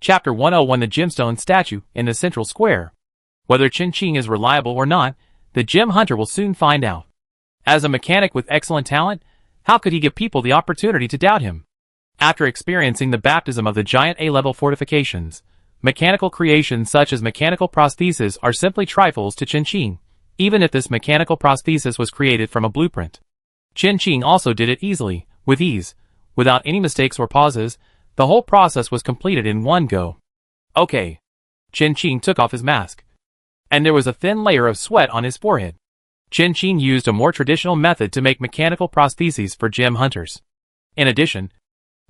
Chapter 101 The Gemstone Statue in the Central Square. Whether Chen Qing is reliable or not, the gem hunter will soon find out. As a mechanic with excellent talent, how could he give people the opportunity to doubt him? After experiencing the baptism of the giant A-level fortifications, mechanical creations such as mechanical prostheses are simply trifles to Chen Qing, even if this mechanical prosthesis was created from a blueprint. Chen Qing also did it easily, with ease, without any mistakes or pauses. The whole process was completed in one go. Okay. Chen Qing took off his mask, and there was a thin layer of sweat on his forehead. Chen Qing used a more traditional method to make mechanical prostheses for gem hunters. In addition,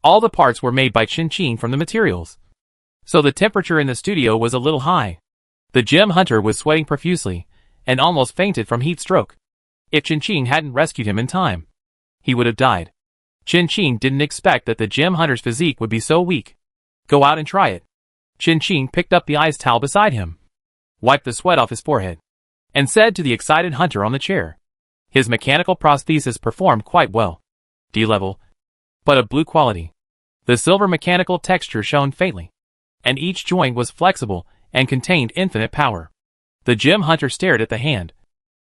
all the parts were made by Chen Qing from the materials, so the temperature in the studio was a little high. The gem hunter was sweating profusely, and almost fainted from heat stroke. If Chen Qing hadn't rescued him in time, he would have died. Chen Qing didn't expect that the gem hunter's physique would be so weak. Go out and try it. Chen Qing picked up the ice towel beside him, wiped the sweat off his forehead, and said to the excited hunter on the chair. His mechanical prosthesis performed quite well. D-level, but of blue quality. The silver mechanical texture shone faintly, and each joint was flexible and contained infinite power. The gem hunter stared at the hand,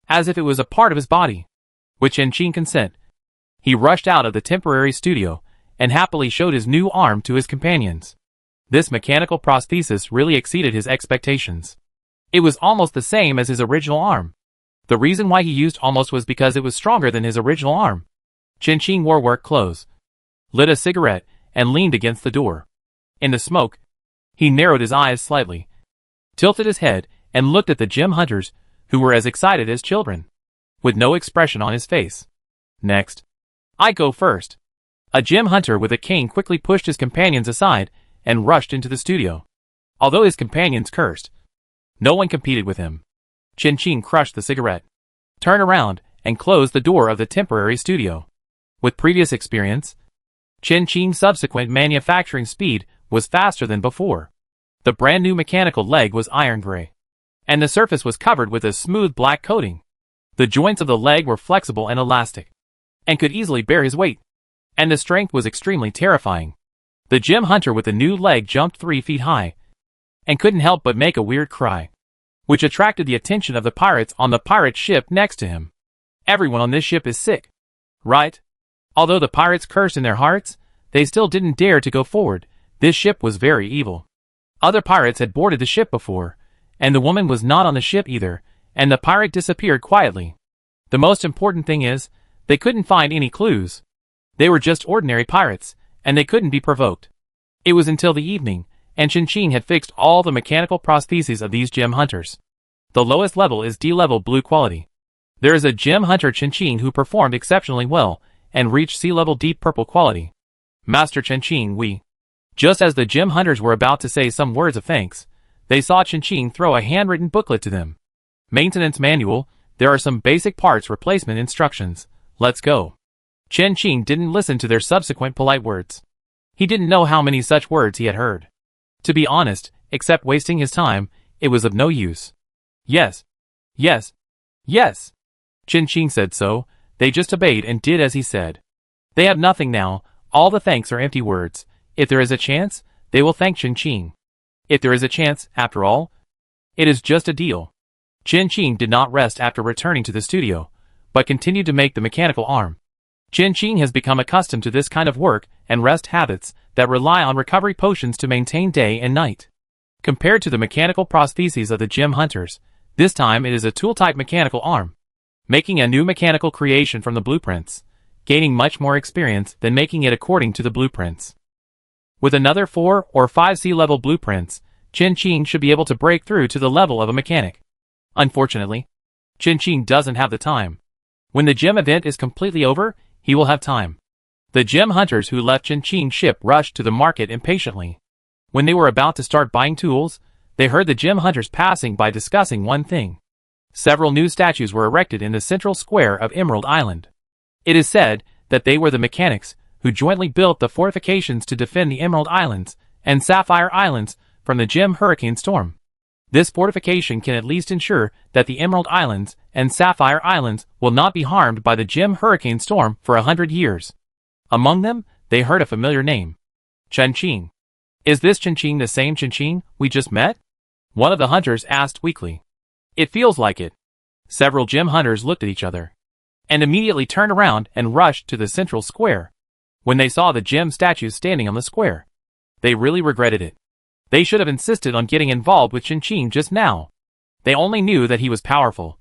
as if it was a part of his body. With Chen Qing's consent, he rushed out of the temporary studio and happily showed his new arm to his companions. This mechanical prosthesis really exceeded his expectations. It was almost the same as his original arm. The reason why he used almost was because it was stronger than his original arm. Chen Qing wore work clothes, lit a cigarette, and leaned against the door. In the smoke, he narrowed his eyes slightly, tilted his head, and looked at the gem hunters, who were as excited as children, with no expression on his face. Next. I go first. A gem hunter with a cane quickly pushed his companions aside and rushed into the studio. Although his companions cursed, no one competed with him. Chen Qing crushed the cigarette, turned around, and closed the door of the temporary studio. With previous experience, Chen Qing's subsequent manufacturing speed was faster than before. The brand new mechanical leg was iron gray, and the surface was covered with a smooth black coating. The joints of the leg were flexible and elastic, and could easily bear his weight, and the strength was extremely terrifying. The gem hunter with the new leg jumped 3 feet high, and couldn't help but make a weird cry, which attracted the attention of the pirates on the pirate ship next to him. Everyone on this ship is sick, right? Although the pirates cursed in their hearts, they still didn't dare to go forward. This ship was very evil. Other pirates had boarded the ship before, and the woman was not on the ship either, and the pirate disappeared quietly. The most important thing is, they couldn't find any clues. They were just ordinary pirates, and they couldn't be provoked. It was until the evening, and Chen Qing had fixed all the mechanical prostheses of these gem hunters. The lowest level is D-level blue quality. There is a gem hunter Chen Qing who performed exceptionally well, and reached C-level deep purple quality. Master Chen Qing, we. Just as the gem hunters were about to say some words of thanks, they saw Chen Qing throw a handwritten booklet to them. Maintenance manual, there are some basic parts replacement instructions. Let's go. Chen Qing didn't listen to their subsequent polite words. He didn't know how many such words he had heard. To be honest, except wasting his time, it was of no use. Yes. Yes. Yes. Chen Qing said so. They just obeyed and did as he said. They have nothing now. All the thanks are empty words. If there is a chance, they will thank Chen Qing. If there is a chance, after all, it is just a deal. Chen Qing did not rest after returning to the studio, but continued to make the mechanical arm. Chen Qing has become accustomed to this kind of work and rest habits that rely on recovery potions to maintain day and night. Compared to the mechanical prostheses of the gem hunters, this time it is a tool-type mechanical arm, making a new mechanical creation from the blueprints, gaining much more experience than making it according to the blueprints. With another 4 or 5 C-level blueprints, Chen Qing should be able to break through to the level of a mechanic. Unfortunately, Chen Qing doesn't have the time. When the gem event is completely over, he will have time. The gem hunters who left Chen Qing's ship rushed to the market impatiently. When they were about to start buying tools, they heard the gem hunters passing by discussing one thing. Several new statues were erected in the central square of Emerald Island. It is said that they were the mechanics who jointly built the fortifications to defend the Emerald Islands and Sapphire Islands from the gem hurricane storm. This fortification can at least ensure that the Emerald Islands and Sapphire Islands will not be harmed by the gem hurricane storm for 100 years. Among them, they heard a familiar name. Chen Qing. Is this Chin-Ching the same Chin-Ching we just met? One of the hunters asked weakly. It feels like it. Several gem hunters looked at each other and immediately turned around and rushed to the central square. When they saw the gem statues standing on the square, they really regretted it. They should have insisted on getting involved with Chin-Ching just now. They only knew that he was powerful.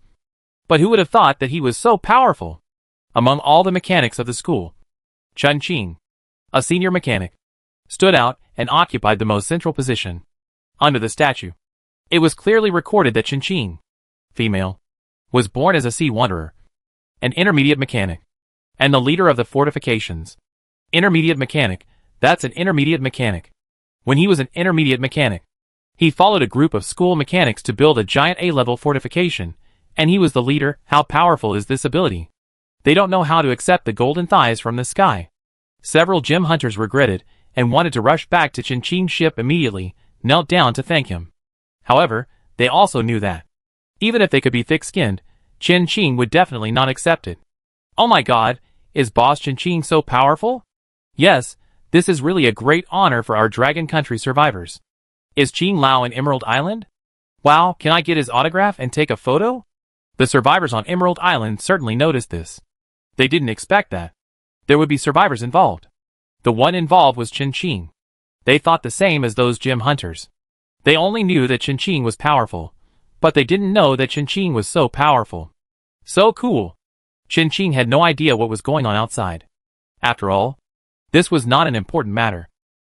But who would have thought that he was so powerful? Among all the mechanics of the school, Chin-Ching, a senior mechanic, stood out and occupied the most central position. Under the statue, it was clearly recorded that Chin-Ching, female, was born as a sea wanderer, an intermediate mechanic, and the leader of the fortifications. Intermediate mechanic, that's an intermediate mechanic. When he was an intermediate mechanic, he followed a group of school mechanics to build a giant A-level fortification, and he was the leader. How powerful is this ability? They don't know how to accept the golden thighs from the sky. Several gem hunters regretted and wanted to rush back to Chin-Ching's ship immediately, knelt down to thank him. However, they also knew that, even if they could be thick-skinned, Chin-Ching would definitely not accept it. Oh my god, is Boss Chin-Ching so powerful? Yes, this is really a great honor for our Dragon Country survivors. Is Ching Lao in Emerald Island? Wow, can I get his autograph and take a photo? The survivors on Emerald Island certainly noticed this. They didn't expect that there would be survivors involved. The one involved was Chin-Ching. They thought the same as those gem hunters. They only knew that Chin-Ching was powerful, but they didn't know that Chin-Ching was so powerful. So cool. Chin-Ching had no idea what was going on outside. After all, this was not an important matter.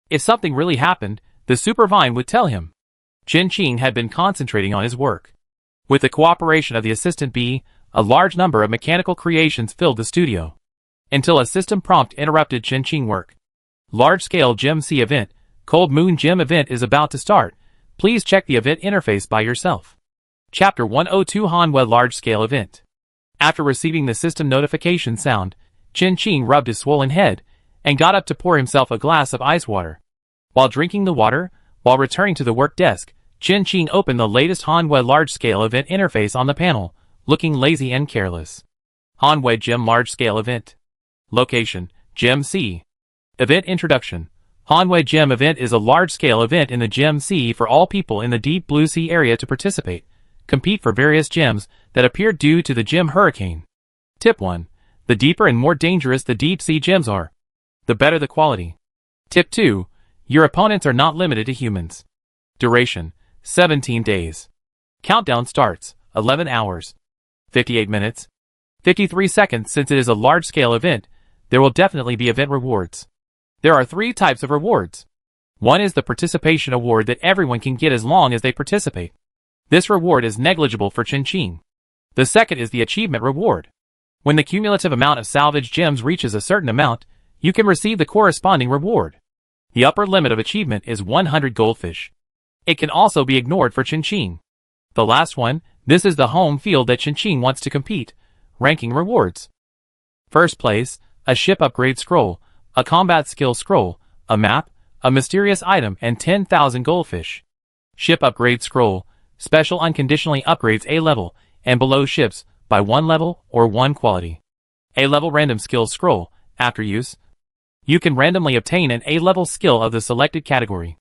If something really happened, the Supervine would tell him. Chin-Ching had been concentrating on his work. With the cooperation of the Assistant B, a large number of mechanical creations filled the studio, until a system prompt interrupted Chin-Ching work. Large-scale Gem C event, Cold Moon Gem event is about to start. Please check the event interface by yourself. Chapter 102 Hanwha Large-Scale Event. After receiving the system notification sound, Chin-Ching rubbed his swollen head and got up to pour himself a glass of ice water. While drinking the water, while returning to the work desk, Chin-Ching opened the latest Hanwha Large-Scale Event interface on the panel, looking lazy and careless. Hanwha Gem Large-Scale Event. Location, Gem C. Event Introduction. Hanwha Gem Event is a large-scale event in the Gem Sea for all people in the Deep Blue Sea area to participate. Compete for various gems that appear due to the Gem Hurricane. Tip 1. The deeper and more dangerous the deep sea gems are, the better the quality. Tip 2. Your opponents are not limited to humans. Duration, 17 days. Countdown starts, 11 hours, 58 minutes, 53 seconds. Since it is a large-scale event, there will definitely be event rewards. There are 3 types of rewards. One is the participation award that everyone can get as long as they participate. This reward is negligible for Chin-Ching. The second is the achievement reward. When the cumulative amount of salvaged gems reaches a certain amount, you can receive the corresponding reward. The upper limit of achievement is 100 goldfish. It can also be ignored for Chin-Ching. The last one, this is the home field that Chin-Ching wants to compete. Ranking rewards. First place, a ship upgrade scroll, a combat skill scroll, a map, a mysterious item, and 10,000 goldfish. Ship upgrade scroll, special unconditionally upgrades A level and below ships by 1 level or 1 quality. A level random skill scroll, after use, you can randomly obtain an A-level skill of the selected category.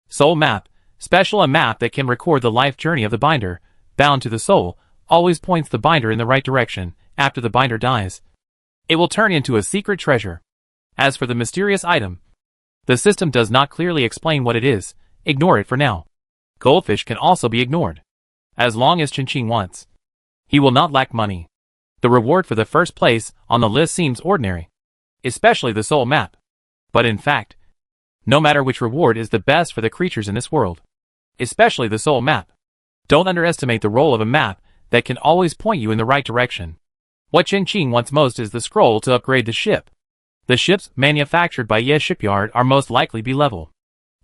Soul map, special a map that can record the life journey of the binder, bound to the soul, always points the binder in the right direction. After the binder dies, it will turn into a secret treasure. As for the mysterious item, the system does not clearly explain what it is. Ignore it for now. Goldfish can also be ignored. As long as Chin-Ching wants, he will not lack money. The reward for the first place on the list seems ordinary, especially the soul map. But in fact, no matter which reward is the best for the creatures in this world, especially the soul map. Don't underestimate the role of a map that can always point you in the right direction. What Chin-Ching wants most is the scroll to upgrade the ship. The ships manufactured by Ye Shipyard are most likely B-level.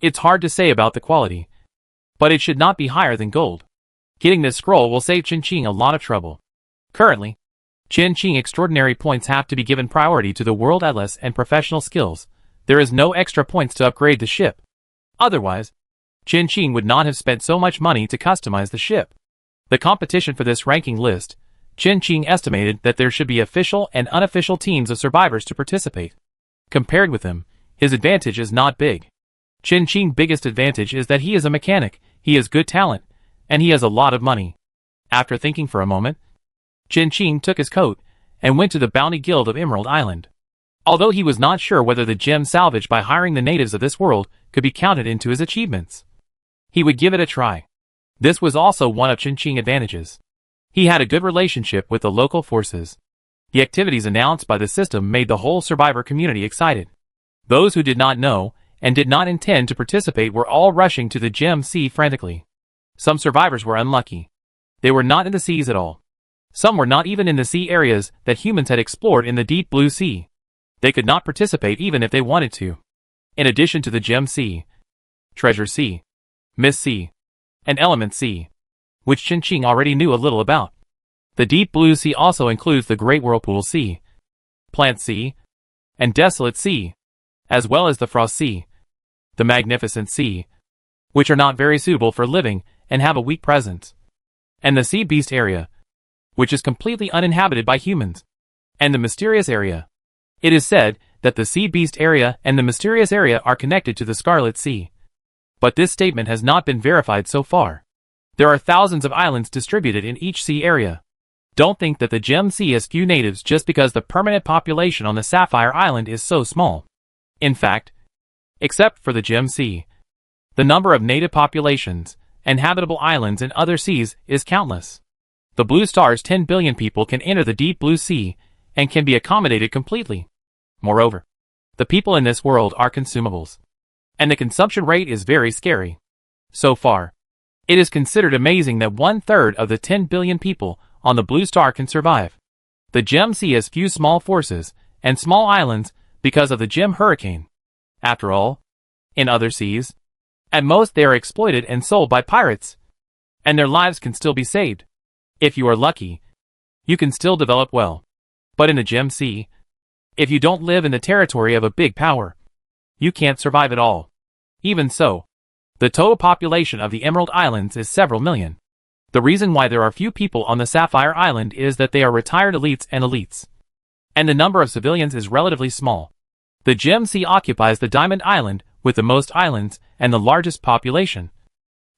It's hard to say about the quality, but it should not be higher than gold. Getting this scroll will save Chin-Ching a lot of trouble. Currently, Chin-Ching extraordinary points have to be given priority to the World Atlas and professional skills. There is no extra points to upgrade the ship. Otherwise, Chin-Ching would not have spent so much money to customize the ship. The competition for this ranking list, Chin-Ching estimated that there should be official and unofficial teams of survivors to participate. Compared with him, his advantage is not big. Chen Qing's biggest advantage is that he is a mechanic, he has good talent, and he has a lot of money. After thinking for a moment, Chen Qing took his coat and went to the Bounty Guild of Emerald Island. Although he was not sure whether the gem salvaged by hiring the natives of this world could be counted into his achievements, he would give it a try. This was also one of Chen Qing's advantages. He had a good relationship with the local forces. The activities announced by the system made the whole survivor community excited. Those who did not know and did not intend to participate were all rushing to the gem sea frantically. Some survivors were unlucky. They were not in the seas at all. Some were not even in the sea areas that humans had explored in the deep blue sea. They could not participate even if they wanted to. In addition to the Gem Sea, Treasure Sea, Mist Sea, and Element Sea, which Chen Qing already knew a little about. The Deep Blue Sea also includes the Great Whirlpool Sea, Plant Sea, and Desolate Sea, as well as the Frost Sea, the Magnificent Sea, which are not very suitable for living and have a weak presence, and the Sea Beast area, which is completely uninhabited by humans, and the Mysterious area. It is said that the Sea Beast area and the Mysterious area are connected to the Scarlet Sea. But this statement has not been verified so far. There are thousands of islands distributed in each sea area. Don't think that the Gem Sea has few natives just because the permanent population on the Sapphire Island is so small. In fact, except for the Gem Sea, the number of native populations and habitable islands in other seas is countless. The Blue Star's 10 billion people can enter the Deep Blue Sea and can be accommodated completely. Moreover, the people in this world are consumables, and the consumption rate is very scary. So far, it is considered amazing that 1/3 of the 10 billion people on the Blue Star can survive. The Gem Sea has few small forces and small islands because of the Gem Hurricane. After all, in other seas, at most they are exploited and sold by pirates, and their lives can still be saved. If you are lucky, you can still develop well. But in the Gem Sea, if you don't live in the territory of a big power, you can't survive at all. Even so, the total population of the Emerald Islands is several million. The reason why there are few people on the Sapphire Island is that they are retired elites, and the number of civilians is relatively small. The Gem Sea occupies the Diamond Island with the most islands and the largest population,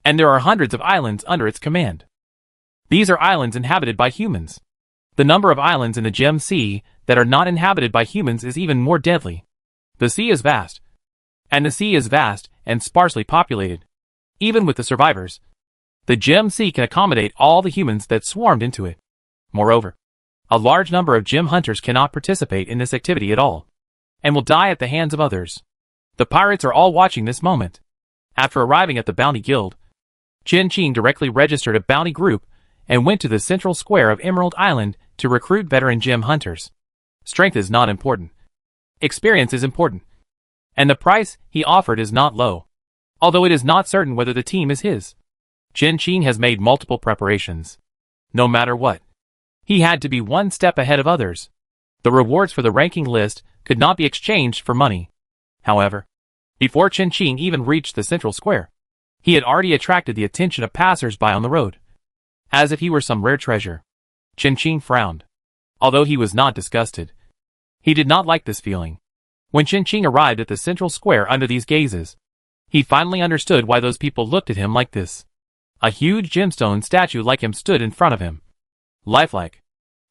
and there are hundreds of islands under its command. These are islands inhabited by humans. The number of islands in the Gem Sea that are not inhabited by humans is even more deadly. The sea is vast, and sparsely populated. Even with the survivors, the Gem Sea can accommodate all the humans that swarmed into it. Moreover, a large number of gem hunters cannot participate in this activity at all, and will die at the hands of others. The pirates are all watching this moment. After arriving at the Bounty Guild, Chen Qing directly registered a bounty group and went to the central square of Emerald Island to recruit veteran gem hunters. Strength is not important. Experience is important. And the price he offered is not low. Although it is not certain whether the team is his. Chen Qing has made multiple preparations. No matter what, he had to be one step ahead of others. The rewards for the ranking list could not be exchanged for money. However, before Chen Qing even reached the central square, he had already attracted the attention of passers-by on the road. As if he were some rare treasure. Chen Qing frowned. Although he was not disgusted, he did not like this feeling. When Chen Qing arrived at the central square under these gazes, he finally understood why those people looked at him like this. A huge gemstone statue like him stood in front of him. Lifelike.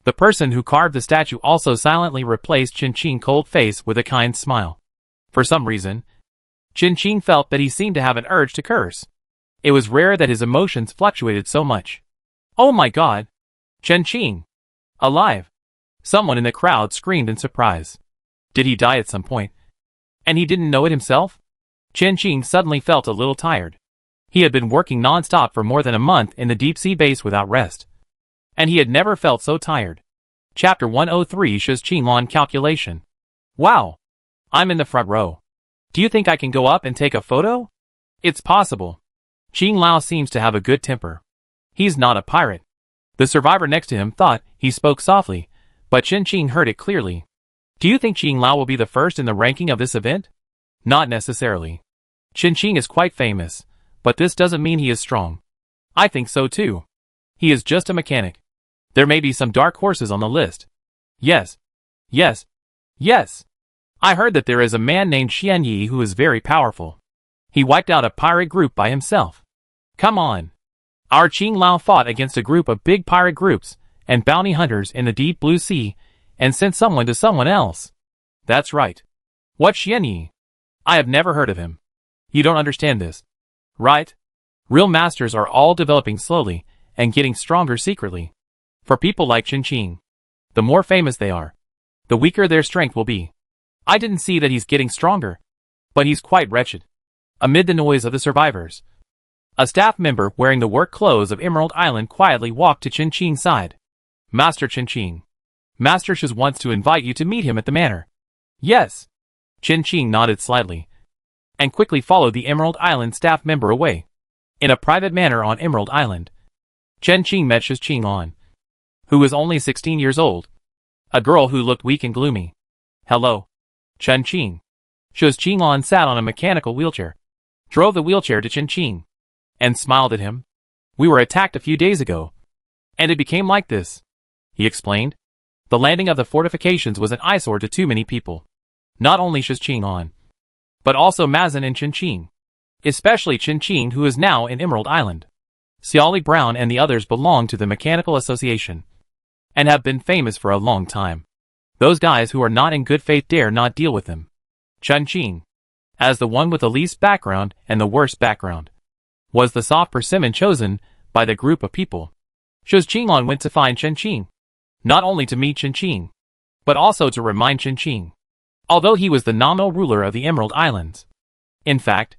The person who carved the statue also silently replaced Chen Qing's cold face with a kind smile. For some reason, Chen Qing felt that he seemed to have an urge to curse. It was rare that his emotions fluctuated so much. Oh my god! Chen Qing! Alive! Someone in the crowd screamed in surprise. Did he die at some point? And he didn't know it himself? Chen Qing suddenly felt a little tired. He had been working non-stop for more than a month in the deep-sea base without rest. And he had never felt so tired. Chapter 103 shows Qinglong calculation. Wow! I'm in the front row. Do you think I can go up and take a photo? It's possible. Qing Lao seems to have a good temper. He's not a pirate. The survivor next to him thought he spoke softly, but Chen Qing heard it clearly. Do you think Qing Lao will be the first in the ranking of this event? Not necessarily. Chen Qing is quite famous, but this doesn't mean he is strong. I think so too. He is just a mechanic. There may be some dark horses on the list. Yes. Yes. Yes. I heard that there is a man named Xian Yi who is very powerful. He wiped out a pirate group by himself. Come on. Our Qing Lao fought against a group of big pirate groups and bounty hunters in the deep blue sea and sent someone to someone else. That's right. What Xian Yi? I have never heard of him. You don't understand this, right? Real masters are all developing slowly and getting stronger secretly. For people like Qin Qing, the more famous they are, the weaker their strength will be. I didn't see that he's getting stronger, but he's quite wretched. Amid the noise of the survivors, a staff member wearing the work clothes of Emerald Island quietly walked to Qin Qing's side. Master Qin Qing, Master Shiz wants to invite you to meet him at the manor. Yes. Qin Qing nodded slightly, and quickly followed the Emerald Island staff member away. In a private manor on Emerald Island, Qin Qing met Shiz Qinglong, who was only 16 years old, a girl who looked weak and gloomy. Hello, Qin Qing. Shiz Qinglong sat on a mechanical wheelchair, drove the wheelchair to Qin Qing, and smiled at him. We were attacked a few days ago, and it became like this, he explained. The landing of the fortifications was an eyesore to too many people. Not only Shiz Qinglong, but also Mazin and Qin Qing. Especially Qin Qing, who is now in Emerald Island. Xiaoli Brown and the others belong to the Mechanical Association, and have been famous for a long time. Those guys who are not in good faith dare not deal with them. Qin Qing, as the one with the least background and the worst background, was the soft persimmon chosen by the group of people. Shiz Qinglong went to find Qin Qing, not only to meet Qin Qing, but also to remind Qin Qing, although he was the nominal ruler of the Emerald Islands. In fact,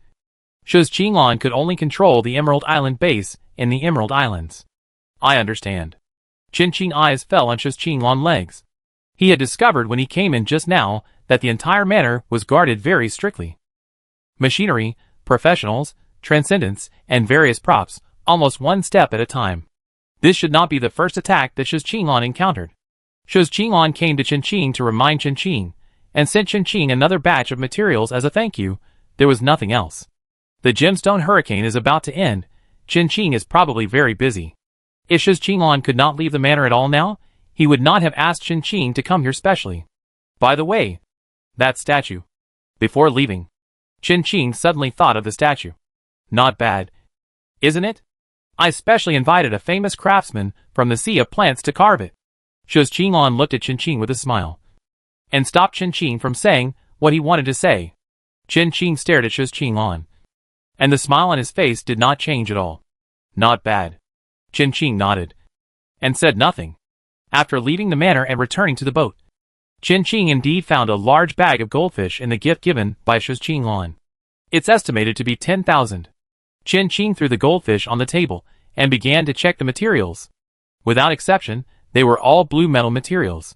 Shiz Qinglong could only control the Emerald Island base in the Emerald Islands. I understand. Qin Qing's eyes fell on Shiz Qinglong's legs. He had discovered when he came in just now that the entire manor was guarded very strictly. Machinery, professionals, transcendents, and various props, almost one step at a time. This should not be the first attack that Shiz Qinglong encountered. Shiz Qinglong came to Qin Qing to remind Qin Qing, and sent Qin Qing another batch of materials as a thank you. There was nothing else. The gemstone hurricane is about to end. Qin Qing is probably very busy. If Shiz Qinglong could not leave the manor at all now, he would not have asked Qin Qing to come here specially. By the way, that statue. Before leaving, Qin Qing suddenly thought of the statue. Not bad, isn't it? I specially invited a famous craftsman from the Sea of Plants to carve it. Shiz Qinglong looked at Qin Qing with a smile, and stopped Qin Qing from saying what he wanted to say. Qin Qing stared at Shiz Qinglong, and the smile on his face did not change at all. Not bad. Qin Qing nodded, and said nothing. After leaving the manor and returning to the boat, Qin Qing indeed found a large bag of goldfish in the gift given by Shiz Qinglong. It's estimated to be 10,000. Qin Qing threw the goldfish on the table and began to check the materials. Without exception, they were all blue metal materials.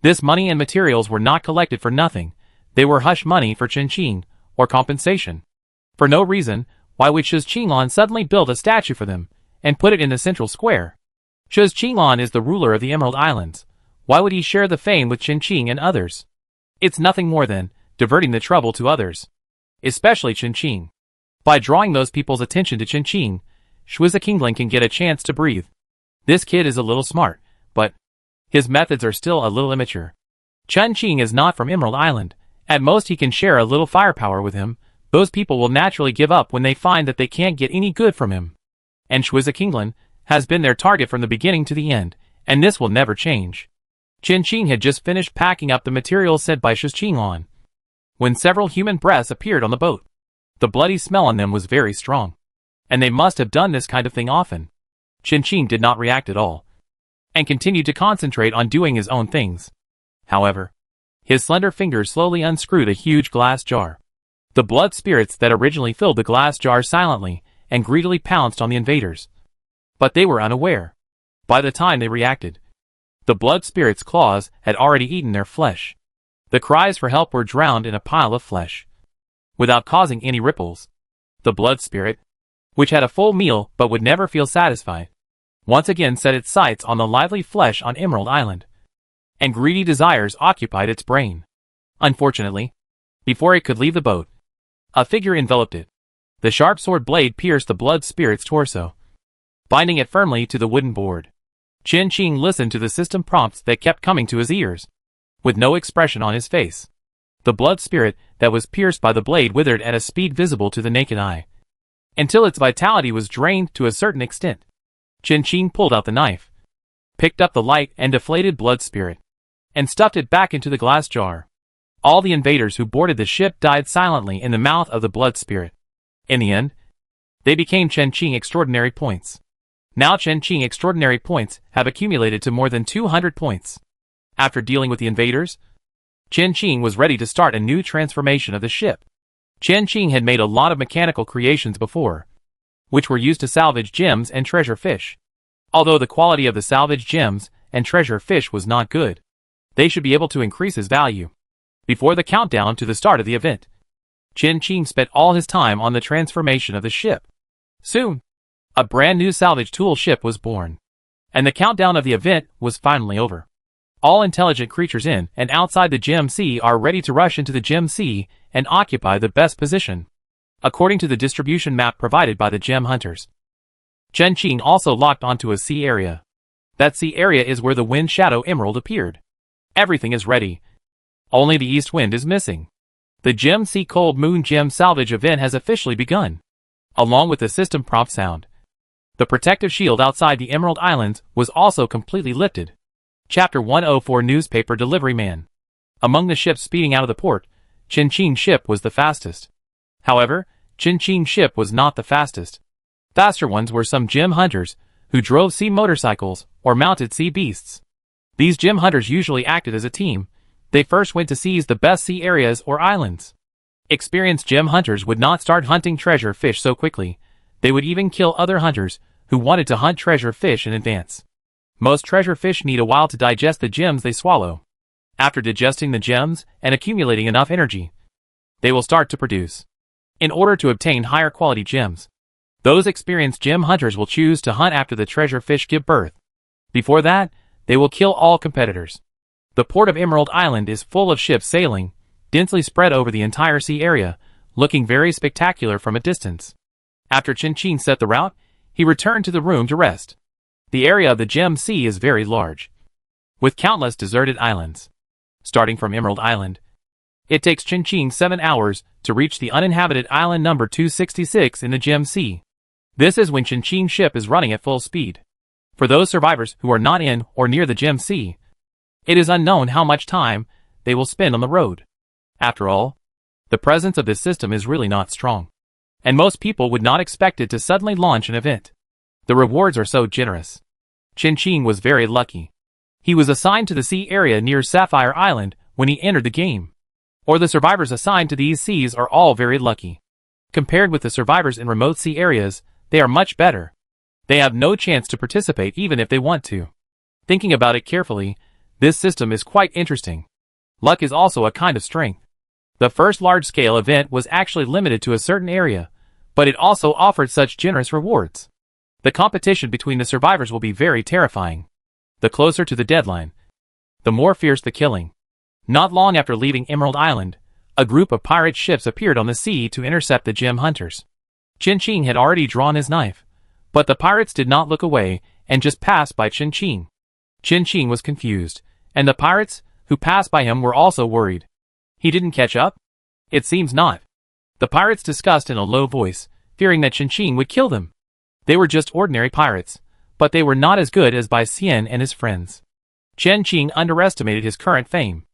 This money and materials were not collected for nothing. They were hush money for Qin Qing, or compensation. For no reason, why would Shiz Qinglong suddenly build a statue for them, and put it in the central square? Shiz Qinglong is the ruler of the Emerald Islands. Why would he share the fame with Qin Qing and others? It's nothing more than diverting the trouble to others, especially Qin Qing. By drawing those people's attention to Qin Qing, Shiz Qinglong can get a chance to breathe. This kid is a little smart, but his methods are still a little immature. Qin Qing is not from Emerald Island. At most he can share a little firepower with him. Those people will naturally give up when they find that they can't get any good from him. And Shiz Qinglong has been their target from the beginning to the end, and this will never change. Qin Qing had just finished packing up the materials sent by Shiz Qinglong when several human breaths appeared on the boat. The bloody smell on them was very strong, and they must have done this kind of thing often. Qin Qing did not react at all, and continued to concentrate on doing his own things. However, his slender fingers slowly unscrewed a huge glass jar. The blood spirits that originally filled the glass jar silently and greedily pounced on the invaders. But they were unaware. By the time they reacted, the blood spirits' claws had already eaten their flesh. The cries for help were drowned in a pile of flesh. Without causing any ripples, the blood spirit, which had a full meal but would never feel satisfied, once again set its sights on the lively flesh on Emerald Island, and greedy desires occupied its brain. Unfortunately, before it could leave the boat, a figure enveloped it. The sharp sword blade pierced the blood spirit's torso, binding it firmly to the wooden board. Qin Qing listened to the system prompts that kept coming to his ears, with no expression on his face. The blood spirit that was pierced by the blade withered at a speed visible to the naked eye, until its vitality was drained to a certain extent. Chen pulled out the knife, picked up the light and deflated blood spirit, and stuffed it back into the glass jar. All the invaders who boarded the ship died silently in the mouth of the blood spirit. In the end, they became Chen extraordinary points. Now Chen extraordinary points have accumulated to more than 200 points. After dealing with the invaders, Chen was ready to start a new transformation of the ship. Chen had made a lot of mechanical creations before, which were used to salvage gems and treasure fish. Although the quality of the salvaged gems and treasure fish was not good, they should be able to increase his value. Before the countdown to the start of the event, Chen spent all his time on the transformation of the ship. Soon, a brand new salvage tool ship was born, and the countdown of the event was finally over. All intelligent creatures in and outside the Gem Sea are ready to rush into the Gem Sea and occupy the best position, according to the distribution map provided by the Gem Hunters. Chen also locked onto a sea area. That sea area is where the Wind Shadow Emerald appeared. Everything is ready. Only the East Wind is missing. The Gem Sea Cold Moon Gem Salvage event has officially begun, along with the system prompt sound. The protective shield outside the Emerald Islands was also completely lifted. Chapter 104 Newspaper Delivery Man. Among the ships speeding out of the port, Chen ship was the fastest. However, Chen ship was not the fastest. Faster ones were some gem hunters, who drove sea motorcycles or mounted sea beasts. These gem hunters usually acted as a team. They first went to seize the best sea areas or islands. Experienced gem hunters would not start hunting treasure fish so quickly. They would even kill other hunters who wanted to hunt treasure fish in advance. Most treasure fish need a while to digest the gems they swallow. After digesting the gems and accumulating enough energy, they will start to produce. In order to obtain higher quality gems, those experienced gem hunters will choose to hunt after the treasure fish give birth. Before that, they will kill all competitors. The port of Emerald Island is full of ships sailing, densely spread over the entire sea area, looking very spectacular from a distance. After Chen set the route, he returned to the room to rest. The area of the Gem Sea is very large, with countless deserted islands. Starting from Emerald Island, it takes Chen 7 hours to reach the uninhabited island number 266 in the Gem Sea. This is when Chen ship is running at full speed. For those survivors who are not in or near the Gem Sea, it is unknown how much time they will spend on the road. After all, the presence of this system is really not strong, and most people would not expect it to suddenly launch an event. The rewards are so generous. Chen was very lucky. He was assigned to the sea area near Sapphire Island when he entered the game. Or the survivors assigned to these seas are all very lucky. Compared with the survivors in remote sea areas, they are much better. They have no chance to participate even if they want to. Thinking about it carefully, this system is quite interesting. Luck is also a kind of strength. The first large-scale event was actually limited to a certain area, but it also offered such generous rewards. The competition between the survivors will be very terrifying. The closer to the deadline, the more fierce the killing. Not long after leaving Emerald Island, a group of pirate ships appeared on the sea to intercept the gem hunters. Chen had already drawn his knife, but the pirates did not look away and just passed by Chen Chen was confused, and the pirates who passed by him were also worried. He didn't catch up? It seems not. The pirates discussed in a low voice, fearing that Chen would kill them. They were just ordinary pirates, but they were not as good as Bai Xian and his friends. Chen underestimated his current fame.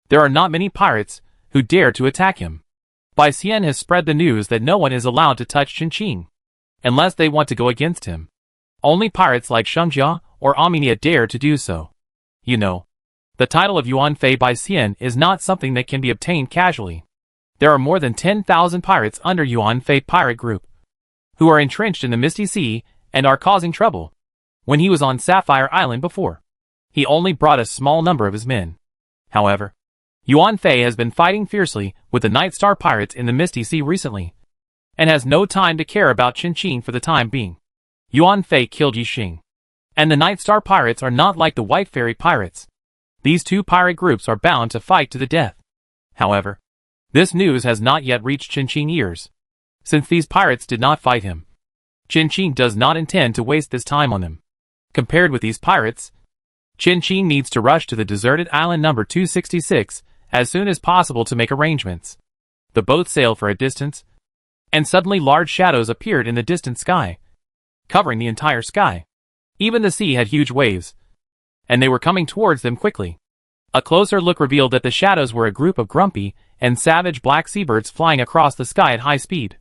There are not many pirates who dare to attack him. Bai Xian has spread the news that no one is allowed to touch Chen unless they want to go against him. Only pirates like Shengjia or Aminia dare to do so. You know, the title of Yuan Fei Bai Xian is not something that can be obtained casually. There are more than 10,000 pirates under Yuan Fei Pirate Group, who are entrenched in the Misty Sea and are causing trouble. When he was on Sapphire Island before, he only brought a small number of his men. However, Yuan Fei has been fighting fiercely with the Night Star pirates in the Misty Sea recently, and has no time to care about Chen for the time being. Yuan Fei killed Yixing, and the Night Star pirates are not like the White Fairy pirates. These two pirate groups are bound to fight to the death. However, this news has not yet reached Chen ears. Since these pirates did not fight him, Chen does not intend to waste this time on them. Compared with these pirates, Chen needs to rush to the deserted island number 266 as soon as possible to make arrangements. The boat sailed for a distance, and suddenly large shadows appeared in the distant sky, covering the entire sky. Even the sea had huge waves, and they were coming towards them quickly. A closer look revealed that the shadows were a group of grumpy and savage black seabirds flying across the sky at high speed.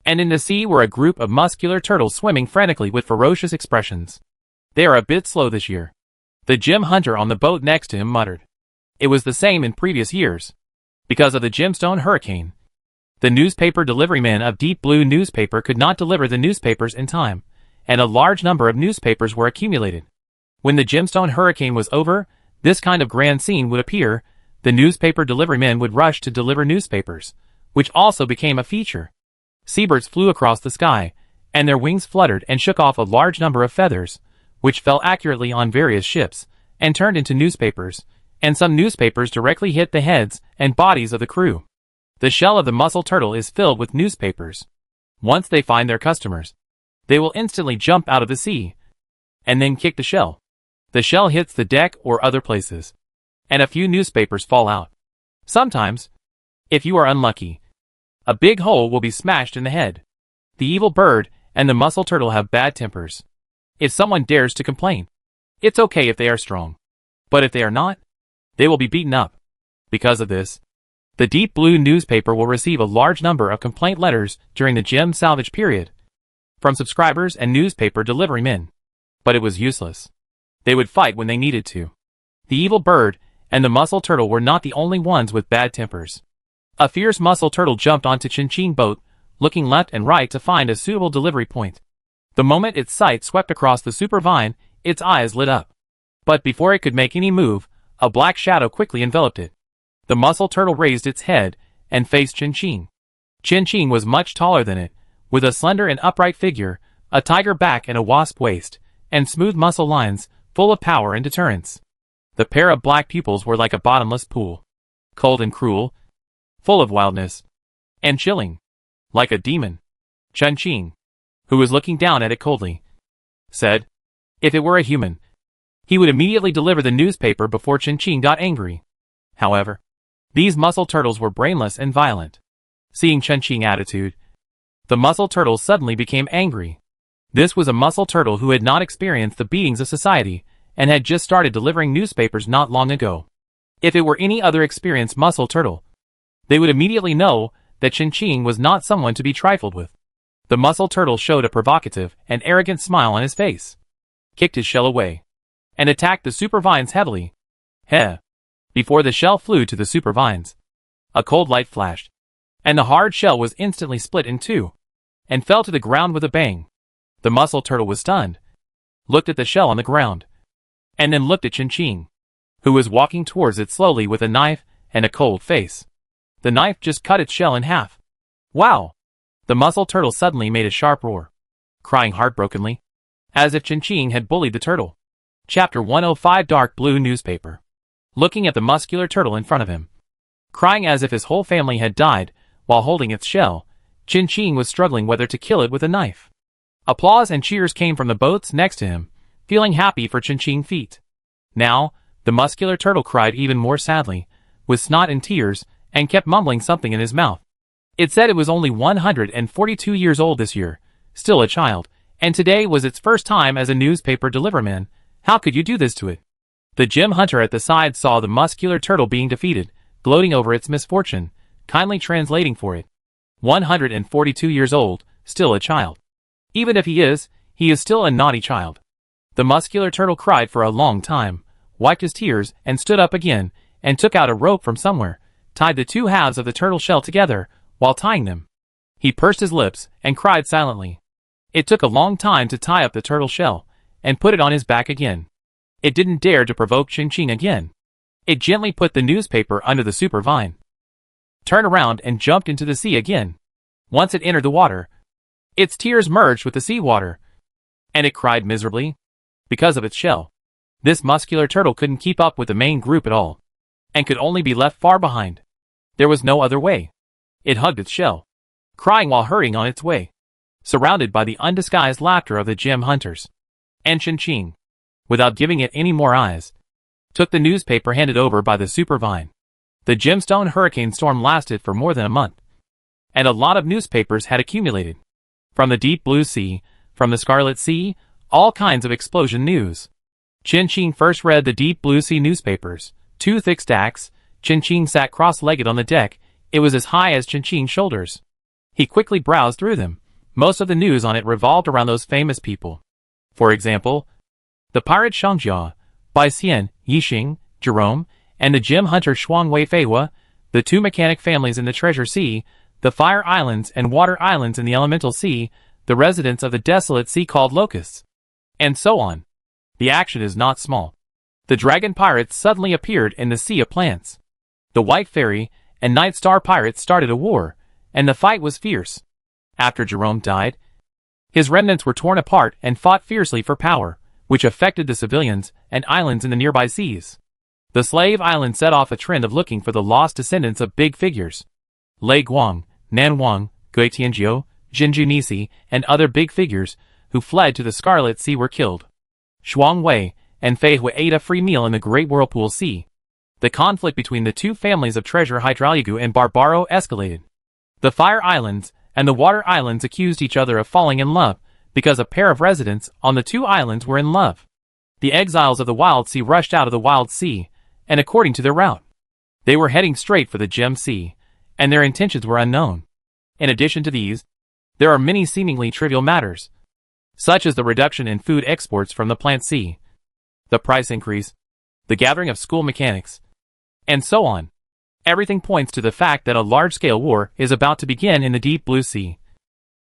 And in the sea were a group of muscular turtles swimming frantically with ferocious expressions. "They are a bit slow this year," the gem hunter on the boat next to him muttered. It was the same in previous years. Because of the gemstone hurricane, the newspaper deliveryman of Deep Blue newspaper could not deliver the newspapers in time, and a large number of newspapers were accumulated. When the gemstone hurricane was over, this kind of grand scene would appear. The newspaper deliverymen would rush to deliver newspapers, which also became a feature. Seabirds flew across the sky, and their wings fluttered and shook off a large number of feathers, which fell accurately on various ships, and turned into newspapers, and some newspapers directly hit the heads and bodies of the crew. The shell of the mussel turtle is filled with newspapers. Once they find their customers, they will instantly jump out of the sea, and then kick the shell. The shell hits the deck or other places, and a few newspapers fall out. Sometimes, if you are unlucky, a big hole will be smashed in the head. The evil bird and the mussel turtle have bad tempers. If someone dares to complain, it's okay if they are strong. But if they are not, they will be beaten up. Because of this, the Deep Blue newspaper will receive a large number of complaint letters during the gem salvage period from subscribers and newspaper delivery men. But it was useless. They would fight when they needed to. The evil bird and the mussel turtle were not the only ones with bad tempers. A fierce mussel turtle jumped onto Chin boat, looking left and right to find a suitable delivery point. The moment its sight swept across the super vine, its eyes lit up. But before it could make any move, a black shadow quickly enveloped it. The mussel turtle raised its head and faced Chin. Chin was much taller than it, with a slender and upright figure, a tiger back and a wasp waist, and smooth muscle lines, full of power and deterrence. The pair of black pupils were like a bottomless pool, cold and cruel, full of wildness, and chilling, like a demon. Chin, who was looking down at it coldly, said, if it were a human, he would immediately deliver the newspaper before Chin got angry. However, these mussel turtles were brainless and violent. Seeing Chin's attitude, the mussel turtle suddenly became angry. This was a mussel turtle who had not experienced the beatings of society, and had just started delivering newspapers not long ago. If it were any other experienced mussel turtle, they would immediately know that Chin was not someone to be trifled with. The mussel turtle showed a provocative and arrogant smile on his face, kicked his shell away, and attacked the super vines heavily. Before the shell flew to the super vines, a cold light flashed, and the hard shell was instantly split in two, and fell to the ground with a bang. The mussel turtle was stunned, looked at the shell on the ground, and then looked at Chin, who was walking towards it slowly with a knife and a cold face. The knife just cut its shell in half. Wow! The mussel turtle suddenly made a sharp roar, crying heartbrokenly, as if Chin had bullied the turtle. Chapter 105 Dark Blue Newspaper. Looking at the muscular turtle in front of him, crying as if his whole family had died while holding its shell, Chin was struggling whether to kill it with a knife. Applause and cheers came from the boats next to him, feeling happy for Chin's feat. Now, the muscular turtle cried even more sadly, with snot and tears, and kept mumbling something in his mouth. It said it was only 142 years old this year, still a child, and today was its first time as a newspaper deliverman. How could you do this to it? The gem hunter at the side saw the muscular turtle being defeated, gloating over its misfortune, kindly translating for it. 142 years old, still a child. Even if he is still a naughty child. The muscular turtle cried for a long time, wiped his tears, and stood up again, and took out a rope from somewhere, tied the two halves of the turtle shell together. While tying them, he pursed his lips and cried silently. It took a long time to tie up the turtle shell and put it on his back again. It didn't dare to provoke Chin again. It gently put the newspaper under the super vine, turned around and jumped into the sea again. Once it entered the water, its tears merged with the seawater, and it cried miserably. Because of its shell, this muscular turtle couldn't keep up with the main group at all, and could only be left far behind. There was no other way. It hugged its shell, crying while hurrying on its way, surrounded by the undisguised laughter of the gem hunters. And Chin, without giving it any more eyes, took the newspaper handed over by the super vine, The gemstone hurricane storm lasted for more than a month, and a lot of newspapers had accumulated. From the deep blue sea, from the Scarlet Sea, all kinds of explosion news. Chen Qing first read the deep blue sea newspapers, 2 thick stacks. Chen Qing sat cross-legged on the deck. It was as high as Chen Qing's shoulders. He quickly browsed through them. Most of the news on it revolved around those famous people. For example, the pirate Shangjia, by Xian, Yixing, Jerome, and the gem hunter Shuang Wei Feihua, the 2 mechanic families in the Treasure Sea, the Fire Islands and Water Islands in the Elemental Sea, the residents of the desolate sea called Locusts, and so on. The action is not small. The dragon pirates suddenly appeared in the Sea of Plants. The White Fairy and Night Star pirates started a war, and the fight was fierce. After Jerome died, his remnants were torn apart and fought fiercely for power, which affected the civilians and islands in the nearby seas. The Slave Island set off a trend of looking for the lost descendants of big figures. Lei Guang, Nan Wang, Gui Tianjiu, Jinju Nisi, and other big figures who fled to the Scarlet Sea were killed. Shuang Wei and Fei Hui ate a free meal in the Great Whirlpool Sea. The conflict between the 2 families of Treasure Hydraligu and Barbaro escalated. The Fire Islands and the Water Islands accused each other of falling in love because a pair of residents on the 2 islands were in love. The exiles of the Wild Sea rushed out of the Wild Sea, and according to their route, they were heading straight for the Gem Sea, and their intentions were unknown. In addition to these, there are many seemingly trivial matters, such as the reduction in food exports from the Plant Sea, the price increase, the gathering of school mechanics, and so on. Everything points to the fact that a large-scale war is about to begin in the Deep Blue Sea,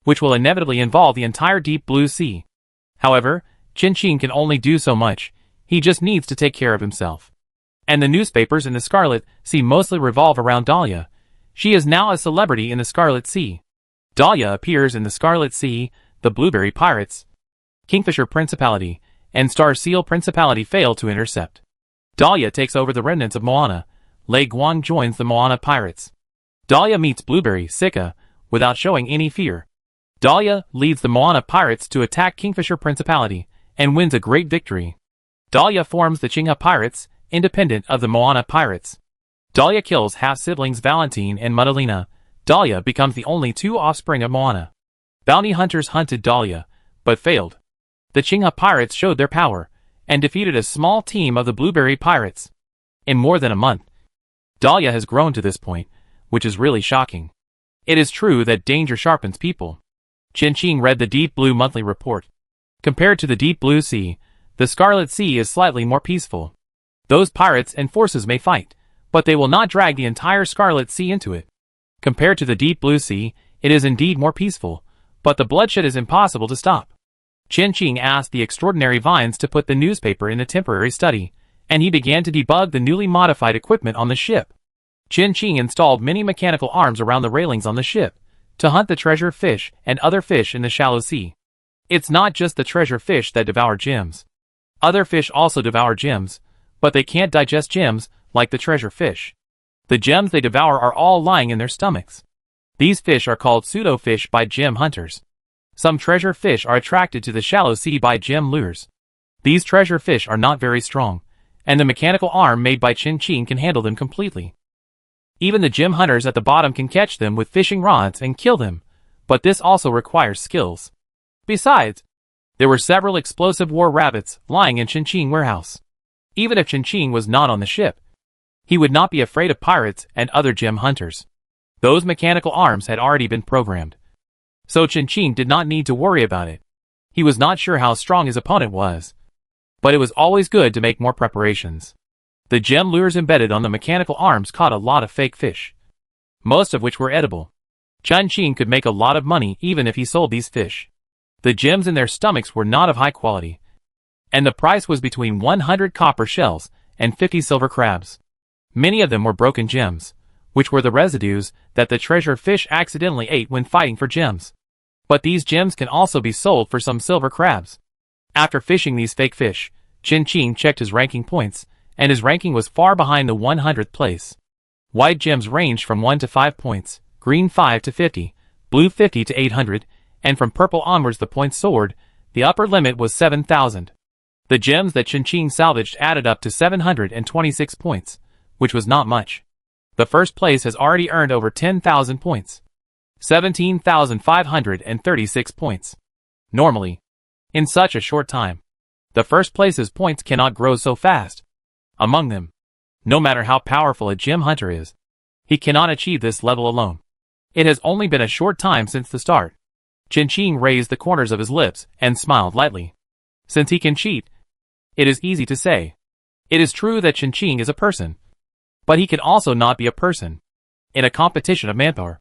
which will inevitably involve the entire Deep Blue Sea. However, Chen Qing can only do so much. He just needs to take care of himself. And the newspapers in the Scarlet Sea mostly revolve around Dahlia. She is now a celebrity in the Scarlet Sea. Dahlia appears in the Scarlet Sea. The Blueberry Pirates, Kingfisher Principality, and Star Seal Principality fail to intercept. Dahlia takes over the remnants of Moana. Lei Guang joins the Moana pirates. Dahlia meets Blueberry Sika without showing any fear. Dahlia leads the Moana pirates to attack Kingfisher Principality and wins a great victory. Dahlia forms the Qingha pirates, independent of the Moana pirates. Dahlia kills half-siblings Valentine and Madalena. Dahlia becomes the only 2 offspring of Moana. Bounty hunters hunted Dahlia, but failed. The Qingha pirates showed their power, and defeated a small team of the Blueberry pirates. In more than a month, Dahlia has grown to this point, which is really shocking. It is true that danger sharpens people. Chen Qing read the Deep Blue Monthly Report. Compared to the Deep Blue Sea, the Scarlet Sea is slightly more peaceful. Those pirates and forces may fight, but they will not drag the entire Scarlet Sea into it. Compared to the Deep Blue Sea, it is indeed more peaceful, but the bloodshed is impossible to stop. Chen Qing asked the extraordinary Vines to put the newspaper in a temporary study, and he began to debug the newly modified equipment on the ship. Chen Qing installed many mechanical arms around the railings on the ship, to hunt the treasure fish and other fish in the shallow sea. It's not just the treasure fish that devour gems. Other fish also devour gems, but they can't digest gems like the treasure fish. The gems they devour are all lying in their stomachs. These fish are called pseudo-fish by gem hunters. Some treasure fish are attracted to the shallow sea by gem lures. These treasure fish are not very strong, and the mechanical arm made by Chen Qing can handle them completely. Even the gem hunters at the bottom can catch them with fishing rods and kill them, but this also requires skills. Besides, there were several explosive war rabbits lying in Chen Qing warehouse. Even if Chen Qing was not on the ship, he would not be afraid of pirates and other gem hunters. Those mechanical arms had already been programmed. So Chen Qing did not need to worry about it. He was not sure how strong his opponent was, but it was always good to make more preparations. The gem lures embedded on the mechanical arms caught a lot of fake fish, most of which were edible. Chen Qing could make a lot of money even if he sold these fish. The gems in their stomachs were not of high quality, and the price was between 100 copper shells and 50 silver crabs. Many of them were broken gems, which were the residues that the treasure fish accidentally ate when fighting for gems. But these gems can also be sold for some silver crabs. After fishing these fake fish, Chen Qing checked his ranking points, and his ranking was far behind the 100th place. White gems ranged from 1 to 5 points, green 5 to 50, blue 50 to 800, and from purple onwards the points soared. The upper limit was 7,000. The gems that Chen Qing salvaged added up to 726 points, which was not much. The first place has already earned over 10,000 points. 17,536 points. Normally, in such a short time, the first place's points cannot grow so fast. Among them, no matter how powerful a gem hunter is, he cannot achieve this level alone. It has only been a short time since the start. Chen Qing raised the corners of his lips and smiled lightly. Since he can cheat, it is easy to say. It is true that Chen Qing is a person, but he can also not be a person. In a competition of manpower,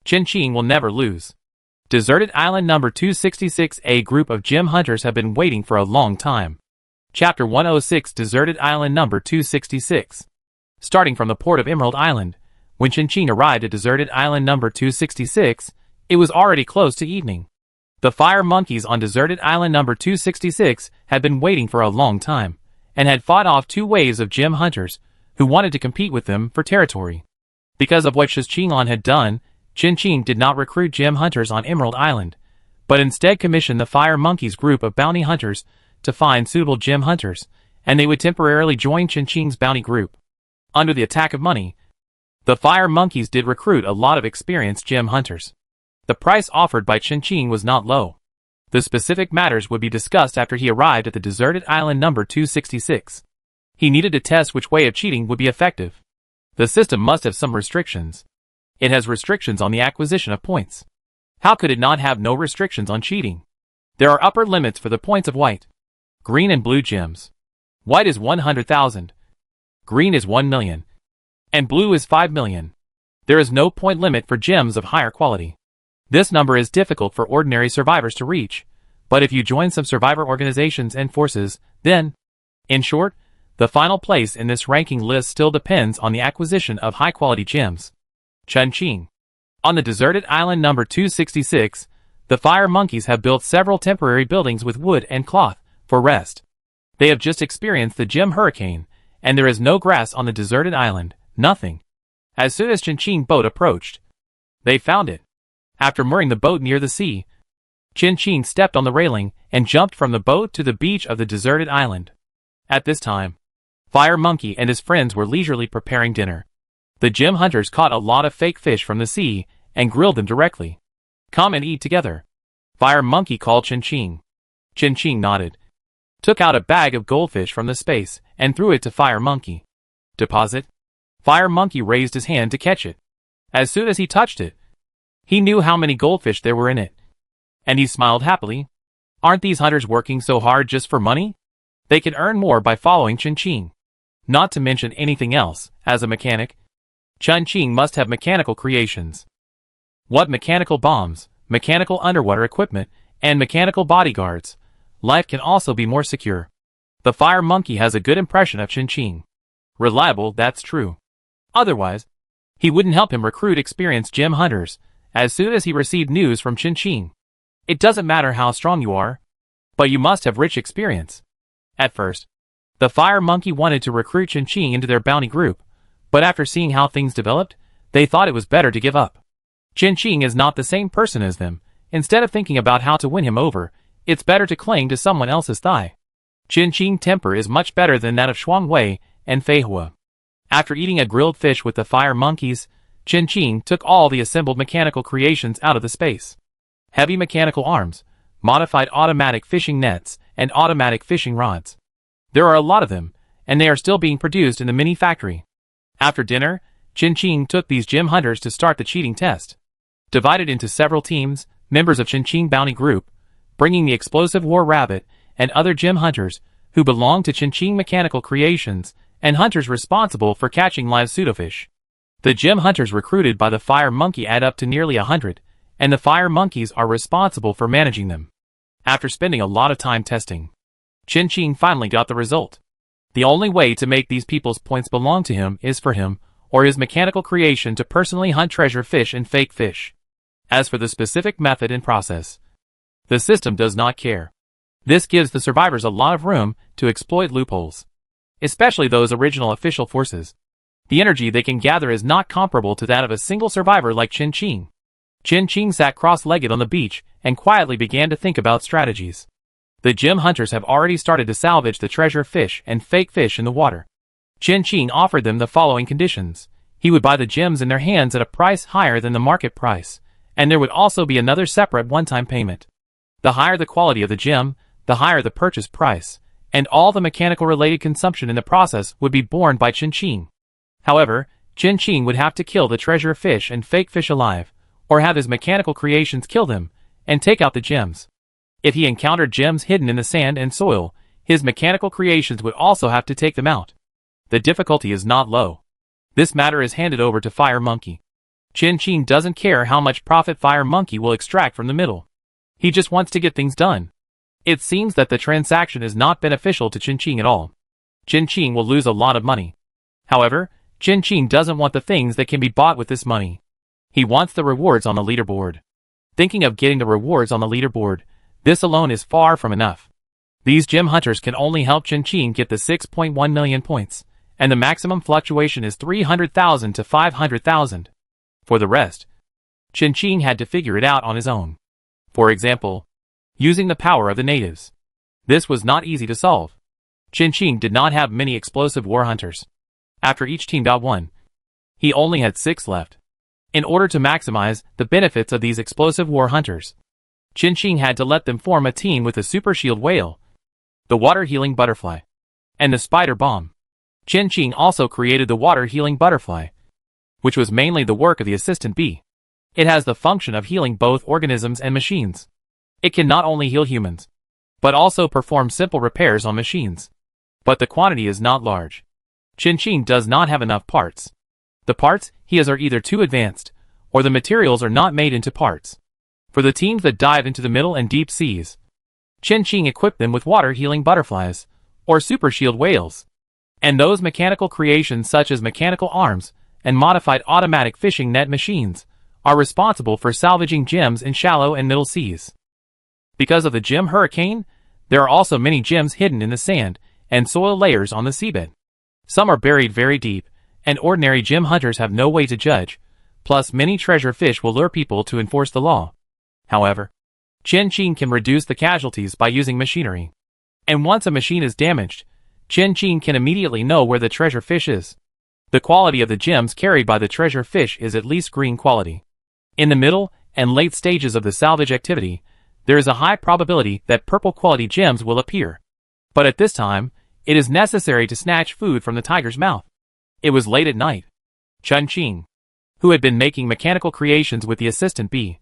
Chen Qing will never lose. Deserted Island number 266. A group of gem hunters have been waiting for a long time. Chapter 106. Deserted Island number 266. Starting from the port of Emerald Island, when Chen Qing arrived at Deserted Island number 266, it was already close to evening. The fire monkeys on Deserted Island number 266 had been waiting for a long time, and had fought off 2 waves of gem hunters who wanted to compete with them for territory. Because of what Shi Qinglan had done, Chen Qing did not recruit gem hunters on Emerald Island, but instead commissioned the Fire Monkeys group of bounty hunters to find suitable gem hunters, and they would temporarily join Chen Qing's bounty group. Under the attack of money, the Fire Monkeys did recruit a lot of experienced gem hunters. The price offered by Chen Qing was not low. The specific matters would be discussed after he arrived at the Deserted Island number 266. He needed to test which way of cheating would be effective. The system must have some restrictions. It has restrictions on the acquisition of points. How could it not have no restrictions on cheating? There are upper limits for the points of white, green and blue gems. White is 100,000. Green is 1 million. And blue is 5 million. There is no point limit for gems of higher quality. This number is difficult for ordinary survivors to reach, but if you join some survivor organizations and forces, then, in short, the final place in this ranking list still depends on the acquisition of high-quality gems. Chen Qing. On the Deserted Island number 266, the Fire Monkeys have built several temporary buildings with wood and cloth for rest. They have just experienced the gem hurricane, and there is no grass on the deserted island, nothing. As soon as Chen Qing's boat approached, they found it. After mooring the boat near the sea, Chen Qing stepped on the railing and jumped from the boat to the beach of the deserted island. At this time, Fire Monkey and his friends were leisurely preparing dinner. The gem hunters caught a lot of fake fish from the sea and grilled them directly. Come and eat together. Fire Monkey called Chen Qing. Chen Qing nodded, took out a bag of goldfish from the space and threw it to Fire Monkey. Deposit. Fire Monkey raised his hand to catch it. As soon as he touched it, he knew how many goldfish there were in it. And he smiled happily. Aren't these hunters working so hard just for money? They can earn more by following Chen Qing. Not to mention anything else, as a mechanic, Chen Qing must have mechanical creations. What mechanical bombs, mechanical underwater equipment, and mechanical bodyguards? Life can also be more secure. The Fire Monkey has a good impression of Chen Qing. Reliable, that's true. Otherwise, he wouldn't help him recruit experienced gem hunters as soon as he received news from Chen Qing. It doesn't matter how strong you are, but you must have rich experience. At first, the Fire Monkey wanted to recruit Chen Qing into their bounty group, but after seeing how things developed, they thought it was better to give up. Chen Qing is not the same person as them. Instead of thinking about how to win him over, it's better to cling to someone else's thigh. Chen Qing's temper is much better than that of Shuang Wei and Fei Hua. After eating a grilled fish with the Fire Monkeys, Chen Qing took all the assembled mechanical creations out of the space. Heavy mechanical arms, modified automatic fishing nets, and automatic fishing rods. There are a lot of them, and they are still being produced in the mini factory. After dinner, Chen Qing took these gem hunters to start the cheating test. Divided into several teams, members of Chen Qing Bounty Group, bringing the explosive War Rabbit, and other gem hunters, who belong to Chen Qing Mechanical Creations, and hunters responsible for catching live pseudofish. The gem hunters recruited by the Fire Monkey add up to nearly 100, and the Fire Monkeys are responsible for managing them. After spending a lot of time testing, Chen Qing finally got the result. The only way to make these people's points belong to him is for him, or his mechanical creation, to personally hunt treasure fish and fake fish. As for the specific method and process, the system does not care. This gives the survivors a lot of room to exploit loopholes, especially those original official forces. The energy they can gather is not comparable to that of a single survivor like Chen Qing. Chen Qing sat cross-legged on the beach and quietly began to think about strategies. The gem hunters have already started to salvage the treasure fish and fake fish in the water. Chen Qing offered them the following conditions. He would buy the gems in their hands at a price higher than the market price, and there would also be another separate one-time payment. The higher the quality of the gem, the higher the purchase price, and all the mechanical-related consumption in the process would be borne by Qin. However, Qin would have to kill the treasure fish and fake fish alive, or have his mechanical creations kill them, and take out the gems. If he encountered gems hidden in the sand and soil, his mechanical creations would also have to take them out. The difficulty is not low. This matter is handed over to Fire Monkey. Qin doesn't care how much profit Fire Monkey will extract from the middle. He just wants to get things done. It seems that the transaction is not beneficial to Qin at all. Qin will lose a lot of money. However, Qin doesn't want the things that can be bought with this money. He wants the rewards on the leaderboard. Thinking of getting the rewards on the leaderboard, this alone is far from enough. These gem hunters can only help Qin get the 6.1 million points, and the maximum fluctuation is 300,000 to 500,000. For the rest, Qin had to figure it out on his own. For example, using the power of the natives. This was not easy to solve. Qin did not have many explosive war hunters. After each team got one, he only had 6 left. In order to maximize the benefits of these explosive war hunters, Qin had to let them form a team with the super shield whale, the water healing butterfly, and the spider bomb. Qin also created the water healing butterfly, which was mainly the work of the assistant bee. It has the function of healing both organisms and machines. It can not only heal humans, but also perform simple repairs on machines. But the quantity is not large. Qin does not have enough parts. The parts he has are either too advanced, or the materials are not made into parts. For the teams that dive into the middle and deep seas, Qin equipped them with water healing butterflies, or super shield whales. And those mechanical creations such as mechanical arms and modified automatic fishing net machines are responsible for salvaging gems in shallow and middle seas. Because of the gem hurricane, there are also many gems hidden in the sand and soil layers on the seabed. Some are buried very deep, and ordinary gem hunters have no way to judge, plus many treasure fish will lure people to enforce the law. However, Qin can reduce the casualties by using machinery. And once a machine is damaged, Qin can immediately know where the treasure fish is. The quality of the gems carried by the treasure fish is at least green quality. In the middle and late stages of the salvage activity, there is a high probability that purple quality gems will appear. But at this time, it is necessary to snatch food from the tiger's mouth. It was late at night. Qin, who had been making mechanical creations with the assistant bee,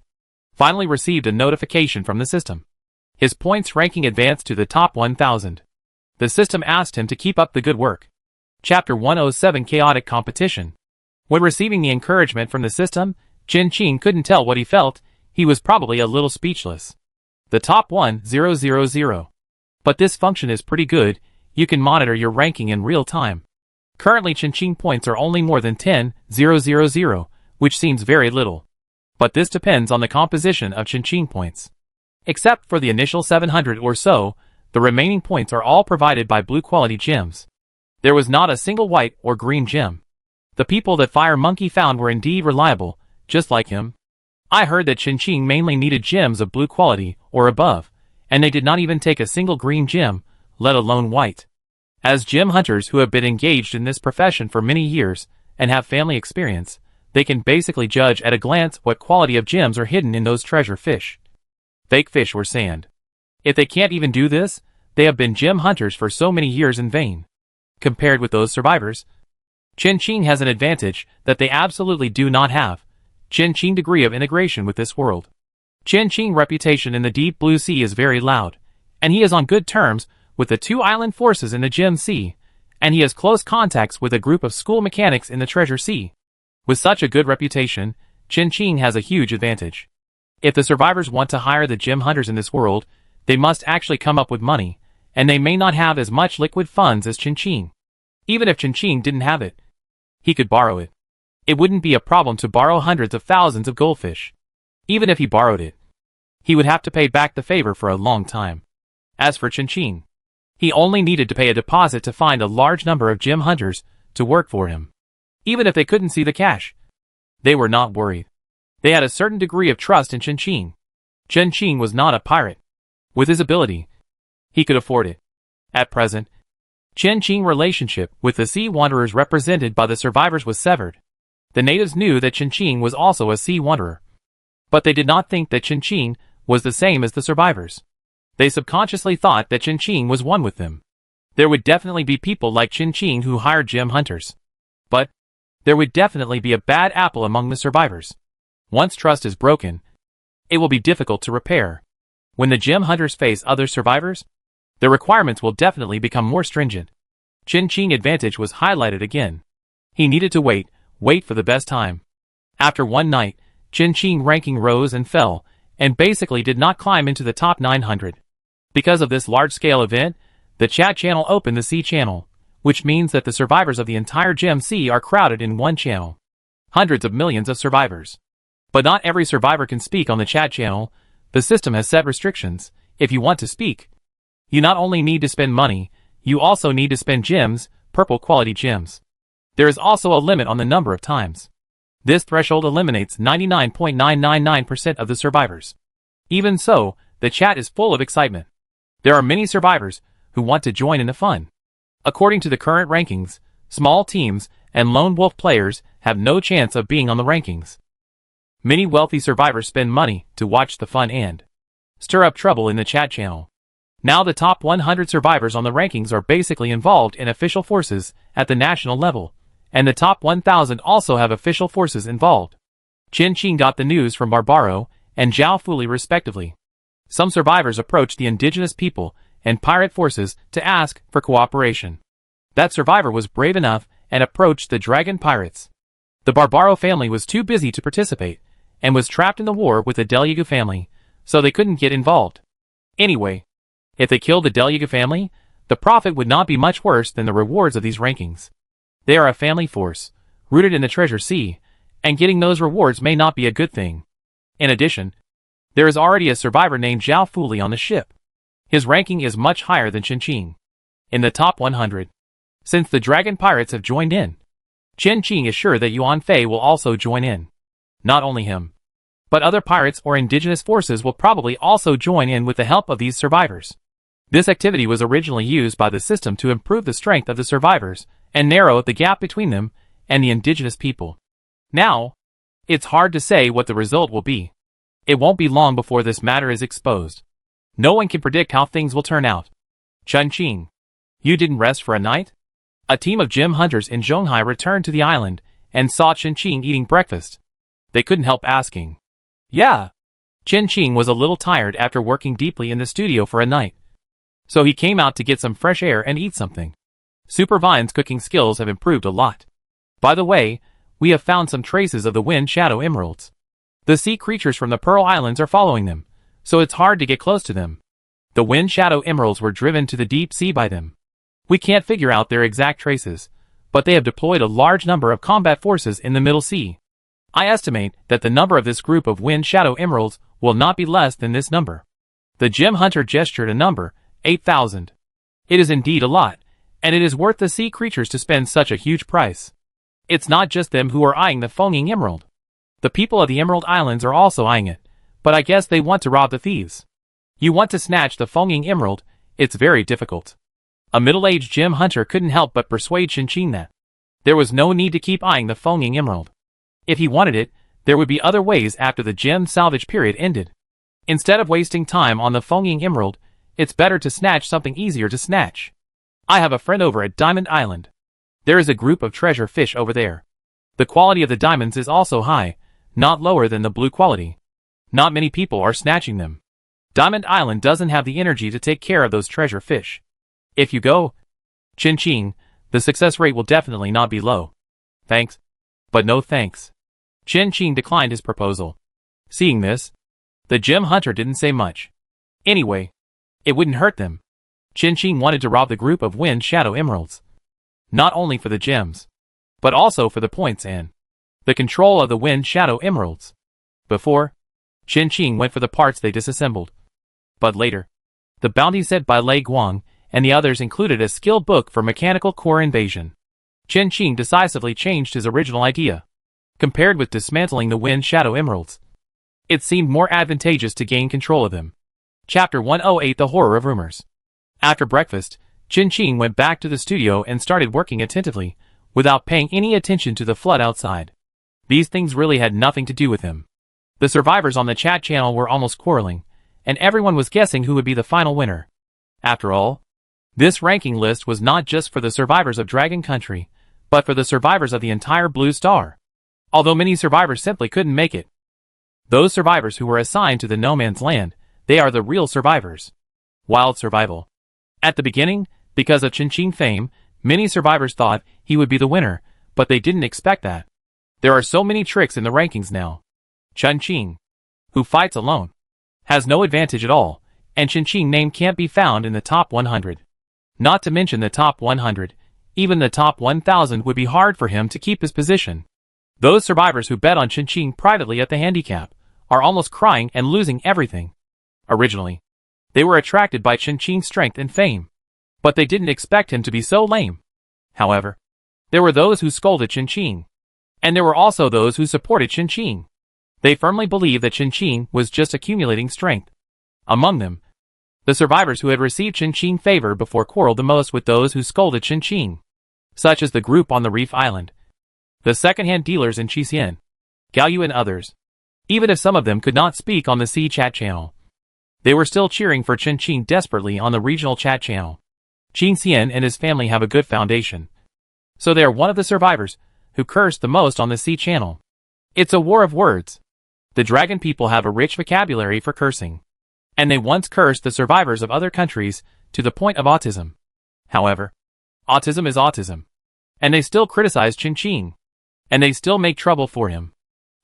finally received a notification from the system. His points ranking advanced to the top 1,000. The system asked him to keep up the good work. Chapter 107 Chaotic Competition. When receiving the encouragement from the system, Qin couldn't tell what he felt. He was probably a little speechless. The top 1,000. But this function is pretty good. You can monitor your ranking in real time. Currently Qin points are only more than 10,000, which seems very little. But this depends on the composition of Qin points. Except for the initial 700 or so, the remaining points are all provided by blue quality gems. There was not a single white or green gem. The people that Fire Monkey found were indeed reliable, just like him. I heard that Qin mainly needed gems of blue quality or above, and they did not even take a single green gem, let alone white. As gem hunters who have been engaged in this profession for many years and have family experience, they can basically judge at a glance what quality of gems are hidden in those treasure fish. Fake fish or sand. If they can't even do this, they have been gem hunters for so many years in vain. Compared with those survivors, Qin has an advantage that they absolutely do not have. Qin degree of integration with this world. Qin reputation in the deep blue sea is very loud, and he is on good terms with the 2 island forces in the Gem Sea, and he has close contacts with a group of school mechanics in the Treasure Sea. With such a good reputation, Qin has a huge advantage. If the survivors want to hire the gem hunters in this world, they must actually come up with money, and they may not have as much liquid funds as Qin. Even if Qin didn't have it, he could borrow it. It wouldn't be a problem to borrow hundreds of thousands of goldfish. Even if he borrowed it, he would have to pay back the favor for a long time. As for Qin, he only needed to pay a deposit to find a large number of gem hunters to work for him. Even if they couldn't see the cash, they were not worried. They had a certain degree of trust in Qin. Qin was not a pirate. With his ability, he could afford it. At present, Qin's relationship with the sea wanderers represented by the survivors was severed. The natives knew that Chin was also a sea wanderer. But they did not think that Chin was the same as the survivors. They subconsciously thought that Chin was one with them. There would definitely be people like Chin who hired gem hunters. But there would definitely be a bad apple among the survivors. Once trust is broken, it will be difficult to repair. When the gem hunters face other survivors, the requirements will definitely become more stringent. Chin's advantage was highlighted again. He needed to wait for the best time. After one night, Chin's ranking rose and fell, and basically did not climb into the top 900. Because of this large-scale event, the chat channel opened the C channel, which means that the survivors of the entire Gem C are crowded in one channel. Hundreds of millions of survivors. But not every survivor can speak on the chat channel. The system has set restrictions. If you want to speak, you not only need to spend money, you also need to spend gems, purple quality gems. There is also a limit on the number of times. This threshold eliminates 99.999% of the survivors. Even so, the chat is full of excitement. There are many survivors who want to join in the fun. According to the current rankings, small teams and lone wolf players have no chance of being on the rankings. Many wealthy survivors spend money to watch the fun and stir up trouble in the chat channel. Now the top 100 survivors on the rankings are basically involved in official forces at the national level, and the top 1,000 also have official forces involved. Chin got the news from Barbaro and Zhao Fuli respectively. Some survivors approached the indigenous people and pirate forces to ask for cooperation. That survivor was brave enough and approached the dragon pirates. The Barbaro family was too busy to participate, and was trapped in the war with the Deliagu family, so they couldn't get involved. Anyway, if they killed the Deliagu family, the profit would not be much worse than the rewards of these rankings. They are a family force, rooted in the Treasure Sea, and getting those rewards may not be a good thing. In addition, there is already a survivor named Zhao Fuli on the ship. His ranking is much higher than Chin in the top 100. Since the dragon pirates have joined in, Chin is sure that Yuan Fei will also join in. Not only him, but other pirates or indigenous forces will probably also join in with the help of these survivors. This activity was originally used by the system to improve the strength of the survivors and narrow the gap between them and the indigenous people. Now, it's hard to say what the result will be. It won't be long before this matter is exposed. No one can predict how things will turn out. Chin, you didn't rest for a night? A team of gem hunters in Zhonghai returned to the island and saw Chin eating breakfast. They couldn't help asking. Yeah. Chin was a little tired after working deeply in the studio for a night. So he came out to get some fresh air and eat something. Super Vine's cooking skills have improved a lot. By the way, we have found some traces of the Wind Shadow Emeralds. The sea creatures from the Pearl Islands are following them, so it's hard to get close to them. The Wind Shadow Emeralds were driven to the deep sea by them. We can't figure out their exact traces, but they have deployed a large number of combat forces in the Middle Sea. I estimate that the number of this group of Wind Shadow Emeralds will not be less than this number. The gem hunter gestured a number, 8,000. It is indeed a lot, and it is worth the sea creatures to spend such a huge price. It's not just them who are eyeing the foaming emerald. The people of the Emerald Islands are also eyeing it, but I guess they want to rob the thieves. You want to snatch the foaming emerald, it's very difficult. A middle-aged gem hunter couldn't help but persuade Chin that there was no need to keep eyeing the foaming emerald. If he wanted it, there would be other ways after the gem salvage period ended. Instead of wasting time on the foaming emerald, it's better to snatch something easier to snatch. I have a friend over at Diamond Island. There is a group of treasure fish over there. The quality of the diamonds is also high, not lower than the blue quality. Not many people are snatching them. Diamond Island doesn't have the energy to take care of those treasure fish. If you go, Chin, the success rate will definitely not be low. Thanks. But no thanks. Chin declined his proposal. Seeing this, the gem hunter didn't say much. Anyway, it wouldn't hurt them. Chin wanted to rob the group of Wind Shadow Emeralds. Not only for the gems, but also for the points and the control of the Wind Shadow Emeralds. Before, Chin went for the parts they disassembled. But later, the bounty set by Lei Guang and the others included a skill book for mechanical core invasion. Chin decisively changed his original idea. Compared with dismantling the Wind Shadow Emeralds, it seemed more advantageous to gain control of them. Chapter 108 The Horror of Rumors. After breakfast, Chin went back to the studio and started working attentively, without paying any attention to the flood outside. These things really had nothing to do with him. The survivors on the chat channel were almost quarreling, and everyone was guessing who would be the final winner. After all, this ranking list was not just for the survivors of Dragon Country, but for the survivors of the entire Blue Star. Although many survivors simply couldn't make it. Those survivors who were assigned to the No Man's Land, they are the real survivors. Wild survival. At the beginning, because of Qin fame, many survivors thought he would be the winner, but they didn't expect that. There are so many tricks in the rankings now. Qin, who fights alone, has no advantage at all, and Qin name can't be found in the top 100. Not to mention the top 100, even the top 1000 would be hard for him to keep his position. Those survivors who bet on Qin privately at the handicap are almost crying and losing everything. Originally, they were attracted by Qin's strength and fame, but they didn't expect him to be so lame. However, there were those who scolded Qin, and there were also those who supported Qin. They firmly believed that Qin was just accumulating strength. Among them, the survivors who had received Qin favor before quarreled the most with those who scolded Qin, such as the group on the Reef Island, the second-hand dealers in Xixian, Gaoyu and others. Even if some of them could not speak on the C chat channel, they were still cheering for Qin desperately on the regional chat channel. Xixian and his family have a good foundation, so they are one of the survivors who cursed the most on the C channel. It's a war of words. The dragon people have a rich vocabulary for cursing, and they once cursed the survivors of other countries to the point of autism. However, autism is autism, and they still criticize Qin, and they still make trouble for him.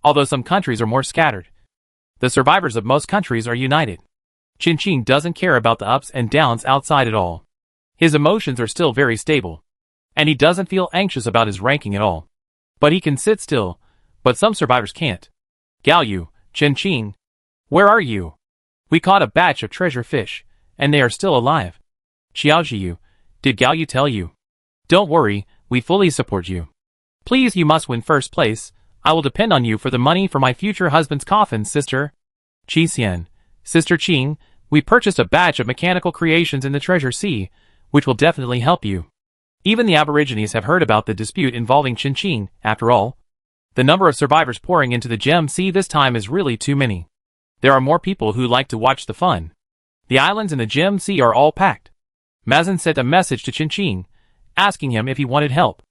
Although some countries are more scattered, the survivors of most countries are united. Qin doesn't care about the ups and downs outside at all. His emotions are still very stable, and he doesn't feel anxious about his ranking at all. But he can sit still, but some survivors can't. Gaoyu, Qin, where are you? We caught a batch of treasure fish, and they are still alive. Xiaojiu, did Gaoyu tell you? Don't worry, we fully support you. Please, you must win first place. I will depend on you for the money for my future husband's coffin, sister. Xixian, Sister Qing, we purchased a batch of mechanical creations in the Treasure Sea, which will definitely help you. Even the Aborigines have heard about the dispute involving Qin. After all, the number of survivors pouring into the Gem Sea this time is really too many. There are more people who like to watch the fun. The islands in the Gem Sea are all packed. Mazen sent a message to Qin, asking him if he wanted help.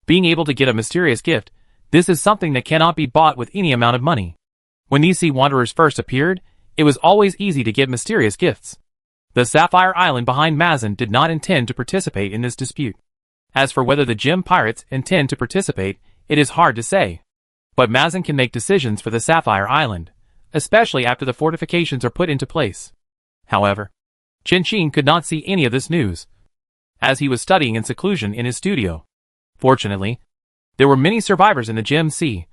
Being able to get a mysterious gift, this is something that cannot be bought with any amount of money. When these sea wanderers first appeared, it was always easy to get mysterious gifts. The Sapphire Island behind Mazen did not intend to participate in this dispute. As for whether the Gem Pirates intend to participate, it is hard to say. But Mazen can make decisions for the Sapphire Island, especially after the fortifications are put into place. However, Qin could not see any of this news, as he was studying in seclusion in his studio. Fortunately, there were many survivors in the Gem Sea,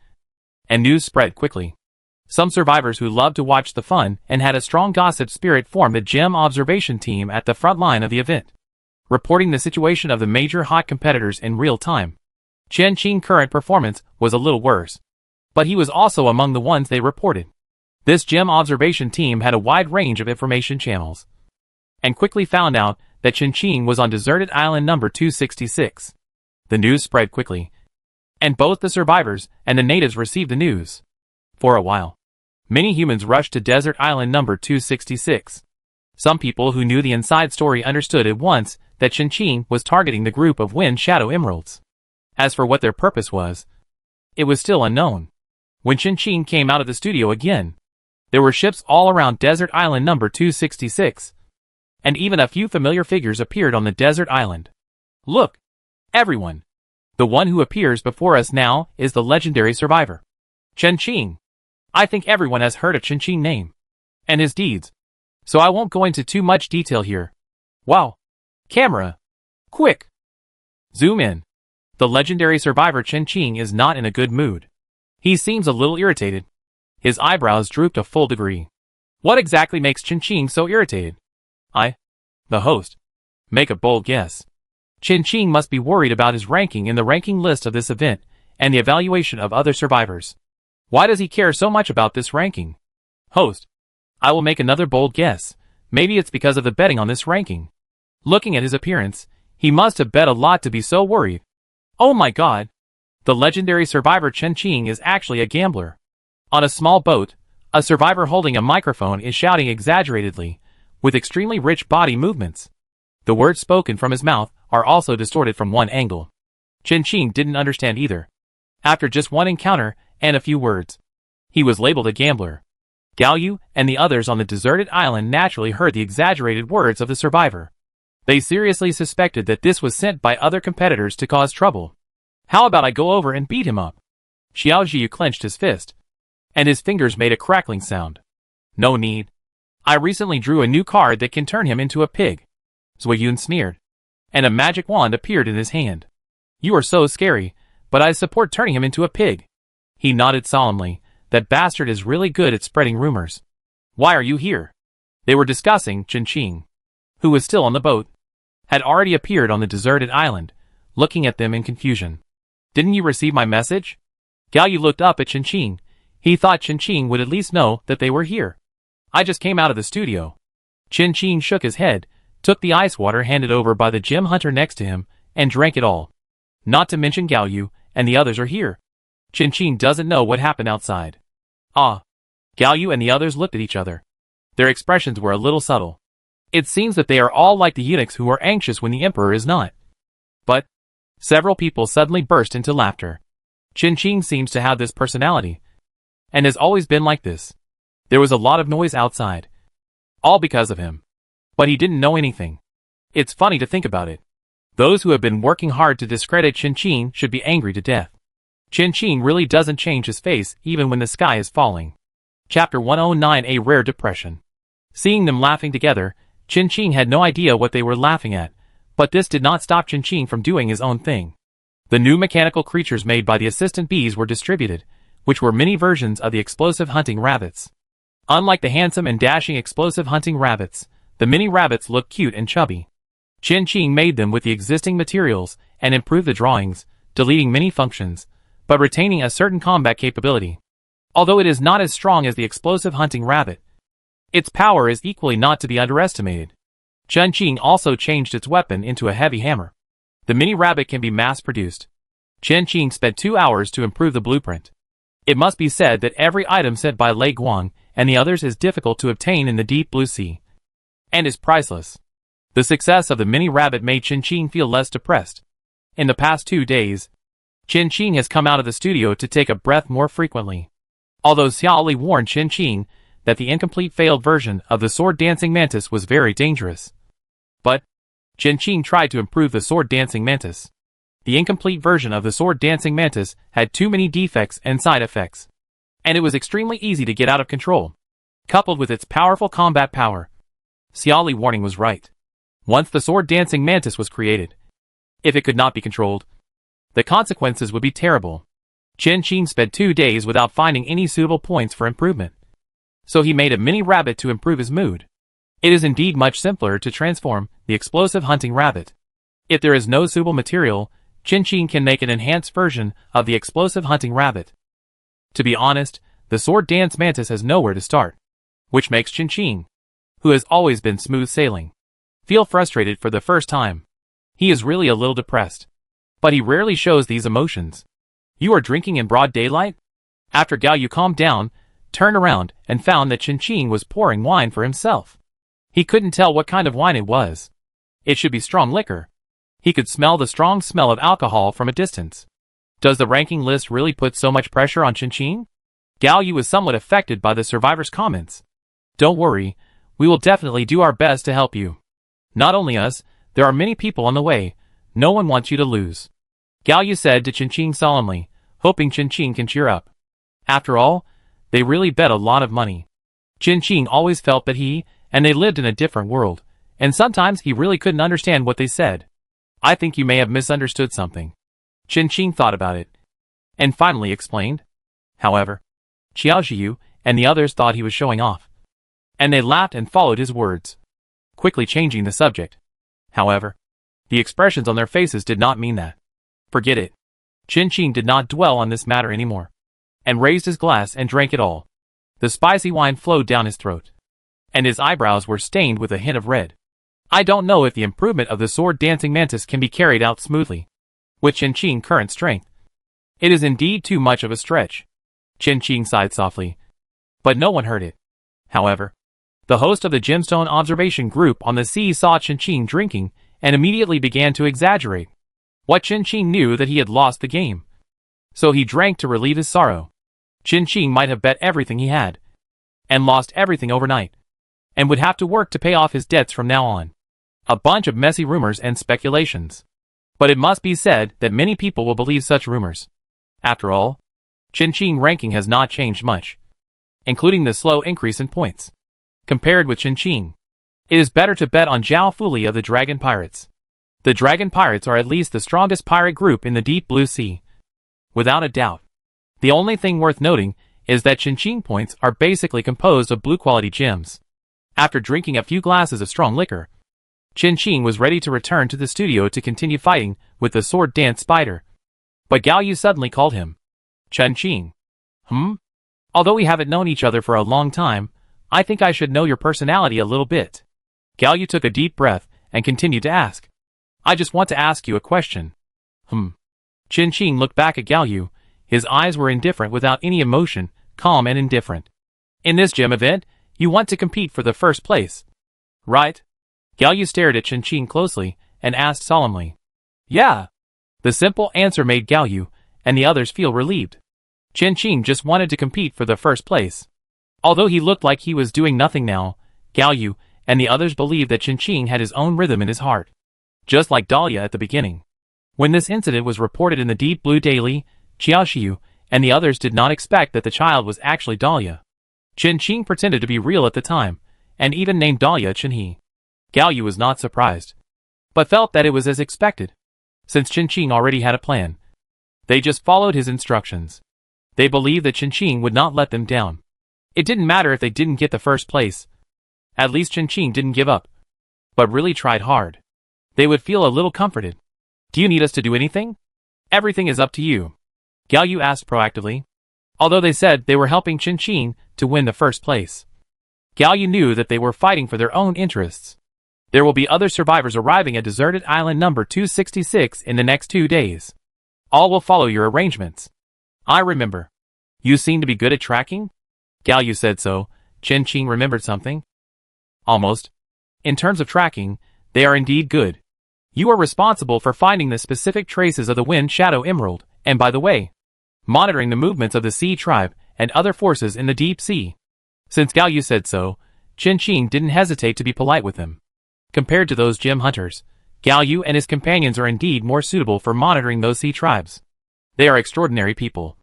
and news spread quickly. Some survivors who loved to watch the fun and had a strong gossip spirit formed the Gem observation team at the front line of the event, reporting the situation of the major hot competitors in real time. Qin's current performance was a little worse, but he was also among the ones they reported. This Gem observation team had a wide range of information channels, and quickly found out that Qin was on deserted island number 266. The news spread quickly, and both the survivors and the natives received the news. For a while, many humans rushed to desert island number 266. Some people who knew the inside story understood at once that Qin was targeting the group of Wind Shadow Emeralds. As for what their purpose was, it was still unknown. When Qin came out of the studio again, there were ships all around desert island number 266, and even a few familiar figures appeared on the desert island. Look, everyone! The one who appears before us now is the legendary survivor, Qin. I think everyone has heard of Qin's name and his deeds, so I won't go into too much detail here. Wow! Camera! Quick! Zoom in. The legendary survivor Qin is not in a good mood. He seems a little irritated. His eyebrows drooped a full degree. What exactly makes Qin so irritated? I, the host, make a bold guess. Qin must be worried about his ranking in the ranking list of this event and the evaluation of other survivors. Why does he care so much about this ranking? Host, I will make another bold guess. Maybe it's because of the betting on this ranking. Looking at his appearance, he must have bet a lot to be so worried. Oh my god! The legendary survivor Chen Qing is actually a gambler. On a small boat, a survivor holding a microphone is shouting exaggeratedly, with extremely rich body movements. The words spoken from his mouth are also distorted from one angle. Chen Qing didn't understand either. After just one encounter and a few words, he was labeled a gambler. Gao Yu and the others on the deserted island naturally heard the exaggerated words of the survivor. They seriously suspected that this was sent by other competitors to cause trouble. How about I go over and beat him up? Xiao Jiu clenched his fist, and his fingers made a crackling sound. No need. I recently drew a new card that can turn him into a pig. Zui Yun sneered, and a magic wand appeared in his hand. You are so scary, but I support turning him into a pig. He nodded solemnly. That bastard is really good at spreading rumors. Why are you here? They were discussing Chen Qing, who was still on the boat, had already appeared on the deserted island, looking at them in confusion. Didn't you receive my message? Gao Yu looked up at Chen Qing. He thought Chen Qing would at least know that they were here. I just came out of the studio. Chen Qing shook his head, took the ice water handed over by the gym hunter next to him, and drank it all. Not to mention Gao Yu and the others are here. Chen Qing doesn't know what happened outside. Ah. Gao Yu and the others looked at each other. Their expressions were a little subtle. It seems that they are all like the eunuchs who are anxious when the emperor is not. But several people suddenly burst into laughter. Chen Qing seems to have this personality, and has always been like this. There was a lot of noise outside. All because of him. But he didn't know anything. It's funny to think about it. Those who have been working hard to discredit Chen Qing should be angry to death. Chen Qing really doesn't change his face even when the sky is falling. Chapter 109 A Rare Depression. Seeing them laughing together, Chen Qing had no idea what they were laughing at, but this did not stop Chen Qing from doing his own thing. The new mechanical creatures made by the assistant bees were distributed, which were mini versions of the explosive hunting rabbits. Unlike the handsome and dashing explosive hunting rabbits, the mini rabbits looked cute and chubby. Chen Qing made them with the existing materials and improved the drawings, deleting many functions, but retaining a certain combat capability. Although it is not as strong as the explosive hunting rabbit, its power is equally not to be underestimated. Chen Qing also changed its weapon into a heavy hammer. The mini rabbit can be mass-produced. Chen Qing spent 2 hours to improve the blueprint. It must be said that every item sent by Lei Guang and the others is difficult to obtain in the deep blue sea, and is priceless. The success of the mini rabbit made Chen Qing feel less depressed. In the past 2 days, Chen Qing has come out of the studio to take a breath more frequently. Although Xiao Li warned Chen Qing that the incomplete failed version of the sword dancing mantis was very dangerous. But Chen Qing tried to improve the sword dancing mantis. The incomplete version of the sword dancing mantis had too many defects and side effects, and it was extremely easy to get out of control. Coupled with its powerful combat power, Xiao Li warning was right. Once the sword dancing mantis was created, if it could not be controlled, the consequences would be terrible. Chen Qing spent 2 days without finding any suitable points for improvement. So he made a mini rabbit to improve his mood. It is indeed much simpler to transform the explosive hunting rabbit. If there is no suitable material, Chen Qing can make an enhanced version of the explosive hunting rabbit. To be honest, the sword dance mantis has nowhere to start, which makes Chen Qing, who has always been smooth sailing, feel frustrated for the first time. He is really a little depressed. But he rarely shows these emotions. You are drinking in broad daylight? After Gao Yu calmed down, turned around, and found that Chen Qing was pouring wine for himself. He couldn't tell what kind of wine it was. It should be strong liquor. He could smell the strong smell of alcohol from a distance. Does the ranking list really put so much pressure on Chen Qing? Gao Yu was somewhat affected by the survivor's comments. Don't worry, we will definitely do our best to help you. Not only us, there are many people on the way. No one wants you to lose. Gao Yu said to Chen Qing solemnly, hoping Chen Qing can cheer up. After all, they really bet a lot of money. Chen Qing always felt that he and they lived in a different world, and sometimes he really couldn't understand what they said. I think you may have misunderstood something. Chen Qing thought about it, and finally explained. However, Xiao Jiu and the others thought he was showing off, and they laughed and followed his words, quickly changing the subject. However, the expressions on their faces did not mean that. Forget it. Chen Qing did not dwell on this matter anymore, and raised his glass and drank it all. The spicy wine flowed down his throat, and his eyebrows were stained with a hint of red. I don't know if the improvement of the sword dancing mantis can be carried out smoothly with Chen Qing's current strength. It is indeed too much of a stretch. Chen Qing sighed softly. But no one heard it. However, the host of the gemstone observation group on the sea saw Chen Qing drinking and immediately began to exaggerate. What Chen Qing knew that he had lost the game. So he drank to relieve his sorrow. Chen Qing might have bet everything he had. And lost everything overnight. And would have to work to pay off his debts from now on. A bunch of messy rumors and speculations. But it must be said that many people will believe such rumors. After all, Chen Qing ranking has not changed much. Including the slow increase in points. Compared with Chen Qing, it is better to bet on Zhao Fuli of the Dragon Pirates. The Dragon Pirates are at least the strongest pirate group in the deep blue sea. Without a doubt. The only thing worth noting is that Chen Qing points are basically composed of blue-quality gems. After drinking a few glasses of strong liquor, Chen Qing was ready to return to the studio to continue fighting with the sword dance spider. But Gao Yu suddenly called him. Chen Qing. Although we haven't known each other for a long time, I think I should know your personality a little bit. Gao Yu took a deep breath and continued to ask. I just want to ask you a question. Chen Qing looked back at Gao Yu. His eyes were indifferent without any emotion, calm and indifferent. In this gem event, you want to compete for the first place. Right? Gao Yu stared at Chen Qing closely and asked solemnly. Yeah. The simple answer made Gao Yu and the others feel relieved. Chen Qing just wanted to compete for the first place. Although he looked like he was doing nothing now, Gao Yu and the others believed that Chen Qing had his own rhythm in his heart. Just like Dahlia at the beginning. When this incident was reported in the Deep Blue Daily, Xiaoxiu and the others did not expect that the child was actually Dahlia. Chen Qing pretended to be real at the time, and even named Dahlia Chen He. Gao Yu was not surprised, but felt that it was as expected. Since Chen Qing already had a plan, they just followed his instructions. They believed that Chen Qing would not let them down. It didn't matter if they didn't get the first place. At least Chen Qing didn't give up, but really tried hard. They would feel a little comforted. Do you need us to do anything? Everything is up to you. Gao Yu asked proactively. Although they said they were helping Chen Qing to win the first place, Gao Yu knew that they were fighting for their own interests. There will be other survivors arriving at deserted island number 266 in the next 2 days. All will follow your arrangements. I remember. You seem to be good at tracking? Gao Yu said so. Chen Qing remembered something. Almost. In terms of tracking, they are indeed good. You are responsible for finding the specific traces of the Wind Shadow Emerald, and by the way, monitoring the movements of the Sea Tribe and other forces in the deep sea. Since Gao Yu said so, Chen Qing didn't hesitate to be polite with him. Compared to those gem hunters, Gao Yu and his companions are indeed more suitable for monitoring those sea tribes. They are extraordinary people.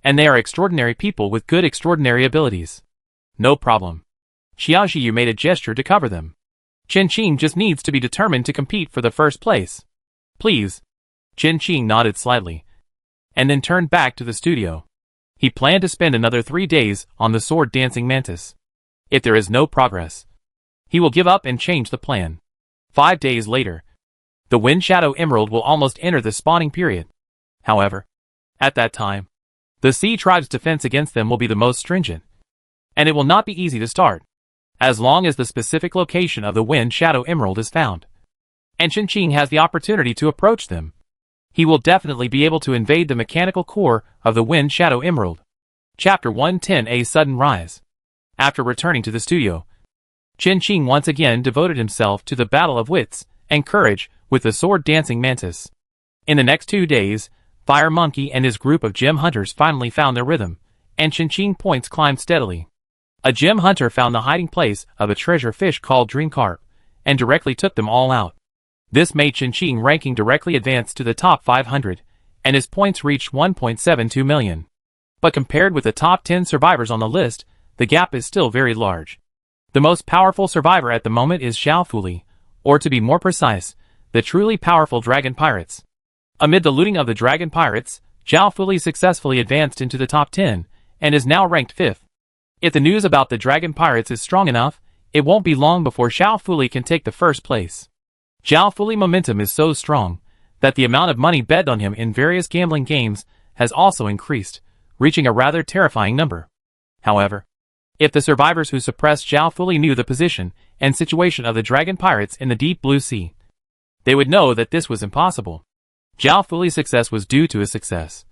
And they are extraordinary people with good extraordinary abilities. No problem. Xiaoxiu made a gesture to cover them. Chen Qing just needs to be determined to compete for the first place. Please. Chen Qing nodded slightly, and then turned back to the studio. He planned to spend another 3 days on the sword dancing mantis. If there is no progress, he will give up and change the plan. 5 days later, the Wind Shadow Emerald will almost enter the spawning period. However, at that time, the Sea Tribe's defense against them will be the most stringent. And it will not be easy to start, as long as the specific location of the Wind Shadow Emerald is found. And Chen Qing has the opportunity to approach them. He will definitely be able to invade the mechanical core of the Wind Shadow Emerald. Chapter 110: A Sudden Rise. After returning to the studio, Chen Qing once again devoted himself to the battle of wits and courage with the sword dancing mantis. In the next 2 days, Fire Monkey and his group of gem hunters finally found their rhythm, and Chen Qing points climbed steadily. A gem hunter found the hiding place of a treasure fish called Dream Carp, and directly took them all out. This made Chen Qing ranking directly advance to the top 500, and his points reached 1.72 million. But compared with the top 10 survivors on the list, the gap is still very large. The most powerful survivor at the moment is Zhao Fuli, or to be more precise, the truly powerful Dragon Pirates. Amid the looting of the Dragon Pirates, Zhao Fuli successfully advanced into the top 10, and is now ranked 5th. If the news about the Dragon Pirates is strong enough, it won't be long before Zhao Fuli can take the first place. Zhao Fuli momentum is so strong, that the amount of money bet on him in various gambling games has also increased, reaching a rather terrifying number. However, if the survivors who suppressed Zhao Fuli knew the position and situation of the Dragon Pirates in the Deep Blue Sea, they would know that this was impossible. Zhao Fuli's success was due to his success.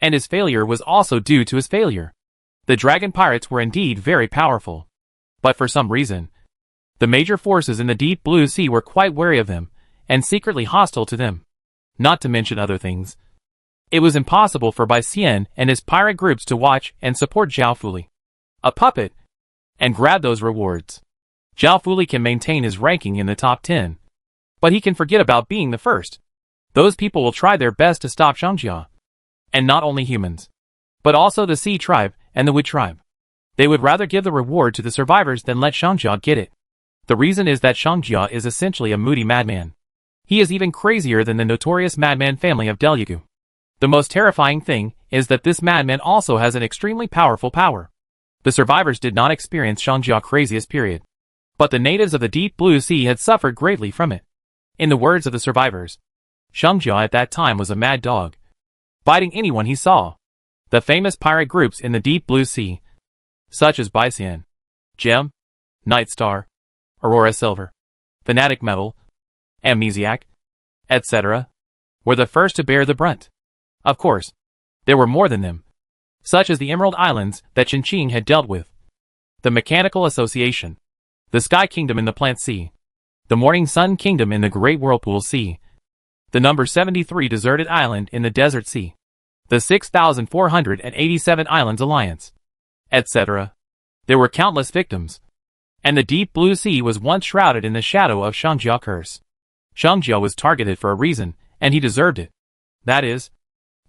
And his failure was also due to his failure. The dragon pirates were indeed very powerful. But for some reason, the major forces in the deep blue sea were quite wary of them, and secretly hostile to them. Not to mention other things. It was impossible for Bai Xian and his pirate groups to watch and support Zhao Fuli, a puppet, and grab those rewards. Zhao Fuli can maintain his ranking in the top 10. But he can forget about being the first. Those people will try their best to stop Shangjia. And not only humans, but also the Sea tribe and the Wood tribe. They would rather give the reward to the survivors than let Shangjia get it. The reason is that Shangjia is essentially a moody madman. He is even crazier than the notorious madman family of Delugu. The most terrifying thing is that this madman also has an extremely powerful power. The survivors did not experience Shangjia's craziest period. But the natives of the deep blue sea had suffered greatly from it. In the words of the survivors, Shangjia at that time was a mad dog, biting anyone he saw. The famous pirate groups in the deep blue sea, such as Bai Xian, Gem, Night Star, Aurora Silver, Fanatic Metal, Amnesiac, etc., were the first to bear the brunt. Of course, there were more than them, such as the Emerald Islands that Qinqing had dealt with, the Mechanical Association, the Sky Kingdom in the Plant Sea, the Morning Sun Kingdom in the Great Whirlpool Sea, the number 73 Deserted Island in the Desert Sea, the 6,487 Islands Alliance, etc. There were countless victims, and the deep blue sea was once shrouded in the shadow of Shangjia's curse. Shangjia was targeted for a reason, and he deserved it. That is,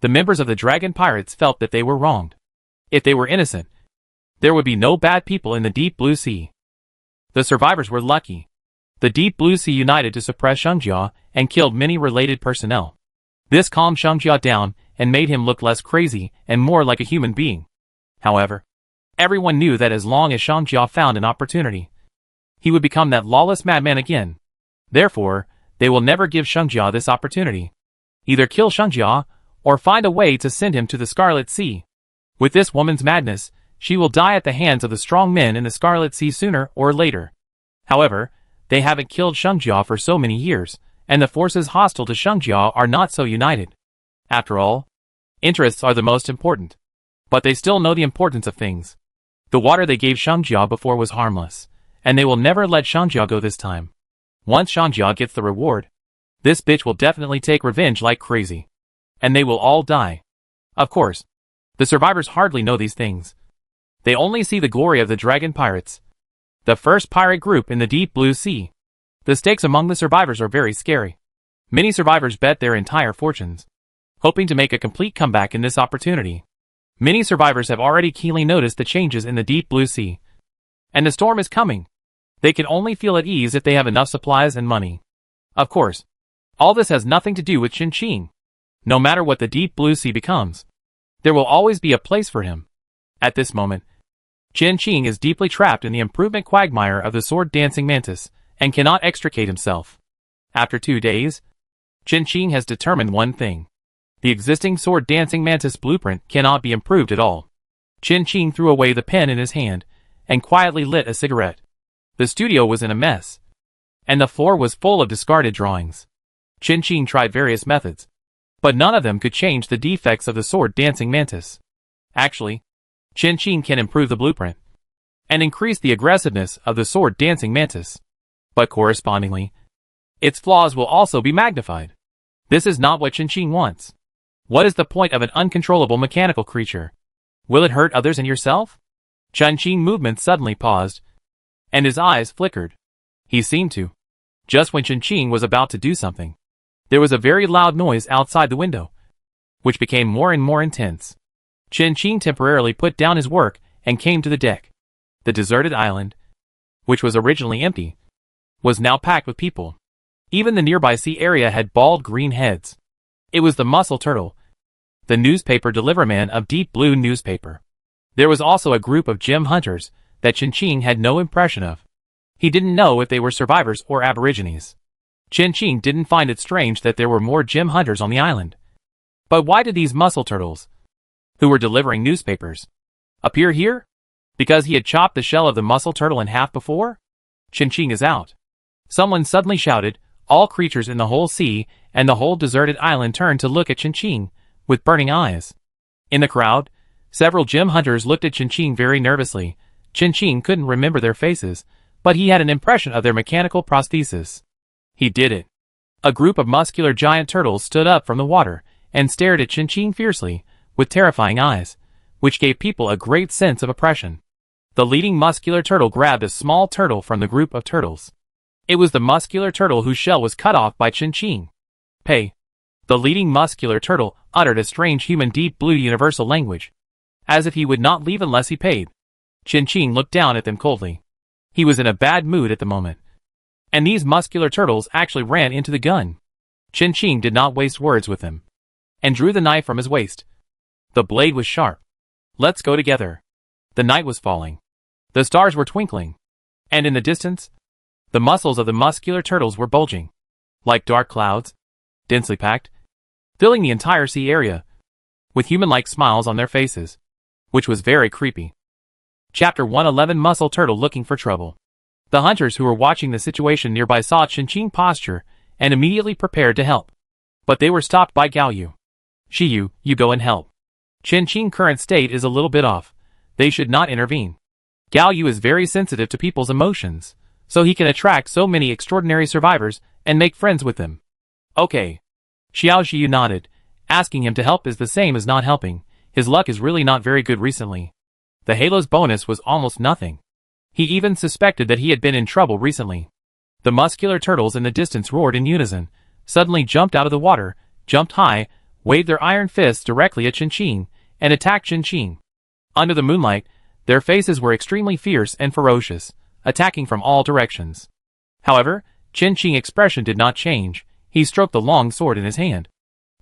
the members of the dragon pirates felt that they were wronged. If they were innocent, there would be no bad people in the deep blue sea. The survivors were lucky. The deep blue sea united to suppress Shangjia and killed many related personnel. This calmed Shangjia down and made him look less crazy and more like a human being. However, everyone knew that as long as Shangjia found an opportunity, he would become that lawless madman again. Therefore, they will never give Shangjia this opportunity. Either kill Shangjia, or find a way to send him to the Scarlet Sea. With this woman's madness, she will die at the hands of the strong men in the Scarlet Sea sooner or later. However, they haven't killed Shangjia for so many years, and the forces hostile to Shangjia are not so united. After all, interests are the most important. But they still know the importance of things. The water they gave Shangjia before was harmless, and they will never let Shangjia go this time. Once Shangjia gets the reward, this bitch will definitely take revenge like crazy. And they will all die. Of course, the survivors hardly know these things. They only see the glory of the dragon pirates, the first pirate group in the deep blue sea. The stakes among the survivors are very scary. Many survivors bet their entire fortunes, hoping to make a complete comeback in this opportunity. Many survivors have already keenly noticed the changes in the deep blue sea. And the storm is coming. They can only feel at ease if they have enough supplies and money. Of course, all this has nothing to do with Qinqing. No matter what the deep blue sea becomes, there will always be a place for him. At this moment, Qinqing is deeply trapped in the improvement quagmire of the sword-dancing mantis, and cannot extricate himself. After 2 days, Qinqing has determined one thing. The existing sword-dancing mantis blueprint cannot be improved at all. Qinqing threw away the pen in his hand, and quietly lit a cigarette. The studio was in a mess, and the floor was full of discarded drawings. Qinqing tried various methods, but none of them could change the defects of the sword-dancing mantis. Actually, Qinqing can improve the blueprint, and increase the aggressiveness of the sword-dancing mantis. But correspondingly, its flaws will also be magnified. This is not what Qinqing wants. What is the point of an uncontrollable mechanical creature? Will it hurt others and yourself? Qinqing's movement suddenly paused, and his eyes flickered. He seemed to. Just when Qinqing was about to do something, there was a very loud noise outside the window, which became more and more intense. Qinqing temporarily put down his work and came to the deck. The deserted island, which was originally empty, was now packed with people. Even the nearby sea area had bald green heads. It was the Mussel Turtle, the newspaper deliverman of Deep Blue newspaper. There was also a group of gem hunters that Qinqing had no impression of. He didn't know if they were survivors or aborigines. Qinqing didn't find it strange that there were more gem hunters on the island. But why did these mussel turtles, who were delivering newspapers, appear here? Because he had chopped the shell of the mussel turtle in half before? Qinqing is out. Someone suddenly shouted. All creatures in the whole sea and the whole deserted island turned to look at Qinqing with burning eyes. In the crowd, several gem hunters looked at Qin very nervously. Qin couldn't remember their faces, but he had an impression of their mechanical prosthesis. He did it. A group of muscular giant turtles stood up from the water and stared at Qin fiercely, with terrifying eyes, which gave people a great sense of oppression. The leading muscular turtle grabbed a small turtle from the group of turtles. It was the muscular turtle whose shell was cut off by Qin. Pay. The leading muscular turtle uttered a strange human deep blue universal language, as if he would not leave unless he paid. Qin looked down at them coldly. He was in a bad mood at the moment. And these muscular turtles actually ran into the gun. Qin did not waste words with him, and drew the knife from his waist. The blade was sharp. Let's go together. The night was falling. The stars were twinkling. And in the distance, the muscles of the muscular turtles were bulging, like dark clouds, densely packed, filling the entire sea area, with human-like smiles on their faces, which was very creepy. Chapter 111 Muscle Turtle Looking for Trouble. The hunters who were watching the situation nearby saw Qin posture and immediately prepared to help. But they were stopped by Gao Yu. Shiyu, you go and help. Qin current state is a little bit off. They should not intervene. Gao Yu is very sensitive to people's emotions, so he can attract so many extraordinary survivors and make friends with them. Okay. Shiyu nodded. Asking him to help is the same as not helping. His luck is really not very good recently. The Halo's bonus was almost nothing. He even suspected that he had been in trouble recently. The muscular turtles in the distance roared in unison, suddenly jumped out of the water, jumped high, waved their iron fists directly at Qin, and attacked Qin. Under the moonlight, their faces were extremely fierce and ferocious, attacking from all directions. However, Qin's expression did not change. He stroked the long sword in his hand.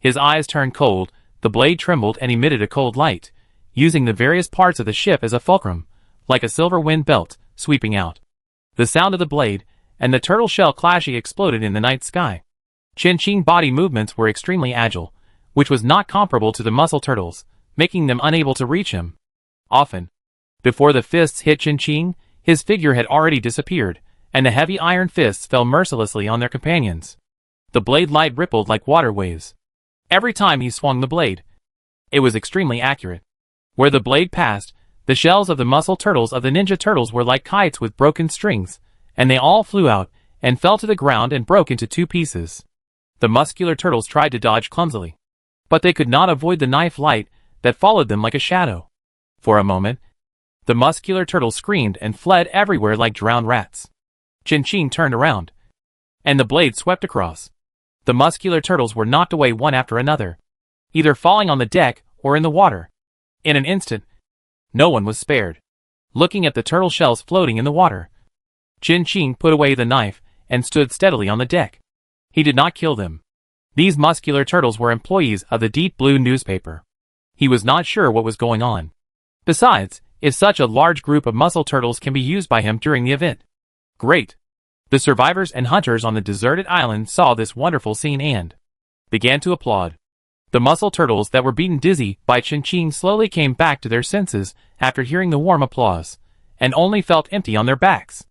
His eyes turned cold, the blade trembled and emitted a cold light, using the various parts of the ship as a fulcrum, like a silver wind belt, sweeping out. The sound of the blade, and the turtle shell clashing exploded in the night sky. Qin's body movements were extremely agile, which was not comparable to the muscle turtles, making them unable to reach him. Often, before the fists hit Qin, his figure had already disappeared, and the heavy iron fists fell mercilessly on their companions. The blade light rippled like water waves. Every time he swung the blade, it was extremely accurate. Where the blade passed, the shells of the muscle turtles of the ninja turtles were like kites with broken strings, and they all flew out and fell to the ground and broke into two pieces. The muscular turtles tried to dodge clumsily, but they could not avoid the knife light that followed them like a shadow. For a moment, the muscular turtles screamed and fled everywhere like drowned rats. Qin turned around, and the blade swept across. The muscular turtles were knocked away one after another, either falling on the deck or in the water. In an instant, no one was spared. Looking at the turtle shells floating in the water, Qin put away the knife and stood steadily on the deck. He did not kill them. These muscular turtles were employees of the Deep Blue newspaper. He was not sure what was going on. Besides, if such a large group of muscle turtles can be used by him during the event. Great. The survivors and hunters on the deserted island saw this wonderful scene and began to applaud. The muscle turtles that were beaten dizzy by Qin slowly came back to their senses after hearing the warm applause, and only felt empty on their backs.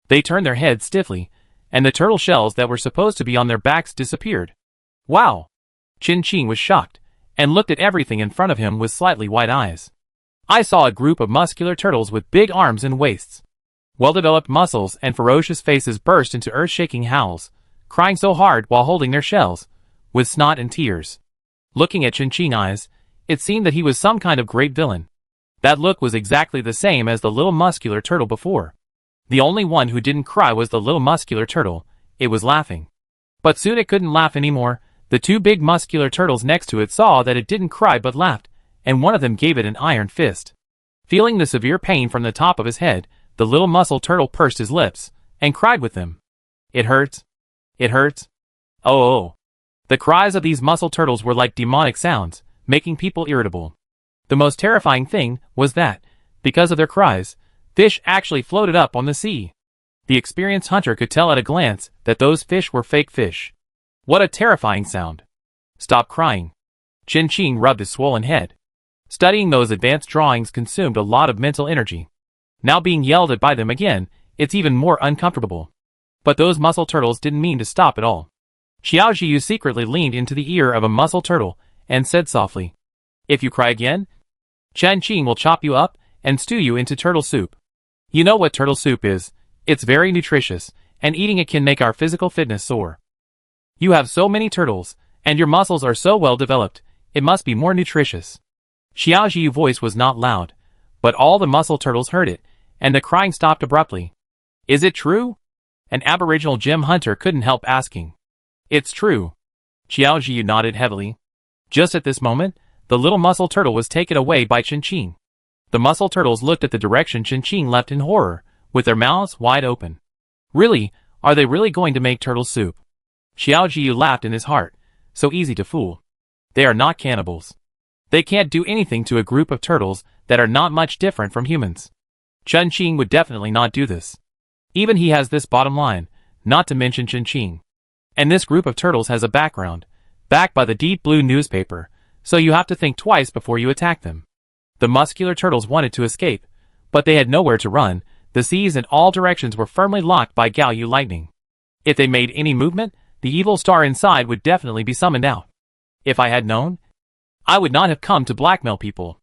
They turned their heads stiffly, and the turtle shells that were supposed to be on their backs disappeared. Wow! Qin was shocked, and looked at everything in front of him with slightly wide eyes. I saw a group of muscular turtles with big arms and waists. Well-developed muscles and ferocious faces burst into earth-shaking howls, crying so hard while holding their shells, with snot and tears. Looking at Qin's eyes, it seemed that he was some kind of great villain. That look was exactly the same as the little muscular turtle before. The only one who didn't cry was the little muscular turtle. It was laughing. But soon it couldn't laugh anymore. The two big muscular turtles next to it saw that it didn't cry but laughed, and one of them gave it an iron fist. Feeling the severe pain from the top of his head, the little muscle turtle pursed his lips, and cried with them. It hurts. It hurts. Oh. The cries of these muscle turtles were like demonic sounds, making people irritable. The most terrifying thing was that, because of their cries, fish actually floated up on the sea. The experienced hunter could tell at a glance that those fish were fake fish. What a terrifying sound. Stop crying. Qin rubbed his swollen head. Studying those advanced drawings consumed a lot of mental energy. Now being yelled at by them again, it's even more uncomfortable. But those muscle turtles didn't mean to stop at all. Xiaoxiu secretly leaned into the ear of a muscle turtle and said softly, If you cry again, Chen-Ching will chop you up and stew you into turtle soup. You know what turtle soup is. It's very nutritious, and eating it can make our physical fitness soar. You have so many turtles, and your muscles are so well developed, it must be more nutritious. Xiao Jiu's voice was not loud, but all the muscle turtles heard it, and the crying stopped abruptly. Is it true? An aboriginal gem hunter couldn't help asking. It's true. Xiao Jiu nodded heavily. Just at this moment, the little muscle turtle was taken away by Chen-Ching. The muscle turtles looked at the direction Chen-Ching left in horror, with their mouths wide open. Really? Are they really going to make turtle soup? Xiao Jiu laughed in his heart. So easy to fool. They are not cannibals. They can't do anything to a group of turtles that are not much different from humans. Chen-Ching would definitely not do this. Even he has this bottom line, not to mention Chen-Ching. And this group of turtles has a background, backed by the deep blue newspaper, so you have to think twice before you attack them. The muscular turtles wanted to escape, but they had nowhere to run. The seas in all directions were firmly locked by Gaoyu lightning. If they made any movement, the evil star inside would definitely be summoned out. If I had known, I would not have come to blackmail people.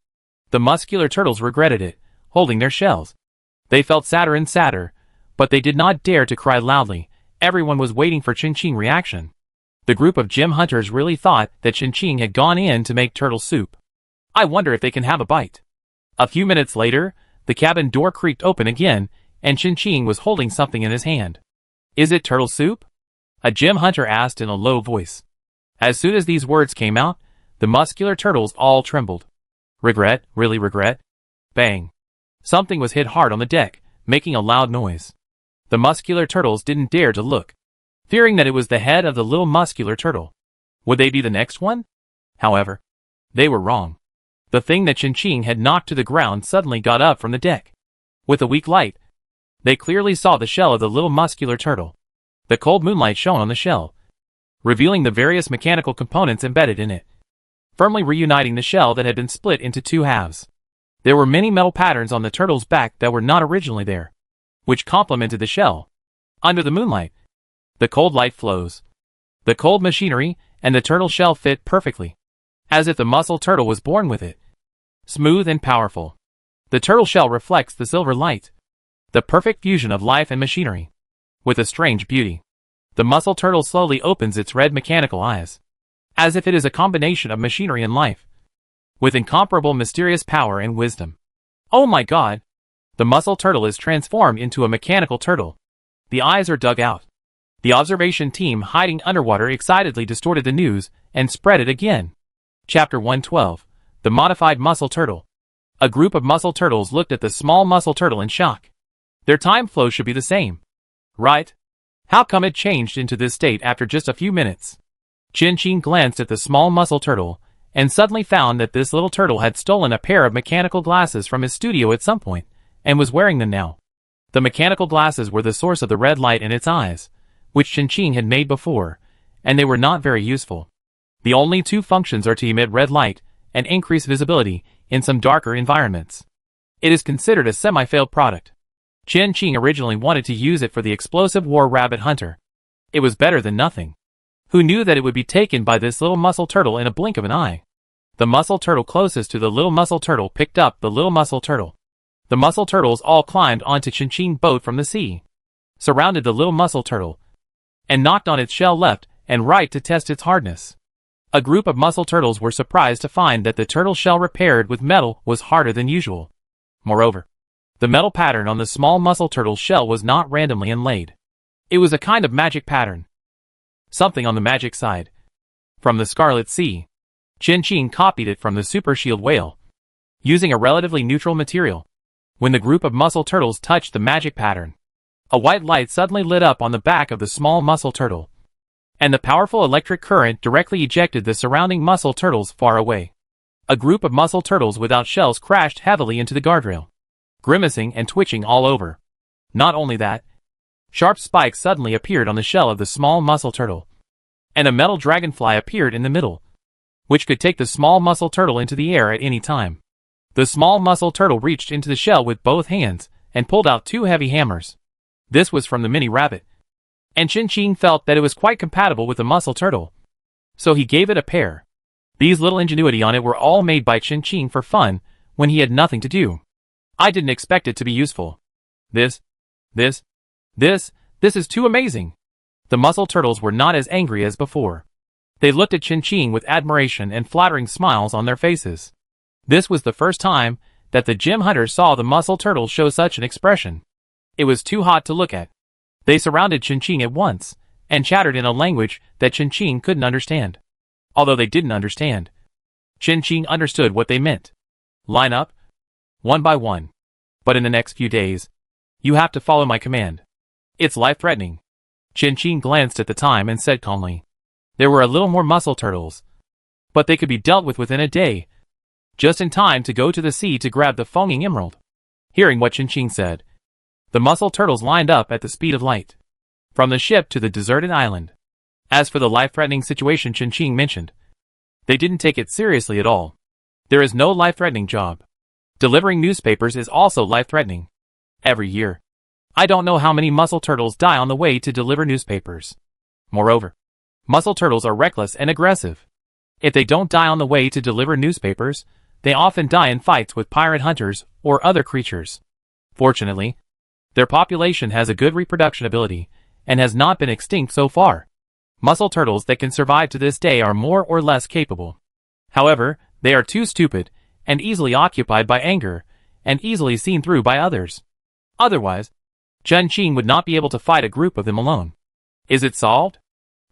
The muscular turtles regretted it, holding their shells. They felt sadder and sadder, but they did not dare to cry loudly. Everyone was waiting for Chen-Ching's reaction. The group of gem hunters really thought that Chen-Ching had gone in to make turtle soup. I wonder if they can have a bite. A few minutes later, the cabin door creaked open again, and Chen-Ching was holding something in his hand. Is it turtle soup? A gem hunter asked in a low voice. As soon as these words came out, the muscular turtles all trembled. Regret, really regret? Bang. Something was hit hard on the deck, making a loud noise. The muscular turtles didn't dare to look, fearing that it was the head of the little muscular turtle. Would they be the next one? However, they were wrong. The thing that Chen-Ching had knocked to the ground suddenly got up from the deck. With a weak light, they clearly saw the shell of the little muscular turtle. The cold moonlight shone on the shell, revealing the various mechanical components embedded in it, firmly reuniting the shell that had been split into two halves. There were many metal patterns on the turtle's back that were not originally there, which complemented the shell. Under the moonlight, the cold light flows. The cold machinery and the turtle shell fit perfectly, as if the muscle turtle was born with it. Smooth and powerful. The turtle shell reflects the silver light, the perfect fusion of life and machinery. With a strange beauty, the muscle turtle slowly opens its red mechanical eyes, as if it is a combination of machinery and life, with incomparable mysterious power and wisdom. Oh my god! The muscle turtle is transformed into a mechanical turtle. The eyes are dug out. The observation team hiding underwater excitedly distorted the news and spread it again. Chapter 112. The Modified Muscle Turtle. A group of muscle turtles looked at the small muscle turtle in shock. Their time flow should be the same, right? How come it changed into this state after just a few minutes? Chen-Ching glanced at the small muscle turtle, and suddenly found that this little turtle had stolen a pair of mechanical glasses from his studio at some point, and was wearing them now. The mechanical glasses were the source of the red light in its eyes, which Chen-Ching had made before, and they were not very useful. The only two functions are to emit red light and increase visibility in some darker environments. It is considered a semi-failed product. Chen-Ching originally wanted to use it for the explosive war rabbit hunter. It was better than nothing. Who knew that it would be taken by this little muscle turtle in a blink of an eye? The muscle turtle closest to the little muscle turtle picked up the little muscle turtle. The muscle turtles all climbed onto Chen-Ching's boat from the sea, surrounded the little muscle turtle, and knocked on its shell left and right to test its hardness. A group of muscle turtles were surprised to find that the turtle shell repaired with metal was harder than usual. Moreover, the metal pattern on the small muscle turtle's shell was not randomly inlaid. It was a kind of magic pattern. Something on the magic side. From the Scarlet Sea. Chen-Ching copied it from the super shield whale, using a relatively neutral material. When the group of muscle turtles touched the magic pattern, a white light suddenly lit up on the back of the small muscle turtle, and the powerful electric current directly ejected the surrounding muscle turtles far away. A group of muscle turtles without shells crashed heavily into the guardrail, grimacing and twitching all over. Not only that, sharp spikes suddenly appeared on the shell of the small muscle turtle, and a metal dragonfly appeared in the middle, which could take the small muscle turtle into the air at any time. The small muscle turtle reached into the shell with both hands and pulled out two heavy hammers. This was from the mini rabbit, and Chen-Ching felt that it was quite compatible with the muscle turtle, so he gave it a pair. These little ingenuity on it were all made by Chin for fun when he had nothing to do. I didn't expect it to be useful. This is too amazing. The mussel turtles were not as angry as before. They looked at Chin with admiration and flattering smiles on their faces. This was the first time that the gem hunters saw the mussel turtles show such an expression. It was too hot to look at. They surrounded Chin at once, and chattered in a language that Chin couldn't understand. Although they didn't understand, Chin understood what they meant. Line up, one by one. But in the next few days, you have to follow my command. It's life-threatening. Chin glanced at the time and said calmly. There were a little more mussel turtles, but they could be dealt with within a day, just in time to go to the sea to grab the foaming emerald. Hearing what Chin said, the mussel turtles lined up at the speed of light, from the ship to the deserted island. As for the life-threatening situation Chin mentioned, they didn't take it seriously at all. There is no life-threatening job. Delivering newspapers is also life-threatening. Every year, I don't know how many mussel turtles die on the way to deliver newspapers. Moreover, mussel turtles are reckless and aggressive. If they don't die on the way to deliver newspapers, they often die in fights with pirate hunters or other creatures. Fortunately, their population has a good reproduction ability and has not been extinct so far. Mussel turtles that can survive to this day are more or less capable. However, they are too stupid and easily occupied by anger and easily seen through by others. Otherwise, Chin would not be able to fight a group of them alone. Is it solved?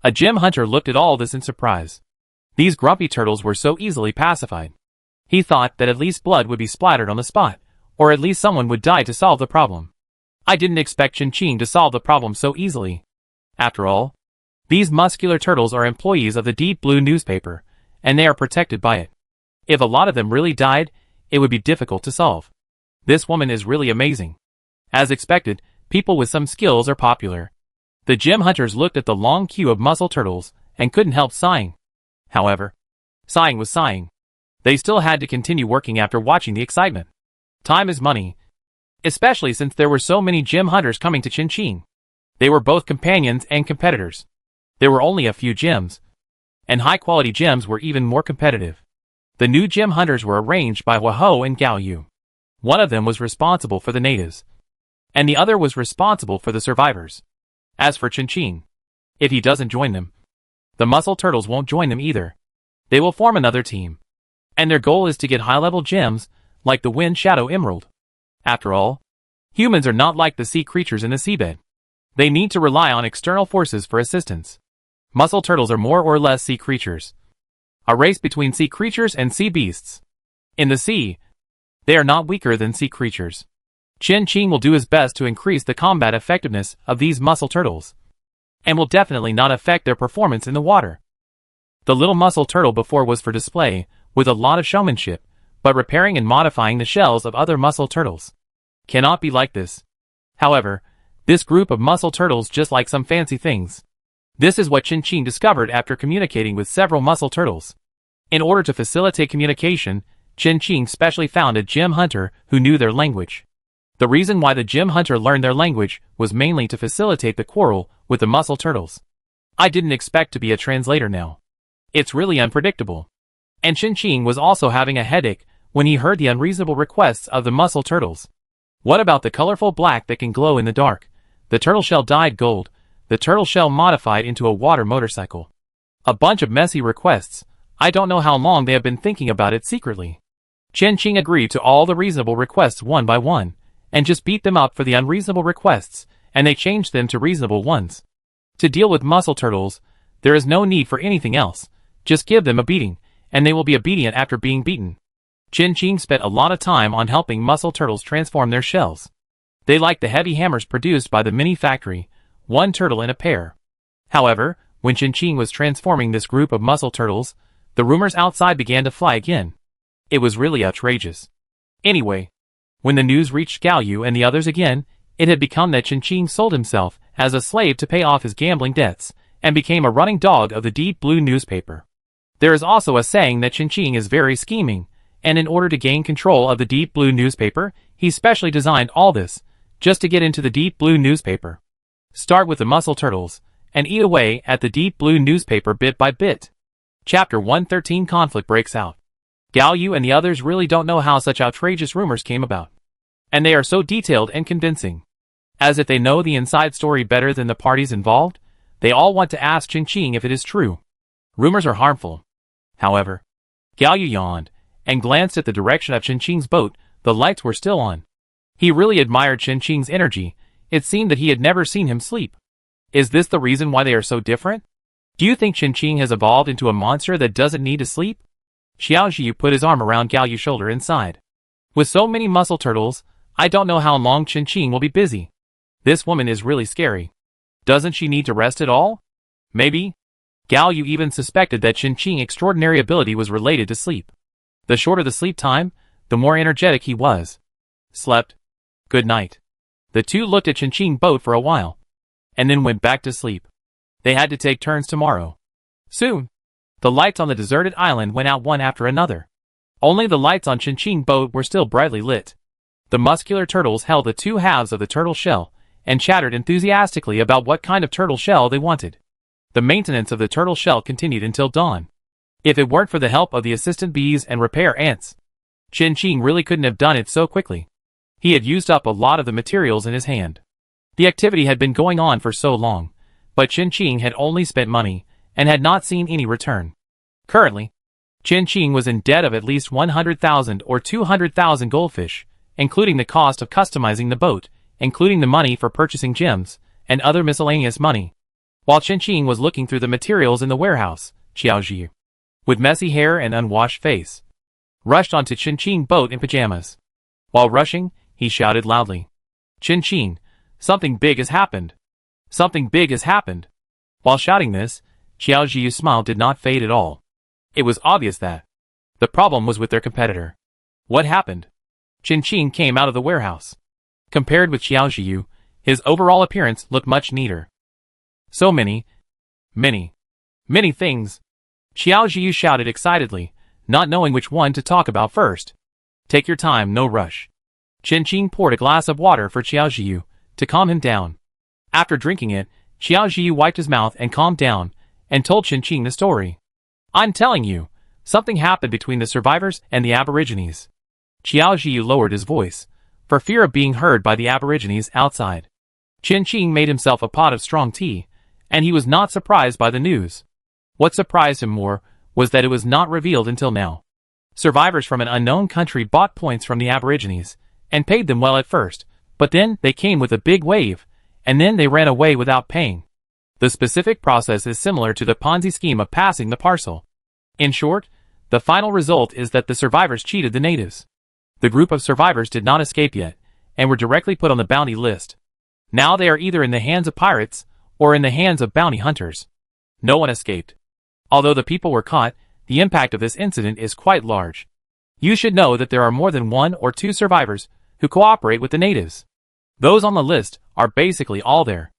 A gem hunter looked at all this in surprise. These grumpy turtles were so easily pacified. He thought that at least blood would be splattered on the spot, or at least someone would die to solve the problem. I didn't expect Chin to solve the problem so easily. After all, these muscular turtles are employees of the Deep Blue newspaper, and they are protected by it. If a lot of them really died, it would be difficult to solve. This woman is really amazing. As expected, people with some skills are popular. The gem hunters looked at the long queue of mussel turtles and couldn't help sighing. However, sighing was sighing. They still had to continue working after watching the excitement. Time is money, especially since there were so many gem hunters coming to Chin. They were both companions and competitors. There were only a few gems, and high-quality gems were even more competitive. The new gem hunters were arranged by Waho and Gao Yu. One of them was responsible for the natives, and the other was responsible for the survivors. As for Chin, if he doesn't join them, the mussel turtles won't join them either. They will form another team, and their goal is to get high-level gems like the Wind Shadow Emerald. After all, humans are not like the sea creatures in the seabed. They need to rely on external forces for assistance. Mussel turtles are more or less sea creatures. A race between sea creatures and sea beasts. In the sea, they are not weaker than sea creatures. Chin will do his best to increase the combat effectiveness of these mussel turtles, and will definitely not affect their performance in the water. The little mussel turtle before was for display, with a lot of showmanship, but repairing and modifying the shells of other mussel turtles cannot be like this. However, this group of mussel turtles just like some fancy things. This is what Chin discovered after communicating with several mussel turtles. In order to facilitate communication, Chin specially found a gem hunter who knew their language. The reason why the gem hunter learned their language was mainly to facilitate the quarrel with the mussel turtles. I didn't expect to be a translator now. It's really unpredictable. And Chin was also having a headache when he heard the unreasonable requests of the mussel turtles. What about the colorful black that can glow in the dark? The turtle shell dyed gold. The turtle shell modified into a water motorcycle. A bunch of messy requests. I don't know how long they have been thinking about it secretly. Chin agreed to all the reasonable requests one by one, and just beat them up for the unreasonable requests, and they changed them to reasonable ones. To deal with mussel turtles, there is no need for anything else. Just give them a beating, and they will be obedient after being beaten. Chin spent a lot of time on helping mussel turtles transform their shells. They liked the heavy hammers produced by the mini factory, one turtle in a pair. However, when Chin was transforming this group of mussel turtles, the rumors outside began to fly again. It was really outrageous. Anyway, when the news reached Gao Yu and the others again, it had become that Chin sold himself as a slave to pay off his gambling debts, and became a running dog of the Deep Blue newspaper. There is also a saying that Chin is very scheming, and in order to gain control of the Deep Blue newspaper, he specially designed all this, just to get into the Deep Blue newspaper. Start with the mussel turtles, and eat away at the Deep Blue newspaper bit by bit. Chapter 113 Conflict breaks out. Gao Yu and the others really don't know how such outrageous rumors came about. And they are so detailed and convincing. As if they know the inside story better than the parties involved, they all want to ask Qing if it is true. Rumors are harmful. However, Gao Yu yawned and glanced at the direction of Qing's boat. The lights were still on. He really admired Qing's energy. It seemed that he had never seen him sleep. Is this the reason why they are so different? Do you think Qing has evolved into a monster that doesn't need to sleep? Xiao Zhiyu put his arm around Gao Yu's shoulder and sighed. With so many muscle turtles, I don't know how long Qing will be busy. This woman is really scary. Doesn't she need to rest at all? Maybe. Gao Yu even suspected that Qing's extraordinary ability was related to sleep. The shorter the sleep time, the more energetic he was. Slept. Good night. The two looked at Qing's boat for a while, and then went back to sleep. They had to take turns tomorrow. Soon, the lights on the deserted island went out one after another. Only the lights on Qing's boat were still brightly lit. The muscular turtles held the two halves of the turtle shell, and chattered enthusiastically about what kind of turtle shell they wanted. The maintenance of the turtle shell continued until dawn. If it weren't for the help of the assistant bees and repair ants, Qing really couldn't have done it so quickly. He had used up a lot of the materials in his hand. The activity had been going on for so long, but Qing had only spent money, and had not seen any return. Currently, Qing was in debt of at least 100,000 or 200,000 goldfish, including the cost of customizing the boat, including the money for purchasing gems, and other miscellaneous money. While Qing was looking through the materials in the warehouse, Xiao Zhiyu, with messy hair and unwashed face, rushed onto Qing's boat in pajamas. While rushing, he shouted loudly, Qing, something big has happened. Something big has happened. While shouting this, Xiao Zhiyu's smile did not fade at all. It was obvious that the problem was with their competitor. What happened? Qing came out of the warehouse. Compared with Xiao Zhiyu, his overall appearance looked much neater. So many things. Xiao Zhiyu shouted excitedly, not knowing which one to talk about first. Take your time, no rush. Qing poured a glass of water for Xiao Zhiyu to calm him down. After drinking it, Xiao Zhiyu wiped his mouth and calmed down, and told Qing the story. I'm telling you, something happened between the survivors and the Aborigines. Xiao Zhiyu lowered his voice, for fear of being heard by the Aborigines outside. Qing made himself a pot of strong tea, and he was not surprised by the news. What surprised him more was that it was not revealed until now. Survivors from an unknown country bought points from the Aborigines, and paid them well at first, but then they came with a big wave, and then they ran away without paying. The specific process is similar to the Ponzi scheme of passing the parcel. In short, the final result is that the survivors cheated the natives. The group of survivors did not escape yet, and were directly put on the bounty list. Now they are either in the hands of pirates, or in the hands of bounty hunters. No one escaped. Although the people were caught, the impact of this incident is quite large. You should know that there are more than 1 or 2 survivors who cooperate with the natives. Those on the list are basically all there.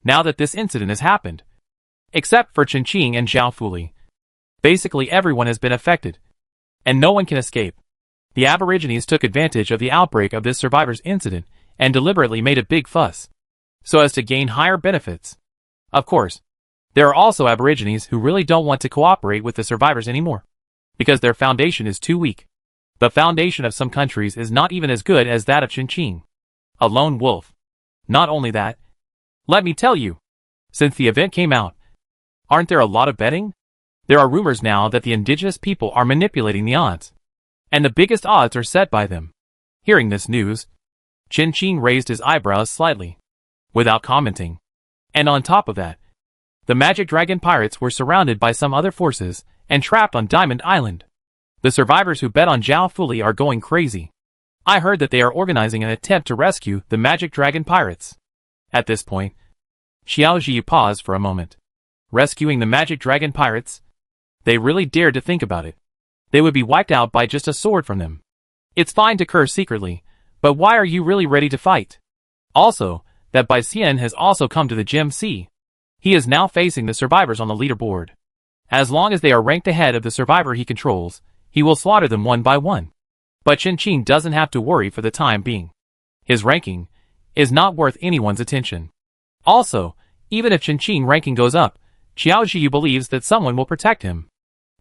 Now that this incident has happened, except for Qing and Zhao Fuli, basically everyone has been affected, and no one can escape. The Aborigines took advantage of the outbreak of this survivors incident and deliberately made a big fuss, so as to gain higher benefits. Of course, there are also Aborigines who really don't want to cooperate with the survivors anymore, because their foundation is too weak. The foundation of some countries is not even as good as that of Qing. A lone wolf. Not only that, let me tell you, since the event came out, aren't there a lot of betting? There are rumors now that the indigenous people are manipulating the odds, and the biggest odds are set by them. Hearing this news, Qing raised his eyebrows slightly, without commenting. And on top of that, the Magic Dragon pirates were surrounded by some other forces and trapped on Diamond Island. The survivors who bet on Zhao Fuli are going crazy. I heard that they are organizing an attempt to rescue the Magic Dragon pirates. At this point, Xiao Zhiyu paused for a moment. Rescuing the Magic Dragon pirates? They really dared to think about it. They would be wiped out by just a sword from them. It's fine to curse secretly, but why are you really ready to fight? Also, that Bai Xian has also come to the Gem Sea. He is now facing the survivors on the leaderboard. As long as they are ranked ahead of the survivor he controls, he will slaughter them one by one. But Qing doesn't have to worry for the time being. His ranking is not worth anyone's attention. Also, even if Qing ranking goes up, Xiao Zhiyu believes that someone will protect him.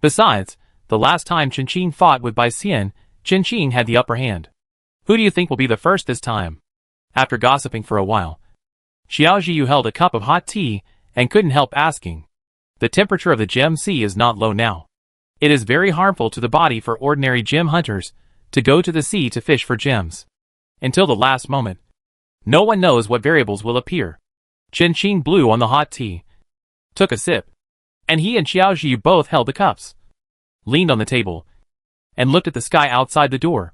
Besides, the last time Chen fought with Bai Xian, Chen had the upper hand. Who do you think will be the first this time? After gossiping for a while, Xiao Jiu held a cup of hot tea and couldn't help asking. The temperature of the gem sea is not low now. It is very harmful to the body for ordinary gem hunters to go to the sea to fish for gems. Until the last moment, no one knows what variables will appear. Chen blew on the hot tea, took a sip, and he and Xiao Jiu both held the cups, leaned on the table, and looked at the sky outside the door.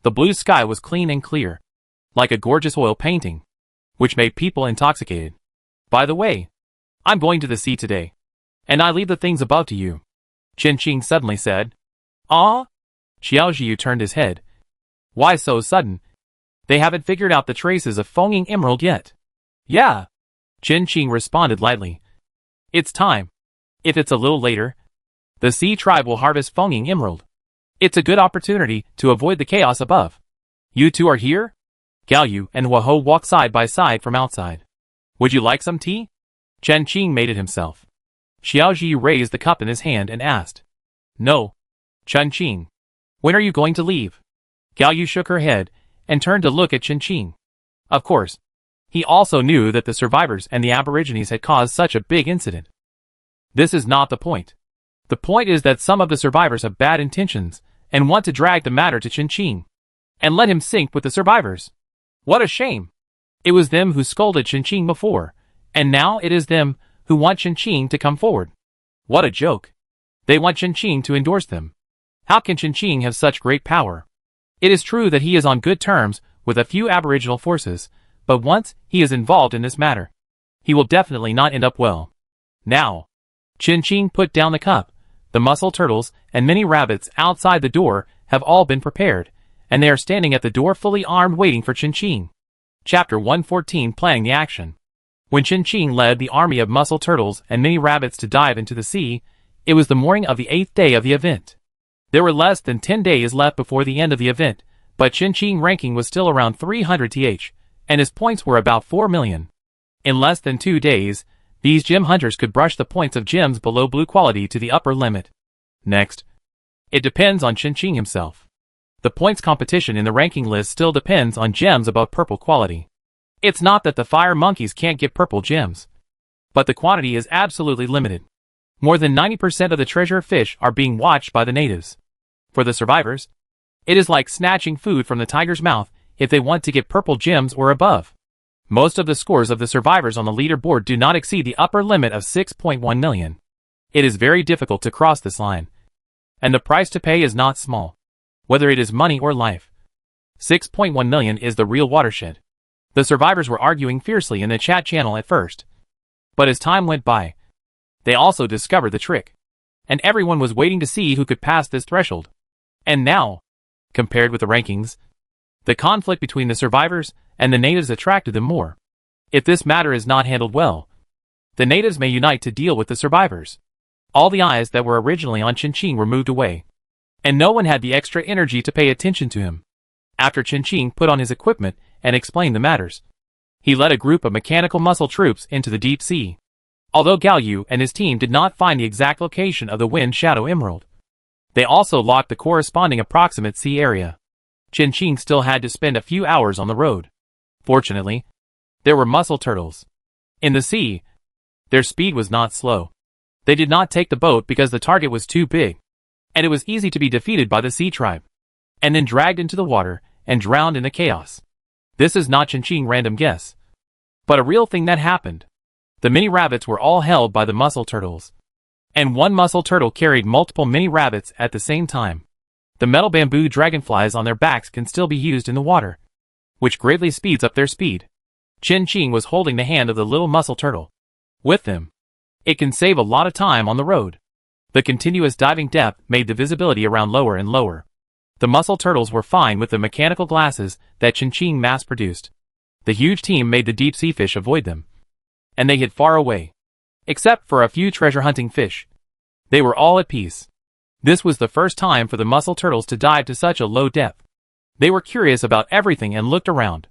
The blue sky was clean and clear, like a gorgeous oil painting, which made people intoxicated. By the way, I'm going to the sea today, and I leave the things above to you, Chen suddenly said. Ah? Xiao Jiu turned his head. Why so sudden? They haven't figured out the traces of Fenging Emerald yet. Yeah, Chen responded lightly. It's time. If it's a little later, the Sea Tribe will harvest Fenging Emerald. It's a good opportunity to avoid the chaos above. You two are here? Gao Yu and Huo walked side by side from outside. Would you like some tea? Chen made it himself. Xiao Jiu raised the cup in his hand and asked. No. Chen, when are you going to leave? Gao Yu shook her head and turned to look at Chen. Of course, he also knew that the survivors and the Aborigines had caused such a big incident. This is not the point. The point is that some of the survivors have bad intentions and want to drag the matter to Chen and let him sink with the survivors. What a shame! It was them who scolded Chen before, and now it is them who want Chen to come forward. What a joke! They want Chen to endorse them. How can Chen have such great power? It is true that he is on good terms with a few aboriginal forces, but once he is involved in this matter, he will definitely not end up well. Now, Chen put down the cup. The mussel turtles and many rabbits outside the door have all been prepared, and they are standing at the door fully armed waiting for Chen. Chapter 114 Planning the Action. When Chen led the army of mussel turtles and many rabbits to dive into the sea, it was the morning of the 8th day of the event. There were less than 10 days left before the end of the event, but Chen ranking was still around 300 th, and his points were about 4 million. In less than 2 days, these gem hunters could brush the points of gems below blue quality to the upper limit. Next, it depends on Chen himself. The points competition in the ranking list still depends on gems above purple quality. It's not that the fire monkeys can't get purple gems, but the quantity is absolutely limited. More than 90% of the treasure fish are being watched by the natives. For the survivors, it is like snatching food from the tiger's mouth if they want to get purple gems or above. Most of the scores of the survivors on the leaderboard do not exceed the upper limit of 6.1 million. It is very difficult to cross this line, and the price to pay is not small, whether it is money or life. 6.1 million is the real watershed. The survivors were arguing fiercely in the chat channel at first, but as time went by, they also discovered the trick, and everyone was waiting to see who could pass this threshold. And now, compared with the rankings, the conflict between the survivors and the natives attracted them more. If this matter is not handled well, the natives may unite to deal with the survivors. All the eyes that were originally on Chen were moved away, and no one had the extra energy to pay attention to him. After Chen put on his equipment and explained the matters, he led a group of mechanical muscle troops into the deep sea. Although Gao Yu and his team did not find the exact location of the Wind Shadow Emerald, they also locked the corresponding approximate sea area. Chen still had to spend a few hours on the road. Fortunately, there were mussel turtles in the sea. Their speed was not slow. They did not take the boat because the target was too big, and it was easy to be defeated by the Sea Tribe, and then dragged into the water and drowned in the chaos. This is not Chen random guess, but a real thing that happened. The mini rabbits were all held by the mussel turtles, and one mussel turtle carried multiple mini rabbits at the same time. The metal bamboo dragonflies on their backs can still be used in the water, which greatly speeds up their speed. Chen was holding the hand of the little mussel turtle. With them, it can save a lot of time on the road. The continuous diving depth made the visibility around lower and lower. The mussel turtles were fine with the mechanical glasses that Chen mass-produced. The huge team made the deep sea fish avoid them, and they hid far away. Except for a few treasure-hunting fish, they were all at peace. This was the first time for the mussel turtles to dive to such a low depth. They were curious about everything and looked around.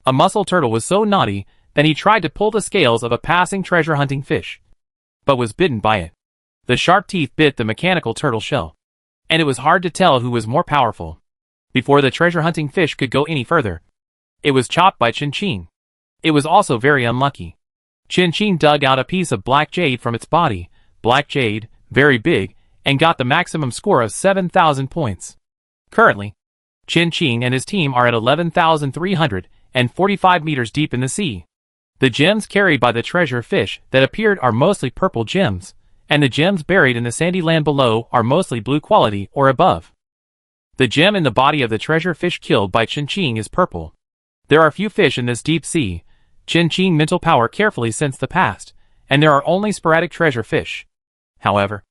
A mussel turtle was so naughty that he tried to pull the scales of a passing treasure-hunting fish, but was bitten by it. The sharp teeth bit the mechanical turtle shell, and it was hard to tell who was more powerful. Before the treasure-hunting fish could go any further, it was chopped by Chin-Chin. It was also very unlucky. Chin-Chin dug out a piece of black jade from its body, black jade, very big, and got the maximum score of 7,000 points. Currently, Chin-Chin and his team are at 11,345 meters deep in the sea. The gems carried by the treasure fish that appeared are mostly purple gems, and the gems buried in the sandy land below are mostly blue quality or above. The gem in the body of the treasure fish killed by Chin-Chin is purple. There are few fish in this deep sea. Chin-Chin mental power carefully sensed the past, and there are only sporadic treasure fish. However,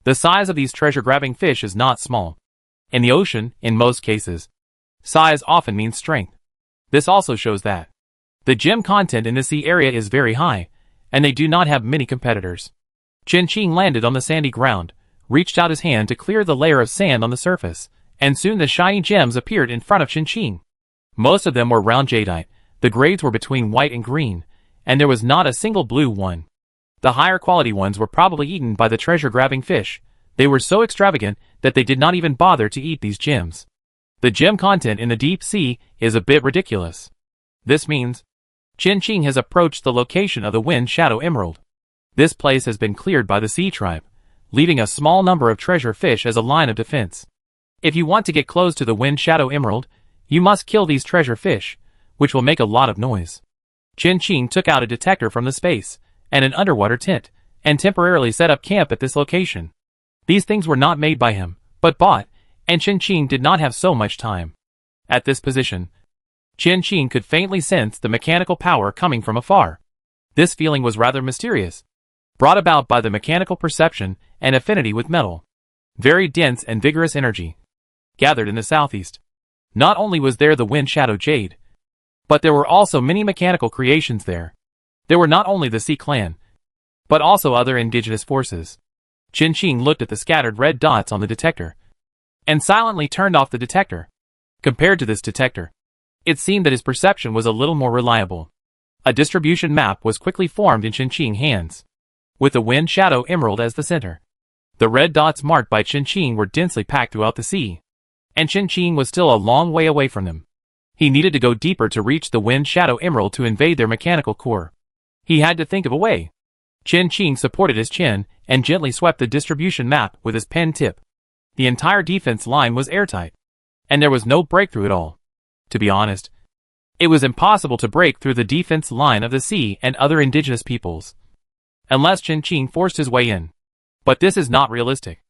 the size of these treasure-grabbing fish is not small. In the ocean, in most cases, size often means strength. This also shows that the gem content in the sea area is very high, and they do not have many competitors. Chin-Chin landed on the sandy ground, reached out his hand to clear the layer of sand on the surface, and soon the shiny gems appeared in front of Chin-Chin. Most of them were round jadeite, the grades were between white and green, and there was not a single blue one. The higher quality ones were probably eaten by the treasure-grabbing fish. They were so extravagant that they did not even bother to eat these gems. The gem content in the deep sea is a bit ridiculous. This means Chin-Chin has approached the location of the Wind Shadow Emerald. This place has been cleared by the sea tribe, leaving a small number of treasure fish as a line of defense. If you want to get close to the Wind Shadow Emerald, you must kill these treasure fish, which will make a lot of noise. Chin-Chin took out a detector from the space and an underwater tent, and temporarily set up camp at this location. These things were not made by him, but bought, and Chin-Chin did not have so much time. At this position, Chin-Chin could faintly sense the mechanical power coming from afar. This feeling was rather mysterious, brought about by the mechanical perception and affinity with metal. Very dense and vigorous energy gathered in the southeast. Not only was there the Wind Shadow Jade, but there were also many mechanical creations there. There were not only the Sea Clan, but also other indigenous forces. Chin-Chin looked at the scattered red dots on the detector, and silently turned off the detector. Compared to this detector, it seemed that his perception was a little more reliable. A distribution map was quickly formed in Chin-Chin's hands, with the Wind Shadow Emerald as the center. The red dots marked by Chin-Chin were densely packed throughout the sea, and Chin-Chin was still a long way away from them. He needed to go deeper to reach the Wind Shadow Emerald to invade their mechanical core. He had to think of a way. Chin-Chin supported his chin and gently swept the distribution map with his pen tip. The entire defense line was airtight, and there was no breakthrough at all. To be honest, it was impossible to break through the defense line of the sea and other indigenous peoples, unless Chin-Chin forced his way in. But this is not realistic.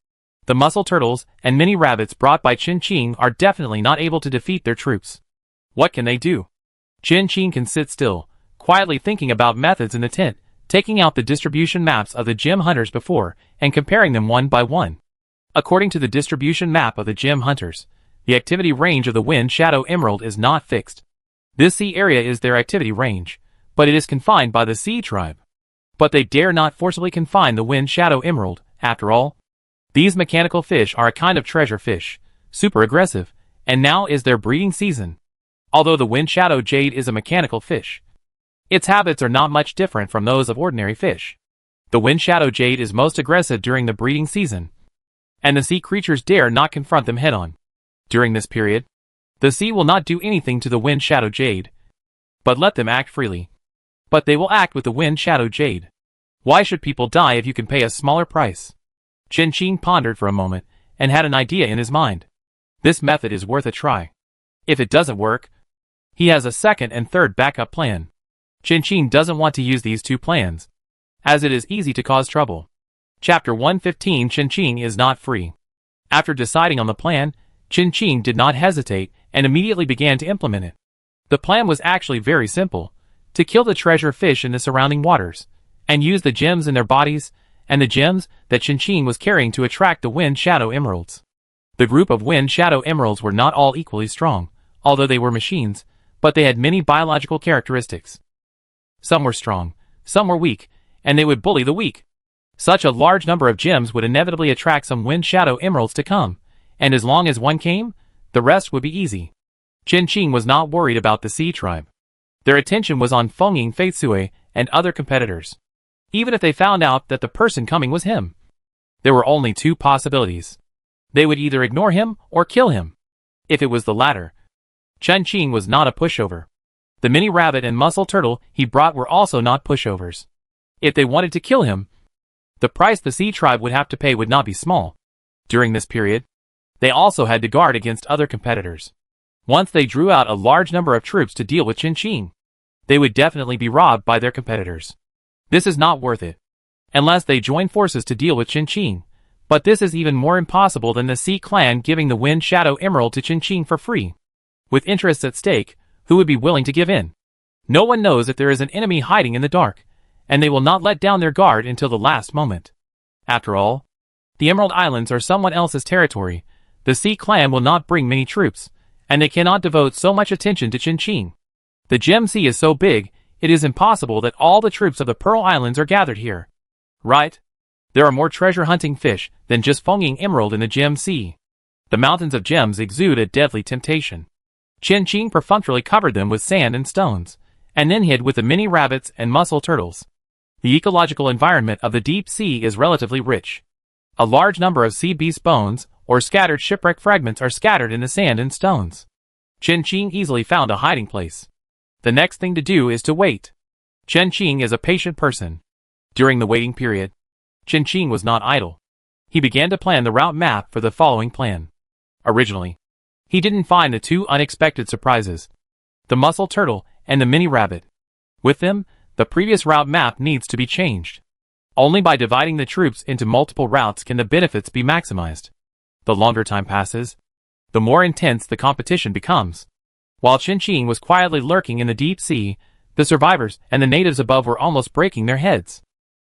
The mussel turtles and many rabbits brought by Chin-Chin are definitely not able to defeat their troops. What can they do? Chin-Chin can sit still, quietly thinking about methods in the tent, taking out the distribution maps of the gem hunters before, and comparing them one by one. According to the distribution map of the gem hunters, the activity range of the Wind Shadow Emerald is not fixed. This sea area is their activity range, but it is confined by the sea tribe. But they dare not forcibly confine the Wind Shadow Emerald, after all. These mechanical fish are a kind of treasure fish, super aggressive, and now is their breeding season. Although the Wind Shadow Jade is a mechanical fish, its habits are not much different from those of ordinary fish. The Wind Shadow Jade is most aggressive during the breeding season, and the sea creatures dare not confront them head-on. During this period, the sea will not do anything to the Wind Shadow Jade, but let them act freely. But they will act with the Wind Shadow Jade. Why should people die if you can pay a smaller price? Chin-Chin pondered for a moment, and had an idea in his mind. This method is worth a try. If it doesn't work, he has a second and third backup plan. Chin-Chin doesn't want to use these two plans, as it is easy to cause trouble. Chapter 115 Chin-Chin is not free. After deciding on the plan, Chin-Chin did not hesitate and immediately began to implement it. The plan was actually very simple: to kill the treasure fish in the surrounding waters, and use the gems in their bodies, and the gems that Chin-Chin was carrying to attract the Wind Shadow Emeralds. The group of Wind Shadow Emeralds were not all equally strong, although they were machines, but they had many biological characteristics. Some were strong, some were weak, and they would bully the weak. Such a large number of gems would inevitably attract some Wind Shadow Emeralds to come, and as long as one came, the rest would be easy. Chin-Chin was not worried about the sea tribe. Their attention was on Feng Feitsui and other competitors. Even if they found out that the person coming was him, There were only two possibilities. They would either ignore him or kill him. If it was the latter, Chen Qing was not a pushover. The mini rabbit and muscle turtle he brought were also not pushovers. If they wanted to kill him, the price the Sea Tribe would have to pay would not be small. During this period, they also had to guard against other competitors. Once they drew out a large number of troops to deal with Chen Qing, they would definitely be robbed by their competitors. This is not worth it, unless they join forces to deal with Chen Qing. But this is even more impossible than the Sea Clan giving the Wind Shadow Emerald to Chen Qing for free. With interests at stake, who would be willing to give in? No one knows if there is an enemy hiding in the dark, and they will not let down their guard until the last moment. After all, the Emerald Islands are someone else's territory. The Sea Clan will not bring many troops, and they cannot devote so much attention to Chen Qing. The Gem Sea is so big, it is impossible that all the troops of the Pearl Islands are gathered here. Right? There are more treasure-hunting fish than just fonging emerald in the Gem Sea. The mountains of gems exude a deadly temptation. Chen Qing perfunctorily covered them with sand and stones, and then hid with the mini rabbits and mussel turtles. The ecological environment of the deep sea is relatively rich. A large number of sea beast bones or scattered shipwreck fragments are scattered in the sand and stones. Chen Qing easily found a hiding place. The next thing to do is to wait. Chen Qing is a patient person. During the waiting period, Chen Qing was not idle. He began to plan the route map for the following plan. Originally, he didn't find the two unexpected surprises: the mussel turtle and the mini rabbit. With them, the previous route map needs to be changed. Only by dividing the troops into multiple routes can the benefits be maximized. The longer time passes, the more intense the competition becomes. While Chen Qing was quietly lurking in the deep sea, the survivors and the natives above were almost breaking their heads.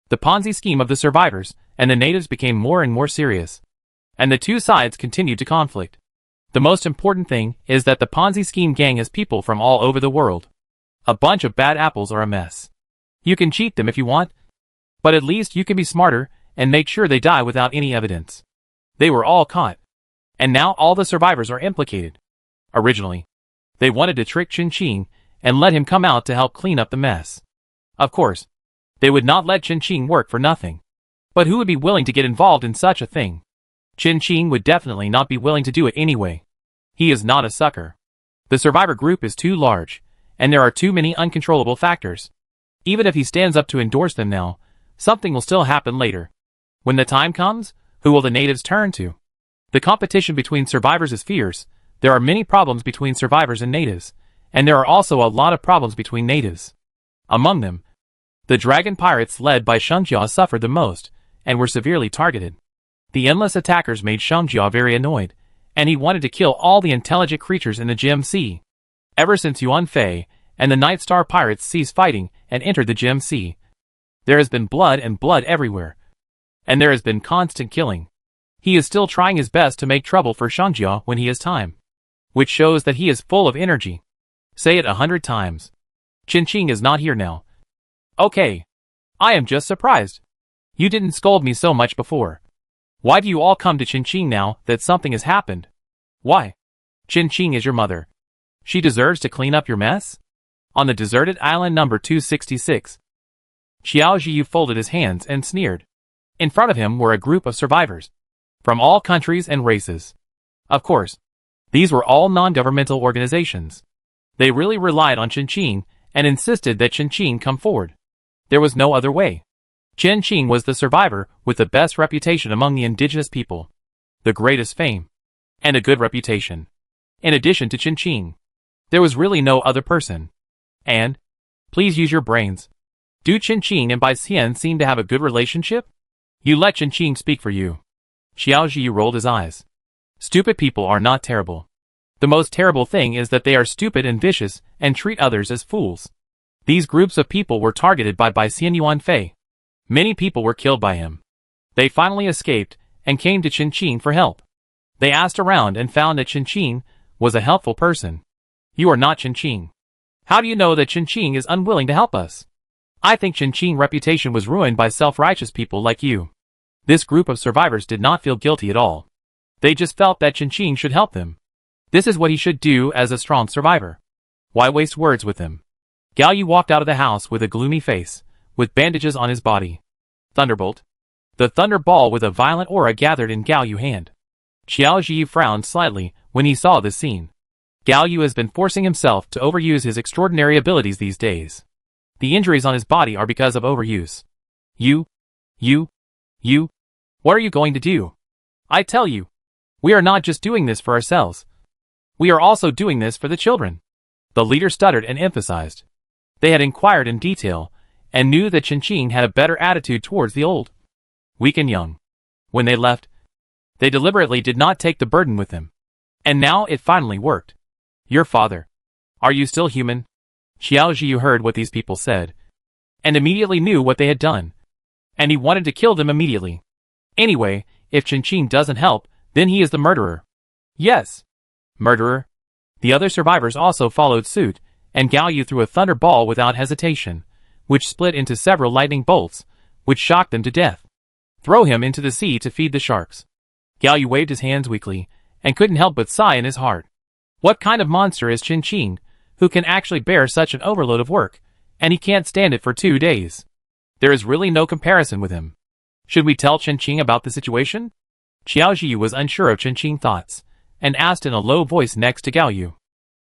The Ponzi scheme of the survivors and the natives became more and more serious, and the two sides continued to conflict. The most important thing is that the Ponzi scheme gang has people from all over the world. A bunch of bad apples are a mess. You can cheat them if you want, but at least you can be smarter and make sure they die without any evidence. They were all caught, and now all the survivors are implicated. Originally, they wanted to trick Chen Qing and let him come out to help clean up the mess. Of course, they would not let Chen Qing work for nothing. But who would be willing to get involved in such a thing? Chen Qing would definitely not be willing to do it anyway. He is not a sucker. The survivor group is too large, and there are too many uncontrollable factors. Even if he stands up to endorse them now, something will still happen later. When the time comes, who will the natives turn to? The competition between survivors is fierce. There are many problems between survivors and natives, and there are also a lot of problems between natives. Among them, the dragon pirates led by Shengjia suffered the most, and were severely targeted. The endless attackers made Shengjia very annoyed, and he wanted to kill all the intelligent creatures in the Gem Sea. Ever since Yuan Fei and the Night Star pirates ceased fighting and entered the Gem Sea, there has been blood and blood everywhere. And there has been constant killing. He is still trying his best to make trouble for Shengjia when he has time, which shows that he is full of energy. Say it 100 times. Chen Qing is not here now. Okay. I am just surprised. You didn't scold me so much before. Why do you all come to Chen Qing now that something has happened? Why? Chen Qing is your mother. She deserves to clean up your mess? On the deserted island number 266. Xiao Zhiyu folded his hands and sneered. In front of him were a group of survivors, from all countries and races. Of course, these were all non-governmental organizations. They really relied on Chen Qing and insisted that Chen Qing come forward. There was no other way. Chen Qing was the survivor with the best reputation among the indigenous people, the greatest fame, and a good reputation. In addition to Chen Qing, there was really no other person. And, please use your brains. Do Chen Qing and Bai Xian seem to have a good relationship? You let Chen Qing speak for you. Xiao Zhiyu rolled his eyes. Stupid people are not terrible. The most terrible thing is that they are stupid and vicious and treat others as fools. These groups of people were targeted by Bai Xian Yuan Fei. Many people were killed by him. They finally escaped and came to Chen Qing for help. They asked around and found that Chen Qing was a helpful person. You are not Chen Qing. How do you know that Chen Qing is unwilling to help us? I think Chen Qing's reputation was ruined by self-righteous people like you. This group of survivors did not feel guilty at all. They just felt that Chen Qing should help them. This is what he should do as a strong survivor. Why waste words with him? Gao Yu walked out of the house with a gloomy face, with bandages on his body. Thunderbolt. The thunder ball with a violent aura gathered in Gao Yu's hand. Xiao Zhi frowned slightly when he saw this scene. Gao Yu has been forcing himself to overuse his extraordinary abilities these days. The injuries on his body are because of overuse. You. What are you going to do? I tell you. We are not just doing this for ourselves. We are also doing this for the children. The leader stuttered and emphasized. They had inquired in detail, and knew that Qin had a better attitude towards the old, weak and young. When they left, they deliberately did not take the burden with them. And now it finally worked. Your father. Are you still human? Xiao Zhi heard what these people said, and immediately knew what they had done. And he wanted to kill them immediately. Anyway, if Qin doesn't help, then he is the murderer. Yes. Murderer. The other survivors also followed suit, and Gao Yu threw a thunder ball without hesitation, which split into several lightning bolts, which shocked them to death. Throw him into the sea to feed the sharks. Gao Yu waved his hands weakly, and couldn't help but sigh in his heart. What kind of monster is Qin, who can actually bear such an overload of work, and he can't stand it for 2 days? There is really no comparison with him. Should we tell Qin about the situation? Xiao Zhi was unsure of Qin's thoughts, and asked in a low voice next to Gao Yu.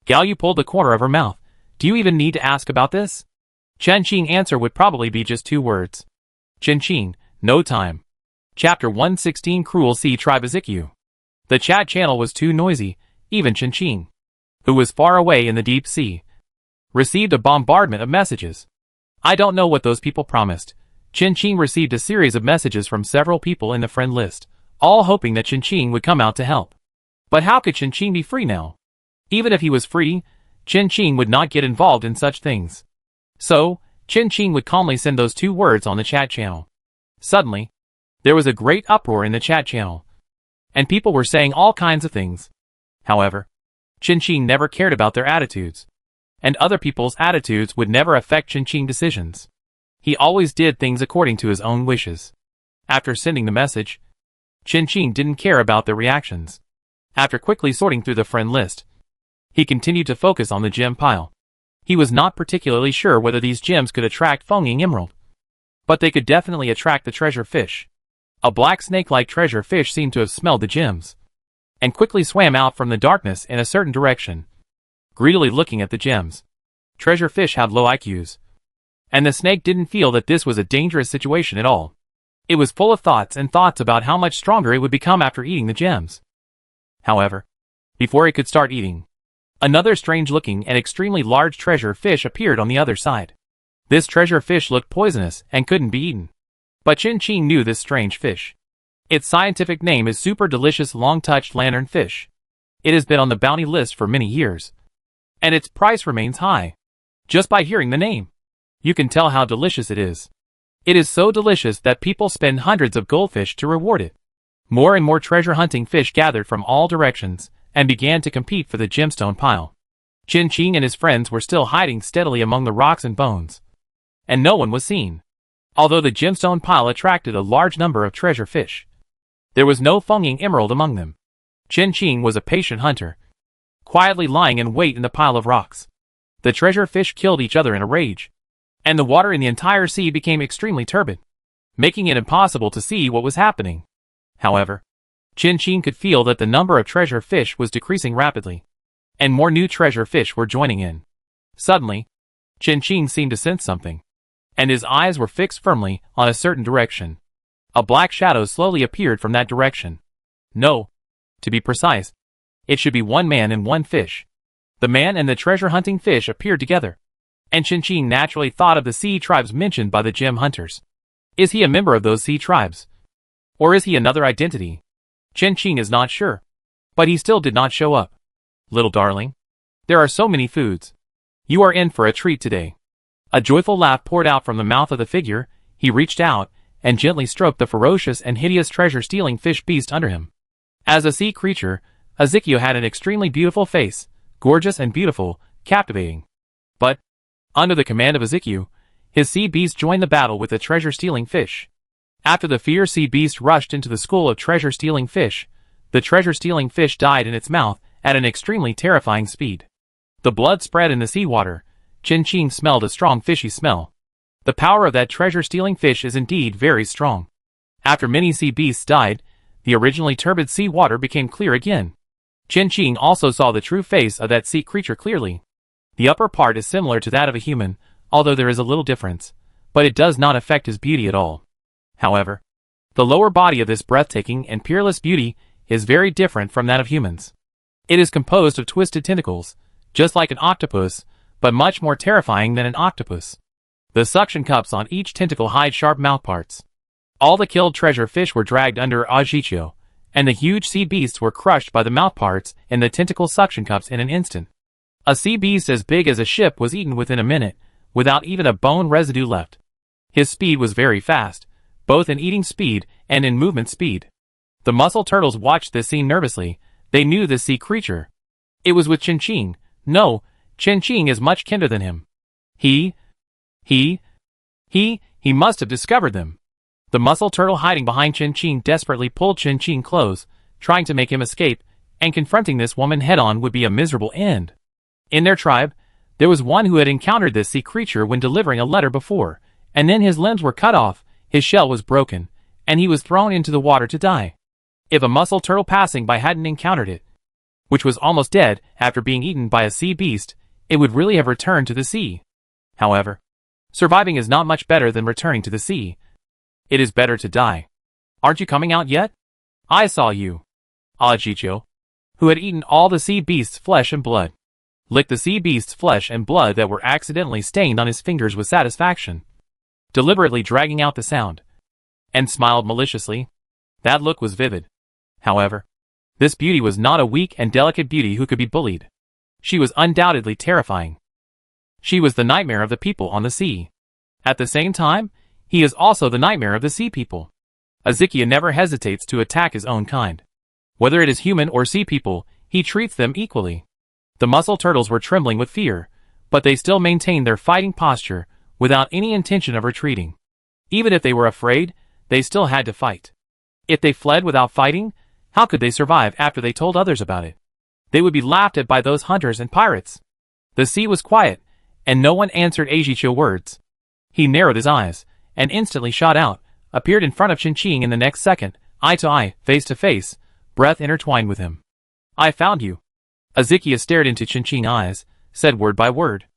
Gao Yu pulled the corner of her mouth. Do you even need to ask about this? Qin's answer would probably be just 2 words. Qin, no time. Chapter 116 Cruel Sea Tribe Ezekiel. The chat channel was too noisy. Even Qin, who was far away in the deep sea, received a bombardment of messages. I don't know what those people promised. Qin received a series of messages from several people in the friend list, all hoping that Qin would come out to help. But how could Qin be free now? Even if he was free, Qin would not get involved in such things. So, Qin would calmly send those 2 words on the chat channel. Suddenly, there was a great uproar in the chat channel, and people were saying all kinds of things. However, Qin never cared about their attitudes, and other people's attitudes would never affect Qin's decisions. He always did things according to his own wishes. After sending the message, Qin didn't care about their reactions. After quickly sorting through the friend list, he continued to focus on the gem pile. He was not particularly sure whether these gems could attract Fengying Emerald, but they could definitely attract the treasure fish. A black snake-like treasure fish seemed to have smelled the gems, and quickly swam out from the darkness in a certain direction, greedily looking at the gems. Treasure fish have low IQs, and the snake didn't feel that this was a dangerous situation at all. It was full of thoughts about how much stronger it would become after eating the gems. However, before it could start eating, another strange-looking and extremely large treasure fish appeared on the other side. This treasure fish looked poisonous and couldn't be eaten. But Qin knew this strange fish. Its scientific name is Super Delicious Long-Touched Lantern Fish. It has been on the bounty list for many years, and its price remains high. Just by hearing the name, you can tell how delicious it is. It is so delicious that people spend hundreds of goldfish to reward it. More and more treasure-hunting fish gathered from all directions, and began to compete for the gemstone pile. Qin and his friends were still hiding steadily among the rocks and bones, and no one was seen. Although the gemstone pile attracted a large number of treasure fish, there was no Fengying Emerald among them. Qin was a patient hunter, quietly lying in wait in the pile of rocks. The treasure fish killed each other in a rage, and the water in the entire sea became extremely turbid, making it impossible to see what was happening. However, Qin could feel that the number of treasure fish was decreasing rapidly, and more new treasure fish were joining in. Suddenly, Qin seemed to sense something, and his eyes were fixed firmly on a certain direction. A black shadow slowly appeared from that direction. No, to be precise, it should be 1 man and 1 fish. The man and the treasure-hunting fish appeared together, and Qin naturally thought of the sea tribes mentioned by the gem hunters. Is he a member of those sea tribes? Or is he another identity? Qin is not sure, but he still did not show up. Little darling, there are so many foods. You are in for a treat today. A joyful laugh poured out from the mouth of the figure. He reached out and gently stroked the ferocious and hideous treasure-stealing fish beast under him. As a sea creature, Ezekiel had an extremely beautiful face, gorgeous and beautiful, captivating. But, under the command of Ezekiel, his sea beast joined the battle with the treasure-stealing fish. After the fierce sea beast rushed into the school of treasure-stealing fish, the treasure-stealing fish died in its mouth at an extremely terrifying speed. The blood spread in the seawater. Qin smelled a strong fishy smell. The power of that treasure-stealing fish is indeed very strong. After many sea beasts died, the originally turbid sea water became clear again. Chen Qing also saw the true face of that sea creature clearly. The upper part is similar to that of a human, although there is a little difference, but it does not affect his beauty at all. However, the lower body of this breathtaking and peerless beauty is very different from that of humans. It is composed of twisted tentacles, just like an octopus, but much more terrifying than an octopus. The suction cups on each tentacle hide sharp mouthparts. All the killed treasure fish were dragged under Ajichio, and the huge sea beasts were crushed by the mouthparts in the tentacle suction cups in an instant. A sea beast as big as a ship was eaten within a minute, without even a bone residue left. His speed was very fast, both in eating speed and in movement speed. The mussel turtles watched this scene nervously. They knew this sea creature. It was with Chen Qing. No, Chen Qing is much kinder than him. He must have discovered them. The mussel turtle hiding behind Chen Qing desperately pulled Chen Qing close, trying to make him escape, and confronting this woman head-on would be a miserable end. In their tribe, there was one who had encountered this sea creature when delivering a letter before, and then his limbs were cut off, his shell was broken, and he was thrown into the water to die. If a mussel turtle passing by hadn't encountered it, which was almost dead after being eaten by a sea beast, it would really have returned to the sea. However, surviving is not much better than returning to the sea. It is better to die. Aren't you coming out yet? I saw you. Ajichio, who had eaten all the sea beast's flesh and blood, licked the sea beast's flesh and blood that were accidentally stained on his fingers with satisfaction, deliberately dragging out the sound, and smiled maliciously. That look was vivid. However, this beauty was not a weak and delicate beauty who could be bullied. She was undoubtedly terrifying. She was the nightmare of the people on the sea. At the same time, he is also the nightmare of the sea people. Ezekiel never hesitates to attack his own kind. Whether it is human or sea people, he treats them equally. The mussel turtles were trembling with fear, but they still maintained their fighting posture without any intention of retreating. Even if they were afraid, they still had to fight. If they fled without fighting, how could they survive after they told others about it? They would be laughed at by those hunters and pirates. The sea was quiet, and no one answered Ajichio's words. He narrowed his eyes, and instantly shot out, appeared in front of Chen Qing in the next second, eye to eye, face to face, breath intertwined with him. I found you. Ezekiel stared into Chen Qing's eyes, said word by word.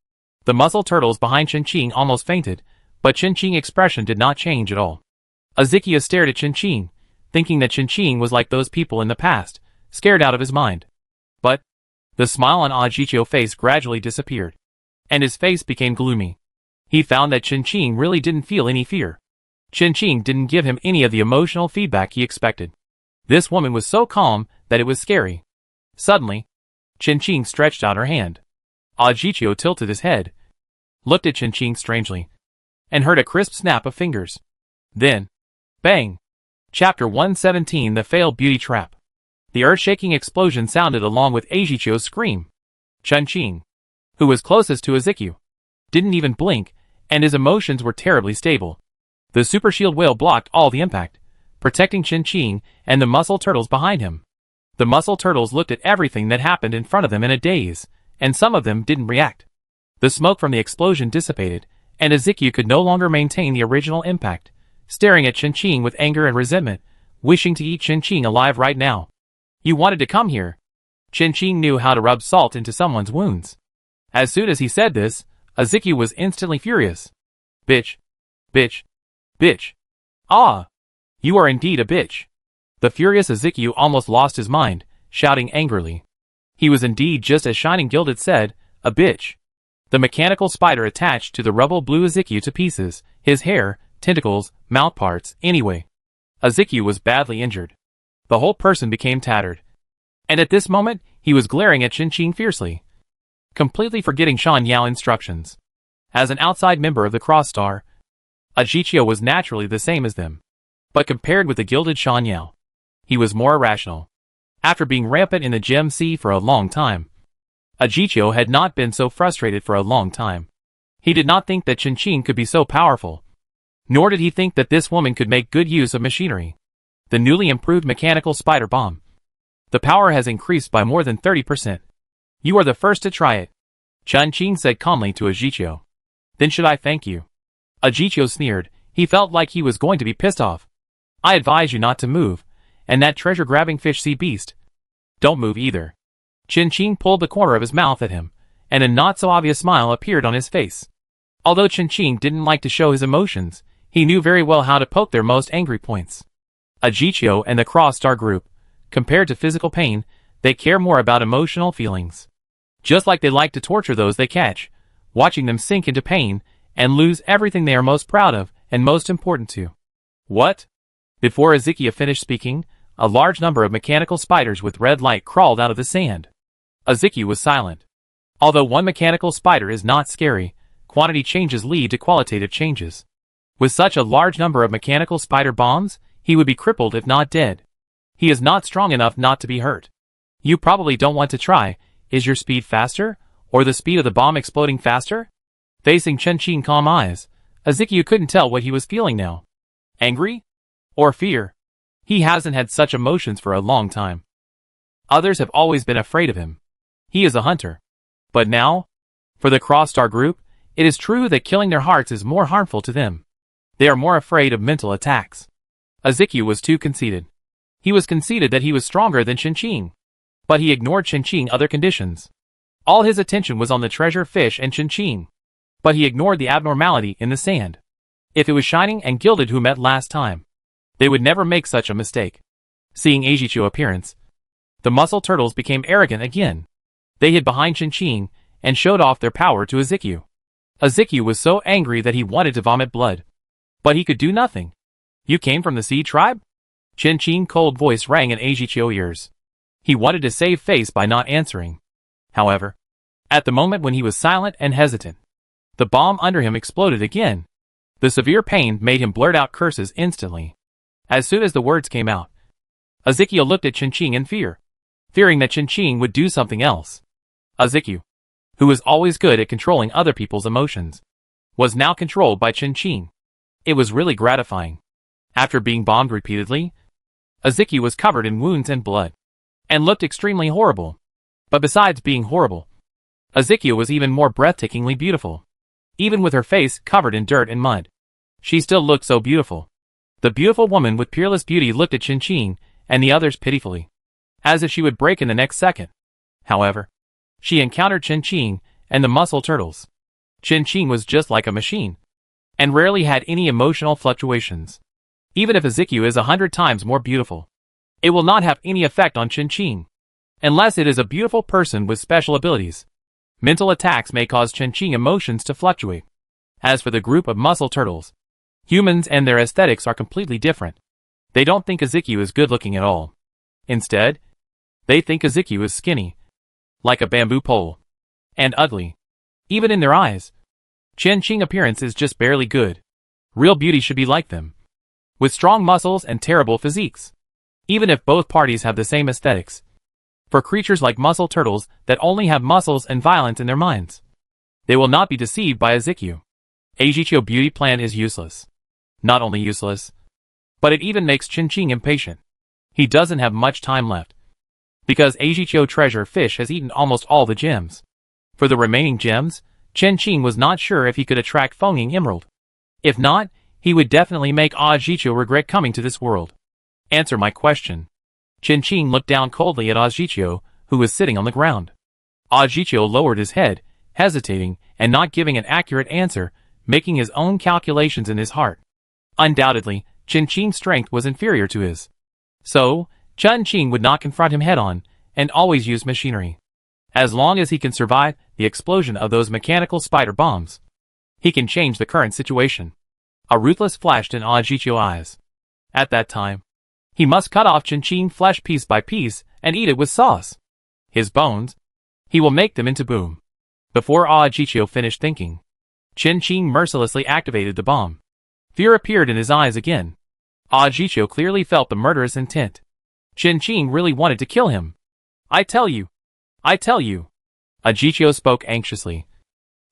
The mussel turtles behind Chen Qing almost fainted, but Chen Qing's expression did not change at all. Ezekiel stared at Chen Qing, thinking that Chen Qing was like those people in the past, scared out of his mind. But the smile on Ajichio's face gradually disappeared, and his face became gloomy. He found that Chen Qing really didn't feel any fear. Chen Qing didn't give him any of the emotional feedback he expected. This woman was so calm that it was scary. Suddenly, Chen Qing stretched out her hand. Ajichio tilted his head, looked at Chen Qing strangely, and heard a crisp snap of fingers. Then, bang! Chapter 117: The Failed Beauty Trap. The earth-shaking explosion sounded along with Ajichio's scream. Chen Qing, who was closest to Ezekiel, didn't even blink, and his emotions were terribly stable. The super shield whale blocked all the impact, protecting Chen Qing and the mussel turtles behind him. The mussel turtles looked at everything that happened in front of them in a daze, and some of them didn't react. The smoke from the explosion dissipated, and Ezekiel could no longer maintain the original impact, staring at Chen Qing with anger and resentment, wishing to eat Chen Qing alive right now. You wanted to come here. Chen Qing knew how to rub salt into someone's wounds. As soon as he said this, Ezekiel was instantly furious. Bitch. Bitch. Bitch. Ah! You are indeed a bitch. The furious Ezekiel almost lost his mind, shouting angrily. He was indeed just as Shining Gilded said, a bitch. The mechanical spider attached to the rubble blew Ezekiel to pieces, his hair, tentacles, mouthparts, anyway. Ezekiel was badly injured. The whole person became tattered. And at this moment, he was glaring at Chen Qing fiercely, completely forgetting Shan Yao instructions. As an outside member of the Cross Star, Ajichio was naturally the same as them. But compared with the gilded Shan Yao, he was more irrational. After being rampant in the Gem Sea for a long time, Ajichio had not been so frustrated for a long time. He did not think that Chen Qing could be so powerful. Nor did he think that this woman could make good use of machinery. The newly improved mechanical spider bomb. The power has increased by more than 30%. You are the first to try it, Chen Qing said calmly to Ajichio. Then should I thank you? Ajichio sneered. He felt like he was going to be pissed off. I advise you not to move, and that treasure-grabbing fish sea beast, don't move either. Chin Ching pulled the corner of his mouth at him, and a not-so-obvious smile appeared on his face. Although Chin Ching didn't like to show his emotions, he knew very well how to poke their most angry points. Ajiccio and the Cross-Star Group, compared to physical pain, they care more about emotional feelings. Just like they like to torture those they catch, watching them sink into pain and lose everything they are most proud of and most important to. What? Before Ezekiel finished speaking, a large number of mechanical spiders with red light crawled out of the sand. Ezekiel was silent. Although one mechanical spider is not scary, quantity changes lead to qualitative changes. With such a large number of mechanical spider bombs, he would be crippled if not dead. He is not strong enough not to be hurt. You probably don't want to try. Is your speed faster, or the speed of the bomb exploding faster? Facing Chen Qing's calm eyes, Ezekiel couldn't tell what he was feeling now. Angry? Or fear? He hasn't had such emotions for a long time. Others have always been afraid of him. He is a hunter. But now? For the Cross-Star Group, it is true that killing their hearts is more harmful to them. They are more afraid of mental attacks. Ezekiel was too conceited. He was conceited that he was stronger than Chen Qing. But he ignored Chen Qing's other conditions. All his attention was on the treasure fish and Chen Qing. But he ignored the abnormality in the sand. If it was Shining and Gilded who met last time, they would never make such a mistake. Seeing Ajicio's appearance, the muscle turtles became arrogant again. They hid behind Chen Qing and showed off their power to Ezekiel. Ezekiel was so angry that he wanted to vomit blood. But he could do nothing. You came from the Sea Tribe? Chen Qing's cold voice rang in Ajicio's ears. He wanted to save face by not answering. However, at the moment when he was silent and hesitant, the bomb under him exploded again. The severe pain made him blurt out curses instantly. As soon as the words came out, Ezekiel looked at Chen Qing in fear, fearing that Chen Qing would do something else. Ezekiel, who was always good at controlling other people's emotions, was now controlled by Chen Qing. It was really gratifying. After being bombed repeatedly, Ezekiel was covered in wounds and blood, and looked extremely horrible. But besides being horrible, Ezekiel was even more breathtakingly beautiful. Even with her face covered in dirt and mud, she still looked so beautiful. The beautiful woman with peerless beauty looked at Chen Qing and the others pitifully, as if she would break in the next second. However, she encountered Chen Qing and the muscle turtles. Chen Qing was just like a machine, and rarely had any emotional fluctuations. Even if Ezekiel is 100 times more beautiful, it will not have any effect on Chen Qing, unless it is a beautiful person with special abilities. Mental attacks may cause Chen Qing emotions to fluctuate. As for the group of muscle turtles, humans and their aesthetics are completely different. They don't think Ezekiel is good looking at all. Instead, they think Ezekiel is skinny, like a bamboo pole, and ugly. Even in their eyes, Chen Qing's appearance is just barely good. Real beauty should be like them, with strong muscles and terrible physiques. Even if both parties have the same aesthetics. For creatures like muscle turtles that only have muscles and violence in their minds, they will not be deceived by Ezekiel. Ajicio's beauty plan is useless. Not only useless, but it even makes Chen Qing impatient. He doesn't have much time left, because Ajicio's treasure fish has eaten almost all the gems. For the remaining gems, Chen Qing was not sure if he could attract Fenging Emerald. If not, he would definitely make Ajiccio regret coming to this world. Answer my question. Chen Qing looked down coldly at Ajiccio, who was sitting on the ground. Ajiccio lowered his head, hesitating and not giving an accurate answer, making his own calculations in his heart. Undoubtedly, Chen Qing's strength was inferior to his. So, Chen Qing would not confront him head-on, and always use machinery. As long as he can survive the explosion of those mechanical spider bombs, he can change the current situation. A ruthless flashed in Ajiccio's eyes. At that time, he must cut off Chen Qing's flesh piece by piece and eat it with sauce. His bones, he will make them into boom. Before Ajiccio finished thinking, Chen Qing mercilessly activated the bomb. Fear appeared in his eyes again. Ajiccio clearly felt the murderous intent. Chen Qing really wanted to kill him. I tell you. Ajiccio spoke anxiously,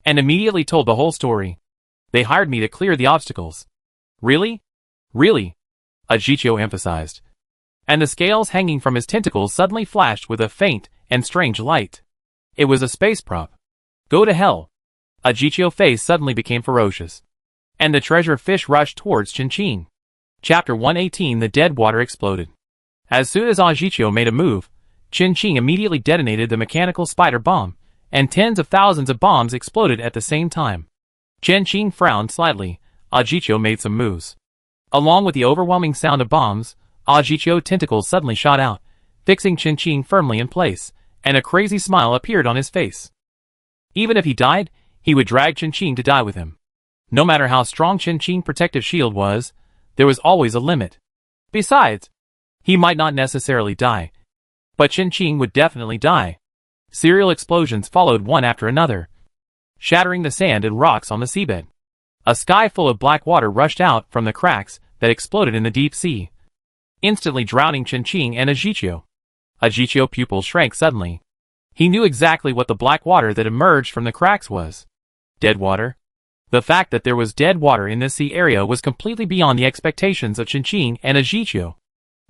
and immediately told the whole story. They hired me to clear the obstacles. Really? Really? Ajiccio emphasized. And the scales hanging from his tentacles suddenly flashed with a faint and strange light. It was a space prop. Go to hell. Ajiccio's face suddenly became ferocious, and the treasure fish rushed towards Chen Qing. Chapter 118 The Dead Water Exploded. As soon as Ajicho made a move, Qin immediately detonated the mechanical spider bomb, and tens of thousands of bombs exploded at the same time. Qin frowned slightly. Ajicho made some moves. Along with the overwhelming sound of bombs, Ajicho's tentacles suddenly shot out, fixing Qin firmly in place, and a crazy smile appeared on his face. Even if he died, he would drag Qin to die with him. No matter how strong Qin's protective shield was, there was always a limit. Besides, he might not necessarily die, but Qin would definitely die. Serial explosions followed one after another, shattering the sand and rocks on the seabed. A sky full of black water rushed out from the cracks that exploded in the deep sea, instantly drowning Qin and Ajicho. Ajicho's pupils shrank suddenly. He knew exactly what the black water that emerged from the cracks was. Dead water? The fact that there was dead water in this sea area was completely beyond the expectations of Qin and Ajicho.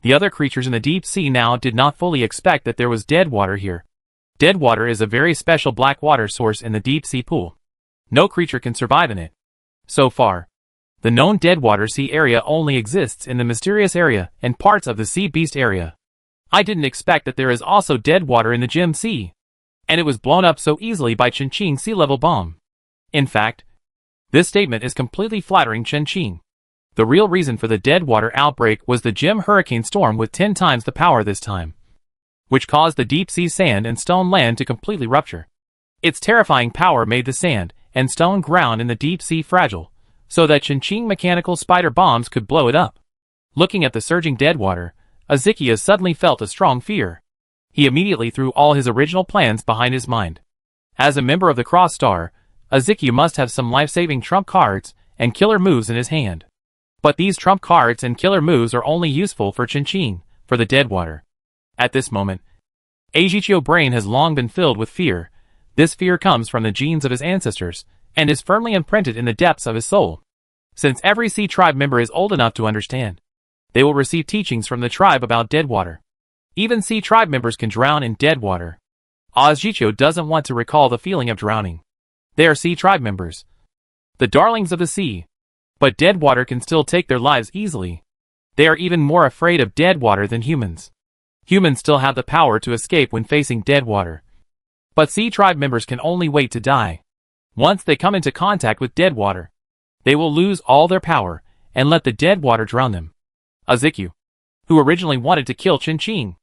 The other creatures in the deep sea now did not fully expect that there was dead water here. Dead water is a very special black water source in the deep sea pool. No creature can survive in it. So far, the known dead water sea area only exists in the mysterious area and parts of the sea beast area. I didn't expect that there is also dead water in the Gem Sea, and it was blown up so easily by Qin's sea level bomb. In fact, this statement is completely flattering Qin. The real reason for the dead water outbreak was the Gem hurricane storm with 10 times the power this time, which caused the deep sea sand and stone land to completely rupture. Its terrifying power made the sand and stone ground in the deep sea fragile, so that Qin's mechanical spider bombs could blow it up. Looking at the surging dead water, Ezekiel suddenly felt a strong fear. He immediately threw all his original plans behind his mind. As a member of the Cross Star, Ezekiel must have some life-saving trump cards and killer moves in his hand. But these trump cards and killer moves are only useful for Qin, for the dead water. At this moment, Ajicho's brain has long been filled with fear. This fear comes from the genes of his ancestors, and is firmly imprinted in the depths of his soul. Since every Sea Tribe member is old enough to understand, they will receive teachings from the tribe about dead water. Even Sea Tribe members can drown in dead water. Ajicho doesn't want to recall the feeling of drowning. They are Sea Tribe members, the darlings of the sea. But dead water can still take their lives easily. They are even more afraid of dead water than humans. Humans still have the power to escape when facing dead water. But Sea Tribe members can only wait to die. Once they come into contact with dead water, they will lose all their power and let the dead water drown them. Ezekiel, who originally wanted to kill Qin,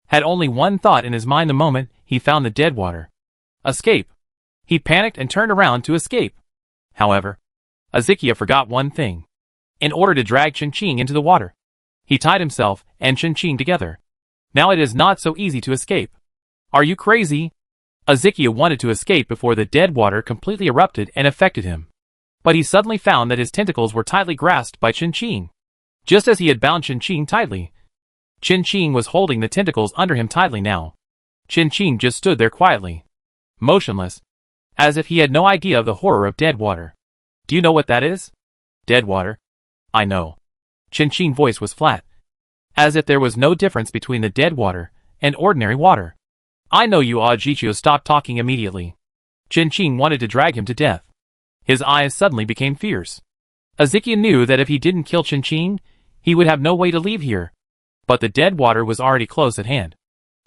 had only one thought in his mind the moment he found the dead water. Escape. He panicked and turned around to escape. However, Ezekiel forgot one thing. In order to drag Qin into the water, he tied himself and Qin together. Now it is not so easy to escape. Are you crazy? Ezekiel wanted to escape before the dead water completely erupted and affected him. But he suddenly found that his tentacles were tightly grasped by Qin. Just as he had bound Qin tightly, Qin was holding the tentacles under him tightly now. Qin just stood there quietly, motionless, as if he had no idea of the horror of dead water. Do you know what that is? Dead water? I know. Qin's voice was flat, as if there was no difference between the dead water and ordinary water. I know you. Ajicho stopped talking immediately. Qin wanted to drag him to death. His eyes suddenly became fierce. Ezekiel knew that if he didn't kill Qin, he would have no way to leave here. But the dead water was already close at hand.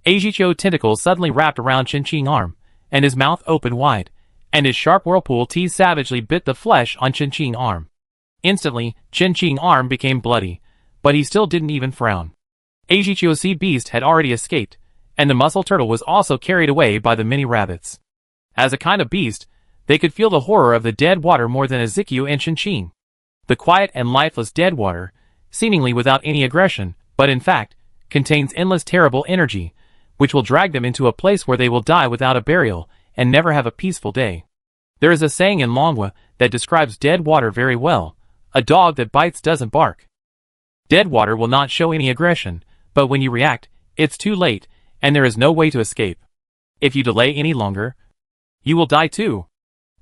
Ajicho's tentacles suddenly wrapped around Qin's arm, and his mouth opened wide, and his sharp whirlpool teeth savagely bit the flesh on Qin's arm. Instantly, Qin's arm became bloody, but he still didn't even frown. Ajicho's sea beast had already escaped, and the mussel turtle was also carried away by the many rabbits. As a kind of beast, they could feel the horror of the dead water more than Ezekiel and Qin. The quiet and lifeless dead water, seemingly without any aggression, but in fact, contains endless terrible energy, which will drag them into a place where they will die without a burial and never have a peaceful day. There is a saying in Longwa that describes dead water very well: a dog that bites doesn't bark. Dead water will not show any aggression, but when you react, it's too late, and there is no way to escape. If you delay any longer, you will die too.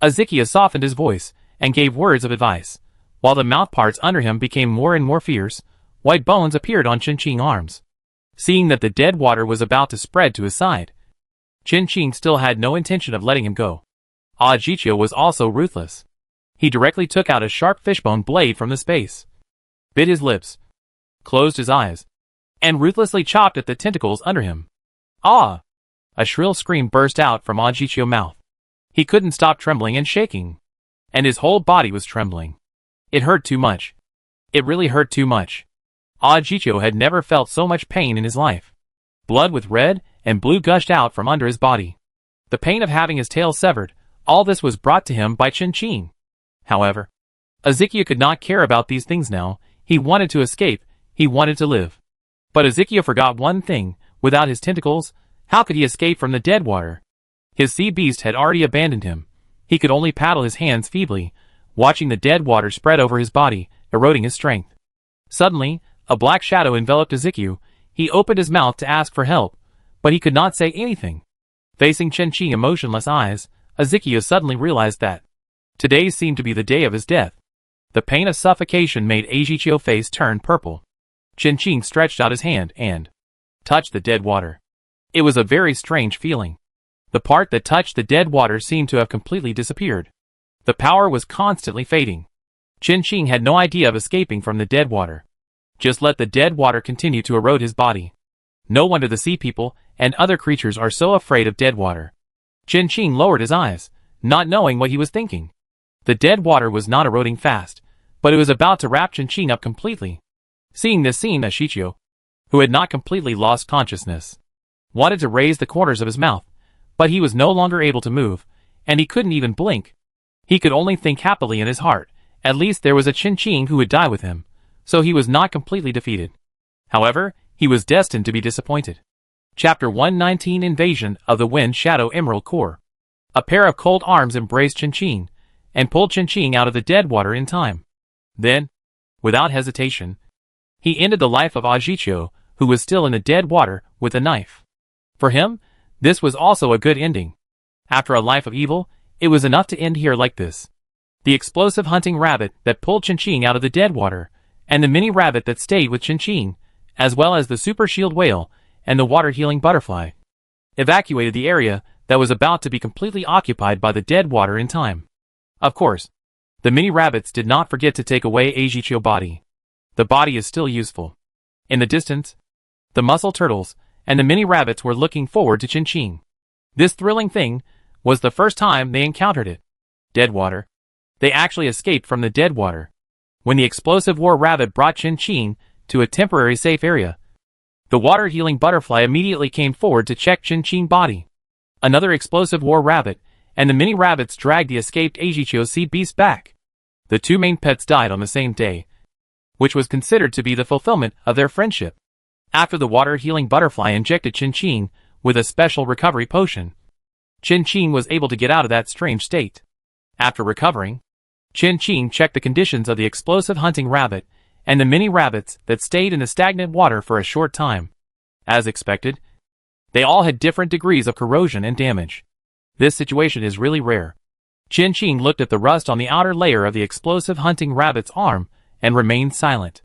Ezekiel softened his voice and gave words of advice. While the mouth parts under him became more and more fierce, white bones appeared on Qin's arms. Seeing that the dead water was about to spread to his side, Qin still had no intention of letting him go. Ajicho was also ruthless. He directly took out a sharp fishbone blade from the space, bit his lips, closed his eyes, and ruthlessly chopped at the tentacles under him. Ah! A shrill scream burst out from Ajichio's mouth. He couldn't stop trembling and shaking, and his whole body was trembling. It hurt too much. It really hurt too much. Ajichio had never felt so much pain in his life. Blood with red and blue gushed out from under his body. The pain of having his tail severed, all this was brought to him by Chin. However, Ezekiel could not care about these things now. He wanted to escape, he wanted to live. But Ezekiel forgot one thing: without his tentacles, how could he escape from the dead water? His sea beast had already abandoned him. He could only paddle his hands feebly, watching the dead water spread over his body, eroding his strength. Suddenly, a black shadow enveloped Ezekiel. He opened his mouth to ask for help, but he could not say anything. Facing Chin's emotionless eyes, Ezekiel suddenly realized that today seemed to be the day of his death. The pain of suffocation made Ajichio's face turn purple. Chin stretched out his hand and touched the dead water. It was a very strange feeling. The part that touched the dead water seemed to have completely disappeared. The power was constantly fading. Chin had no idea of escaping from the dead water. Just let the dead water continue to erode his body. No wonder the sea people and other creatures are so afraid of dead water. Chin lowered his eyes, not knowing what he was thinking. The dead water was not eroding fast, but it was about to wrap Chin up completely. Seeing this scene, Ajichio, who had not completely lost consciousness, wanted to raise the corners of his mouth, but he was no longer able to move, and he couldn't even blink. He could only think happily in his heart. At least there was a Chin who would die with him, so he was not completely defeated. However, he was destined to be disappointed. Chapter 119: Invasion of the Wind Shadow Emerald Core. A pair of cold arms embraced Chin and pulled Chin out of the dead water in time. Then, without hesitation, he ended the life of Ajichio, who was still in the dead water, with a knife. For him, this was also a good ending. After a life of evil, it was enough to end here like this. The explosive hunting rabbit that pulled Chin out of the dead water, and the mini rabbit that stayed with Chin, as well as the super shield whale and the water healing butterfly, evacuated the area that was about to be completely occupied by the dead water in time. Of course, the mini rabbits did not forget to take away Ajichio's body. The body is still useful. In the distance, the mussel turtles and the mini rabbits were looking forward to Chin. This thrilling thing was the first time they encountered it. Dead water. They actually escaped from the dead water. When the explosive war rabbit brought Chin to a temporary safe area, the water healing butterfly immediately came forward to check Chin's body. Another explosive war rabbit and the mini rabbits dragged the escaped Ajichio sea beast back. The two main pets died on the same day, which was considered to be the fulfillment of their friendship. After the water healing butterfly injected Chin with a special recovery potion, Chin was able to get out of that strange state. After recovering, Chin checked the conditions of the explosive hunting rabbit and the mini rabbits that stayed in the stagnant water for a short time. As expected, they all had different degrees of corrosion and damage. This situation is really rare. Chin looked at the rust on the outer layer of the explosive hunting rabbit's arm and remained silent.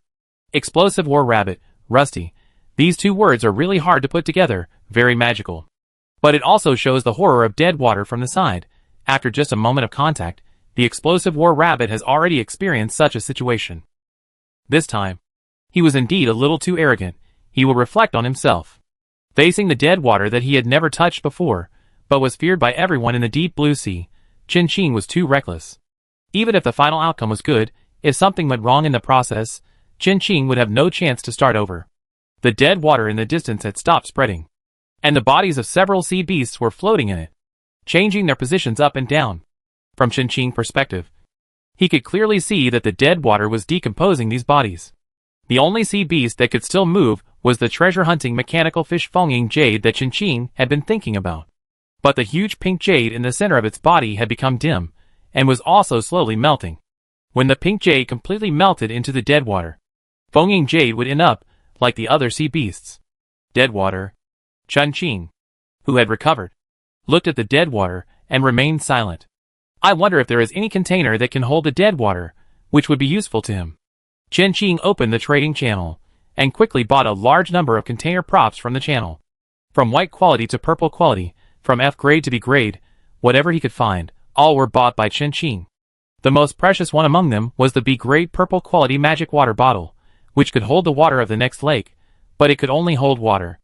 Explosive war rabbit, rusty. These two words are really hard to put together, very magical. But it also shows the horror of dead water from the side. After just a moment of contact, the explosive war rabbit has already experienced such a situation. This time, he was indeed a little too arrogant. He will reflect on himself. Facing the dead water that he had never touched before, but was feared by everyone in the deep blue sea, Chin was too reckless. Even if the final outcome was good, if something went wrong in the process, Chin would have no chance to start over. The dead water in the distance had stopped spreading, and the bodies of several sea beasts were floating in it, changing their positions up and down. From Chin's perspective, he could clearly see that the dead water was decomposing these bodies. The only sea beast that could still move was the treasure-hunting mechanical fish Fonging Jade that Chin had been thinking about. But the huge pink jade in the center of its body had become dim, and was also slowly melting. When the pink jade completely melted into the dead water, Fonging Jade would end up like the other sea beasts. Dead water. Chin, who had recovered, looked at the dead water and remained silent. I wonder if there is any container that can hold the dead water, which would be useful to him. Chin opened the trading channel, and quickly bought a large number of container props from the channel. From white quality to purple quality, from F grade to B grade, whatever he could find, all were bought by Chin. The most precious one among them was the B grade purple quality magic water bottle, which could hold the water of the next lake, but it could only hold water.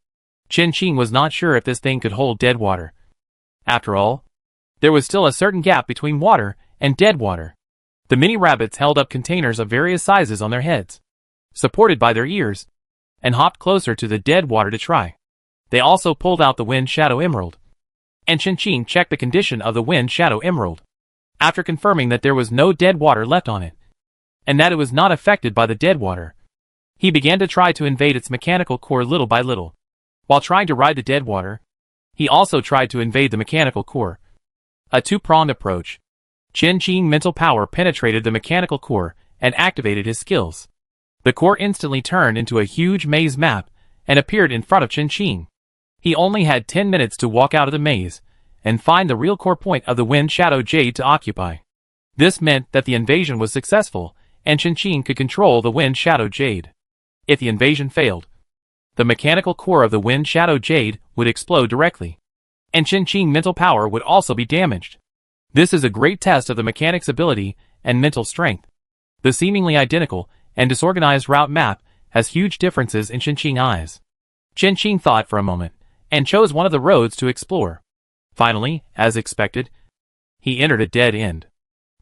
Chen Qing was not sure if this thing could hold dead water. After all, there was still a certain gap between water and dead water. The mini rabbits held up containers of various sizes on their heads, supported by their ears, and hopped closer to the dead water to try. They also pulled out the Wind Shadow Emerald, and Chen Qing checked the condition of the Wind Shadow Emerald. After confirming that there was no dead water left on it, and that it was not affected by the dead water, he began to try to invade its mechanical core little by little. While trying to ride the dead water, he also tried to invade the mechanical core. A two-pronged approach. Chen Qing mental power penetrated the mechanical core and activated his skills. The core instantly turned into a huge maze map and appeared in front of Chen Qing. He only had 10 minutes to walk out of the maze and find the real core point of the Wind Shadow Jade to occupy. This meant that the invasion was successful and Chen Qing could control the Wind Shadow Jade. If the invasion failed, the mechanical core of the Wind Shadow Jade would explode directly, and Chen Qing's mental power would also be damaged. This is a great test of the mechanic's ability and mental strength. The seemingly identical and disorganized route map has huge differences in Chen Qing's eyes. Chen Qing thought for a moment, and chose one of the roads to explore. Finally, as expected, he entered a dead end.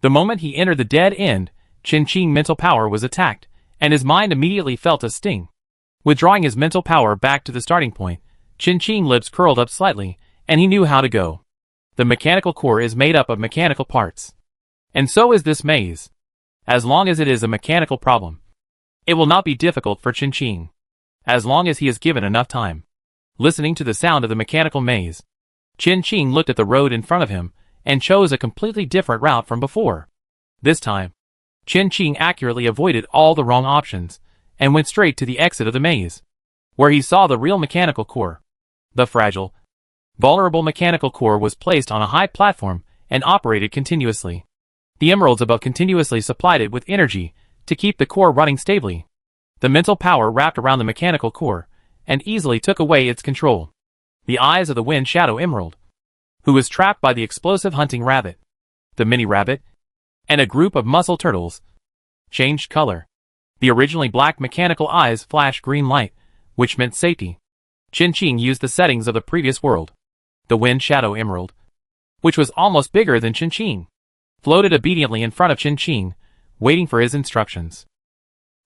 The moment he entered the dead end, Chen Qing's mental power was attacked, and his mind immediately felt a sting. Withdrawing his mental power back to the starting point, Chen Qing's lips curled up slightly, and he knew how to go. The mechanical core is made up of mechanical parts. And so is this maze. As long as it is a mechanical problem, it will not be difficult for Chen Qing, as long as he is given enough time. Listening to the sound of the mechanical maze, Chen Qing looked at the road in front of him and chose a completely different route from before. This time, Chen Qing accurately avoided all the wrong options and went straight to the exit of the maze, where he saw the real mechanical core. The fragile, vulnerable mechanical core was placed on a high platform and operated continuously. The emeralds above continuously supplied it with energy to keep the core running stably. The mental power wrapped around the mechanical core and easily took away its control. The eyes of the Wind Shadow Emerald, who was trapped by the explosive hunting rabbit, the mini rabbit, and a group of muscle turtles, changed color. The originally black mechanical eyes flashed green light, which meant safety. Chen Qing used the settings of the previous world. The Wind Shadow Emerald, which was almost bigger than Chen Qing, floated obediently in front of Chen Qing, waiting for his instructions.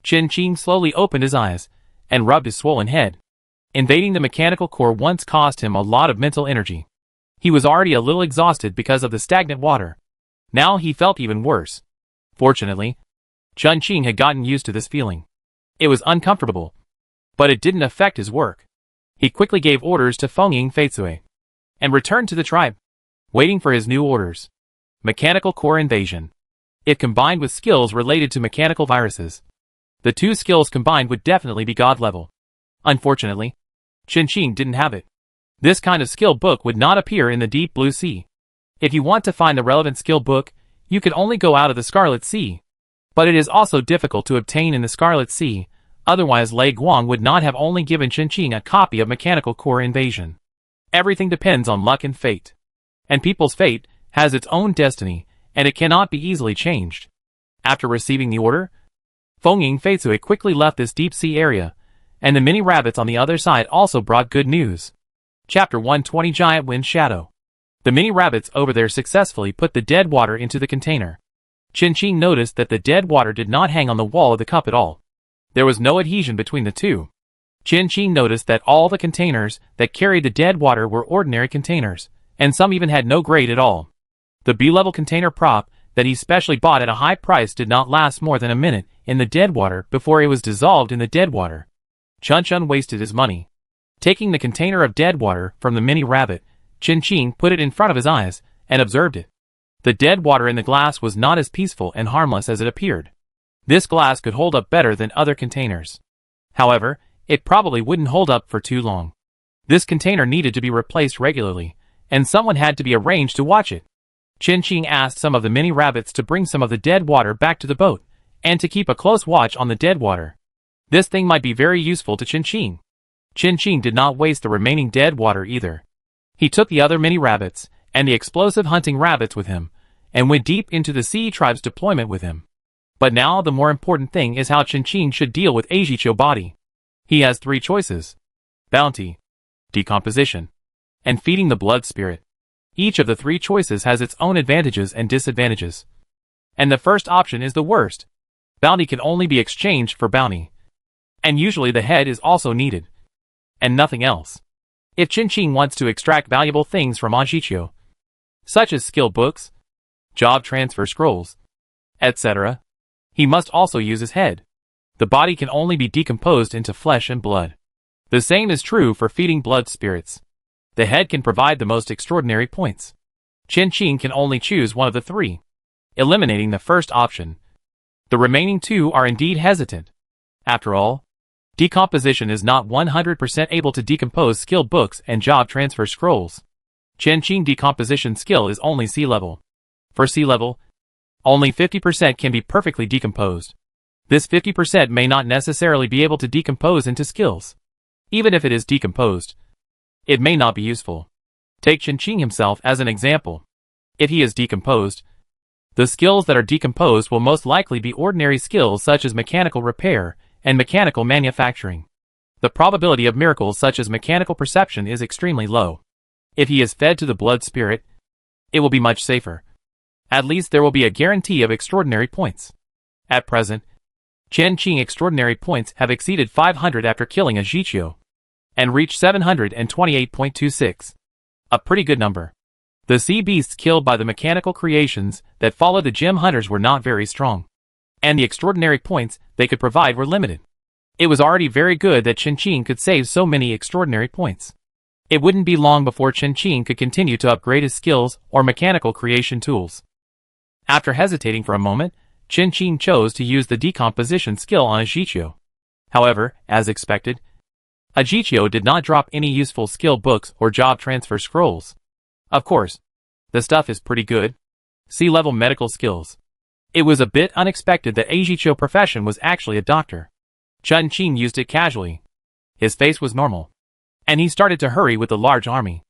Chen Qing slowly opened his eyes and rubbed his swollen head. Invading the mechanical core once cost him a lot of mental energy. He was already a little exhausted because of the stagnant water. Now he felt even worse. Fortunately, Chen Qing had gotten used to this feeling. It was uncomfortable, but it didn't affect his work. He quickly gave orders to Fengying Feitsui and returned to the tribe, waiting for his new orders. Mechanical core invasion. If combined with skills related to mechanical viruses, the two skills combined would definitely be god level. Unfortunately, Chen Qing didn't have it. This kind of skill book would not appear in the Deep Blue Sea. If you want to find the relevant skill book, you could only go out of the Scarlet Sea. But it is also difficult to obtain in the Scarlet Sea, otherwise Lei Guang would not have only given Chen Qing a copy of Mechanical Core Invasion. Everything depends on luck and fate. And people's fate has its own destiny, and it cannot be easily changed. After receiving the order, Fengying Feitsui quickly left this deep sea area, and the mini rabbits on the other side also brought good news. Chapter 120 Giant Wind Shadow. The mini rabbits over there successfully put the dead water into the container. Chen Qing noticed that the dead water did not hang on the wall of the cup at all. There was no adhesion between the two. Chen Qing noticed that all the containers that carried the dead water were ordinary containers, and some even had no grade at all. The B-level container prop that he specially bought at a high price did not last more than a minute in the dead water before it was dissolved in the dead water. Chen Qing wasted his money. Taking the container of dead water from the mini rabbit, Chen Qing put it in front of his eyes and observed it. The dead water in the glass was not as peaceful and harmless as it appeared. This glass could hold up better than other containers. However, it probably wouldn't hold up for too long. This container needed to be replaced regularly, and someone had to be arranged to watch it. Chen Qing asked some of the mini rabbits to bring some of the dead water back to the boat, and to keep a close watch on the dead water. This thing might be very useful to Chen Qing. Chen Qing did not waste the remaining dead water either. He took the other mini rabbits, and the explosive hunting rabbits with him, and went deep into the Sea Tribe's deployment with him. But now the more important thing is how Chen should deal with Eijicho body. He has three choices: bounty, decomposition, and feeding the blood spirit. Each of the three choices has its own advantages and disadvantages. And the first option is the worst. Bounty can only be exchanged for bounty. And usually the head is also needed. And nothing else. If Chen wants to extract valuable things from Eijicho, such as skill books, job transfer scrolls, etc., he must also use his head. The body can only be decomposed into flesh and blood. The same is true for feeding blood spirits. The head can provide the most extraordinary points. Chen can only choose one of the three, eliminating the first option. The remaining two are indeed hesitant. After all, decomposition is not 100% able to decompose skill books and job transfer scrolls. Chen decomposition skill is only C level. For C level, only 50% can be perfectly decomposed. This 50% may not necessarily be able to decompose into skills. Even if it is decomposed, it may not be useful. Take Chen himself as an example. If he is decomposed, the skills that are decomposed will most likely be ordinary skills such as mechanical repair and mechanical manufacturing. The probability of miracles such as mechanical perception is extremely low. If he is fed to the blood spirit, it will be much safer. At least there will be a guarantee of extraordinary points. At present, Chen extraordinary points have exceeded 500 after killing Eijicho, and reached 728.26. A pretty good number. The sea beasts killed by the mechanical creations that followed the gem hunters were not very strong, and the extraordinary points they could provide were limited. It was already very good that Chen could save so many extraordinary points. It wouldn't be long before Chen could continue to upgrade his skills or mechanical creation tools. After hesitating for a moment, Chen chose to use the decomposition skill on Eijicho. However, as expected, Eijicho did not drop any useful skill books or job transfer scrolls. Of course, the stuff is pretty good. C-level medical skills. It was a bit unexpected that Eijicho profession was actually a doctor. Chen used it casually. His face was normal, and he started to hurry with the large army.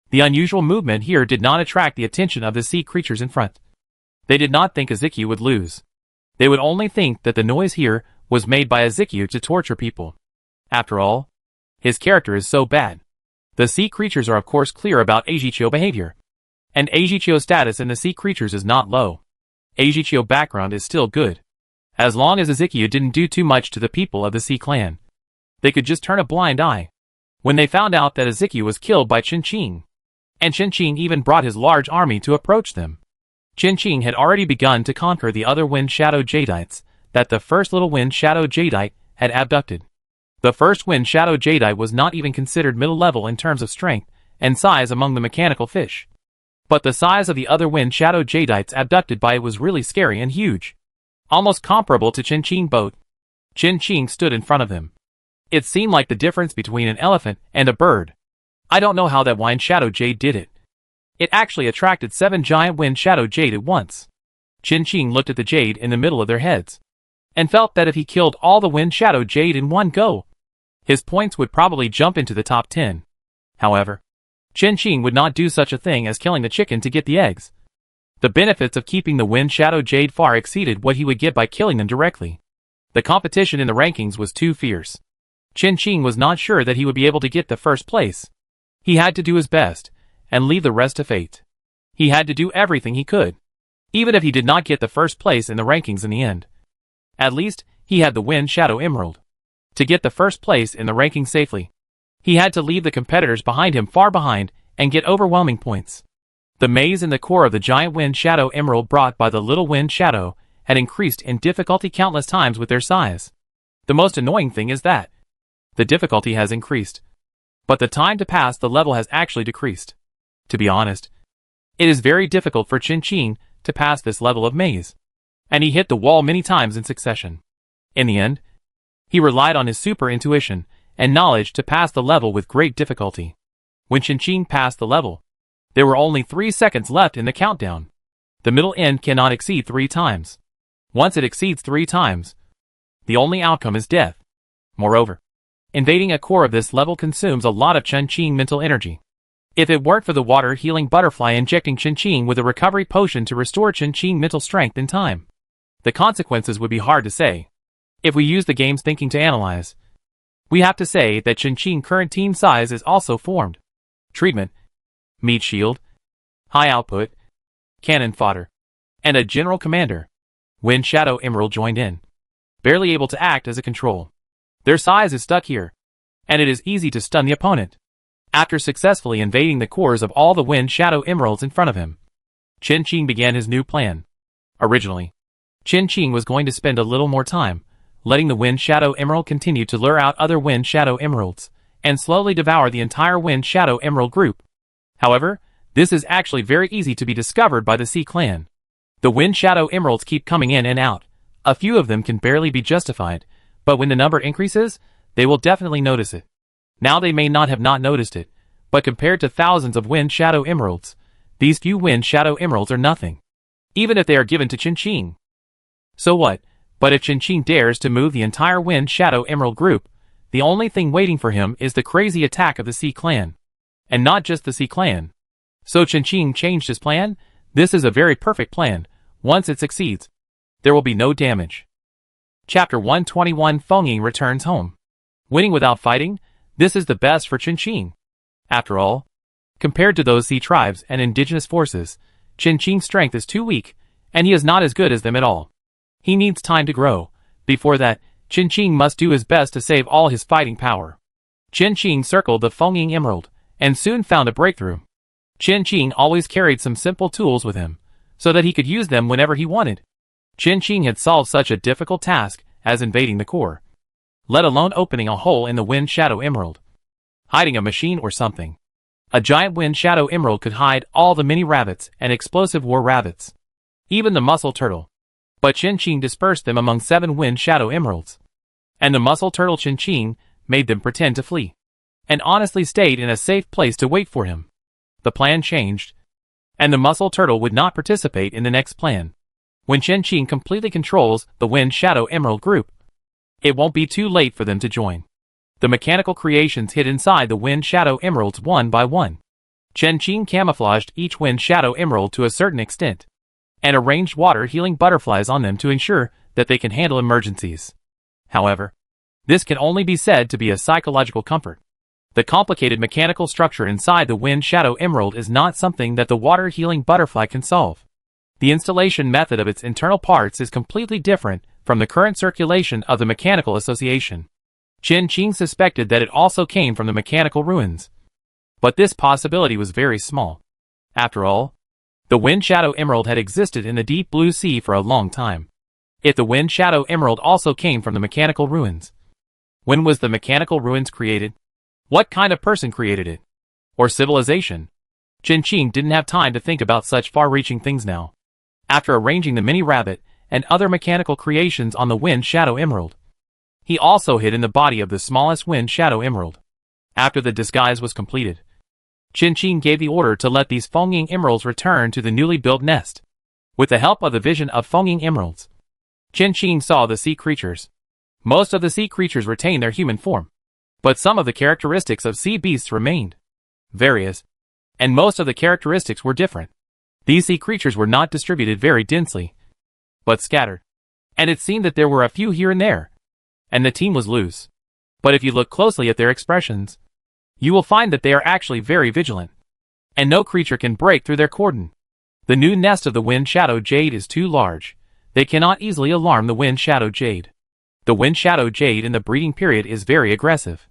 The unusual movement here did not attract the attention of the sea creatures in front. They did not think Ezekiel would lose. They would only think that the noise here was made by Ezekiel to torture people. After all, his character is so bad. The sea creatures are of course clear about Eijicho behavior. And Eijicho's status in the sea creatures is not low. Eijicho's background is still good. As long as Ezekiel didn't do too much to the people of the sea clan, they could just turn a blind eye. When they found out that Ezekiel was killed by Chen, and Chen even brought his large army to approach them. Chen had already begun to conquer the other Wind Shadow Jadites that the first little Wind Shadow Jadite had abducted. The first Wind Shadow Jadite was not even considered middle level in terms of strength and size among the mechanical fish. But the size of the other Wind Shadow Jadites abducted by it was really scary and huge. Almost comparable to Chen boat. Chen stood in front of him. It seemed like the difference between an elephant and a bird. I don't know how that Wind Shadow Jade did it. It actually attracted 7 giant Wind Shadow Jade at once. Chen looked at the jade in the middle of their heads, and felt that if he killed all the Wind Shadow Jade in one go, his points would probably jump into the top 10. However, Chen would not do such a thing as killing the chicken to get the eggs. The benefits of keeping the Wind Shadow Jade far exceeded what he would get by killing them directly. The competition in the rankings was too fierce. Chen was not sure that he would be able to get the first place. He had to do his best, and leave the rest to fate. He had to do everything he could, even if he did not get the first place in the rankings in the end. At least, he had the Wind Shadow Emerald. To get the first place in the ranking safely, he had to leave the competitors behind him far behind and get overwhelming points. The maze in the core of the giant Wind Shadow Emerald brought by the little Wind Shadow had increased in difficulty countless times with their size. The most annoying thing is that the difficulty has increased, but the time to pass the level has actually decreased. To be honest, it is very difficult for Chen to pass this level of maze, and he hit the wall many times in succession. In the end, he relied on his super intuition and knowledge to pass the level with great difficulty. When Chen passed the level, there were only 3 seconds left in the countdown. The middle end cannot exceed 3 times. Once it exceeds 3 times, the only outcome is death. Moreover, invading a core of this level consumes a lot of Chen mental energy. If it weren't for the water-healing butterfly injecting Chen with a recovery potion to restore Chen mental strength in time, The consequences would be hard to say. If we use the game's thinking to analyze, we have to say that Qinqing current team size is also formed. Treatment, meat shield, high output, cannon fodder, and a general commander. Wind Shadow Emerald joined in, barely able to act as a control. Their size is stuck here, and it is easy to stun the opponent. After successfully invading the cores of all the Wind Shadow Emeralds in front of him, Qinqing began his new plan. Originally, Qinqing was going to spend a little more time, letting the Wind Shadow Emerald continue to lure out other Wind Shadow Emeralds, and slowly devour the entire Wind Shadow Emerald group. However, this is actually very easy to be discovered by the Sea Clan. The Wind Shadow Emeralds keep coming in and out. A few of them can barely be justified, but when the number increases, they will definitely notice it. Now they may not have not noticed it, but compared to thousands of Wind Shadow Emeralds, these few Wind Shadow Emeralds are nothing. Even if they are given to Qinqing. So what? But if Qinqing dares to move the entire Wind Shadow Emerald group, the only thing waiting for him is the crazy attack of the Sea Clan. And not just the Sea Clan. So Qinqing changed his plan. This is a very perfect plan. Once it succeeds, there will be no damage. Chapter 121 Fengying returns home. Winning without fighting, this is the best for Qinqing. After all, compared to those sea tribes and indigenous forces, Qinqing's strength is too weak, and he is not as good as them at all. He needs time to grow. Before that, Qinqing must do his best to save all his fighting power. Qinqing circled the Fengying Emerald, and soon found a breakthrough. Qinqing always carried some simple tools with him, so that he could use them whenever he wanted. Qinqing had solved such a difficult task as invading the core, let alone opening a hole in the Wind Shadow Emerald. Hiding a machine or something. A giant Wind Shadow Emerald could hide all the mini rabbits and explosive war rabbits. Even the mussel turtle. But Qinqing dispersed them among 7 Wind Shadow Emeralds. And the mussel turtle Qinqing made them pretend to flee, and honestly stayed in a safe place to wait for him. The plan changed, and the mussel turtle would not participate in the next plan. When Qinqing completely controls the Wind Shadow Emerald group, it won't be too late for them to join. The mechanical creations hid inside the Wind Shadow Emeralds one by one. Qinqing camouflaged each Wind Shadow Emerald to a certain extent, and arranged water-healing butterflies on them to ensure that they can handle emergencies. However, this can only be said to be a psychological comfort. The complicated mechanical structure inside the Wind Shadow Emerald is not something that the water-healing butterfly can solve. The installation method of its internal parts is completely different from the current circulation of the mechanical association. Qinqing suspected that it also came from the mechanical ruins. But this possibility was very small. After all, the Wind Shadow Emerald had existed in the deep blue sea for a long time. If the Wind Shadow Emerald also came from the mechanical ruins, when was the mechanical ruins created? What kind of person created it? Or civilization? Qinqing didn't have time to think about such far-reaching things now. After arranging the mini rabbit and other mechanical creations on the Wind Shadow Emerald, he also hid in the body of the smallest Wind Shadow Emerald. After the disguise was completed, Qinqing gave the order to let these Fengying Emeralds return to the newly built nest. With the help of the vision of Fengying Emeralds, Qinqing saw the sea creatures. Most of the sea creatures retained their human form, but some of the characteristics of sea beasts remained. Various, and most of the characteristics were different. These sea creatures were not distributed very densely, but scattered, and it seemed that there were a few here and there, and the team was loose. But if you look closely at their expressions, you will find that they are actually very vigilant, and no creature can break through their cordon. The new nest of the Wind Shadow Jade is too large. They cannot easily alarm the Wind Shadow Jade. The Wind Shadow Jade in the breeding period is very aggressive.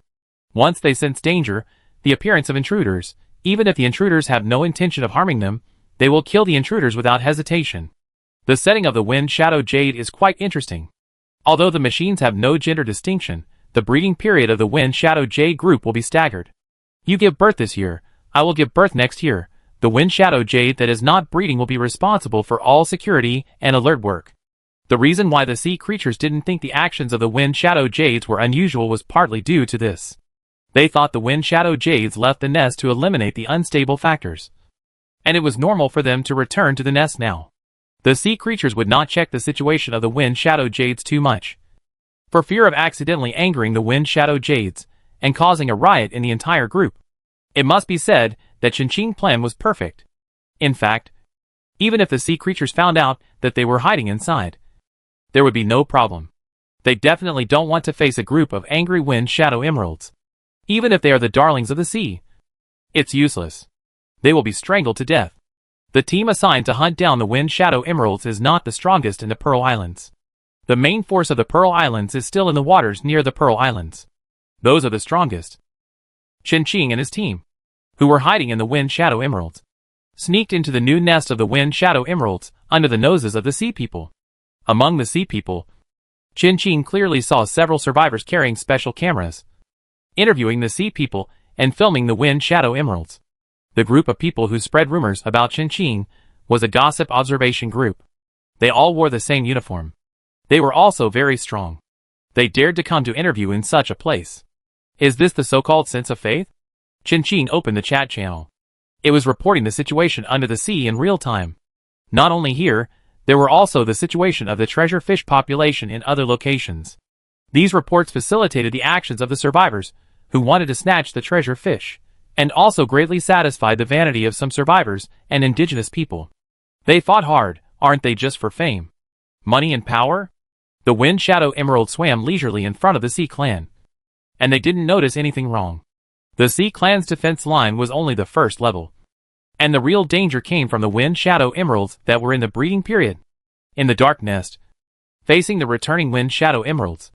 Once they sense danger, the appearance of intruders, even if the intruders have no intention of harming them, they will kill the intruders without hesitation. The setting of the Wind Shadow Jade is quite interesting. Although the machines have no gender distinction, the breeding period of the Wind Shadow Jade group will be staggered. You give birth this year, I will give birth next year. The Wind Shadow Jade that is not breeding will be responsible for all security and alert work. The reason why the sea creatures didn't think the actions of the Wind Shadow Jades were unusual was partly due to this. They thought the Wind Shadow Jades left the nest to eliminate the unstable factors, and it was normal for them to return to the nest now. The sea creatures would not check the situation of the Wind Shadow Jades too much, for fear of accidentally angering the Wind Shadow Jades and causing a riot in the entire group. It must be said that Qinqing's plan was perfect. In fact, even if the sea creatures found out that they were hiding inside, there would be no problem. They definitely don't want to face a group of angry wind shadow emeralds. Even if they are the darlings of the sea. It's useless. They will be strangled to death. The team assigned to hunt down the wind shadow emeralds is not the strongest in the Pearl Islands. The main force of the Pearl Islands is still in the waters near the Pearl Islands. Those are the strongest. Qin and his team, who were hiding in the wind shadow emeralds, sneaked into the new nest of the wind shadow emeralds under the noses of the sea people. Among the sea people, Qin clearly saw several survivors carrying special cameras, interviewing the sea people and filming the wind shadow emeralds. The group of people who spread rumors about Qin was a gossip observation group. They all wore the same uniform. They were also very strong. They dared to come to interview in such a place. Is this the so-called sense of faith? Qin opened the chat channel. It was reporting the situation under the sea in real time. Not only here, there were also the situation of the treasure fish population in other locations. These reports facilitated the actions of the survivors, who wanted to snatch the treasure fish, and also greatly satisfied the vanity of some survivors and indigenous people. They fought hard, aren't they, just for fame, money and power? The wind shadow emerald swam leisurely in front of the sea clan, and they didn't notice anything wrong. The sea clan's defense line was only the first level, and the real danger came from the wind shadow emeralds that were in the breeding period. In the dark nest, facing the returning wind shadow emeralds,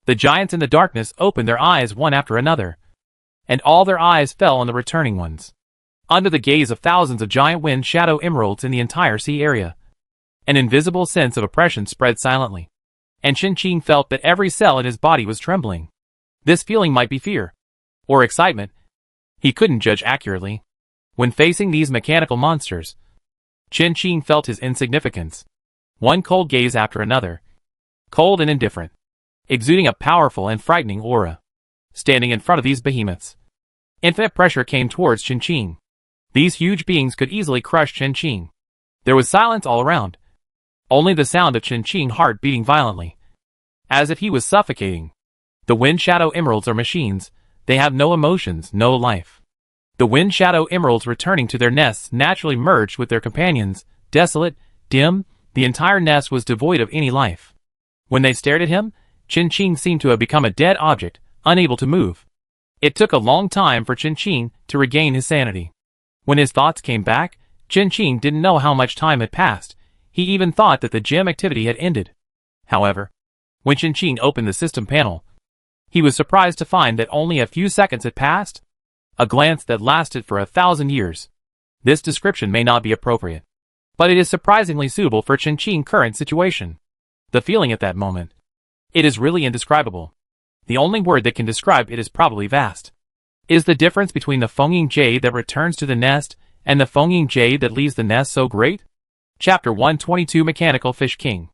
the giants in the darkness opened their eyes one after another, and all their eyes fell on the returning ones. Under the gaze of thousands of giant wind shadow emeralds in the entire sea area, an invisible sense of oppression spread silently, and Qin felt that every cell in his body was trembling. This feeling might be fear, or excitement. He couldn't judge accurately. When facing these mechanical monsters, Qin felt his insignificance. One cold gaze after another, cold and indifferent, exuding a powerful and frightening aura. Standing in front of these behemoths, infinite pressure came towards Qin. These huge beings could easily crush Qin. There was silence all around. Only the sound of Qin's heart beating violently, as if he was suffocating. The wind shadow emeralds are machines. They have no emotions, no life. The wind shadow emeralds returning to their nests naturally merged with their companions, desolate, dim. The entire nest was devoid of any life. When they stared at him, Qin seemed to have become a dead object, unable to move. It took a long time for Qin to regain his sanity. When his thoughts came back, Qin didn't know how much time had passed. He even thought that the gym activity had ended. However, when Qin opened the system panel, he was surprised to find that only a few seconds had passed. A glance that lasted for 1,000 years. This description may not be appropriate, but it is surprisingly suitable for Qin's current situation. The feeling at that moment. It is really indescribable. The only word that can describe it is probably vast. Is the difference between the Fengying jade that returns to the nest and the Fengying jade that leaves the nest so great? Chapter 122 Mechanical Fish King.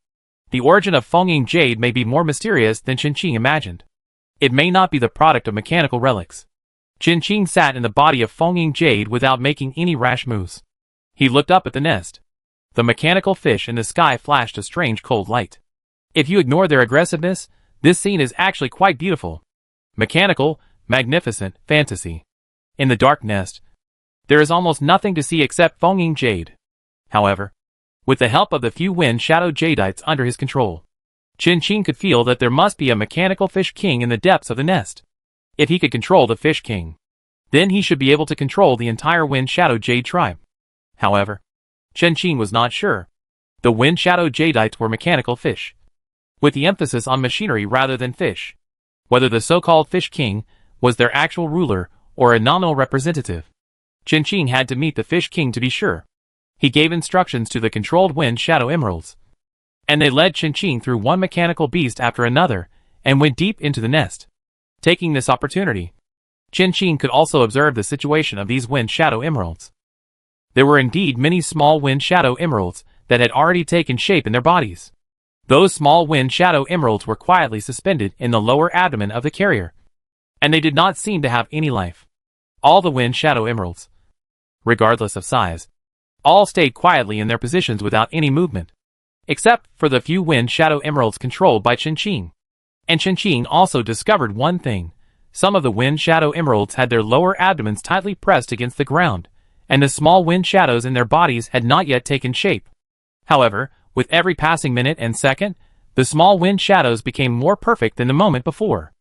The origin of Fengying jade may be more mysterious than Qin imagined. It may not be the product of mechanical relics. Qin sat in the body of Fengying jade without making any rash moves. He looked up at the nest. The mechanical fish in the sky flashed a strange cold light. If you ignore their aggressiveness, this scene is actually quite beautiful. Mechanical, magnificent, fantasy. In the dark nest, there is almost nothing to see except Fengying jade. However, with the help of the few wind shadow jadites under his control, Qin could feel that there must be a mechanical fish king in the depths of the nest. If he could control the fish king, then he should be able to control the entire wind shadow jade tribe. However, Qin was not sure. The wind shadow jadites were mechanical fish, with the emphasis on machinery rather than fish. Whether the so-called fish king was their actual ruler or a nominal representative, Qin had to meet the fish king to be sure. He gave instructions to the controlled wind shadow emeralds, and they led Qin through one mechanical beast after another and went deep into the nest. Taking this opportunity, Qin could also observe the situation of these wind shadow emeralds. There were indeed many small wind shadow emeralds that had already taken shape in their bodies. Those small wind shadow emeralds were quietly suspended in the lower abdomen of the carrier, and they did not seem to have any life. All the wind shadow emeralds, regardless of size, all stayed quietly in their positions without any movement, except for the few wind shadow emeralds controlled by Qin. And Qin also discovered one thing. Some of the wind shadow emeralds had their lower abdomens tightly pressed against the ground, and the small wind shadows in their bodies had not yet taken shape. However, with every passing minute and second, The small wind shadows became more perfect than the moment before.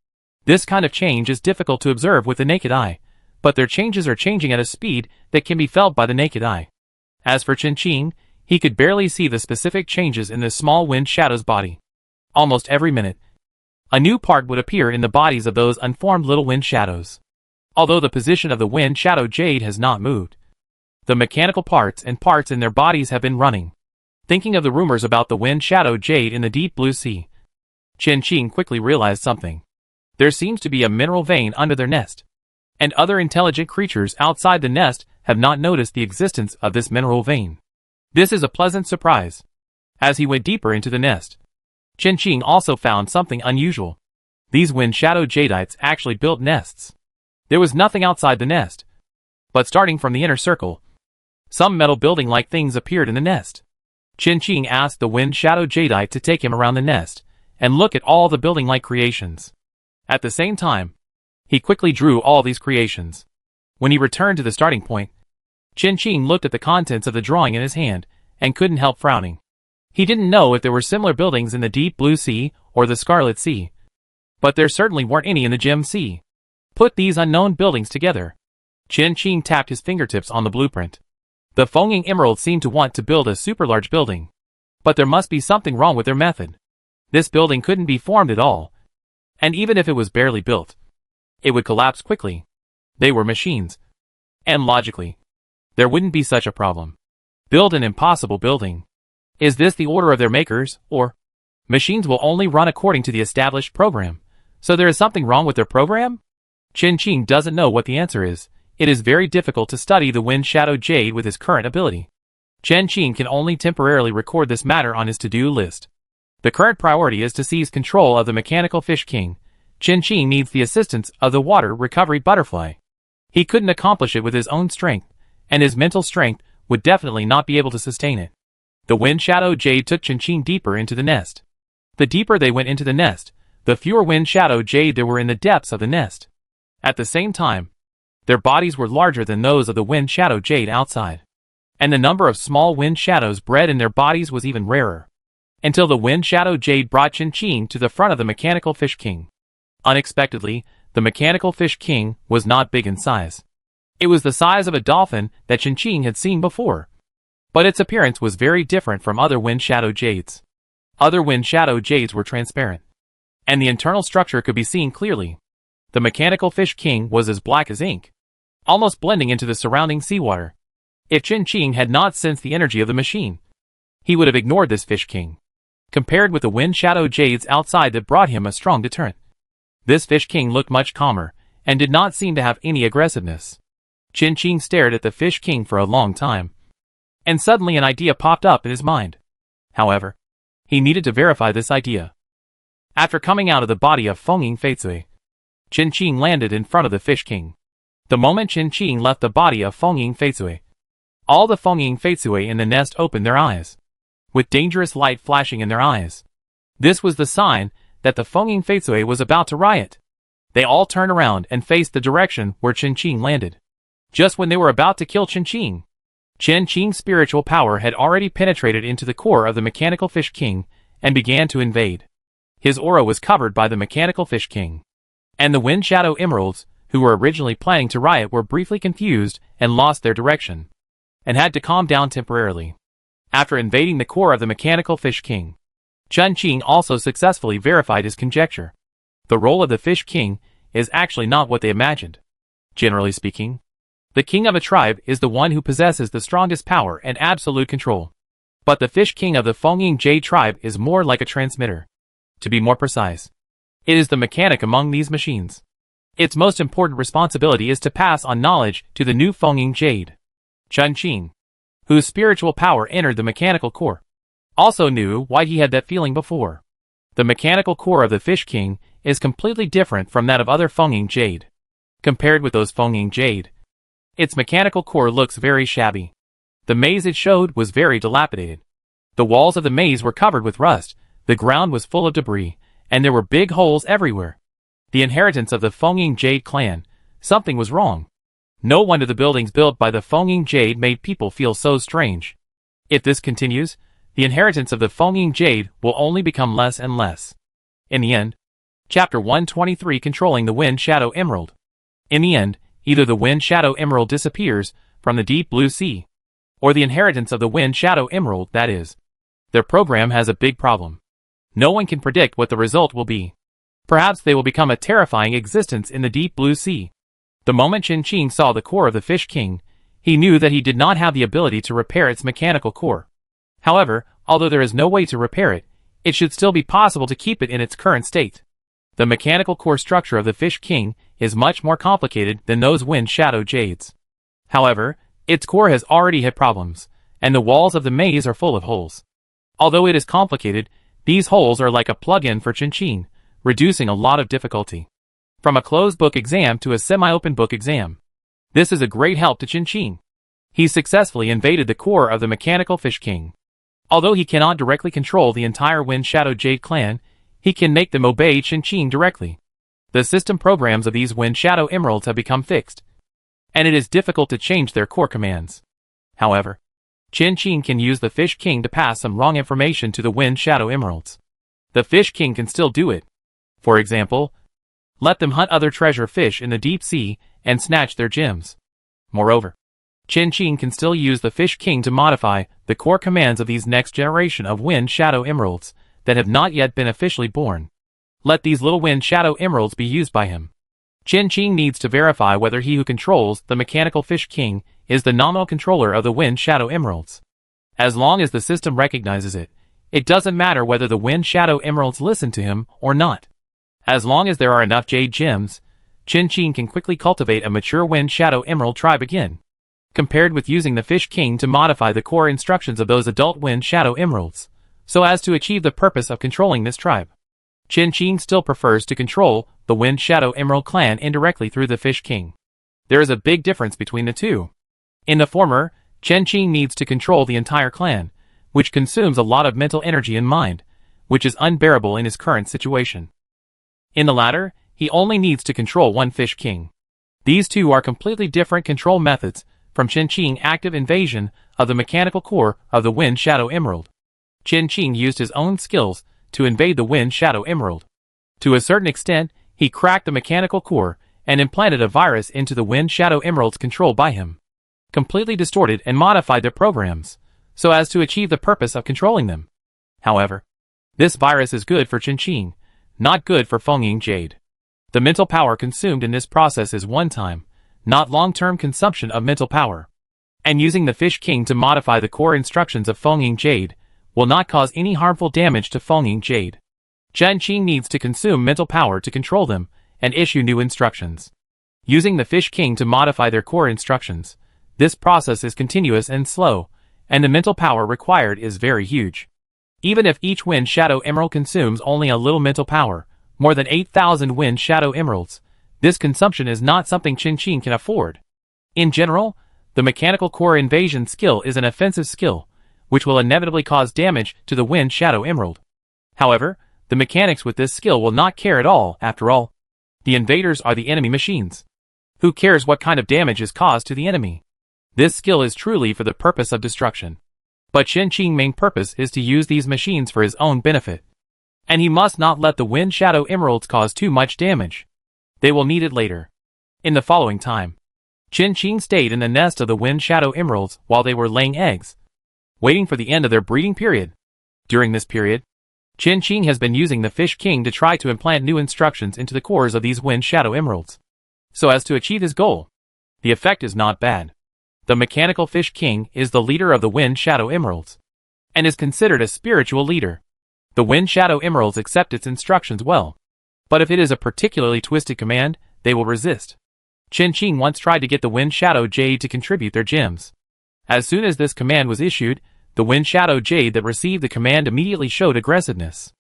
This kind of change is difficult to observe with the naked eye, but their changes are changing at a speed that can be felt by the naked eye. As for Chen, he could barely see the specific changes in the small wind shadow's body. Almost every minute, a new part would appear in the bodies of those unformed little wind shadows. Although the position of the wind shadow jade has not moved, the mechanical parts in their bodies have been running. Thinking of the rumors about the wind shadow jade in the deep blue sea, Chen quickly realized something. There seems to be a mineral vein under their nest, and other intelligent creatures outside the nest have not noticed the existence of this mineral vein. This is a pleasant surprise. As he went deeper into the nest, Chen also found something unusual. These wind shadow jadites actually built nests. There was nothing outside the nest, but starting from the inner circle, some metal building-like things appeared in the nest. Chen asked the wind shadow jadeite to take him around the nest and look at all the building-like creations. At the same time, he quickly drew all these creations. When he returned to the starting point, Chen looked at the contents of the drawing in his hand and couldn't help frowning. He didn't know if there were similar buildings in the deep blue sea or the scarlet sea, but there certainly weren't any in the gem sea. Put these unknown buildings together. Chen tapped his fingertips on the blueprint. The Fenging Emerald seemed to want to build a super large building, but there must be something wrong with their method. This building couldn't be formed at all, and even if it was barely built, it would collapse quickly. They were machines, and logically, there wouldn't be such a problem. Build an impossible building. Is this the order of their makers, or machines will only run according to the established program, so there is something wrong with their program? Chen doesn't know what the answer is. It is very difficult to study the wind shadow jade with his current ability. Chen can only temporarily record this matter on his to-do list. The current priority is to seize control of the mechanical fish king. Chen needs the assistance of the water recovery butterfly. He couldn't accomplish it with his own strength, and his mental strength would definitely not be able to sustain it. The wind shadow jade took Chen deeper into the nest. The deeper they went into the nest, the fewer wind shadow jade there were in the depths of the nest. At the same time, their bodies were larger than those of the wind shadow jade outside, and the number of small wind shadows bred in their bodies was even rarer. Until the wind shadow jade brought Chen to the front of the mechanical fish king. Unexpectedly, the mechanical fish king was not big in size. It was the size of a dolphin that Chen had seen before, but its appearance was very different from other wind shadow jades. Other wind shadow jades were transparent, and the internal structure could be seen clearly. The mechanical fish king was as black as ink, almost blending into the surrounding seawater. If Chen had not sensed the energy of the machine, he would have ignored this fish king, compared with the wind shadow jades outside that brought him a strong deterrent. This fish king looked much calmer, and did not seem to have any aggressiveness. Chen stared at the fish king for a long time, and suddenly an idea popped up in his mind. However, he needed to verify this idea. After coming out of the body of Fenging Feizui, Chen landed in front of the fish king. The moment Chen left the body of Fenging Feizui, all the Fenging Feizui in the nest opened their eyes, with dangerous light flashing in their eyes. This was the sign that the Fenging Feizui was about to riot. They all turned around and faced the direction where Chen landed. Just when they were about to kill Chen Qing's spiritual power had already penetrated into the core of the mechanical fish king and began to invade. His aura was covered by the mechanical fish king, and the wind shadow emeralds, who were originally planning to riot, were briefly confused and lost their direction, and had to calm down temporarily. After invading the core of the mechanical fish king, Chen also successfully verified his conjecture. The role of the fish king is actually not what they imagined. Generally speaking, the king of a tribe is the one who possesses the strongest power and absolute control. But the fish king of the Fenging Jade tribe is more like a transmitter. To be more precise, it is the mechanic among these machines. Its most important responsibility is to pass on knowledge to the new Fenging Jade. Chen, whose spiritual power entered the mechanical core, also knew why he had that feeling before. The mechanical core of the Fish King is completely different from that of other Fenging Jade. Compared with those Fenging Jade, its mechanical core looks very shabby. The maze it showed was very dilapidated. The walls of the maze were covered with rust, the ground was full of debris, and there were big holes everywhere. The inheritance of the Fenging Jade clan, something was wrong. No wonder the buildings built by the Fenging Jade made people feel so strange. If this continues, the inheritance of the Fengying Jade will only become less and less. In the end, Chapter 123 Controlling the Wind Shadow Emerald. In the end, either the Wind Shadow Emerald disappears from the deep blue sea, or the inheritance of the Wind Shadow Emerald, that is. Their program has a big problem. No one can predict what the result will be. Perhaps they will become a terrifying existence in the deep blue sea. The moment Qin saw the core of the Fish King, he knew that he did not have the ability to repair its mechanical core. However, although there is no way to repair it, it should still be possible to keep it in its current state. The mechanical core structure of the Fish King is much more complicated than those Wind Shadow Jades. However, its core has already had problems, and the walls of the maze are full of holes. Although it is complicated, these holes are like a plug-in for Qin, reducing a lot of difficulty. From a closed book exam to a semi-open book exam. This is a great help to Qin. He successfully invaded the core of the mechanical Fish King. Although he cannot directly control the entire Wind Shadow Jade clan, he can make them obey Qin directly. The system programs of these Wind Shadow Emeralds have become fixed, and it is difficult to change their core commands. However, Qin can use the Fish King to pass some wrong information to the Wind Shadow Emeralds. The Fish King can still do it. For example, let them hunt other treasure fish in the deep sea and snatch their gems. Moreover, Qin can still use the Fish King to modify the core commands of these next generation of Wind Shadow Emeralds that have not yet been officially born. Let these little Wind Shadow Emeralds be used by him. Qin needs to verify whether he who controls the mechanical Fish King is the nominal controller of the Wind Shadow Emeralds. As long as the system recognizes it, it doesn't matter whether the Wind Shadow Emeralds listen to him or not. As long as there are enough jade gems, Qin can quickly cultivate a mature Wind Shadow Emerald tribe again, compared with using the Fish King to modify the core instructions of those adult Wind Shadow Emeralds, so as to achieve the purpose of controlling this tribe. Qin still prefers to control the Wind Shadow Emerald clan indirectly through the Fish King. There is a big difference between the two. In the former, Qin needs to control the entire clan, which consumes a lot of mental energy and mind, which is unbearable in his current situation. In the latter, he only needs to control one Fish King. These two are completely different control methods from Qin's active invasion of the mechanical core of the Wind Shadow Emerald. Qin used his own skills to invade the Wind Shadow Emerald. To a certain extent, he cracked the mechanical core and implanted a virus into the Wind Shadow Emeralds controlled by him, completely distorted and modified their programs, so as to achieve the purpose of controlling them. However, this virus is good for Qin, not good for Fengying Jade. The mental power consumed in this process is one-time, not long-term consumption of mental power. And using the Fish King to modify the core instructions of Fengying Jade will not cause any harmful damage to Fengying Jade. Qin needs to consume mental power to control them and issue new instructions. Using the Fish King to modify their core instructions, this process is continuous and slow, and the mental power required is very huge. Even if each Wind Shadow Emerald consumes only a little mental power, more than 8,000 Wind Shadow Emeralds, this consumption is not something Qin can afford. In general, the mechanical core invasion skill is an offensive skill, which will inevitably cause damage to the Wind Shadow Emerald. However, the mechanics with this skill will not care at all. After all, the invaders are the enemy machines. Who cares what kind of damage is caused to the enemy? This skill is truly for the purpose of destruction. But Qin's main purpose is to use these machines for his own benefit. And he must not let the Wind Shadow Emeralds cause too much damage. They will need it later. In the following time, Qin stayed in the nest of the Wind Shadow Emeralds while they were laying eggs, waiting for the end of their breeding period. During this period, Qin has been using the Fish King to try to implant new instructions into the cores of these Wind Shadow Emeralds, so as to achieve his goal. The effect is not bad. The mechanical Fish King is the leader of the Wind Shadow Emeralds, and is considered a spiritual leader. The Wind Shadow Emeralds accept its instructions well, but if it is a particularly twisted command, they will resist. Qin once tried to get the Wind Shadow Jade to contribute their gems. As soon as this command was issued, the Wind Shadow Jade that received the command immediately showed aggressiveness.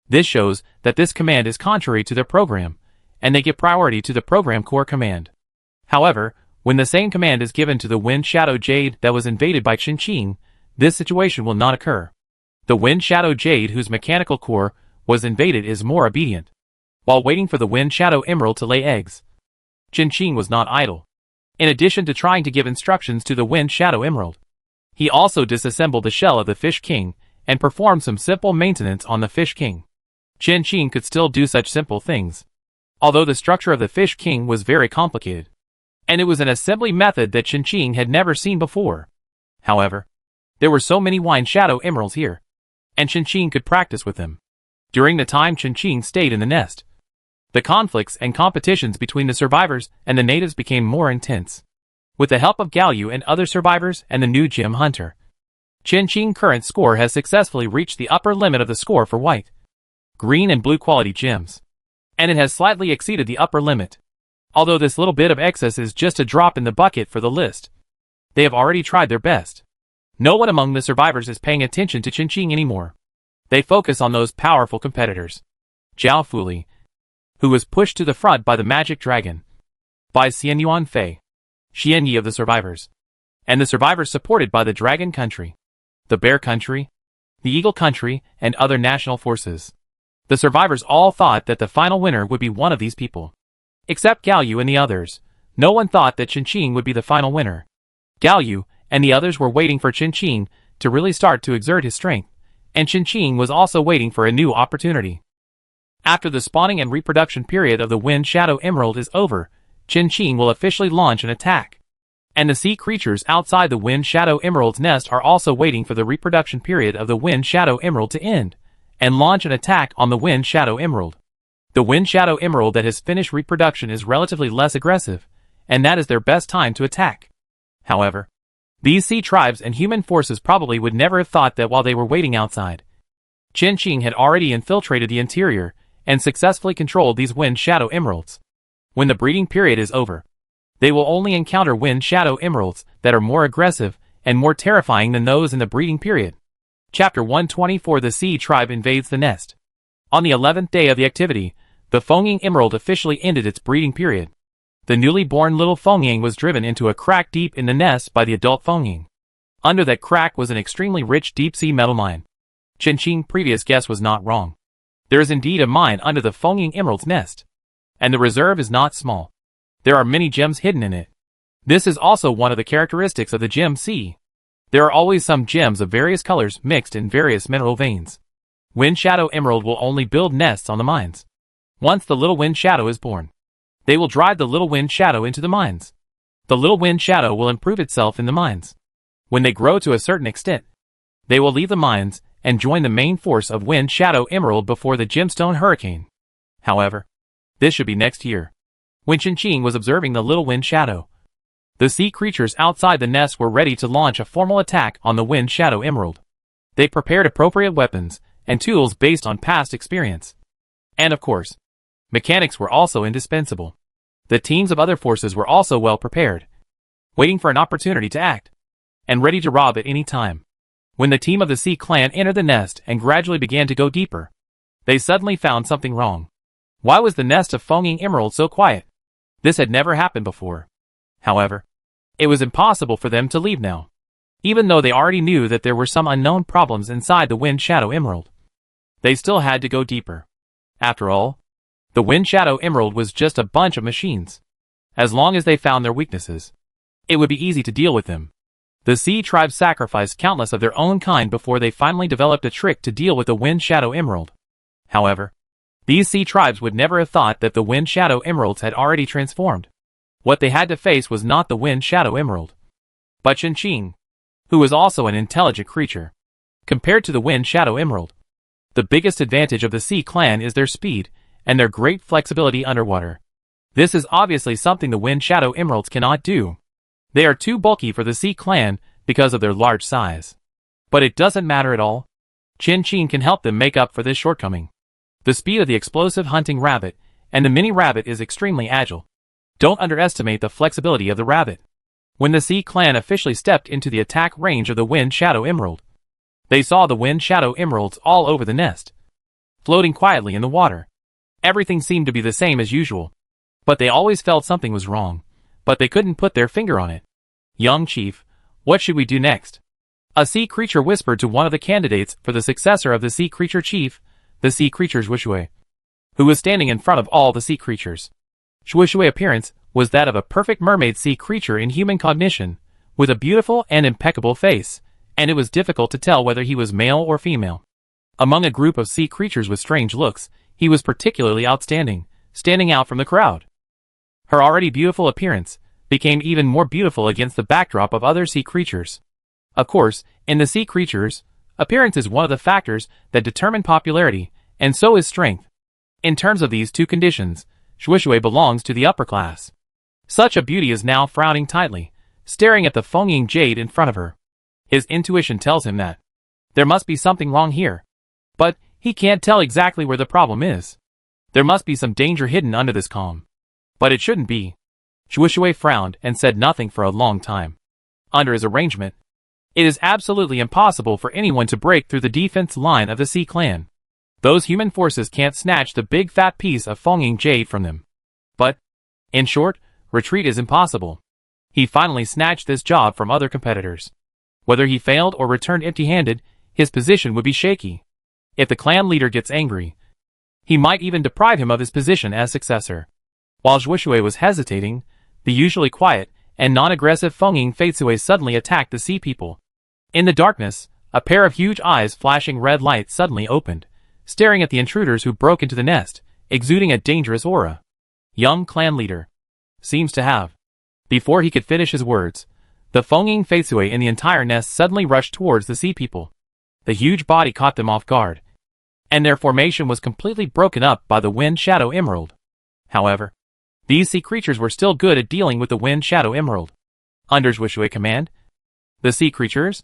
This shows that this command is contrary to their program, and they give priority to the program core command. However, when the same command is given to the Wind Shadow Jade that was invaded by Qin, this situation will not occur. The Wind Shadow Jade whose mechanical core was invaded is more obedient. While waiting for the Wind Shadow Emerald to lay eggs, Qin was not idle. In addition to trying to give instructions to the Wind Shadow Emerald, he also disassembled the shell of the Fish King and perform some simple maintenance on the Fish King. Chen Qing could still do such simple things, although the structure of the Fish King was very complicated, and it was an assembly method that Chen Qing had never seen before. However, there were so many Wine Shadow Emeralds here, and Chen Qing could practice with them. During the time Chen Qing stayed in the nest, the conflicts and competitions between the survivors and the natives became more intense. With the help of Galyu and other survivors and the new gem hunter, Chen Qing's current score has successfully reached the upper limit of the score for white, green and blue quality gems, and it has slightly exceeded the upper limit. Although this little bit of excess is just a drop in the bucket for the list, they have already tried their best. No one among the survivors is paying attention to Chen Qing anymore. They focus on those powerful competitors. Zhao Fuli, who was pushed to the front by the magic dragon, by Xian Yuan Fei, Xian Yi of the survivors, and the survivors supported by the Dragon Country, the Bear Country, the Eagle Country, and other national forces. The survivors all thought that the final winner would be one of these people. Except Galyu and the others, no one thought that Chen Qing would be the final winner. Galyu and the others were waiting for Chen Qing to really start to exert his strength, and Chen Qing was also waiting for a new opportunity. After the spawning and reproduction period of the Wind Shadow Emerald is over, Chen Qing will officially launch an attack. And the sea creatures outside the Wind Shadow Emerald's nest are also waiting for the reproduction period of the Wind Shadow Emerald to end, and launch an attack on the Wind Shadow Emerald. The Wind Shadow Emerald that has finished reproduction is relatively less aggressive, and that is their best time to attack. However, these sea tribes and human forces probably would never have thought that while they were waiting outside, Chen Qing had already infiltrated the interior and successfully controlled these Wind Shadow Emeralds. When the breeding period is over, they will only encounter Wind Shadow Emeralds that are more aggressive and more terrifying than those in the breeding period. Chapter 124 The Sea Tribe Invades the Nest. On the 11th day of the activity, the Fengying Emerald officially ended its breeding period. The newly born little Fengying was driven into a crack deep in the nest by the adult Fengying. Under that crack was an extremely rich deep-sea metal mine. Chen Qing's previous guess was not wrong. There is indeed a mine under the Fengying Emerald's nest, and the reserve is not small. There are many gems hidden in it. This is also one of the characteristics of the gem sea. There are always some gems of various colors mixed in various mineral veins. Wind Shadow Emerald will only build nests on the mines. Once the little Wind Shadow is born, they will drive the little Wind Shadow into the mines. The little Wind Shadow will improve itself in the mines. When they grow to a certain extent, they will leave the mines and join the main force of Wind Shadow Emerald before the Gemstone Hurricane. However, this should be next year. When Chen Qing was observing the little Wind Shadow, the sea creatures outside the nest were ready to launch a formal attack on the Wind Shadow Emerald. They prepared appropriate weapons and tools based on past experience. And of course, mechanics were also indispensable. The teams of other forces were also well prepared, waiting for an opportunity to act, and ready to rob at any time. When the team of the Sea Clan entered the nest and gradually began to go deeper, they suddenly found something wrong. Why was the nest of Fengying Emerald so quiet? This had never happened before. However, it was impossible for them to leave now, even though they already knew that there were some unknown problems inside the Wind Shadow Emerald. They still had to go deeper. After all, the Wind Shadow Emerald was just a bunch of machines. As long as they found their weaknesses, it would be easy to deal with them. The Sea Tribe sacrificed countless of their own kind before they finally developed a trick to deal with the Wind Shadow Emerald. However, these Sea Tribes would never have thought that the Wind Shadow Emeralds had already transformed. What they had to face was not the Wind Shadow Emerald, but Chen Qing, who was also an intelligent creature. Compared to the Wind Shadow Emerald, the biggest advantage of the Sea Clan is their speed and their great flexibility underwater. This is obviously something the Wind Shadow Emeralds cannot do. They are too bulky for the Sea Clan because of their large size. But it doesn't matter at all. Chen Qing can help them make up for this shortcoming. The speed of the explosive hunting rabbit and the mini rabbit is extremely agile. Don't underestimate the flexibility of the rabbit. When the Sea Clan officially stepped into the attack range of the Wind Shadow Emerald, they saw the Wind Shadow Emeralds all over the nest, floating quietly in the water. Everything seemed to be the same as usual, but they always felt something was wrong, but they couldn't put their finger on it. Young Chief, what should we do next? A sea creature whispered to one of the candidates for the successor of the sea creature chief, the sea creature Shuishui, who was standing in front of all the sea creatures. Shuishui's appearance was that of a perfect mermaid sea creature in human cognition, with a beautiful and impeccable face, and it was difficult to tell whether he was male or female. Among a group of sea creatures with strange looks, he was particularly outstanding, standing out from the crowd. Her already beautiful appearance became even more beautiful against the backdrop of other sea creatures. Of course, in the sea creatures, appearance is one of the factors that determine popularity, and so is strength. In terms of these two conditions, Shuishui belongs to the upper class. Such a beauty is now frowning tightly, staring at the Fengying jade in front of her. His intuition tells him that there must be something wrong here. But he can't tell exactly where the problem is. There must be some danger hidden under this calm. But it shouldn't be. Shuishui frowned and said nothing for a long time. Under his arrangement, it is absolutely impossible for anyone to break through the defense line of the Sea Clan. Those human forces can't snatch the big fat piece of Fengying jade from them. But, in short, retreat is impossible. He finally snatched this job from other competitors. Whether he failed or returned empty-handed, his position would be shaky. If the clan leader gets angry, he might even deprive him of his position as successor. While Shuishui was hesitating, the usually quiet and non-aggressive Fengying Feitsui suddenly attacked the sea people. In the darkness, a pair of huge eyes flashing red light suddenly opened, staring at the intruders who broke into the nest, exuding a dangerous aura. Young clan leader seems to have. Before he could finish his words, the Fengying Feitsui in the entire nest suddenly rushed towards the sea people. The huge body caught them off guard, and their formation was completely broken up by the Wind Shadow Emerald. However, these sea creatures were still good at dealing with the Wind Shadow Emerald. Under Shuishui command, the sea creatures,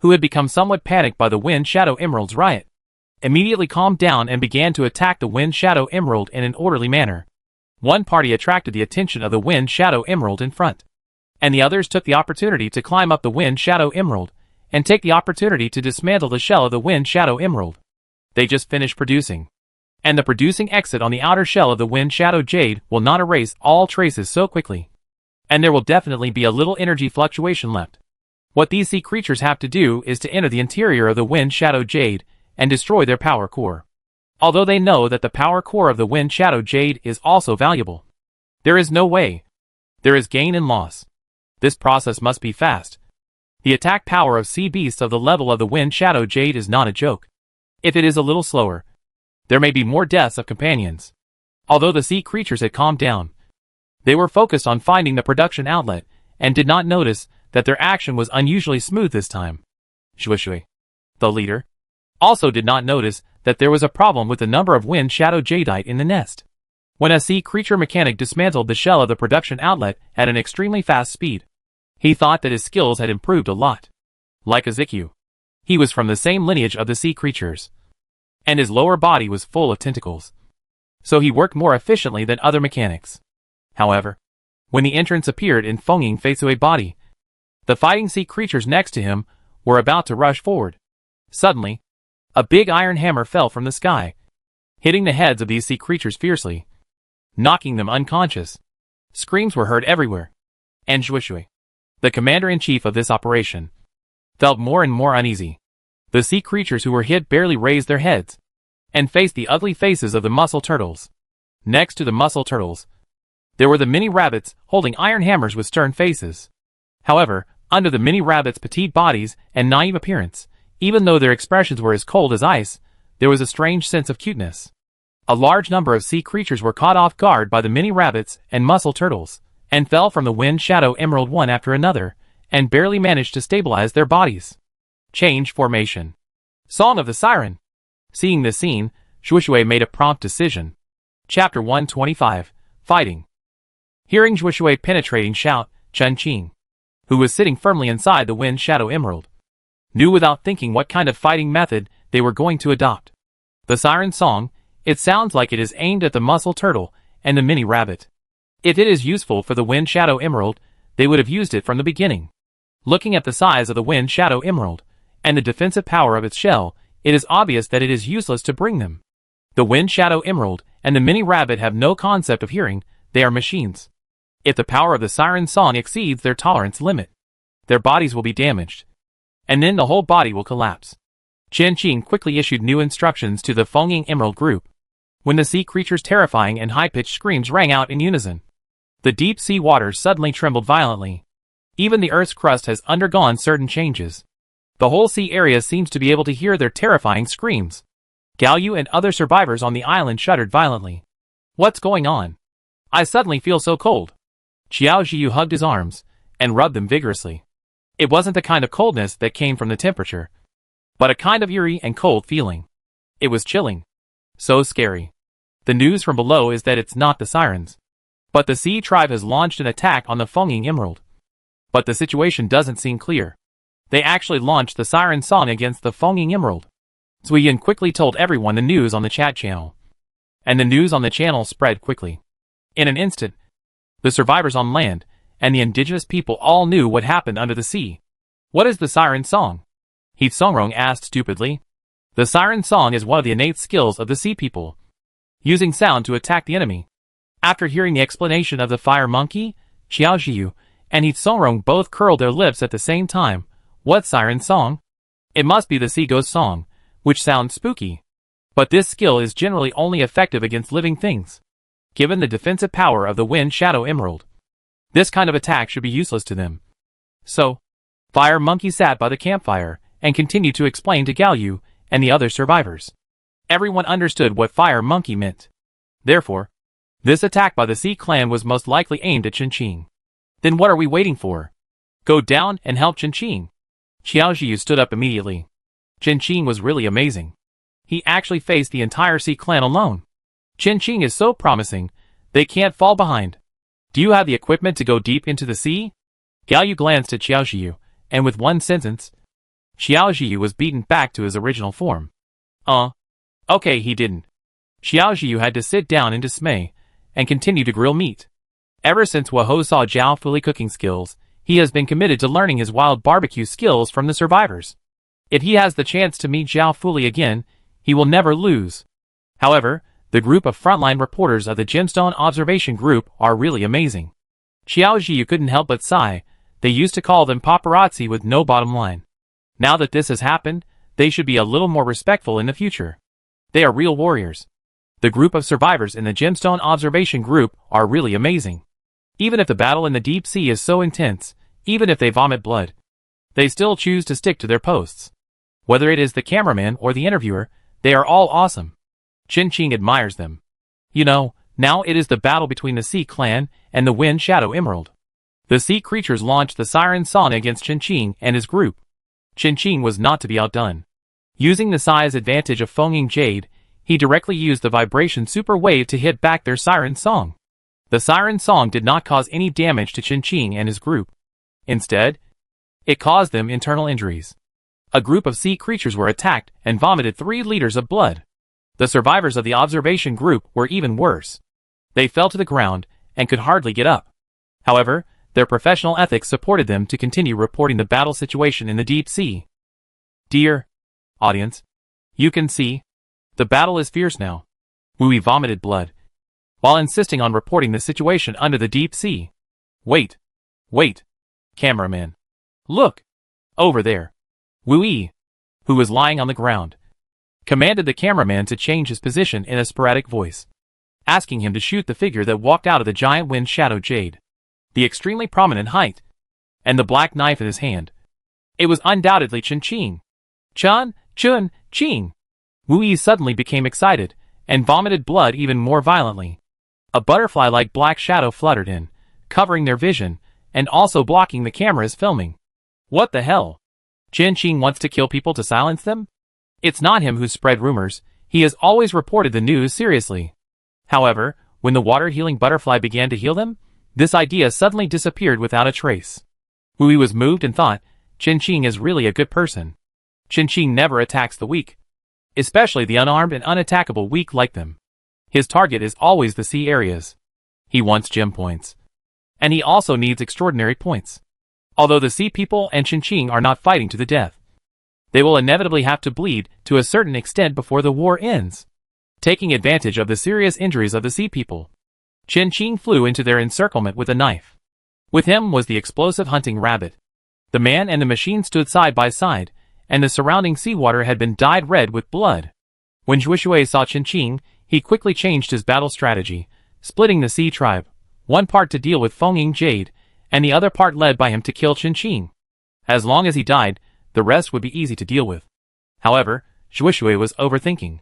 who had become somewhat panicked by the Wind Shadow Emerald's riot, immediately calmed down and began to attack the Wind Shadow Emerald in an orderly manner. One party attracted the attention of the Wind Shadow Emerald in front, and the others took the opportunity to climb up the Wind Shadow Emerald and take the opportunity to dismantle the shell of the Wind Shadow Emerald. They just finished producing, and the producing exit on the outer shell of the Wind Shadow Jade will not erase all traces so quickly, and there will definitely be a little energy fluctuation left. What these sea creatures have to do is to enter the interior of the Wind Shadow Jade and destroy their power core. Although they know that the power core of the Wind Shadow Jade is also valuable, there is no way. There is gain and loss. This process must be fast. The attack power of sea beasts of the level of the Wind Shadow Jade is not a joke. If it is a little slower, there may be more deaths of companions. Although the sea creatures had calmed down, they were focused on finding the production outlet and did not notice that their action was unusually smooth this time. Shuishui, the leader, also did not notice that there was a problem with the number of Wind Shadow Jadeite in the nest. When a sea creature mechanic dismantled the shell of the production outlet at an extremely fast speed, he thought that his skills had improved a lot. Like Ezekiel, he was from the same lineage of the sea creatures, and his lower body was full of tentacles, so he worked more efficiently than other mechanics. However, when the entrance appeared in Fengying Feitsui's body, the fighting sea creatures next to him were about to rush forward. Suddenly, a big iron hammer fell from the sky, hitting the heads of these sea creatures fiercely, knocking them unconscious. Screams were heard everywhere, and Shuishui, the commander-in-chief of this operation, felt more and more uneasy. The sea creatures who were hit barely raised their heads, and faced the ugly faces of the mussel turtles. Next to the mussel turtles, there were the mini rabbits holding iron hammers with stern faces. However, under the mini rabbits' petite bodies and naive appearance, even though their expressions were as cold as ice, there was a strange sense of cuteness. A large number of sea creatures were caught off guard by the mini rabbits and mussel turtles, and fell from the Wind Shadow Emerald one after another, and barely managed to stabilize their bodies. Change formation. Song of the Siren. Seeing this scene, Shuishui made a prompt decision. Chapter 125, Fighting. Hearing Shuishui penetrating shout, Chen Qing, who was sitting firmly inside the Wind Shadow Emerald, knew without thinking what kind of fighting method they were going to adopt. The siren song, it sounds like it is aimed at the mussel turtle and the mini rabbit. If it is useful for the Wind Shadow Emerald, they would have used it from the beginning. Looking at the size of the Wind Shadow Emerald, and the defensive power of its shell, it is obvious that it is useless to bring them. The Wind Shadow Emerald and the mini rabbit have no concept of hearing, they are machines. If the power of the siren song exceeds their tolerance limit, their bodies will be damaged, and then the whole body will collapse. Chen Qing quickly issued new instructions to the Fengying Emerald group. When the sea creature's terrifying and high-pitched screams rang out in unison, the deep sea waters suddenly trembled violently. Even the Earth's crust has undergone certain changes. The whole sea area seems to be able to hear their terrifying screams. Galyu and other survivors on the island shuddered violently. What's going on? I suddenly feel so cold. Xiao Zhiyu hugged his arms and rubbed them vigorously. It wasn't the kind of coldness that came from the temperature, but a kind of eerie and cold feeling. It was chilling. So scary. The news from below is that it's not the sirens, but the Sea Tribe has launched an attack on the Fengying Emerald. But the situation doesn't seem clear. They actually launched the siren song against the Fengying Emerald. Zuiyan quickly told everyone the news on the chat channel. And the news on the channel spread quickly. In an instant, the survivors on land and the indigenous people all knew what happened under the sea. What is the siren song? He Songrong asked stupidly. The siren song is one of the innate skills of the sea people, using sound to attack the enemy. After hearing the explanation of the fire monkey, Xiao Zhiyu and He Songrong both curled their lips at the same time. What siren song? It must be the sea ghost song, which sounds spooky. But this skill is generally only effective against living things. Given the defensive power of the Wind Shadow Emerald, this kind of attack should be useless to them. So, Fire Monkey sat by the campfire and continued to explain to Galyu and the other survivors. Everyone understood what Fire Monkey meant. Therefore, this attack by the Sea Clan was most likely aimed at Qingqing. Then what are we waiting for? Go down and help Qingqing. Xiao Zhiyu stood up immediately. Qingqing was really amazing. He actually faced the entire Sea Clan alone. Qingqing is so promising, they can't fall behind. Do you have the equipment to go deep into the sea? Galyu glanced at Xiao Zhiyu, and with one sentence, Xiao Zhiyu was beaten back to his original form. Okay, he didn't. Xiao Zhiyu had to sit down in dismay and continue to grill meat. Ever since Waho saw Zhao Fuli's cooking skills, he has been committed to learning his wild barbecue skills from the survivors. If he has the chance to meet Zhao Fuli again, he will never lose. However, the group of frontline reporters of the Gemstone Observation Group are really amazing. Xiao Zhiyu couldn't help but sigh. They used to call them paparazzi with no bottom line. Now that this has happened, they should be a little more respectful in the future. They are real warriors. The group of survivors in the Gemstone Observation Group are really amazing. Even if the battle in the deep sea is so intense, even if they vomit blood, they still choose to stick to their posts. Whether it is the cameraman or the interviewer, they are all awesome. Qingqing admires them. You know, now it is the battle between the Sea Clan and the Wind Shadow Emerald. The sea creatures launched the siren song against Qingqing and his group. Qingqing was not to be outdone. Using the size advantage of Fengying Jade, he directly used the vibration super wave to hit back their siren song. The siren song did not cause any damage to Qingqing and his group. Instead, it caused them internal injuries. A group of sea creatures were attacked and vomited 3 liters of blood. The survivors of the observation group were even worse. They fell to the ground and could hardly get up. However, their professional ethics supported them to continue reporting the battle situation in the deep sea. Dear audience, you can see, the battle is fierce now. Wui vomited blood, while insisting on reporting the situation under the deep sea. Wait. Cameraman. Look. Over there. Wui, who was lying on the ground, commanded the cameraman to change his position in a sporadic voice, asking him to shoot the figure that walked out of the giant wind shadow Jade. The extremely prominent height, and the black knife in his hand. It was undoubtedly Qingqing. Ching! Wui suddenly became excited, and vomited blood even more violently. A butterfly-like black shadow fluttered in, covering their vision, and also blocking the camera's filming. What the hell? Qingqing wants to kill people to silence them? It's not him who spread rumors, he has always reported the news seriously. However, when the water-healing butterfly began to heal them, this idea suddenly disappeared without a trace. Wui was moved and thought, Qingqing is really a good person. Qingqing never attacks the weak, especially the unarmed and unattackable weak like them. His target is always the sea areas. He wants gem points. And he also needs extraordinary points. Although the sea people and Qingqing are not fighting to the death, they will inevitably have to bleed to a certain extent before the war ends. Taking advantage of the serious injuries of the sea people, Qingqing flew into their encirclement with a knife. With him was the explosive hunting rabbit. The man and the machine stood side by side, and the surrounding seawater had been dyed red with blood. When Zhuishui saw Qingqing, he quickly changed his battle strategy, splitting the sea tribe, one part to deal with Fengying Jade, and the other part led by him to kill Qingqing. As long as he died, the rest would be easy to deal with. However, Shuishui was overthinking.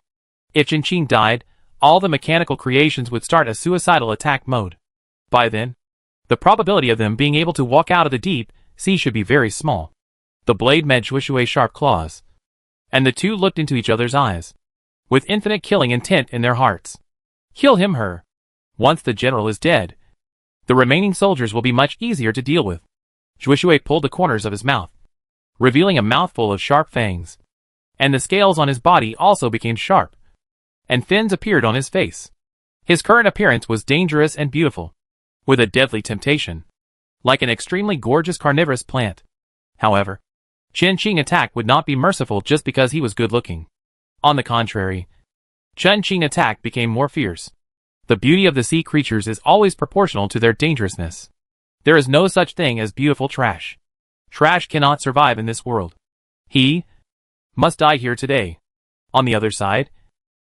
If Qingqing died, all the mechanical creations would start a suicidal attack mode. By then, the probability of them being able to walk out of the deep sea should be very small. The blade met Shuishui's sharp claws, and the two looked into each other's eyes, with infinite killing intent in their hearts. Kill him, her. Once the general is dead, the remaining soldiers will be much easier to deal with. Shuishui pulled the corners of his mouth, revealing a mouthful of sharp fangs, and the scales on his body also became sharp, and fins appeared on his face. His current appearance was dangerous and beautiful, with a deadly temptation, like an extremely gorgeous carnivorous plant. However, Qingqing's attack would not be merciful just because he was good-looking. On the contrary, Qingqing's attack became more fierce. The beauty of the sea creatures is always proportional to their dangerousness. There is no such thing as beautiful trash. Trash cannot survive in this world. He must die here today. On the other side,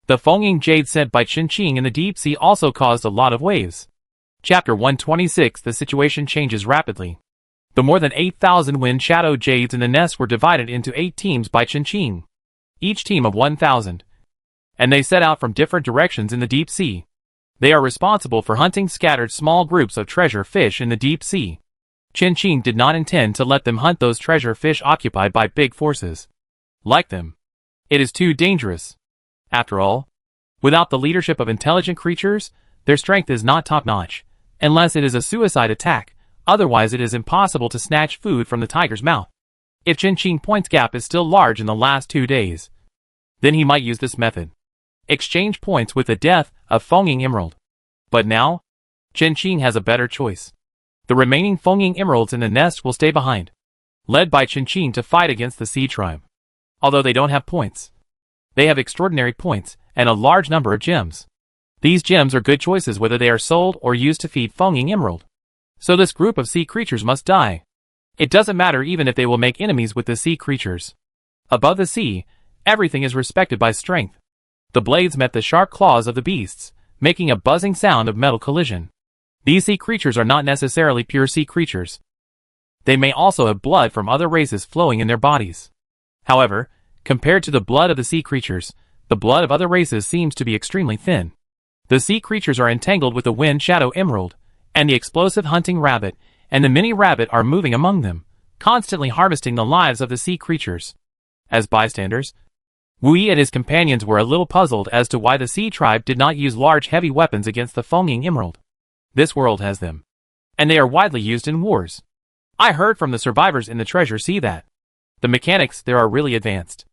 the foaming jade sent by Qingqing in the deep sea also caused a lot of waves. Chapter 126. The situation changes rapidly. The more than 8,000 wind shadow jades in the nest were divided into 8 teams by Qingqing, each team of 1,000. And they set out from different directions in the deep sea. They are responsible for hunting scattered small groups of treasure fish in the deep sea. Qingqing did not intend to let them hunt those treasure fish occupied by big forces like them. It is too dangerous. After all, without the leadership of intelligent creatures, their strength is not top-notch, unless it is a suicide attack. Otherwise it is impossible to snatch food from the tiger's mouth. If Qingqing Point's gap is still large in the last 2 days, then he might use this method. Exchange points with the death of Fenging Emerald. But now, Qingqing has a better choice. The remaining Fenging Emeralds in the nest will stay behind, led by Qingqing to fight against the Sea Tribe. Although they don't have points, they have extraordinary points and a large number of gems. These gems are good choices whether they are sold or used to feed Fenging Emerald. So this group of sea creatures must die. It doesn't matter even if they will make enemies with the sea creatures. Above the sea, everything is respected by strength. The blades met the sharp claws of the beasts, making a buzzing sound of metal collision. These sea creatures are not necessarily pure sea creatures. They may also have blood from other races flowing in their bodies. However, compared to the blood of the sea creatures, the blood of other races seems to be extremely thin. The sea creatures are entangled with the wind shadow emerald, and the explosive hunting rabbit, and the mini rabbit are moving among them, constantly harvesting the lives of the sea creatures. As bystanders, Wu Yi and his companions were a little puzzled as to why the sea tribe did not use large heavy weapons against the Fenging Emerald. This world has them, and they are widely used in wars. I heard from the survivors in the treasure sea that the mechanics there are really advanced.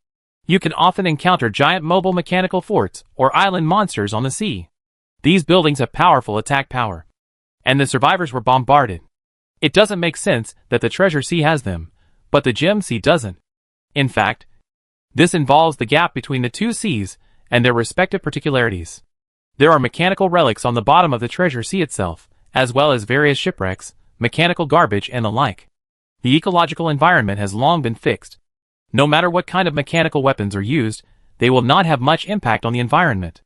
You can often encounter giant mobile mechanical forts or island monsters on the sea. These buildings have powerful attack power, and the survivors were bombarded. It doesn't make sense that the treasure sea has them, but the gem sea doesn't. In fact, this involves the gap between the two seas and their respective particularities. There are mechanical relics on the bottom of the treasure sea itself, as well as various shipwrecks, mechanical garbage and the like. The ecological environment has long been fixed. No matter what kind of mechanical weapons are used, they will not have much impact on the environment.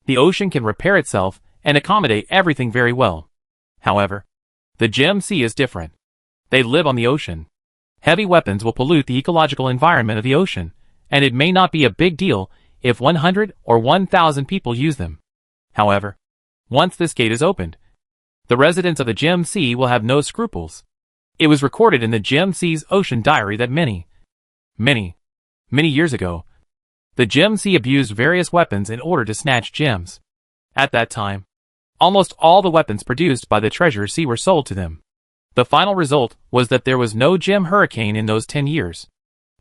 The ocean can repair itself and accommodate everything very well. However, the gem sea is different. They live on the ocean. Heavy weapons will pollute the ecological environment of the ocean, and it may not be a big deal if 100 or 1,000 people use them. However, once this gate is opened, the residents of the gem sea will have no scruples. It was recorded in the gem sea's ocean diary that many years ago, the gem sea abused various weapons in order to snatch gems. At that time, almost all the weapons produced by the treasure sea were sold to them. The final result was that there was no gem hurricane in those 10 years.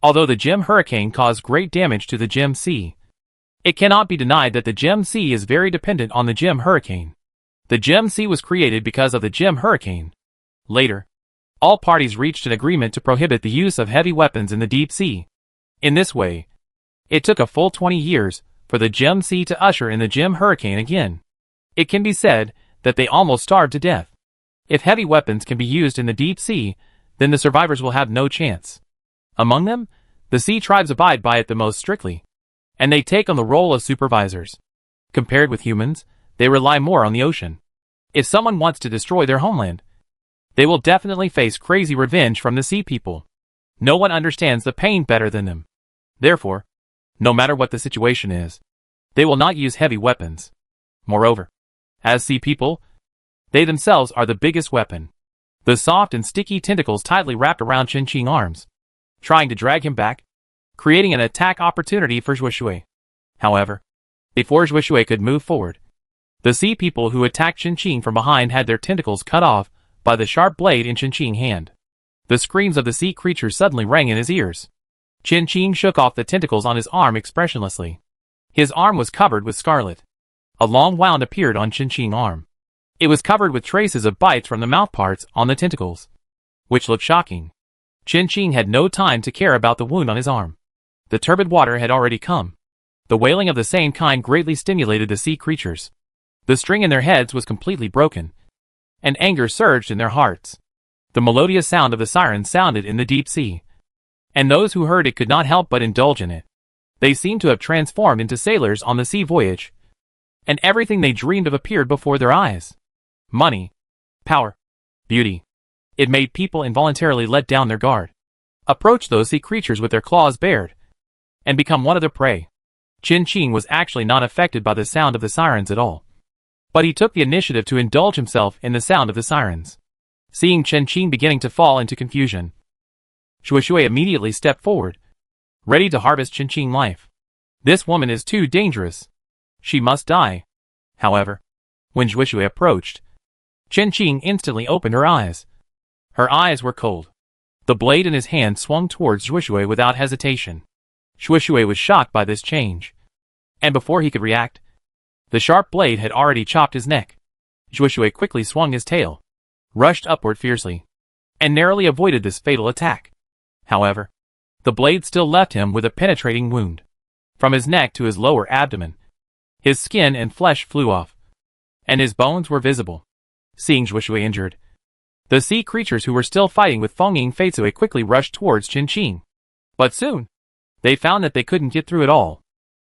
Although the gem hurricane caused great damage to the gem sea, it cannot be denied that the gem sea is very dependent on the gem hurricane. The gem sea was created because of the gem hurricane. Later, all parties reached an agreement to prohibit the use of heavy weapons in the deep sea. In this way, it took a full 20 years for the gem sea to usher in the gem hurricane again. It can be said that they almost starved to death. If heavy weapons can be used in the deep sea, then the survivors will have no chance. Among them, the sea tribes abide by it the most strictly, and they take on the role of supervisors. Compared with humans, they rely more on the ocean. If someone wants to destroy their homeland, they will definitely face crazy revenge from the sea people. No one understands the pain better than them. Therefore, no matter what the situation is, they will not use heavy weapons. Moreover, as sea people, they themselves are the biggest weapon. The soft and sticky tentacles tightly wrapped around Chen-Qing arms, trying to drag him back, creating an attack opportunity for Zhuo Shui. However, before Zhuo Shui could move forward, the sea people who attacked Chen-Qing from behind had their tentacles cut off by the sharp blade in Chen-Qing's hand. The screams of the sea creatures suddenly rang in his ears. Chen-Qing shook off the tentacles on his arm expressionlessly. His arm was covered with scarlet. A long wound appeared on Chen-Qing's arm. It was covered with traces of bites from the mouthparts on the tentacles, which looked shocking. Chen-Qing had no time to care about the wound on his arm. The turbid water had already come. The wailing of the same kind greatly stimulated the sea creatures. The string in their heads was completely broken, and anger surged in their hearts. The melodious sound of the sirens sounded in the deep sea, and those who heard it could not help but indulge in it. They seemed to have transformed into sailors on the sea voyage, and everything they dreamed of appeared before their eyes. Money, power, beauty. It made people involuntarily let down their guard, approach those sea creatures with their claws bared, and become one of their prey. Chen-Qing was actually not affected by the sound of the sirens at all, but he took the initiative to indulge himself in the sound of the sirens. Seeing Chen-Qing beginning to fall into confusion, Zhuo Shui immediately stepped forward, ready to harvest Chen-Qing's life. This woman is too dangerous. She must die. However, when Zhuo Shui approached, Chen-Qing instantly opened her eyes. Her eyes were cold. The blade in his hand swung towards Zhuo Shui without hesitation. Zhuo Shui was shocked by this change, and before he could react, the sharp blade had already chopped his neck. Zhuo Shui quickly swung his tail, rushed upward fiercely, and narrowly avoided this fatal attack. However, the blade still left him with a penetrating wound. From his neck to his lower abdomen, his skin and flesh flew off, and his bones were visible. Seeing Zhuo Shui injured, the sea creatures who were still fighting with Fengying Feizui quickly rushed towards Chen-Qing. But soon, they found that they couldn't get through it all.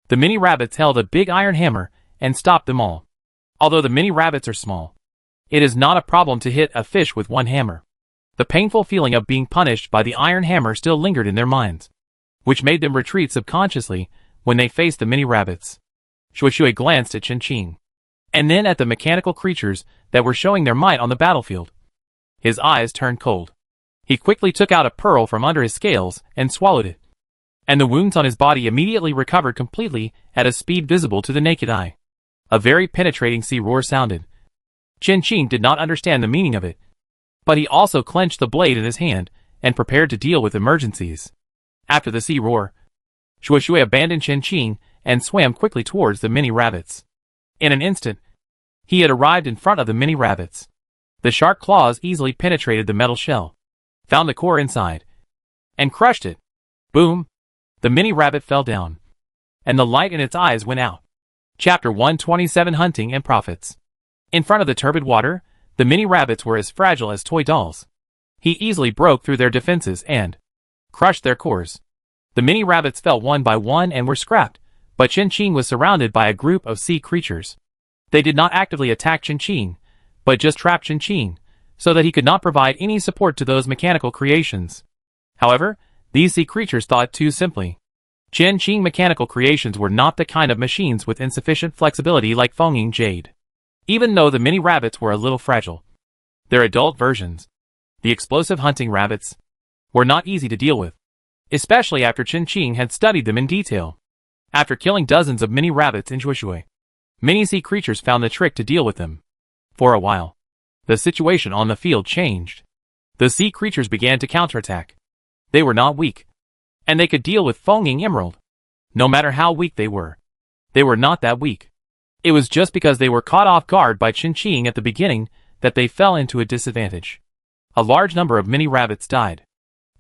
The mini rabbits held a big iron hammer and stopped them all. Although the mini rabbits are small, it is not a problem to hit a fish with one hammer. The painful feeling of being punished by the iron hammer still lingered in their minds, which made them retreat subconsciously when they faced the mini rabbits. Zhuo Shui glanced at Chen-Qing, and then at the mechanical creatures that were showing their might on the battlefield. His eyes turned cold. He quickly took out a pearl from under his scales and swallowed it, and the wounds on his body immediately recovered completely at a speed visible to the naked eye. A very penetrating sea roar sounded. Chen-Qing did not understand the meaning of it, but he also clenched the blade in his hand and prepared to deal with emergencies. After the sea roar, Zhuo Shui abandoned Chen-Qing and swam quickly towards the mini rabbits. In an instant, he had arrived in front of the mini rabbits. The sharp claws easily penetrated the metal shell, found the core inside, and crushed it. Boom! The mini rabbit fell down, and the light in its eyes went out. Chapter 127: Hunting and Profits. In front of the turbid water, the mini rabbits were as fragile as toy dolls. He easily broke through their defenses and crushed their cores. The mini rabbits fell one by one and were scrapped, but Chen-Qing was surrounded by a group of sea creatures. They did not actively attack Chen-Qing, but just trapped Chen-Qing, so that he could not provide any support to those mechanical creations. However, these sea creatures thought too simply. Chen-Qing mechanical creations were not the kind of machines with insufficient flexibility like Fengying Jade. Even though the mini rabbits were a little fragile, their adult versions, the explosive hunting rabbits, were not easy to deal with, especially after Chen-Qing had studied them in detail. After killing dozens of mini rabbits in Zhuo Shui, many sea creatures found the trick to deal with them. For a while, the situation on the field changed. The sea creatures began to counterattack. They were not weak, and they could deal with Fengying Emerald. No matter how weak they were not that weak. It was just because they were caught off guard by Chen-Qing at the beginning that they fell into a disadvantage. A large number of mini rabbits died.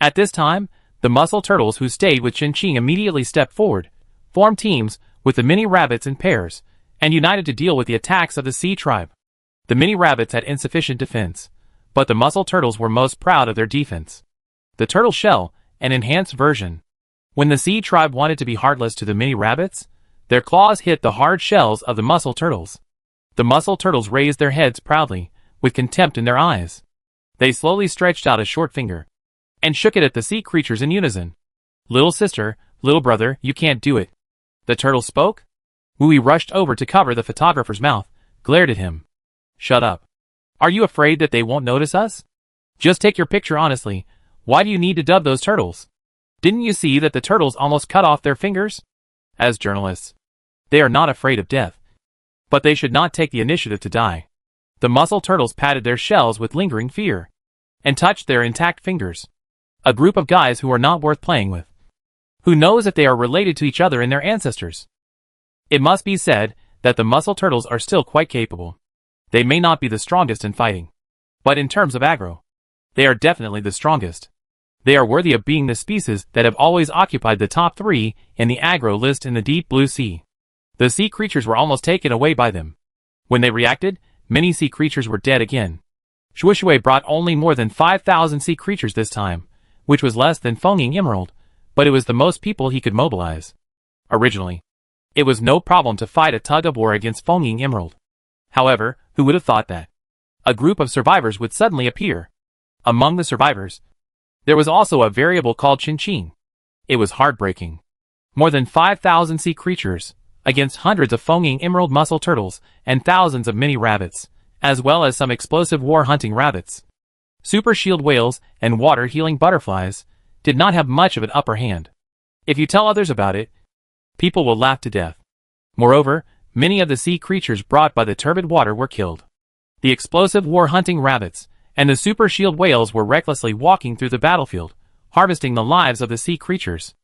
At this time, the mussel turtles who stayed with Chen-Qing immediately stepped forward, formed teams with the mini rabbits in pairs, and united to deal with the attacks of the sea tribe. The mini rabbits had insufficient defense, but the mussel turtles were most proud of their defense. The turtle shell, an enhanced version. When the sea tribe wanted to be heartless to the mini rabbits, their claws hit the hard shells of the mussel turtles. The mussel turtles raised their heads proudly, with contempt in their eyes. They slowly stretched out a short finger, and shook it at the sea creatures in unison. "Little sister, little brother, you can't do it." The turtle spoke. Wui rushed over to cover the photographer's mouth, glared at him. "Shut up. Are you afraid that they won't notice us? Just take your picture honestly. Why do you need to dub those turtles? Didn't you see that the turtles almost cut off their fingers?" As journalists, they are not afraid of death. But they should not take the initiative to die. The mussel turtles patted their shells with lingering fear, and touched their intact fingers. A group of guys who are not worth playing with. Who knows if they are related to each other and their ancestors? It must be said that the mussel turtles are still quite capable. They may not be the strongest in fighting, but in terms of aggro, they are definitely the strongest. They are worthy of being the species that have always occupied the top 3 in the aggro list in the deep blue sea. The sea creatures were almost taken away by them. When they reacted, many sea creatures were dead again. Shuishui brought only more than 5,000 sea creatures this time, which was less than Fenging Emerald, but it was the most people he could mobilize. Originally, it was no problem to fight a tug-of-war against Fenging Emerald. However, who would have thought that a group of survivors would suddenly appear? Among the survivors, there was also a variable called Chin. It was heartbreaking. More than 5,000 sea creatures, against hundreds of Fenging Emerald mussel turtles and thousands of mini rabbits, as well as some explosive war-hunting rabbits. Super shield whales and water-healing butterflies did not have much of an upper hand. If you tell others about it, people will laugh to death. Moreover, many of the sea creatures brought by the turbid water were killed. The explosive war-hunting rabbits and the super shield whales were recklessly walking through the battlefield, harvesting the lives of the sea creatures.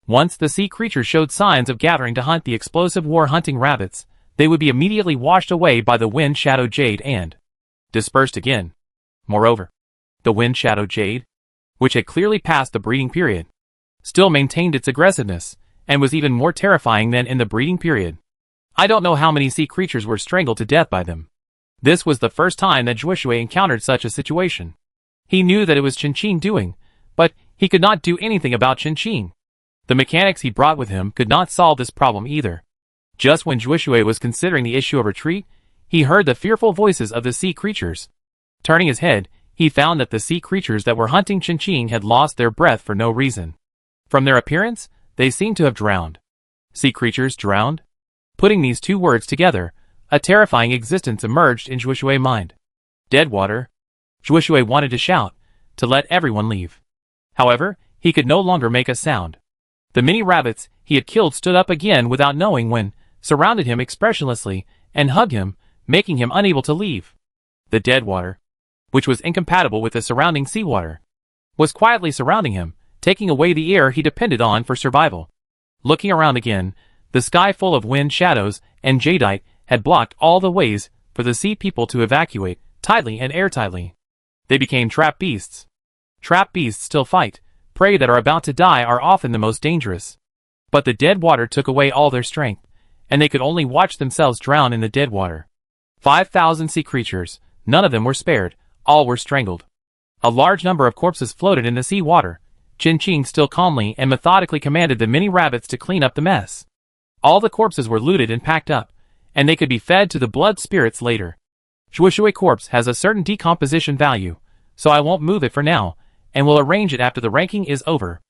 Once the sea creatures showed signs of gathering to hunt the explosive war-hunting rabbits, they would be immediately washed away by the wind-shadow jade and dispersed again. Moreover, the wind-shadow jade, which had clearly passed the breeding period, still maintained its aggressiveness, and was even more terrifying than in the breeding period. I don't know how many sea creatures were strangled to death by them. This was the first time that Zhuoshui encountered such a situation. He knew that it was Chin doing, but he could not do anything about Chin. The mechanics he brought with him could not solve this problem either. Just when Zhuoshui was considering the issue of retreat, he heard the fearful voices of the sea creatures. Turning his head, he found that the sea creatures that were hunting Chin had lost their breath for no reason. From their appearance, they seemed to have drowned. Sea creatures drowned? Putting these two words together, a terrifying existence emerged in Zhuoshui's mind. Dead water. Zhuoshui wanted to shout, to let everyone leave. However, he could no longer make a sound. The mini rabbits he had killed stood up again without knowing when, surrounded him expressionlessly, and hugged him, making him unable to leave. The dead water, which was incompatible with the surrounding seawater, was quietly surrounding him, taking away the air he depended on for survival. Looking around again, the sky full of wind shadows and jadeite had blocked all the ways for the sea people to evacuate, tightly and airtightly. They became trap beasts. Trap beasts still fight. Prey that are about to die are often the most dangerous. But the dead water took away all their strength, and they could only watch themselves drown in the dead water. 5,000 sea creatures, none of them were spared, all were strangled. A large number of corpses floated in the sea water. Chin still calmly and methodically commanded the mini rabbits to clean up the mess. All the corpses were looted and packed up, and they could be fed to the blood spirits later. Zhuoshui corpse has a certain decomposition value, so I won't move it for now, and will arrange it after the ranking is over.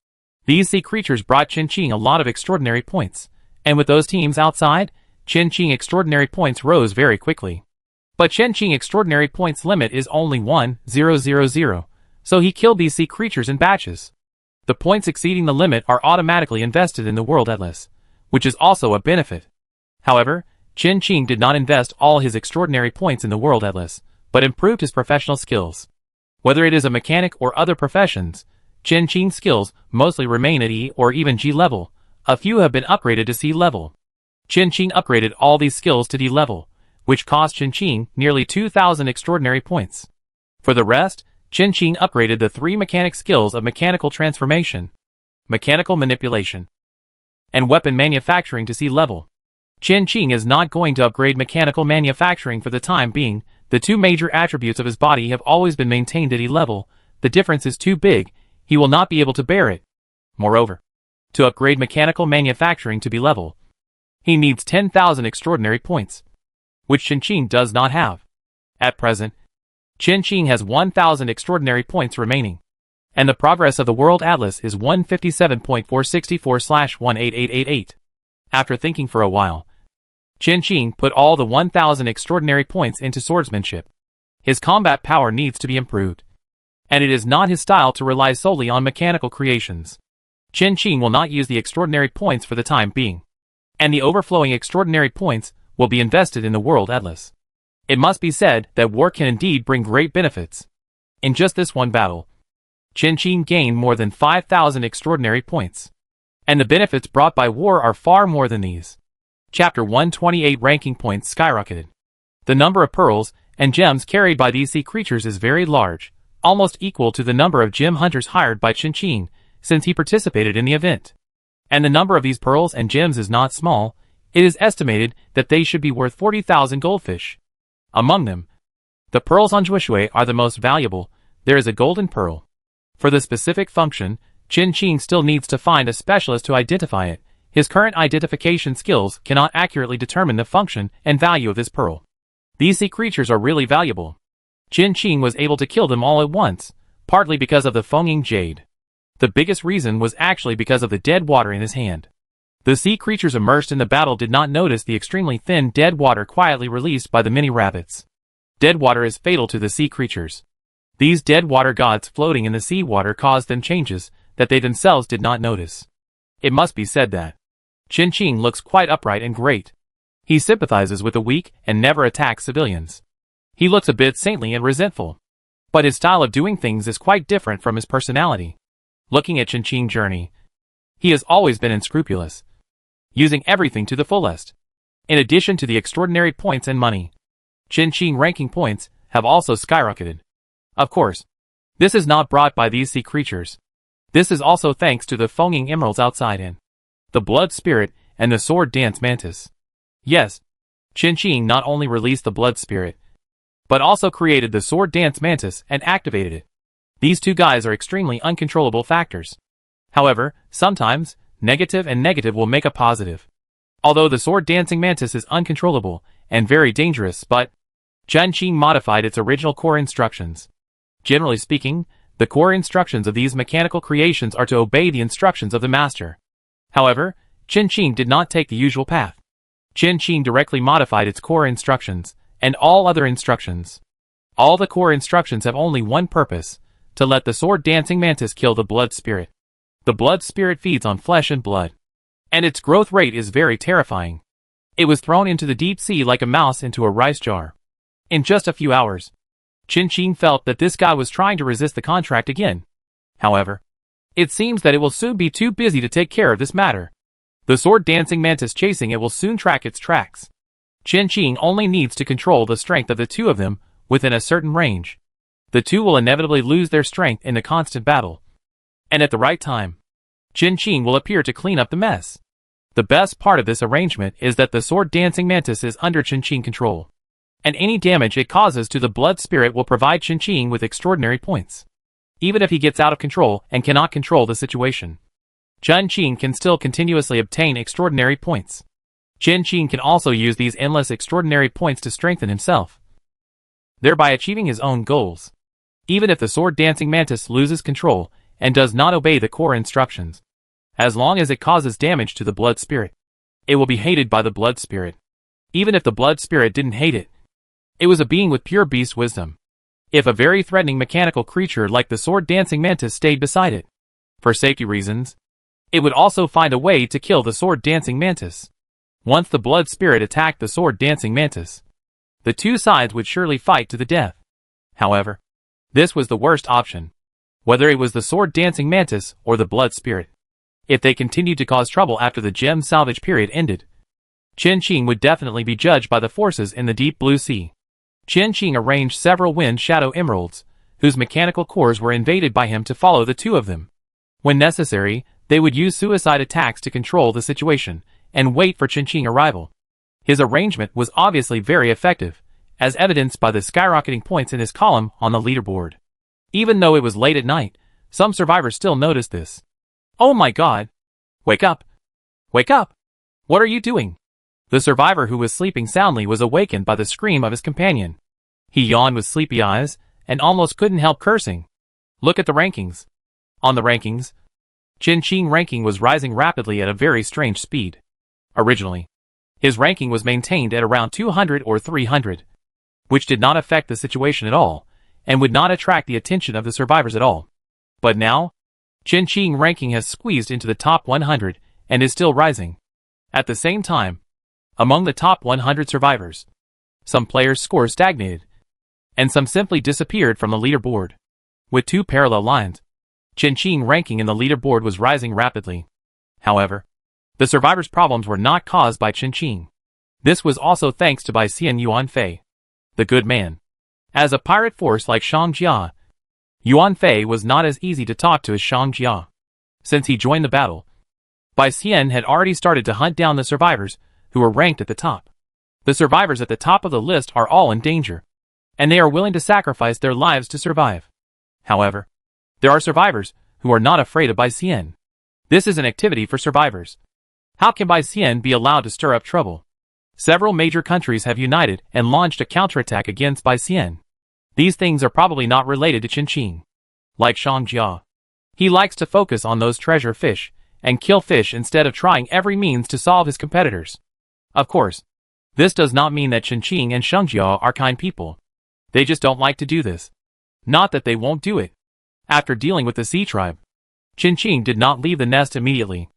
These sea creatures brought Chin a lot of extraordinary points, and with those teams outside, Chin extraordinary points rose very quickly. But Chin extraordinary points limit is only 1,000, so he killed these sea creatures in batches. The points exceeding the limit are automatically invested in the World Atlas, which is also a benefit. However, Chin did not invest all his extraordinary points in the World Atlas, but improved his professional skills. Whether it is a mechanic or other professions, Chin skills mostly remain at E or even G level. A few have been upgraded to C level. Chin upgraded all these skills to D level, which cost Chin nearly 2,000 extraordinary points. For the rest, Chin upgraded the 3 mechanic skills of mechanical transformation, mechanical manipulation, and weapon manufacturing to C level. Chin is not going to upgrade mechanical manufacturing for the time being. The 2 major attributes of his body have always been maintained at E level. The difference is too big, he will not be able to bear it. Moreover, to upgrade mechanical manufacturing to B level, he needs 10,000 extraordinary points, which Chin does not have. At present, Chin has 1,000 extraordinary points remaining, and the progress of the World Atlas is 157.464/18888. After thinking for a while, Chen Qing put all the 1,000 extraordinary points into swordsmanship. His combat power needs to be improved, and it is not his style to rely solely on mechanical creations. Chen Qing will not use the extraordinary points for the time being, and the overflowing extraordinary points will be invested in the World Atlas. It must be said that war can indeed bring great benefits. In just this one battle, Chen Qing gained more than 5,000 extraordinary points, and the benefits brought by war are far more than these. Chapter 128 Ranking points skyrocketed. The number of pearls and gems carried by these sea creatures is very large, almost equal to the number of gem hunters hired by Chen Qing since he participated in the event. And the number of these pearls and gems is not small. It is estimated that they should be worth 40,000 goldfish. Among them, the pearls on Zhuoshui are the most valuable. There is a golden pearl. For the specific function, Chen Qing still needs to find a specialist to identify it. His current identification skills cannot accurately determine the function and value of this pearl. These sea creatures are really valuable. Chen Qing was able to kill them all at once, partly because of the Fengying Jade. The biggest reason was actually because of the dead water in his hand. The sea creatures immersed in the battle did not notice the extremely thin dead water quietly released by the mini rabbits. Dead water is fatal to the sea creatures. These dead water gods floating in the sea water caused them changes that they themselves did not notice. It must be said that Chen Qing looks quite upright and great. He sympathizes with the weak and never attacks civilians. He looks a bit saintly and resentful, but his style of doing things is quite different from his personality. Looking at Chen Qing's journey, he has always been unscrupulous, using everything to the fullest. In addition to the extraordinary points and money, Chen Qing ranking points have also skyrocketed. Of course, this is not brought by these sea creatures. This is also thanks to the Fengying emeralds outside in the blood spirit and the sword dance mantis. Yes, Chen Qing not only released the blood spirit, but also created the sword dance mantis and activated it. These two guys are extremely uncontrollable factors. However, sometimes, negative and negative will make a positive. Although the sword dancing mantis is uncontrollable and very dangerous, but Chen Qing modified its original core instructions. Generally speaking, the core instructions of these mechanical creations are to obey the instructions of the master. However, Chen Qing did not take the usual path. Chen Qing directly modified its core instructions and all other instructions. All the core instructions have only one purpose: to let the sword dancing mantis kill the blood spirit. The blood spirit feeds on flesh and blood, and its growth rate is very terrifying. It was thrown into the deep sea like a mouse into a rice jar. In just a few hours, Chen Qing felt that this guy was trying to resist the contract again. However, it seems that it will soon be too busy to take care of this matter. The sword dancing mantis chasing it will soon track its tracks. Chen Qing only needs to control the strength of the two of them within a certain range. The two will inevitably lose their strength in the constant battle. And at the right time, Chen Qing will appear to clean up the mess. The best part of this arrangement is that the sword dancing mantis is under Chen Qing control, and any damage it causes to the blood spirit will provide Chen Qing with extraordinary points. Even if he gets out of control and cannot control the situation, Chen Qing can still continuously obtain extraordinary points. Chen Qing can also use these endless extraordinary points to strengthen himself, thereby achieving his own goals. Even if the sword dancing mantis loses control and does not obey the core instructions, as long as it causes damage to the blood spirit, it will be hated by the blood spirit. Even if the blood spirit didn't hate it, it was a being with pure beast wisdom. If a very threatening mechanical creature like the sword dancing mantis stayed beside it, for safety reasons, it would also find a way to kill the sword dancing mantis. Once the blood spirit attacked the sword dancing mantis, the two sides would surely fight to the death. However, this was the worst option, whether it was the sword dancing mantis or the blood spirit. If they continued to cause trouble after the gem salvage period ended, Chen Qing would definitely be judged by the forces in the deep blue sea. Chen Qing arranged several wind shadow emeralds, whose mechanical cores were invaded by him to follow the two of them. When necessary, they would use suicide attacks to control the situation and wait for Chen Qing's arrival. His arrangement was obviously very effective, as evidenced by the skyrocketing points in his column on the leaderboard. Even though it was late at night, some survivors still noticed this. "Oh my god! Wake up! Wake up! What are you doing?" The survivor who was sleeping soundly was awakened by the scream of his companion. He yawned with sleepy eyes and almost couldn't help cursing. "Look at the rankings. On the rankings, Chen Qing ranking was rising rapidly at a very strange speed. Originally, his ranking was maintained at around 200 or 300, which did not affect the situation at all, and would not attract the attention of the survivors at all. But now, Chen Qing ranking has squeezed into the top 100 and is still rising. At the same time, among the top 100 survivors, some players' scores stagnated, and some simply disappeared from the leaderboard. With two parallel lines, Chen Qing ranking in the leaderboard was rising rapidly. However, the survivors' problems were not caused by Chen Qing. This was also thanks to Bai Xian Yuanfei, the good man. As a pirate force like Shang Jia, Yuanfei was not as easy to talk to as Shang Jia. Since he joined the battle, Bai Xian had already started to hunt down the survivors who were ranked at the top. The survivors at the top of the list are all in danger, and they are willing to sacrifice their lives to survive. However, there are survivors who are not afraid of Bai Xian. This is an activity for survivors. How can Bai Xian be allowed to stir up trouble? Several major countries have united and launched a counterattack against Bai Xian. These things are probably not related to Chen Qing. Like Shang Jia, he likes to focus on those treasure fish and kill fish instead of trying every means to solve his competitors. Of course, this does not mean that Chen Qing and Shang Jia are kind people. They just don't like to do this. Not that they won't do it. After dealing with the Sea Tribe, Chen Qing did not leave the nest immediately.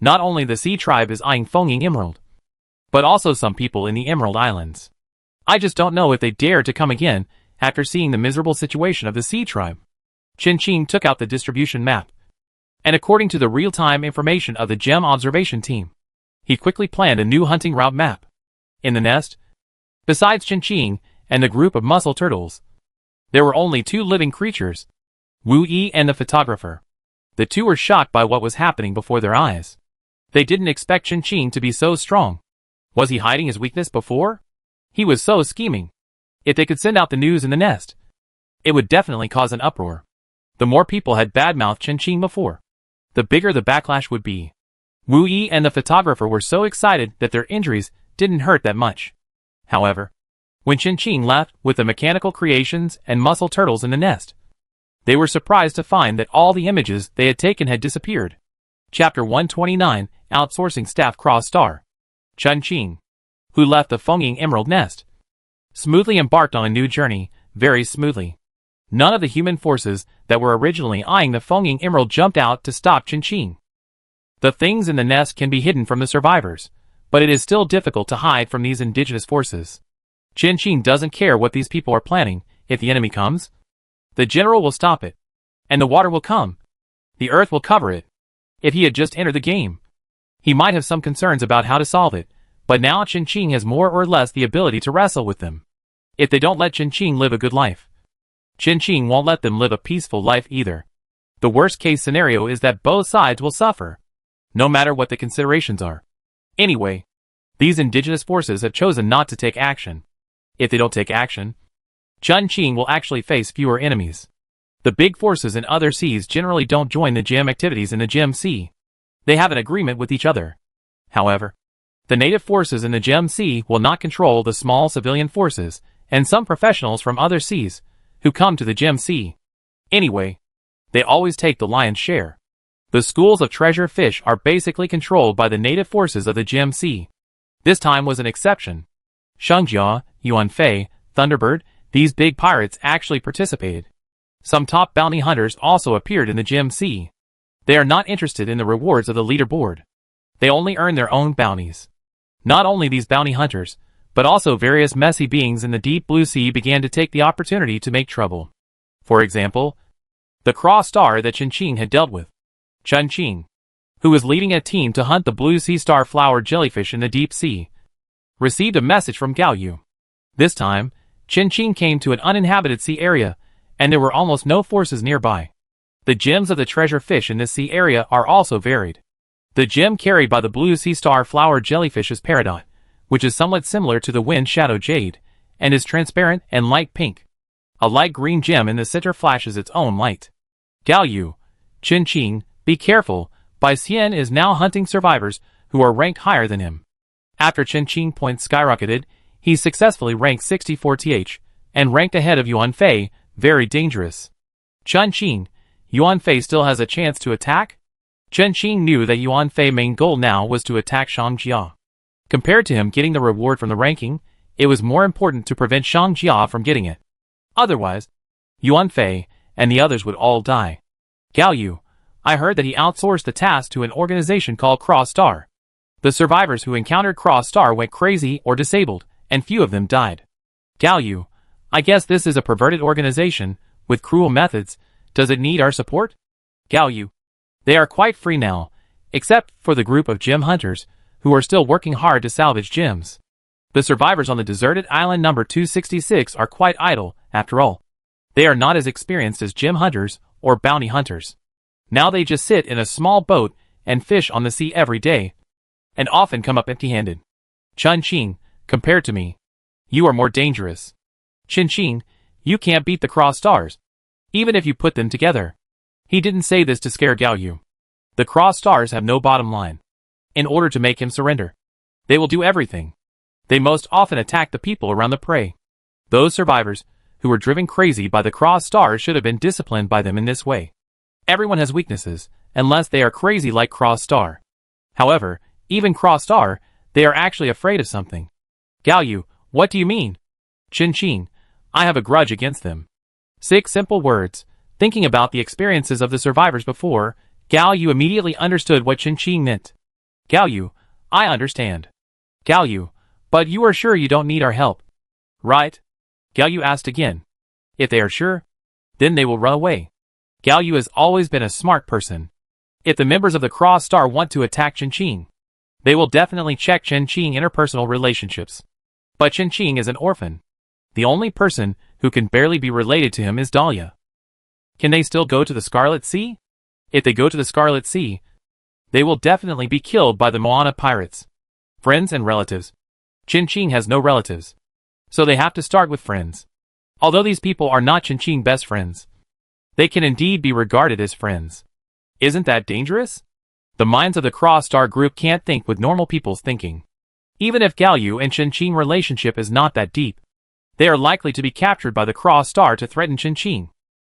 Not only the Sea Tribe is eyeing Fengying Emerald, but also some people in the Emerald Islands. I just don't know if they dare to come again after seeing the miserable situation of the Sea Tribe. Chen Qing took out the distribution map, and according to the real-time information of the gem observation team, he quickly planned a new hunting route map. In the nest, besides Chen Qing and the group of mussel turtles, there were only two living creatures, Wu Yi and the photographer. The two were shocked by what was happening before their eyes. They didn't expect Chen Qing to be so strong. Was he hiding his weakness before? He was so scheming. If they could send out the news in the nest, it would definitely cause an uproar. The more people had badmouthed Chen Qing before, the bigger the backlash would be. Wu Yi and the photographer were so excited that their injuries didn't hurt that much. However, when Chen Qing left with the mechanical creations and mussel turtles in the nest, they were surprised to find that all the images they had taken had disappeared. Chapter 129, Outsourcing Staff Cross-Star. Chen Qing, who left the Fengying Emerald Nest, smoothly embarked on a new journey, very smoothly. None of the human forces that were originally eyeing the Fengying Emerald jumped out to stop Chen Qing. The things in the nest can be hidden from the survivors, but it is still difficult to hide from these indigenous forces. Chen Qing doesn't care what these people are planning. If the enemy comes, the general will stop it, and the water will come. The earth will cover it. If he had just entered the game, he might have some concerns about how to solve it, but now Chen Qing has more or less the ability to wrestle with them. If they don't let Chen Qing live a good life, Chen Qing won't let them live a peaceful life either. The worst case scenario is that both sides will suffer, no matter what the considerations are. Anyway, these indigenous forces have chosen not to take action. If they don't take action, Chen Qing will actually face fewer enemies. The big forces in other seas generally don't join the gem activities in the Gem Sea. They have an agreement with each other. However, the native forces in the Gem Sea will not control the small civilian forces and some professionals from other seas who come to the Gem Sea. Anyway, they always take the lion's share. The schools of treasure fish are basically controlled by the native forces of the Gem Sea. This time was an exception. Shang Jia, Yuanfei, Thunderbird, these big pirates actually participated. Some top bounty hunters also appeared in the Gem Sea. They are not interested in the rewards of the leaderboard. They only earn their own bounties. Not only these bounty hunters, but also various messy beings in the deep blue sea began to take the opportunity to make trouble. For example, the cross-star that Chen Qing had dealt with. Chen Qing, who was leading a team to hunt the blue sea star flower jellyfish in the deep sea, received a message from Gao Yu. This time, Chen Qing came to an uninhabited sea area, and there were almost no forces nearby. The gems of the treasure fish in this sea area are also varied. The gem carried by the blue sea star flower jellyfish is peridot, which is somewhat similar to the wind shadow jade, and is transparent and light pink. A light green gem in the center flashes its own light. Gao Yu, Chen Qing, be careful, Bai Xian is now hunting survivors who are ranked higher than him. After Chen Qing points skyrocketed, he successfully ranked 64th and ranked ahead of Yuanfei, very dangerous. Chen Qing, Yuan Fei still has a chance to attack? Chen Qing knew that Yuan Fei's main goal now was to attack Shang Jia. Compared to him getting the reward from the ranking, it was more important to prevent Shang Jia from getting it. Otherwise, Yuan Fei and the others would all die. Gao Yu, I heard that he outsourced the task to an organization called Cross Star. The survivors who encountered Cross Star went crazy or disabled, and few of them died. Gao Yu, I guess this is a perverted organization, with cruel methods. Does it need our support? Gao Yu, they are quite free now, except for the group of gem hunters, who are still working hard to salvage gems. The survivors on the deserted island number 266 are quite idle, after all. They are not as experienced as gem hunters or bounty hunters. Now they just sit in a small boat and fish on the sea every day, and often come up empty-handed. Chen Qing, compared to me, you are more dangerous. Chen Qing, you can't beat the Cross Stars, even if you put them together. He didn't say this to scare Gao Yu. The Cross Stars have no bottom line. In order to make him surrender, they will do everything. They most often attack the people around the prey. Those survivors who were driven crazy by the Cross Stars should have been disciplined by them in this way. Everyone has weaknesses, unless they are crazy like Cross Star. However, even Cross Star, they are actually afraid of something. Gao Yu, what do you mean? Chen Qing, I have a grudge against them. 6 simple words. Thinking about the experiences of the survivors before, Gao Yu immediately understood what Chen Qing meant. Gao Yu, I understand. Gao Yu, but you are sure you don't need our help, right? Gao Yu asked again. If they are sure, then they will run away. Gao Yu has always been a smart person. If the members of the Cross Star want to attack Chen Qing, they will definitely check Chen Qing's interpersonal relationships. But Chen Qing is an orphan. The only person who can barely be related to him is Dahlia. Can they still go to the Scarlet Sea? If they go to the Scarlet Sea, they will definitely be killed by the Moana pirates. Friends and relatives. Chen Qing has no relatives, so they have to start with friends. Although these people are not Chen Qing's best friends, they can indeed be regarded as friends. Isn't that dangerous? The minds of the Cross Star group can't think with normal people's thinking. Even if Gao Yu and Chen Qing relationship is not that deep, they are likely to be captured by the Cross Star to threaten Chen Qing.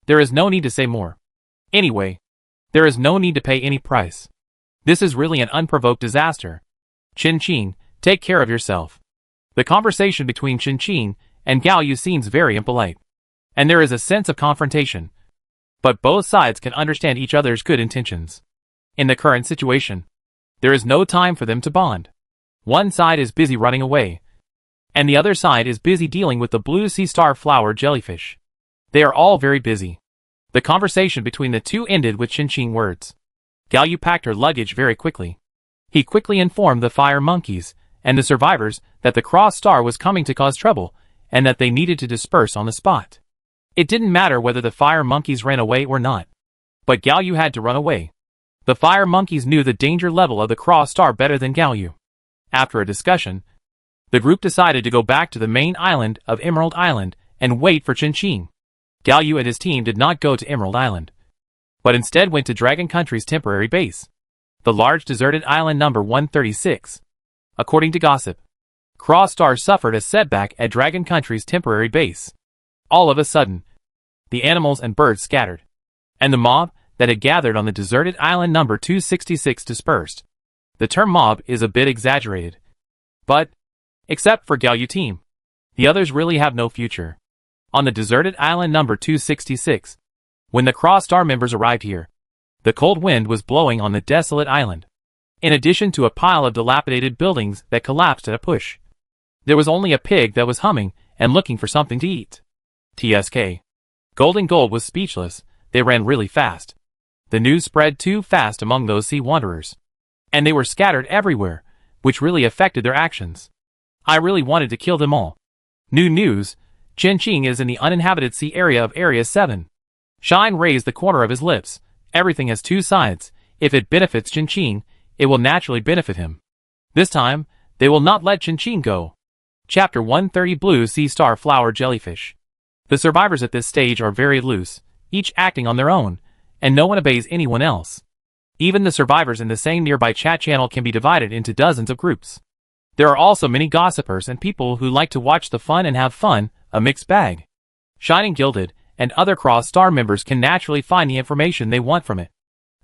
There is no need to say more. Anyway, there is no need to pay any price. This is really an unprovoked disaster. Chen Qing, take care of yourself. The conversation between Chen Qing and Gao Yu seems very impolite, and there is a sense of confrontation. But both sides can understand each other's good intentions. In the current situation, there is no time for them to bond. One side is busy running away, and the other side is busy dealing with the blue sea star flower jellyfish. They are all very busy. The conversation between the two ended with Chen Qing words. Gao Yu packed her luggage very quickly. He quickly informed the fire monkeys and the survivors that the Cross Star was coming to cause trouble and that they needed to disperse on the spot. It didn't matter whether the fire monkeys ran away or not, but Gao Yu had to run away. The fire monkeys knew the danger level of the Cross Star better than Gao Yu. After a discussion, the group decided to go back to the main island of Emerald Island and wait for Chen Qing. Gao Yu and his team did not go to Emerald Island, but instead went to Dragon Country's temporary base, the large deserted island number 136. According to gossip, Cross Star suffered a setback at Dragon Country's temporary base. All of a sudden, the animals and birds scattered, and the mob that had gathered on the deserted island number 266 dispersed. The term mob is a bit exaggerated, but, except for Gao Yu team, the others really have no future. On the deserted island number 266, when the Cross Star members arrived here, the cold wind was blowing on the desolate island. In addition to a pile of dilapidated buildings that collapsed at a push, there was only a pig that was humming and looking for something to eat. TSK. Gold and Gold was speechless. They ran really fast. The news spread too fast among those sea wanderers, and they were scattered everywhere, which really affected their actions. I really wanted to kill them all. New news, Chen Qing is in the uninhabited sea area of Area 7. Shine raised the corner of his lips. Everything has two sides. If it benefits Chen Qing, it will naturally benefit him. This time, they will not let Chen Qing go. Chapter 130 Blue Sea Star Flower Jellyfish. The survivors at this stage are very loose, each acting on their own, and no one obeys anyone else. Even the survivors in the same nearby chat channel can be divided into dozens of groups. There are also many gossipers and people who like to watch the fun and have fun, a mixed bag. Shining Gilded and other Cross-Star members can naturally find the information they want from it.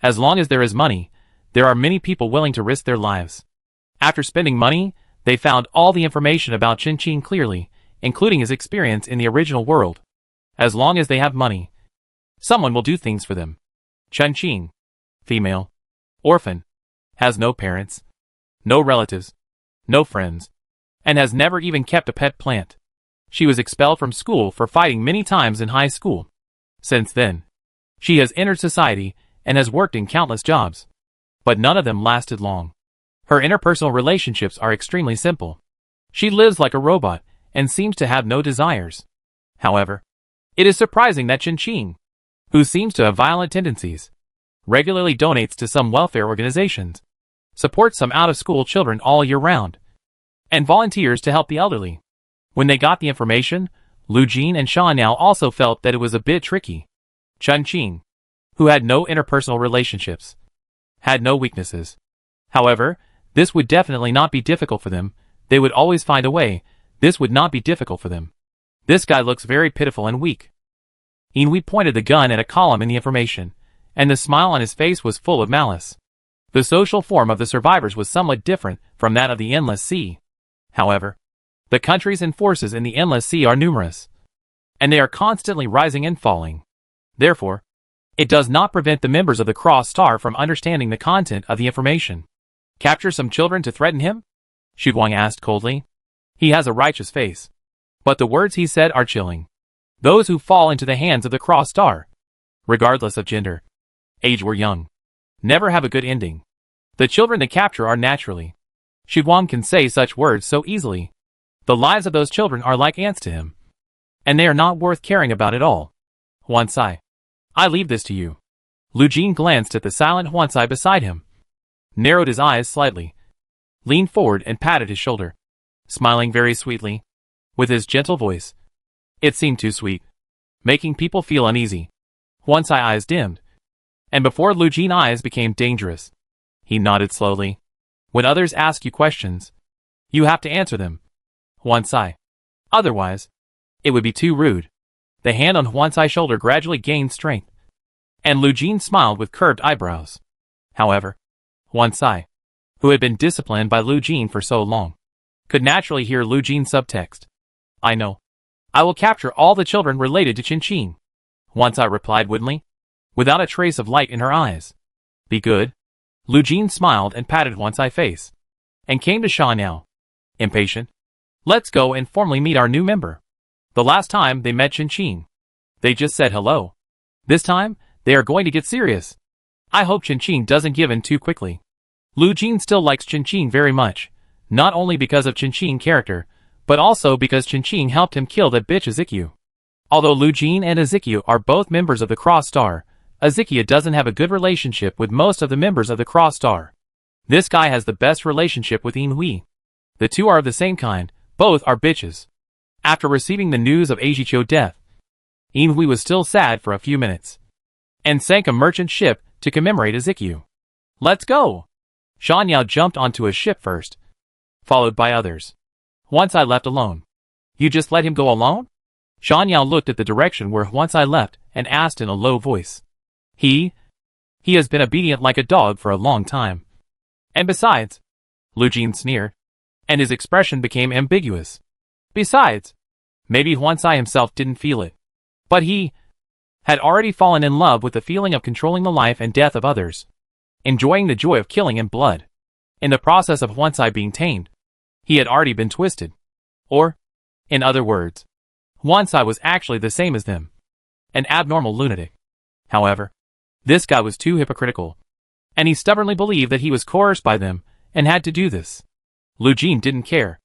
As long as there is money, there are many people willing to risk their lives. After spending money, they found all the information about Chen clearly, including his experience in the original world. As long as they have money, someone will do things for them. Chen, female, orphan, has no parents, no relatives, no friends, and has never even kept a pet plant. She was expelled from school for fighting many times in high school. Since then, she has entered society and has worked in countless jobs. But none of them lasted long. Her interpersonal relationships are extremely simple. She lives like a robot and seems to have no desires. However, it is surprising that Chen, who seems to have violent tendencies, regularly donates to some welfare organizations, supports some out-of-school children all year round, and volunteers to help the elderly. When they got the information, Lu Jin and Sha Niao also felt that it was a bit tricky. Chen, who had no interpersonal relationships, had no weaknesses. However, this would definitely not be difficult for them. They would always find a way. This would not be difficult for them. This guy looks very pitiful and weak. Inui pointed the gun at a column in the information, and the smile on his face was full of malice. The social form of the survivors was somewhat different from that of the Endless Sea. However, the countries and forces in the Endless Sea are numerous, and they are constantly rising and falling. Therefore, it does not prevent the members of the Cross-Star from understanding the content of the information. Capture some children to threaten him? Xu Guang asked coldly. He has a righteous face, but the words he said are chilling. Those who fall into the hands of the Cross-Star, regardless of gender, age or young, never have a good ending. The children they capture are naturally. Xu Guang can say such words so easily. The lives of those children are like ants to him, and they are not worth caring about at all. Huancai, I leave this to you. Lu Jin glanced at the silent Huancai beside him, narrowed his eyes slightly, leaned forward and patted his shoulder, smiling very sweetly, with his gentle voice. It seemed too sweet, making people feel uneasy. Huancai eyes dimmed, and before Lu Jin eyes became dangerous, he nodded slowly. When others ask you questions, you have to answer them, Huancai. Otherwise, it would be too rude. The hand on Huancai's shoulder gradually gained strength, and Lu Jin smiled with curved eyebrows. However, Huancai, who had been disciplined by Lu Jin for so long, could naturally hear Lu Jin's subtext. I know. I will capture all the children related to Chen, Huancai replied woodenly, without a trace of light in her eyes. Be good. Lu Jin smiled and patted Huancai's face, and came to Sha Niao. Impatient. Let's go and formally meet our new member. The last time they met Chen, they just said hello. This time, they are going to get serious. I hope Chen doesn't give in too quickly. Lu Jin still likes Chen very much, not only because of Chen character, but also because Chen helped him kill that bitch Ezekiel. Although Lu Jin and Ezekiel are both members of the Cross-Star, Ezekiel doesn't have a good relationship with most of the members of the Cross-Star. This guy has the best relationship with Inui. The two are of the same kind, both are bitches. After receiving the news of Ezekiel's death, Inui was still sad for a few minutes, and sank a merchant ship to commemorate Ezekiel. Let's go! Sha Niao jumped onto a ship first, followed by others. Huancai left alone. You just let him go alone? Sha Niao looked at the direction where Huancai left and asked in a low voice. He has been obedient like a dog for a long time. And besides, Lu Jin sneered, and his expression became ambiguous. Besides, maybe Huancai himself didn't feel it, but he had already fallen in love with the feeling of controlling the life and death of others, enjoying the joy of killing and blood. In the process of Huancai being tamed, he had already been twisted. Or, in other words, Huancai was actually the same as them, an abnormal lunatic. However, this guy was too hypocritical, and he stubbornly believed that he was coerced by them and had to do this. Lu Jin didn't care,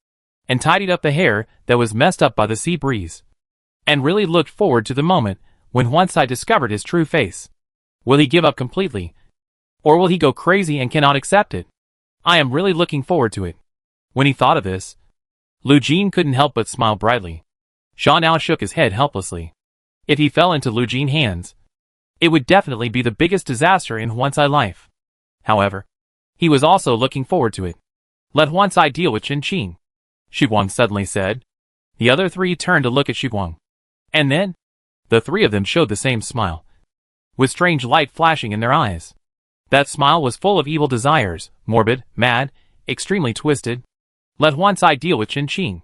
and tidied up the hair that was messed up by the sea breeze, and really looked forward to the moment when Huancai discovered his true face. Will he give up completely, or will he go crazy and cannot accept it? I am really looking forward to it. When he thought of this, Lu Jin couldn't help but smile brightly. Sha Niao shook his head helplessly. If he fell into Lu Jin's hands, it would definitely be the biggest disaster in Huancai's life. However, he was also looking forward to it. Let Huancai deal with Chen, Xu Guang suddenly said. The other three turned to look at Xu Guang. And then, The three of them showed the same smile, with strange light flashing in their eyes. That smile was full of evil desires, morbid, mad, extremely twisted. Let Huancai deal with Qingqing.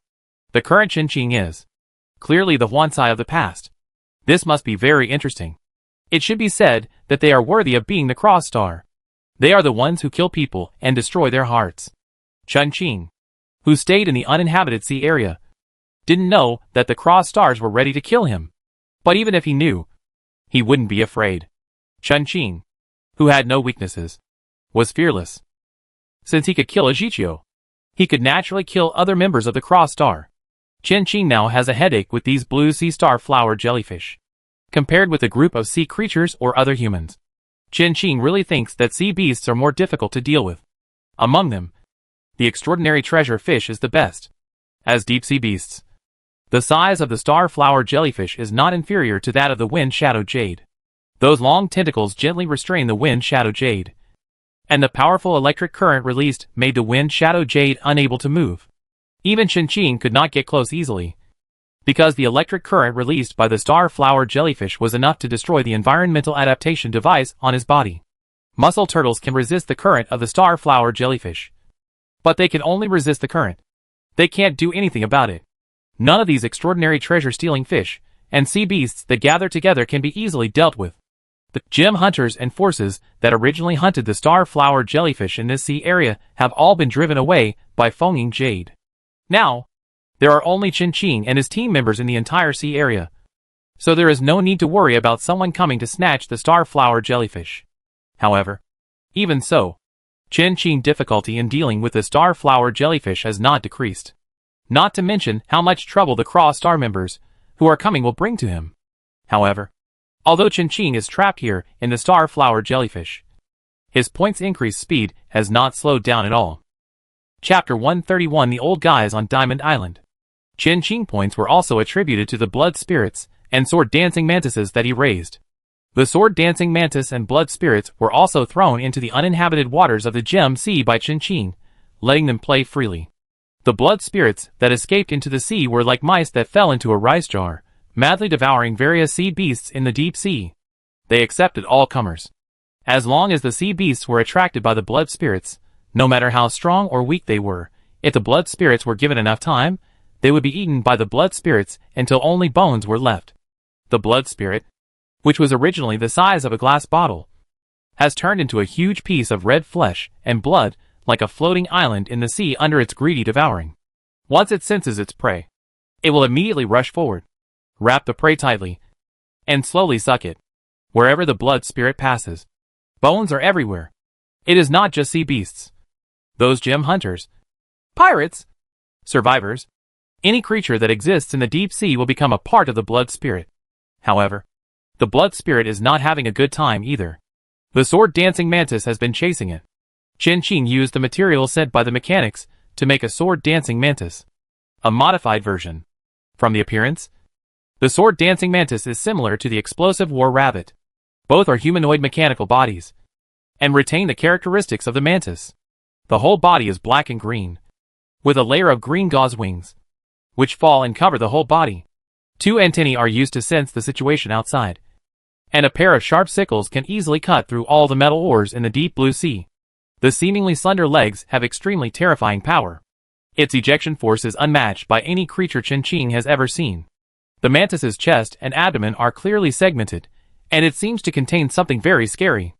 The current Qingqing is clearly the Huancai of the past. This must be very interesting. It should be said that they are worthy of being the Cross Star. They are the ones who kill people and destroy their hearts. Qingqing, who stayed in the uninhabited sea area, didn't know that the Cross Stars were ready to kill him. But even if he knew, he wouldn't be afraid. Qingqing, who had no weaknesses, was fearless. Since he could kill Ajiccio, he could naturally kill other members of the Cross Star. Qingqing now has a headache with these blue sea star flower jellyfish. Compared with a group of sea creatures or other humans, Qingqing really thinks that sea beasts are more difficult to deal with. Among them, the extraordinary treasure fish is the best. As deep-sea beasts, the size of the star flower jellyfish is not inferior to that of the wind shadow jade. Those long tentacles gently restrain the wind shadow jade, and the powerful electric current released made the wind shadow jade unable to move. Even Qingqing could not get close easily, because the electric current released by the star flower jellyfish was enough to destroy the environmental adaptation device on his body. Mussel turtles can resist the current of the star flower jellyfish, but they can only resist the current. They can't do anything about it. None of these extraordinary treasure-stealing fish and sea beasts that gather together can be easily dealt with. The gem hunters and forces that originally hunted the star flower jellyfish in this sea area have all been driven away by Fenging Jade. Now, there are only Qingqing and his team members in the entire sea area, so there is no need to worry about someone coming to snatch the star flower jellyfish. However, even so, Qingqing's difficulty in dealing with the star flower jellyfish has not decreased. Not to mention how much trouble the Cross Star members who are coming will bring to him. However, although Qingqing is trapped here in the star flower jellyfish, his points increased speed has not slowed down at all. Chapter 131 The Old Guys on Diamond Island. Qingqing points were also attributed to the blood spirits and sword dancing mantises that he raised. The sword dancing mantis and blood spirits were also thrown into the uninhabited waters of the Gem Sea by Qingqing, letting them play freely. The blood spirits that escaped into the sea were like mice that fell into a rice jar, madly devouring various sea beasts in the deep sea. They accepted all comers. As long as the sea beasts were attracted by the blood spirits, no matter how strong or weak they were, if the blood spirits were given enough time, they would be eaten by the blood spirits until only bones were left. The blood spirit, which was originally the size of a glass bottle, has turned into a huge piece of red flesh and blood like a floating island in the sea under its greedy devouring. Once it senses its prey, it will immediately rush forward, wrap the prey tightly, and slowly suck it. Wherever the blood spirit passes, bones are everywhere. It is not just sea beasts. Those gem hunters, pirates, survivors, any creature that exists in the deep sea will become a part of the blood spirit. However, the blood spirit is not having a good time either. The sword dancing mantis has been chasing it. Qingqing used the material sent by the mechanics to make a sword dancing mantis, a modified version. From the appearance, the sword dancing mantis is similar to the explosive war rabbit. Both are humanoid mechanical bodies and retain the characteristics of the mantis. The whole body is black and green, with a layer of green gauze wings, which fall and cover the whole body. 2 antennae are used to sense the situation outside, and a pair of sharp sickles can easily cut through all the metal ores in the deep blue sea. The seemingly slender legs have extremely terrifying power. Its ejection force is unmatched by any creature Qingqing has ever seen. The mantis's chest and abdomen are clearly segmented, and it seems to contain something very scary.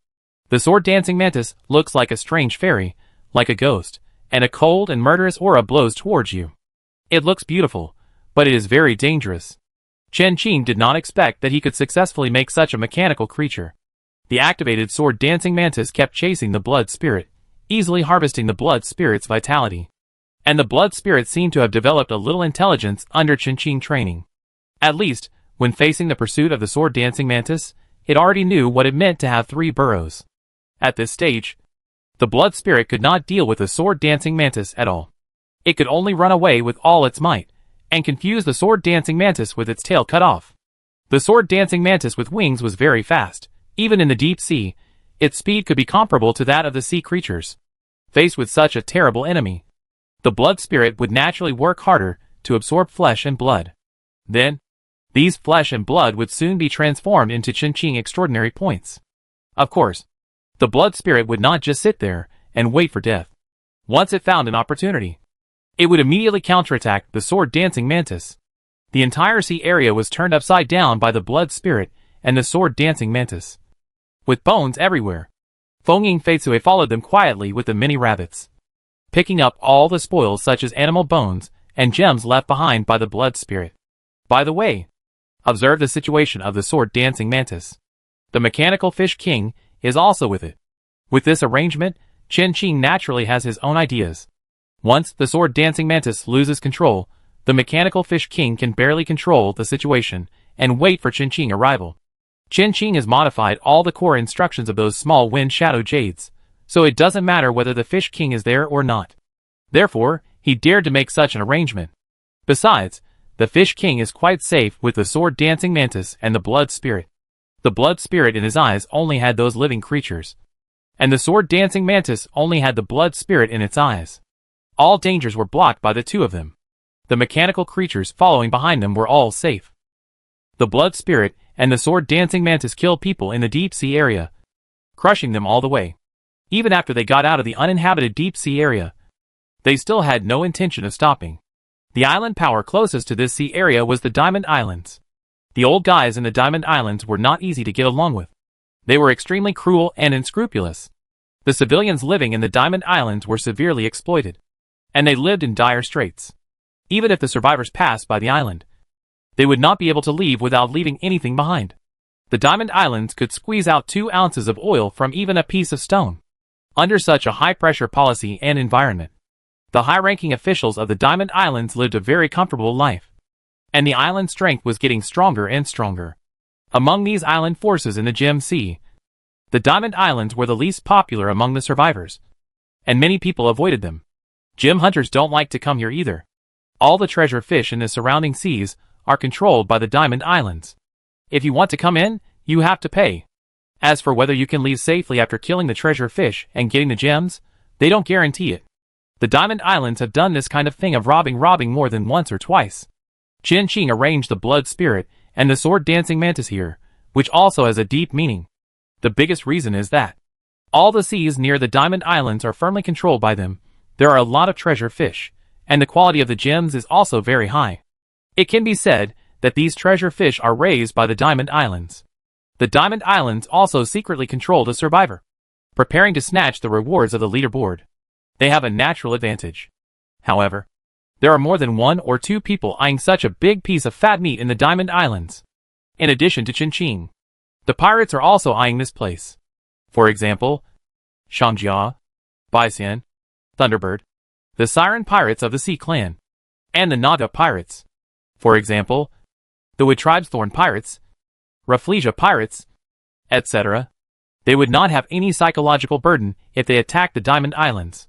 The sword dancing mantis looks like a strange fairy, like a ghost, and a cold and murderous aura blows towards you. It looks beautiful, but it is very dangerous. Qingqing did not expect that he could successfully make such a mechanical creature. The activated sword dancing mantis kept chasing the blood spirit, easily harvesting the blood spirit's vitality. And the blood spirit seemed to have developed a little intelligence under Qingqing training. At least, when facing the pursuit of the sword dancing mantis, it already knew what it meant to have 3 burrows. At this stage, the blood spirit could not deal with the sword dancing mantis at all. It could only run away with all its might, and confuse the sword dancing mantis with its tail cut off. The sword dancing mantis with wings was very fast. Even in the deep sea, its speed could be comparable to that of the sea creatures. Faced with such a terrible enemy, the blood spirit would naturally work harder to absorb flesh and blood. Then, These flesh and blood would soon be transformed into Qin extraordinary points. Of course, the blood spirit would not just sit there and wait for death. Once it found an opportunity, it would immediately counterattack the sword-dancing mantis. The entire sea area was turned upside down by the blood spirit and the sword-dancing mantis. With bones everywhere, Feng Feitsui followed them quietly with the many rabbits, picking up all the spoils such as animal bones and gems left behind by the blood spirit. By the way, observe the situation of the sword-dancing mantis. The mechanical fish king is also with it. With this arrangement, Qin naturally has his own ideas. Once the sword-dancing mantis loses control, the mechanical fish king can barely control the situation and wait for Qin arrival. Qin has modified all the core instructions of those small wind shadow jades, so it doesn't matter whether the fish king is there or not. Therefore, he dared to make such an arrangement. Besides, the fish king is quite safe with the sword-dancing mantis and the blood spirit. The blood spirit in his eyes only had those living creatures, and the sword-dancing mantis only had the blood spirit in its eyes. All dangers were blocked by the two of them. The mechanical creatures following behind them were all safe. The blood spirit and the sword-dancing mantis killed people in the deep sea area, crushing them all the way. Even after they got out of the uninhabited deep sea area, they still had no intention of stopping. The island power closest to this sea area was the Diamond Islands. The old guys in the Diamond Islands were not easy to get along with. They were extremely cruel and unscrupulous. The civilians living in the Diamond Islands were severely exploited, and they lived in dire straits. Even if the survivors passed by the island, they would not be able to leave without leaving anything behind. The Diamond Islands could squeeze out 2 ounces of oil from even a piece of stone. Under such a high-pressure policy and environment, the high-ranking officials of the Diamond Islands lived a very comfortable life, and the island's strength was getting stronger and stronger. Among these island forces in the Gem Sea, the Diamond Islands were the least popular among the survivors, and many people avoided them. Gem hunters don't like to come here either. All the treasure fish in the surrounding seas are controlled by the Diamond Islands. If you want to come in, you have to pay. As for whether you can leave safely after killing the treasure fish and getting the gems, they don't guarantee it. The Diamond Islands have done this kind of thing of robbing more than once or twice. Qin arranged the blood spirit and the sword-dancing mantis here, which also has a deep meaning. The biggest reason is that all the seas near the Diamond Islands are firmly controlled by them. There are a lot of treasure fish, and the quality of the gems is also very high. It can be said that these treasure fish are raised by the Diamond Islands. The Diamond Islands also secretly controlled a survivor, preparing to snatch the rewards of the leaderboard. They have a natural advantage. However, there are more than 1 or 2 people eyeing such a big piece of fat meat in the Diamond Islands. In addition to Qin, the pirates are also eyeing this place. For example, Shangjia, Baixian, Thunderbird, the Siren Pirates of the Sea Clan, and the Naga Pirates. For example, the Wood Tribe's Thorn Pirates, Rafflesia Pirates, etc. They would not have any psychological burden if they attacked the Diamond Islands.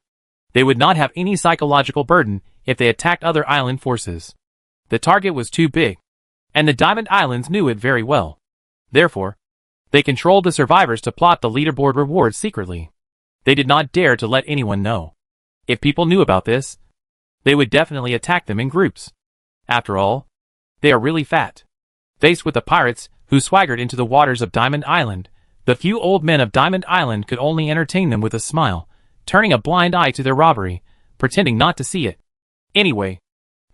They would not have any psychological burden if they attacked other island forces. The target was too big, and the Diamond Islands knew it very well. Therefore, they controlled the survivors to plot the leaderboard rewards secretly. They did not dare to let anyone know. If people knew about this, they would definitely attack them in groups. After all, they are really fat. Faced with the pirates who swaggered into the waters of Diamond Island, the few old men of Diamond Island could only entertain them with a smile, turning a blind eye to their robbery, pretending not to see it. Anyway,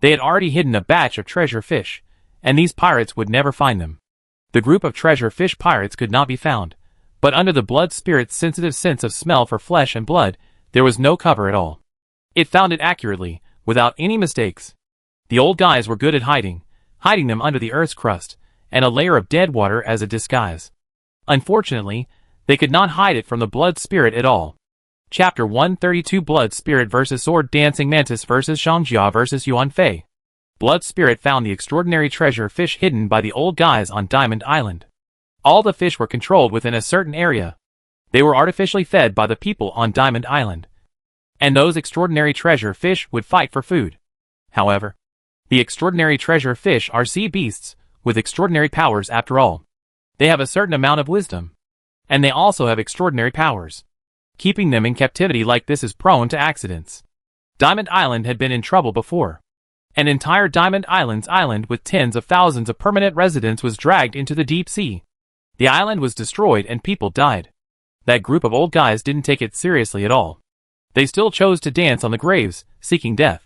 they had already hidden a batch of treasure fish, and these pirates would never find them. The group of treasure fish pirates could not be found, but under the blood spirit's sensitive sense of smell for flesh and blood, there was no cover at all. It found it accurately, without any mistakes. The old guys were good at hiding them under the earth's crust, and a layer of dead water as a disguise. Unfortunately, they could not hide it from the blood spirit at all. Chapter 132 Blood Spirit vs. Sword Dancing Mantis vs. Shangjia vs. Yuan Fei. Blood Spirit found the extraordinary treasure fish hidden by the old guys on Diamond Island. All the fish were controlled within a certain area. They were artificially fed by the people on Diamond Island, and those extraordinary treasure fish would fight for food. However, the extraordinary treasure fish are sea beasts, with extraordinary powers after all. They have a certain amount of wisdom, and they also have extraordinary powers. Keeping them in captivity like this is prone to accidents. Diamond Island had been in trouble before, An entire Diamond Island with tens of thousands of permanent residents was dragged into the deep sea. The island was destroyed and people died. That group of old guys didn't take it seriously at all. They still chose to dance on the graves, seeking death.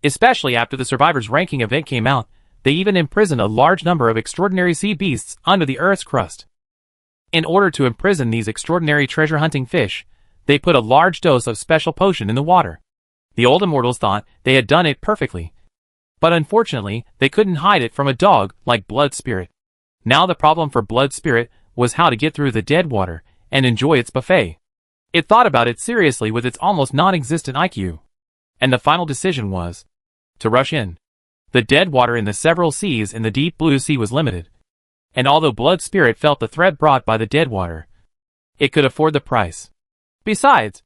Especially after the survivors' ranking event came out, they even imprisoned a large number of extraordinary sea beasts under the Earth's crust. In order to imprison these extraordinary treasure-hunting fish, they put a large dose of special potion in the water. The old immortals thought they had done it perfectly. But unfortunately, they couldn't hide it from a dog like Blood Spirit. Now the problem for Blood Spirit was how to get through the dead water and enjoy its buffet. It thought about it seriously with its almost non-existent IQ. And the final decision was to rush in. The dead water in the several seas in the deep blue sea was limited. And although Blood Spirit felt the threat brought by the dead water, it could afford the price. Besides,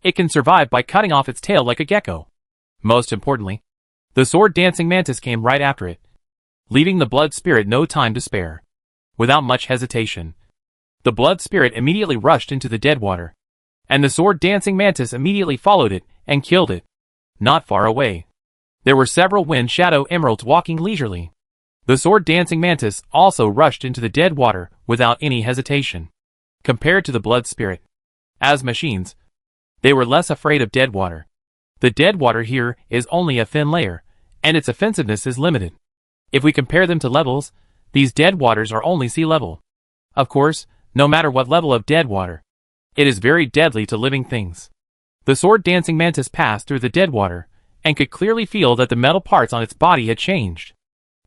it can survive by cutting off its tail like a gecko. Most importantly, the sword-dancing mantis came right after it, leaving the Blood Spirit no time to spare. Without much hesitation, the Blood Spirit immediately rushed into the dead water, and the sword-dancing mantis immediately followed it and killed it. Not far away, there were several wind shadow emeralds walking leisurely. The sword-dancing mantis also rushed into the dead water without any hesitation. Compared to the Blood Spirit, as machines, they were less afraid of dead water. The dead water here is only a thin layer, and its offensiveness is limited. If we compare them to levels, these dead waters are only sea level. Of course, no matter what level of dead water, it is very deadly to living things. The sword-dancing mantis passed through the dead water, and could clearly feel that the metal parts on its body had changed.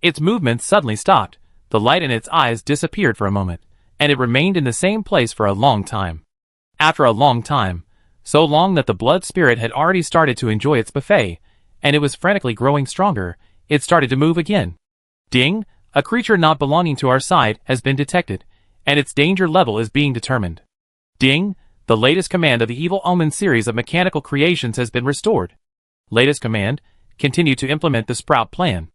Its movements suddenly stopped, the light in its eyes disappeared for a moment, and it remained in the same place for a long time. After a long time, so long that the Blood Spirit had already started to enjoy its buffet, and it was frantically growing stronger, it started to move again. Ding! A creature not belonging to our side has been detected, and its danger level is being determined. Ding! The latest command of the Evil Omen series of mechanical creations has been restored. Latest command: continue to implement the Sprout plan.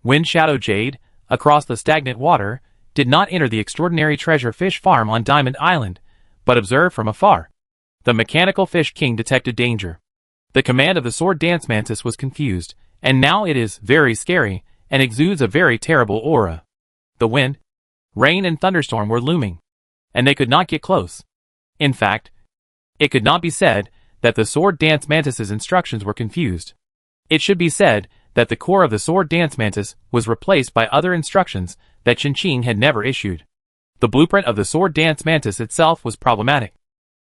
Wind Shadow Jade, across the stagnant water, did not enter the extraordinary treasure fish farm on Diamond Island, but observed from afar. The Mechanical Fish King detected danger. The command of the Sword Dance Mantis was confused, and now it is very scary, and exudes a very terrible aura. The wind, rain and thunderstorm were looming, and they could not get close. In fact, it could not be said that the Sword Dance Mantis's instructions were confused. It should be said that the core of the Sword Dance Mantis was replaced by other instructions that Qin had never issued. The blueprint of the Sword Dance Mantis itself was problematic,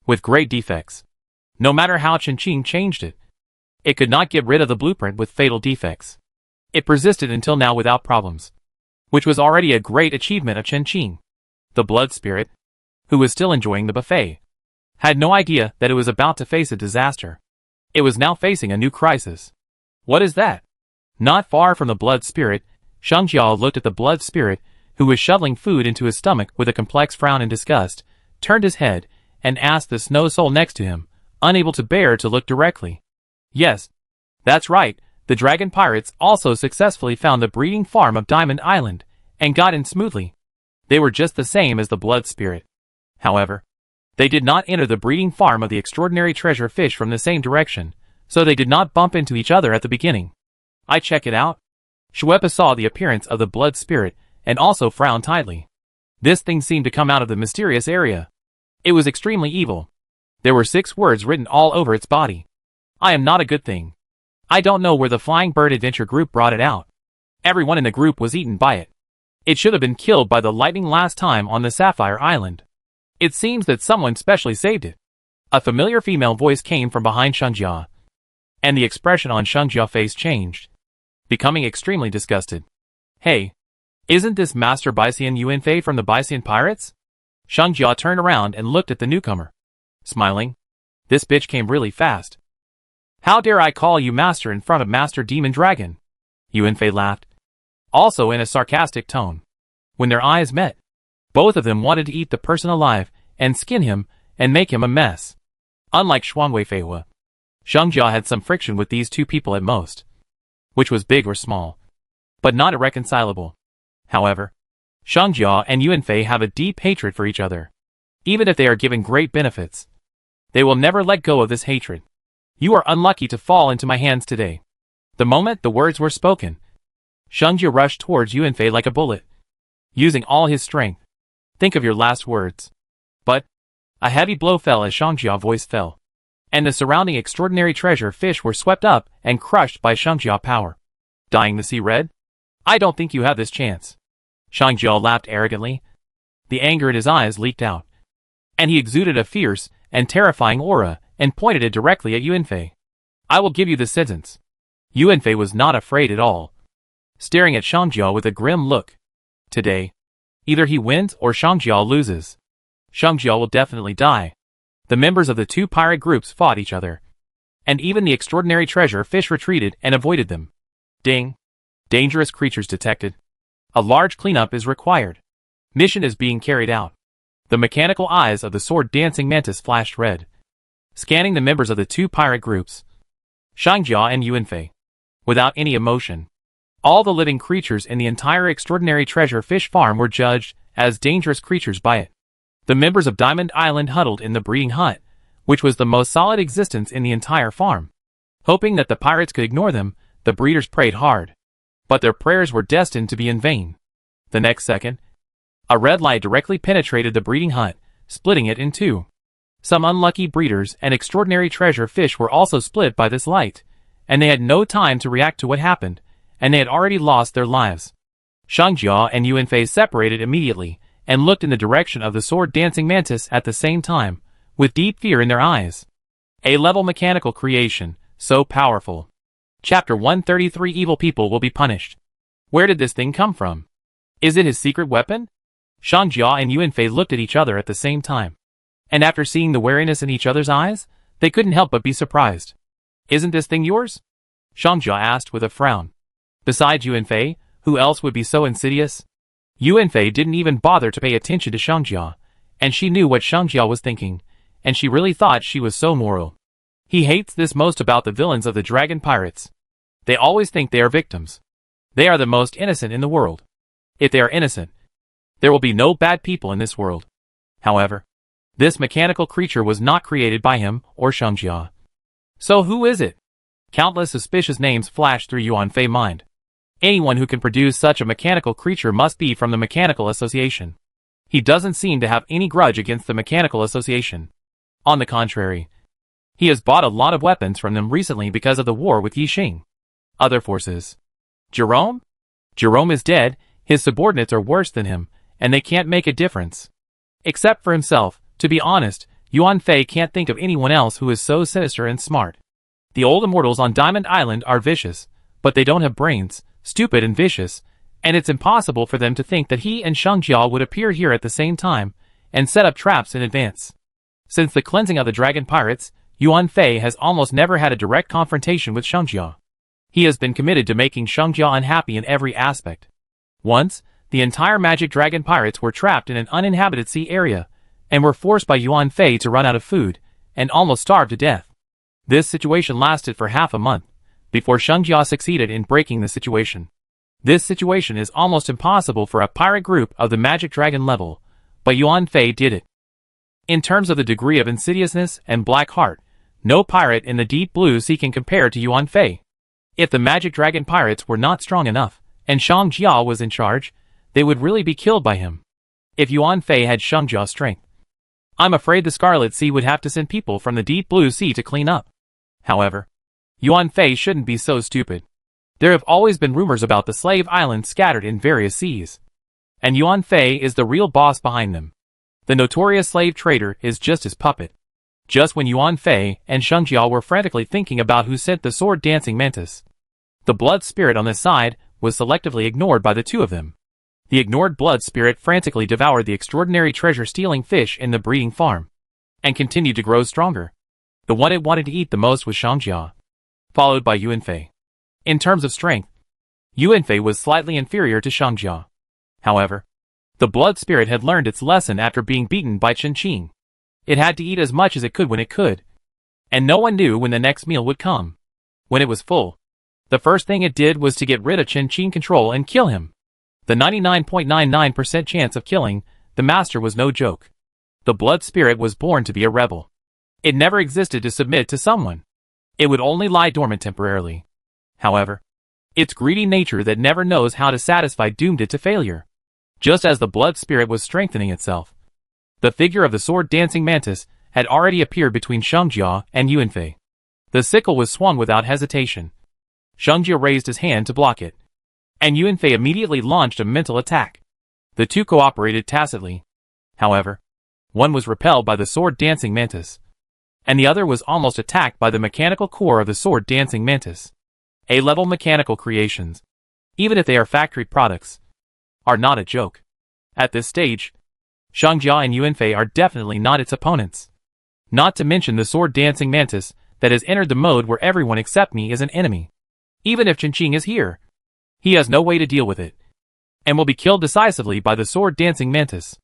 with great defects. No matter how Qin changed it, it could not get rid of the blueprint with fatal defects. It persisted until now without problems, which was already a great achievement of Qin. The Blood Spirit, who was still enjoying the buffet, had no idea that it was about to face a disaster. It was now facing a new crisis. What is that? Not far from the Blood Spirit, Shangjiao looked at the Blood Spirit, who was shoveling food into his stomach with a complex frown and disgust, turned his head, and asked the Snow Soul next to him, unable to bear to look directly. Yes, that's right, the Dragon Pirates also successfully found the breeding farm of Diamond Island, and got in smoothly. They were just the same as the Blood Spirit. However, they did not enter the breeding farm of the extraordinary treasure fish from the same direction, so they did not bump into each other at the beginning. I check it out. Shuepa saw the appearance of the Blood Spirit, and also frowned tightly. This thing seemed to come out of the mysterious area. It was extremely evil. There were 6 words written all over its body. I am not a good thing. I don't know where the Flying Bird Adventure group brought it out. Everyone in the group was eaten by it. It should have been killed by the lightning last time on the Sapphire Island. It seems that someone specially saved it. A familiar female voice came from behind Shungjia, and the expression on Shungjia's face changed, becoming extremely disgusted. Hey, isn't this Master Baixian Yuanfei from the Baixian Pirates? Shungjia turned around and looked at the newcomer, smiling. This bitch came really fast. How dare I call you master in front of Master Demon Dragon? Yuanfei laughed, also in a sarcastic tone. When their eyes met, both of them wanted to eat the person alive, and skin him, and make him a mess. Unlike Shuangwei Feihua, Shungjia had some friction with these two people at most, which was big or small, but not irreconcilable. However, Shungjia and Yuanfei have a deep hatred for each other. Even if they are given great benefits, they will never let go of this hatred. You are unlucky to fall into my hands today. The moment the words were spoken, Shangjia rushed towards Yuanfei like a bullet, using all his strength. Think of your last words. But a heavy blow fell as Shangjia's voice fell, and the surrounding extraordinary treasure fish were swept up and crushed by Shangjia's power. Dyeing the sea red? I don't think you have this chance. Shangjia laughed arrogantly. The anger in his eyes leaked out, and he exuded a fierce and terrifying aura and pointed it directly at Yuanfei. I will give you the sentence. Yuanfei was not afraid at all, staring at Shangjia with a grim look. Today, either he wins or Shangjia loses. Shangjia will definitely die. The members of the two pirate groups fought each other, and even the extraordinary treasure fish retreated and avoided them. Ding! Dangerous creatures detected. A large cleanup is required. Mission is being carried out. The mechanical eyes of the sword-dancing mantis flashed red, scanning the members of the two pirate groups, Shangjia and Yuanfei, without any emotion. All the living creatures in the entire extraordinary treasure fish farm were judged as dangerous creatures by it. The members of Diamond Island huddled in the breeding hut, which was the most solid existence in the entire farm. Hoping that the pirates could ignore them, the breeders prayed hard. But their prayers were destined to be in vain. The next second, a red light directly penetrated the breeding hut, splitting it in two. Some unlucky breeders and extraordinary treasure fish were also split by this light, and they had no time to react to what happened, and they had already lost their lives. Shangjia and Yuanfei separated immediately, and looked in the direction of the sword-dancing mantis at the same time, with deep fear in their eyes. A-level mechanical creation, so powerful. Chapter 133 Evil people will be punished. Where did this thing come from? Is it his secret weapon? Shangjia and Yuanfei looked at each other at the same time, and after seeing the wariness in each other's eyes, they couldn't help but be surprised. Isn't this thing yours? Shangjia asked with a frown. Besides Yuanfei, who else would be so insidious? Yuanfei didn't even bother to pay attention to Shangjia, and she knew what Shangjia was thinking, and she really thought she was so moral. He hates this most about the villains of the dragon pirates. They always think they are victims. They are the most innocent in the world. If they are innocent, there will be no bad people in this world. However, this mechanical creature was not created by him or Shangjia. So who is it? Countless suspicious names flashed through Yuanfei's mind. Anyone who can produce such a mechanical creature must be from the Mechanical Association. He doesn't seem to have any grudge against the Mechanical Association. On the contrary, he has bought a lot of weapons from them recently because of the war with Yixing. Other forces. Jerome? Jerome is dead, his subordinates are worse than him, and they can't make a difference. Except for himself, to be honest, Yuanfei can't think of anyone else who is so sinister and smart. The old immortals on Diamond Island are vicious, but they don't have brains, stupid and vicious, and it's impossible for them to think that he and Shangjia would appear here at the same time, and set up traps in advance. Since the cleansing of the dragon pirates, Yuanfei has almost never had a direct confrontation with Shangjia. He has been committed to making Shangjia unhappy in every aspect. Once, the entire magic dragon pirates were trapped in an uninhabited sea area, and were forced by Yuanfei to run out of food, and almost starved to death. This situation lasted for half a month, before Shangjia succeeded in breaking the situation. This situation is almost impossible for a pirate group of the magic dragon level, but Yuanfei did it. In terms of the degree of insidiousness and black heart, no pirate in the deep blue sea can compare to Yuanfei. If the magic dragon pirates were not strong enough, and Shangjia was in charge, they would really be killed by him. If Yuanfei had Shangjia's strength, I'm afraid the Scarlet Sea would have to send people from the deep blue sea to clean up. However, Yuanfei shouldn't be so stupid. There have always been rumors about the slave islands scattered in various seas, and Yuanfei is the real boss behind them. The notorious slave trader is just his puppet. Just when Yuanfei and Shangjia were frantically thinking about who sent the sword-dancing mantis, the blood spirit on this side was selectively ignored by the two of them. The ignored blood spirit frantically devoured the extraordinary treasure-stealing fish in the breeding farm, and continued to grow stronger. The one it wanted to eat the most was Shangjia, followed by Yuanfei. In terms of strength, Yuanfei was slightly inferior to Shangjia. However, the blood spirit had learned its lesson after being beaten by Qingqing. It had to eat as much as it could when it could, and no one knew when the next meal would come. When it was full, the first thing it did was to get rid of Qingqing's control and kill him. The 99.99% chance of killing the master was no joke. The blood spirit was born to be a rebel. It never existed to submit to someone. It would only lie dormant temporarily. However, its greedy nature that never knows how to satisfy doomed it to failure. Just as the blood spirit was strengthening itself, the figure of the sword-dancing mantis had already appeared between Shengjia and Yuanfei. The sickle was swung without hesitation. Shengjia raised his hand to block it, and Yuanfei immediately launched a mental attack. The two cooperated tacitly. However, one was repelled by the sword-dancing mantis, and the other was almost attacked by the mechanical core of the sword-dancing mantis. A-level mechanical creations, even if they are factory products, are not a joke. At this stage, Shengjia and Yuanfei are definitely not its opponents. Not to mention the sword-dancing mantis that has entered the mode where everyone except me is an enemy. Even if Qinqing is here, he has no way to deal with it, and will be killed decisively by the sword-dancing mantis.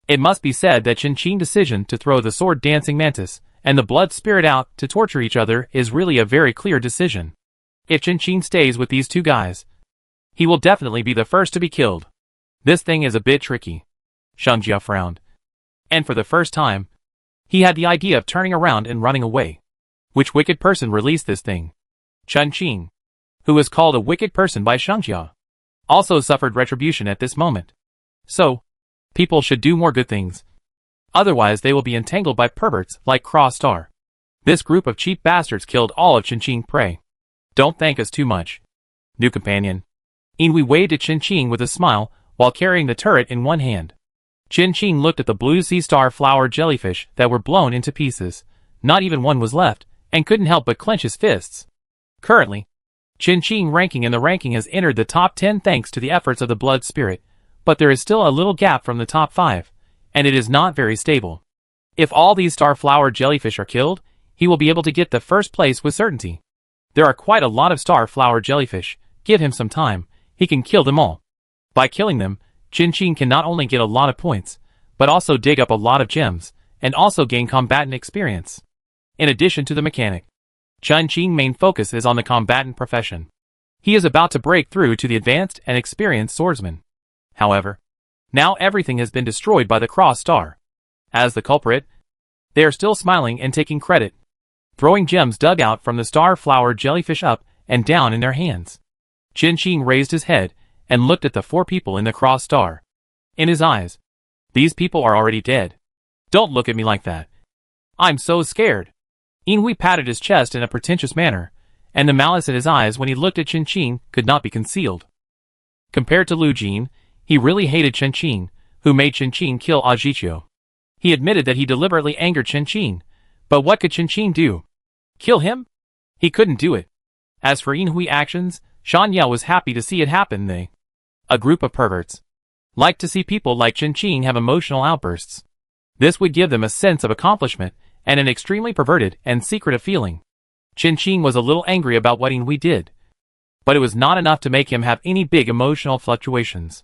It must be said that Qinqing's decision to throw the sword-dancing mantis and the blood spirit out to torture each other is really a very clear decision. If Qinqing stays with these two guys, he will definitely be the first to be killed. This thing is a bit tricky. Shengjia frowned. And for the first time, he had the idea of turning around and running away. Which wicked person released this thing? Qinqing, who was called a wicked person by Shengjia, also suffered retribution at this moment. So, people should do more good things. Otherwise they will be entangled by perverts like Cross Star. This group of cheap bastards killed all of Qinqing's prey. Don't thank us too much, new companion. Inui waved at Qinqing with a smile while carrying the turret in one hand. Qinqing looked at the blue sea star flower jellyfish that were blown into pieces. Not even one was left, and couldn't help but clench his fists. Currently, Qinqing ranking in the ranking has entered the top 10 thanks to the efforts of the blood spirit, but there is still a little gap from the top 5, and it is not very stable. If all these starflower jellyfish are killed, he will be able to get the first place with certainty. There are quite a lot of starflower jellyfish. Give him some time, he can kill them all. By killing them, Qinqing can not only get a lot of points, but also dig up a lot of gems, and also gain combatant experience. In addition to the mechanic, Qinqing's main focus is on the combatant profession. He is about to break through to the advanced and experienced swordsman. However, now everything has been destroyed by the Cross Star. As the culprit, they are still smiling and taking credit, throwing gems dug out from the starflower jellyfish up and down in their hands. Qinqing raised his head and looked at the 4 people in the Cross Star. In his eyes, these people are already dead. Don't look at me like that. I'm so scared. Inui patted his chest in a pretentious manner, and the malice in his eyes when he looked at Qinqing could not be concealed. Compared to Lu Jin, he really hated Qinqing, who made Qinqing kill Ajiqiu. He admitted that he deliberately angered Qinqing, but what could Qinqing do? Kill him? He couldn't do it. As for Inhui's actions, Shengjia was happy to see it happen. They, a group of perverts, like to see people like Qinqing have emotional outbursts. This would give them a sense of accomplishment and an extremely perverted and secretive feeling. Qinqing was a little angry about what Inui did, but it was not enough to make him have any big emotional fluctuations.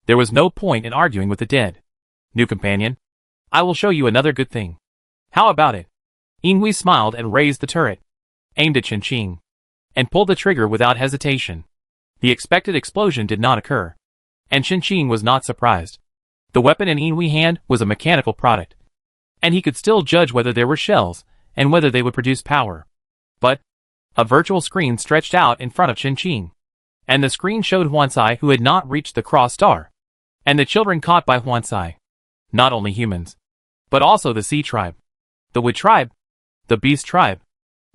There was no point in arguing with the dead. New companion, I will show you another good thing. How about it? Inui smiled and raised the turret, aimed at Qinqing, and pulled the trigger without hesitation. The expected explosion did not occur, and Qinqing was not surprised. The weapon in Inui's hand was a mechanical product, and he could still judge whether there were shells and whether they would produce power. But a virtual screen stretched out in front of Qinqing, and the screen showed Huancai who had not reached the Cross Star, and the children caught by Huancai. Not only humans, but also the Sea tribe, the Wood tribe, the Beast tribe.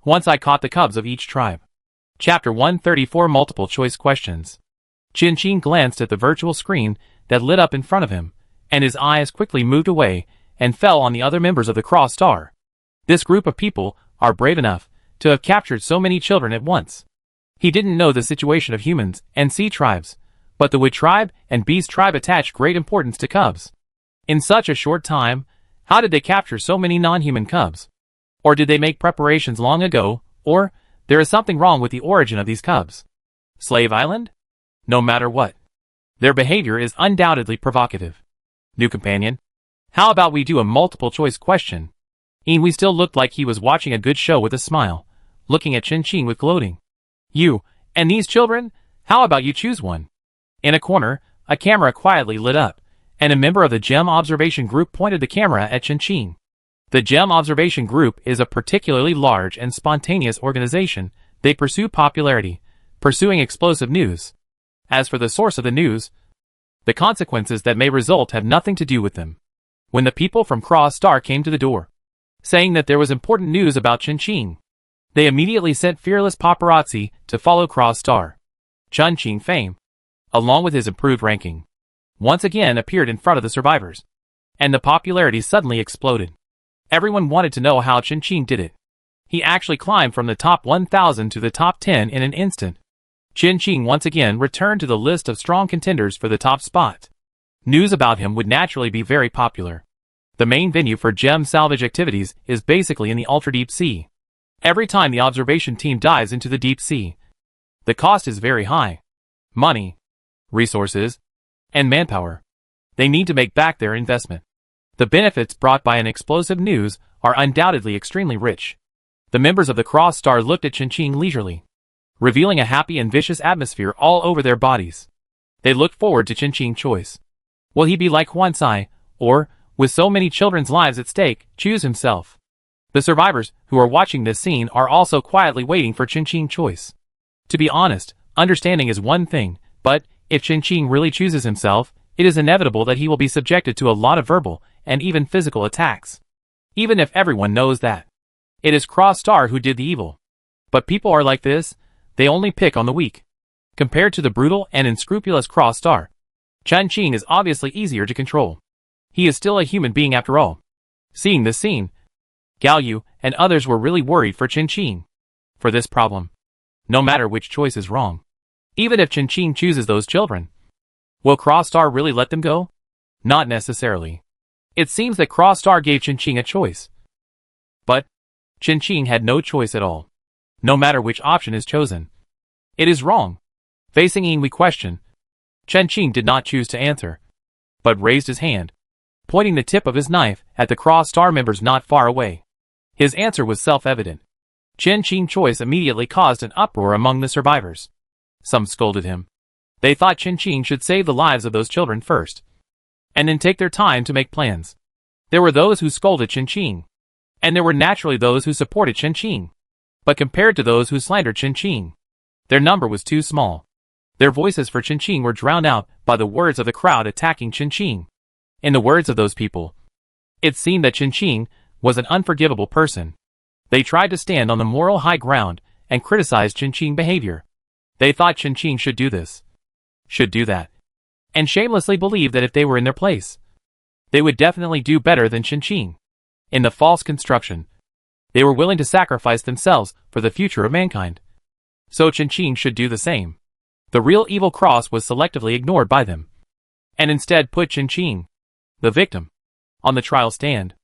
Huancai caught the cubs of each tribe. Chapter 134 Multiple Choice Questions. Qinqing glanced at the virtual screen that lit up in front of him, and his eyes quickly moved away and fell on the other members of the Cross Star. This group of people are brave enough to have captured so many children at once. He didn't know the situation of humans and sea tribes, but the Wood tribe and Beast tribe attached great importance to cubs. In such a short time, how did they capture so many non-human cubs? Or did they make preparations long ago, or there is something wrong with the origin of these cubs? Slave Island? No matter what, their behavior is undoubtedly provocative. New companion, how about we do a multiple choice question? Inui still looked like he was watching a good show with a smile, looking at Qinqing with gloating. You, and these children, how about you choose one? In a corner, a camera quietly lit up, and a member of the Gem Observation Group pointed the camera at Qinqing. The Gem Observation Group is a particularly large and spontaneous organization. They pursue popularity, pursuing explosive news. As for the source of the news, the consequences that may result have nothing to do with them. When the people from Cross Star came to the door, saying that there was important news about Chen Qing, they immediately sent fearless paparazzi to follow Cross Star. Chen Qing fame, along with his improved ranking, once again appeared in front of the survivors, and the popularity suddenly exploded. Everyone wanted to know how Chen Qing did it. He actually climbed from the top 1,000 to the top 10 in an instant. Chen Qing once again returned to the list of strong contenders for the top spot. News about him would naturally be very popular. The main venue for gem salvage activities is basically in the ultra-deep sea. Every time the observation team dives into the deep sea, the cost is very high. Money, resources, and manpower. They need to make back their investment. The benefits brought by an explosive news are undoubtedly extremely rich. The members of the Cross Star looked at Chen Qing leisurely, revealing a happy and vicious atmosphere all over their bodies. They looked forward to Chen Qing's choice. Will he be like Huan Cai, or, with so many children's lives at stake, choose himself? The survivors who are watching this scene are also quietly waiting for Chen Qing's choice. To be honest, understanding is one thing, but if Chen Qing really chooses himself, it is inevitable that he will be subjected to a lot of verbal and even physical attacks. Even if everyone knows that it is Cross Star who did the evil. But people are like this, they only pick on the weak. Compared to the brutal and unscrupulous Cross Star, Chen Qing is obviously easier to control. He is still a human being after all. Seeing this scene, Gao Yu and others were really worried for Chen Qing. For this problem, no matter which choice is wrong, even if Chen Qing chooses those children, will Cross Star really let them go? Not necessarily. It seems that Cross Star gave Chen Qing a choice. But Chen Qing had no choice at all. No matter which option is chosen, it is wrong. Facing Yinghui question, Chen Qing did not choose to answer, but raised his hand, pointing the tip of his knife at the Cross Star members not far away. His answer was self-evident. Chen Qing's choice immediately caused an uproar among the survivors. Some scolded him. They thought Chen Qing should save the lives of those children first, and then take their time to make plans. There were those who scolded Chen Qing, and there were naturally those who supported Chen Qing. But compared to those who slandered Chen Qing, their number was too small. Their voices for Chen Qing were drowned out by the words of the crowd attacking Chen Qing. In the words of those people, it seemed that Chen Qing was an unforgivable person. They tried to stand on the moral high ground and criticized Chen Qing's behavior. They thought Chen Qing should do this, should do that, and shamelessly believed that if they were in their place, they would definitely do better than Chen Qing. In the false construction, they were willing to sacrifice themselves for the future of mankind. So Chen Qing should do the same. The real evil cross was selectively ignored by them, and instead put Chen Qing, the victim, on the trial stand.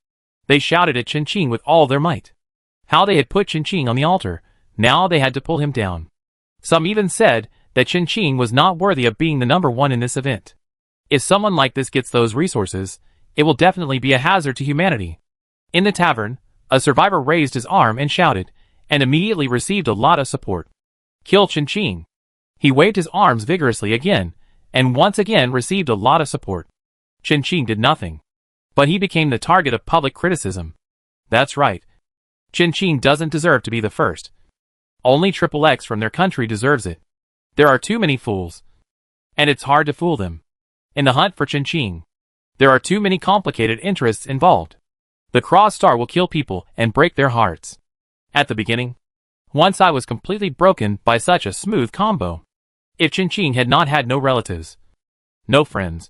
They shouted at Chen Qing with all their might. How they had put Chen Qing on the altar, now they had to pull him down. Some even said that Chen Qing was not worthy of being the number one in this event. If someone like this gets those resources, it will definitely be a hazard to humanity. In the tavern, a survivor raised his arm and shouted, and immediately received a lot of support. Kill Chen Qing. He waved his arms vigorously again, and once again received a lot of support. Chen Qing did nothing, but he became the target of public criticism. That's right. Chen Qing doesn't deserve to be the first. Only XXX from their country deserves it. There are too many fools, and it's hard to fool them. In the hunt for Chen Qing, there are too many complicated interests involved. The Cross Star will kill people and break their hearts. At the beginning, Huan Cai was completely broken by such a smooth combo. If Chen Qing had not had no relatives, no friends,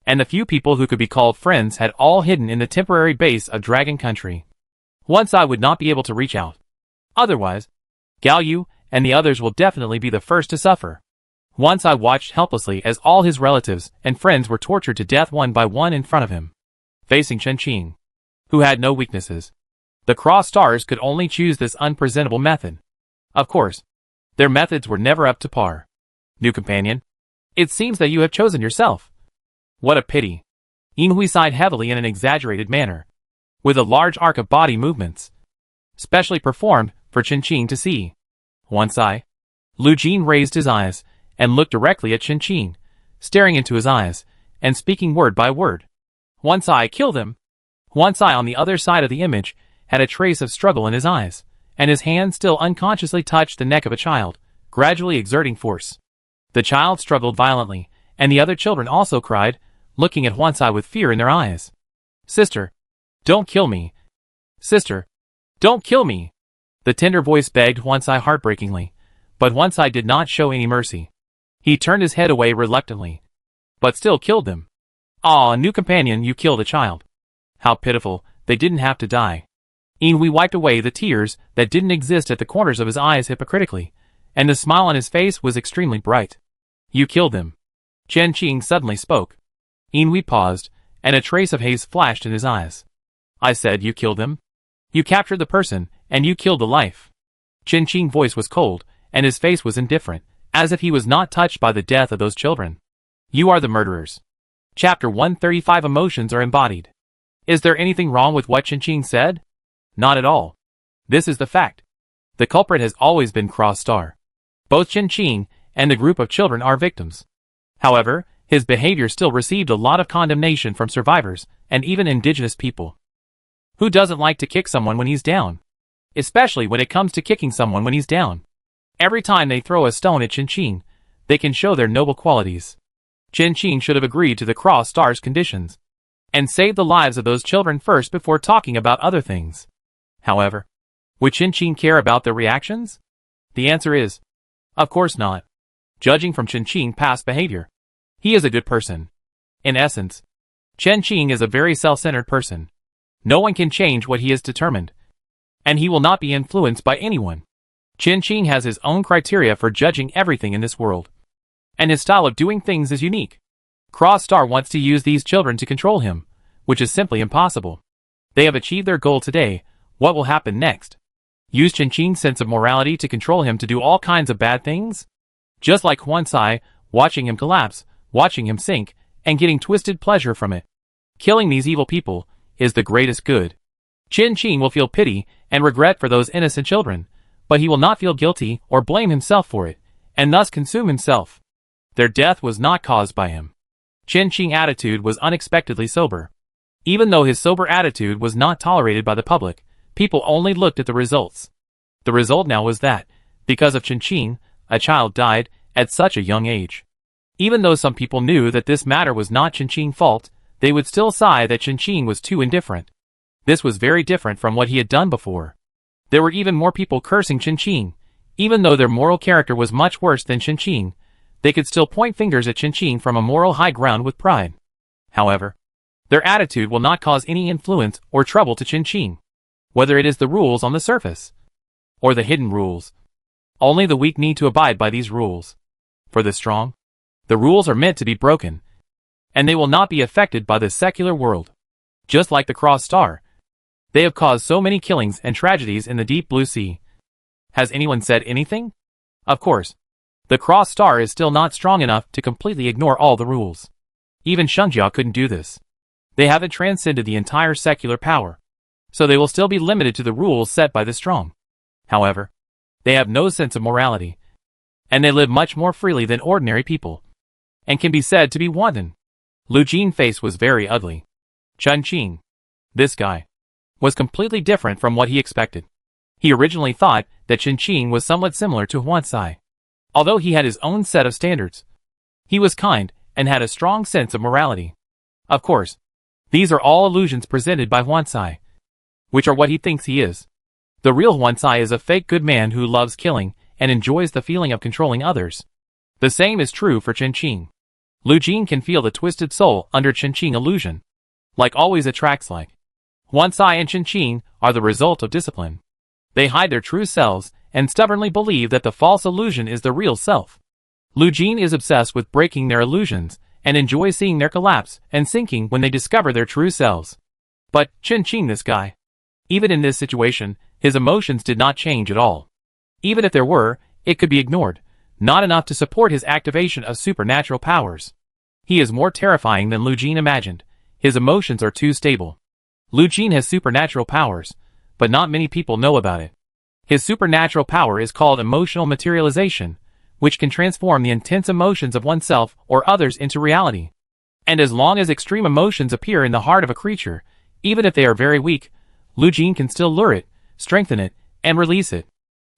and the few people who could be called friends had all hidden in the temporary base of Dragon Country, Huan Cai would not be able to reach out. Otherwise, Gao Yu and the others will definitely be the first to suffer. Huan Cai watched helplessly as all his relatives and friends were tortured to death one by one in front of him. Facing Chen Qing, who had no weaknesses, the Cross Stars could only choose this unpresentable method. Of course, their methods were never up to par. New companion, it seems that you have chosen yourself. What a pity. Yinghui sighed heavily in an exaggerated manner, with a large arc of body movements, specially performed for Chen Qing to see. Huan Cai. Lu Jin raised his eyes and looked directly at Chen Qing, staring into his eyes and speaking word by word. Huan Cai, kill them. Huan Cai on the other side of the image had a trace of struggle in his eyes, and his hand still unconsciously touched the neck of a child, gradually exerting force. The child struggled violently, and the other children also cried, looking at Huansai with fear in their eyes. Sister, don't kill me. Sister, don't kill me. The tender voice begged Huansai heartbreakingly, but Huansai did not show any mercy. He turned his head away reluctantly, but still killed them. Ah, a new companion, you killed a child. How pitiful, they didn't have to die. Inui wiped away the tears that didn't exist at the corners of his eyes hypocritically, and the smile on his face was extremely bright. You killed them. Chen Qing suddenly spoke. Inui paused, and a trace of haze flashed in his eyes. I said you killed them. You captured the person, and you killed the life. Chen Qing's voice was cold, and his face was indifferent, as if he was not touched by the death of those children. You are the murderers. Chapter 135 Emotions are embodied. Is there anything wrong with what Chen Qing said? Not at all. This is the fact. The culprit has always been Cross Star. Both Chen Qing and the group of children are victims. However, his behavior still received a lot of condemnation from survivors and even indigenous people. Who doesn't like to kick someone when he's down? Especially when it comes to kicking someone when he's down. Every time they throw a stone at Chen Qing, they can show their noble qualities. Chen Qing should have agreed to the Cross Star's conditions and saved the lives of those children first before talking about other things. However, would Chen Qing care about their reactions? The answer is, of course not. Judging from Chen Qing's past behavior, he is a good person. In essence, Chen Qing is a very self-centered person. No one can change what he is determined, and he will not be influenced by anyone. Chen Qing has his own criteria for judging everything in this world, and his style of doing things is unique. Cross Star wants to use these children to control him, which is simply impossible. They have achieved their goal today. What will happen next? Use Chen Qing's sense of morality to control him to do all kinds of bad things? Just like Huansai, watching him collapse, watching him sink, and getting twisted pleasure from it. Killing these evil people is the greatest good. Chen Qing will feel pity and regret for those innocent children, but he will not feel guilty or blame himself for it, and thus consume himself. Their death was not caused by him. Chen Qing's attitude was unexpectedly sober. Even though his sober attitude was not tolerated by the public, people only looked at the results. The result now was that, because of Chen Qing, a child died at such a young age. Even though some people knew that this matter was not Chen Qing's fault, they would still sigh that Chen Qing was too indifferent. This was very different from what he had done before. There were even more people cursing Chen Qing. Even though their moral character was much worse than Chen Qing, they could still point fingers at Chen Qing from a moral high ground with pride. However, their attitude will not cause any influence or trouble to Chen Qing, whether it is the rules on the surface or the hidden rules. Only the weak need to abide by these rules. For the strong, the rules are meant to be broken, and they will not be affected by the secular world. Just like the Cross Star, they have caused so many killings and tragedies in the deep blue sea. Has anyone said anything? Of course, the Cross Star is still not strong enough to completely ignore all the rules. Even Shungjia couldn't do this. They haven't transcended the entire secular power, so they will still be limited to the rules set by the strong. However, they have no sense of morality, and they live much more freely than ordinary people, and can be said to be wanton. Lu Jin's face was very ugly. Chen Qing, this guy, was completely different from what he expected. He originally thought that Chen Qing was somewhat similar to Huansai. Although he had his own set of standards, he was kind and had a strong sense of morality. Of course, these are all illusions presented by Huansai, which are what he thinks he is. The real Huansai is a fake good man who loves killing and enjoys the feeling of controlling others. The same is true for Chen Qing. Lu Jin can feel the twisted soul under Chen Qing illusion. Like always attracts like. Huansai and Chen Qing are the result of discipline. They hide their true selves and stubbornly believe that the false illusion is the real self. Lu Jin is obsessed with breaking their illusions and enjoys seeing their collapse and sinking when they discover their true selves. But Chen Qing, this guy, even in this situation, his emotions did not change at all. Even if there were, it could be ignored, not enough to support his activation of supernatural powers. He is more terrifying than Lu Jin imagined. His emotions are too stable. Lu Jin has supernatural powers, but not many people know about it. His supernatural power is called emotional materialization, which can transform the intense emotions of oneself or others into reality. And as long as extreme emotions appear in the heart of a creature, even if they are very weak, Lu Jin can still lure it, strengthen it, and release it.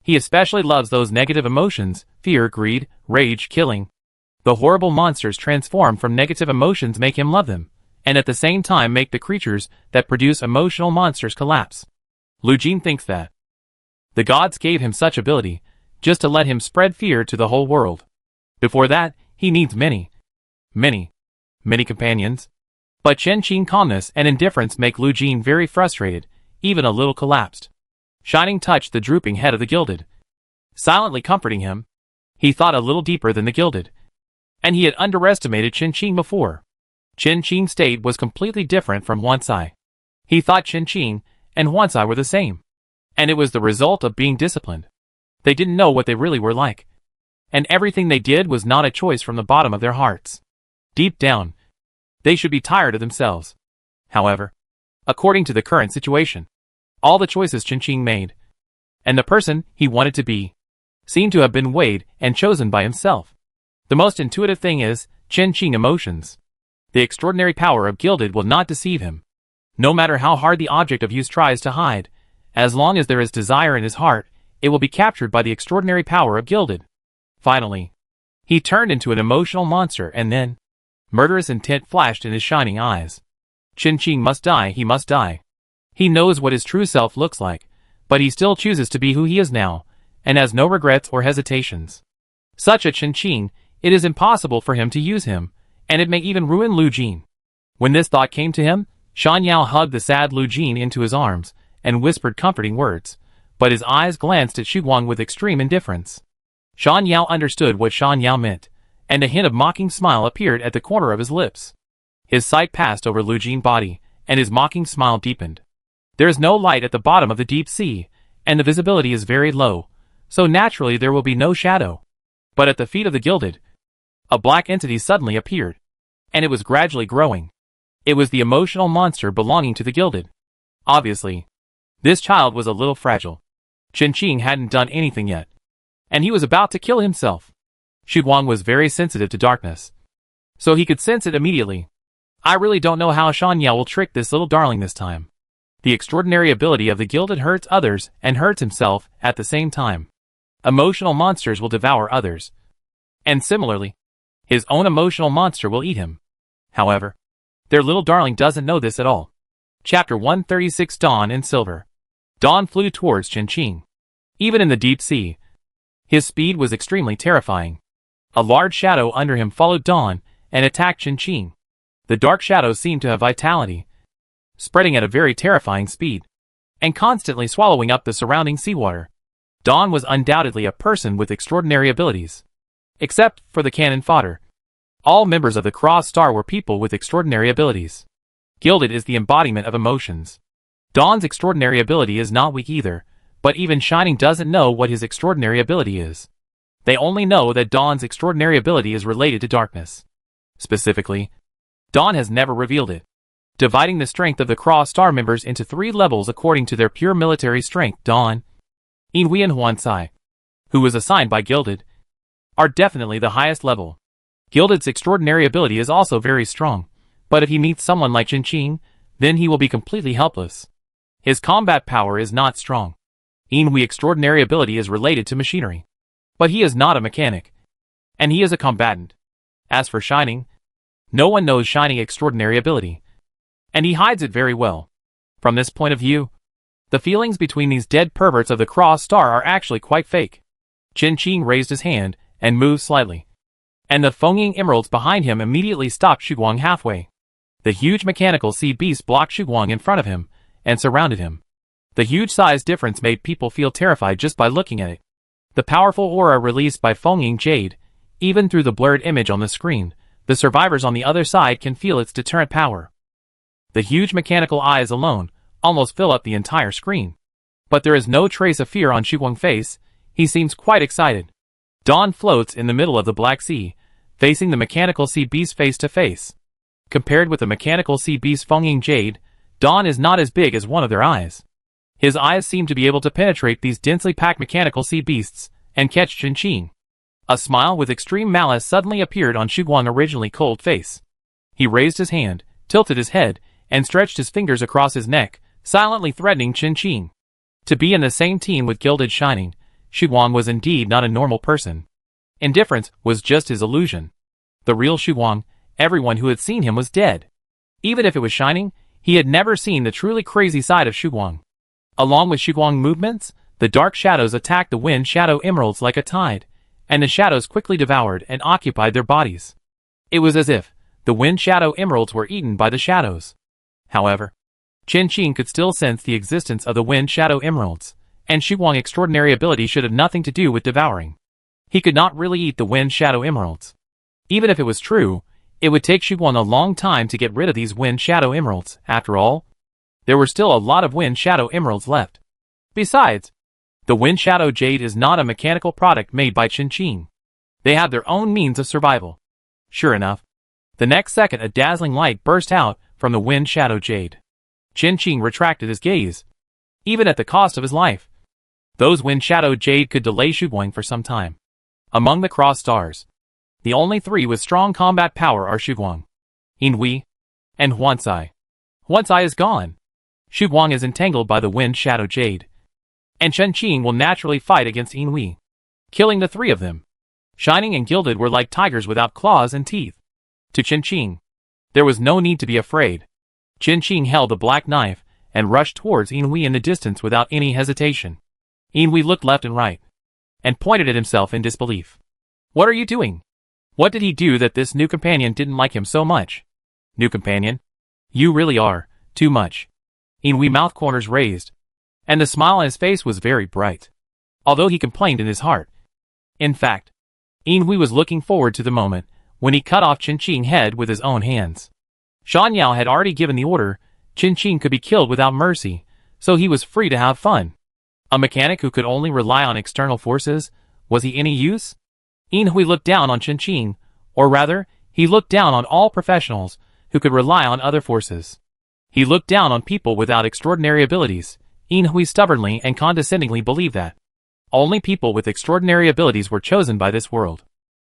He especially loves those negative emotions: fear, greed, rage, killing. The horrible monsters transformed from negative emotions make him love them, and at the same time make the creatures that produce emotional monsters collapse. Lu Jin thinks that the gods gave him such ability just to let him spread fear to the whole world. Before that, he needs many companions. But Chen Qing's calmness and indifference make Lu Jin very frustrated, even a little collapsed. Shining touched the drooping head of the Gilded, silently comforting him. He thought a little deeper than the Gilded, and he had underestimated Chen Qing before. Chen Qing's state was completely different from Huancai. He thought Chen Qing and Huancai were the same, and it was the result of being disciplined. They didn't know what they really were like, and everything they did was not a choice from the bottom of their hearts. Deep down, they should be tired of themselves. However, according to the current situation, all the choices Chen Qing made, and the person he wanted to be, seemed to have been weighed and chosen by himself. The most intuitive thing is Chen Qing emotions. The extraordinary power of Gilded will not deceive him. No matter how hard the object of use tries to hide, as long as there is desire in his heart, it will be captured by the extraordinary power of Gilded. Finally, he turned into an emotional monster, and then murderous intent flashed in his shining eyes. Chen Qing must die, he must die. He knows what his true self looks like, but he still chooses to be who he is now, and has no regrets or hesitations. Such a Chen Qing, it is impossible for him to use him, and it may even ruin Lu Jin. When this thought came to him, Shan Yao hugged the sad Lu Jin into his arms, and whispered comforting words, but his eyes glanced at Xu Guang with extreme indifference. Shan Yao understood what Shan Yao meant, and a hint of mocking smile appeared at the corner of his lips. His sight passed over Lu Jin's body, and his mocking smile deepened. There is no light at the bottom of the deep sea, and the visibility is very low, so naturally there will be no shadow. But at the feet of the Gilded, a black entity suddenly appeared, and it was gradually growing. It was the emotional monster belonging to the Gilded. Obviously, this child was a little fragile. Chen Qing hadn't done anything yet, and he was about to kill himself. Xu Guang was very sensitive to darkness, so he could sense it immediately. I really don't know how Shan Yao will trick this little darling this time. The extraordinary ability of the Gilded hurts others and hurts himself at the same time. Emotional monsters will devour others, and similarly, his own emotional monster will eat him. However, their little darling doesn't know this at all. Chapter 136 Dawn in Silver. Dawn flew towards Chen Qing. Even in the deep sea, his speed was extremely terrifying. A large shadow under him followed Dawn and attacked Chen Qing. The dark shadow seemed to have vitality, spreading at a very terrifying speed, and constantly swallowing up the surrounding seawater. Dawn was undoubtedly a person with extraordinary abilities. Except for the cannon fodder, all members of the Cross Star were people with extraordinary abilities. Gilded is the embodiment of emotions. Dawn's extraordinary ability is not weak either, but even Shining doesn't know what his extraordinary ability is. They only know that Dawn's extraordinary ability is related to darkness. Specifically, Dawn has never revealed it, dividing the strength of the Cross Star members into 3 levels according to their pure military strength. Dawn, Yinhui and Huancai, who was assigned by Gilded, are definitely the highest level. Gilded's extraordinary ability is also very strong, but if he meets someone like Chen Qing, then he will be completely helpless. His combat power is not strong. Yinhui's extraordinary ability is related to machinery, but he is not a mechanic, and he is a combatant. As for Shining, no one knows Shining's extraordinary ability, and he hides it very well. From this point of view, the feelings between these dead perverts of the Cross Star are actually quite fake. Chen Qing raised his hand and moved slightly, and the Fengying emeralds behind him immediately stopped Xu Guang halfway. The huge mechanical sea beast blocked Xu Guang in front of him and surrounded him. The huge size difference made people feel terrified just by looking at it. The powerful aura released by Fengying Jade, even through the blurred image on the screen, the survivors on the other side can feel its deterrent power. The huge mechanical eyes alone almost fill up the entire screen. But there is no trace of fear on Xu Guang's face. He seems quite excited. Dawn floats in the middle of the Black Sea, facing the mechanical sea beast face to face. Compared with the mechanical sea beast Fengying Jade, Dawn is not as big as one of their eyes. His eyes seem to be able to penetrate these densely packed mechanical sea beasts and catch Chen Qing. A smile with extreme malice suddenly appeared on Xu Guang's originally cold face. He raised his hand, tilted his head, and stretched his fingers across his neck, silently threatening Chen Qing. To be in the same team with Gilded Shining, Xu Guang was indeed not a normal person. Indifference was just his illusion. The real Xu Guang, everyone who had seen him was dead. Even if it was shining, he had never seen the truly crazy side of Xu Guang. Along with Xu Guang movements, the dark shadows attacked the wind shadow emeralds like a tide, and the shadows quickly devoured and occupied their bodies. It was as if the wind shadow emeralds were eaten by the shadows. However, Chen Qing could still sense the existence of the wind shadow emeralds, and Xu Guang's extraordinary ability should have nothing to do with devouring. He could not really eat the wind shadow emeralds. Even if it was true, it would take Xu Guang a long time to get rid of these wind shadow emeralds. After all, there were still a lot of wind shadow emeralds left. Besides, the wind shadow jade is not a mechanical product made by Chen Qing. They have their own means of survival. Sure enough, the next second a dazzling light burst out from the wind shadow jade. Chen Qing retracted his gaze, even at the cost of his life. Those wind shadow jade could delay Xu Guang for some time. Among the cross stars, the only three with strong combat power are Xu Guang, Yin Hui, and Huancai. Huancai is gone. Xu Guang is entangled by the wind shadow jade, and Chen Qing will naturally fight against Yin Hui, killing the three of them. Shining and Gilded were like tigers without claws and teeth. To Chen Qing, there was no need to be afraid. Chen Qing held the black knife and rushed towards Yin Hui in the distance without any hesitation. Yin Hui looked left and right, and pointed at himself in disbelief. What are you doing? What did he do that this new companion didn't like him so much? New companion? You really are, too much. Yin Hui's mouth corners raised, and the smile on his face was very bright, although he complained in his heart. In fact, Yin Hui was looking forward to the moment when he cut off Chen Qing's head with his own hands. Shan Yao had already given the order, Chen Qing could be killed without mercy, so he was free to have fun. A mechanic who could only rely on external forces, was he any use? Yin Hui looked down on Chen Qing, or rather, he looked down on all professionals who could rely on other forces. He looked down on people without extraordinary abilities. Yin Hui stubbornly and condescendingly believed that only people with extraordinary abilities were chosen by this world.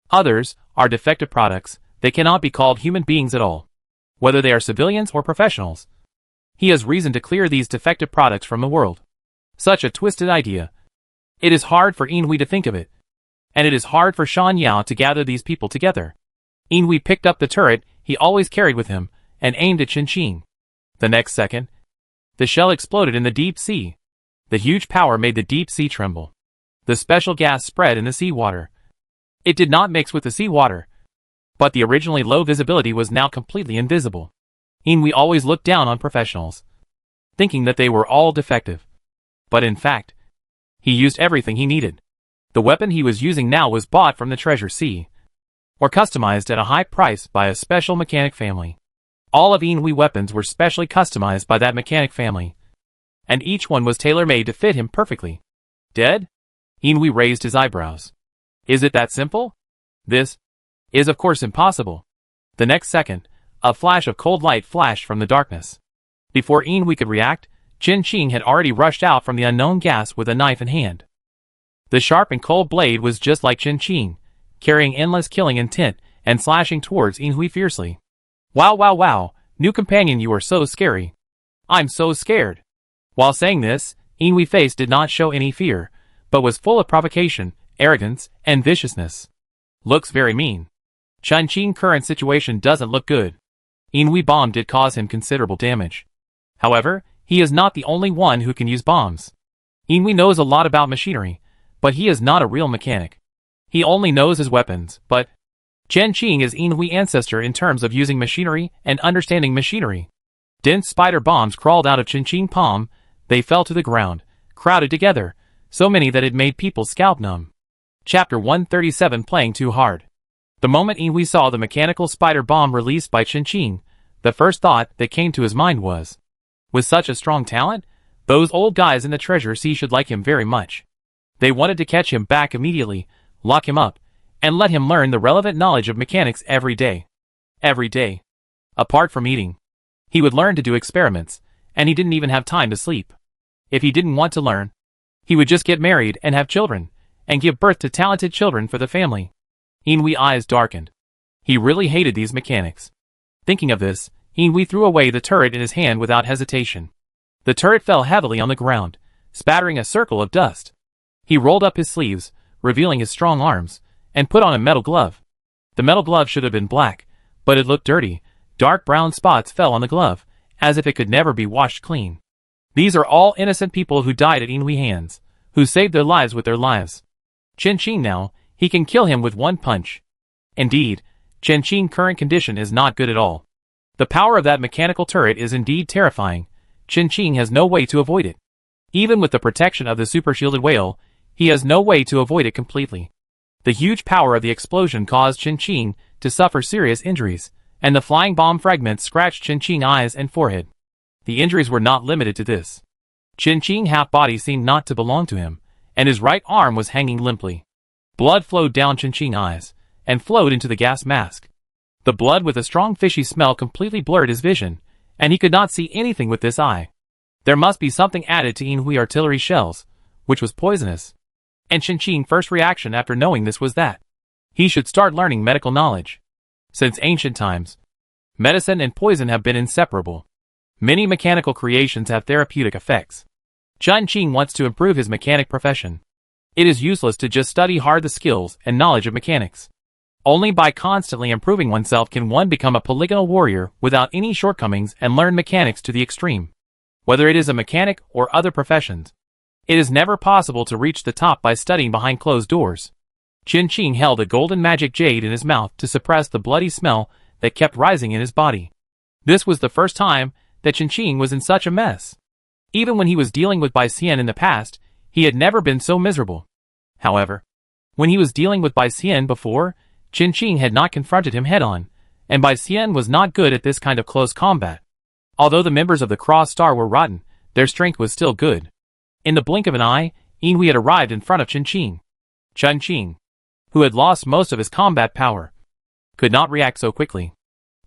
Others are defective products, they cannot be called human beings at all, whether they are civilians or professionals. He has reason to clear these defective products from the world. Such a twisted idea. It is hard for Yin Hui to think of it, and it is hard for Shan Yao to gather these people together. Yin Hui picked up the turret he always carried with him and aimed at Chen Qing. The next second, the shell exploded in the deep sea. The huge power made the deep sea tremble. The special gas spread in the seawater. It did not mix with the seawater, but the originally low visibility was now completely invisible. Yin Hui always looked down on professionals, thinking that they were all defective. But in fact, he used everything he needed. The weapon he was using now was bought from the treasure sea, or customized at a high price by a special mechanic family. All of Yin Hui's weapons were specially customized by that mechanic family, and each one was tailor-made to fit him perfectly. Dead? Yin Hui raised his eyebrows. Is it that simple? This is of course impossible. The next second, a flash of cold light flashed from the darkness. Before Yin Hui could react, Chen Qing had already rushed out from the unknown gas with a knife in hand. The sharp and cold blade was just like Chen Qing, carrying endless killing intent and slashing towards Yin Hui fiercely. Wow, wow, wow, new companion, you are so scary. I'm so scared. While saying this, Yin Hui's face did not show any fear, but was full of provocation, arrogance, and viciousness. Looks very mean. Chen Qing's current situation doesn't look good. Yin Hui's bomb did cause him considerable damage. However, he is not the only one who can use bombs. Yin Hui knows a lot about machinery, but he is not a real mechanic. He only knows his weapons, but Chen Qing is Yin Hui's ancestor in terms of using machinery and understanding machinery. Dense spider bombs crawled out of Chen Qing's palm. They fell to the ground, crowded together, so many that it made people's scalp numb. Chapter 137, Playing Too Hard. The moment Yin Hui saw the mechanical spider bomb released by Chen Qing, the first thought that came to his mind was, with such a strong talent, those old guys in the treasure sea should like him very much. They wanted to catch him back immediately, lock him up, and let him learn the relevant knowledge of mechanics every day. Every day. Apart from eating, he would learn to do experiments, and he didn't even have time to sleep. If he didn't want to learn, he would just get married and have children, and give birth to talented children for the family. Yin Hui's eyes darkened. He really hated these mechanics. Thinking of this, Yin Hui threw away the turret in his hand without hesitation. The turret fell heavily on the ground, spattering a circle of dust. He rolled up his sleeves, revealing his strong arms, and put on a metal glove. The metal glove should have been black, but it looked dirty. Dark brown spots fell on the glove, as if it could never be washed clean. These are all innocent people who died at Inhui hands, who saved their lives with their lives. Chen Qing now, he can kill him with one punch. Indeed, Chen Qing's current condition is not good at all. The power of that mechanical turret is indeed terrifying. Chen Qing has no way to avoid it. Even with the protection of the super-shielded whale, he has no way to avoid it completely. The huge power of the explosion caused Chen Qing to suffer serious injuries, and the flying bomb fragments scratched Chen Qing's eyes and forehead. The injuries were not limited to this. Chen Qing's half-body seemed not to belong to him, and his right arm was hanging limply. Blood flowed down Chen Qing's eyes, and flowed into the gas mask. The blood with a strong fishy smell completely blurred his vision, and he could not see anything with this eye. There must be something added to Inhui artillery shells, which was poisonous. And Chen Qing's first reaction after knowing this was that he should start learning medical knowledge. Since ancient times, medicine and poison have been inseparable. Many mechanical creations have therapeutic effects. Chen Qing wants to improve his mechanic profession. It is useless to just study hard the skills and knowledge of mechanics. Only by constantly improving oneself can one become a polygonal warrior without any shortcomings and learn mechanics to the extreme. Whether it is a mechanic or other professions, it is never possible to reach the top by studying behind closed doors. Chen Qing held a golden magic jade in his mouth to suppress the bloody smell that kept rising in his body. This was the first time that Chen Qing was in such a mess. Even when he was dealing with Bai Xian in the past, he had never been so miserable. However, when he was dealing with Bai Xian before, Chen Qing had not confronted him head-on, and Bai Xian was not good at this kind of close combat. Although the members of the Cross Star were rotten, their strength was still good. In the blink of an eye, Inhui had arrived in front of Chen Qing. Chen Qing, who had lost most of his combat power, could not react so quickly.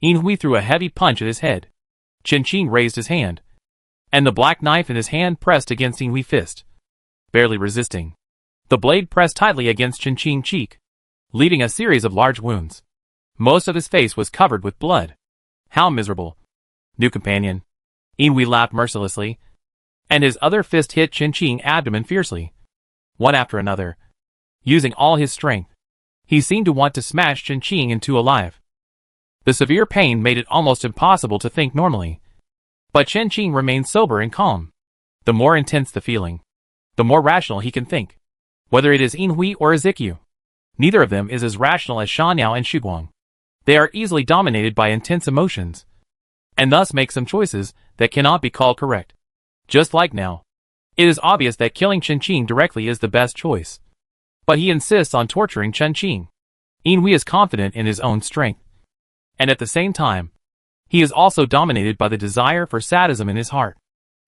Inhui threw a heavy punch at his head. Chen Qing raised his hand, and the black knife in his hand pressed against Inhui's fist. Barely resisting, the blade pressed tightly against Chen Qing's cheek, leaving a series of large wounds. Most of his face was covered with blood. How miserable. New companion. Inhui laughed mercilessly, and his other fist hit Chen Qing's abdomen fiercely. One after another. Using all his strength, he seemed to want to smash Chen Qing in two alive. The severe pain made it almost impossible to think normally. But Chen Qing remained sober and calm. The more intense the feeling, the more rational he can think. Whether it is Inhui or Ezekiel, neither of them is as rational as Shan Yao and Shuguang. They are easily dominated by intense emotions, and thus make some choices that cannot be called correct. Just like now, it is obvious that killing Chen Qing directly is the best choice. But he insists on torturing Chen Qing. Inhui is confident in his own strength, and at the same time, he is also dominated by the desire for sadism in his heart.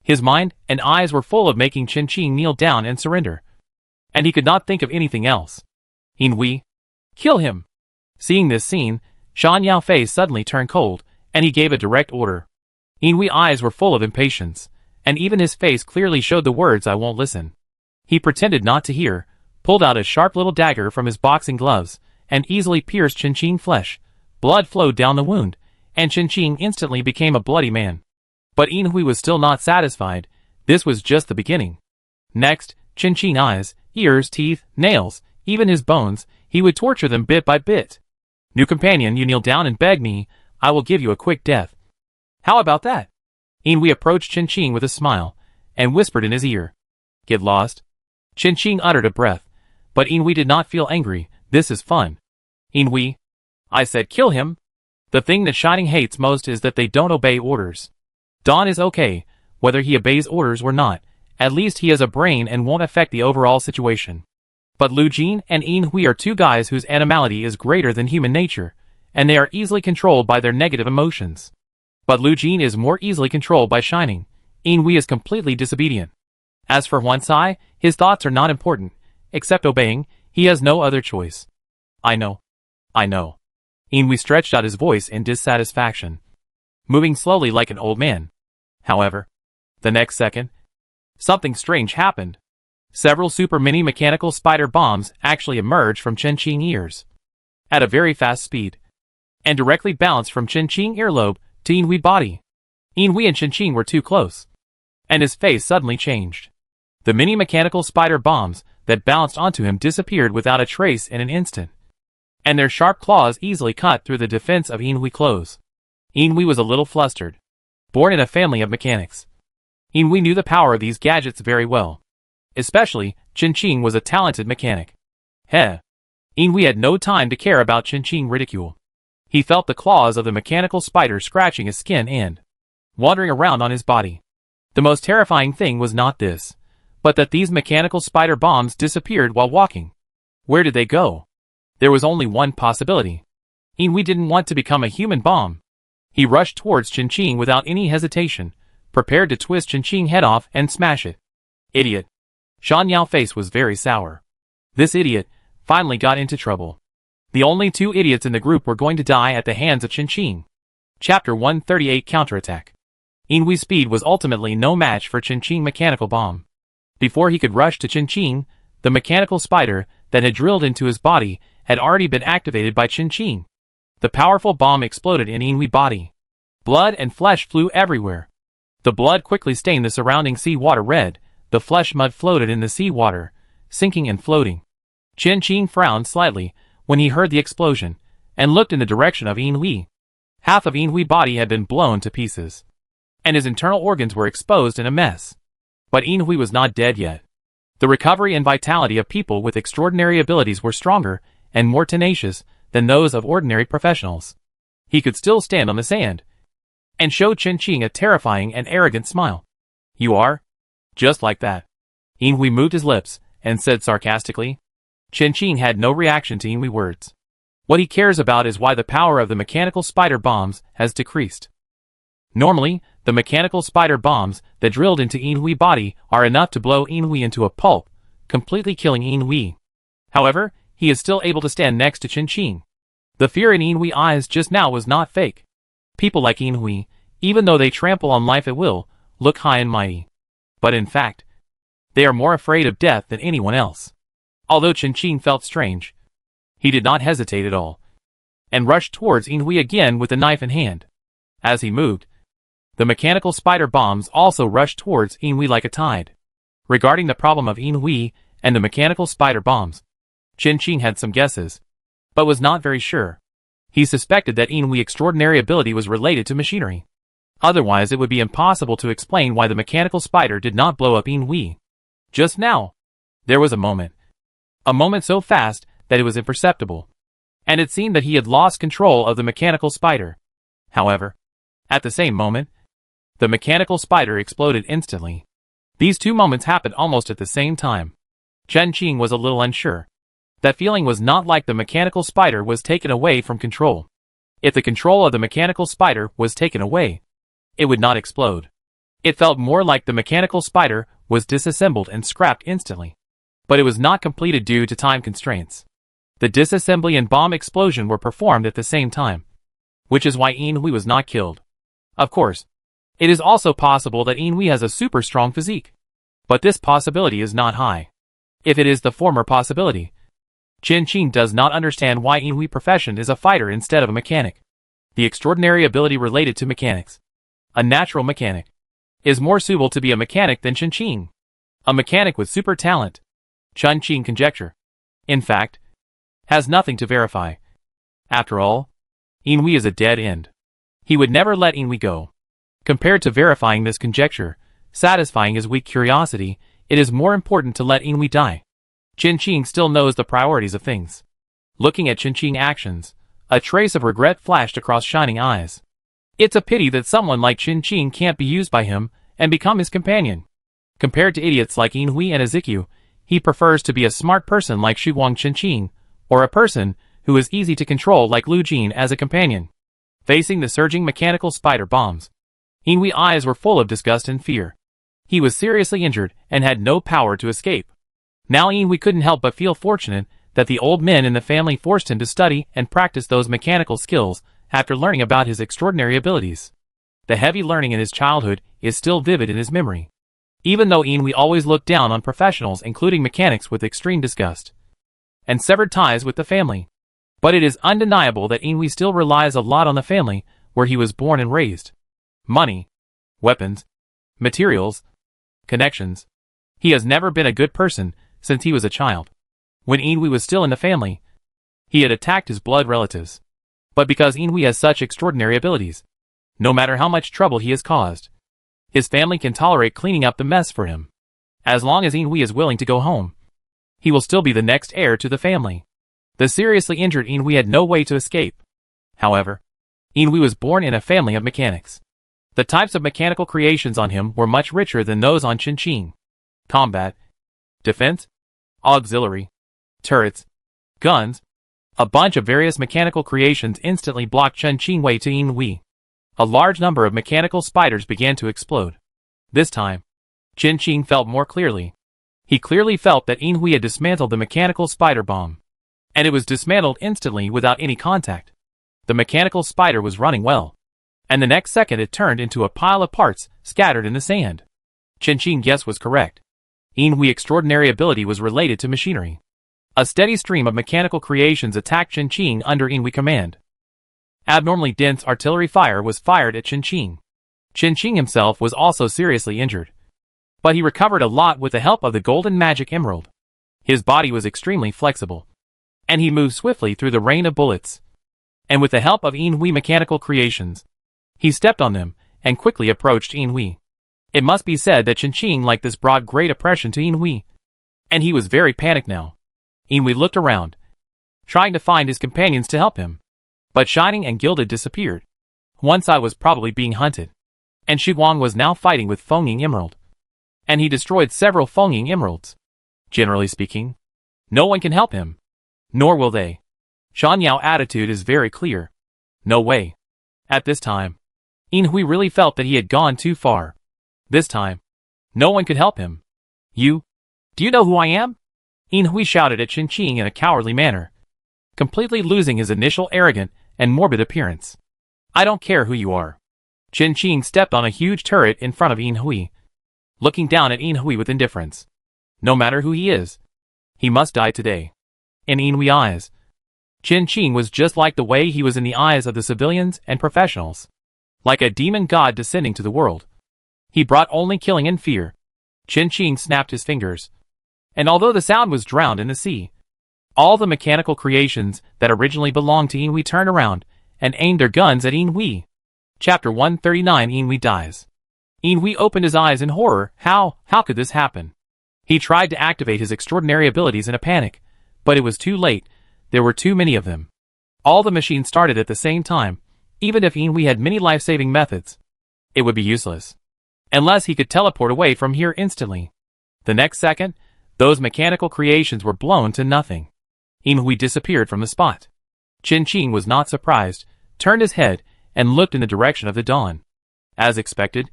His mind and eyes were full of making Chen Qing kneel down and surrender, and he could not think of anything else. Inhui, kill him! Seeing this scene, Shan Yao's face suddenly turned cold, and he gave a direct order. Inhui's eyes were full of impatience, and even his face clearly showed the words "I won't listen." He pretended not to hear, pulled out a sharp little dagger from his boxing gloves, and easily pierced Chen Qing's flesh. Blood flowed down the wound, and Chen Qing instantly became a bloody man. But Inhui was still not satisfied. This was just the beginning. Next, Chen Qing's eyes, ears, teeth, nails, even his bones, he would torture them bit by bit. New companion, you kneel down and beg me, I will give you a quick death. How about that? Inhui approached Chen Qing with a smile, and whispered in his ear. Get lost. Chen Qing uttered a breath, but Inhui did not feel angry. This is fun. Inhui, I said kill him. The thing that Shining hates most is that they don't obey orders. Dawn is okay, whether he obeys orders or not. At least he has a brain and won't affect the overall situation. But Lu Jin and Inhui are two guys whose animality is greater than human nature, and they are easily controlled by their negative emotions. But Lu Jin is more easily controlled by Shining. Inhui is completely disobedient. As for Huan Cai, his thoughts are not important. Except obeying, he has no other choice. I know. I know. Inhui stretched out his voice in dissatisfaction, moving slowly like an old man. However, the next second, something strange happened. Several super mini mechanical spider bombs actually emerged from Chen Qing's ears at a very fast speed, and directly bounced from Chen Qing's earlobe to Inhui's body. Inhui and Chen Qing were too close, and his face suddenly changed. The mini mechanical spider bombs that bounced onto him disappeared without a trace in an instant, and their sharp claws easily cut through the defense of Inui clothes. Inui was a little flustered. Born in a family of mechanics, Inui knew the power of these gadgets very well. Especially, Qin was a talented mechanic. Inui had no time to care about Qin ridicule. He felt the claws of the mechanical spider scratching his skin and wandering around on his body. The most terrifying thing was not this, but that these mechanical spider bombs disappeared while walking. Where did they go? There was only one possibility. Inui didn't want to become a human bomb. He rushed towards Qin without any hesitation, prepared to twist Qin head off and smash it. Idiot. Shan Yao's face was very sour. This idiot finally got into trouble. The only two idiots in the group were going to die at the hands of Qin. Chapter 138 Counterattack. Inui's speed was ultimately no match for Qin mechanical bomb. Before he could rush to Qin, the mechanical spider that had drilled into his body had already been activated by Qin. The powerful bomb exploded in Inui's body. Blood and flesh flew everywhere. The blood quickly stained the surrounding sea water red, the flesh mud floated in the sea water, sinking and floating. Qin frowned slightly when he heard the explosion, and looked in the direction of Inui. Half of Inui's body had been blown to pieces, and his internal organs were exposed in a mess. But Inui was not dead yet. The recovery and vitality of people with extraordinary abilities were stronger and more tenacious than those of ordinary professionals. He could still stand on the sand, and showed Qin a terrifying and arrogant smile. You are? Just like that. Inui moved his lips, and said sarcastically. Qin had no reaction to Inui's words. What he cares about is why the power of the mechanical spider bombs has decreased. Normally, the mechanical spider bombs that drilled into Inui's body are enough to blow Inui into a pulp, completely killing Inui. However, he is still able to stand next to Qin. The fear in Inui's eyes just now was not fake. People like Inui, even though they trample on life at will, look high and mighty. But in fact, they are more afraid of death than anyone else. Although Qin felt strange, he did not hesitate at all, and rushed towards Inui again with the knife in hand. As he moved, the mechanical spider bombs also rushed towards Inui like a tide. Regarding the problem of Inui and the mechanical spider bombs, Qin had some guesses, but was not very sure. He suspected that Inui's extraordinary ability was related to machinery. Otherwise it would be impossible to explain why the mechanical spider did not blow up Inui. Just now, there was a moment so fast that it was imperceptible, and it seemed that he had lost control of the mechanical spider. However, at the same moment, the mechanical spider exploded instantly. These two moments happened almost at the same time. Qin was a little unsure. That feeling was not like the mechanical spider was taken away from control. If the control of the mechanical spider was taken away, it would not explode. It felt more like the mechanical spider was disassembled and scrapped instantly. But it was not completed due to time constraints. The disassembly and bomb explosion were performed at the same time, which is why Inui was not killed. Of course, it is also possible that Inui has a super strong physique. But this possibility is not high. If it is the former possibility, Qin does not understand why Inui's profession is a fighter instead of a mechanic. The extraordinary ability related to mechanics, a natural mechanic, is more suitable to be a mechanic than Qin. A mechanic with super talent, Qin conjecture, in fact, has nothing to verify. After all, Inui is a dead end. He would never let Inui go. Compared to verifying this conjecture, satisfying his weak curiosity, it is more important to let Inui die. Qin still knows the priorities of things. Looking at Qin's actions, a trace of regret flashed across shining eyes. It's a pity that someone like Qin can't be used by him and become his companion. Compared to idiots like Inui and Ezekiel, he prefers to be a smart person like Shuguang Qin, or a person who is easy to control like Lu Jin as a companion. Facing the surging mechanical spider bombs, Inui's eyes were full of disgust and fear. He was seriously injured and had no power to escape. Now Inui couldn't help but feel fortunate that the old men in the family forced him to study and practice those mechanical skills after learning about his extraordinary abilities. The heavy learning in his childhood is still vivid in his memory, even though Inui always looked down on professionals including mechanics with extreme disgust, and severed ties with the family. But it is undeniable that Inui still relies a lot on the family where he was born and raised. Money, weapons, materials, connections. He has never been a good person, since he was a child. When Inui was still in the family, he had attacked his blood relatives. But because Inui has such extraordinary abilities, no matter how much trouble he has caused, his family can tolerate cleaning up the mess for him. As long as Inui is willing to go home, he will still be the next heir to the family. The seriously injured Inui had no way to escape. However, Inui was born in a family of mechanics. The types of mechanical creations on him were much richer than those on Qin. Combat, defense, auxiliary, turrets, guns, a bunch of various mechanical creations instantly blocked Qin way to Inui. A large number of mechanical spiders began to explode. This time, Qin felt more clearly. He clearly felt that Inui had dismantled the mechanical spider bomb. And it was dismantled instantly without any contact. The mechanical spider was running well. And the next second it turned into a pile of parts scattered in the sand. Qin guess was correct. Inui's extraordinary ability was related to machinery. A steady stream of mechanical creations attacked Qin under Inui command. Abnormally dense artillery fire was fired at Qin. Qin himself was also seriously injured. But he recovered a lot with the help of the golden magic emerald. His body was extremely flexible. And he moved swiftly through the rain of bullets. And with the help of Inui mechanical creations, he stepped on them and quickly approached Inui. It must be said that Qin like this brought great oppression to Inui. And he was very panicked now. Inui looked around, trying to find his companions to help him. But Shining and Gilded disappeared. One side was probably being hunted. And Shiguang was now fighting with Fengying Emerald. And he destroyed several Fengying Emeralds. Generally speaking, no one can help him. Nor will they. Shan Yao's attitude is very clear. No way. At this time, Inui really felt that he had gone too far. This time, no one could help him. Do you know who I am? Inui shouted at Qin in a cowardly manner, completely losing his initial arrogant and morbid appearance. I don't care who you are. Qin stepped on a huge turret in front of Inui, looking down at Inui with indifference. No matter who he is, he must die today. In Inui's eyes, Qin was just like the way he was in the eyes of the civilians and professionals. Like a demon god descending to the world. He brought only killing and fear. Qin snapped his fingers. And although the sound was drowned in the sea, all the mechanical creations that originally belonged to Inui turned around and aimed their guns at Inui. Chapter 139 Inui dies. Inui opened his eyes in horror. How could this happen? He tried to activate his extraordinary abilities in a panic, but it was too late. There were too many of them. All the machines started at the same time. Even if Inui had many life-saving methods, it would be useless. Unless he could teleport away from here instantly. The next second, those mechanical creations were blown to nothing. Inui disappeared from the spot. Qin was not surprised, turned his head, and looked in the direction of the dawn. As expected,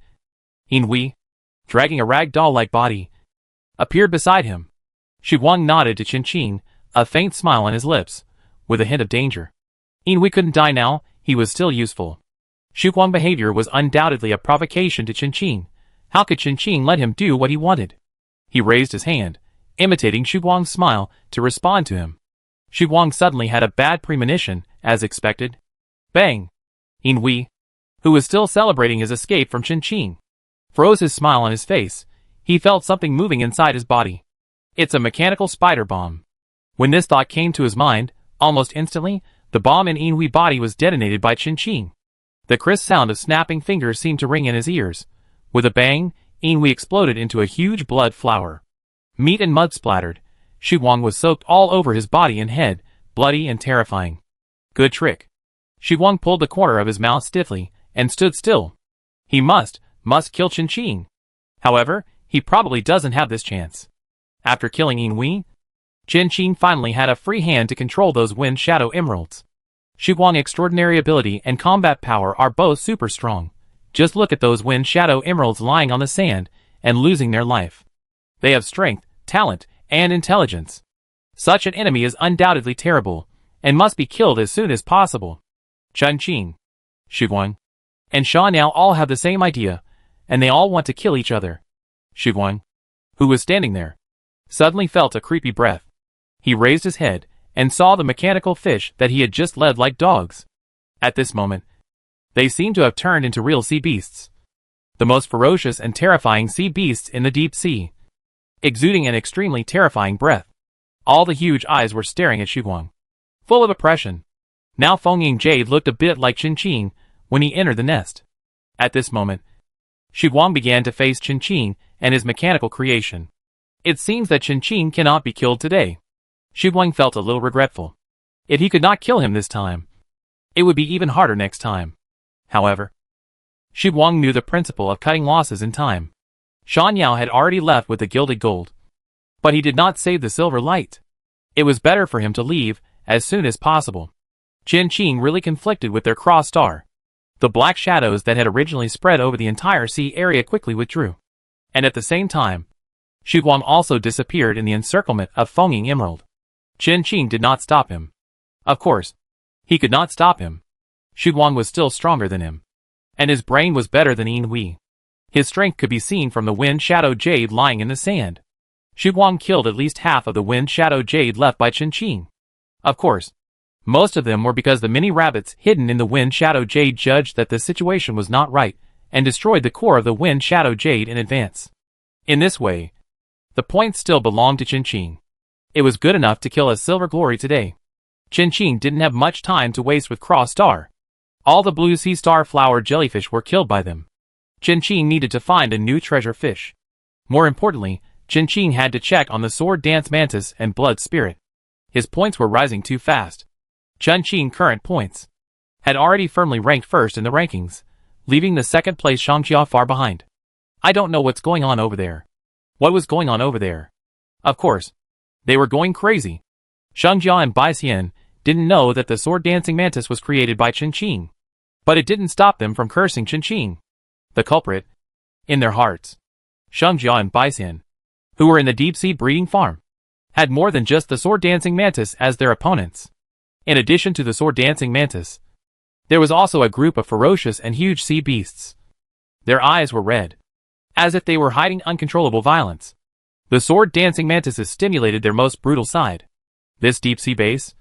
Inui, dragging a rag doll-like body, appeared beside him. Shiguang nodded to Qin, a faint smile on his lips, with a hint of danger. Inui couldn't die now. He was still useful. Shiguang's behavior was undoubtedly a provocation to Qin. How could Qin let him do what he wanted? He raised his hand, imitating Shiguang's smile, to respond to him. Shiguang suddenly had a bad premonition, as expected. Bang! Inui, who was still celebrating his escape from Qin, froze his smile on his face. He felt something moving inside his body. It's a mechanical spider bomb. When this thought came to his mind, almost instantly, the bomb in Inui's body was detonated by Qin. The crisp sound of snapping fingers seemed to ring in his ears. With a bang, Inui exploded into a huge blood flower. Meat and mud splattered. Shiguang was soaked all over his body and head, bloody and terrifying. Good trick. Shiguang pulled the corner of his mouth stiffly, and stood still. He must kill Qin. However, he probably doesn't have this chance. After killing Inui, Qin finally had a free hand to control those wind shadow emeralds. Shiguang's extraordinary ability and combat power are both super strong. Just look at those wind shadow emeralds lying on the sand and losing their life. They have strength, talent, and intelligence. Such an enemy is undoubtedly terrible, and must be killed as soon as possible. Qin, Shiguang, and Shan Yao all have the same idea, and they all want to kill each other. Shiguang, who was standing there, suddenly felt a creepy breath. He raised his head, and saw the mechanical fish that he had just led like dogs. At this moment, they seemed to have turned into real sea beasts. The most ferocious and terrifying sea beasts in the deep sea. exuding an extremely terrifying breath. All the huge eyes were staring at Shiguang, full of oppression. Now Fengying Jade looked a bit like Qin when he entered the nest. At this moment, Shiguang began to face Qin and his mechanical creation. It seems that Qin cannot be killed today. Shiguang felt a little regretful. If he could not kill him this time, it would be even harder next time. However, Shiguang knew the principle of cutting losses in time. Shan Yao had already left with the gilded gold, but he did not save the silver light. It was better for him to leave as soon as possible. Qin really conflicted with their cross star. The black shadows that had originally spread over the entire sea area quickly withdrew. And at the same time, Shiguang also disappeared in the encirclement of Fengying Emerald. Qin did not stop him. Of course, he could not stop him. Shiguang was still stronger than him, and his brain was better than Yin Hui. His strength could be seen from the wind shadow jade lying in the sand. Shiguang killed at least half of the wind shadow jade left by Qin. Of course, most of them were because the many rabbits hidden in the wind shadow jade judged that the situation was not right and destroyed the core of the wind shadow jade in advance. In this way, the points still belonged to Qin. It was good enough to kill a silver glory today. Qin didn't have much time to waste with cross star. All the blue sea star flower jellyfish were killed by them. Qin needed to find a new treasure fish. More importantly, Qin had to check on the sword dance mantis and blood spirit. His points were rising too fast. Qin's current points had already firmly ranked first in the rankings, leaving the second place Shangjia far behind. I don't know what's going on over there. What was going on over there? Of course, they were going crazy. Shangjia and Bai Xian didn't know that the sword dancing mantis was created by Qin. But it didn't stop them from cursing Qin. The culprit, in their hearts, Shangjia and Bai Xian, who were in the deep sea breeding farm, had more than just the sword dancing mantis as their opponents. In addition to the sword dancing mantis, there was also a group of ferocious and huge sea beasts. Their eyes were red, as if they were hiding uncontrollable violence. The sword dancing mantises stimulated their most brutal side. This deep sea base,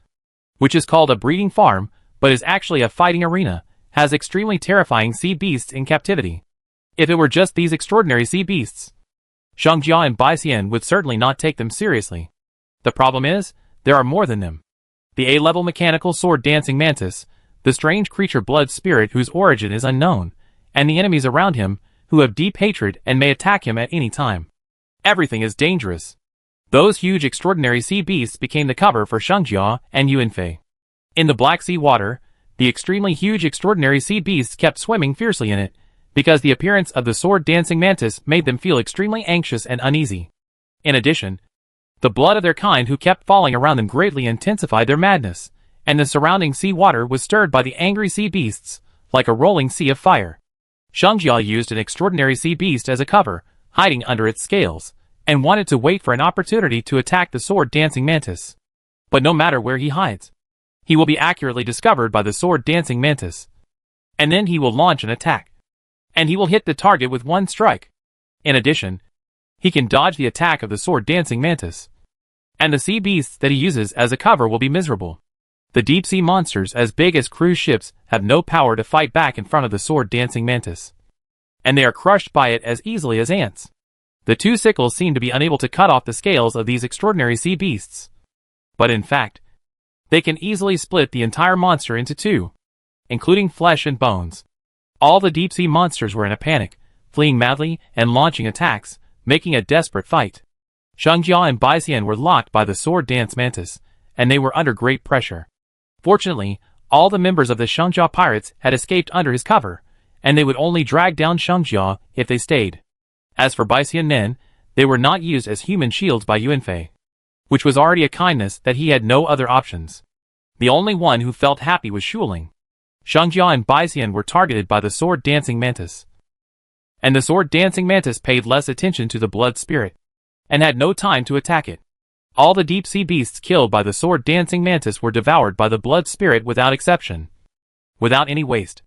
which is called a breeding farm but is actually a fighting arena, has extremely terrifying sea beasts in captivity. If it were just these extraordinary sea beasts, Shangjia and Bai Xian would certainly not take them seriously. The problem is, there are more than them. The A-level mechanical sword dancing mantis, the strange creature blood spirit whose origin is unknown, and the enemies around him who have deep hatred and may attack him at any time. Everything is dangerous. Those huge extraordinary sea beasts became the cover for Shangjia and Yuanfei. In the Black Sea water, the extremely huge extraordinary sea beasts kept swimming fiercely in it, because the appearance of the sword dancing mantis made them feel extremely anxious and uneasy. In addition, the blood of their kind who kept falling around them greatly intensified their madness, and the surrounding sea water was stirred by the angry sea beasts, like a rolling sea of fire. Shangjia used an extraordinary sea beast as a cover, hiding under its scales, and wanted to wait for an opportunity to attack the sword dancing mantis. But no matter where he hides, he will be accurately discovered by the sword dancing mantis. And then he will launch an attack. And he will hit the target with one strike. In addition, he can dodge the attack of the sword dancing mantis. And the sea beasts that he uses as a cover will be miserable. The deep sea monsters as big as cruise ships have no power to fight back in front of the sword dancing mantis. And they are crushed by it as easily as ants. The two sickles seem to be unable to cut off the scales of these extraordinary sea beasts. But in fact, they can easily split the entire monster into two, including flesh and bones. All the deep sea monsters were in a panic, fleeing madly and launching attacks, making a desperate fight. Shangjia and Bai Xian were locked by the sword dance mantis, and they were under great pressure. Fortunately, all the members of the Shangjia pirates had escaped under his cover, and they would only drag down Shangjia if they stayed. As for Bai Xian Nen, they were not used as human shields by Yuanfei, which was already a kindness that he had no other options. The only one who felt happy was Shuling. Shangjia and Bai Xian were targeted by the sword dancing mantis. And the sword dancing mantis paid less attention to the blood spirit, and had no time to attack it. All the deep sea beasts killed by the sword dancing mantis were devoured by the blood spirit without exception, without any waste.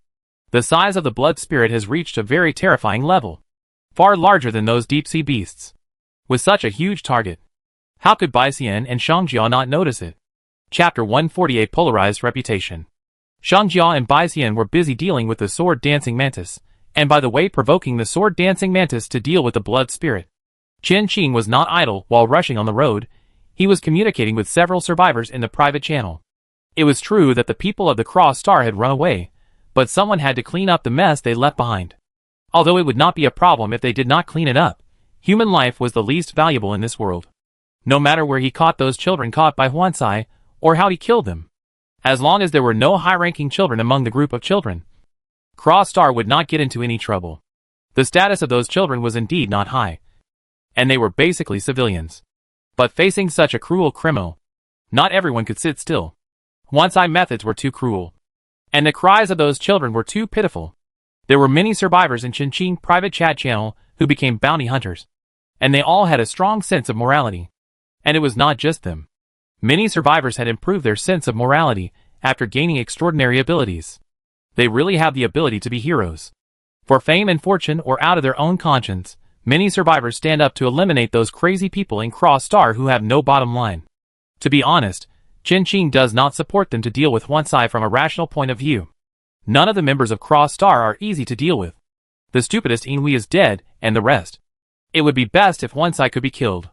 The size of the blood spirit has reached a very terrifying level, far larger than those deep sea beasts. With such a huge target, how could Bai Xian and Shangjia not notice it? Chapter 148 Polarized Reputation. Shangjia and Bai Xian were busy dealing with the sword dancing mantis, and by the way provoking the sword dancing mantis to deal with the blood spirit. Chen Qing was not idle while rushing on the road. He was communicating with several survivors in the private channel. It was true that the people of the Cross Star had run away, but someone had to clean up the mess they left behind. Although it would not be a problem if they did not clean it up, human life was the least valuable in this world. No matter where he caught those children caught by Huancai, or how he killed them. As long as there were no high-ranking children among the group of children, Cross Star would not get into any trouble. The status of those children was indeed not high, and they were basically civilians. But facing such a cruel criminal, not everyone could sit still. Huancai methods were too cruel, and the cries of those children were too pitiful. There were many survivors in Qingqing private chat channel who became bounty hunters, and they all had a strong sense of morality. And it was not just them. Many survivors had improved their sense of morality after gaining extraordinary abilities. They really have the ability to be heroes. For fame and fortune or out of their own conscience, many survivors stand up to eliminate those crazy people in Cross Star who have no bottom line. To be honest, Qingqing does not support them to deal with Huancai from a rational point of view. None of the members of Cross Star are easy to deal with. The stupidest Inui is dead, and the rest. It would be best if Huancai could be killed.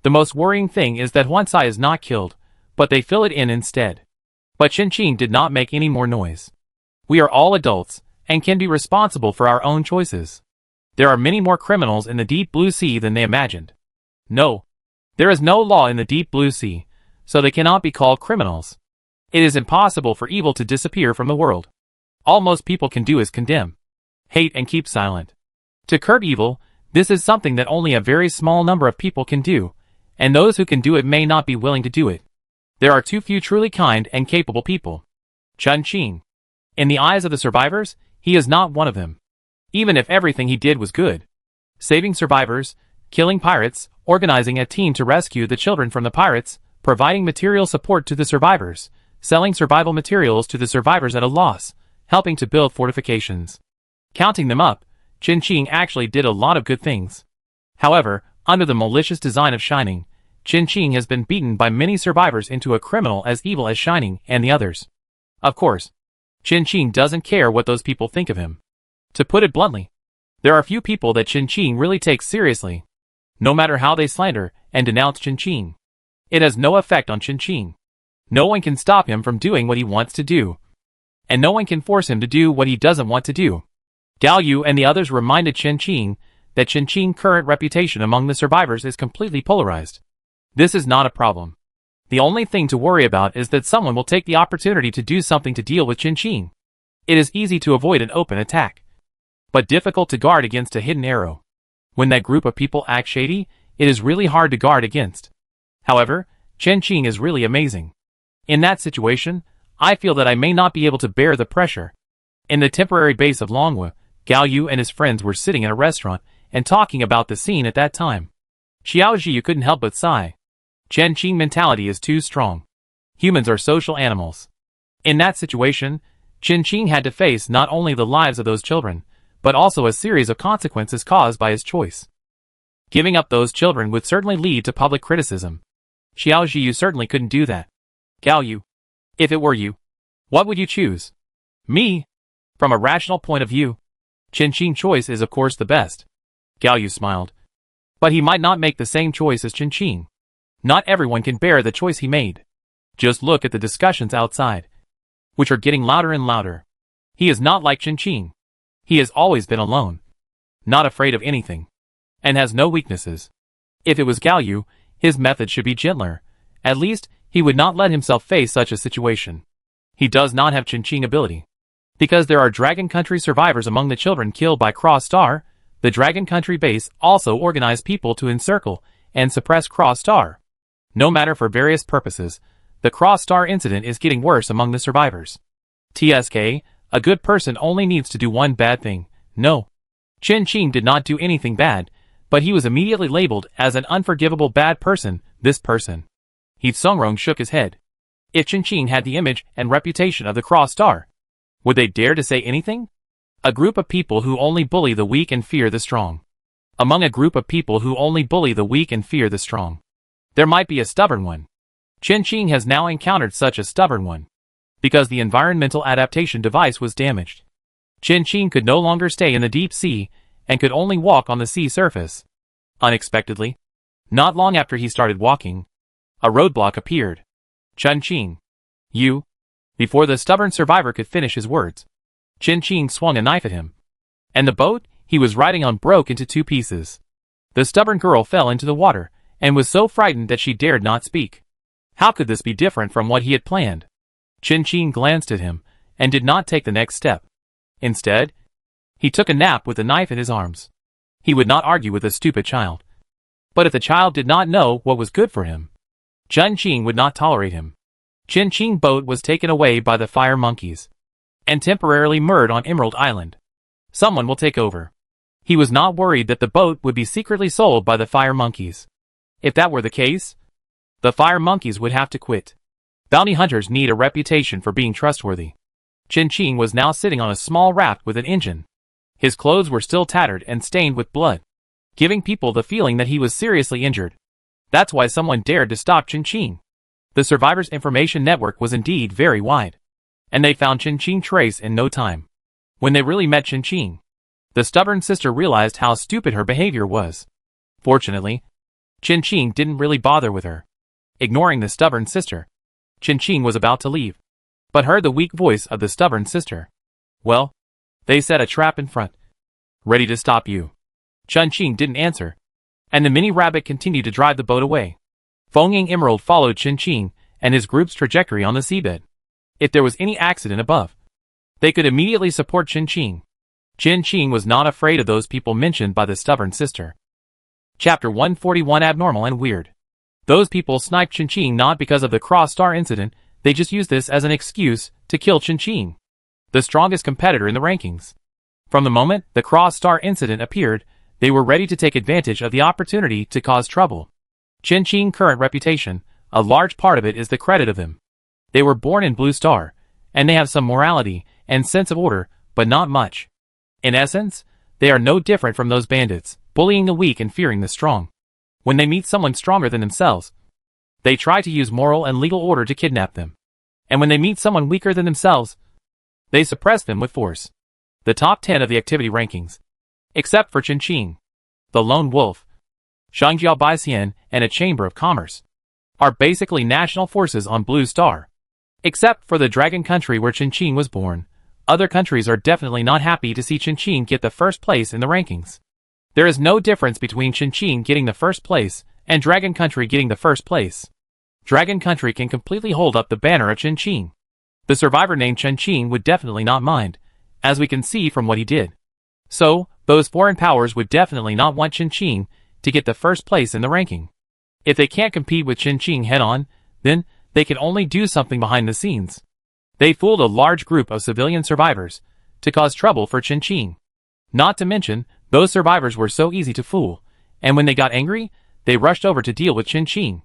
The most worrying thing is that Huancai is not killed, but they fill it in instead. But Qingqing did not make any more noise. We are all adults, and can be responsible for our own choices. There are many more criminals in the deep blue sea than they imagined. No. There is no law in the deep blue sea, so they cannot be called criminals. It is impossible for evil to disappear from the world. All most people can do is condemn, hate and keep silent. To curb evil, this is something that only a very small number of people can do, and those who can do it may not be willing to do it. There are too few truly kind and capable people. Qingqing. In the eyes of the survivors, he is not one of them. Even if everything he did was good. Saving survivors, killing pirates, organizing a team to rescue the children from the pirates, providing material support to the survivors, selling survival materials to the survivors at a loss, helping to build fortifications. Counting them up, Qingqing actually did a lot of good things. However, under the malicious design of Shining, Qingqing has been beaten by many survivors into a criminal as evil as Shining and the others. Of course, Qingqing doesn't care what those people think of him. To put it bluntly, there are few people that Qingqing really takes seriously. No matter how they slander and denounce Qingqing, it has no effect on Qingqing. No one can stop him from doing what he wants to do. And no one can force him to do what he doesn't want to do. Gao Yu and the others reminded Qingqing that Qingqing's current reputation among the survivors is completely polarized. This is not a problem. The only thing to worry about is that someone will take the opportunity to do something to deal with Qingqing. It is easy to avoid an open attack, but difficult to guard against a hidden arrow. When that group of people act shady, it is really hard to guard against. However, Qingqing is really amazing. In that situation, I feel that I may not be able to bear the pressure. In the temporary base of Longhua, Gao Yu and his friends were sitting in a restaurant and talking about the scene at that time. Xiao Zhiyu couldn't help but sigh. Qingqing mentality is too strong. Humans are social animals. In that situation, Qingqing had to face not only the lives of those children, but also a series of consequences caused by his choice. Giving up those children would certainly lead to public criticism. Xiao Zhiyu certainly couldn't do that. Gao Yu, if it were you, what would you choose? Me? From a rational point of view, Qingqing's choice is of course the best. Gao Yu smiled. But he might not make the same choice as Qingqing. Not everyone can bear the choice he made. Just look at the discussions outside, which are getting louder and louder. He is not like Qingqing. He has always been alone, not afraid of anything, and has no weaknesses. If it was Gao Yu, his method should be gentler. At least, he would not let himself face such a situation. He does not have Qingqing ability. Because there are Dragon Country survivors among the children killed by Cross Star, the Dragon Country base also organized people to encircle and suppress Cross Star. No matter for various purposes, the Cross Star incident is getting worse among the survivors. TSK, a good person only needs to do one bad thing. No. Qingqing did not do anything bad, but he was immediately labeled as an unforgivable bad person, this person. He Songrong shook his head. If Qingqing had the image and reputation of the Cross Star, would they dare to say anything? A group of people who only bully the weak and fear the strong. Among a group of people who only bully the weak and fear the strong, there might be a stubborn one. Qingqing has now encountered such a stubborn one. Because the environmental adaptation device was damaged. Qingqing could no longer stay in the deep sea, and could only walk on the sea surface. Unexpectedly, not long after he started walking, a roadblock appeared. Chun-Ching. You? Before the stubborn survivor could finish his words, Chun-Ching swung a knife at him, and the boat he was riding on broke into two pieces. The stubborn girl fell into the water, and was so frightened that she dared not speak. How could this be different from what he had planned? Chun-Ching glanced at him, and did not take the next step. Instead, he took a nap with the knife in his arms. He would not argue with a stupid child. But if the child did not know what was good for him, Chun-Ching would not tolerate him. Chun-Ching's boat was taken away by the fire monkeys, and temporarily moored on Emerald Island. Someone will take over. He was not worried that the boat would be secretly sold by the fire monkeys. If that were the case, the fire monkeys would have to quit. Bounty hunters need a reputation for being trustworthy. Chun-Ching was now sitting on a small raft with an engine. His clothes were still tattered and stained with blood, giving people the feeling that he was seriously injured. That's why someone dared to stop Chun-Ching. The survivors' information network was indeed very wide, and they found Chun-Ching's trace in no time. When they really met Chun-Ching, the stubborn sister realized how stupid her behavior was. Fortunately, Chun-Ching didn't really bother with her. Ignoring the stubborn sister, Chun-Ching was about to leave, but heard the weak voice of the stubborn sister. Well, they set a trap in front, ready to stop you. Chun-Ching didn't answer, and the mini rabbit continued to drive the boat away. Feng Emerald followed Chun-Ching and his group's trajectory on the seabed. If there was any accident above, they could immediately support Chun-Ching. Chun-Ching was not afraid of those people mentioned by the stubborn sister. Chapter 141 Abnormal and Weird. Those people sniped Chun-Ching not because of the cross-star incident, they just used this as an excuse to kill Chun-Ching, the strongest competitor in the rankings. From the moment the cross-star incident appeared, they were ready to take advantage of the opportunity to cause trouble. Chun-Ching's current reputation, a large part of it is the credit of him. They were born in Blue Star, and they have some morality and sense of order, but not much. In essence, they are no different from those bandits, bullying the weak and fearing the strong. When they meet someone stronger than themselves, they try to use moral and legal order to kidnap them. And when they meet someone weaker than themselves, they suppress them with force. The top 10 of the activity rankings, except for Chun-Ching, the Lone Wolf, Shangjiao Baixian, and a Chamber of Commerce, are basically national forces on Blue Star. Except for the Dragon Country where Chun-Ching was born, other countries are definitely not happy to see Chun-Ching get the first place in the rankings. There is no difference between Chun-Ching getting the first place and Dragon Country getting the first place. Dragon Country can completely hold up the banner of Chun-Ching. The survivor named Chun-Ching would definitely not mind, as we can see from what he did. So, those foreign powers would definitely not want Chun-Ching to get the first place in the ranking. If they can't compete with Chun-Ching head-on, then they can only do something behind the scenes. They fooled a large group of civilian survivors to cause trouble for Chun-Ching. Not to mention, those survivors were so easy to fool, and when they got angry, they rushed over to deal with Chun-Ching.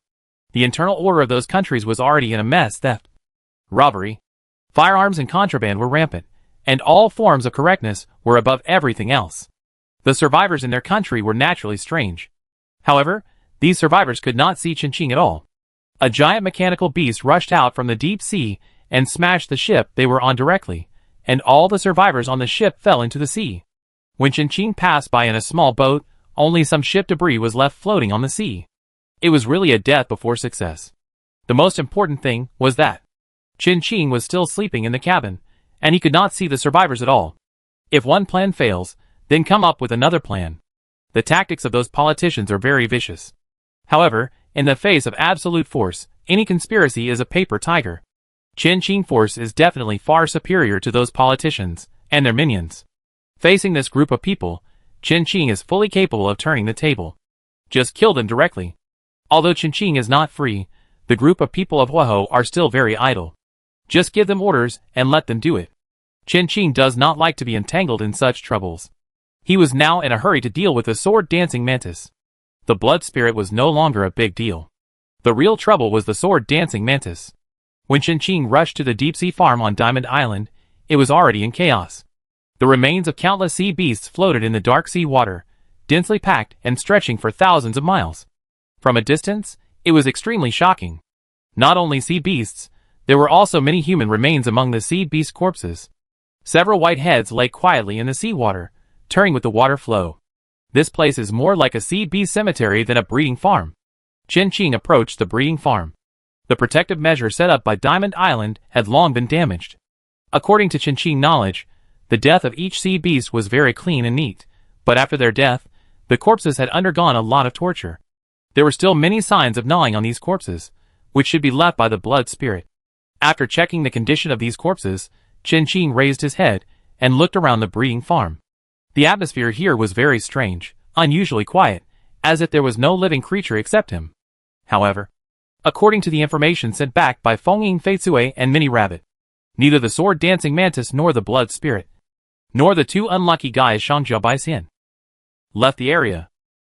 The internal order of those countries was already in a mess. Theft, robbery, firearms and contraband were rampant, and all forms of correctness were above everything else. The survivors in their country were naturally strange. However, these survivors could not see Chun-Ching at all. A giant mechanical beast rushed out from the deep sea and smashed the ship they were on directly, and all the survivors on the ship fell into the sea. When Chun-Ching passed by in a small boat, only some ship debris was left floating on the sea. It was really a death before success. The most important thing was that Chun-Ching was still sleeping in the cabin, and he could not see the survivors at all. If one plan fails, then come up with another plan. The tactics of those politicians are very vicious. However, in the face of absolute force, any conspiracy is a paper tiger. Chun-Ching's force is definitely far superior to those politicians and their minions. Facing this group of people, Chun-Ching is fully capable of turning the table. Just kill them directly. Although Chun-Ching is not free, the group of people of Huaho are still very idle. Just give them orders and let them do it. Chun-Ching does not like to be entangled in such troubles. He was now in a hurry to deal with the sword-dancing mantis. The blood spirit was no longer a big deal. The real trouble was the sword-dancing mantis. When Chun-Ching rushed to the deep-sea farm on Diamond Island, it was already in chaos. The remains of countless sea beasts floated in the dark sea water, densely packed and stretching for thousands of miles. From a distance, it was extremely shocking. Not only sea beasts, there were also many human remains among the sea beast corpses. Several white heads lay quietly in the seawater, turning with the water flow. This place is more like a CB cemetery than a breeding farm. Chen Qing approached the breeding farm. The protective measure set up by Diamond Island had long been damaged. According to Chen Qing knowledge, the death of each sea beast was very clean and neat, but after their death, the corpses had undergone a lot of torture. There were still many signs of gnawing on these corpses, which should be left by the blood spirit. After checking the condition of these corpses, Chen Qing raised his head and looked around the breeding farm. The atmosphere here was very strange, unusually quiet, as if there was no living creature except him. However, according to the information sent back by Fengying Feitsue and Mini Rabbit, neither the sword-dancing mantis nor the blood spirit, nor the two unlucky guys Shangjia Baixian, left the area.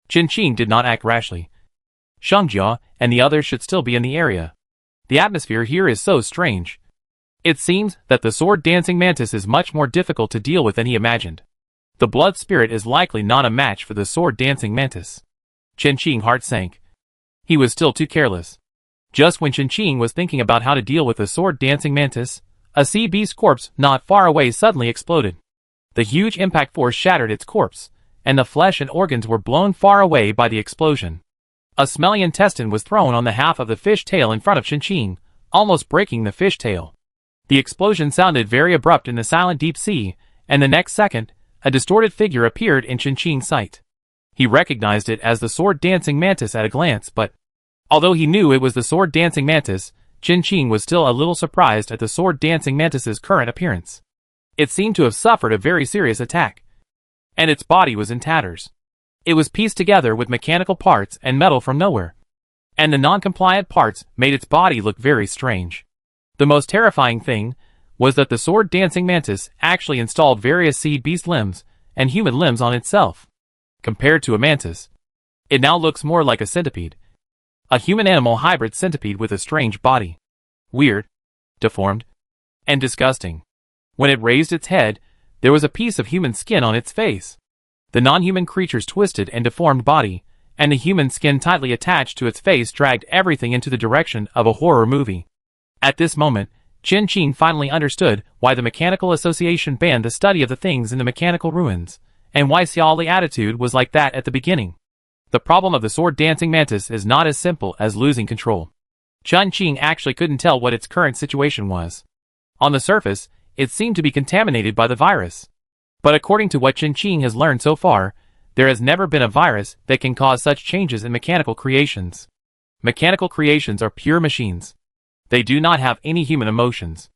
Chen Qing did not act rashly. Shangjia and the others should still be in the area. The atmosphere here is so strange. It seems that the sword-dancing mantis is much more difficult to deal with than he imagined. The blood spirit is likely not a match for the sword-dancing mantis. Chen Qing's heart sank. He was still too careless. Just when Chen Qing was thinking about how to deal with the sword-dancing mantis, a sea beast corpse not far away suddenly exploded. The huge impact force shattered its corpse, and the flesh and organs were blown far away by the explosion. A smelly intestine was thrown on the half of the fish tail in front of Chen Qing, almost breaking the fish tail. The explosion sounded very abrupt in the silent deep sea, and the next second, a distorted figure appeared in Chen Qing's sight. He recognized it as the sword-dancing mantis at a glance, but although he knew it was the sword-dancing mantis, Chen Qing was still a little surprised at the sword-dancing mantis's current appearance. It seemed to have suffered a very serious attack, and its body was in tatters. It was pieced together with mechanical parts and metal from nowhere, and the non-compliant parts made its body look very strange. The most terrifying thing was that the sword-dancing mantis actually installed various sea beast limbs and human limbs on itself. Compared to a mantis, it now looks more like a centipede. A human-animal hybrid centipede with a strange body. Weird, deformed, and disgusting. When it raised its head, there was a piece of human skin on its face. The non-human creature's twisted and deformed body, and the human skin tightly attached to its face dragged everything into the direction of a horror movie. At this moment, Chen Qing finally understood why the Mechanical Association banned the study of the things in the mechanical ruins, and why Xiaoli's attitude was like that at the beginning. The problem of the sword-dancing mantis is not as simple as losing control. Chen Qing actually couldn't tell what its current situation was. On the surface, it seemed to be contaminated by the virus. But according to what Chen Qing has learned so far, there has never been a virus that can cause such changes in mechanical creations. Mechanical creations are pure machines. They do not have any human emotions.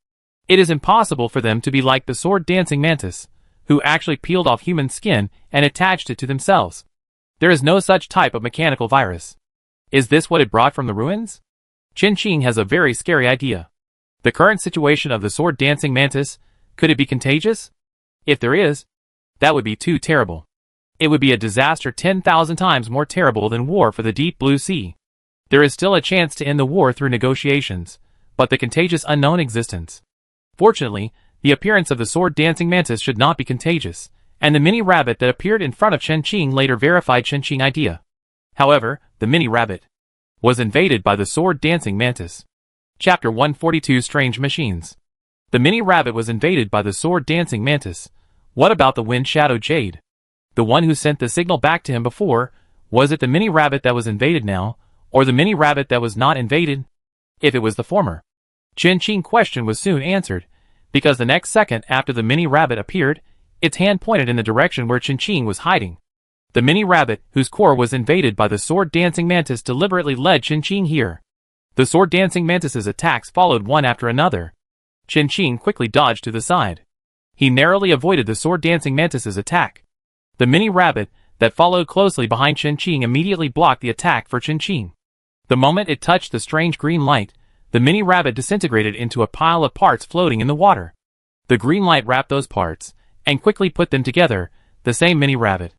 It is impossible for them to be like the sword-dancing mantis, who actually peeled off human skin and attached it to themselves. There is no such type of mechanical virus. Is this what it brought from the ruins? Chen Qing has a very scary idea. The current situation of the sword-dancing mantis, could it be contagious? If there is, that would be too terrible. It would be a disaster 10,000 times more terrible than war for the deep blue sea. There is still a chance to end the war through negotiations, but the contagious unknown existence. Fortunately, the appearance of the sword-dancing mantis should not be contagious, and the mini rabbit that appeared in front of Chen Qing later verified Chen Qing's idea. However, the mini rabbit was invaded by the sword-dancing mantis. Chapter 142 Strange Machines. The mini rabbit was invaded by the sword-dancing mantis. What about the wind shadow jade? The one who sent the signal back to him before, was it the mini rabbit that was invaded now, or the mini rabbit that was not invaded? If it was the former, Chen Qing's question was soon answered, because the next second after the mini rabbit appeared, its hand pointed in the direction where Chen Qing was hiding. The mini rabbit, whose core was invaded by the sword-dancing mantis, deliberately led Chen Qing here. The sword-dancing mantis's attacks followed one after another. Chen Qing quickly dodged to the side. He narrowly avoided the sword-dancing mantis's attack. The mini rabbit that followed closely behind Chen Qing immediately blocked the attack for Chen Qing. The moment it touched the strange green light, the mini rabbit disintegrated into a pile of parts floating in the water. The green light wrapped those parts, and quickly put them together, the same mini rabbit.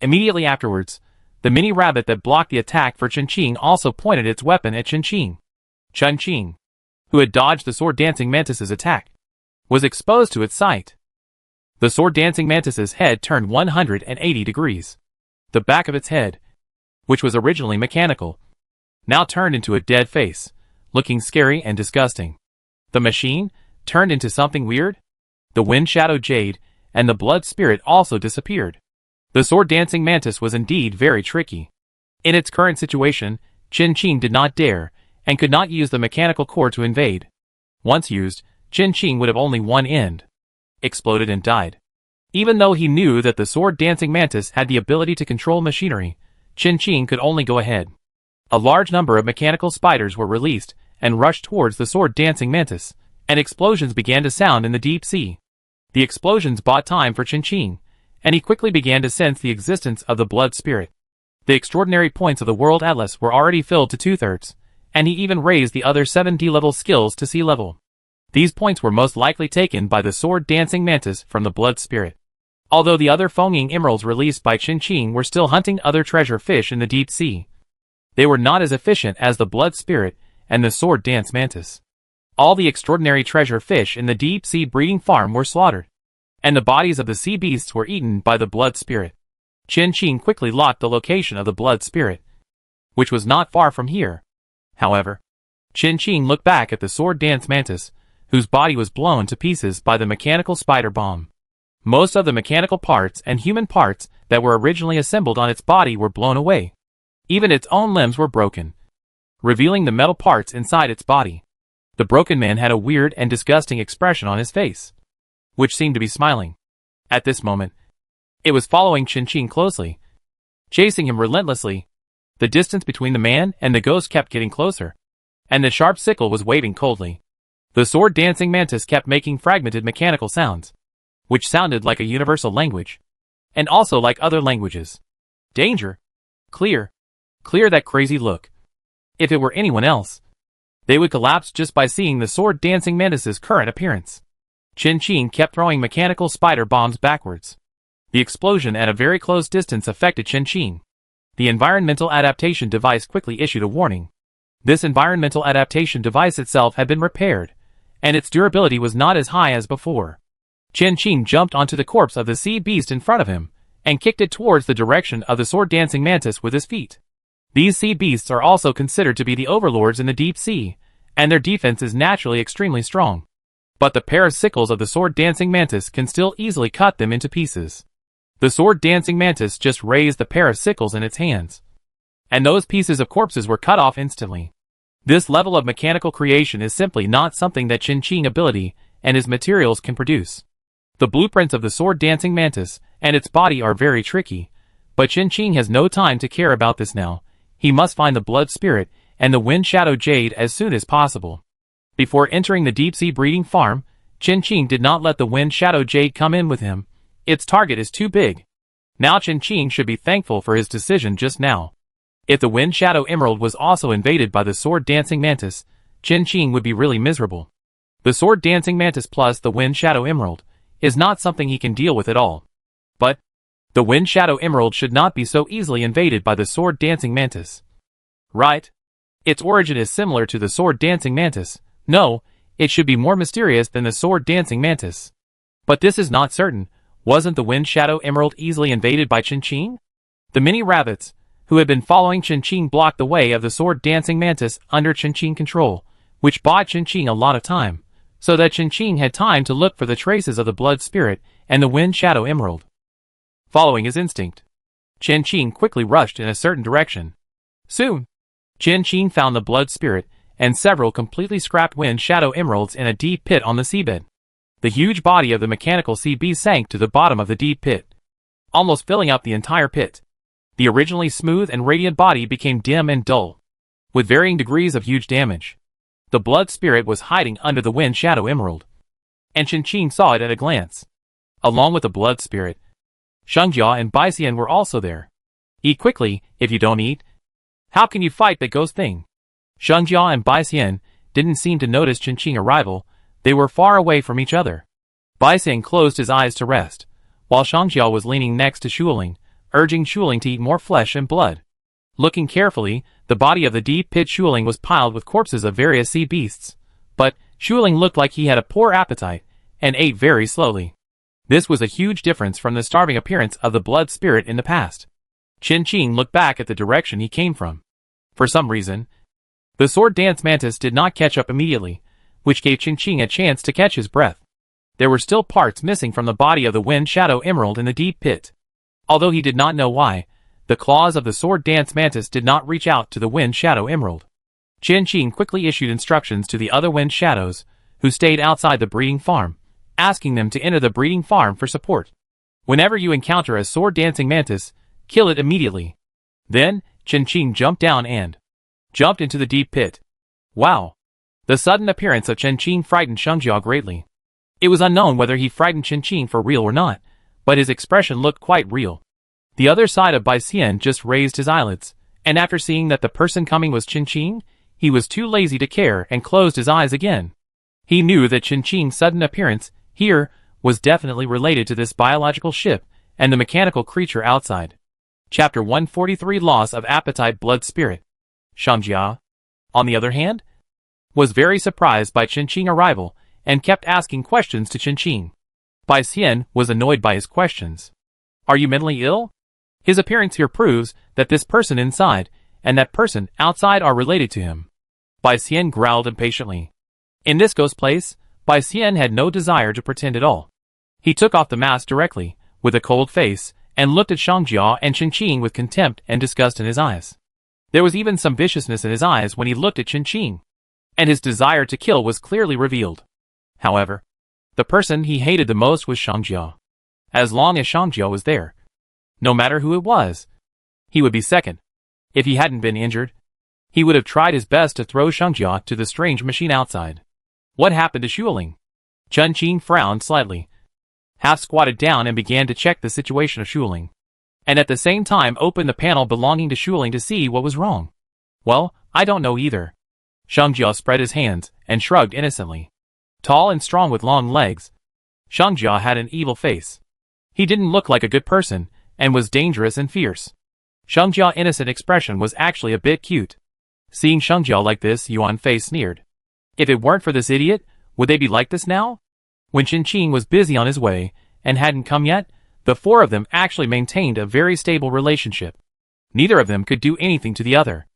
Immediately afterwards, the mini rabbit that blocked the attack for Chen Qing also pointed its weapon at Chen Qing. Chen Qing, who had dodged the sword-dancing mantis's attack, was exposed to its sight. The sword-dancing mantis's head turned 180 degrees. The back of its head, which was originally mechanical, now turned into a dead face, looking scary and disgusting. The machine turned into something weird. The wind shadow jade and the blood spirit also disappeared. The sword-dancing mantis was indeed very tricky. In its current situation, Qin did not dare, and could not use the mechanical core to invade. Once used, Qin would have only one end. Exploded and died. Even though he knew that the sword-dancing mantis had the ability to control machinery, Qin could only go ahead. A large number of mechanical spiders were released and rushed towards the sword-dancing mantis, and explosions began to sound in the deep sea. The explosions bought time for Qin, and he quickly began to sense the existence of the blood spirit. The extraordinary points of the world atlas were already filled to 2/3, and he even raised the other 7 D-level skills to sea level. These points were most likely taken by the sword-dancing mantis from the blood spirit. Although the other Fenging emeralds released by Qin were still hunting other treasure fish in the deep sea, they were not as efficient as the blood spirit and the sword-dance mantis. All the extraordinary treasure fish in the deep sea breeding farm were slaughtered, and the bodies of the sea beasts were eaten by the blood spirit. Qin quickly locked the location of the blood spirit, which was not far from here. However, Qin looked back at the sword-dance mantis, whose body was blown to pieces by the mechanical spider bomb. Most of the mechanical parts and human parts that were originally assembled on its body were blown away. Even its own limbs were broken, revealing the metal parts inside its body. The broken man had a weird and disgusting expression on his face, which seemed to be smiling. At this moment, it was following Qin closely, chasing him relentlessly. The distance between the man and the ghost kept getting closer, and the sharp sickle was waving coldly. The sword-dancing mantis kept making fragmented mechanical sounds, which sounded like a universal language, and also like other languages. Danger! Clear! Clear that crazy look! If it were anyone else, they would collapse just by seeing the sword-dancing mantis's current appearance. Qin kept throwing mechanical spider bombs backwards. The explosion at a very close distance affected Qin. The environmental adaptation device quickly issued a warning. This environmental adaptation device itself had been repaired, and its durability was not as high as before. Qin jumped onto the corpse of the sea beast in front of him, and kicked it towards the direction of the sword-dancing mantis with his feet. These sea beasts are also considered to be the overlords in the deep sea, and their defense is naturally extremely strong. But the pair of sickles of the sword-dancing mantis can still easily cut them into pieces. The sword-dancing mantis just raised the pair of sickles in its hands, and those pieces of corpses were cut off instantly. This level of mechanical creation is simply not something that Qin ability and his materials can produce. The blueprints of the sword-dancing mantis and its body are very tricky, but Qin has no time to care about this now. He must find the blood spirit and the wind shadow jade as soon as possible. Before entering the deep-sea breeding farm, Qin did not let the wind shadow jade come in with him. Its target is too big. Now Qin should be thankful for his decision just now. If the wind shadow emerald was also invaded by the sword-dancing mantis, Qin would be really miserable. The sword-dancing mantis plus the wind shadow emerald is not something he can deal with at all. But the wind shadow emerald should not be so easily invaded by the sword-dancing mantis. Right? Its origin is similar to the sword-dancing mantis. No, it should be more mysterious than the sword-dancing mantis. But this is not certain. Wasn't the wind shadow emerald easily invaded by Qin? The mini rabbits, who had been following Qin, blocked the way of the sword-dancing mantis under Qin control, which bought Qin a lot of time, so that Qin had time to look for the traces of the blood spirit and the wind shadow emerald. Following his instinct, Qin quickly rushed in a certain direction. Soon, Qin found the blood spirit and several completely scrapped wind shadow emeralds in a deep pit on the seabed. The huge body of the mechanical sea beast sank to the bottom of the deep pit, almost filling up the entire pit. The originally smooth and radiant body became dim and dull, with varying degrees of huge damage. The blood spirit was hiding under the wind shadow emerald, and Qin saw it at a glance. Along with the blood spirit, Shengjia and Baixian were also there. Eat quickly, if you don't eat. How can you fight that ghost thing? Shengjia and Baixian didn't seem to notice Qin's arrival. They were far away from each other. Baixian closed his eyes to rest, while Shengjia was leaning next to Shuling, urging Shuling to eat more flesh and blood. Looking carefully, the body of the deep pit Shuling was piled with corpses of various sea beasts, but Shuling looked like he had a poor appetite and ate very slowly. This was a huge difference from the starving appearance of the blood spirit in the past. Qin looked back at the direction he came from. For some reason, the sword dance mantis did not catch up immediately, which gave Qin a chance to catch his breath. There were still parts missing from the body of the wind shadow emerald in the deep pit. Although he did not know why, the claws of the sword dance mantis did not reach out to the wind shadow emerald. Chen Qing quickly issued instructions to the other wind shadows, who stayed outside the breeding farm, asking them to enter the breeding farm for support. Whenever you encounter a sword dancing mantis, kill it immediately. Then, Chen Qing jumped down and jumped into the deep pit. Wow! The sudden appearance of Chen Qing frightened Xiangjia greatly. It was unknown whether he frightened Chen Qing for real or not, but his expression looked quite real. The other side of Bai Xian just raised his eyelids, and after seeing that the person coming was Chen Qing, he was too lazy to care and closed his eyes again. He knew that Chen Qing's sudden appearance here was definitely related to this biological ship and the mechanical creature outside. Chapter 143 Loss of Appetite Blood Spirit. Xiangjia, on the other hand, was very surprised by Chen Qing's arrival and kept asking questions to Chen Qing. Bai Xian was annoyed by his questions. Are you mentally ill? His appearance here proves that this person inside and that person outside are related to him. Bai Xian growled impatiently. In this ghost place, Bai Xian had no desire to pretend at all. He took off the mask directly, with a cold face, and looked at Xiangjia and Chen Qing with contempt and disgust in his eyes. There was even some viciousness in his eyes when he looked at Chen Qing, and his desire to kill was clearly revealed. However, the person he hated the most was Xiangjia. As long as Xiangjia was there, no matter who it was, he would be second. If he hadn't been injured, he would have tried his best to throw Xiangjia to the strange machine outside. What happened to Shuling? Chen Qing frowned slightly, half squatted down and began to check the situation of Shuling, and at the same time opened the panel belonging to Shuling to see what was wrong. Well, I don't know either. Xiangjia spread his hands and shrugged innocently. Tall and strong with long legs, Xiangjia had an evil face. He didn't look like a good person, and was dangerous and fierce. Xiangjia's innocent expression was actually a bit cute. Seeing Xiangjia like this, Yuan face sneered. If it weren't for this idiot, would they be like this now? When Chen Qing was busy on his way, and hadn't come yet, the four of them actually maintained a very stable relationship. Neither of them could do anything to the other.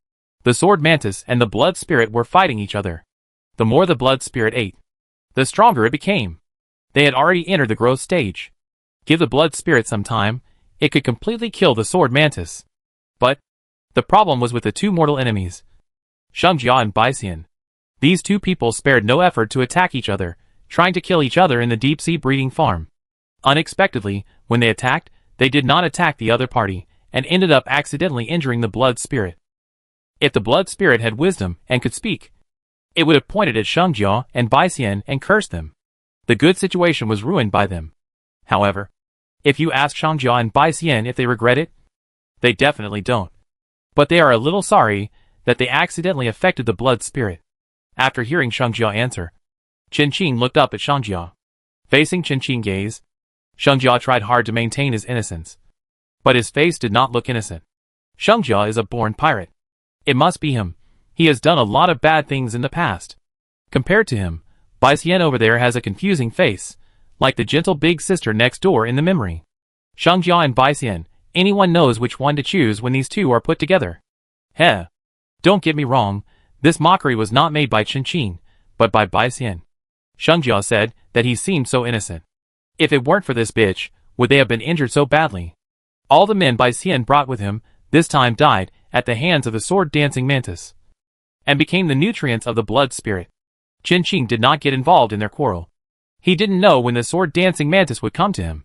The sword mantis and the blood spirit were fighting each other. The more the blood spirit ate, the stronger it became. They had already entered the growth stage. Give the blood spirit some time, it could completely kill the sword mantis. But the problem was with the two mortal enemies, Xiangjia and Bai Xian. These two people spared no effort to attack each other, trying to kill each other in the deep-sea breeding farm. Unexpectedly, when they attacked, they did not attack the other party, and ended up accidentally injuring the blood spirit. If the blood spirit had wisdom and could speak, it would have pointed at Xiangjia and Bai Xian and cursed them. The good situation was ruined by them. However, if you ask Xiangjia and Bai Xian if they regret it, they definitely don't. But they are a little sorry that they accidentally affected the blood spirit. After hearing Xiangjia answer, Chen Qing looked up at Xiangjia. Facing Chen Qing's gaze, Xiangjia tried hard to maintain his innocence. But his face did not look innocent. Xiangjia is a born pirate. It must be him. He has done a lot of bad things in the past. Compared to him, Bai Xian over there has a confusing face, like the gentle big sister next door in the memory. Xiangjia and Bai Xian, anyone knows which one to choose when these two are put together. Heh. Don't get me wrong, this mockery was not made by Chen Qing, but by Bai Xian. Xiangjia said that he seemed so innocent. If it weren't for this bitch, would they have been injured so badly? All the men Bai Xian brought with him, this time died at the hands of the sword-dancing mantis, and became the nutrients of the blood spirit. Chen Qing did not get involved in their quarrel. He didn't know when the sword-dancing mantis would come to him,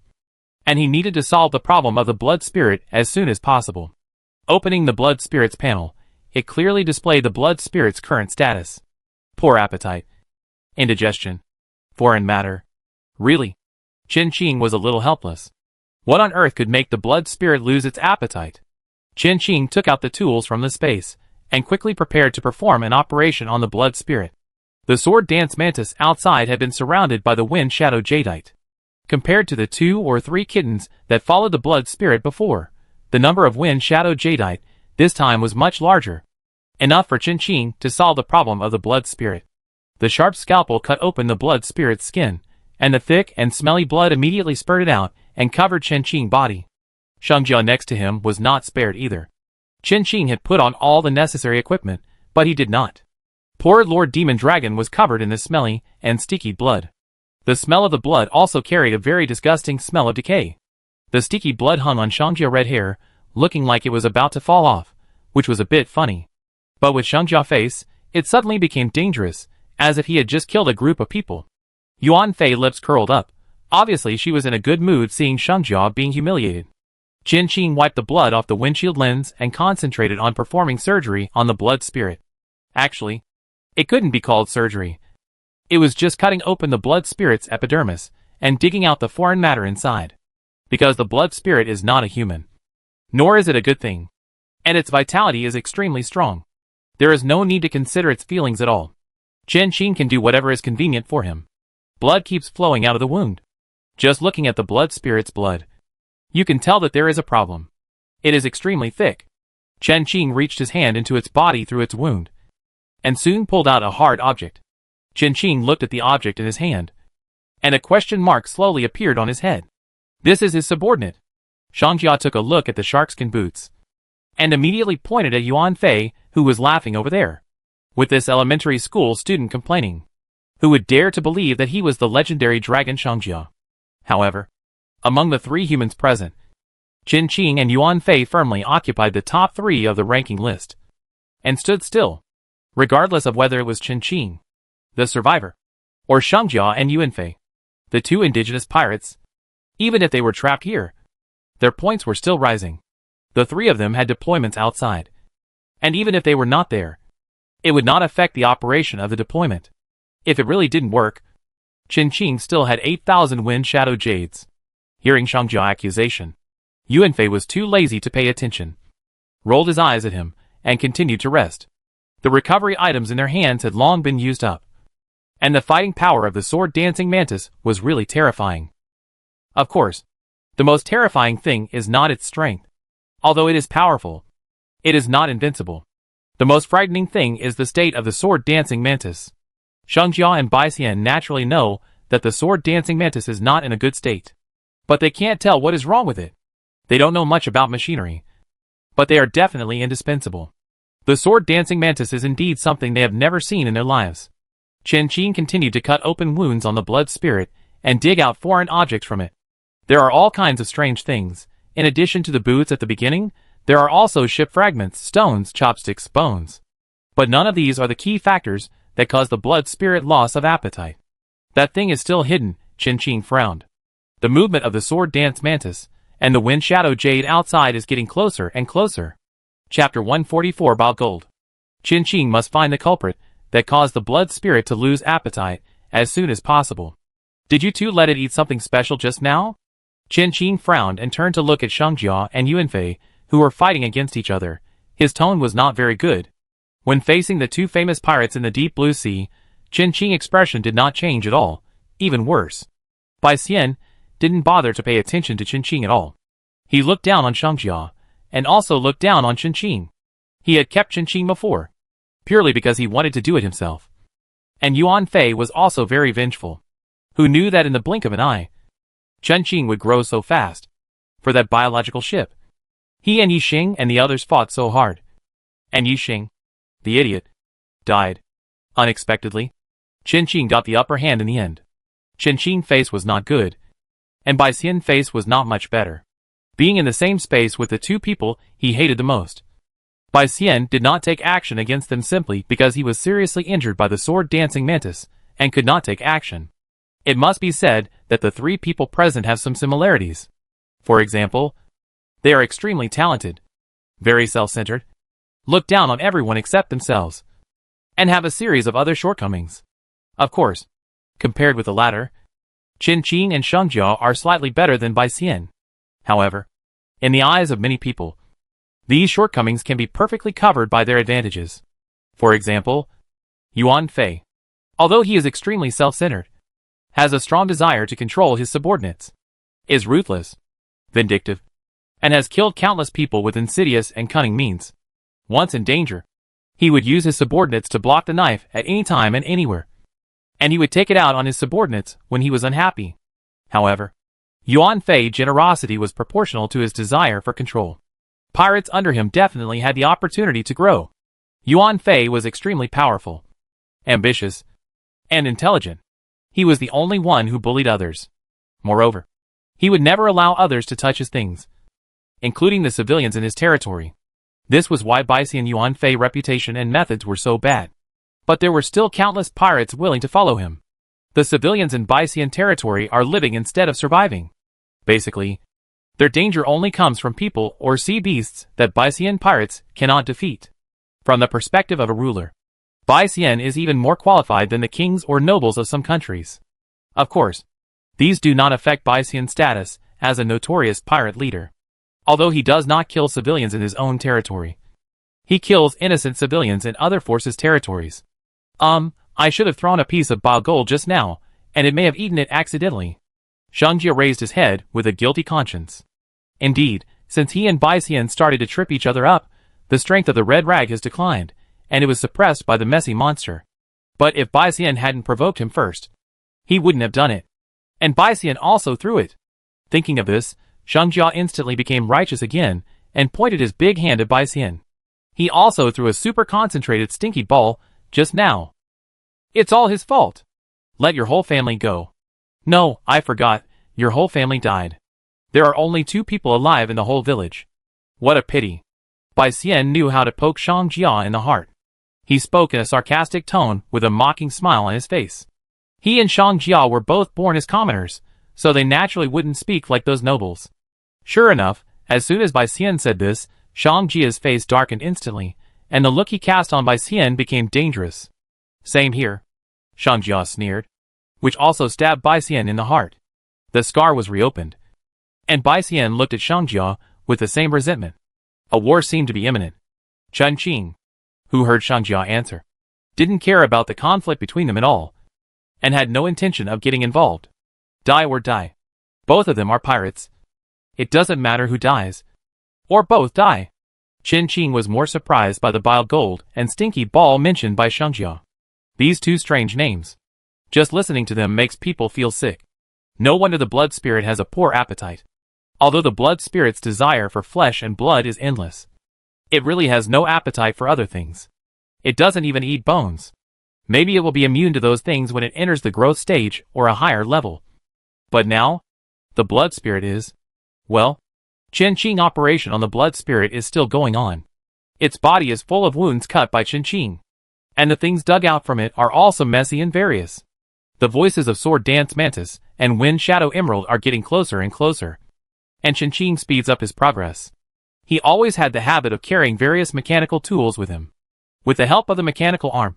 and he needed to solve the problem of the blood spirit as soon as possible. Opening the blood spirit's panel, it clearly displayed the blood spirit's current status. Poor appetite. Indigestion. Foreign matter. Really? Chen Qing was a little helpless. What on earth could make the blood spirit lose its appetite? Chen Qing took out the tools from the space, and quickly prepared to perform an operation on the blood spirit. The sword dance mantis outside had been surrounded by the wind shadow jadeite. Compared to the 2 or 3 kittens that followed the blood spirit before, the number of wind shadow jadeite this time was much larger. Enough for Chen Qing to solve the problem of the blood spirit. The sharp scalpel cut open the blood spirit's skin, and the thick and smelly blood immediately spurted out and covered Chen Qing's body. Xiangjia next to him was not spared either. Chen Qing had put on all the necessary equipment, but he did not. Poor Lord Demon Dragon was covered in the smelly and sticky blood. The smell of the blood also carried a very disgusting smell of decay. The sticky blood hung on Xiangjia's red hair, looking like it was about to fall off, which was a bit funny. But with Xiangjia's face, it suddenly became dangerous, as if he had just killed a group of people. Yuan Fei lips curled up. Obviously she was in a good mood seeing Xiangjia being humiliated. Qin Qing wiped the blood off the windshield lens and concentrated on performing surgery on the blood spirit. Actually, it couldn't be called surgery. It was just cutting open the blood spirit's epidermis and digging out the foreign matter inside. Because the blood spirit is not a human. Nor is it a good thing. And its vitality is extremely strong. There is no need to consider its feelings at all. Qin Qing can do whatever is convenient for him. Blood keeps flowing out of the wound. Just looking at the blood spirit's blood, you can tell that there is a problem. It is extremely thick. Qin Qing reached his hand into its body through its wound, and soon pulled out a hard object. Qin Qing looked at the object in his hand, and a question mark slowly appeared on his head. This is his subordinate. Xiangjia took a look at the sharkskin boots, and immediately pointed at Yuan Fei, who was laughing over there. With this elementary school student complaining. Who would dare to believe that he was the legendary dragon Xiangjia? However, among the three humans present, Qin Qing and Yuan Fei firmly occupied the top 3 of the ranking list, and stood still, regardless of whether it was Qin Qing, the survivor, or Xiangjia and Yuan Fei, the 2 indigenous pirates. Even if they were trapped here, their points were still rising. The 3 of them had deployments outside, and even if they were not there, it would not affect the operation of the deployment. If it really didn't work, Qin Qing still had 8,000 wind shadow jades. Hearing Xiangjia's accusation, Yuan Fei was too lazy to pay attention, rolled his eyes at him, and continued to rest. The recovery items in their hands had long been used up, and the fighting power of the sword-dancing mantis was really terrifying. Of course, the most terrifying thing is not its strength. Although it is powerful, it is not invincible. The most frightening thing is the state of the sword-dancing mantis. Xiangjia and Bai Xian naturally know that the sword-dancing mantis is not in a good state. But they can't tell what is wrong with it. They don't know much about machinery, but they are definitely indispensable. The sword-dancing mantis is indeed something they have never seen in their lives. Qin Qing continued to cut open wounds on the blood spirit and dig out foreign objects from it. There are all kinds of strange things. In addition to the boots at the beginning, there are also ship fragments, stones, chopsticks, bones. But none of these are the key factors that cause the blood spirit loss of appetite. That thing is still hidden, Qin Qing frowned. The movement of the sword dance mantis and the wind shadow jade outside is getting closer and closer. Chapter 144 about gold. Qin Qing must find the culprit that caused the blood spirit to lose appetite as soon as possible. Did you two let it eat something special just now? Qin Qing frowned and turned to look at Xiangjia and Yuan Fei, who were fighting against each other. His tone was not very good. When facing the 2 famous pirates in the deep blue sea, Qin Qing's expression did not change at all. Even worse, Bai Xian didn't bother to pay attention to Qin Qing at all. He looked down on Xiangjia, and also looked down on Qin Qing. He had kept Qin Qing before, purely because he wanted to do it himself. And Yuan Fei was also very vengeful. Who knew that in the blink of an eye, Qin Qing would grow so fast? For that biological ship. He and Yi Xing and the others fought so hard. And Yi Xing, the idiot, died. Unexpectedly, Qin Qing got the upper hand in the end. Qin Qing's face was not good, and Bai Xian's face was not much better. Being in the same space with the 2 people he hated the most. Bai Xian did not take action against them simply because he was seriously injured by the sword-dancing mantis, and could not take action. It must be said that the 3 people present have some similarities. For example, they are extremely talented, very self-centered, look down on everyone except themselves, and have a series of other shortcomings. Of course, compared with the latter, Qin Qing and Xiangjia are slightly better than Bai Xian. However, in the eyes of many people, these shortcomings can be perfectly covered by their advantages. For example, Yuan Fei, although he is extremely self-centered, has a strong desire to control his subordinates, is ruthless, vindictive, and has killed countless people with insidious and cunning means. Once in danger, he would use his subordinates to block the knife at any time and anywhere. And he would take it out on his subordinates when he was unhappy. However, Yuan Fei's generosity was proportional to his desire for control. Pirates under him definitely had the opportunity to grow. Yuan Fei was extremely powerful, ambitious, and intelligent. He was the only one who bullied others. Moreover, He would never allow others to touch his things, including the civilians in his territory. This was why Baixian Yuanfei's reputation and methods were so bad. But there were still countless pirates willing to follow him. The civilians in Baixian territory are living instead of surviving. Basically, their danger only comes from people or sea beasts that Baixian pirates cannot defeat. From the perspective of a ruler, Baixian is even more qualified than the kings or nobles of some countries. Of course, these do not affect Baixian's status as a notorious pirate leader. Although he does not kill civilians in his own territory, he kills innocent civilians in other forces' territories. I should have thrown a piece of bao gold just now, and it may have eaten it accidentally. Shangjia raised his head with a guilty conscience. Indeed, since he and Baixian started to trip each other up, the strength of the red rag has declined, and it was suppressed by the messy monster. But if Baixian hadn't provoked him first, he wouldn't have done it. And Baixian also threw it. Thinking of this, Shangjia instantly became righteous again, and pointed his big hand at Baixian. He also threw a super concentrated stinky ball, just now. It's all his fault. Let your whole family go. No, I forgot, your whole family died. There are only 2 people alive in the whole village. What a pity. Baixian knew how to poke Shangjia in the heart. He spoke in a sarcastic tone with a mocking smile on his face. He and Shangjia were both born as commoners, so they naturally wouldn't speak like those nobles. Sure enough, as soon as Baixian said this, Shangjia's face darkened instantly, and the look he cast on Baixian became dangerous. Same here, Shangjia sneered, which also stabbed Baixian in the heart. The scar was reopened, and Baixian looked at Shangjia with the same resentment. A war seemed to be imminent. Chen Qing, who heard Shangjia answer, didn't care about the conflict between them at all, and had no intention of getting involved. Die or die. Both of them are pirates. It doesn't matter who dies. Or both die. Chen Qing was more surprised by the bile gold and stinky ball mentioned by Shangjia. These 2 strange names. Just listening to them makes people feel sick. No wonder the blood spirit has a poor appetite. Although the blood spirit's desire for flesh and blood is endless, it really has no appetite for other things. It doesn't even eat bones. Maybe it will be immune to those things when it enters the growth stage or a higher level. But now, the blood spirit is, well, Chen Qing operation on the blood spirit is still going on. Its body is full of wounds cut by Chen Qing, and the things dug out from it are also messy and various. The voices of Sword Dance Mantis and Wind Shadow Emerald are getting closer and closer, and Chen Qing speeds up his progress. He always had the habit of carrying various mechanical tools with him. With the help of the mechanical arm,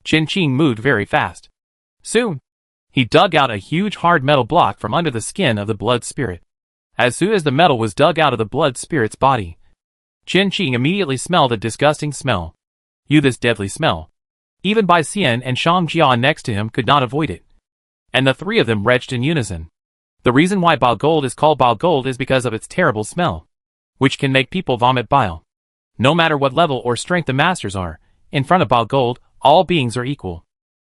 Chen Qing moved very fast. Soon, he dug out a huge hard metal block from under the skin of the blood spirit. As soon as the metal was dug out of the blood spirit's body, Chen Qing immediately smelled a disgusting smell. This deadly smell. Even Baixian and Shangjia next to him could not avoid it. And the 3 of them retched in unison. The reason why bile gold is called bile gold is because of its terrible smell, which can make people vomit bile. No matter what level or strength the masters are, in front of bile gold, all beings are equal.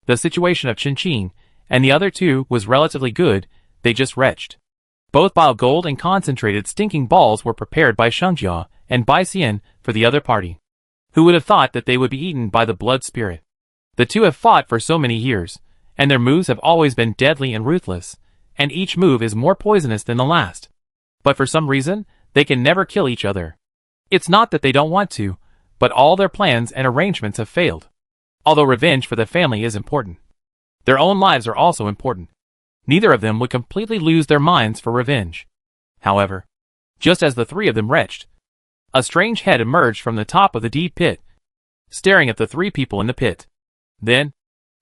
The situation of Chen Qing and the other 2 was relatively good, they just retched. Both bile gold and concentrated stinking balls were prepared by Shangjia and Baixian for the other party. Who would have thought that they would be eaten by the blood spirit? The 2 have fought for so many years, and their moves have always been deadly and ruthless, and each move is more poisonous than the last. But for some reason, they can never kill each other. It's not that they don't want to, but all their plans and arrangements have failed. Although revenge for the family is important, their own lives are also important. Neither of them would completely lose their minds for revenge. However, just as the 3 of them retched, a strange head emerged from the top of the deep pit, staring at the 3 people in the pit. Then,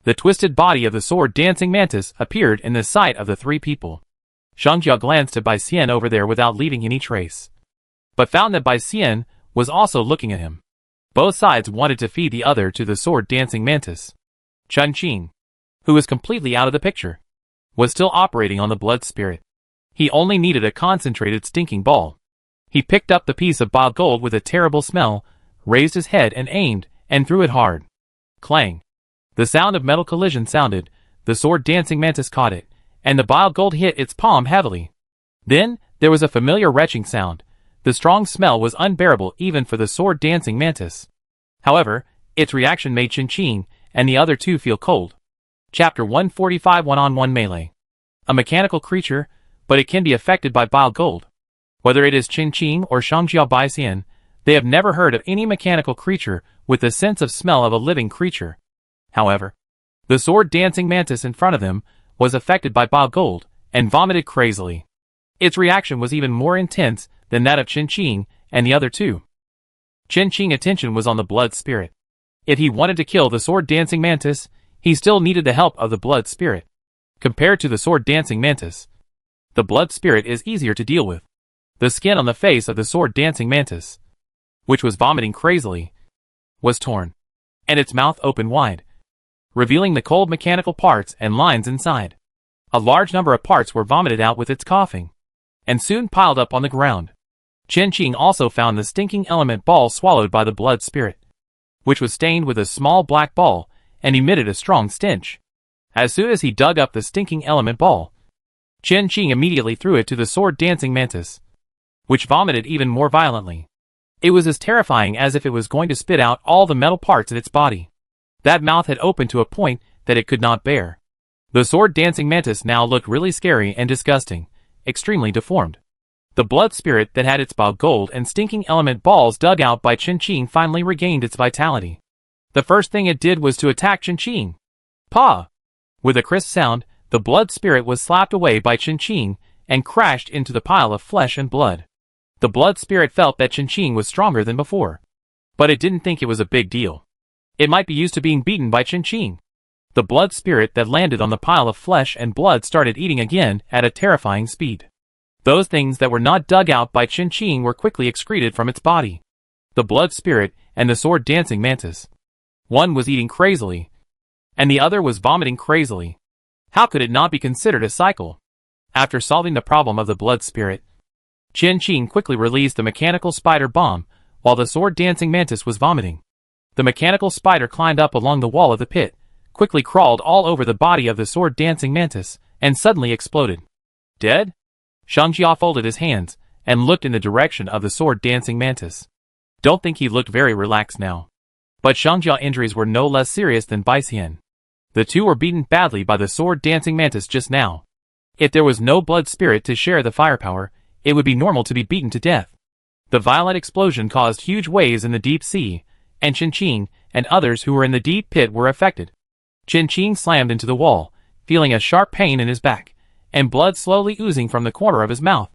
the twisted body of the sword-dancing mantis appeared in the sight of the 3 people. Shangjia glanced at Baixian over there without leaving any trace, but found that Baixian was also looking at him. Both sides wanted to feed the other to the sword-dancing mantis. Chen Qing, who was completely out of the picture, was still operating on the blood spirit. He only needed a concentrated stinking ball. He picked up the piece of bile gold with a terrible smell, raised his head and aimed, and threw it hard. Clang. The sound of metal collision sounded, the sword-dancing mantis caught it, and the bile gold hit its palm heavily. Then, there was a familiar retching sound. The strong smell was unbearable even for the sword-dancing mantis. However, its reaction made Chen Qing and the other 2 feel cold. Chapter 145 One-on-One Melee. A mechanical creature, but it can be affected by bile gold. Whether it is Qin Qing or Shangjiao Baixian, they have never heard of any mechanical creature with the sense of smell of a living creature. However, the sword-dancing mantis in front of them was affected by bile gold and vomited crazily. Its reaction was even more intense than that of Qin Qing and the other two. Qin Qing's attention was on the blood spirit. If he wanted to kill the sword-dancing mantis, he still needed the help of the blood spirit. Compared to the sword-dancing mantis, the blood spirit is easier to deal with. The skin on the face of the sword-dancing mantis, which was vomiting crazily, was torn, and its mouth opened wide, revealing the cold mechanical parts and lines inside. A large number of parts were vomited out with its coughing, and soon piled up on the ground. Qin Qing also found the stinking element ball swallowed by the blood spirit, which was stained with a small black ball and emitted a strong stench. As soon as he dug up the stinking element ball, Qin Qing immediately threw it to the sword-dancing mantis, which vomited even more violently. It was as terrifying as if it was going to spit out all the metal parts in its body. That mouth had opened to a point that it could not bear. The sword-dancing mantis now looked really scary and disgusting, extremely deformed. The blood spirit that had its bile gold and stinking element balls dug out by Qin Qing finally regained its vitality. The first thing it did was to attack Qin Qing. Pa! With a crisp sound, the blood spirit was slapped away by Qin Qing and crashed into the pile of flesh and blood. The blood spirit felt that Qin Qing was stronger than before, but it didn't think it was a big deal. It might be used to being beaten by Qin Qing. The blood spirit that landed on the pile of flesh and blood started eating again at a terrifying speed. Those things that were not dug out by Qin Qing were quickly excreted from its body. The blood spirit and the sword-dancing mantis. One was eating crazily, and the other was vomiting crazily. How could it not be considered a cycle? After solving the problem of the blood spirit, Qin Qing quickly released the mechanical spider bomb while the sword-dancing mantis was vomiting. The mechanical spider climbed up along the wall of the pit, quickly crawled all over the body of the sword-dancing mantis, and suddenly exploded. Dead? Shangjiao folded his hands and looked in the direction of the sword-dancing mantis. Don't think he looked very relaxed now. But Shangjiao's injuries were no less serious than Baixian. The two were beaten badly by the sword-dancing mantis just now. If there was no blood spirit to share the firepower, it would be normal to be beaten to death. The violent explosion caused huge waves in the deep sea, and Qin Qing and others who were in the deep pit were affected. Qin Qing slammed into the wall, feeling a sharp pain in his back, and blood slowly oozing from the corner of his mouth.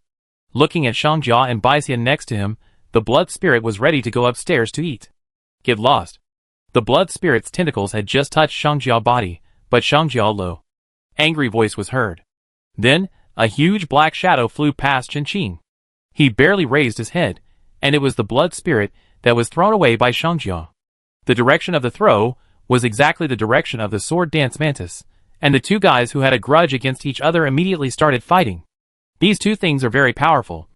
Looking at Shangjiao and Baixian next to him, the blood spirit was ready to go upstairs to eat. Get lost. The blood spirit's tentacles had just touched Shangjiao's body, but Shangjiao's low, angry voice was heard. Then, a huge black shadow flew past Qin Qing. He barely raised his head, and it was the blood spirit that was thrown away by Shangjiao. The direction of the throw was exactly the direction of the sword dance mantis, and the two guys who had a grudge against each other immediately started fighting. These two things are very powerful,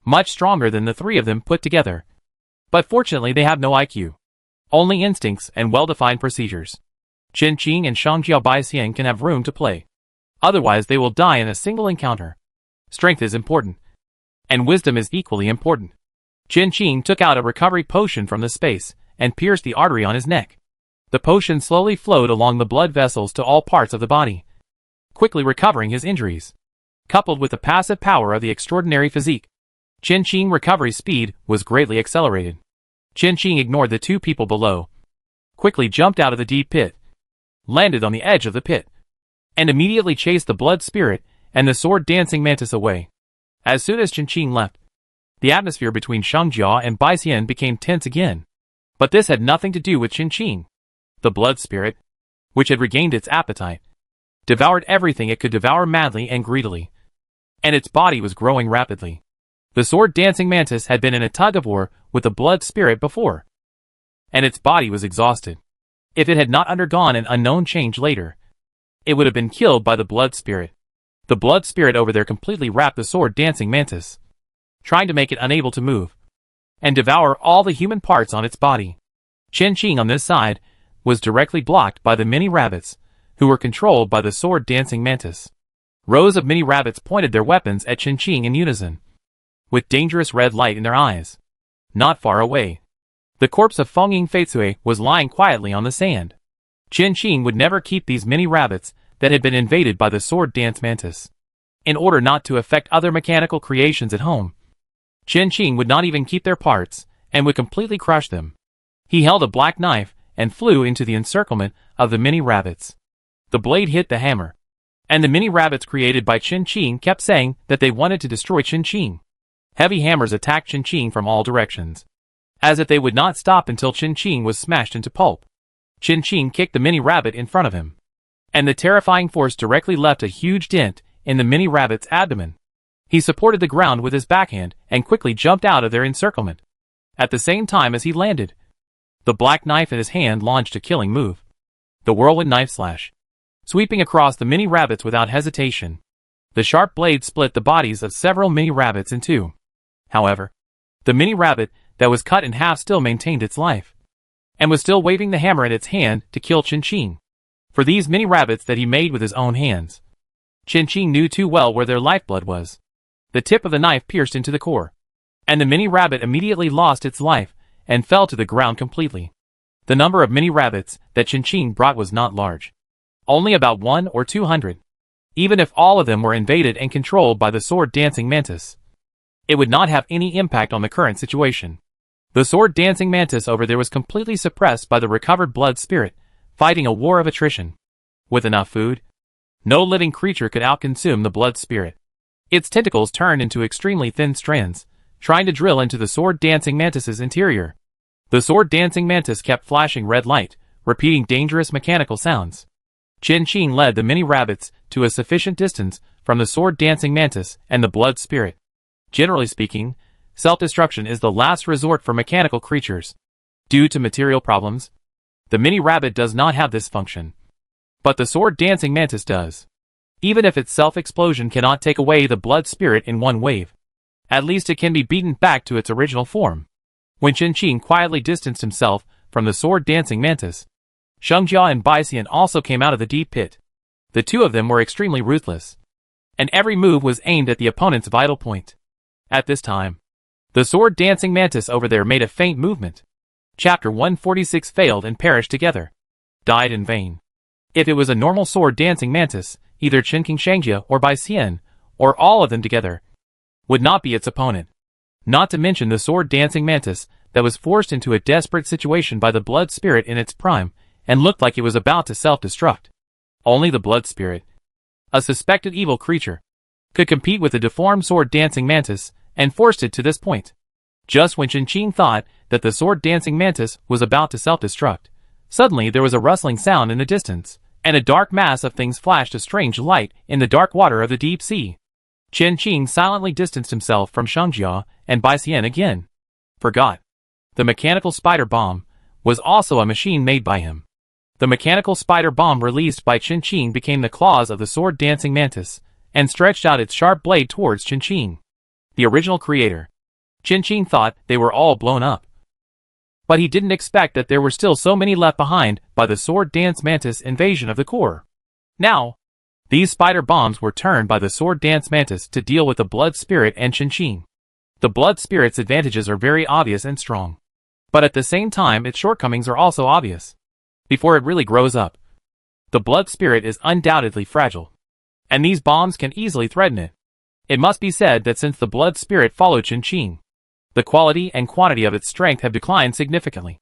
much stronger than the three of them put together. But fortunately they have no IQ. Only instincts and well-defined procedures. Qin Qing and Shangjiao Baixian can have room to play. Otherwise they will die in a single encounter. Strength is important, and wisdom is equally important. Qin Qing took out a recovery potion from the space and pierced the artery on his neck. The potion slowly flowed along the blood vessels to all parts of the body, quickly recovering his injuries. Coupled with the passive power of the extraordinary physique, Qin Qing's recovery speed was greatly accelerated. Qin Qing ignored the two people below, quickly jumped out of the deep pit, landed on the edge of the pit, and immediately chased the blood spirit and the sword-dancing mantis away. As soon as Qin Qing left, the atmosphere between Shangjiao and Baixian became tense again. But this had nothing to do with Qin Qing. The blood spirit, which had regained its appetite, devoured everything it could devour madly and greedily, and its body was growing rapidly. The sword-dancing mantis had been in a tug-of-war with the blood spirit before, and its body was exhausted. If it had not undergone an unknown change later, it would have been killed by the blood spirit. The blood spirit over there completely wrapped the sword-dancing mantis, trying to make it unable to move, and devour all the human parts on its body. Qin Qing on this side was directly blocked by the many rabbits, who were controlled by the sword-dancing mantis. Rows of mini rabbits pointed their weapons at Qin Qing in unison, with dangerous red light in their eyes. Not far away, the corpse of Feng Ying Feitsui was lying quietly on the sand. Qin Qing would never keep these mini rabbits that had been invaded by the sword dance mantis. in order not to affect other mechanical creations at home. Chen Qing would not even keep their parts, and would completely crush them. He held a black knife, and flew into the encirclement of the mini rabbits. The blade hit the hammer. And the mini rabbits created by Chen Qing kept saying that they wanted to destroy Chen Qing. Heavy hammers attacked Chen Qing from all directions, as if they would not stop until Chen Qing was smashed into pulp. Chen Qing kicked the mini rabbit in front of him, and the terrifying force directly left a huge dent in the mini rabbit's abdomen. He supported the ground with his backhand and quickly jumped out of their encirclement. At the same time as he landed, the black knife in his hand launched a killing move. The whirlwind knife slash, sweeping across the mini rabbits without hesitation. The sharp blade split the bodies of several mini rabbits in two. However, the mini rabbit that was cut in half still maintained its life, and was still waving the hammer in its hand to kill Chen Qing. For these mini rabbits that he made with his own hands, Chen Qing knew too well where their lifeblood was. The tip of the knife pierced into the core, and the mini rabbit immediately lost its life and fell to the ground completely. The number of mini rabbits that Chen Qing brought was not large. Only about 100 or 200. Even if all of them were invaded and controlled by the sword-dancing mantis, it would not have any impact on the current situation. The sword-dancing mantis over there was completely suppressed by the recovered blood spirit, fighting a war of attrition. With enough food, no living creature could outconsume the blood spirit. Its tentacles turned into extremely thin strands, trying to drill into the sword-dancing mantis's interior. The sword-dancing mantis kept flashing red light, repeating dangerous mechanical sounds. Chen Qing led the mini rabbits to a sufficient distance from the sword-dancing mantis and the blood spirit. Generally speaking, self-destruction is the last resort for mechanical creatures. Due to material problems, the mini rabbit does not have this function. But the sword-dancing mantis does. Even if its self-explosion cannot take away the blood spirit in one wave, at least it can be beaten back to its original form. When Chen Qing quietly distanced himself from the sword-dancing mantis, Shengjia and Baixian also came out of the deep pit. The two of them were extremely ruthless, and every move was aimed at the opponent's vital point. At this time, the sword-dancing mantis over there made a faint movement. Chapter 146 failed and perished together. Died in vain. If it was a normal sword-dancing mantis, either Chen Qing Shengjia or Baixian, or all of them together, would not be its opponent. Not to mention the sword-dancing mantis that was forced into a desperate situation by the blood spirit in its prime, and looked like it was about to self-destruct. Only the blood spirit, a suspected evil creature, could compete with the deformed sword-dancing mantis, and forced it to this point. Just when Chen Qing thought that the sword-dancing mantis was about to self-destruct, suddenly there was a rustling sound in the distance, and a dark mass of things flashed a strange light in the dark water of the deep sea. Chen Qing silently distanced himself from Shengjia and Baixian again. Forgot. The mechanical spider bomb was also a machine made by him. The mechanical spider bomb released by Chen Qing became the claws of the sword-dancing mantis, and stretched out its sharp blade towards Chen Qing, the original creator. Chen Qing thought they were all blown up, but he didn't expect that there were still so many left behind by the sword-dance mantis invasion of the core. Now, these spider bombs were turned by the sword-dance mantis to deal with the blood spirit and Chen Qing. The blood spirit's advantages are very obvious and strong, but at the same time its shortcomings are also obvious. Before it really grows up, the blood spirit is undoubtedly fragile, and these bombs can easily threaten it. It must be said that since the blood spirit followed Chen Qing, the quality and quantity of its strength have declined significantly,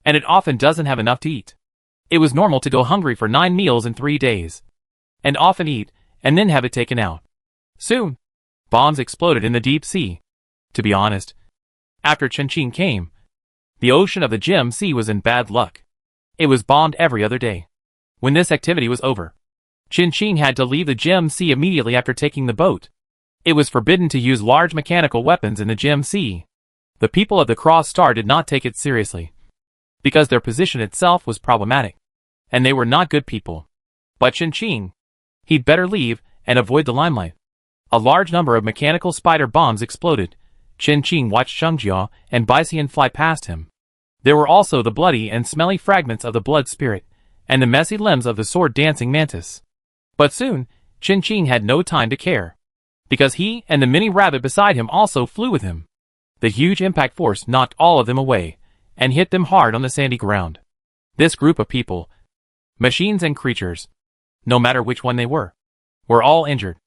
and it often doesn't have enough to eat. It was normal to go hungry for 9 meals in 3 days, and often eat, and then have it taken out. Soon, bombs exploded in the deep sea. To be honest, after Chen Qing came, the ocean of the Gem Sea was in bad luck. It was bombed every other day. When this activity was over, Chen Qing had to leave the Gem Sea immediately after taking the boat. It was forbidden to use large mechanical weapons in the Gem Sea. The people of the Cross Star did not take it seriously, because their position itself was problematic, and they were not good people. But Chen Qing, he'd better leave and avoid the limelight. A large number of mechanical spider bombs exploded. Chen Qing watched Shengjia and Baixian fly past him. There were also the bloody and smelly fragments of the blood spirit, and the messy limbs of the sword-dancing mantis. But soon, Chen Qing had no time to care, because he and the mini rabbit beside him also flew with him. The huge impact force knocked all of them away, and hit them hard on the sandy ground. This group of people, machines and creatures, no matter which one they were all injured.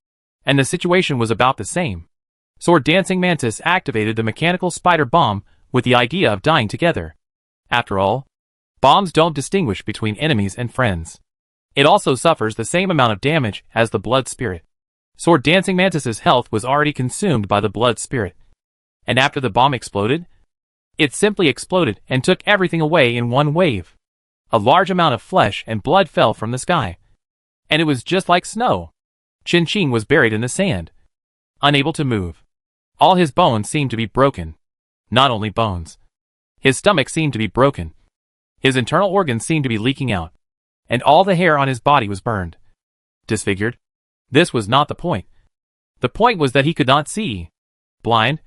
And the situation was about the same. Sword Dancing Mantis activated the mechanical spider bomb with the idea of dying together. After all, bombs don't distinguish between enemies and friends. It also suffers the same amount of damage as the blood spirit. Sword Dancing Mantis's health was already consumed by the blood spirit. And after the bomb exploded, it simply exploded and took everything away in one wave. A large amount of flesh and blood fell from the sky. And it was just like snow. Qin was buried in the sand, unable to move. All his bones seemed to be broken. Not only bones. His stomach seemed to be broken. His internal organs seemed to be leaking out. And all the hair on his body was burned. Disfigured? This was not the point. The point was that he could not see. Blind,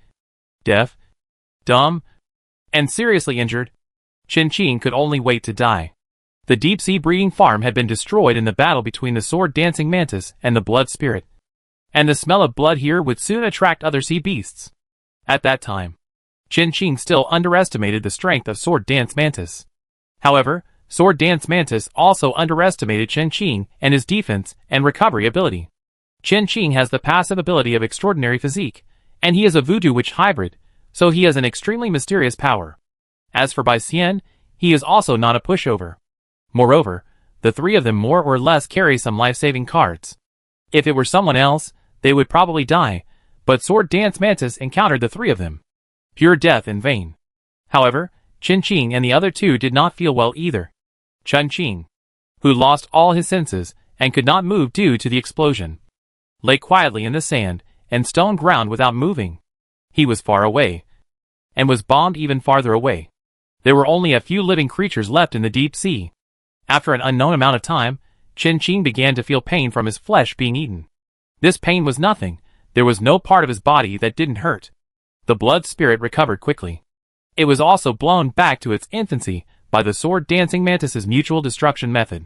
deaf, dumb, and seriously injured, Qin could only wait to die. The deep-sea breeding farm had been destroyed in the battle between the Sword Dancing Mantis and the blood spirit. And the smell of blood here would soon attract other sea beasts. At that time, Qin still underestimated the strength of Sword Dance Mantis. However, Sword Dance Mantis also underestimated Qin and his defense and recovery ability. Qin has the passive ability of extraordinary physique, and he is a voodoo witch hybrid, so he has an extremely mysterious power. As for Bai Xian, he is also not a pushover. Moreover, the three of them more or less carry some life-saving cards. If it were someone else, they would probably die, but Sword Dance Mantis encountered the three of them. Pure death in vain. However, Qin and the other two did not feel well either. Qin, who lost all his senses and could not move due to the explosion, lay quietly in the sand and stone ground without moving. He was far away, and was bombed even farther away. There were only a few living creatures left in the deep sea. After an unknown amount of time, Qin began to feel pain from his flesh being eaten. This pain was nothing. There was no part of his body that didn't hurt. The blood spirit recovered quickly. It was also blown back to its infancy by the Sword Dancing Mantis's mutual destruction method.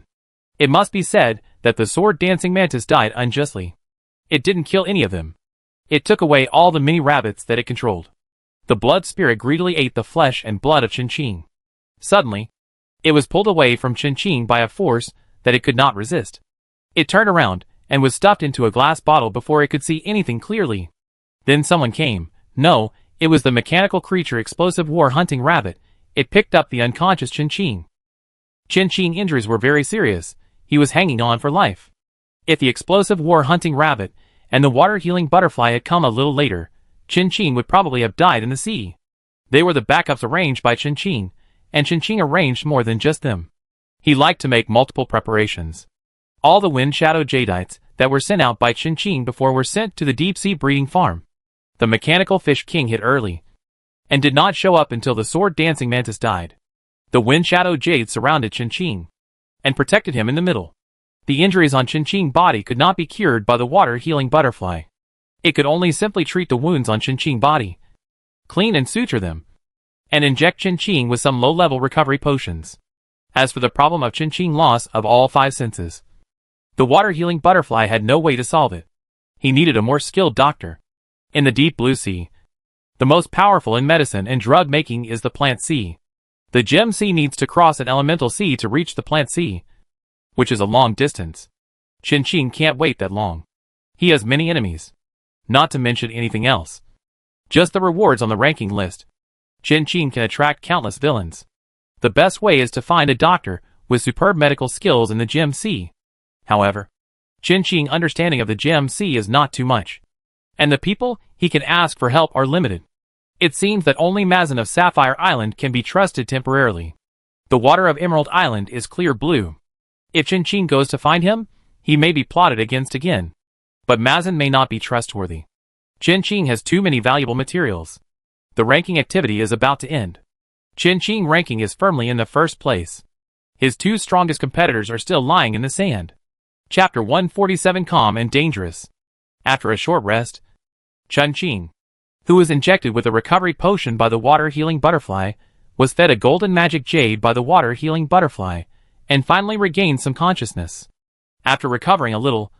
It must be said that the Sword Dancing Mantis died unjustly. It didn't kill any of them. It took away all the mini rabbits that it controlled. The blood spirit greedily ate the flesh and blood of Qin. Suddenly, it was pulled away from Qin by a force that it could not resist. It turned around and was stuffed into a glass bottle before it could see anything clearly. Then someone came. No, it was the mechanical creature Explosive War Hunting Rabbit. It picked up the unconscious Qin. Qin injuries were very serious. He was hanging on for life. If the Explosive War Hunting Rabbit and the Water Healing Butterfly had come a little later, Qin would probably have died in the sea. They were the backups arranged by Qin, and Qin arranged more than just them. He liked to make multiple preparations. All the Wind Shadow Jadites that were sent out by Qin before were sent to the deep-sea breeding farm. The Mechanical Fish King hit early, and did not show up until the Sword Dancing Mantis died. The Wind Shadow Jade surrounded Qin, and protected him in the middle. The injuries on Qin's body could not be cured by the Water Healing Butterfly. It could only simply treat the wounds on Qin's body, clean and suture them, and inject Qin with some low-level recovery potions. As for the problem of Qin's loss of all five senses, the Water Healing Butterfly had no way to solve it. He needed a more skilled doctor. In the deep blue sea, the most powerful in medicine and drug making is the plant sea. The gem sea needs to cross an elemental sea to reach the plant sea, which is a long distance. Qin can't wait that long. He has many enemies, not to mention anything else. Just the rewards on the ranking list. Qin can attract countless villains. The best way is to find a doctor with superb medical skills in the gem sea. However, Qin's understanding of the gem sea is not too much, and the people he can ask for help are limited. It seems that only Mazin of Sapphire Island can be trusted temporarily. The water of Emerald Island is clear blue. If Qin goes to find him, he may be plotted against again. But Mazin may not be trustworthy. Qin has too many valuable materials. The ranking activity is about to end. Qin ranking is firmly in the first place. His two strongest competitors are still lying in the sand. Chapter 147 Calm and Dangerous. After a short rest, Qin, who was injected with a recovery potion by the Water Healing Butterfly, was fed a golden magic jade by the Water Healing Butterfly, and finally regained some consciousness. After recovering a little,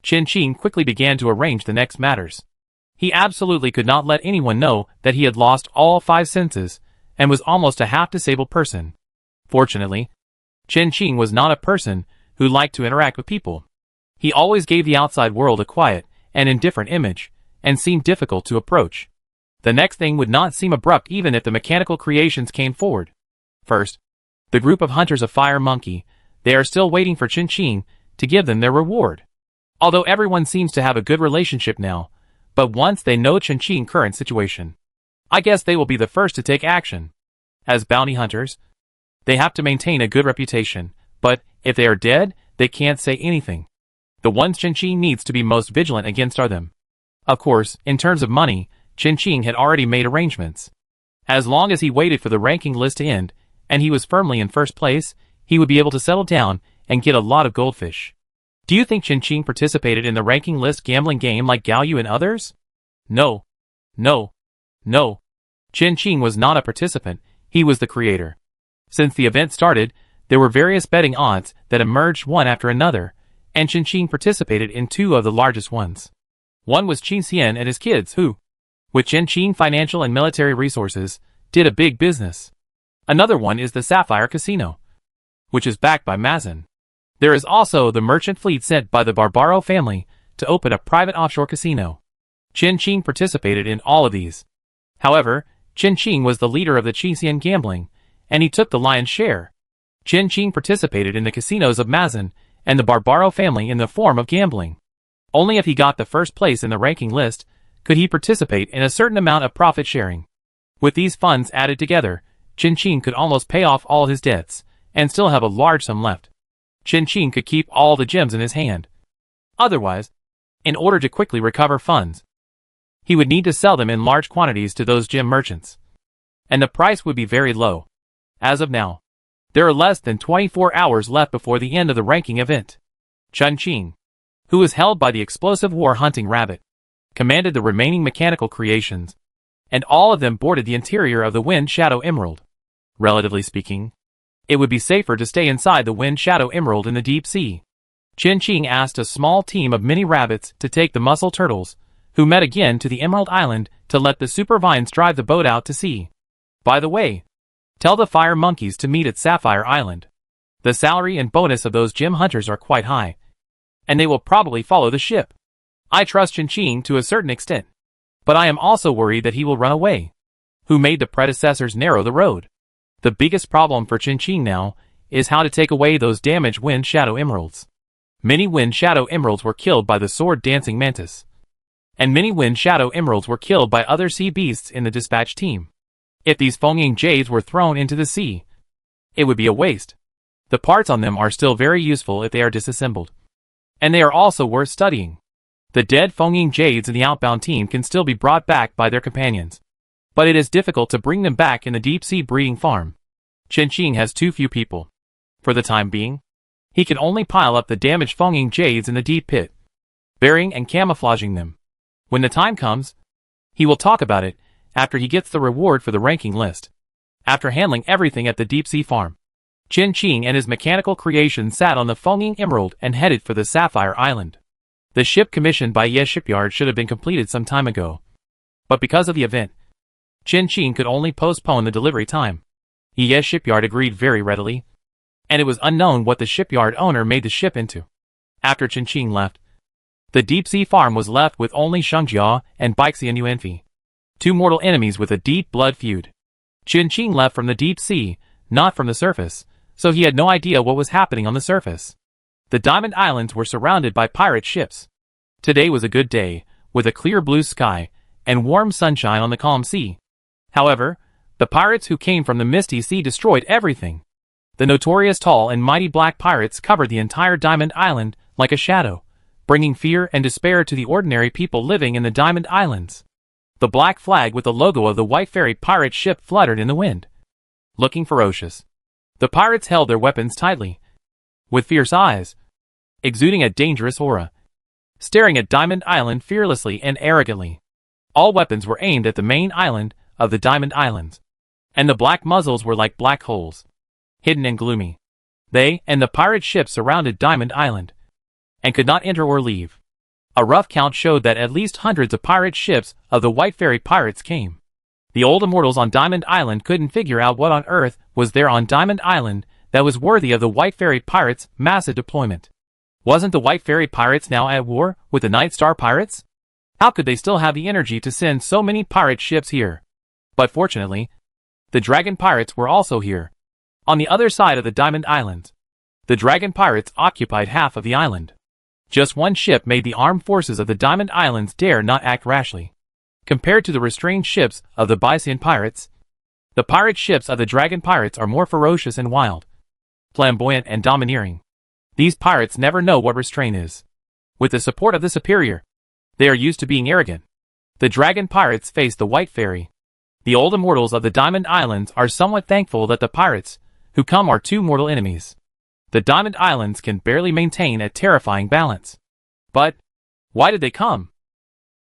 Qin quickly began to arrange the next matters. He absolutely could not let anyone know that he had lost all five senses, and was almost a half-disabled person. Fortunately, Qin was not a person who liked to interact with people. He always gave the outside world a quiet and indifferent image, and seemed difficult to approach. The next thing would not seem abrupt even if the mechanical creations came forward. First, the group of hunters of Fire Monkey, they are still waiting for Chin to give them their reward. Although everyone seems to have a good relationship now, but once they know Chin's current situation, I guess they will be the first to take action. As bounty hunters, they have to maintain a good reputation, but if they are dead, they can't say anything. The ones Chin needs to be most vigilant against are them. Of course, in terms of money, Chin had already made arrangements. As long as he waited for the ranking list to end, and he was firmly in first place, he would be able to settle down and get a lot of goldfish. Do you think Chin participated in the ranking list gambling game like Gao Yu and others? No. No. No. Chin was not a participant, he was the creator. Since the event started, there were various betting odds that emerged one after another, and Chin participated in two of the largest ones. One was Qin Xian and his kids who, with Chin financial and military resources, did a big business. Another one is the Sapphire Casino, which is backed by Mazin. There is also the merchant fleet sent by the Barbaro family to open a private offshore casino. Chin participated in all of these. However, Chin was the leader of the Qinxian gambling, and he took the lion's share. Chin participated in the casinos of Mazin and the Barbaro family in the form of gambling. Only if he got the first place in the ranking list could he participate in a certain amount of profit sharing. With these funds added together, Chin could almost pay off all his debts and still have a large sum left. Chin could keep all the gems in his hand. Otherwise, in order to quickly recover funds, he would need to sell them in large quantities to those gem merchants. And the price would be very low. As of now, there are less than 24 hours left before the end of the ranking event. Chin, who was held by the explosive war hunting rabbit, commanded the remaining mechanical creations, and all of them boarded the interior of the Wind Shadow Emerald. Relatively speaking, it would be safer to stay inside the Wind Shadow Emerald in the deep sea. Chin asked a small team of mini rabbits to take the mussel turtles, who met again to the Emerald Island, to let the super vines drive the boat out to sea. By the way, tell the fire monkeys to meet at Sapphire Island. The salary and bonus of those gem hunters are quite high, and they will probably follow the ship. I trust Chin to a certain extent, but I am also worried that he will run away. Who made the predecessors narrow the road? The biggest problem for Chin now is how to take away those damaged Wind Shadow Emeralds. Many Wind Shadow Emeralds were killed by the sword-dancing mantis, and many Wind Shadow Emeralds were killed by other sea beasts in the dispatch team. If these Fengying Jades were thrown into the sea, it would be a waste. The parts on them are still very useful if they are disassembled, and they are also worth studying. The dead Fengying Jades in the outbound team can still be brought back by their companions, but it is difficult to bring them back in the deep-sea breeding farm. Chin has too few people. For the time being, he can only pile up the damaged Fengying Jades in the deep pit, burying and camouflaging them. When the time comes, he will talk about it after he gets the reward for the ranking list. After handling everything at the deep-sea farm, Chin and his mechanical creation sat on the Fengying Emerald and headed for the Sapphire Island. The ship commissioned by Ye Shipyard should have been completed some time ago, but because of the event, Chin could only postpone the delivery time. Ye Shipyard agreed very readily, and it was unknown what the shipyard owner made the ship into. After Chin left, the deep-sea farm was left with only Shengjia and Bixi and Yuanfi, two mortal enemies with a deep blood feud. Chin left from the deep sea, not from the surface, so he had no idea what was happening on the surface. The Diamond Islands were surrounded by pirate ships. Today was a good day, with a clear blue sky and warm sunshine on the calm sea. However, the pirates who came from the misty sea destroyed everything. The notorious tall and mighty black pirates covered the entire Diamond Island like a shadow, bringing fear and despair to the ordinary people living in the Diamond Islands. The black flag with the logo of the White Fairy pirate ship fluttered in the wind, looking ferocious. The pirates held their weapons tightly, with fierce eyes, exuding a dangerous aura, staring at Diamond Island fearlessly and arrogantly. All weapons were aimed at the main island of the Diamond Islands, and the black muzzles were like black holes, hidden and gloomy. They and the pirate ship surrounded Diamond Island, and could not enter or leave. A rough count showed that at least hundreds of pirate ships of the White Fairy pirates came. The old immortals on Diamond Island couldn't figure out what on earth was there on Diamond Island that was worthy of the White Fairy pirates' massive deployment. Wasn't the White Fairy pirates now at war with the Night Star pirates? How could they still have the energy to send so many pirate ships here? But fortunately, the Dragon Pirates were also here. On the other side of the Diamond Islands, the Dragon Pirates occupied half of the island. Just one ship made the armed forces of the Diamond Islands dare not act rashly. Compared to the restrained ships of the Bison Pirates, the pirate ships of the Dragon Pirates are more ferocious and wild, flamboyant and domineering. These pirates never know what restraint is. With the support of the superior, they are used to being arrogant. The Dragon Pirates face the White Fairy. The old immortals of the Diamond Islands are somewhat thankful that the pirates who come are two mortal enemies. The Diamond Islands can barely maintain a terrifying balance. But why did they come?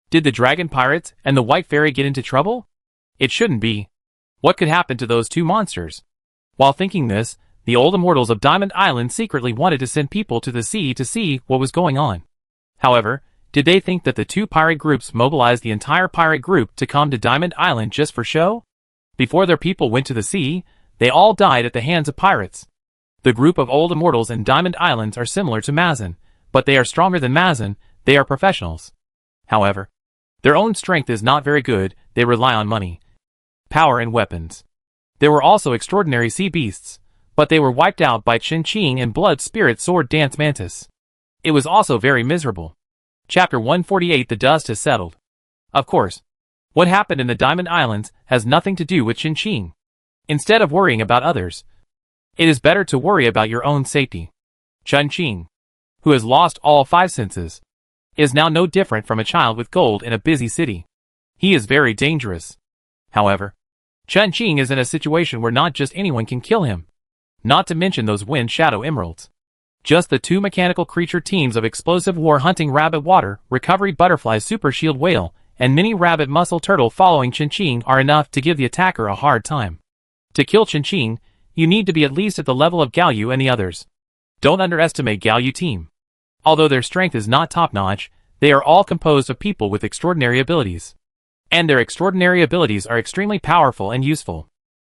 Did the Dragon Pirates and the White Fairy get into trouble? It shouldn't be. What could happen to those two monsters? While thinking this, the old immortals of Diamond Island secretly wanted to send people to the sea to see what was going on. However, did they think that the two pirate groups mobilized the entire pirate group to come to Diamond Island just for show? Before their people went to the sea, they all died at the hands of pirates. The group of old immortals in Diamond Islands are similar to Mazin, but they are stronger than Mazin. They are professionals. However, their own strength is not very good. They rely on money, power and weapons. There were also extraordinary sea beasts, but they were wiped out by Chin Ching and Blood Spirit Sword Dance Mantis. It was also very miserable. Chapter 148. The dust has settled. Of course, what happened in the Diamond Islands has nothing to do with Chin Ching. Instead of worrying about others, it is better to worry about your own safety. Chin Ching, who has lost all 5 senses, is now no different from a child with gold in a busy city. He is very dangerous. However, Chin Ching is in a situation where not just anyone can kill him. Not to mention those Wind Shadow Emeralds. Just the 2 mechanical creature teams of Explosive War Hunting Rabbit Water, Recovery Butterfly Super Shield Whale, and Mini Rabbit Muscle Turtle following Chin Ching are enough to give the attacker a hard time. To kill Chin Ching, you need to be at least at the level of Galyu and the others. Don't underestimate Galyu team. Although their strength is not top-notch, they are all composed of people with extraordinary abilities. And their extraordinary abilities are extremely powerful and useful.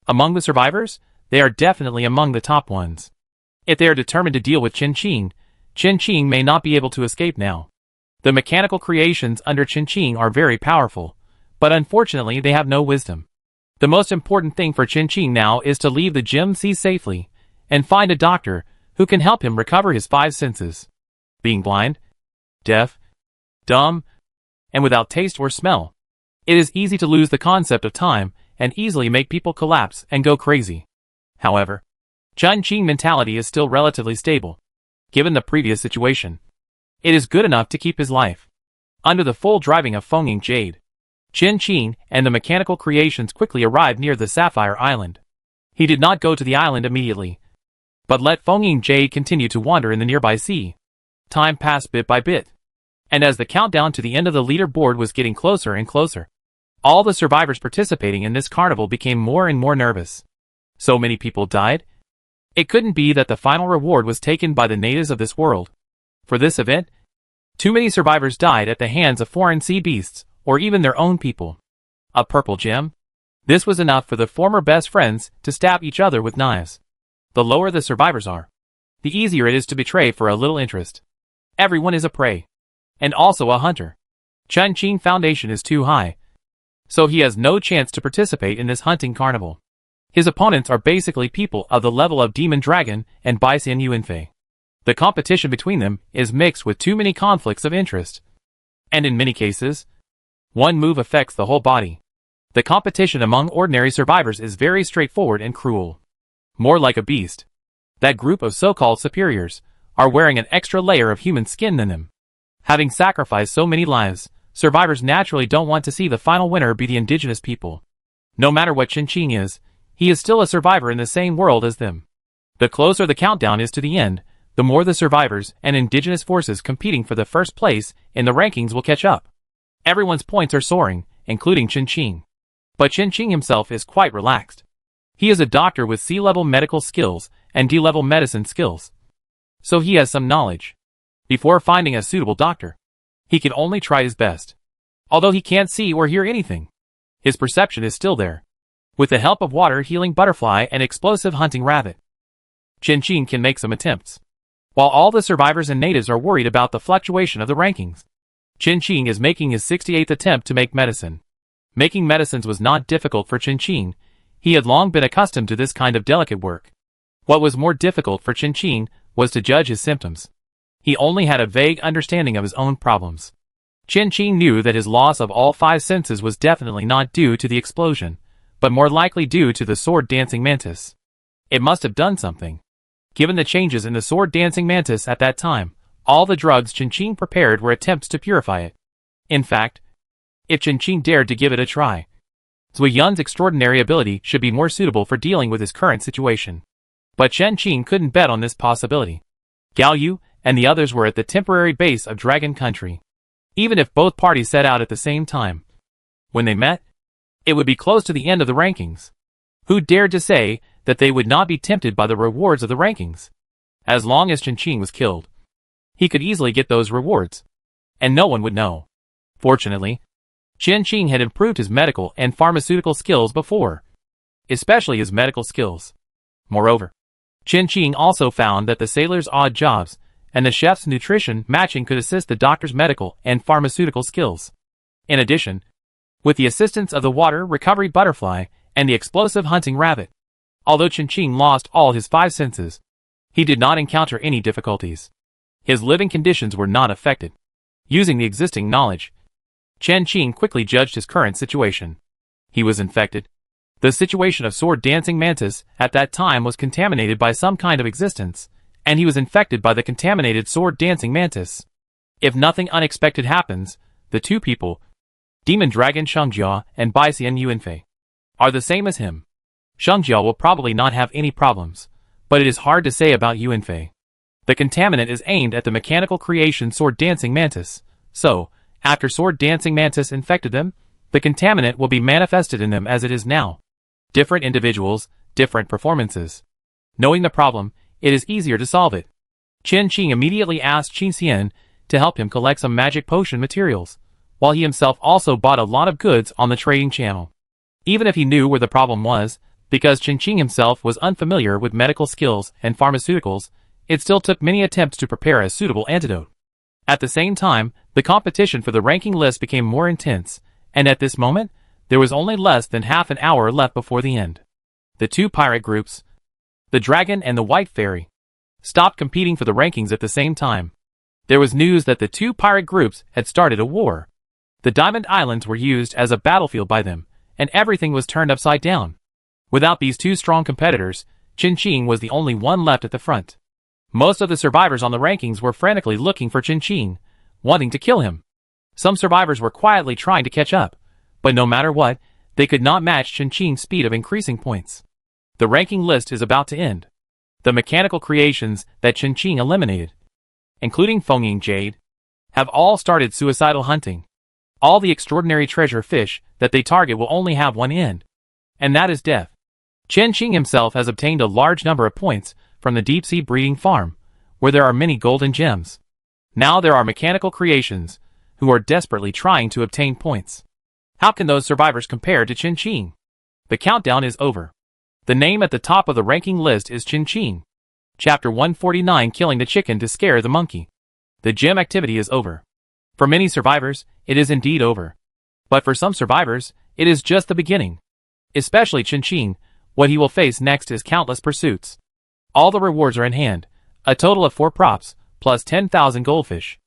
Among the survivors, they are definitely among the top ones. If they are determined to deal with Chin Ching may not be able to escape now. The mechanical creations under Chin Ching are very powerful, but unfortunately they have no wisdom. The most important thing for Chin Ching now is to leave the Gem Sea safely, and find a doctor who can help him recover his 5 senses. Being blind, deaf, dumb, and without taste or smell, it is easy to lose the concept of time and easily make people collapse and go crazy. However, Chin Ching's mentality is still relatively stable. Given the previous situation, it is good enough to keep his life. Under the full driving of Fenging Jade, Chin Ching and the mechanical creations quickly arrived near the Sapphire Island. He did not go to the island immediately, but let Fenging Jade continue to wander in the nearby sea. Time passed bit by bit, and as the countdown to the end of the leaderboard was getting closer and closer, all the survivors participating in this carnival became more and more nervous. So many people died. It couldn't be that the final reward was taken by the natives of this world. For this event, too many survivors died at the hands of foreign sea beasts, or even their own people. A purple gem? This was enough for the former best friends to stab each other with knives. The lower the survivors are, the easier it is to betray for a little interest. Everyone is a prey, and also a hunter. Chin Ching Foundation is too high, so he has no chance to participate in this hunting carnival. His opponents are basically people of the level of Demon Dragon and Bison Yuanfei. The competition between them is mixed with too many conflicts of interest. And in many cases, one move affects the whole body. The competition among ordinary survivors is very straightforward and cruel. More like a beast. That group of so-called superiors are wearing an extra layer of human skin than them. Having sacrificed so many lives, survivors naturally don't want to see the final winner be the indigenous people. No matter what Chin Ching is, he is still a survivor in the same world as them. The closer the countdown is to the end, the more the survivors and indigenous forces competing for the first place in the rankings will catch up. Everyone's points are soaring, including Chin Ching. But Chin Ching himself is quite relaxed. He is a doctor with C-level medical skills and D-level medicine skills. So he has some knowledge. Before finding a suitable doctor, he can only try his best. Although he can't see or hear anything, his perception is still there. With the help of water healing butterfly and explosive hunting rabbit, Chin Ching can make some attempts. While all the survivors and natives are worried about the fluctuation of the rankings, Chen Qing is making his 68th attempt to make medicine. Making medicines was not difficult for Chen Qing. He had long been accustomed to this kind of delicate work. What was more difficult for Chen Qing was to judge his symptoms. He only had a vague understanding of his own problems. Chen Qing knew that his loss of all 5 senses was definitely not due to the explosion, but more likely due to the sword-dancing mantis. It must have done something. Given the changes in the sword-dancing mantis at that time, all the drugs Chen Qing prepared were attempts to purify it. In fact, if Chen Qing dared to give it a try, Zui Yun's extraordinary ability should be more suitable for dealing with his current situation. But Chen Qing couldn't bet on this possibility. Gao Yu and the others were at the temporary base of Dragon Country. Even if both parties set out at the same time, when they met, it would be close to the end of the rankings. Who dared to say that they would not be tempted by the rewards of the rankings? As long as Chen Qing was killed, he could easily get those rewards, and no one would know. Fortunately, Chen Qing had improved his medical and pharmaceutical skills before, especially his medical skills. Moreover, Chen Qing also found that the sailor's odd jobs and the chef's nutrition matching could assist the doctor's medical and pharmaceutical skills. In addition, with the assistance of the water recovery butterfly and the explosive hunting rabbit, although Chen Qing lost all his 5 senses, he did not encounter any difficulties. His living conditions were not affected. Using the existing knowledge, Chen Qing quickly judged his current situation. He was infected. The situation of sword-dancing mantis at that time was contaminated by some kind of existence, and he was infected by the contaminated sword-dancing mantis. If nothing unexpected happens, the two people, Demon Dragon Shengjia and Baixian Yuanfei, are the same as him. Shengjia will probably not have any problems, but it is hard to say about Yuanfei. The contaminant is aimed at the mechanical creation sword-dancing mantis, so, after sword-dancing mantis infected them, the contaminant will be manifested in them as it is now. Different individuals, different performances. Knowing the problem, it is easier to solve it. Chen Qing immediately asked Qin Xian to help him collect some magic potion materials, while he himself also bought a lot of goods on the trading channel. Even if he knew where the problem was, because Chen Qing himself was unfamiliar with medical skills and pharmaceuticals, it still took many attempts to prepare a suitable antidote. At the same time, the competition for the ranking list became more intense, and at this moment, there was only less than half an hour left before the end. The two pirate groups, the Dragon and the White Fairy, stopped competing for the rankings at the same time. There was news that the two pirate groups had started a war. The Diamond Islands were used as a battlefield by them, and everything was turned upside down. Without these two strong competitors, Chen Qing was the only one left at the front. Most of the survivors on the rankings were frantically looking for Chen Qing, wanting to kill him. Some survivors were quietly trying to catch up, but no matter what, they could not match Chen Qing's speed of increasing points. The ranking list is about to end. The mechanical creations that Chen Qing eliminated, including Fengying Jade, have all started suicidal hunting. All the extraordinary treasure fish that they target will only have one end, and that is death. Chen Qing himself has obtained a large number of points from the deep-sea breeding farm, where there are many golden gems. Now there are mechanical creations, who are desperately trying to obtain points. How can those survivors compare to Chen Qing? The countdown is over. The name at the top of the ranking list is Chen Qing. Chapter 149, Killing the Chicken to Scare the Monkey. The gym activity is over. For many survivors, it is indeed over. But for some survivors, it is just the beginning. Especially Chen Qing, what he will face next is countless pursuits. All the rewards are in hand, a total of 4 props, plus 10,000 goldfish.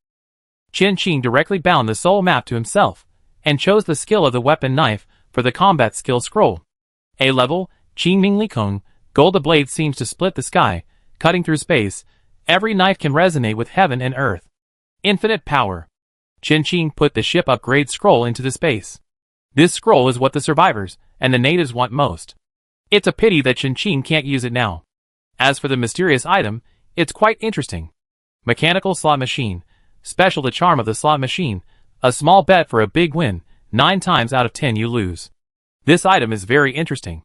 Chen Qing directly bound the soul map to himself, and chose the skill of the weapon knife for the combat skill scroll. A level, Qing Ming Li Kong, gold the blade seems to split the sky, cutting through space. Every knife can resonate with heaven and earth. Infinite power. Chen Qing put the ship upgrade scroll into the space. This scroll is what the survivors and the natives want most. It's a pity that Chen Qing can't use it now. As for the mysterious item, it's quite interesting. Mechanical slot machine. Special the charm of the slot machine. A small bet for a big win. 9 times out of 10 you lose. This item is very interesting.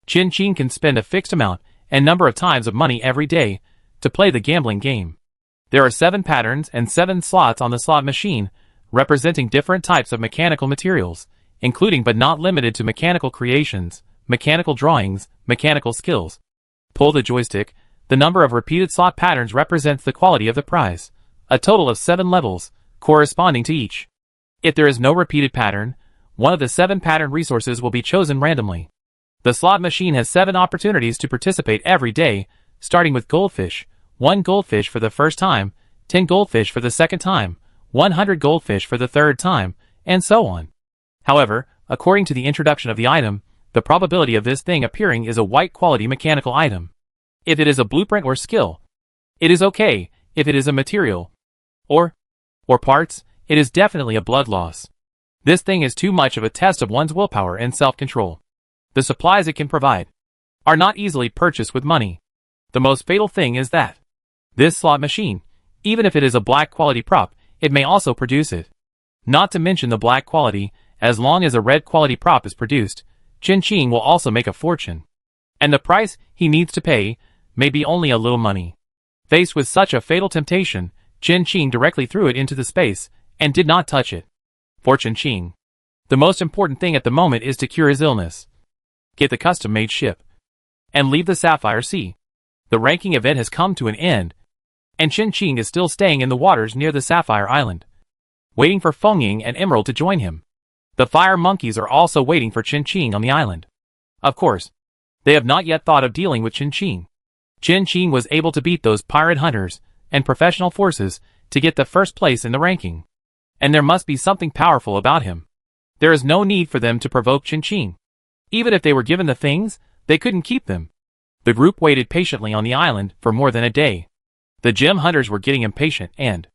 Chen Qing can spend a fixed amount and number of times of money every day to play the gambling game. There are 7 patterns and 7 slots on the slot machine, representing different types of mechanical materials, including but not limited to mechanical creations, mechanical drawings, mechanical skills. Pull the joystick, The number of repeated slot patterns represents the quality of the prize, a total of 7 levels, corresponding to each. If there is no repeated pattern, one of the 7 pattern resources will be chosen randomly. The slot machine has 7 opportunities to participate every day, starting with goldfish, 1 goldfish for the first time, 10 goldfish for the second time, 100 goldfish for the third time, and so on. However, according to the introduction of the item, the probability of this thing appearing is a white quality mechanical item. If it is a blueprint or skill, it is okay. If it is a material, or parts, it is definitely a blood loss. This thing is too much of a test of one's willpower and self-control. The supplies it can provide are not easily purchased with money. The most fatal thing is that this slot machine, even if it is a black quality prop, it may also produce it. Not to mention the black quality, as long as a red quality prop is produced, Chin-Ching will also make a fortune. And the price he needs to pay may be only a little money. Faced with such a fatal temptation, Chin-Ching directly threw it into the space and did not touch it. For Chin-Ching, the most important thing at the moment is to cure his illness, get the custom-made ship, and leave the Sapphire Sea. The ranking event has come to an end, and Chin-Ching is still staying in the waters near the Sapphire Island, waiting for Feng Ying and Emerald to join him. The fire monkeys are also waiting for Chin-Ching on the island. Of course, they have not yet thought of dealing with Chin-Ching. Chin-Ching was able to beat those pirate hunters and professional forces to get the first place in the ranking. And there must be something powerful about him. There is no need for them to provoke Chin-Ching. Even if they were given the things, they couldn't keep them. The group waited patiently on the island for more than a day. The gem hunters were getting impatient and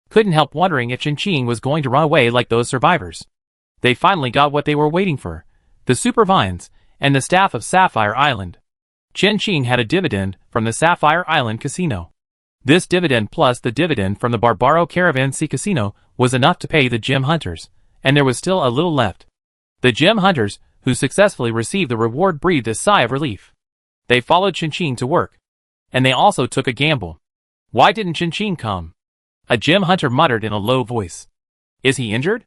couldn't help wondering if Chin-Ching was going to run away like those survivors. They finally got what they were waiting for, the super vines and the staff of Sapphire Island. Chin-Ching had a dividend from the Sapphire Island Casino. This dividend plus the dividend from the Barbaro Caravanserai Casino was enough to pay the gem hunters, and there was still a little left. The gem hunters, who successfully received the reward, breathed a sigh of relief. They followed Chin-Ching to work, and they also took a gamble. Why didn't Chin-Ching come? A gem hunter muttered in a low voice. Is he injured?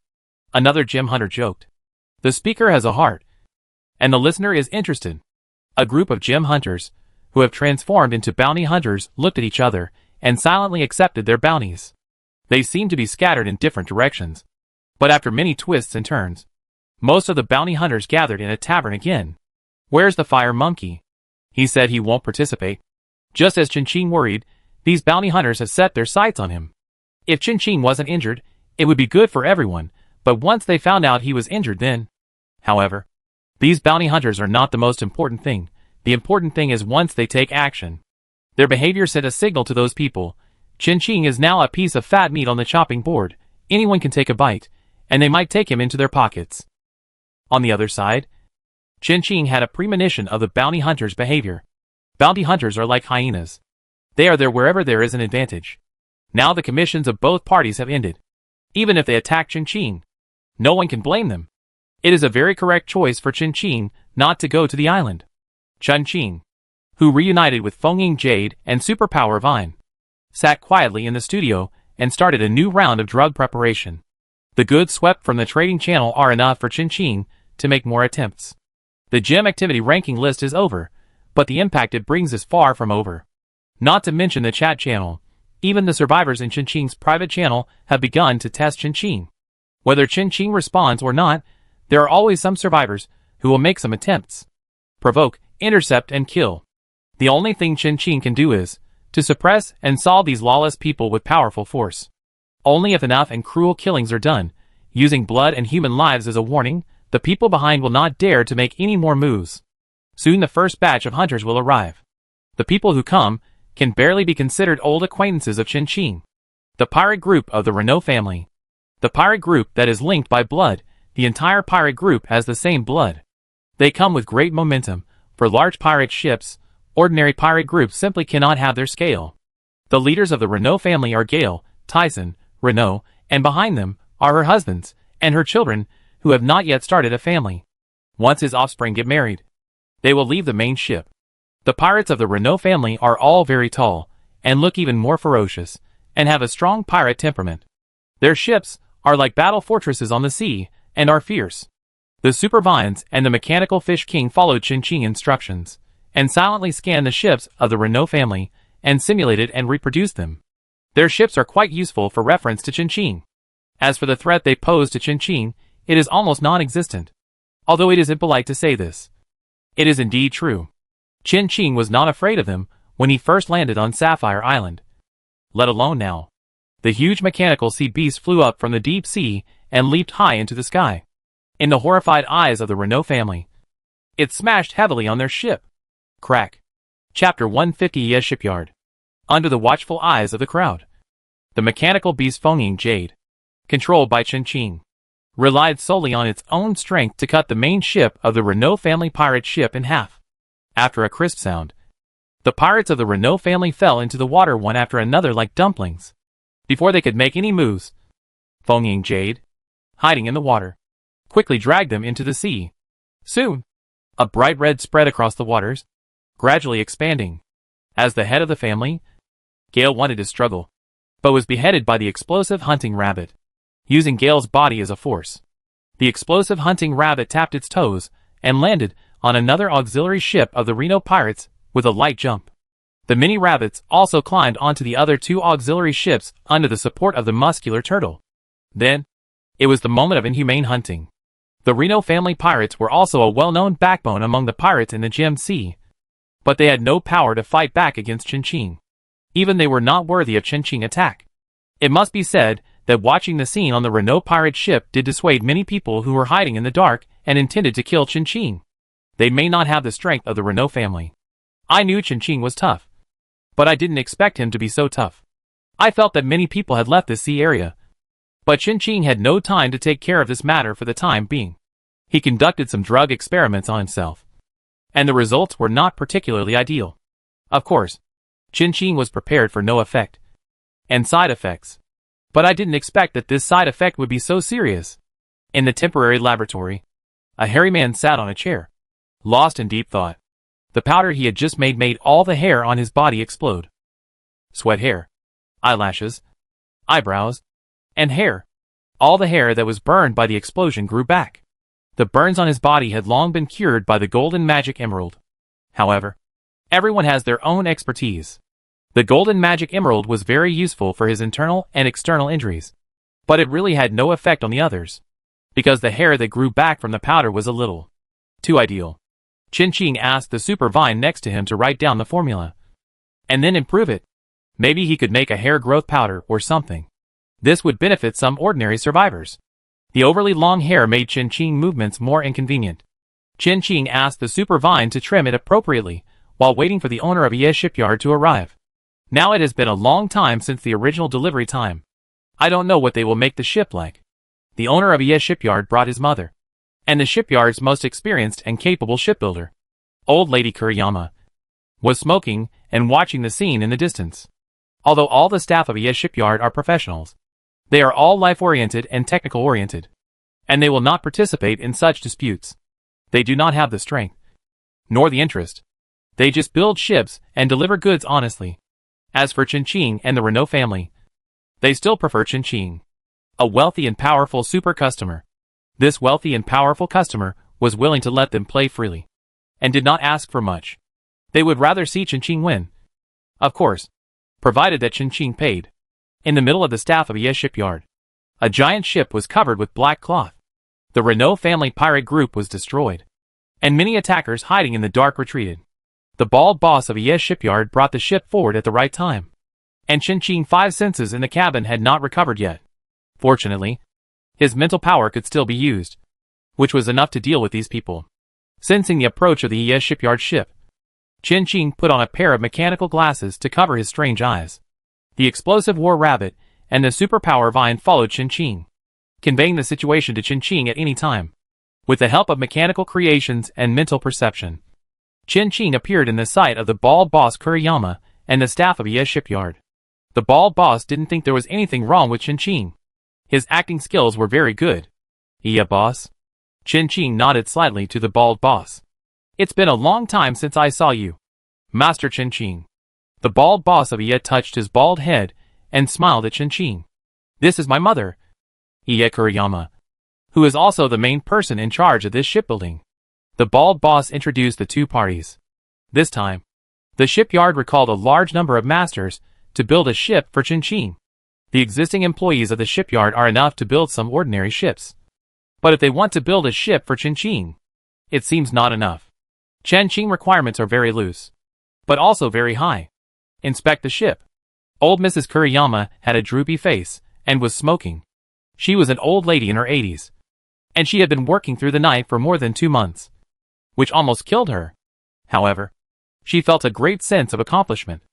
Another gem hunter joked. The speaker has a heart, and the listener is interested. A group of gem hunters, who have transformed into bounty hunters, looked at each other and silently accepted their bounties. They seemed to be scattered in different directions, but after many twists and turns, most of the bounty hunters gathered in a tavern again. Where's the fire monkey? He said he won't participate. Just as Chin-Ching worried, these bounty hunters have set their sights on him. If Chin-Ching wasn't injured, it would be good for everyone, but once they found out he was injured then. However, these bounty hunters are not the most important thing. The important thing is once they take action. Their behavior sent a signal to those people. Chin-Ching is now a piece of fat meat on the chopping board. Anyone can take a bite, and they might take him into their pockets. On the other side, Chin-Ching had a premonition of the bounty hunters' behavior. Bounty hunters are like hyenas. They are there wherever there is an advantage. Now the commissions of both parties have ended. Even if they attack Chin-Ching, no one can blame them. It is a very correct choice for Chin-Ching not to go to the island. Chin-Ching, who reunited with Feng Ying Jade and Superpower Vine, sat quietly in the studio and started a new round of drug preparation. The goods swept from the trading channel are enough for Chin-Ching to make more attempts. The gem activity ranking list is over, but the impact it brings is far from over. Not to mention the chat channel. Even the survivors in Chin-Ching's private channel have begun to test Chin-Ching. Whether Chin-Ching responds or not, there are always some survivors who will make some attempts. Provoke, intercept, and kill. The only thing Chin-Ching can do is to suppress and solve these lawless people with powerful force. Only if enough and cruel killings are done, using blood and human lives as a warning, the people behind will not dare to make any more moves. Soon the first batch of hunters will arrive. The people who come can barely be considered old acquaintances of Chin-Ching. The pirate group of the Renault family. The pirate group that is linked by blood. The entire pirate group has the same blood. They come with great momentum. For large pirate ships, ordinary pirate groups simply cannot have their scale. The leaders of the Renault family are Gale, Tyson, Renault, and behind them are her husbands and her children who have not yet started a family. Once his offspring get married, they will leave the main ship. The pirates of the Renault family are all very tall and look even more ferocious and have a strong pirate temperament. Their ships are like battle fortresses on the sea and are fierce. The Super Vines and the Mechanical Fish King followed Chin-Ching instructions, and silently scanned the ships of the Renault family, and simulated and reproduced them. Their ships are quite useful for reference to Qin. As for the threat they pose to Qin, it is almost non-existent. Although it is impolite to say this. It is indeed true. Qin was not afraid of them when he first landed on Sapphire Island. Let alone now. The huge mechanical sea beast flew up from the deep sea and leaped high into the sky. In the horrified eyes of the Renault family, it smashed heavily on their ship. Crack. Chapter 150 ES Shipyard. Under the watchful eyes of the crowd, the mechanical beast Fengying Jade, controlled by Qin, relied solely on its own strength to cut the main ship of the Renault family pirate ship in half. After a crisp sound, the pirates of the Renault family fell into the water one after another like dumplings. Before they could make any moves, Fengying Jade, hiding in the water, quickly dragged them into the sea. Soon, a bright red spread across the waters, gradually expanding. As the head of the family, Gale wanted to struggle, but was beheaded by the explosive hunting rabbit. Using Gale's body as a force, the explosive hunting rabbit tapped its toes and landed on another auxiliary ship of the Renault pirates with a light jump. The mini rabbits also climbed onto the other two auxiliary ships under the support of the muscular turtle. Then, it was the moment of inhumane hunting. The Renault family pirates were also a well-known backbone among the pirates in the Gem Sea, but they had no power to fight back against Qin. Even they were not worthy of Qin attack. It must be said that watching the scene on the Renault pirate ship did dissuade many people who were hiding in the dark and intended to kill Qin. They may not have the strength of the Renault family. I knew Qin was tough, but I didn't expect him to be so tough. I felt that many people had left this sea area, but Qin had no time to take care of this matter for the time being. He conducted some drug experiments on himself, and the results were not particularly ideal. Of course, Qin was prepared for no effect and side effects, but I didn't expect that this side effect would be so serious. In the temporary laboratory, a hairy man sat on a chair, lost in deep thought. The powder he had just made all the hair on his body explode. Sweat hair, eyelashes, eyebrows, and hair. All the hair that was burned by the explosion grew back. The burns on his body had long been cured by the golden magic emerald. However, everyone has their own expertise. The golden magic emerald was very useful for his internal and external injuries, but it really had no effect on the others, because the hair that grew back from the powder was a little too ideal. Qin asked the super vine next to him to write down the formula, and then improve it. Maybe he could make a hair growth powder or something. This would benefit some ordinary survivors. The overly long hair made Qin movements more inconvenient. Qin asked the super vine to trim it appropriately, while waiting for the owner of ES Shipyard to arrive. Now it has been a long time since the original delivery time. I don't know what they will make the ship like. The owner of ES Shipyard brought his mother, and the shipyard's most experienced and capable shipbuilder, Old Lady Kuriyama, was smoking and watching the scene in the distance. Although all the staff of ES Shipyard are professionals, they are all life-oriented and technical-oriented, and they will not participate in such disputes. They do not have the strength, nor the interest. They just build ships and deliver goods honestly. As for Qin and the Renault family, they still prefer Qin, a wealthy and powerful super customer. This wealthy and powerful customer was willing to let them play freely, and did not ask for much. They would rather see Qin win. Of course, provided that Qin paid. In the middle of the staff of ES Shipyard, a giant ship was covered with black cloth. The Renault family pirate group was destroyed, and many attackers hiding in the dark retreated. The bald boss of ES Shipyard brought the ship forward at the right time, and Qin's 5 senses in the cabin had not recovered yet. Fortunately, his mental power could still be used, which was enough to deal with these people. Sensing the approach of the ES Shipyard ship, Qin put on a pair of mechanical glasses to cover his strange eyes. The explosive war rabbit and the superpower vine followed Qin, conveying the situation to Qin at any time. With the help of mechanical creations and mental perception, Qin appeared in the sight of the bald boss Kuriyama and the staff of ES Shipyard. The bald boss didn't think there was anything wrong with Qin. His acting skills were very good. "Yeah, boss?" Qin nodded slightly to the bald boss. "It's been a long time since I saw you, Master Qin." The bald boss of EA touched his bald head and smiled at Qin. "This is my mother, EA Kuriyama, who is also the main person in charge of this shipbuilding." The bald boss introduced the two parties. This time, the shipyard recalled a large number of masters to build a ship for Chin. The existing employees of the shipyard are enough to build some ordinary ships. But if they want to build a ship for Chin, it seems not enough. Chin requirements are very loose, but also very high. Inspect the ship. Old Mrs. Kuriyama had a droopy face and was smoking. She was an old lady in her 80s, and she had been working through the night for more than 2 months, which almost killed her. However, she felt a great sense of accomplishment.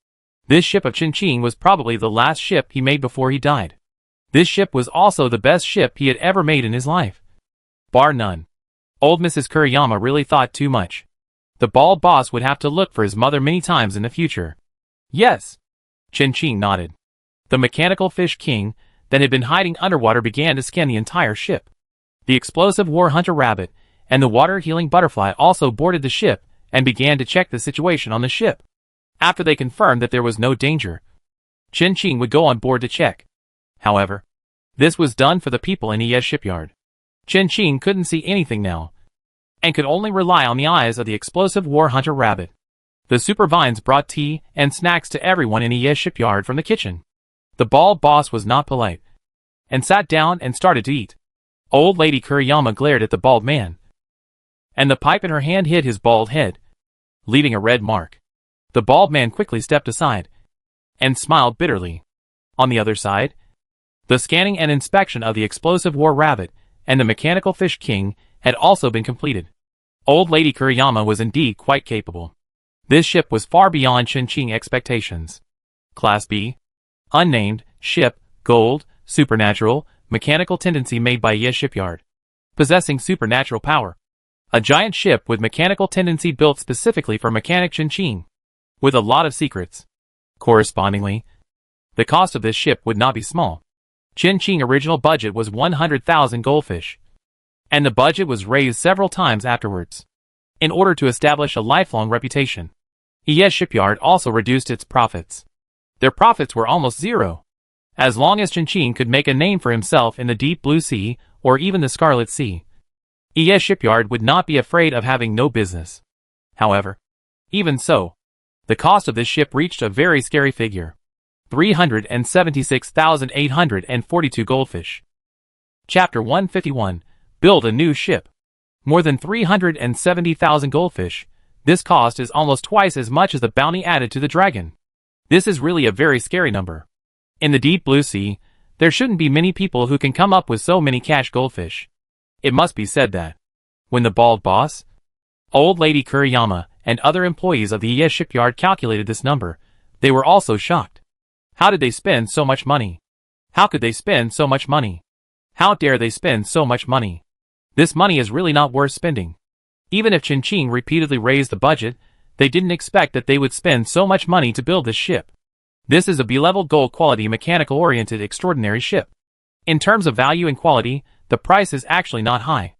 This ship of Chin was probably the last ship he made before he died. This ship was also the best ship he had ever made in his life, bar none. Old Mrs. Kuriyama really thought too much. The bald boss would have to look for his mother many times in the future. Yes. Chin nodded. The mechanical fish king that had been hiding underwater began to scan the entire ship. The explosive war hunter rabbit and the water-healing butterfly also boarded the ship and began to check the situation on the ship. After they confirmed that there was no danger, Chin would go on board to check. However, this was done for the people in ES shipyard. Chin couldn't see anything now, and could only rely on the eyes of the explosive war hunter rabbit. The supervines brought tea and snacks to everyone in ES shipyard from the kitchen. The bald boss was not polite, and sat down and started to eat. Old Lady Kuriyama glared at the bald man, and the pipe in her hand hid his bald head, leaving a red mark. The bald man quickly stepped aside, and smiled bitterly. On the other side, the scanning and inspection of the explosive war rabbit and the mechanical fish king had also been completed. Old Lady Kuriyama was indeed quite capable. This ship was far beyond Chin expectations. Class B. Unnamed, ship, gold, supernatural, mechanical tendency made by Yes Shipyard. Possessing supernatural power. A giant ship with mechanical tendency built specifically for mechanic Chin. With a lot of secrets. Correspondingly, the cost of this ship would not be small. Chin original budget was 100,000 goldfish, and the budget was raised several times afterwards, in order to establish a lifelong reputation. ES Shipyard also reduced its profits. Their profits were almost zero. As long as Chin could make a name for himself in the deep blue sea, or even the Scarlet Sea, ES Shipyard would not be afraid of having no business. However, even so, the cost of this ship reached a very scary figure. 376,842 goldfish. Chapter 151. Build a new ship. More than 370,000 goldfish. This cost is almost twice as much as the bounty added to the dragon. This is really a very scary number. In the deep blue sea, there shouldn't be many people who can come up with so many cash goldfish. It must be said that, when the bald boss, Old Lady Kuriyama, and other employees of the ES shipyard calculated this number, they were also shocked. How did they spend so much money? How could they spend so much money? How dare they spend so much money? This money is really not worth spending. Even if Chin repeatedly raised the budget, they didn't expect that they would spend so much money to build this ship. This is a B-level gold quality mechanical-oriented extraordinary ship. In terms of value and quality, the price is actually not high.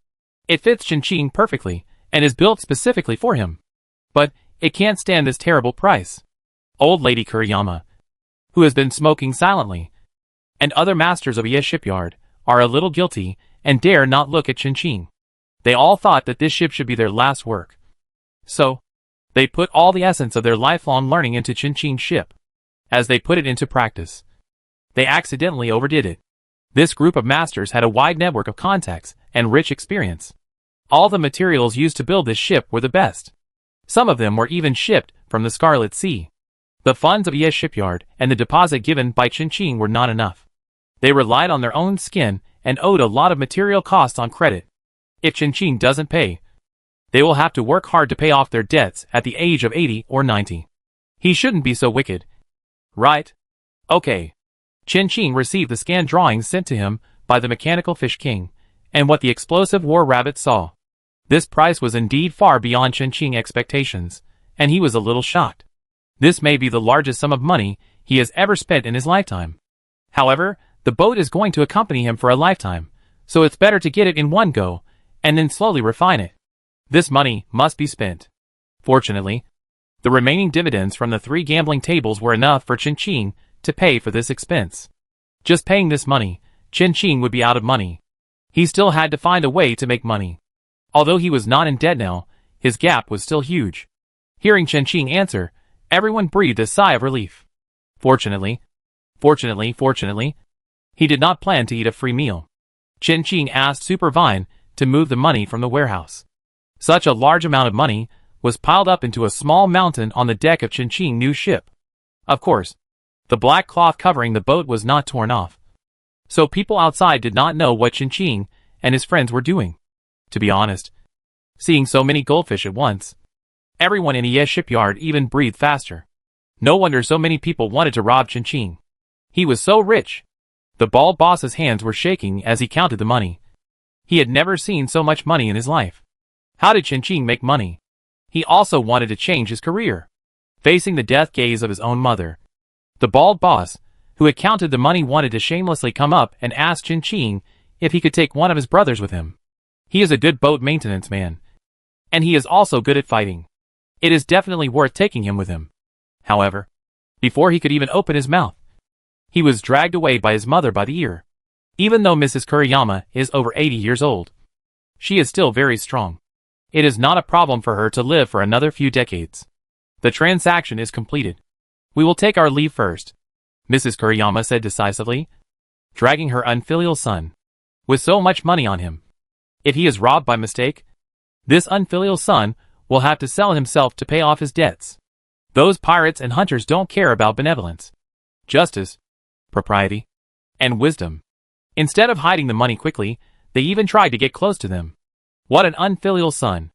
It fits Chin perfectly, and is built specifically for him. But it can't stand this terrible price. Old Lady Kuriyama, who has been smoking silently, and other masters of ES shipyard, are a little guilty, and dare not look at Chin. They all thought that this ship should be their last work. So, they put all the essence of their lifelong learning into Chin's ship. As they put it into practice, they accidentally overdid it. This group of masters had a wide network of contacts and rich experience. All the materials used to build this ship were the best. Some of them were even shipped from the Scarlet Sea. The funds of ES shipyard and the deposit given by Chin were not enough. They relied on their own skin and owed a lot of material costs on credit. If Chin doesn't pay, they will have to work hard to pay off their debts at the age of 80 or 90. He shouldn't be so wicked. Right? Okay. Chin received the scanned drawings sent to him by the mechanical fish king, and what the explosive war rabbit saw. This price was indeed far beyond Chin expectations, and he was a little shocked. This may be the largest sum of money he has ever spent in his lifetime. However, the boat is going to accompany him for a lifetime, so it's better to get it in one go, and then slowly refine it. This money must be spent. Fortunately, the remaining dividends from the 3 gambling tables were enough for Chin to pay for this expense. Just paying this money, Chin would be out of money. He still had to find a way to make money. Although he was not in debt now, his gap was still huge. Hearing Chen Qing answer, everyone breathed a sigh of relief. Fortunately, he did not plan to eat a free meal. Chen Qing asked Super Vine to move the money from the warehouse. Such a large amount of money was piled up into a small mountain on the deck of Chen Qing's new ship. Of course, the black cloth covering the boat was not torn off. So people outside did not know what Chen Qing and his friends were doing. To be honest, seeing so many goldfish at once, everyone in the shipyard even breathed faster. No wonder so many people wanted to rob Chen Qing. He was so rich. The bald boss's hands were shaking as he counted the money. He had never seen so much money in his life. How did Chen Qing make money? He also wanted to change his career. Facing the death gaze of his own mother, the bald boss, who had counted the money, wanted to shamelessly come up and ask Chen Qing if he could take one of his brothers with him. He is a good boat maintenance man, and he is also good at fighting. It is definitely worth taking him with him. However, before he could even open his mouth, he was dragged away by his mother by the ear. Even though Mrs. Kuriyama is over 80 years old, she is still very strong. It is not a problem for her to live for another few decades. The transaction is completed. We will take our leave first, Mrs. Kuriyama said decisively, dragging her unfilial son. With so much money on him, if he is robbed by mistake, this unfilial son will have to sell himself to pay off his debts. Those pirates and hunters don't care about benevolence, justice, propriety, and wisdom. Instead of hiding the money quickly, they even tried to get close to them. What an unfilial son.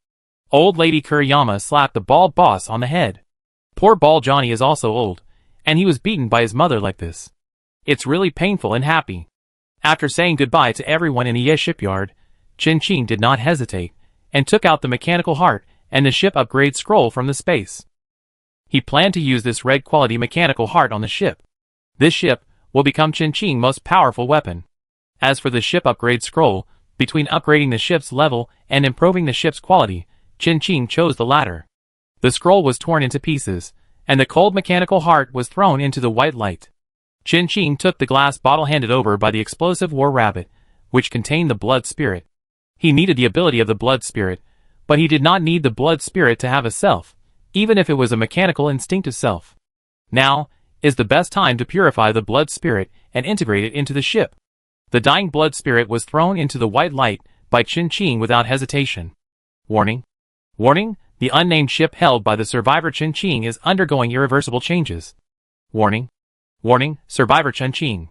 Old Lady Kuriyama slapped the bald boss on the head. Poor bald Johnny is also old, and he was beaten by his mother like this. It's really painful and happy. After saying goodbye to everyone in the shipyard, Chen Qing did not hesitate, and took out the mechanical heart and the ship upgrade scroll from the space. He planned to use this red quality mechanical heart on the ship. This ship will become Chen Qing's most powerful weapon. As for the ship upgrade scroll, between upgrading the ship's level and improving the ship's quality, Chen Qing chose the latter. The scroll was torn into pieces, and the cold mechanical heart was thrown into the white light. Chen Qing took the glass bottle handed over by the explosive war rabbit, which contained the blood spirit. He needed the ability of the blood spirit, but he did not need the blood spirit to have a self, even if it was a mechanical instinctive self. Now is the best time to purify the blood spirit and integrate it into the ship. The dying blood spirit was thrown into the white light by Chen Qing without hesitation. Warning! Warning! The unnamed ship held by the survivor Chen Qing is undergoing irreversible changes. Warning! Warning! Survivor Chen Qing.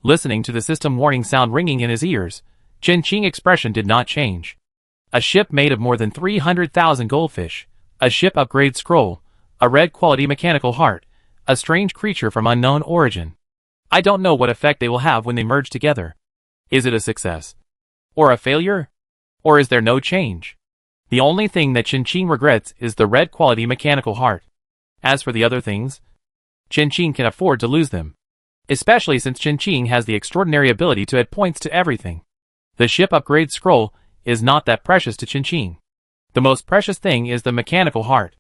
Listening to the system warning sound ringing in his ears, Chen Qing's expression did not change. A ship made of more than 300,000 goldfish, a ship upgrade scroll, a red quality mechanical heart, a strange creature from unknown origin. I don't know what effect they will have when they merge together. Is it a success? Or a failure? Or is there no change? The only thing that Chen Qing regrets is the red quality mechanical heart. As for the other things, Chen Qing can afford to lose them. Especially since Chen Qing has the extraordinary ability to add points to everything. The ship upgrade scroll is not that precious to Chen Qing. The most precious thing is the mechanical heart.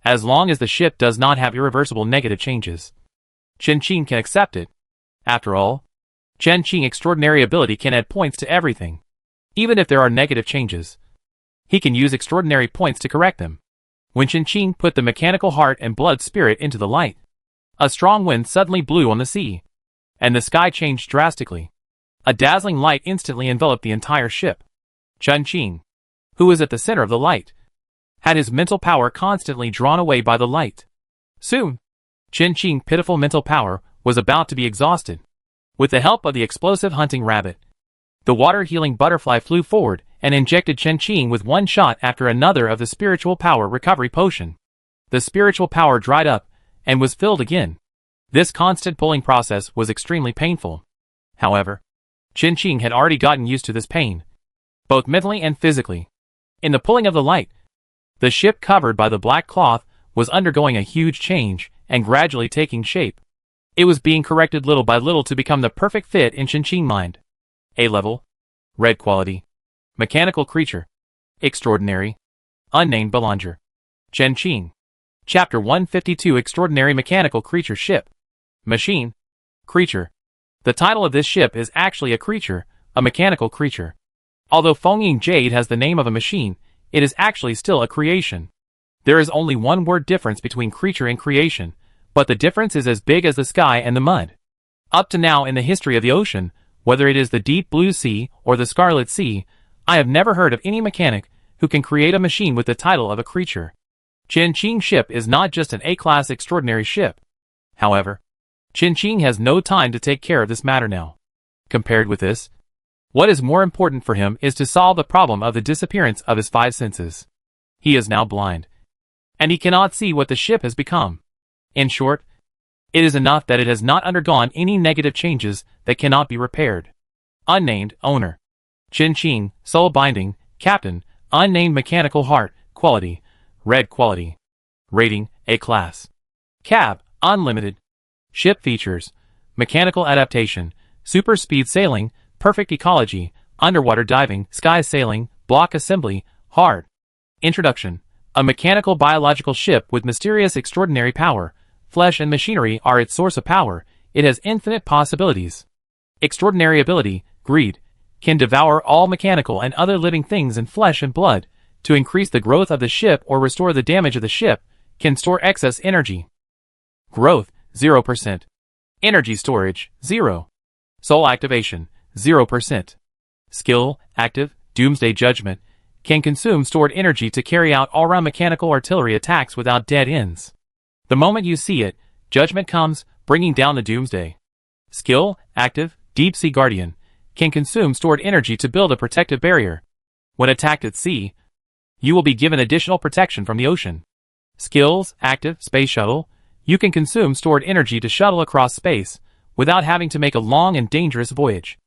As long as the ship does not have irreversible negative changes, Chen Qing can accept it. After all, Chen Qing's extraordinary ability can add points to everything. Even if there are negative changes, he can use extraordinary points to correct them. When Chen Qing put the mechanical heart and blood spirit into the light, a strong wind suddenly blew on the sea, and the sky changed drastically. A dazzling light instantly enveloped the entire ship. Chen Qing, who was at the center of the light, had his mental power constantly drawn away by the light. Soon, Chen Qing's pitiful mental power was about to be exhausted. With the help of the explosive hunting rabbit, the water-healing butterfly flew forward and injected Chen Qing with one shot after another of the spiritual power recovery potion. The spiritual power dried up and was filled again. This constant pulling process was extremely painful. However, Chen Qing had already gotten used to this pain, both mentally and physically. In the pulling of the light, the ship covered by the black cloth was undergoing a huge change and gradually taking shape. It was being corrected little by little to become the perfect fit in Chen Qing's mind. A-level, red quality, mechanical creature, extraordinary, unnamed Belanger. Chen Qing. Chapter 152 Extraordinary Mechanical Creature Ship. Machine. Creature. The title of this ship is actually a creature, a mechanical creature. Although Fengying Jade has the name of a machine, it is actually still a creation. There is only one word difference between creature and creation, but the difference is as big as the sky and the mud. Up to now in the history of the ocean, whether it is the deep blue sea or the scarlet sea, I have never heard of any mechanic who can create a machine with the title of a creature. Chen Qing ship is not just an A-class extraordinary ship. However, Chen Qing has no time to take care of this matter now. Compared with this, what is more important for him is to solve the problem of the disappearance of his 5 senses. He is now blind, and he cannot see what the ship has become. In short, it is enough that it has not undergone any negative changes that cannot be repaired. Unnamed owner. Chen Qing, soul binding, captain, unnamed mechanical heart, quality, red quality. Rating, A class. Cab, unlimited. Ship features, mechanical adaptation, super speed sailing, perfect ecology, underwater diving, sky sailing, block assembly, hard. Introduction. A mechanical biological ship with mysterious extraordinary power. Flesh and machinery are its source of power. It has infinite possibilities. Extraordinary ability, greed, can devour all mechanical and other living things in flesh and blood, to increase the growth of the ship or restore the damage of the ship, can store excess energy. Growth, 0%. Energy storage, 0. Soul activation, 0%. Skill, active, doomsday judgment, can consume stored energy to carry out all-round mechanical artillery attacks without dead ends. The moment you see it, judgment comes, bringing down the doomsday. Skill, active, deep sea guardian, can consume stored energy to build a protective barrier. When attacked at sea, you will be given additional protection from the ocean. Skills, active, space shuttle, you can consume stored energy to shuttle across space, without having to make a long and dangerous voyage.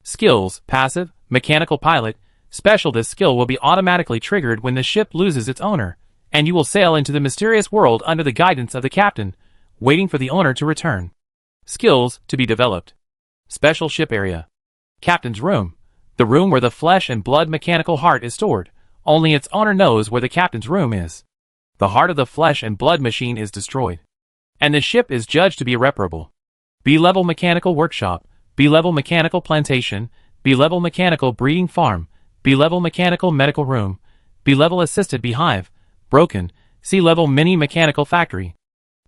Skills, passive, mechanical pilot, special. This skill will be automatically triggered when the ship loses its owner, and you will sail into the mysterious world under the guidance of the captain, waiting for the owner to return. Skills, to be developed. Special ship area. Captain's room, the room where the flesh and blood mechanical heart is stored. Only its owner knows where the captain's room is. The heart of the flesh and blood machine is destroyed, and the ship is judged to be irreparable. B-level mechanical workshop, B-level mechanical plantation, B-level mechanical breeding farm, B-level mechanical medical room, B-level assisted beehive, broken, C-level mini mechanical factory.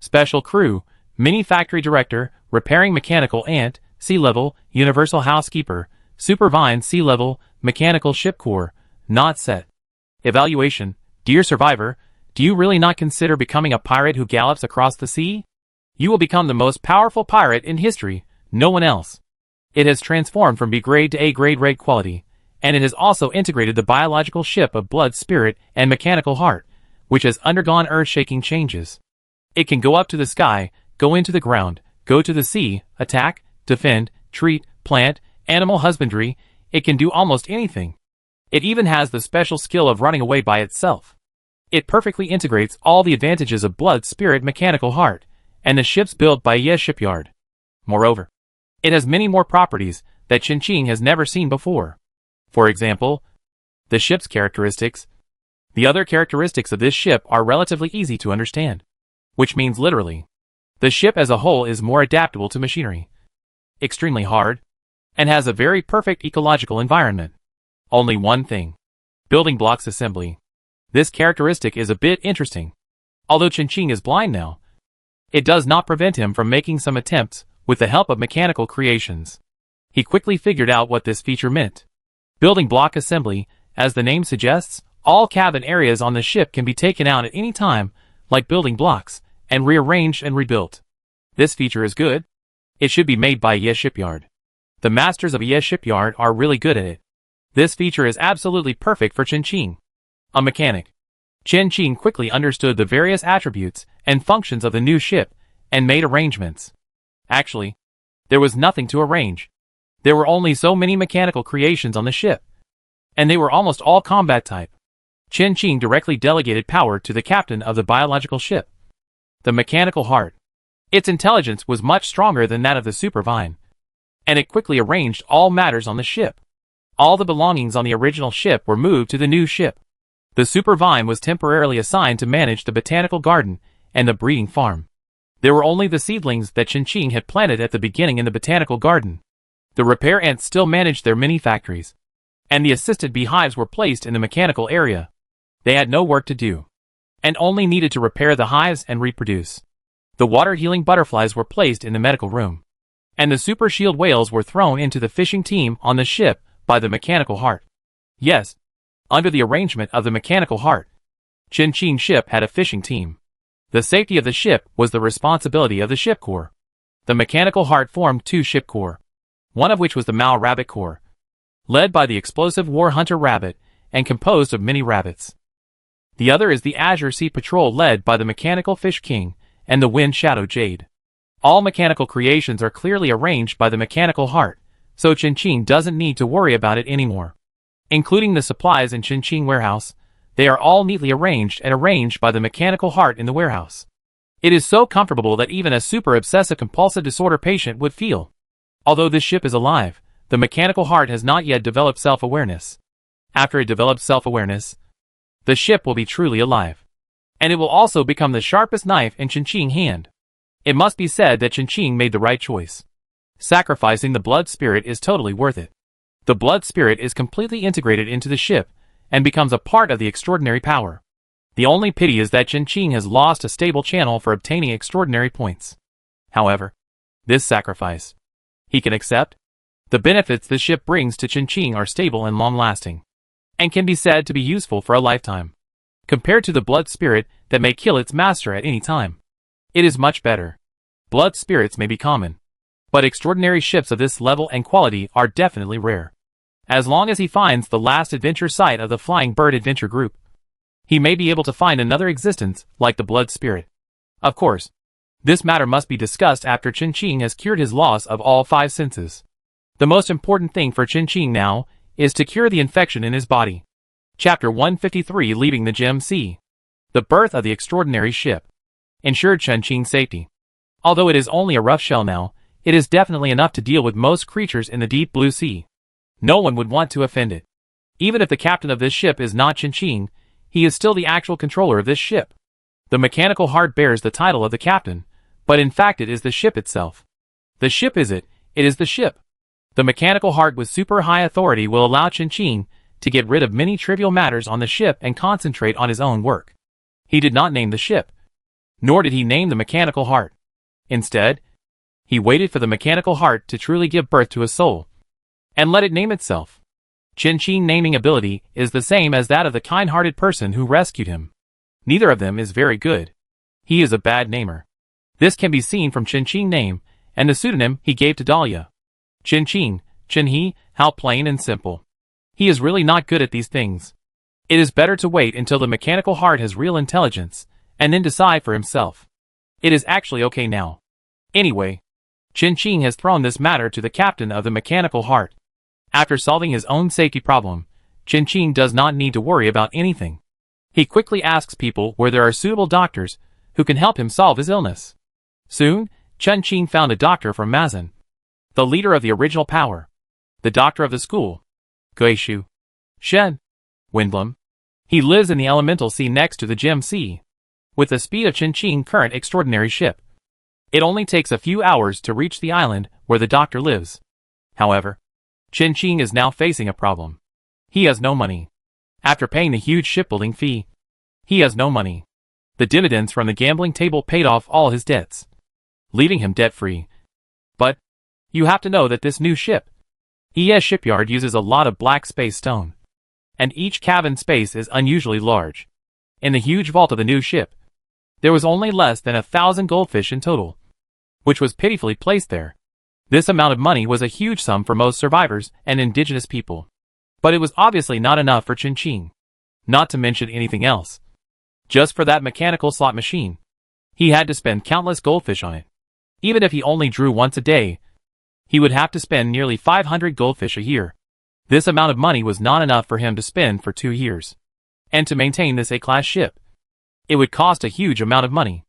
Special crew, mini factory director, repairing mechanical ant, C-level, universal housekeeper, supervine C-level, mechanical ship core, not set. Evaluation, dear survivor, do you really not consider becoming a pirate who gallops across the sea? You will become the most powerful pirate in history, no one else. It has transformed from B grade to A grade raid quality, and it has also integrated the biological ship of blood, spirit, and mechanical heart, which has undergone earth-shaking changes. It can go up to the sky, go into the ground, go to the sea, attack, defend, treat, plant, animal husbandry. It can do almost anything. It even has the special skill of running away by itself. It perfectly integrates all the advantages of blood, spirit, mechanical heart, and the ships built by Ye Shipyard. Moreover, it has many more properties that Chen Qing has never seen before. For example, the ship's characteristics. The other characteristics of this ship are relatively easy to understand, which means literally, the ship as a whole is more adaptable to machinery, extremely hard, and has a very perfect ecological environment. Only one thing. Building blocks assembly. This characteristic is a bit interesting. Although Chen Qing is blind now, it does not prevent him from making some attempts with the help of mechanical creations. He quickly figured out what this feature meant. Building block assembly, as the name suggests, all cabin areas on the ship can be taken out at any time, like building blocks, and rearranged and rebuilt. This feature is good. It should be made by Ye Shipyard. The masters of Ye Shipyard are really good at it. This feature is absolutely perfect for Chen Qing, a mechanic. Chen Qing quickly understood the various attributes and functions of the new ship, and made arrangements. Actually, there was nothing to arrange. There were only so many mechanical creations on the ship, and they were almost all combat type. Chen Qing directly delegated power to the captain of the biological ship, the mechanical heart. Its intelligence was much stronger than that of the supervine, and it quickly arranged all matters on the ship. All the belongings on the original ship were moved to the new ship. The supervine was temporarily assigned to manage the botanical garden and the breeding farm. There were only the seedlings that Chen Qing had planted at the beginning in the botanical garden. The repair ants still managed their mini factories, and the assisted beehives were placed in the mechanical area. They had no work to do. and only needed to repair the hives and reproduce. The water-healing butterflies were placed in the medical room, and the super shield whales were thrown into the fishing team on the ship by the mechanical heart. Yes, under the arrangement of the mechanical heart, Qinqing's ship had a fishing team. The safety of the ship was the responsibility of the ship corps. The mechanical heart formed two ship corps, one of which was the Mao Rabbit Corps, led by the explosive War Hunter Rabbit and composed of mini rabbits. The other is the Azure Sea Patrol led by the Mechanical Fish King and the Wind Shadow Jade. All mechanical creations are clearly arranged by the mechanical heart, so Qinqing doesn't need to worry about it anymore. Including the supplies in Qinqing warehouse, they are all neatly arranged by the mechanical heart in the warehouse. It is so comfortable that even a super obsessive compulsive disorder patient would feel. Although this ship is alive, the mechanical heart has not yet developed self-awareness. After it develops self-awareness, the ship will be truly alive. And it will also become the sharpest knife in Qinqing's hand. It must be said that Qinqing made the right choice. Sacrificing the blood spirit is totally worth it. The blood spirit is completely integrated into the ship and becomes a part of the extraordinary power. The only pity is that Qinqing has lost a stable channel for obtaining extraordinary points. However, this sacrifice he can accept. The benefits the ship brings to Qinqing are stable and long-lasting, and can be said to be useful for a lifetime. Compared to the blood spirit that may kill its master at any time, it is much better. Blood spirits may be common, but extraordinary ships of this level and quality are definitely rare. As long as he finds the last adventure site of the Flying Bird Adventure Group, he may be able to find another existence like the blood spirit. Of course, this matter must be discussed after Qinqing has cured his loss of all five senses. The most important thing for Qinqing now is to cure the infection in his body. Chapter 153, Leaving the Gem Sea. The birth of the extraordinary ship ensured Qinqing's safety. Although it is only a rough shell now, it is definitely enough to deal with most creatures in the deep blue sea. No one would want to offend it. Even if the captain of this ship is not Qinqing, he is still the actual controller of this ship. The mechanical heart bears the title of the captain, but in fact it is the ship itself. The ship is it is the ship. The mechanical heart with super high authority will allow Qinqing to get rid of many trivial matters on the ship and concentrate on his own work. He did not name the ship, nor did he name the mechanical heart. Instead, he waited for the mechanical heart to truly give birth to a soul, and let it name itself. Qinqing's naming ability is the same as that of the kind-hearted person who rescued him. Neither of them is very good. He is a bad namer. This can be seen from Qinqing's name and the pseudonym he gave to Dahlia. Qinqing, Qinhe, how plain and simple. He is really not good at these things. It is better to wait until the mechanical heart has real intelligence, and then decide for himself. It is actually okay now. Anyway, Qinqing has thrown this matter to the captain of the mechanical heart. After solving his own safety problem, Qinqing does not need to worry about anything. He quickly asks people where there are suitable doctors who can help him solve his illness. Soon, Qinqing found a doctor from Mazan, the leader of the original power, the doctor of the school, Guishu Shen Windblom. He lives in the elemental sea next to the Gem Sea, with the speed of Qinqing's current extraordinary ship. It only takes a few hours to reach the island where the doctor lives. However, Qinqing is now facing a problem. He has no money. After paying the huge shipbuilding fee, he has no money. The dividends from the gambling table paid off all his debts, leaving him debt-free. But you have to know that this new ship, ES Shipyard, uses a lot of black space stone, and each cabin space is unusually large. In the huge vault of the new ship, there was only less than 1,000 goldfish in total, which was pitifully placed there. This amount of money was a huge sum for most survivors and indigenous people. But it was obviously not enough for Qinqing. Not to mention anything else. Just for that mechanical slot machine, he had to spend countless goldfish on it. Even if he only drew once a day, he would have to spend nearly 500 goldfish a year. This amount of money was not enough for him to spend for 2 years. And to maintain this A-class ship, it would cost a huge amount of money.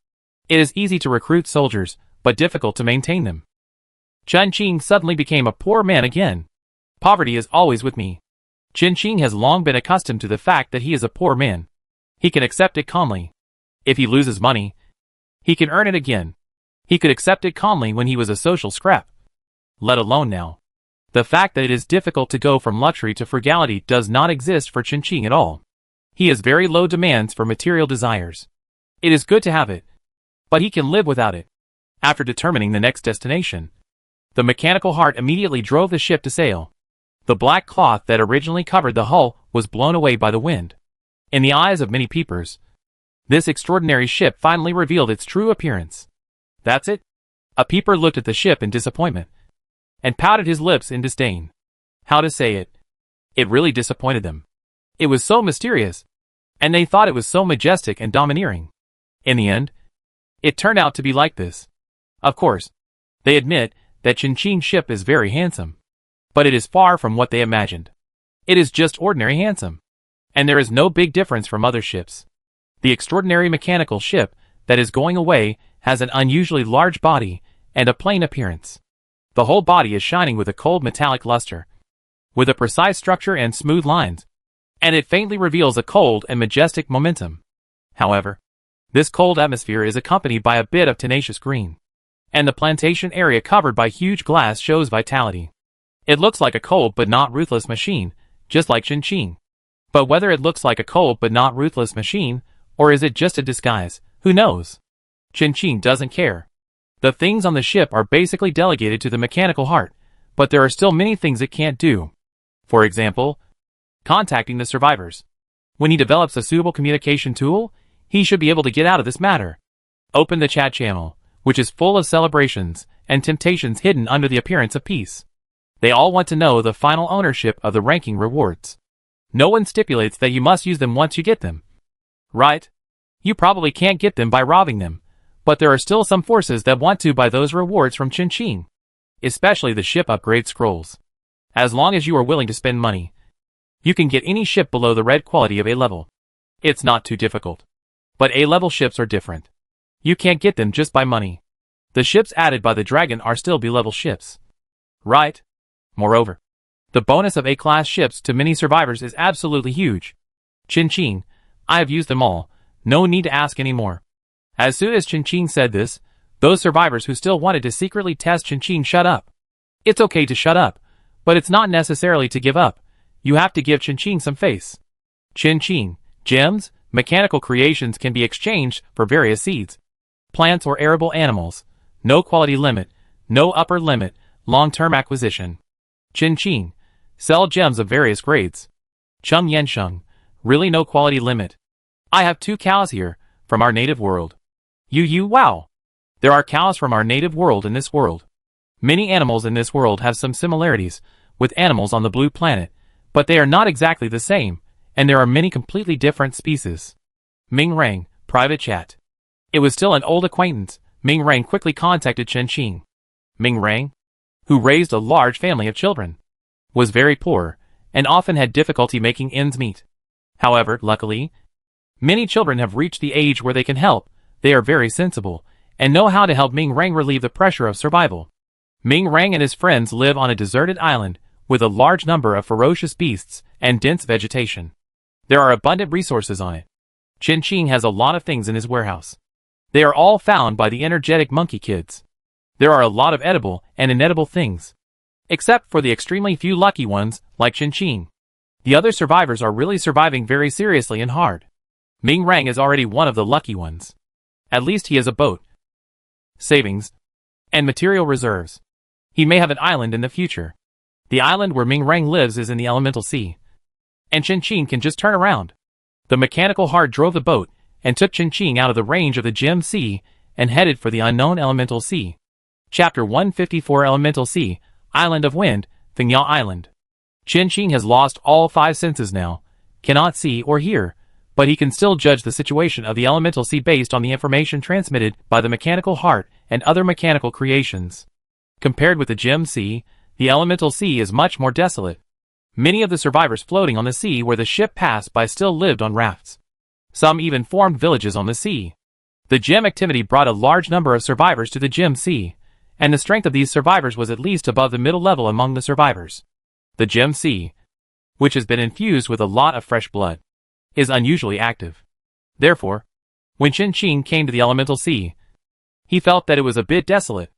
It is easy to recruit soldiers, but difficult to maintain them. Qinqing suddenly became a poor man again. Poverty is always with me. Qinqing has long been accustomed to the fact that he is a poor man. He can accept it calmly. If he loses money, he can earn it again. He could accept it calmly when he was a social scrap. Let alone now. The fact that it is difficult to go from luxury to frugality does not exist for Qinqing at all. He has very low demands for material desires. It is good to have it, but he can live without it. After determining the next destination, the mechanical heart immediately drove the ship to sail. The black cloth that originally covered the hull was blown away by the wind. In the eyes of many peepers, this extraordinary ship finally revealed its true appearance. That's it? A peeper looked at the ship in disappointment and pouted his lips in disdain. How to say it? It really disappointed them. It was so mysterious, and they thought it was so majestic and domineering. In the end, it turned out to be like this. Of course, they admit that Chin-Chin's ship is very handsome, but it is far from what they imagined. It is just ordinary handsome, and there is no big difference from other ships. The extraordinary mechanical ship that is going away has an unusually large body and a plain appearance. The whole body is shining with a cold metallic luster, with a precise structure and smooth lines, and it faintly reveals a cold and majestic momentum. However, this cold atmosphere is accompanied by a bit of tenacious green, and the plantation area covered by huge glass shows vitality. It looks like a cold but not ruthless machine, just like Chin-Chin. But whether it looks like a cold but not ruthless machine, or is it just a disguise, who knows? Chin-Chin doesn't care. The things on the ship are basically delegated to the mechanical heart, but there are still many things it can't do. For example, contacting the survivors. When he develops a suitable communication tool, he should be able to get out of this matter. Open the chat channel, which is full of celebrations and temptations hidden under the appearance of peace. They all want to know the final ownership of the ranking rewards. No one stipulates that you must use them once you get them. Right? You probably can't get them by robbing them, but there are still some forces that want to buy those rewards from Chin-Chin, especially the ship upgrade scrolls. As long as you are willing to spend money, you can get any ship below the red quality of A level. It's not too difficult. But A level ships are different. You can't get them just by money. The ships added by the dragon are still B level ships. Right? Moreover, the bonus of A-class ships to many survivors is absolutely huge. Chin-Chin, I have used them all, no need to ask any more. As soon as Chin-Chin said this, those survivors who still wanted to secretly test Chin-Chin shut up. It's okay to shut up, but it's not necessarily to give up. You have to give Chin-Chin some face. Chin-Chin, gems, mechanical creations can be exchanged for various seeds, plants or arable animals. No quality limit, no upper limit, long-term acquisition. Chin-Chin, sell gems of various grades. Cheng Yansheng, really no quality limit. I have 2 cows here, from our native world. Wow. There are cows from our native world in this world. Many animals in this world have some similarities with animals on the blue planet, but they are not exactly the same, and there are many completely different species. Ming Rang, private chat. It was still an old acquaintance. Ming Rang quickly contacted Chin-Chin. Ming Rang, who raised a large family of children, was very poor, and often had difficulty making ends meet. However, luckily, many children have reached the age where they can help. They are very sensible, and know how to help Ming Rang relieve the pressure of survival. Ming Rang and his friends live on a deserted island, with a large number of ferocious beasts and dense vegetation. There are abundant resources on it. Chin-Chin has a lot of things in his warehouse. They are all found by the energetic monkey kids. There are a lot of edible and inedible things, except for the extremely few lucky ones, like Chin-Chin. The other survivors are really surviving very seriously and hard. Ming Rang is already one of the lucky ones. At least he has a boat, savings, and material reserves. He may have an island in the future. The island where Ming Rang lives is in the elemental sea, and Chin-Chin can just turn around. The mechanical heart drove the boat and took Chin-Chin out of the range of the Gem Sea and headed for the unknown elemental sea. Chapter 154 Elemental Sea, Island of Wind, Fengyao Island. Chin-Chin has lost all 5 senses now, cannot see or hear, but he can still judge the situation of the elemental sea based on the information transmitted by the mechanical heart and other mechanical creations. Compared with the Gem Sea, the elemental sea is much more desolate. Many of the survivors floating on the sea where the ship passed by still lived on rafts. Some even formed villages on the sea. The gem activity brought a large number of survivors to the Gem Sea, and the strength of these survivors was at least above the middle level among the survivors. The Gem Sea, which has been infused with a lot of fresh blood, is unusually active. Therefore, when Chin-Chin came to the elemental sea, he felt that it was a bit desolate.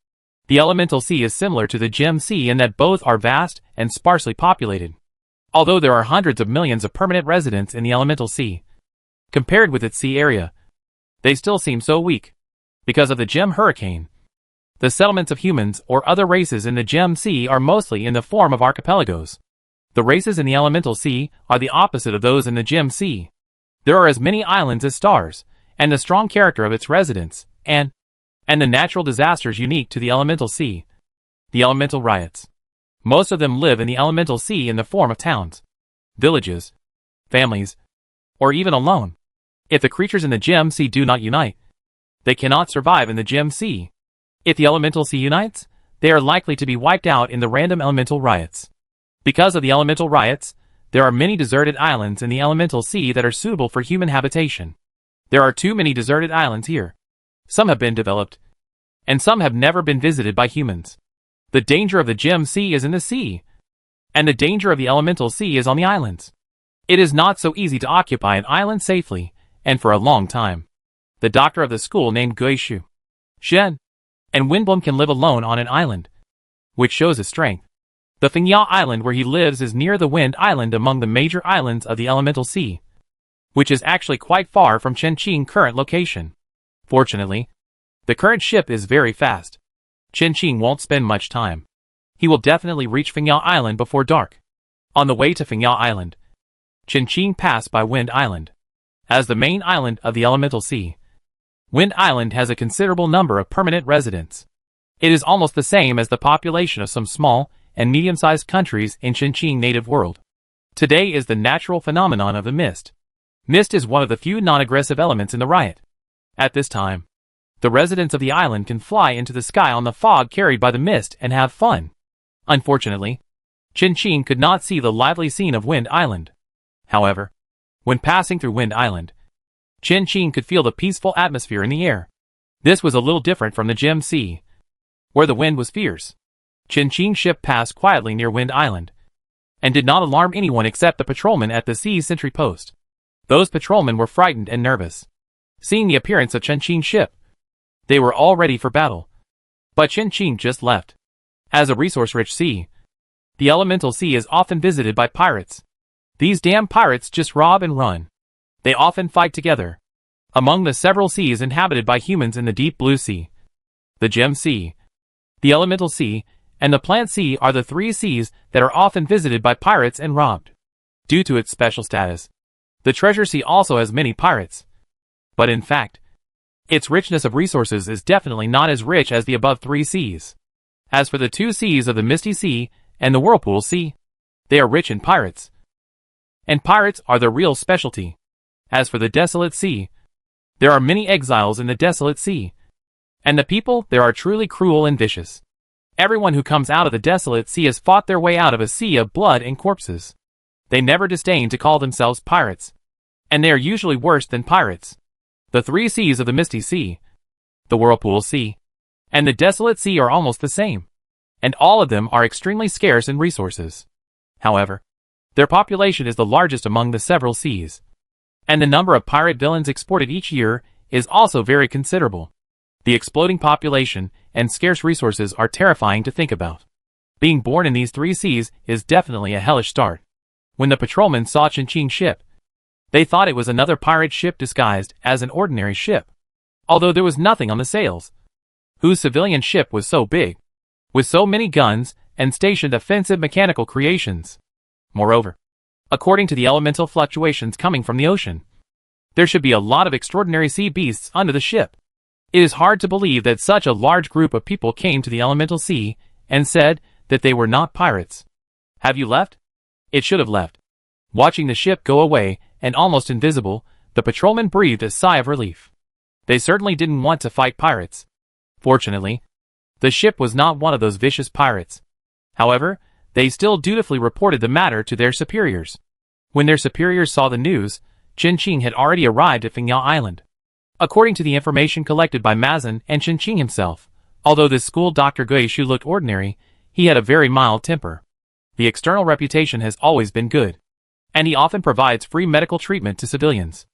The elemental sea is similar to the Gem Sea in that both are vast and sparsely populated. Although there are hundreds of millions of permanent residents in the elemental sea, Compared with its sea area, they still seem so weak. Because of the Gem Hurricane, the settlements of humans or other races in the Gem Sea are mostly in the form of archipelagos. The races in the Elemental Sea are the opposite of those in the Gem Sea. There are as many islands as stars, and the strong character of its residents, and the natural disasters unique to the Elemental Sea. The Elemental Riots. Most of them live in the Elemental Sea in the form of towns, villages, families, or even alone. If the creatures in the Gem Sea do not unite, they cannot survive in the Gem Sea. If the Elemental Sea unites, they are likely to be wiped out in the random Elemental Riots. Because of the Elemental Riots, there are many deserted islands in the Elemental Sea that are suitable for human habitation. There are too many deserted islands here. Some have been developed, and some have never been visited by humans. The danger of the Gem Sea is in the sea, and the danger of the Elemental Sea is on the islands. It is not so easy to occupy an island safely, and for a long time. The doctor of the school named Guishu, Shen, and Windblom can live alone on an island, which shows his strength. The Fengya Island where he lives is near the Wind Island among the major islands of the Elemental Sea, which is actually quite far from Chenqing's current location. Fortunately, the current ship is very fast. Chenqing won't spend much time. He will definitely reach Fengya Island before dark. On the way to Fengya Island, Chenqing passed by Wind Island. As the main island of the Elemental Sea, Wind Island has a considerable number of permanent residents. It is almost the same as the population of some small and medium-sized countries in Chenqing's native world. Today is the natural phenomenon of the mist. Mist is one of the few non-aggressive elements in the riot. At this time, the residents of the island can fly into the sky on the fog carried by the mist and have fun. Unfortunately, Chenqing could not see the lively scene of Wind Island. However, when passing through Wind Island, Chenqing could feel the peaceful atmosphere in the air. This was a little different from the Gem Sea, where the wind was fierce. Chenqing's ship passed quietly near Wind Island, and did not alarm anyone except the patrolmen at the sea sentry post. Those patrolmen were frightened and nervous. Seeing the appearance of Chenqing's ship, they were all ready for battle. But Chenqing just left. As a resource-rich sea, the Elemental Sea is often visited by pirates. These damn pirates just rob and run. They often fight together. Among the several seas inhabited by humans in the Deep Blue Sea, the Gem Sea, the Elemental Sea, and the Plant Sea are the three seas that are often visited by pirates and robbed. Due to its special status, the Treasure Sea also has many pirates. But in fact, its richness of resources is definitely not as rich as the above three seas. As for the two seas of the Misty Sea and the Whirlpool Sea, they are rich in pirates. And pirates are their real specialty. As for the Desolate Sea, there are many exiles in the Desolate Sea. And the people there are truly cruel and vicious. Everyone who comes out of the Desolate Sea has fought their way out of a sea of blood and corpses. They never disdain to call themselves pirates. And they are usually worse than pirates. The three seas of the Misty Sea, the Whirlpool Sea, and the Desolate Sea are almost the same. And all of them are extremely scarce in resources. However, their population is the largest among the several seas. And the number of pirate villains exported each year is also very considerable. The exploding population and scarce resources are terrifying to think about. Being born in these three seas is definitely a hellish start. When the patrolmen saw Chenqing's ship, they thought it was another pirate ship disguised as an ordinary ship. Although there was nothing on the sails. Whose civilian ship was so big, with so many guns and stationed offensive mechanical creations. Moreover, according to the elemental fluctuations coming from the ocean, there should be a lot of extraordinary sea beasts under the ship. It is hard to believe that such a large group of people came to the Elemental Sea and said that they were not pirates. Have you left? It should have left. Watching the ship go away and almost invisible, the patrolmen breathed a sigh of relief. They certainly didn't want to fight pirates. Fortunately, the ship was not one of those vicious pirates. However, they still dutifully reported the matter to their superiors. When their superiors saw the news, Chenqing had already arrived at Fengya Island. According to the information collected by Mazin and Chenqing himself, although this school Dr. Guishu looked ordinary, he had a very mild temper. The external reputation has always been good, and he often provides free medical treatment to civilians.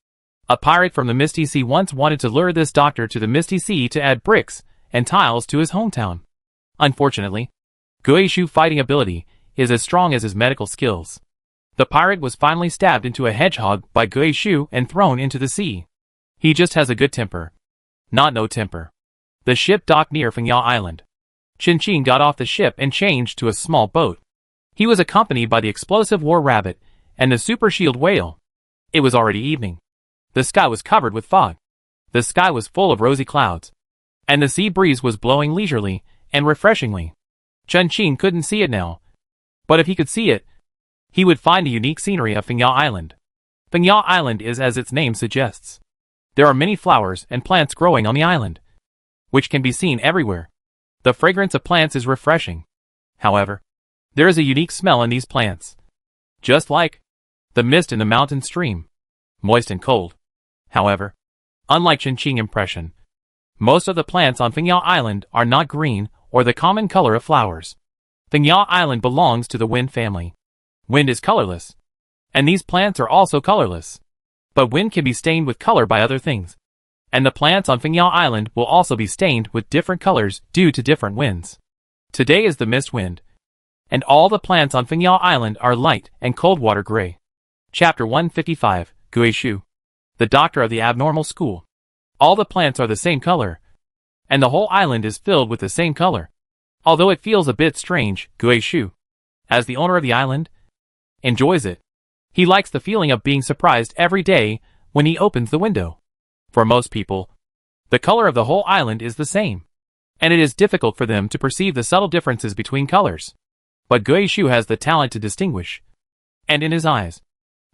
A pirate from the Misty Sea once wanted to lure this doctor to the Misty Sea to add bricks and tiles to his hometown. Unfortunately, Guishu's fighting ability is as strong as his medical skills. The pirate was finally stabbed into a hedgehog by Gui Shu and thrown into the sea. He just has a good temper. Not no temper. The ship docked near Fengyao Island. Qin Qing got off the ship and changed to a small boat. He was accompanied by the explosive war rabbit and the super shield whale. It was already evening. The sky was covered with fog. The sky was full of rosy clouds. And the sea breeze was blowing leisurely and refreshingly. Qin Qing couldn't see it now. But if he could see it, he would find the unique scenery of Fengyao Island. Fengyao Island is as its name suggests. There are many flowers and plants growing on the island, which can be seen everywhere. The fragrance of plants is refreshing. However, there is a unique smell in these plants. Just like the mist in the mountain stream. Moist and cold. However, unlike Qin Qing impression, most of the plants on Fengyao Island are not green or the common color of flowers. Fengyao Island belongs to the wind family. Wind is colorless. And these plants are also colorless. But wind can be stained with color by other things. And the plants on Fengyao Island will also be stained with different colors due to different winds. Today is the mist wind. And all the plants on Fengyao Island are light and cold water gray. Chapter 155, Gui Shu. The doctor of the abnormal school. All the plants are the same color. And the whole island is filled with the same color. Although it feels a bit strange, Gui Shu, as the owner of the island, enjoys it. He likes the feeling of being surprised every day when he opens the window. For most people, the color of the whole island is the same, and it is difficult for them to perceive the subtle differences between colors. But Gui Shu has the talent to distinguish. And in his eyes,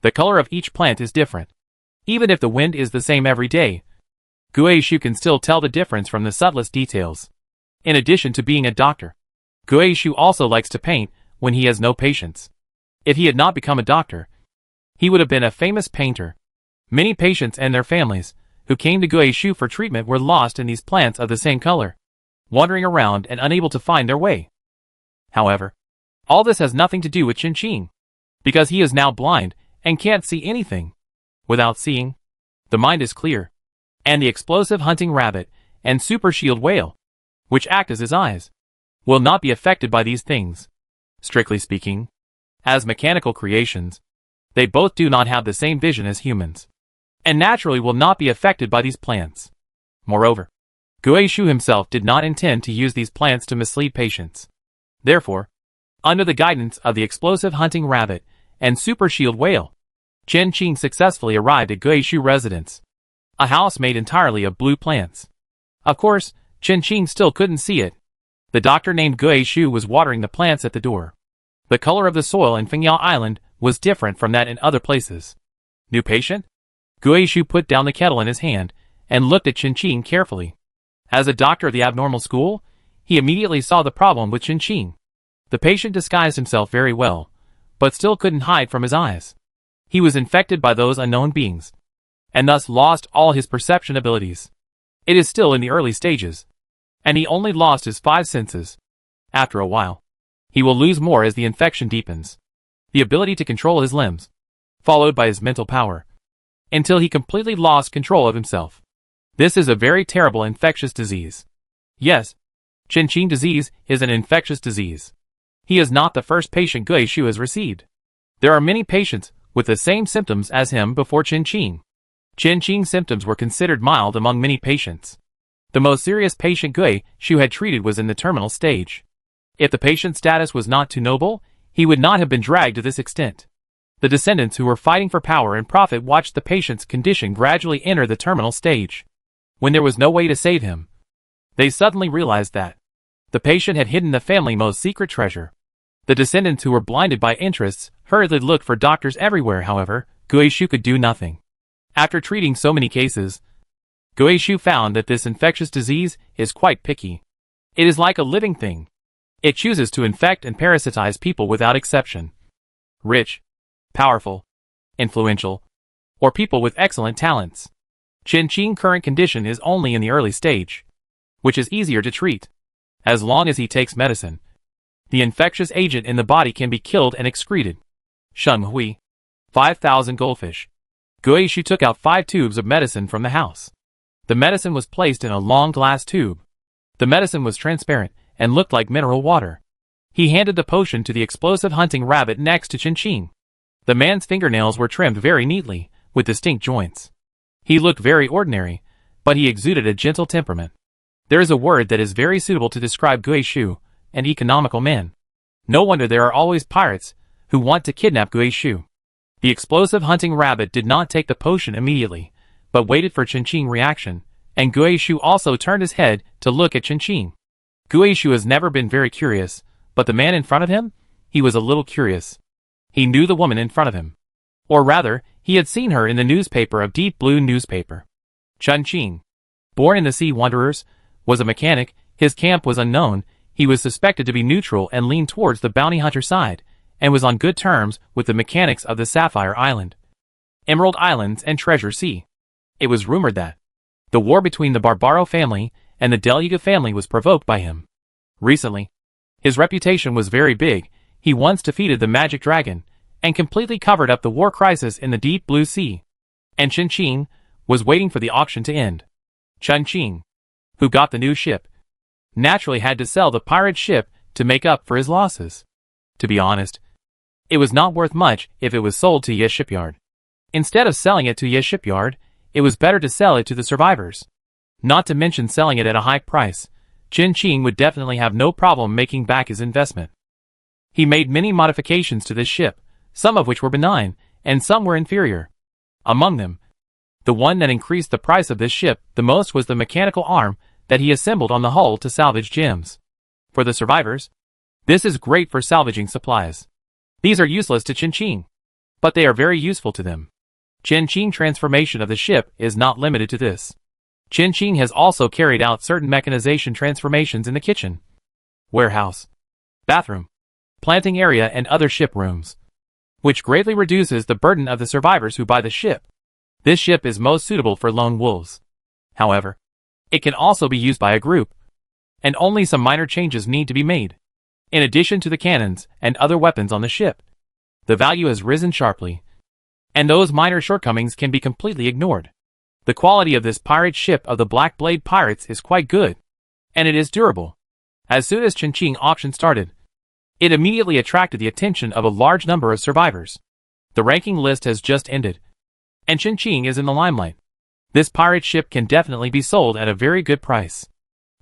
the color of each plant is different. Even if the wind is the same every day, Gui Shu can still tell the difference from the subtlest details. In addition to being a doctor, Gui Shu also likes to paint when he has no patience. If he had not become a doctor, he would have been a famous painter. Many patients and their families, who came to Gui Shu for treatment, were lost in these plants of the same color, wandering around and unable to find their way. However, all this has nothing to do with Qin Qing, because he is now blind and can't see anything. Without seeing, the mind is clear, and the explosive hunting rabbit and super shield whale, which act as his eyes, will not be affected by these things. Strictly speaking, as mechanical creations, they both do not have the same vision as humans, and naturally will not be affected by these plants. Moreover, Gui Shu himself did not intend to use these plants to mislead patients. Therefore, under the guidance of the explosive hunting rabbit and super shield whale, Qin Qing successfully arrived at Gui Shu residence, a house made entirely of blue plants. Of course, Qin Qing still couldn't see it. The doctor named Gui Shu was watering the plants at the door. The color of the soil in Fengyao Island was different from that in other places. New patient? Gui Shu put down the kettle in his hand and looked at Qin Qing carefully. As a doctor of the abnormal school, he immediately saw the problem with Qin Qing. The patient disguised himself very well, but still couldn't hide from his eyes. He was infected by those unknown beings, and thus lost all his perception abilities. It is still in the early stages, and he only lost his 5 senses. After a while, he will lose more as the infection deepens. The ability to control his limbs, followed by his mental power, until he completely lost control of himself. This is a very terrible infectious disease. Yes, Qin Qing disease is an infectious disease. He is not the first patient Gui Shu has received. There are many patients with the same symptoms as him before Qin Qing. Qin Qing's symptoms were considered mild among many patients. The most serious patient Gui Shu had treated was in the terminal stage. If the patient's status was not too noble, he would not have been dragged to this extent. The descendants who were fighting for power and profit watched the patient's condition gradually enter the terminal stage. When there was no way to save him, they suddenly realized that the patient had hidden the family's most secret treasure. The descendants who were blinded by interests hurriedly looked for doctors everywhere. However, Gui Shu could do nothing. After treating so many cases, Gui Shu found that this infectious disease is quite picky. It is like a living thing. It chooses to infect and parasitize people without exception. Rich, powerful, influential, or people with excellent talents. Qin Qing's current condition is only in the early stage, which is easier to treat. As long as he takes medicine, the infectious agent in the body can be killed and excreted. Sheng Hui. 5,000 goldfish. Gui Shu took out 5 tubes of medicine from the house. The medicine was placed in a long glass tube. The medicine was transparent and looked like mineral water. He handed the potion to the explosive hunting rabbit next to Qin Qing. The man's fingernails were trimmed very neatly, with distinct joints. He looked very ordinary, but he exuded a gentle temperament. There is a word that is very suitable to describe Guizhou, an economical man. No wonder there are always pirates who want to kidnap Guizhou. The explosive hunting rabbit did not take the potion immediately, but waited for Qinqing's reaction, and Guizhou also turned his head to look at Qinqing. Guizhou has never been very curious, but the man in front of him? He was a little curious. He knew the woman in front of him. Or rather, he had seen her in the newspaper of deep blue newspaper. Qinqing, born in the Sea Wanderers, was a mechanic. His camp was unknown. He was suspected to be neutral and leaned towards the bounty hunter side, and was on good terms with the mechanics of the Sapphire Island, Emerald Islands and Treasure Sea. It was rumored that the war between the Barbaro family and the Deluga family was provoked by him. Recently, his reputation was very big. He once defeated the magic dragon, and completely covered up the war crisis in the deep blue sea. And Qinqing was waiting for the auction to end. Qinqing, who got the new ship, naturally had to sell the pirate ship to make up for his losses. To be honest, it was not worth much if it was sold to Ye Shipyard. Instead of selling it to Ye Shipyard, it was better to sell it to the survivors. Not to mention selling it at a high price, Qinqing would definitely have no problem making back his investment. He made many modifications to this ship, some of which were benign, and some were inferior. Among them, the one that increased the price of this ship the most was the mechanical arm that he assembled on the hull to salvage gems. For the survivors, this is great for salvaging supplies. These are useless to Qinqing, but they are very useful to them. Qinqing's transformation of the ship is not limited to this. Qinqing has also carried out certain mechanization transformations in the kitchen, warehouse, bathroom, planting area and other ship rooms, which greatly reduces the burden of the survivors who buy the ship. This ship is most suitable for lone wolves. However, it can also be used by a group, and only some minor changes need to be made. In addition to the cannons and other weapons on the ship, the value has risen sharply, and those minor shortcomings can be completely ignored. The quality of this pirate ship of the Black Blade Pirates is quite good, and it is durable. As soon as Qinqing auction started, it immediately attracted the attention of a large number of survivors. The ranking list has just ended, and Qinqing is in the limelight. This pirate ship can definitely be sold at a very good price.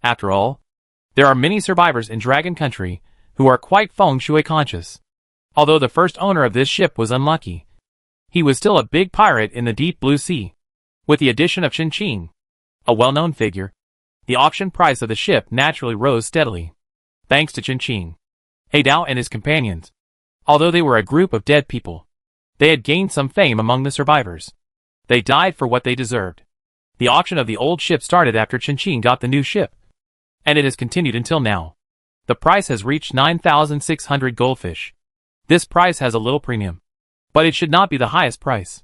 After all, there are many survivors in Dragon Country who are quite feng shui conscious. Although the first owner of this ship was unlucky, he was still a big pirate in the deep blue sea. With the addition of Qinqing, a well-known figure, the auction price of the ship naturally rose steadily. Thanks to Qinqing, Heidao and his companions, although they were a group of dead people, they had gained some fame among the survivors. They died for what they deserved. The auction of the old ship started after Qinqing got the new ship, and it has continued until now. The price has reached 9,600 goldfish. This price has a little premium, but it should not be the highest price.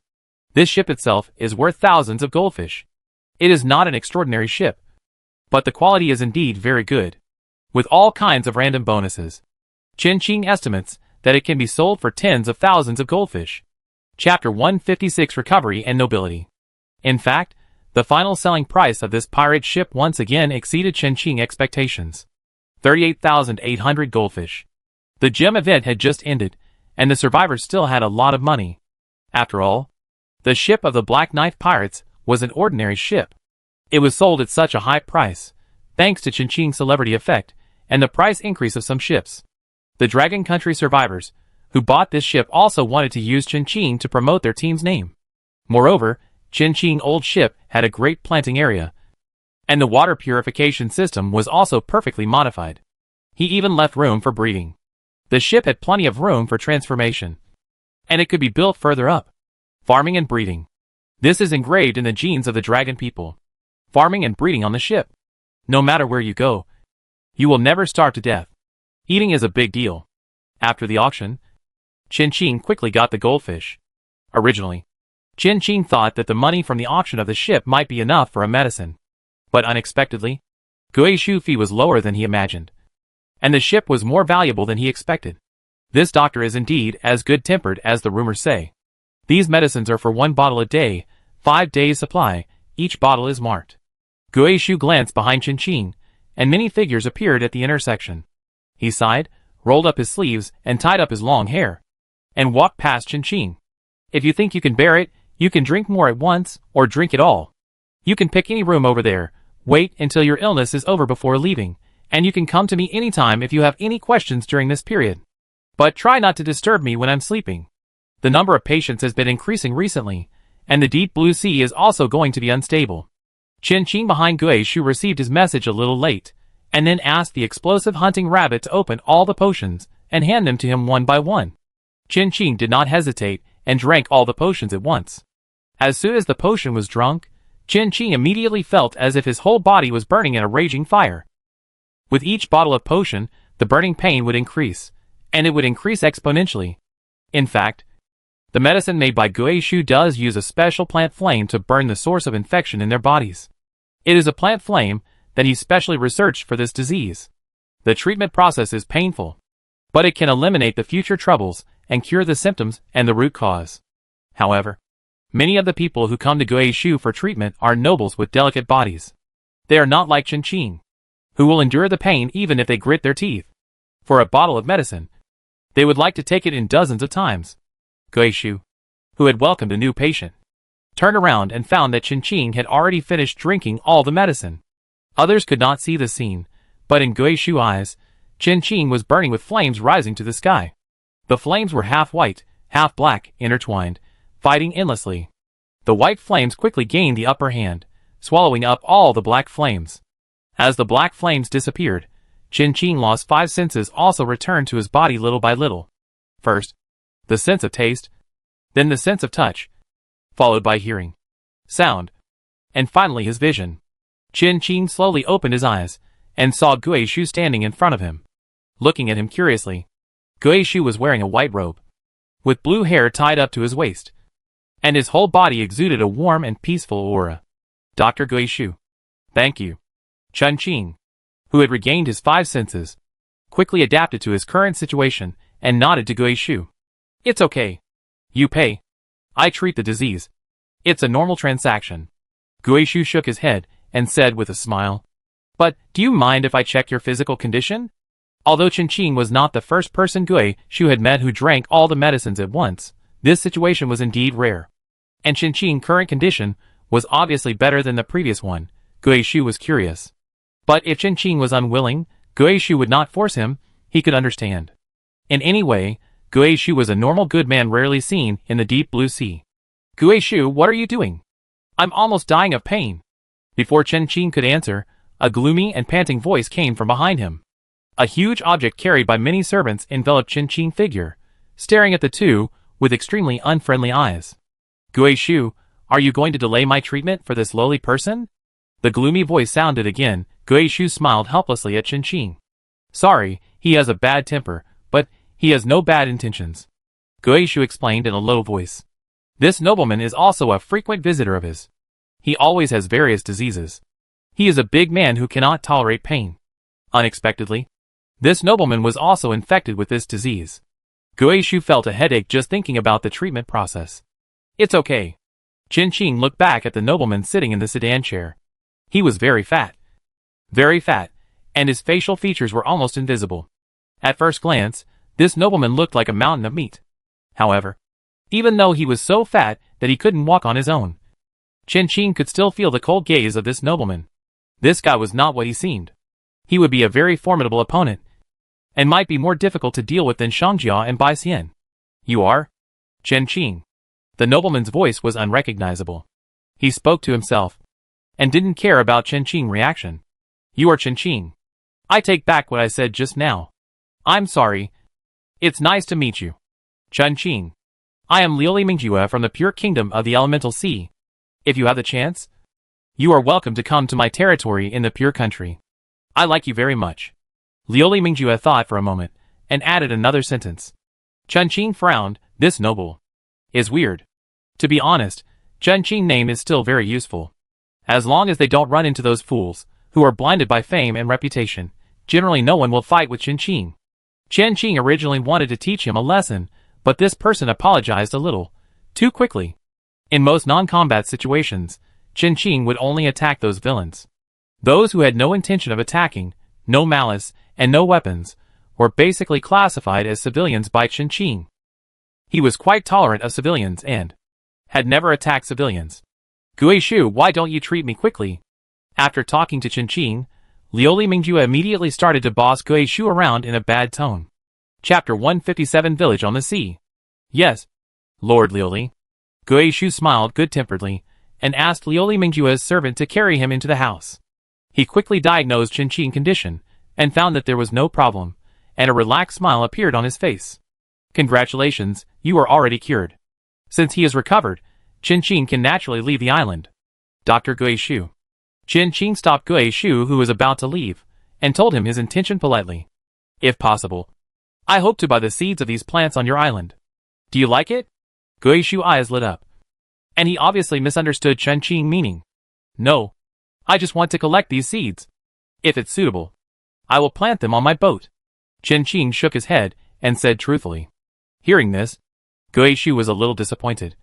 This ship itself is worth thousands of goldfish. It is not an extraordinary ship, but the quality is indeed very good, with all kinds of random bonuses. Qinqing estimates that it can be sold for tens of thousands of goldfish. Chapter 156 Recovery and Nobility. In fact, the final selling price of this pirate ship once again exceeded Qinqing expectations. 38,800 goldfish. The gem event had just ended, and the survivors still had a lot of money. After all, the ship of the Black Knife Pirates was an ordinary ship. It was sold at such a high price, thanks to Qinqing's celebrity effect, and the price increase of some ships. The Dragon Country survivors, who bought this ship also wanted to use Qinqing to promote their team's name. Moreover, Qinqing's old ship had a great planting area, and the water purification system was also perfectly modified. He even left room for breeding. The ship had plenty of room for transformation, and it could be built further up. Farming and breeding. This is engraved in the genes of the dragon people. Farming and breeding on the ship. No matter where you go, you will never starve to death. Eating is a big deal. After the auction, Qinqing quickly got the goldfish. Originally, Qinqing thought that the money from the auction of the ship might be enough for a medicine. But unexpectedly, Guizhou's fee was lower than he imagined, and the ship was more valuable than he expected. This doctor is indeed as good-tempered as the rumors say. These medicines are for 1 bottle a day, 5 days supply, each bottle is marked. Guizhou glanced behind Qinqing, and many figures appeared at the intersection. He sighed, rolled up his sleeves, and tied up his long hair. and walked past Qin. If you think you can bear it, you can drink more at once, or drink it all. You can pick any room over there, wait until your illness is over before leaving, and you can come to me anytime if you have any questions during this period. But try not to disturb me when I'm sleeping. The number of patients has been increasing recently, and the deep blue sea is also going to be unstable. Qin behind Gui Shu received his message a little late, and then asked the explosive hunting rabbit to open all the potions and hand them to him one by one. Qin did not hesitate and drank all the potions at once. As soon as the potion was drunk, Qin immediately felt as if his whole body was burning in a raging fire. With each bottle of potion, the burning pain would increase, and it would increase exponentially. In fact, the medicine made by Gui Shu does use a special plant flame to burn the source of infection in their bodies. It is a plant flame that he specially researched for this disease. The treatment process is painful, but it can eliminate the future troubles and cure the symptoms and the root cause. However, many of the people who come to Gui Shu for treatment are nobles with delicate bodies. They are not like Qin, who will endure the pain even if they grit their teeth. For a bottle of medicine, they would like to take it in dozens of times. Gui Shu, who had welcomed a new patient, turned around and found that Qin had already finished drinking all the medicine. Others could not see the scene, but in Gui Shu's eyes, Qin was burning with flames rising to the sky. The flames were half white, half black, intertwined, fighting endlessly. The white flames quickly gained the upper hand, swallowing up all the black flames. As the black flames disappeared, Qin lost 5 senses also returned to his body little by little. First, the sense of taste, then the sense of touch, followed by hearing, sound, and finally his vision. Qin slowly opened his eyes, and saw Gui Shu standing in front of him. Looking at him curiously, Gui Shu was wearing a white robe, with blue hair tied up to his waist, and his whole body exuded a warm and peaceful aura. Dr. Gui Shu. Thank you. Qin, who had regained his 5 senses, quickly adapted to his current situation and nodded to Gui Shu. It's okay. You pay. I treat the disease. It's a normal transaction. Gui Shu shook his head and said with a smile. But, do you mind if I check your physical condition? Although Qin was not the first person Gui Shu had met who drank all the medicines at once, this situation was indeed rare. And Qin's current condition was obviously better than the previous one. Gui Shu was curious. But if Qin was unwilling, Gui Shu would not force him, he could understand. In any way, Gui Shu was a normal good man rarely seen in the deep blue sea. Gui Shu, what are you doing? I'm almost dying of pain. Before Qin could answer, a gloomy and panting voice came from behind him. A huge object carried by many servants enveloped Qin's figure, staring at the two with extremely unfriendly eyes. Gui Shu, are you going to delay my treatment for this lowly person? The gloomy voice sounded again. Gui Shu smiled helplessly at Qin. Sorry, he has a bad temper, but he has no bad intentions. Gui Shu explained in a low voice. This nobleman is also a frequent visitor of his. He always has various diseases. He is a big man who cannot tolerate pain. Unexpectedly, this nobleman was also infected with this disease. Gui Shu felt a headache just thinking about the treatment process. It's okay. Qin looked back at the nobleman sitting in the sedan chair. He was very fat, and his facial features were almost invisible. At first glance, this nobleman looked like a mountain of meat. However, even though he was so fat that he couldn't walk on his own, Qin could still feel the cold gaze of this nobleman. This guy was not what he seemed. He would be a very formidable opponent, and might be more difficult to deal with than Shangjia and Bai Xian. You are? Qin. The nobleman's voice was unrecognizable. He spoke to himself, and didn't care about Qin's reaction. You are Qin. I take back what I said just now. I'm sorry. It's nice to meet you. Qin. I am Liuli Mingjue from the pure kingdom of the elemental sea. If you have the chance, you are welcome to come to my territory in the pure country. I like you very much. Liuli Mingjue thought for a moment, and added another sentence. Qin frowned. This noble is weird. To be honest, Qin's name is still very useful. As long as they don't run into those fools, who are blinded by fame and reputation, generally no one will fight with Qin. Qin originally wanted to teach him a lesson, but this person apologized a little, too quickly. In most non-combat situations, Qin would only attack those villains. Those who had no intention of attacking, no malice, and no weapons, were basically classified as civilians by Qin. He was quite tolerant of civilians and had never attacked civilians. Guishu, why don't you treat me quickly? After talking to Qinqing, Liuli Mingjue immediately started to boss Guishu around in a bad tone. Chapter 157 Village on the Sea. Yes, Lord Liuli. Guishu smiled good-temperedly and asked Liuli Mingjue's servant to carry him into the house. He quickly diagnosed Qinqing's condition and found that there was no problem, and a relaxed smile appeared on his face. Congratulations, you are already cured. Since he is recovered, Qinqing can naturally leave the island. Dr. Guishu. Qinqing stopped Guishu, who was about to leave, and told him his intention politely. If possible, I hope to buy the seeds of these plants on your island. Do you like it? Guishu's eyes lit up. And he obviously misunderstood Qinqing's meaning. No. I just want to collect these seeds. If it's suitable, I will plant them on my boat. Qinqing shook his head and said truthfully. Hearing this, Guishu was a little disappointed.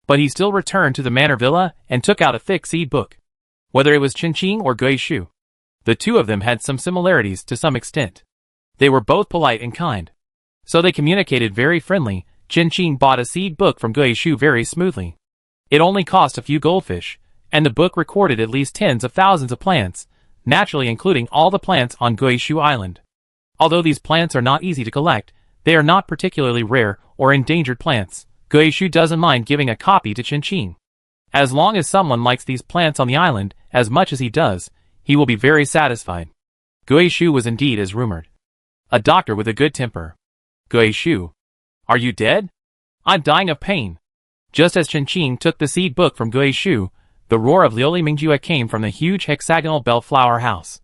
But he still returned to the manor villa and took out a thick seed book. Whether it was Qinqing or Guishu, the two of them had some similarities to some extent. They were both polite and kind, so they communicated very friendly. Qinqing bought a seed book from Guishu very smoothly. It only cost a few goldfish, and the book recorded at least tens of thousands of plants, naturally including all the plants on Guishu Island. Although these plants are not easy to collect, they are not particularly rare or endangered plants. Guishu doesn't mind giving a copy to Qinqing. As long as someone likes these plants on the island as much as he does, he will be very satisfied. Guishu was indeed as rumored. A doctor with a good temper. Guishu. Are you dead? I'm dying of pain. Just as Qinqing took the seed book from Guishu, the roar of Liuli Mingjue came from the huge hexagonal bellflower house.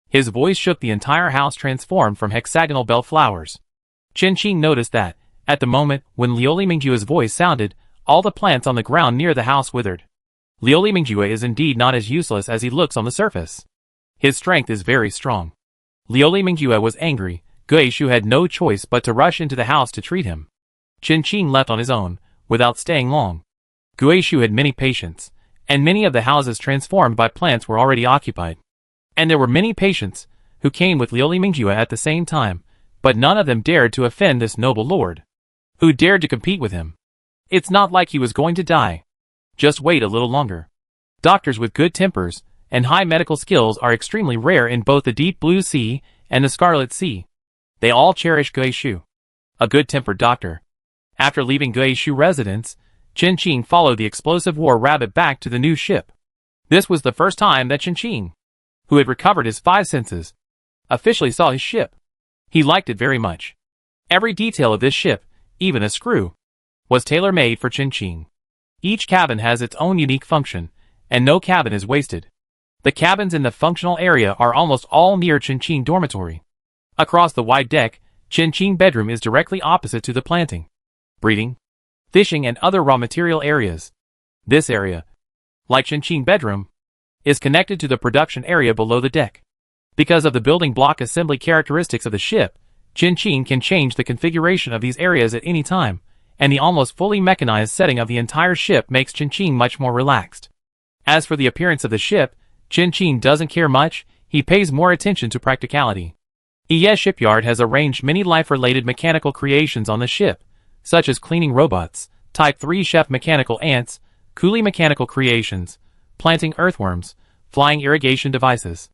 His voice shook the entire house, transformed from hexagonal bellflowers. Qinqing noticed that, at the moment when Liuli Mingjue's voice sounded, all the plants on the ground near the house withered. Liuli Mingjue is indeed not as useless as he looks on the surface. His strength is very strong. Liuli Mingjue was angry. Guishu had no choice but to rush into the house to treat him. Qinqing left on his own, without staying long. Guishu had many patients, and many of the houses transformed by plants were already occupied. And there were many patients who came with Liuli Mingjue at the same time, but none of them dared to offend this noble lord, who dared to compete with him. It's not like he was going to die. Just wait a little longer. Doctors with good tempers and high medical skills are extremely rare in both the deep blue sea and the scarlet sea. They all cherish Guishu, a good-tempered doctor. After leaving Guishu residence, Qinqing followed the explosive war rabbit back to the new ship. This was the first time that Qinqing, who had recovered his five senses, officially saw his ship. He liked it very much. Every detail of this ship, even a screw, was tailor-made for Qinqing. Each cabin has its own unique function, and no cabin is wasted. The cabins in the functional area are almost all near Qinqing dormitory. Across the wide deck, Qinqing bedroom is directly opposite to the planting, breeding, fishing and other raw material areas. This area, like Qinqing bedroom, is connected to the production area below the deck. Because of the building block assembly characteristics of the ship, Qinqing can change the configuration of these areas at any time, and the almost fully mechanized setting of the entire ship makes Qinqing much more relaxed. As for the appearance of the ship, Qinqing doesn't care much. He pays more attention to practicality. ES Shipyard has arranged many life-related mechanical creations on the ship, such as cleaning robots, Type 3 chef mechanical ants, coolie mechanical creations, planting earthworms, flying irrigation devices.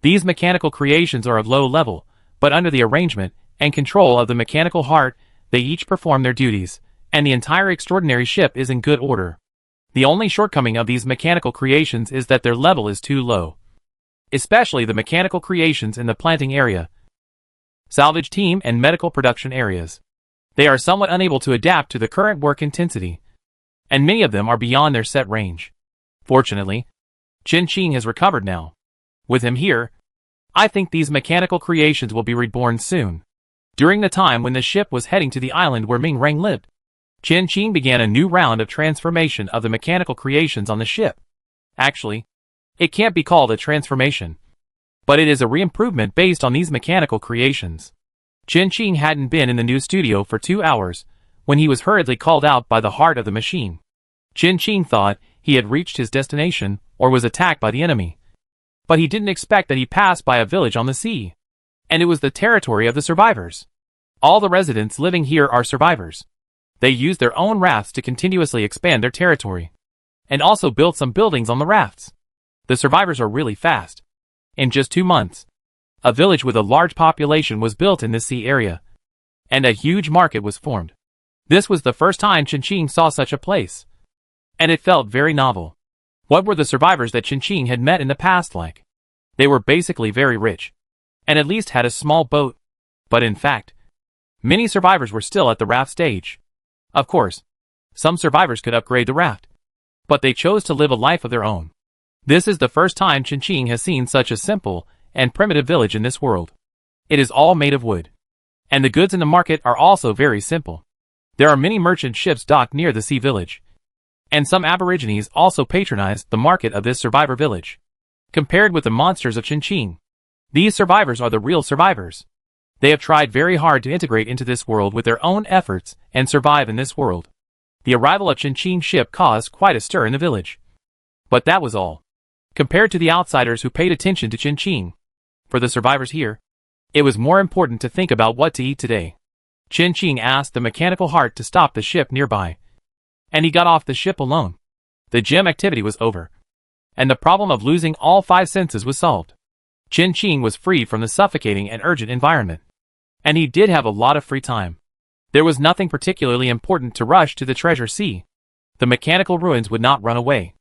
These mechanical creations are of low level, but under the arrangement and control of the mechanical heart, they each perform their duties, and the entire extraordinary ship is in good order. The only shortcoming of these mechanical creations is that their level is too low. Especially the mechanical creations in the planting area, salvage team and medical production areas. They are somewhat unable to adapt to the current work intensity, and many of them are beyond their set range. Fortunately, Qinqing has recovered now. With him here, I think these mechanical creations will be reborn soon. During the time when the ship was heading to the island where Ming Rang lived, Qinqing began a new round of transformation of the mechanical creations on the ship. Actually, it can't be called a transformation, but it is a re-improvement based on these mechanical creations. Qinqing hadn't been in the new studio for 2 hours when he was hurriedly called out by the heart of the machine. Qinqing thought he had reached his destination or was attacked by the enemy. But he didn't expect that he passed by a village on the sea. And it was the territory of the survivors. All the residents living here are survivors. They used their own rafts to continuously expand their territory, and also built some buildings on the rafts. The survivors are really fast. In just 2 months, a village with a large population was built in this sea area, and a huge market was formed. This was the first time Chinching saw such a place, and it felt very novel. What were the survivors that Chinching had met in the past like? They were basically very rich, and at least had a small boat. But in fact, many survivors were still at the raft stage. Of course, some survivors could upgrade the raft, but they chose to live a life of their own. This is the first time Chinching has seen such a simple and primitive village in this world. It is all made of wood, and the goods in the market are also very simple. There are many merchant ships docked near the sea village, and some aborigines also patronize the market of this survivor village. Compared with the monsters of Chinching, these survivors are the real survivors. They have tried very hard to integrate into this world with their own efforts and survive in this world. The arrival of Chinching's ship caused quite a stir in the village. But that was all, compared to the outsiders who paid attention to Chinching. For the survivors here, it was more important to think about what to eat today. Chinching asked the mechanical heart to stop the ship nearby, and he got off the ship alone. The gym activity was over, and the problem of losing all 5 senses was solved. Chinching was free from the suffocating and urgent environment, and he did have a lot of free time. There was nothing particularly important to rush to the treasure sea. The mechanical ruins would not run away,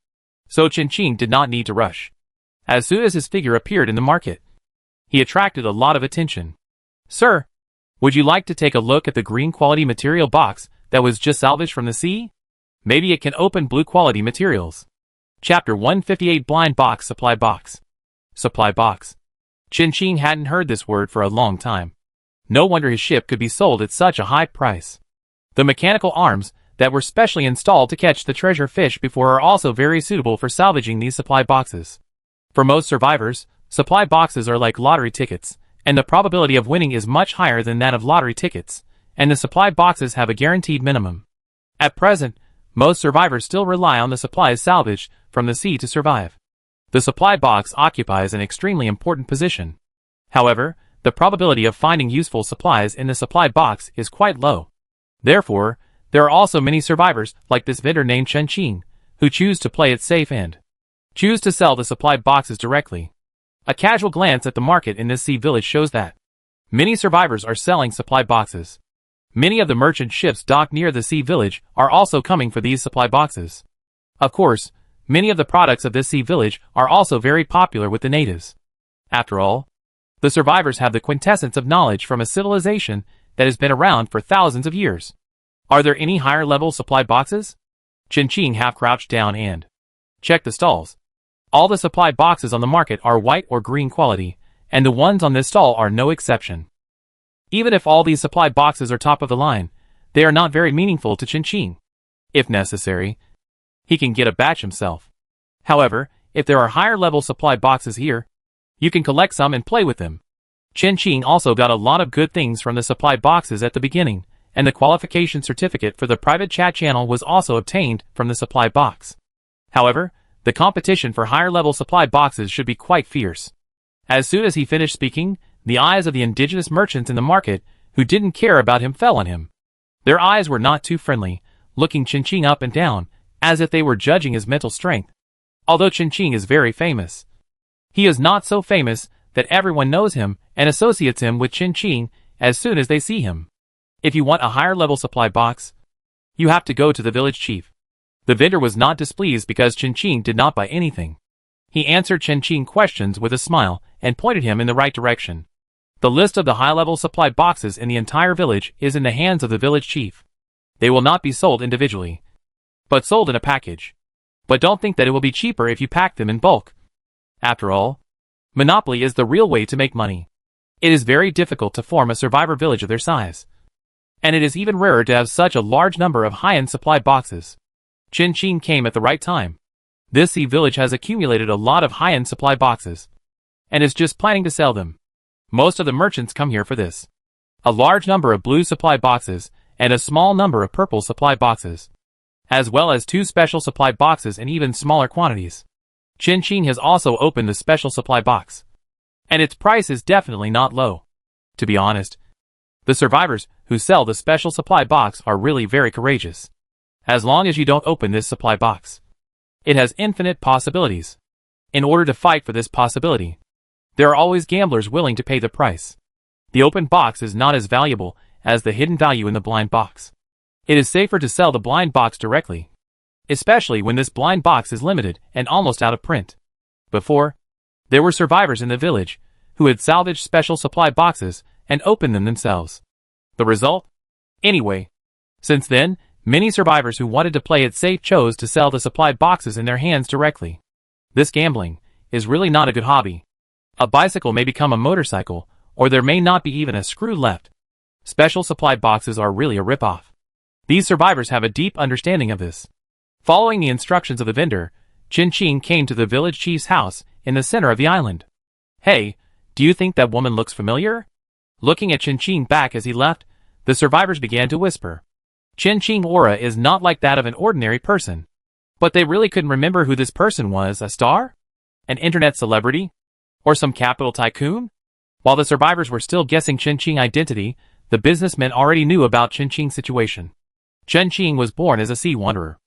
so Chinching did not need to rush. As soon as his figure appeared in the market, he attracted a lot of attention. "Sir, would you like to take a look at the green quality material box that was just salvaged from the sea? Maybe it can open blue quality materials." Chapter 158 Blind Box Supply Box. Supply box. Chinching hadn't heard this word for a long time. No wonder his ship could be sold at such a high price. The mechanical arms that were specially installed to catch the treasure fish before are also very suitable for salvaging these supply boxes. For most survivors, supply boxes are like lottery tickets, and the probability of winning is much higher than that of lottery tickets, and the supply boxes have a guaranteed minimum. At present, most survivors still rely on the supplies salvaged from the sea to survive. The supply box occupies an extremely important position. However, the probability of finding useful supplies in the supply box is quite low. Therefore, there are also many survivors, like this vendor named Chinching, who choose to play it safe and choose to sell the supply boxes directly. A casual glance at the market in this sea village shows that many survivors are selling supply boxes. Many of the merchant ships docked near the sea village are also coming for these supply boxes. Of course, many of the products of this sea village are also very popular with the natives. After all, the survivors have the quintessence of knowledge from a civilization that has been around for thousands of years. Are there any higher level supply boxes? Chinching half crouched down and checked the stalls. All the supply boxes on the market are white or green quality, and the ones on this stall are no exception. Even if all these supply boxes are top of the line, they are not very meaningful to Chinching. If necessary, he can get a batch himself. However, if there are higher level supply boxes here, you can collect some and play with them. Chinching also got a lot of good things from the supply boxes at the beginning, and the qualification certificate for the private chat channel was also obtained from the supply box. However, the competition for higher level supply boxes should be quite fierce. As soon as he finished speaking, the eyes of the indigenous merchants in the market, who didn't care about him, fell on him. Their eyes were not too friendly, looking Chinching up and down, as if they were judging his mental strength. Although Chinching is very famous, he is not so famous that everyone knows him and associates him with Chinching as soon as they see him. If you want a higher level supply box, you have to go to the village chief. The vendor was not displeased because Chinching did not buy anything. He answered Chinching questions with a smile and pointed him in the right direction. The list of the high-level supply boxes in the entire village is in the hands of the village chief. They will not be sold individually, but sold in a package. But don't think that it will be cheaper if you pack them in bulk. After all, monopoly is the real way to make money. It is very difficult to form a survivor village of their size, and it is even rarer to have such a large number of high-end supply boxes. Chinching came at the right time. This sea village has accumulated a lot of high-end supply boxes, and is just planning to sell them. Most of the merchants come here for this. A large number of blue supply boxes, and a small number of purple supply boxes, as well as 2 special supply boxes in even smaller quantities. Chinching has also opened the special supply box, and its price is definitely not low. To be honest, The survivors who sell the special supply box are really very courageous. As long as you don't open this supply box, it has infinite possibilities. In order to fight for this possibility, there are always gamblers willing to pay the price. The open box is not as valuable as the hidden value in the blind box. It is safer to sell the blind box directly, especially when this blind box is limited and almost out of print. Before, there were survivors in the village who had salvaged special supply boxes and opened them themselves. The result? Anyway, since then, many survivors who wanted to play it safe chose to sell the supply boxes in their hands directly. This gambling is really not a good hobby. A bicycle may become a motorcycle, or there may not be even a screw left. Special supply boxes are really a rip-off. These survivors have a deep understanding of this. Following the instructions of the vendor, Chin Ching came to the village chief's house in the center of the island. Hey, do you think that woman looks familiar? Looking at Chin Ching back as he left, the survivors began to whisper. Chin Ching aura is not like that of an ordinary person. But they really couldn't remember who this person was, a star? An internet celebrity? Or some capital tycoon? While the survivors were still guessing Chin Ching's identity, the businessmen already knew about Chin Ching's situation. Chin Ching was born as a sea wanderer.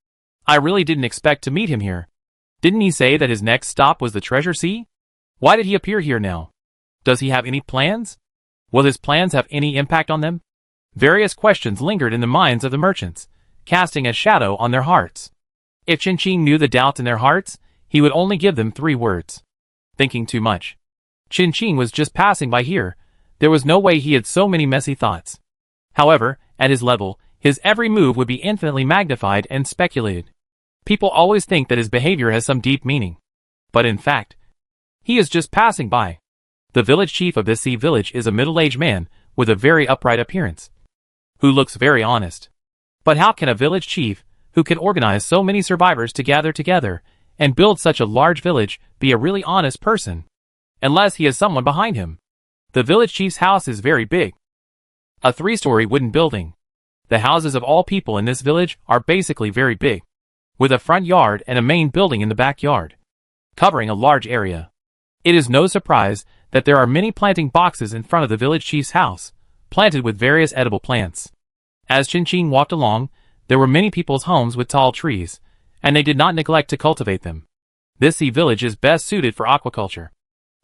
I really didn't expect to meet him here. Didn't he say that his next stop was the treasure sea? Why did he appear here now? Does he have any plans? Will his plans have any impact on them? Various questions lingered in the minds of the merchants, casting a shadow on their hearts. If Chin Ching knew the doubts in their hearts, he would only give them 3 words. Thinking too much. Chin Ching was just passing by here. There was no way he had so many messy thoughts. However, at his level, his every move would be infinitely magnified and speculated. People always think that his behavior has some deep meaning. But in fact, he is just passing by. The village chief of this sea village is a middle-aged man with a very upright appearance, who looks very honest. But how can a village chief, who can organize so many survivors to gather together and build such a large village, be a really honest person? Unless he has someone behind him. The village chief's house is very big. A 3-story wooden building. The houses of all people in this village are basically very big, with a front yard and a main building in the backyard, covering a large area. It is no surprise that there are many planting boxes in front of the village chief's house, planted with various edible plants. As Chin Ching walked along, there were many people's homes with tall trees, and they did not neglect to cultivate them. This sea village is best suited for aquaculture.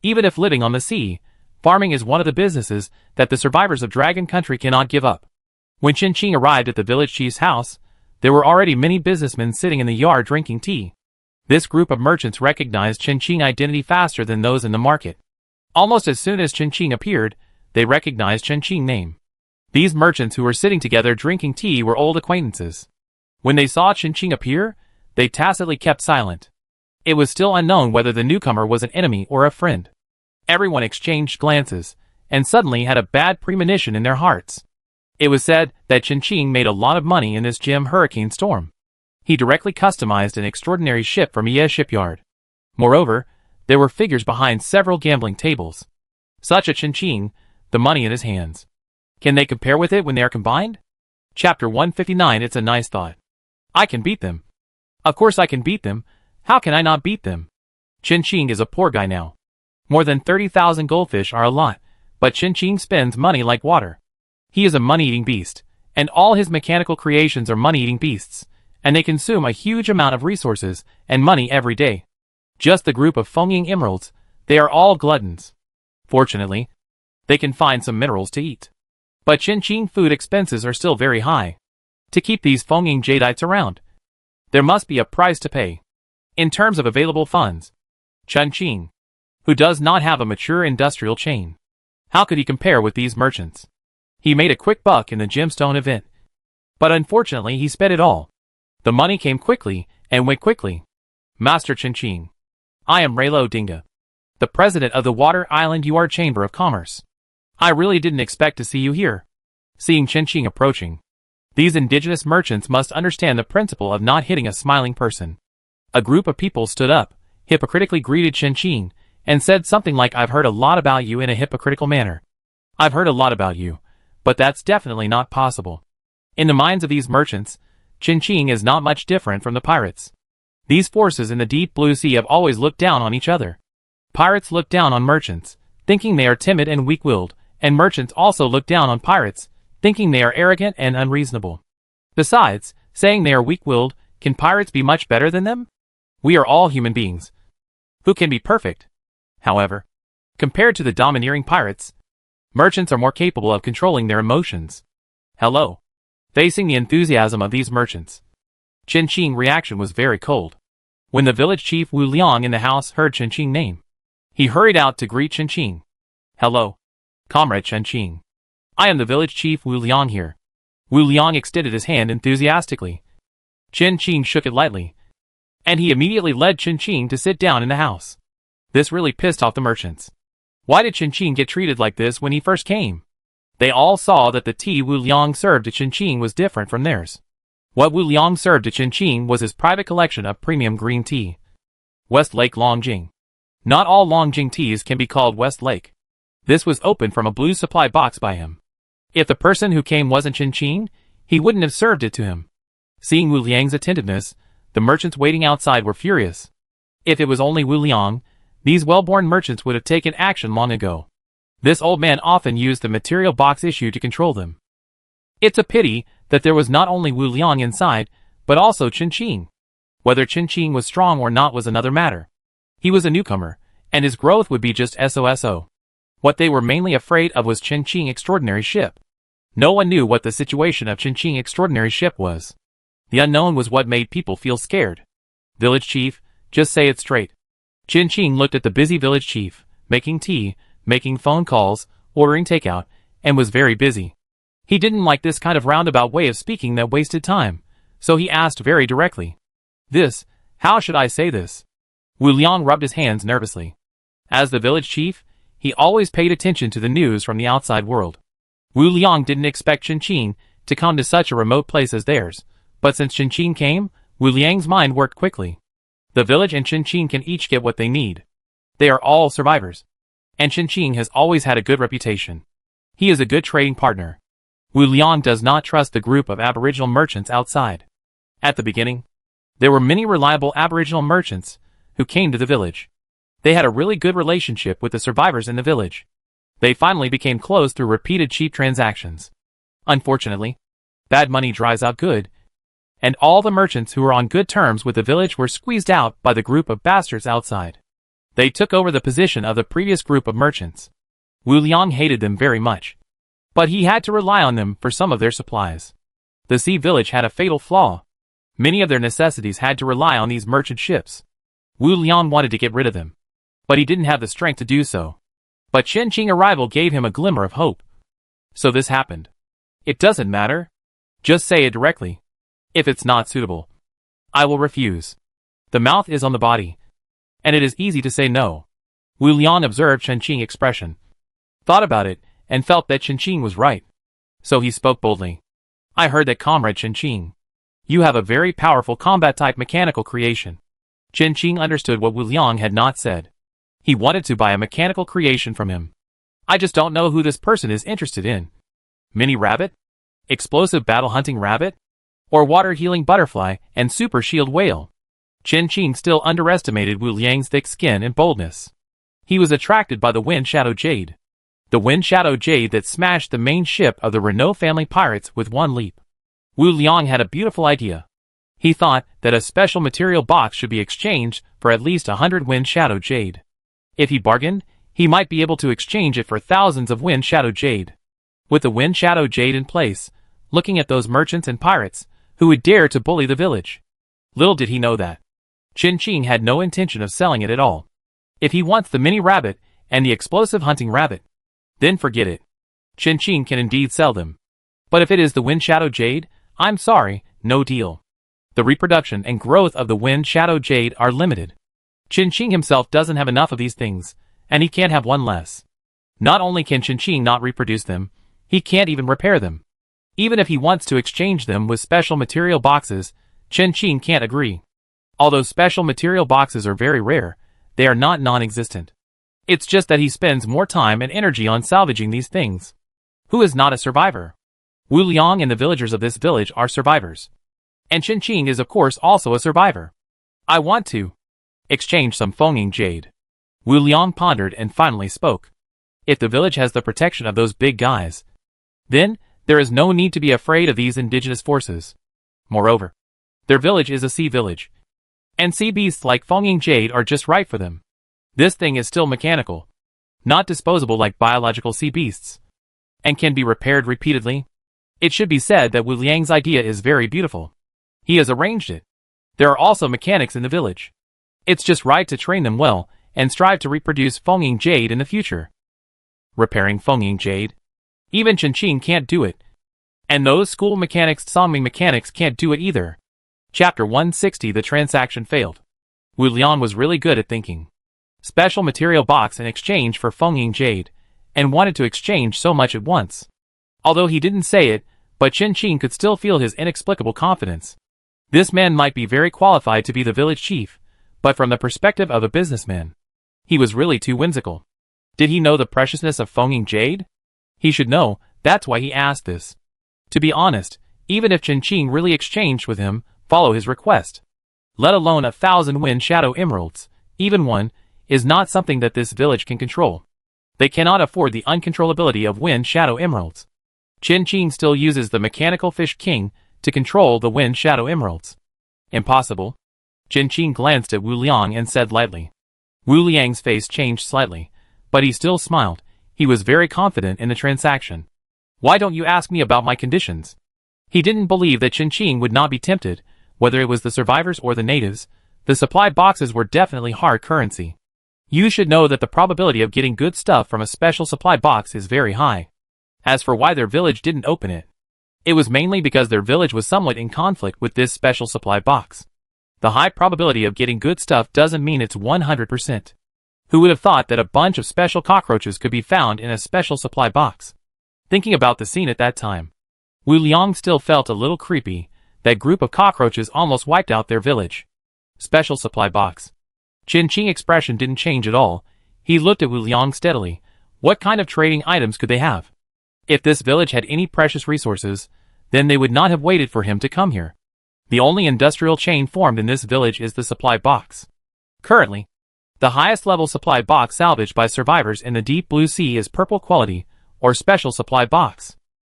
Even if living on the sea, farming is one of the businesses that the survivors of Dragon Country cannot give up. When Chin Ching arrived at the village chief's house, there were already many businessmen sitting in the yard drinking tea. This group of merchants recognized Chin Ching's identity faster than those in the market. Almost as soon as Chin Ching appeared, they recognized Chin Ching's name. These merchants who were sitting together drinking tea were old acquaintances. When they saw Chin Ching appear, they tacitly kept silent. It was still unknown whether the newcomer was an enemy or a friend. Everyone exchanged glances, and suddenly had a bad premonition in their hearts. It was said that Chin Ching made a lot of money in this gem hurricane storm. He directly customized an extraordinary ship from Ye's shipyard. Moreover, there were figures behind several gambling tables. Such a Chin Ching, the money in his hands. Can they compare with it when they are combined? Chapter 159. It's a nice thought. I can beat them. Of course I can beat them. How can I not beat them? Chin Ching is a poor guy now. More than 30,000 goldfish are a lot, but Chin Ching spends money like water. He is a money-eating beast, and all his mechanical creations are money-eating beasts, and they consume a huge amount of resources and money every day. Just the group of foaming emeralds, they are all gluttons. Fortunately, they can find some minerals to eat. But Chin Ching food expenses are still very high. To keep these foaming jadeites around, there must be a price to pay. In terms of available funds, Chin Ching, who does not have a mature industrial chain, how could he compare with these merchants? He made a quick buck in the gemstone event, but unfortunately he spent it all. The money came quickly and went quickly. Master Chin Ching, I am Raylo Dinga, the president of the Water Island UR Chamber of Commerce. I really didn't expect to see you here. Seeing Chin Ching approaching, these indigenous merchants must understand the principle of not hitting a smiling person. A group of people stood up, hypocritically greeted Chin Ching, and said something like, I've heard a lot about you in a hypocritical manner. I've heard a lot about you, but that's definitely not possible. In the minds of these merchants, Chin Ching is not much different from the pirates. These forces in the deep blue sea have always looked down on each other. Pirates look down on merchants, thinking they are timid and weak-willed, and merchants also look down on pirates, thinking they are arrogant and unreasonable. Besides, saying they are weak-willed, can pirates be much better than them? We are all human beings. Who can be perfect? However, compared to the domineering pirates, merchants are more capable of controlling their emotions. Hello. Facing the enthusiasm of these merchants, Chen Qing's reaction was very cold. When the village chief Wu Liang in the house heard Chen Qing's name, he hurried out to greet Chen Qing. Hello, comrade Chen Qing. I am the village chief Wu Liang here. Wu Liang extended his hand enthusiastically. Chen Qing shook it lightly, and he immediately led Chen Qing to sit down in the house. This really pissed off the merchants. Why did Chen Qing get treated like this when he first came? They all saw that the tea Wu Liang served to Chen Qing was different from theirs. What Wu Liang served to Chen Qing was his private collection of premium green tea. Westlake Longjing. Not all Longjing teas can be called Westlake. This was opened from a blue supply box by him. If the person who came wasn't Chen Qing, he wouldn't have served it to him. Seeing Wu Liang's attentiveness, the merchants waiting outside were furious. If it was only Wu Liang, these well-born merchants would have taken action long ago. This old man often used the material box issue to control them. It's a pity that there was not only Wu Liang inside, but also Chen Qing. Whether Chen Qing was strong or not was another matter. He was a newcomer, and his growth would be just so. What they were mainly afraid of was Chen Qing's extraordinary ship. No one knew what the situation of Chen Qing's extraordinary ship was. The unknown was what made people feel scared. Village chief, just say it straight. Chen Qing looked at the busy village chief, making tea, making phone calls, ordering takeout, and was very busy. He didn't like this kind of roundabout way of speaking that wasted time, so he asked very directly. How should I say this? Wu Liang rubbed his hands nervously. As the village chief, he always paid attention to the news from the outside world. Wu Liang didn't expect Chen Qing to come to such a remote place as theirs, but since Chen Qing came, Wu Liang's mind worked quickly. The village and Chen Qing can each get what they need. They are all survivors. And Chen Qing has always had a good reputation. He is a good trading partner. Wu Liang does not trust the group of aboriginal merchants outside. At the beginning, there were many reliable aboriginal merchants who came to the village. They had a really good relationship with the survivors in the village. They finally became close through repeated cheap transactions. Unfortunately, bad money dries out good, and all the merchants who were on good terms with the village were squeezed out by the group of bastards outside. They took over the position of the previous group of merchants. Wu Liang hated them very much, but he had to rely on them for some of their supplies. The sea village had a fatal flaw. Many of their necessities had to rely on these merchant ships. Wu Liang wanted to get rid of them, but he didn't have the strength to do so. But Chen Qing's arrival gave him a glimmer of hope. So this happened. It doesn't matter. Just say it directly. If it's not suitable, I will refuse. The mouth is on the body, and it is easy to say no. Wu Liang observed Chen Qing's expression, thought about it, and felt that Chen Qing was right. So he spoke boldly. I heard that, comrade Chen Qing. You have a very powerful combat-type mechanical creation. Chen Qing understood what Wu Liang had not said. He wanted to buy a mechanical creation from him. I just don't know who this person is interested in. Mini rabbit? Explosive battle-hunting rabbit? Or water-healing butterfly and super shield whale? Chen Qing still underestimated Wu Liang's thick skin and boldness. He was attracted by the Wind Shadow Jade. The Wind Shadow Jade that smashed the main ship of the Renault family pirates with one leap. Wu Liang had a beautiful idea. He thought that a special material box should be exchanged for at least 100 Wind Shadow Jade. If he bargained, he might be able to exchange it for thousands of Wind Shadow Jade. With the Wind Shadow Jade in place, looking at those merchants and pirates who would dare to bully the village. Little did he know that Chen Qing had no intention of selling it at all. If he wants the mini rabbit and the explosive hunting rabbit, then forget it. Chen Qing can indeed sell them. But if it is the Wind Shadow Jade, I'm sorry, no deal. The reproduction and growth of the Wind Shadow Jade are limited. Chen Qing himself doesn't have enough of these things, and he can't have one less. Not only can Chen Qing not reproduce them, he can't even repair them. Even if he wants to exchange them with special material boxes, Chen Qing can't agree. Although special material boxes are very rare, they are not non-existent. It's just that he spends more time and energy on salvaging these things. Who is not a survivor? Wu Liang and the villagers of this village are survivors. And Chen Qing is of course also a survivor. I want to exchange some Fenging Jade. Wu Liang pondered and finally spoke. If the village has the protection of those big guys, then There is no need to be afraid of these indigenous forces. Moreover, their village is a sea village, and sea beasts like Fengying Jade are just right for them. This thing is still mechanical, not disposable like biological sea beasts, and can be repaired repeatedly. It should be said that Wu Liang's idea is very beautiful. He has arranged it. There are also mechanics in the village. It's just right to train them well and strive to reproduce Fengying Jade in the future. Repairing Fengying Jade? Even Chen can't do it. And those school mechanics Songming mechanics can't do it either. Chapter 160 The transaction failed. Wu Liang was really good at thinking. Special material box in exchange for Fengying Jade, and wanted to exchange so much at once. Although he didn't say it, but Chen could still feel his inexplicable confidence. This man might be very qualified to be the village chief, but from the perspective of a businessman, he was really too whimsical. Did he know the preciousness of Fengying Jade? He should know, that's why he asked this. To be honest, even if Chen really exchanged with him, follow his request, let alone 1,000 wind shadow emeralds, even one, is not something that this village can control. They cannot afford the uncontrollability of wind shadow emeralds. Chen still uses the mechanical fish king to control the wind shadow emeralds. Impossible. Chen glanced at Wu Liang and said lightly. Wu Liang's face changed slightly, but he still smiled. He was very confident in the transaction. Why don't you ask me about my conditions? He didn't believe that Chen would not be tempted, whether it was the survivors or the natives. The supply boxes were definitely hard currency. You should know that the probability of getting good stuff from a special supply box is very high. As for why their village didn't open it, it was mainly because their village was somewhat in conflict with this special supply box. The high probability of getting good stuff doesn't mean it's 100%. Who would have thought that a bunch of special cockroaches could be found in a special supply box? Thinking about the scene at that time, Wu Liang still felt a little creepy. That group of cockroaches almost wiped out their village. Special supply box. Chen expression didn't change at all. He looked at Wu Liang steadily. What kind of trading items could they have? If this village had any precious resources, then they would not have waited for him to come here. The only industrial chain formed in this village is the supply box. Currently, the highest level supply box salvaged by survivors in the deep blue sea is purple quality, or special supply box.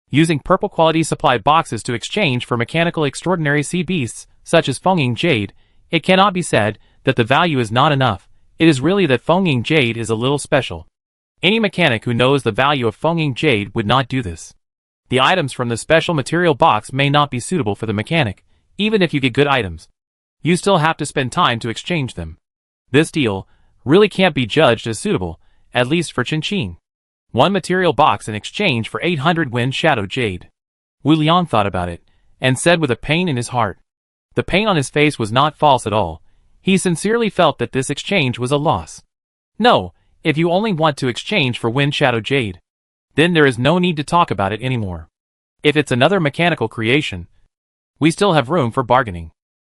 Using purple quality supply boxes to exchange for mechanical extraordinary sea beasts, such as Fengying Jade, it cannot be said that the value is not enough. It is really that Fengying Jade is a little special. Any mechanic who knows the value of Fengying Jade would not do this. The items from the special material box may not be suitable for the mechanic. Even if you get good items, you still have to spend time to exchange them. This deal really can't be judged as suitable, at least for Chen. One material box in exchange for 800 wind shadow jade. Wu Liang thought about it, and said with a pain in his heart. The pain on his face was not false at all. He sincerely felt that this exchange was a loss. No, if you only want to exchange for wind shadow jade, then there is no need to talk about it anymore. If it's another mechanical creation, we still have room for bargaining.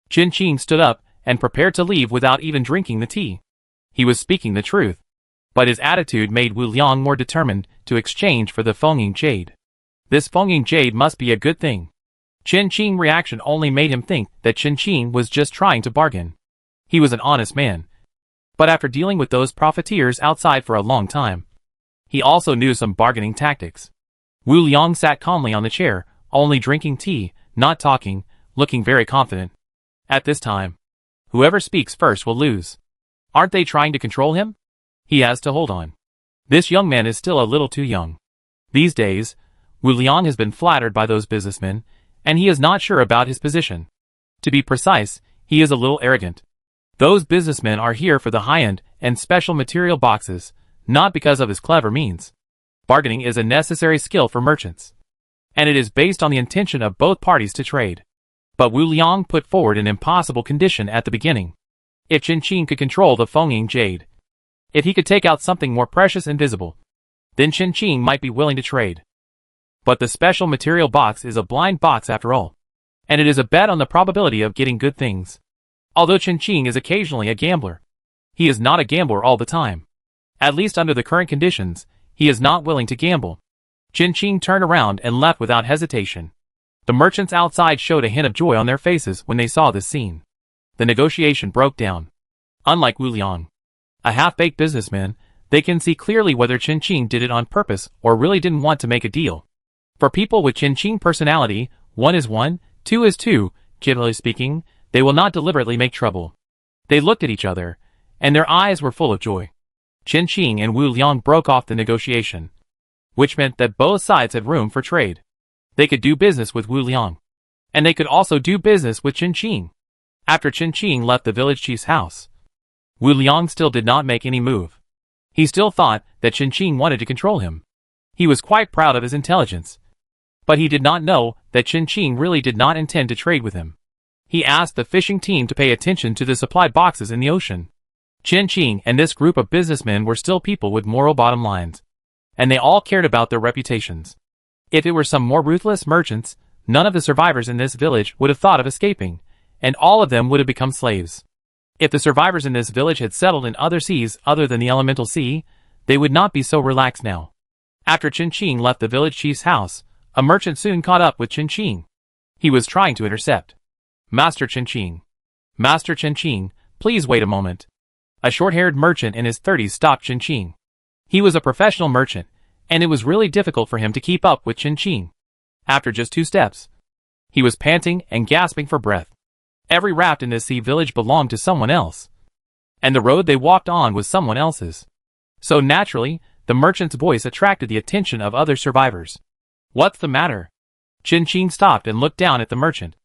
Chen stood up and prepared to leave without even drinking the tea. He was speaking the truth, but his attitude made Wu Liang more determined to exchange for the Fengying Jade. This Fengying Jade must be a good thing. Chen reaction only made him think that Chen was just trying to bargain. He was an honest man, but after dealing with those profiteers outside for a long time, he also knew some bargaining tactics. Wu Liang sat calmly on the chair, only drinking tea, not talking, looking very confident. At this time, whoever speaks first will lose. Aren't they trying to control him? He has to hold on. This young man is still a little too young. These days, Wu Liang has been flattered by those businessmen, and he is not sure about his position. To be precise, he is a little arrogant. Those businessmen are here for the high-end and special material boxes, not because of his clever means. Bargaining is a necessary skill for merchants, and it is based on the intention of both parties to trade. But Wu Liang put forward an impossible condition at the beginning. If Chen could control the Fengying Jade, if he could take out something more precious and visible, then Chen might be willing to trade. But the special material box is a blind box after all, and it is a bet on the probability of getting good things. Although Chen is occasionally a gambler, he is not a gambler all the time. At least under the current conditions, he is not willing to gamble. Chen turned around and left without hesitation. The merchants outside showed a hint of joy on their faces when they saw this scene. The negotiation broke down. Unlike Wu Liang, a half-baked businessman, they can see clearly whether Chen did it on purpose or really didn't want to make a deal. For people with Chin-Ching personality, 1 is 1, 2 is 2, generally speaking, they will not deliberately make trouble. They looked at each other, and their eyes were full of joy. Chin-Ching and Wu Liang broke off the negotiation, which meant that both sides had room for trade. They could do business with Wu Liang, and they could also do business with Chin-Ching. After Chin-Ching left the village chief's house, Wu Liang still did not make any move. He still thought that Chin-Ching wanted to control him. He was quite proud of his intelligence, but he did not know that Chin-Ching really did not intend to trade with him. He asked the fishing team to pay attention to the supply boxes in the ocean. Chin-Ching and this group of businessmen were still people with moral bottom lines, and they all cared about their reputations. If it were some more ruthless merchants, none of the survivors in this village would have thought of escaping, and all of them would have become slaves. If the survivors in this village had settled in other seas other than the elemental sea, they would not be so relaxed now. After Chin-Ching left the village chief's house, a merchant soon caught up with Chin-Ching. He was trying to intercept. Master Chin-Ching. Master Chin-Ching, please wait a moment. A short-haired merchant in his 30s stopped Chin-Ching. He was a professional merchant, and it was really difficult for him to keep up with Chin-Ching. After just 2 steps, he was panting and gasping for breath. Every raft in this sea village belonged to someone else, and the road they walked on was someone else's. So naturally, the merchant's voice attracted the attention of other survivors. What's the matter? Chin-Ching stopped and looked down at the merchant.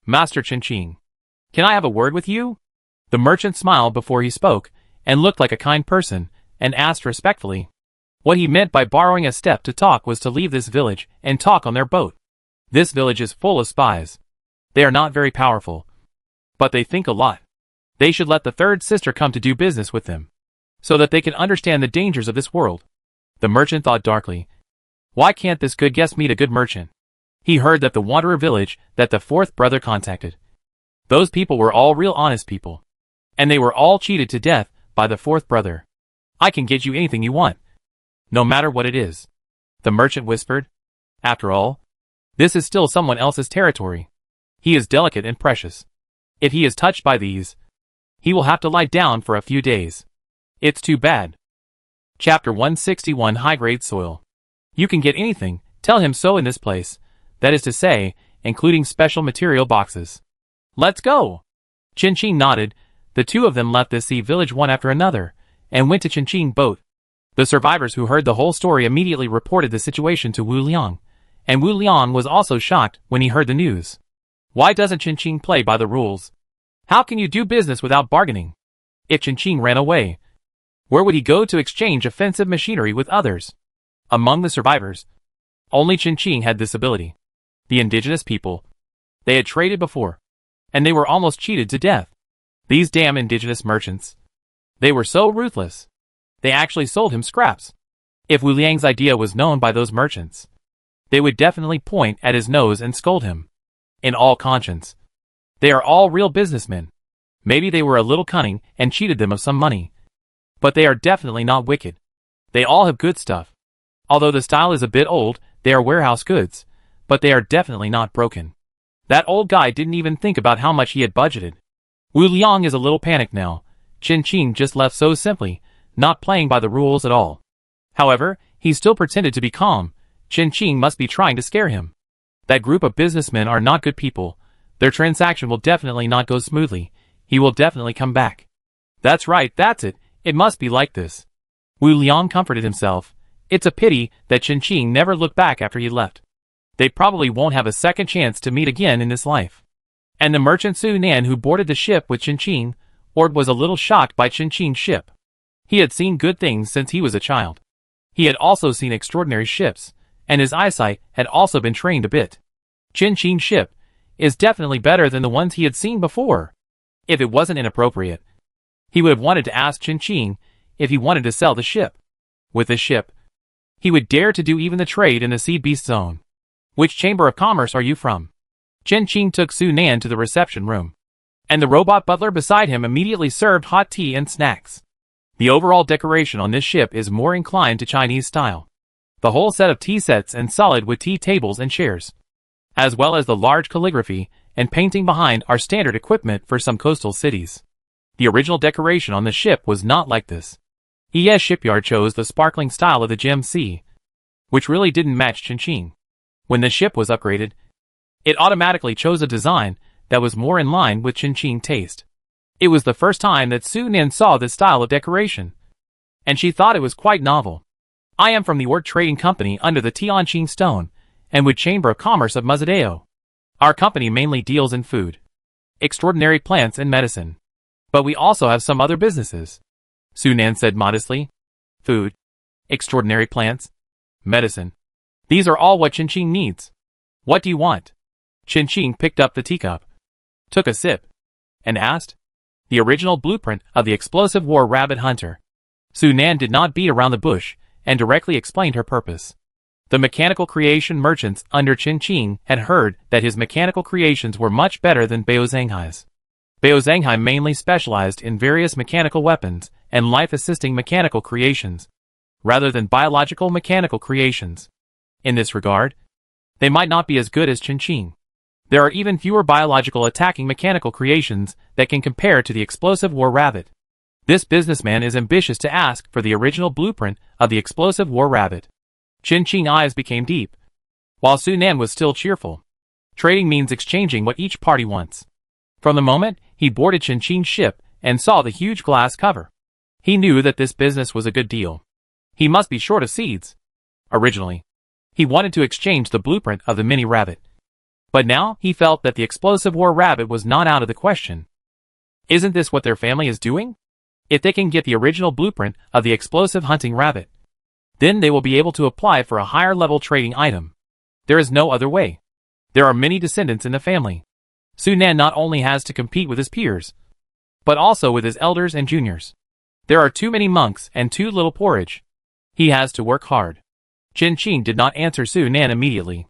Master Chin-Ching, can I have a word with you? The merchant smiled before he spoke, and looked like a kind person, and asked respectfully. What he meant by borrowing a step to talk was to leave this village and talk on their boat. This village is full of spies. They are not very powerful, but they think a lot. They should let the third sister come to do business with them, so that they can understand the dangers of this world. The merchant thought darkly. Why can't this good guest meet a good merchant? He heard that the Wanderer village that the fourth brother contacted. Those people were all real honest people, and they were all cheated to death by the fourth brother. I can get you anything you want, no matter what it is, the merchant whispered. After all, this is still someone else's territory. He is delicate and precious. If he is touched by these, he will have to lie down for a few days. It's too bad. Chapter 161 High-Grade Soil. You can get anything, tell him so in this place, that is to say, including special material boxes. Let's go! Chin-Ching nodded. The two of them left the sea village one after another, and went to Chin-Ching's boat. The survivors who heard the whole story immediately reported the situation to Wu Liang, and Wu Liang was also shocked when he heard the news. Why doesn't Chin-Ching play by the rules? How can you do business without bargaining? If Chin-Ching ran away, where would he go to exchange offensive machinery with others? Among the survivors, only Chin-Ching had this ability. The indigenous people. They had traded before, and they were almost cheated to death. These damn indigenous merchants. They were so ruthless. They actually sold him scraps. If Wu Liang's idea was known by those merchants, they would definitely point at his nose and scold him. In all conscience, they are all real businessmen. Maybe they were a little cunning and cheated them of some money, but they are definitely not wicked. They all have good stuff. Although the style is a bit old, they are warehouse goods, but they are definitely not broken. That old guy didn't even think about how much he had budgeted. Wu Liang is a little panicked now. Chin-Ching just left so simply, not playing by the rules at all. However, he still pretended to be calm. Chin-Ching must be trying to scare him. That group of businessmen are not good people. Their transaction will definitely not go smoothly. He will definitely come back. That's right, that's it. It must be like this. Wu Liang comforted himself. It's a pity that Chin-Ching never looked back after he left. They probably won't have a second chance to meet again in this life. And the merchant Su Nan who boarded the ship with Chin-Ching, was a little shocked by Chin-Ching's ship. He had seen good things since he was a child. He had also seen extraordinary ships, and his eyesight had also been trained a bit. Chin-Ching's ship is definitely better than the ones he had seen before. If it wasn't inappropriate, he would have wanted to ask Chin-Ching if he wanted to sell the ship. With this ship, he would dare to do even the trade in the Sea Beast Zone. Which chamber of commerce are you from? Chin-Ching took Su Nan to the reception room, and the robot butler beside him immediately served hot tea and snacks. The overall decoration on this ship is more inclined to Chinese style. The whole set of tea sets and solid wood tea tables and chairs, as well as the large calligraphy and painting behind are standard equipment for some coastal cities. The original decoration on the ship was not like this. ES Shipyard chose the sparkling style of the Gem Sea, which really didn't match Chin-Ching. When the ship was upgraded, it automatically chose a design that was more in line with Qin taste. It was the first time that Su Nan saw this style of decoration, and she thought it was quite novel. I am from the Ort Trading Company under the Tianqing Stone, and with Chamber of Commerce of Mazadao. Our company mainly deals in food, extraordinary plants and medicine. But we also have some other businesses, Su Nan said modestly. Food, extraordinary plants, medicine. These are all what Qin needs. What do you want? Qin picked up the teacup, took a sip, and asked. The original blueprint of the explosive war rabbit hunter. Su Nan did not beat around the bush and directly explained her purpose. The mechanical creation merchants under Qin had heard that his mechanical creations were much better than Bao Zhanghai's. Bao Zhanghai mainly specialized in various mechanical weapons and life-assisting mechanical creations, rather than biological mechanical creations. In this regard, they might not be as good as Qin. There are even fewer biological attacking mechanical creations that can compare to the explosive war rabbit. This businessman is ambitious to ask for the original blueprint of the explosive war rabbit. Qin's eyes became deep, while Su Nan was still cheerful. Trading means exchanging what each party wants. From the moment he boarded Qin's ship and saw the huge glass cover, he knew that this business was a good deal. He must be short of seeds. Originally, he wanted to exchange the blueprint of the mini rabbit. But now he felt that the explosive war rabbit was not out of the question. Isn't this what their family is doing? If they can get the original blueprint of the explosive hunting rabbit, then they will be able to apply for a higher level trading item. There is no other way. There are many descendants in the family. Su Nan not only has to compete with his peers, but also with his elders and juniors. There are too many monks and too little porridge. He has to work hard. Qin did not answer Su Nan immediately.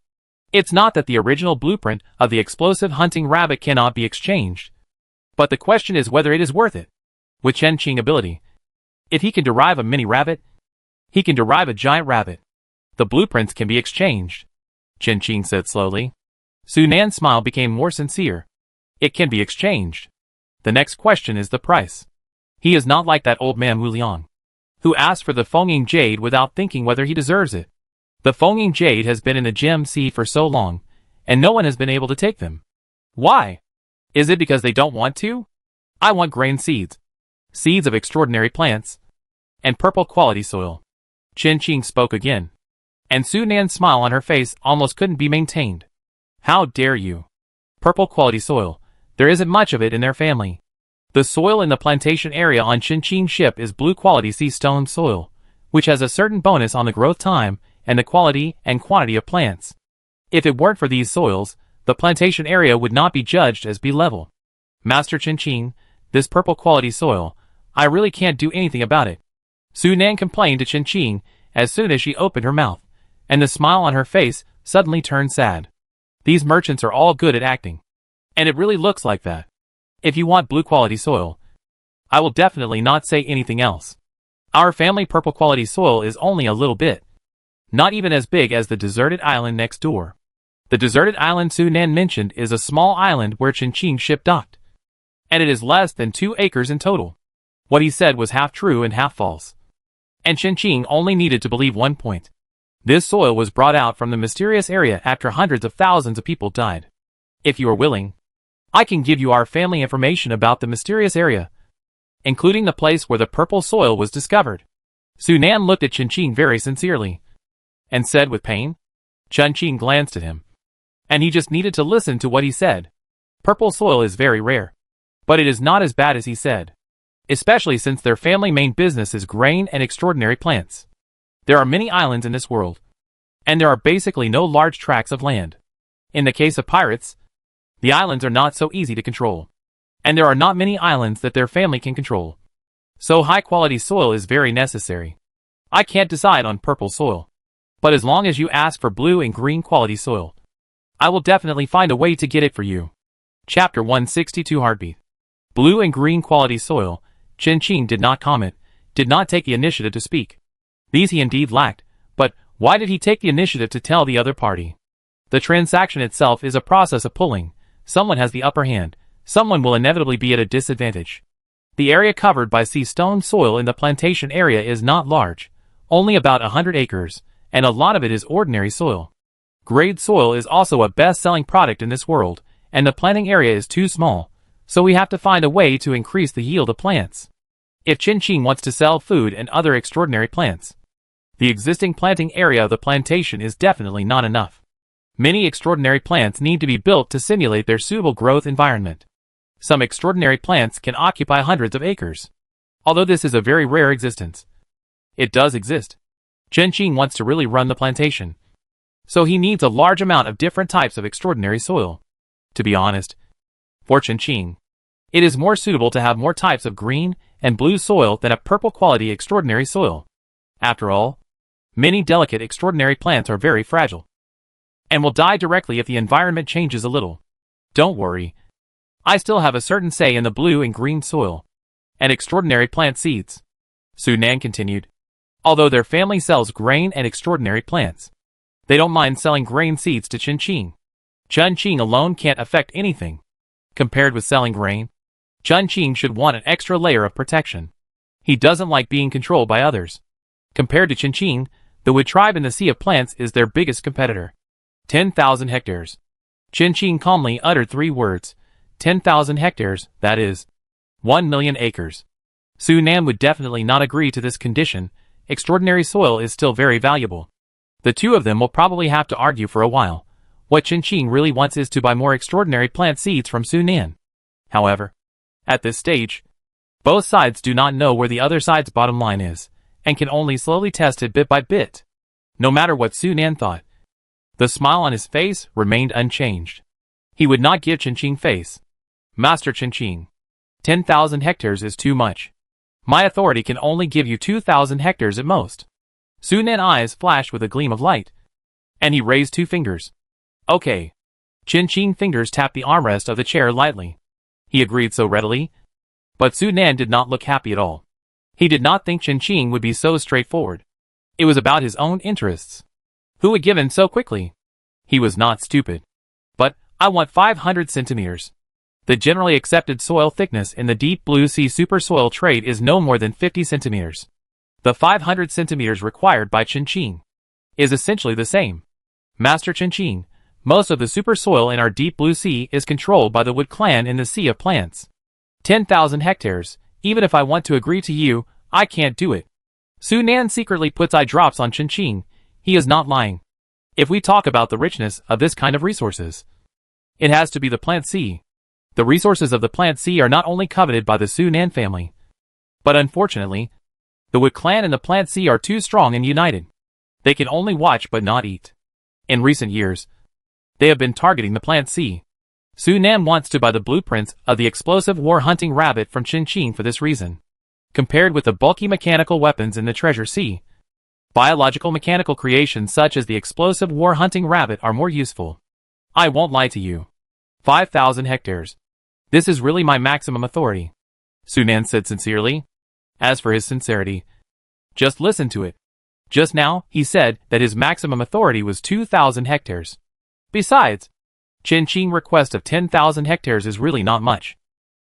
It's not that the original blueprint of the explosive hunting rabbit cannot be exchanged, but the question is whether it is worth it. With Qin ability, if he can derive a mini rabbit, he can derive a giant rabbit. The blueprints can be exchanged, Qin said slowly. Su Nan's smile became more sincere. It can be exchanged. The next question is the price. He is not like that old man Wu Liang, who asked for the Fengying Jade without thinking whether he deserves it. The Fengying Jade has been in the gem sea for so long, and no one has been able to take them. Why? Is it because they don't want to? I want grain seeds, seeds of extraordinary plants, and purple quality soil. Qin spoke again, and Su Nan's smile on her face almost couldn't be maintained. How dare you? Purple quality soil, there isn't much of it in their family. The soil in the plantation area on Qin's ship is blue quality sea stone soil, which has a certain bonus on the growth time and the quality and quantity of plants. If it weren't for these soils, the plantation area would not be judged as B-level. Master Qin, this purple quality soil, I really can't do anything about it. Su Nan complained to Qin as soon as she opened her mouth, and the smile on her face suddenly turned sad. These merchants are all good at acting, and it really looks like that. If you want blue quality soil, I will definitely not say anything else. Our family purple quality soil is only a little bit, not even as big as the deserted island next door. The deserted island Su Nan mentioned is a small island where Qin's ship docked, and it is less than 2 acres in total. What he said was half true and half false, and Qin only needed to believe one point. This soil was brought out from the mysterious area after hundreds of thousands of people died. If you are willing, I can give you our family information about the mysterious area, including the place where the purple soil was discovered. Su Nan looked at Qin very sincerely, and said with pain. Qin glanced at him, and he just needed to listen to what he said. Purple soil is very rare, but it is not as bad as he said, especially since their family main business is grain and extraordinary plants. There are many islands in this world, and there are basically no large tracts of land. In the case of pirates, the islands are not so easy to control, and there are not many islands that their family can control. So high quality soil is very necessary. I can't decide on purple soil, but as long as you ask for blue and green quality soil, I will definitely find a way to get it for you. Chapter 162 Heartbeat. Blue and green quality soil. Qin did not comment, did not take the initiative to speak. These he indeed lacked, but why did he take the initiative to tell the other party? The transaction itself is a process of pulling. Someone has the upper hand, someone will inevitably be at a disadvantage. The area covered by sea stone soil in the plantation area is not large, only about 100 acres, and a lot of it is ordinary soil. Grade soil is also a best-selling product in this world, and the planting area is too small, so we have to find a way to increase the yield of plants. If Chin wants to sell food and other extraordinary plants, the existing planting area of the plantation is definitely not enough. Many extraordinary plants need to be built to simulate their suitable growth environment. Some extraordinary plants can occupy hundreds of acres. Although this is a very rare existence, it does exist. Chin wants to really run the plantation, so he needs a large amount of different types of extraordinary soil. To be honest, for Chin, it is more suitable to have more types of green and blue soil than a purple quality extraordinary soil. After all, many delicate extraordinary plants are very fragile and will die directly if the environment changes a little. Don't worry, I still have a certain say in the blue and green soil and extraordinary plant seeds, Su Nan continued. Although their family sells grain and extraordinary plants, they don't mind selling grain seeds to Chin. Chin alone can't affect anything. Compared with selling grain, Chin should want an extra layer of protection. He doesn't like being controlled by others. Compared to Chin, the Wood tribe in the Sea of Plants is their biggest competitor. 10,000 hectares. Chin calmly uttered 3 words. 10,000 hectares, that is 1 million acres. Su Nan would definitely not agree to this condition. Extraordinary soil is still very valuable. The two of them will probably have to argue for a while. What Chin really wants is to buy more extraordinary plant seeds from Su Nan. However, at this stage, both sides do not know where the other side's bottom line is, and can only slowly test it bit by bit. No matter what Su Nan thought, the smile on his face remained unchanged. He would not give Chin face. Master Chin, 10,000 hectares is too much. My authority can only give you 2,000 hectares at most. Su Nan's eyes flashed with a gleam of light, and he raised 2 fingers. Okay. Chin's fingers tapped the armrest of the chair lightly. He agreed so readily, but Su Nan did not look happy at all. He did not think Chin would be so straightforward. It was about his own interests. Who would give in so quickly? He was not stupid. But, I want 500 centimeters. The generally accepted soil thickness in the deep blue sea super soil trade is no more than 50 centimeters. The 500 centimeters required by Chin is essentially the same. Master Chin, most of the super soil in our deep blue sea is controlled by the Wood clan in the Sea of Plants. 10,000 hectares, even if I want to agree to you, I can't do it. Su Nan secretly puts eye drops on Chin. He is not lying. If we talk about the richness of this kind of resources, it has to be the Plant Sea. The resources of the Plant Sea are not only coveted by the Su Nan family, but unfortunately, the Wood clan and the Plant Sea are too strong and united. They can only watch but not eat. In recent years, they have been targeting the Plant Sea. Su Nan wants to buy the blueprints of the explosive war-hunting rabbit from Chin for this reason. Compared with the bulky mechanical weapons in the Treasure Sea, biological mechanical creations such as the explosive war-hunting rabbit are more useful. I won't lie to you. 5,000 hectares. This is really my maximum authority, Su Nan said sincerely. As for his sincerity, just listen to it. Just now, he said that his maximum authority was 2,000 hectares. Besides, Chin's request of 10,000 hectares is really not much.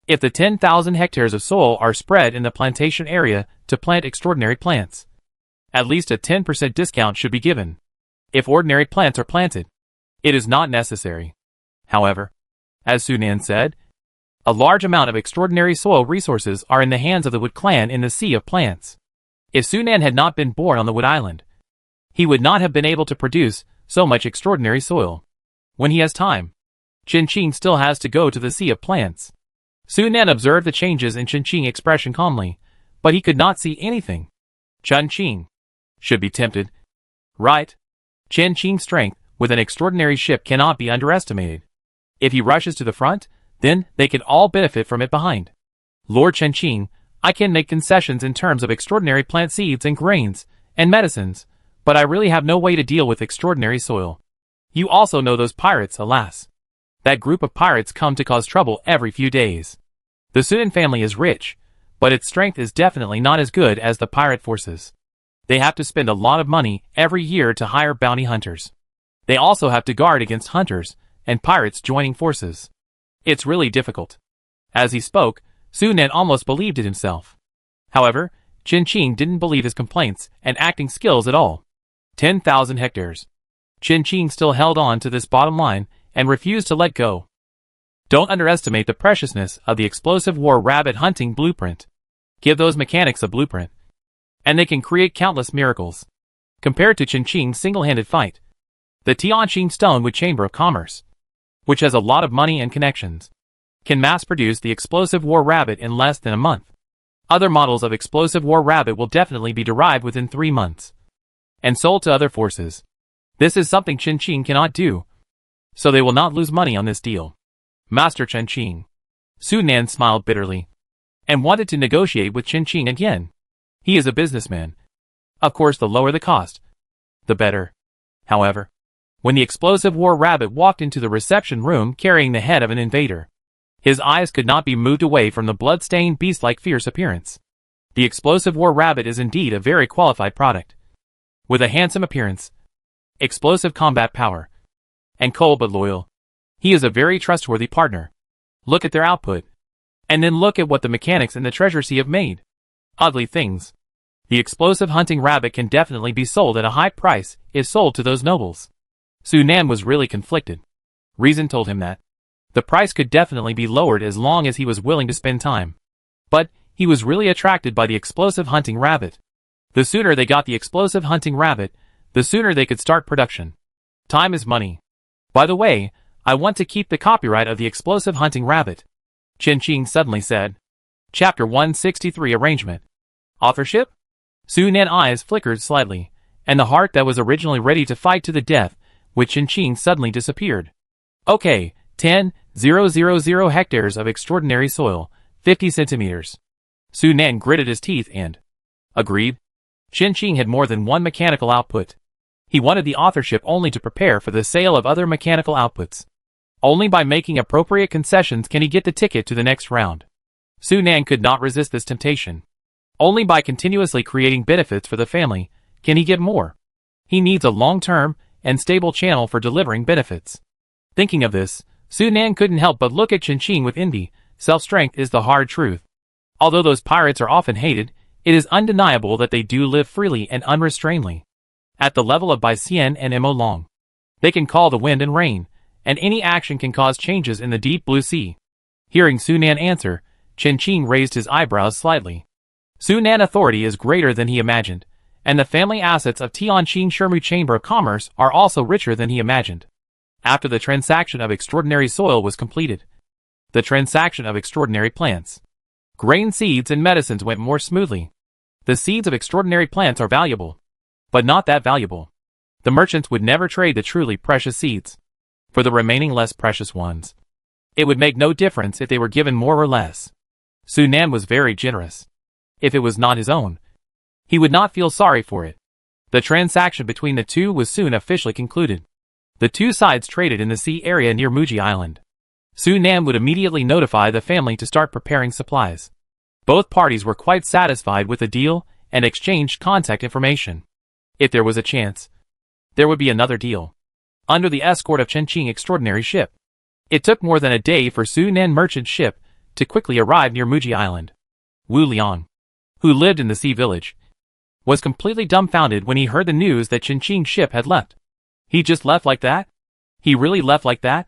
If the 10,000 hectares of soil are spread in the plantation area to plant extraordinary plants, at least a 10% discount should be given. If ordinary plants are planted, it is not necessary. However, as Su Nan said, a large amount of extraordinary soil resources are in the hands of the Wood clan in the Sea of Plants. If Su Nan had not been born on the Wood Island, he would not have been able to produce so much extraordinary soil. When he has time, Chin still has to go to the Sea of Plants. Su Nan observed the changes in Chin's expression calmly, but he could not see anything. Chin should be tempted, right? Chin's strength with an extraordinary ship cannot be underestimated. If he rushes to the front, then they can all benefit from it behind. Lord Chin, I can make concessions in terms of extraordinary plant seeds and grains and medicines, but I really have no way to deal with extraordinary soil. You also know those pirates, alas. That group of pirates come to cause trouble every few days. The Sudan family is rich, but its strength is definitely not as good as the pirate forces. They have to spend a lot of money every year to hire bounty hunters. They also have to guard against hunters and pirates joining forces. It's really difficult. As he spoke, Su Nan almost believed it himself. However, Chin didn't believe his complaints and acting skills at all. 10,000 hectares. Qing still held on to this bottom line and refused to let go. Don't underestimate the preciousness of the explosive war rabbit hunting blueprint. Give those mechanics a blueprint, and they can create countless miracles. Compared to Qing's single-handed fight, the Tianqing stone with Chamber of Commerce, which has a lot of money and connections, can mass-produce the explosive war rabbit in less than a month. Other models of explosive war rabbit will definitely be derived within 3 months and sold to other forces. This is something Qing cannot do, so they will not lose money on this deal. Master Qing. Su Nan smiled bitterly and wanted to negotiate with Qing again. He is a businessman. Of course, the lower the cost, the better. However, when the explosive war rabbit walked into the reception room carrying the head of an invader, his eyes could not be moved away from the blood-stained beast-like fierce appearance. The explosive war rabbit is indeed a very qualified product. With a handsome appearance, explosive combat power, and cold but loyal, he is a very trustworthy partner. Look at their output, and then look at what the mechanics in the Treasure Sea have made. Ugly things. The explosive hunting rabbit can definitely be sold at a high price if sold to those nobles. Su Nan was really conflicted. Reason told him that the price could definitely be lowered as long as he was willing to spend time. But he was really attracted by the explosive hunting rabbit. The sooner they got the explosive hunting rabbit, the sooner they could start production. Time is money. By the way, I want to keep the copyright of the explosive hunting rabbit, Qing suddenly said. Chapter 163 Arrangement. Authorship? Su Nan's eyes flickered slightly, and the heart that was originally ready to fight to the death with Qing suddenly disappeared. Okay, 10,000 hectares of extraordinary soil, 50 centimeters. Su Nan gritted his teeth and agreed. Qing had more than one mechanical output. He wanted the authorship only to prepare for the sale of other mechanical outputs. Only by making appropriate concessions can he get the ticket to the next round. Su Nan could not resist this temptation. Only by continuously creating benefits for the family can he get more. He needs a long-term and stable channel for delivering benefits. Thinking of this, Su Nan couldn't help but look at Qing with envy. Self-strength is the hard truth. Although those pirates are often hated, it is undeniable that they do live freely and unrestrainedly. At the level of Bai Xian and Mo Long, they can call the wind and rain, and any action can cause changes in the deep blue sea. Hearing Su Nan answer, Qing raised his eyebrows slightly. Su Nan's authority is greater than he imagined, and the family assets of Tianqing Shermu Chamber of Commerce are also richer than he imagined. After the transaction of extraordinary soil was completed, the transaction of extraordinary plants, grain seeds and medicines went more smoothly. The seeds of extraordinary plants are valuable, but not that valuable. The merchants would never trade the truly precious seeds for the remaining less precious ones. It would make no difference if they were given more or less. Su Nan was very generous. If it was not his own, he would not feel sorry for it. The transaction between the two was soon officially concluded. The two sides traded in the sea area near Muji Island. Su Nan would immediately notify the family to start preparing supplies. Both parties were quite satisfied with the deal and exchanged contact information. If there was a chance, there would be another deal. Under the escort of Qing extraordinary ship, it took more than a day for Su Nan merchant ship to quickly arrive near Muji Island. Wu Liang, who lived in the sea village, was completely dumbfounded when he heard the news that Qing's ship had left. He just left like that? He really left like that?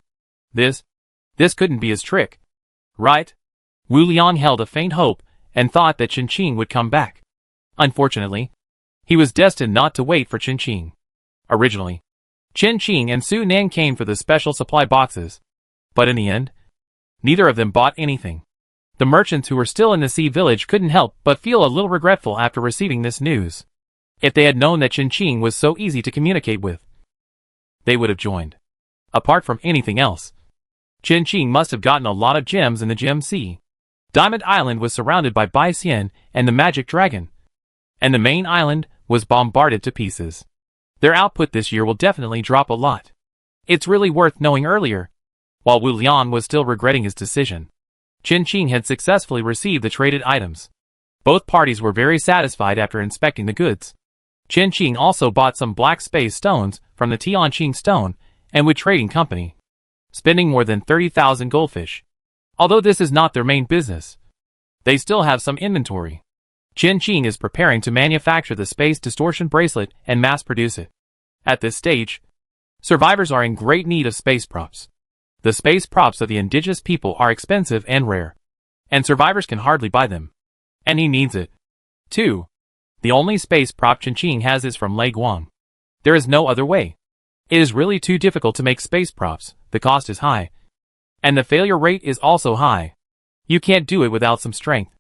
This couldn't be his trick, right? Wu Liang held a faint hope and thought that Qing would come back. Unfortunately, he was destined not to wait for Qing. Originally, Qing and Su Nan came for the special supply boxes, but in the end, neither of them bought anything. The merchants who were still in the sea village couldn't help but feel a little regretful after receiving this news. If they had known that Qing was so easy to communicate with, they would have joined. Apart from anything else, Qing must have gotten a lot of gems in the Gem Sea. Diamond Island was surrounded by Bai Xian and the Magic Dragon, and the main island was bombarded to pieces. Their output this year will definitely drop a lot. It's really worth knowing earlier. While Wu Liang was still regretting his decision, Qing had successfully received the traded items. Both parties were very satisfied after inspecting the goods. Qing also bought some black space stones from the Tianqing Stone and Wood Trading Company, spending more than 30,000 goldfish. Although this is not their main business, they still have some inventory. Qing is preparing to manufacture the space distortion bracelet and mass produce it. At this stage, Survivors are in great need of space props. The space props of the indigenous people are expensive and rare, and survivors can hardly buy them. And he needs it. 2. The only space prop Chin has is from Lei Guang. There is no other way. It is really too difficult to make space props, the cost is high. And the failure rate is also high. You can't do it without some strength.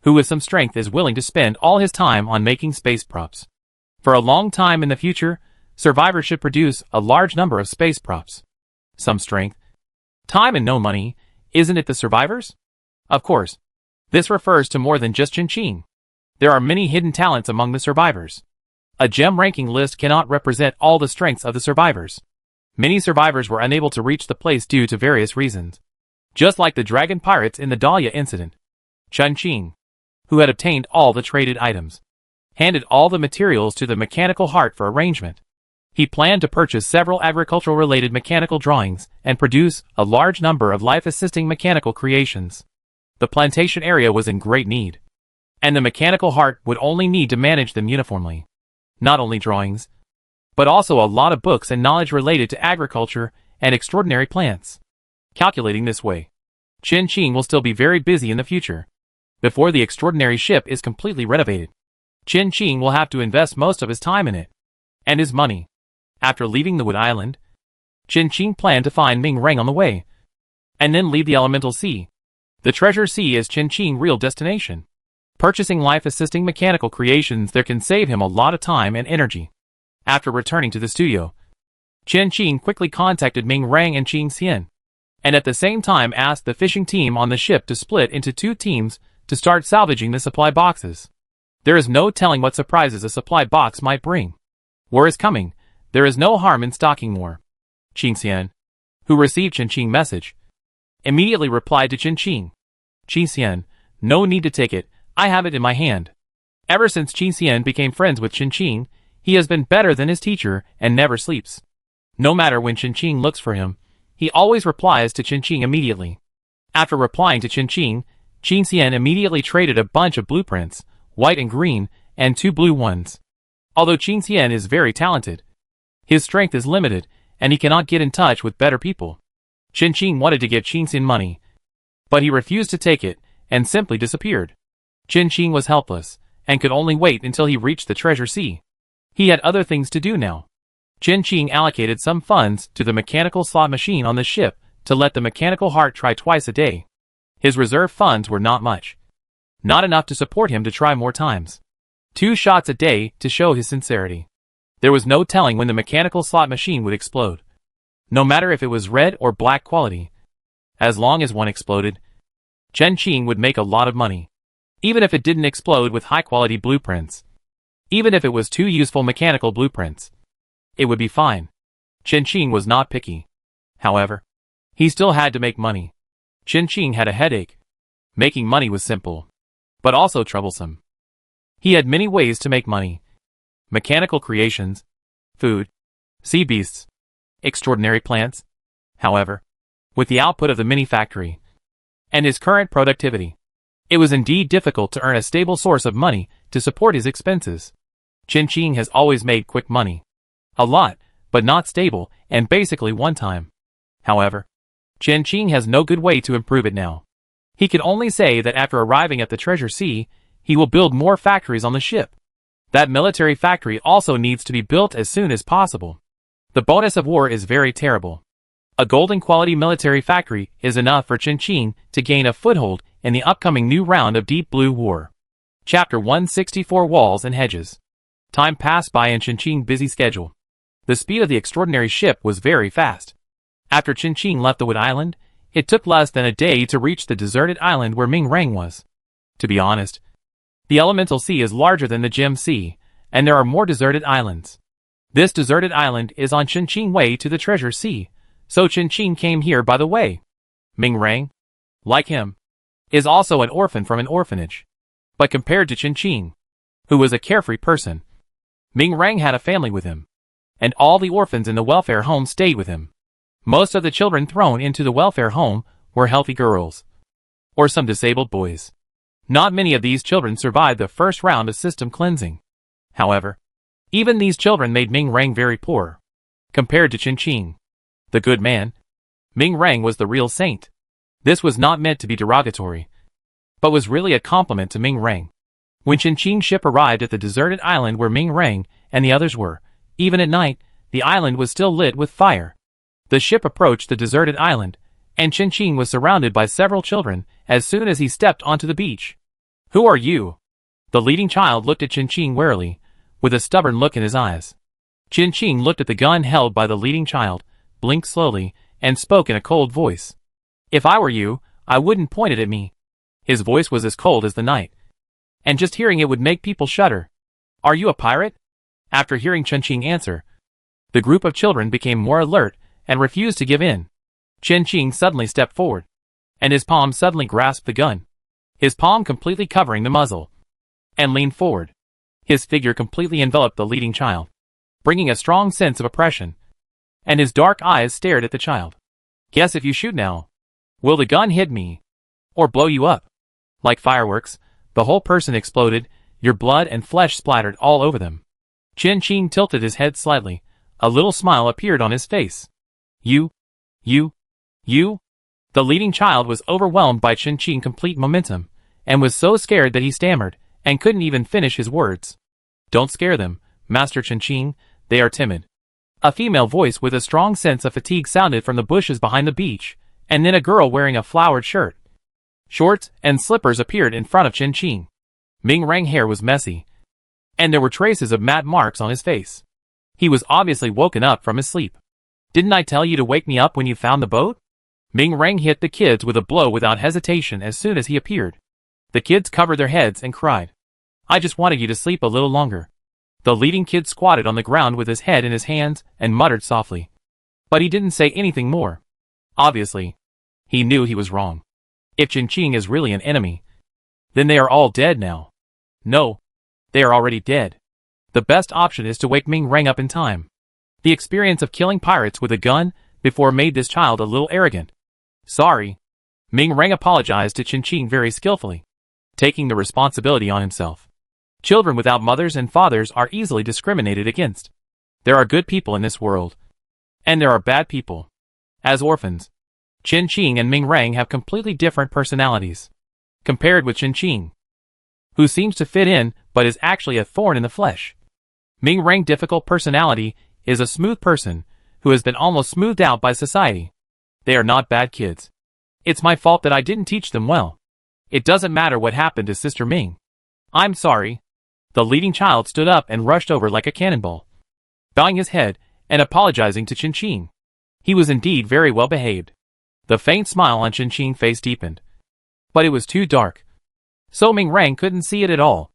Who with some strength is willing to spend all his time on making space props? For a long time in the future, survivors should produce a large number of space props. Some strength. Time and no money, isn't it the survivors? Of course. This refers to more than just Chin. There are many hidden talents among the survivors. A gem ranking list cannot represent all the strengths of the survivors. Many survivors were unable to reach the place due to various reasons. Just like the dragon pirates in the Dahlia incident. Chin, who had obtained all the traded items, handed all the materials to the mechanical heart for arrangement. He planned to purchase several agricultural-related mechanical drawings and produce a large number of life-assisting mechanical creations. The plantation area was in great need, and the mechanical heart would only need to manage them uniformly. Not only drawings, but also a lot of books and knowledge related to agriculture and extraordinary plants. Calculating this way, Chin will still be very busy in the future. Before the extraordinary ship is completely renovated, Chin will have to invest most of his time in it, and his money. After leaving the Wood Island, Chin planned to find Ming Rang on the way, and then leave the Elemental Sea. The Treasure Sea is Chin real destination. Purchasing life-assisting mechanical creations there can save him a lot of time and energy. After returning to the studio, Chin quickly contacted Ming Rang and Qing Xian, and at the same time asked the fishing team on the ship to split into 2 teams to start salvaging the supply boxes. There is no telling what surprises a supply box might bring. War is coming. There is no harm in stocking more. Qing Xian, who received Chin message, immediately replied to Chin. Qing Xian, no need to take it, I have it in my hand. Ever since Qing Xian became friends with Chin, he has been better than his teacher and never sleeps. No matter when Chin looks for him, he always replies to Chin immediately. After replying to Chin Xian immediately traded a bunch of blueprints, white and green, and 2 blue ones. Although Qing Xian is very talented, his strength is limited, and he cannot get in touch with better people. Chin wanted to give Qing Xian money, but he refused to take it, and simply disappeared. Chin was helpless, and could only wait until he reached the Treasure Sea. He had other things to do now. Chin allocated some funds to the mechanical slot machine on the ship to let the mechanical heart try twice a day. His reserve funds were not much. Not enough to support him to try more times. 2 shots a day to show his sincerity. There was no telling when the mechanical slot machine would explode. No matter if it was red or black quality. As long as one exploded, Chin would make a lot of money. Even if it didn't explode with high-quality blueprints. Even if it was 2 useful mechanical blueprints. It would be fine. Chin was not picky. However, he still had to make money. Chin had a headache. Making money was simple, but also troublesome. He had many ways to make money. Mechanical creations, food, sea beasts, extraordinary plants. However, with the output of the mini factory and his current productivity, it was indeed difficult to earn a stable source of money to support his expenses. Chin has always made quick money. A lot, but not stable, and basically one time. However, Chin has no good way to improve it now. He can only say that after arriving at the Treasure Sea, he will build more factories on the ship. That military factory also needs to be built as soon as possible. The bonus of war is very terrible. A golden quality military factory is enough for Chin to gain a foothold in the upcoming new round of Deep Blue War. Chapter 164 Walls and Hedges. Time passed by in Chin busy schedule. The speed of the extraordinary ship was very fast. After Chin left the Wood Island, it took less than a day to reach the deserted island where Ming Rang was. To be honest, the Elemental Sea is larger than the Gem Sea, and there are more deserted islands. This deserted island is on Chin way to the Treasure Sea, so Chin came here by the way. Ming Rang, like him, is also an orphan from an orphanage. But compared to Chin, who was a carefree person, Ming Rang had a family with him, and all the orphans in the welfare home stayed with him. Most of the children thrown into the welfare home were healthy girls, or some disabled boys. Not many of these children survived the first round of system cleansing. However, even these children made Ming Rang very poor. compared to Qin, the good man. Ming Rang was the real saint. This was not meant to be derogatory, but was really a compliment to Ming Rang. When Qin's ship arrived at the deserted island where Ming Rang and the others were, even at night, the island was still lit with fire. The ship approached the deserted island, and Qin was surrounded by several children as soon as he stepped onto the beach. "Who are you?" The leading child looked at Qin warily, with a stubborn look in his eyes. Qin looked at the gun held by the leading child, blinked slowly, and spoke in a cold voice. "If I were you, I wouldn't point it at me." His voice was as cold as the night, and just hearing it would make people shudder. "Are you a pirate?" After hearing Qin answer, the group of children became more alert and refused to give in. Qin suddenly stepped forward, and his palm suddenly grasped the gun, his palm completely covering the muzzle, and leaned forward. His figure completely enveloped the leading child, bringing a strong sense of oppression, and his dark eyes stared at the child. "Guess if you shoot now, will the gun hit me, or blow you up?" Like fireworks, the whole person exploded, your blood and flesh splattered all over them. Qin tilted his head slightly, a little smile appeared on his face. You? The leading child was overwhelmed by Qin's complete momentum, and was so scared that he stammered, and couldn't even finish his words. "Don't scare them, Master Qin, they are timid." A female voice with a strong sense of fatigue sounded from the bushes behind the beach, and then a girl wearing a flowered shirt, shorts, and slippers appeared in front of Qin. Ming Rang's hair was messy, and there were traces of mat marks on his face. He was obviously woken up from his sleep. "Didn't I tell you to wake me up when you found the boat?" Ming Rang hit the kids with a blow without hesitation as soon as he appeared. The kids covered their heads and cried. "I just wanted you to sleep a little longer." The leading kid squatted on the ground with his head in his hands and muttered softly. But he didn't say anything more. Obviously, he knew he was wrong. If Qin is really an enemy, then they are all dead now. No, they are already dead. The best option is to wake Ming Rang up in time. The experience of killing pirates with a gun before made this child a little arrogant. "Sorry." Ming Rang apologized to Qin very skillfully, taking the responsibility on himself. Children without mothers and fathers are easily discriminated against. There are good people in this world, and there are bad people. As orphans, Qin and Ming Rang have completely different personalities. Compared with Qin, who seems to fit in but is actually a thorn in the flesh. Ming Rang's difficult personality is a smooth person who has been almost smoothed out by society. They are not bad kids. It's my fault that I didn't teach them well. It doesn't matter what happened to Sister Ming. I'm sorry. The leading child stood up and rushed over like a cannonball, bowing his head and apologizing to Qin. He was indeed very well behaved. The faint smile on Qin's face deepened, but it was too dark, so Ming Rang couldn't see it at all.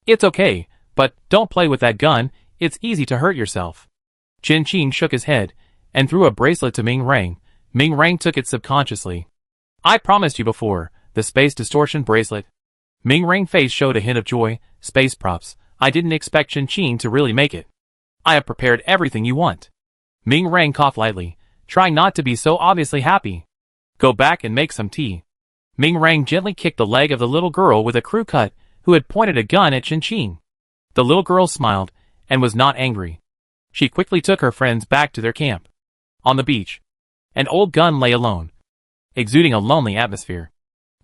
"It's okay, but don't play with that gun, it's easy to hurt yourself." Qin shook his head and threw a bracelet to Ming Rang. Ming Rang took it subconsciously. "I promised you before, the space distortion bracelet." Ming Rang's face showed a hint of joy. "Space props, I didn't expect Qin to really make it. I have prepared everything you want." Ming Rang coughed lightly, trying not to be so obviously happy. "Go back and make some tea." Ming Rang gently kicked the leg of the little girl with a crew cut who had pointed a gun at Qin. The little girl smiled and was not angry. She quickly took her friends back to their camp. On the beach, an old gun lay alone, exuding a lonely atmosphere.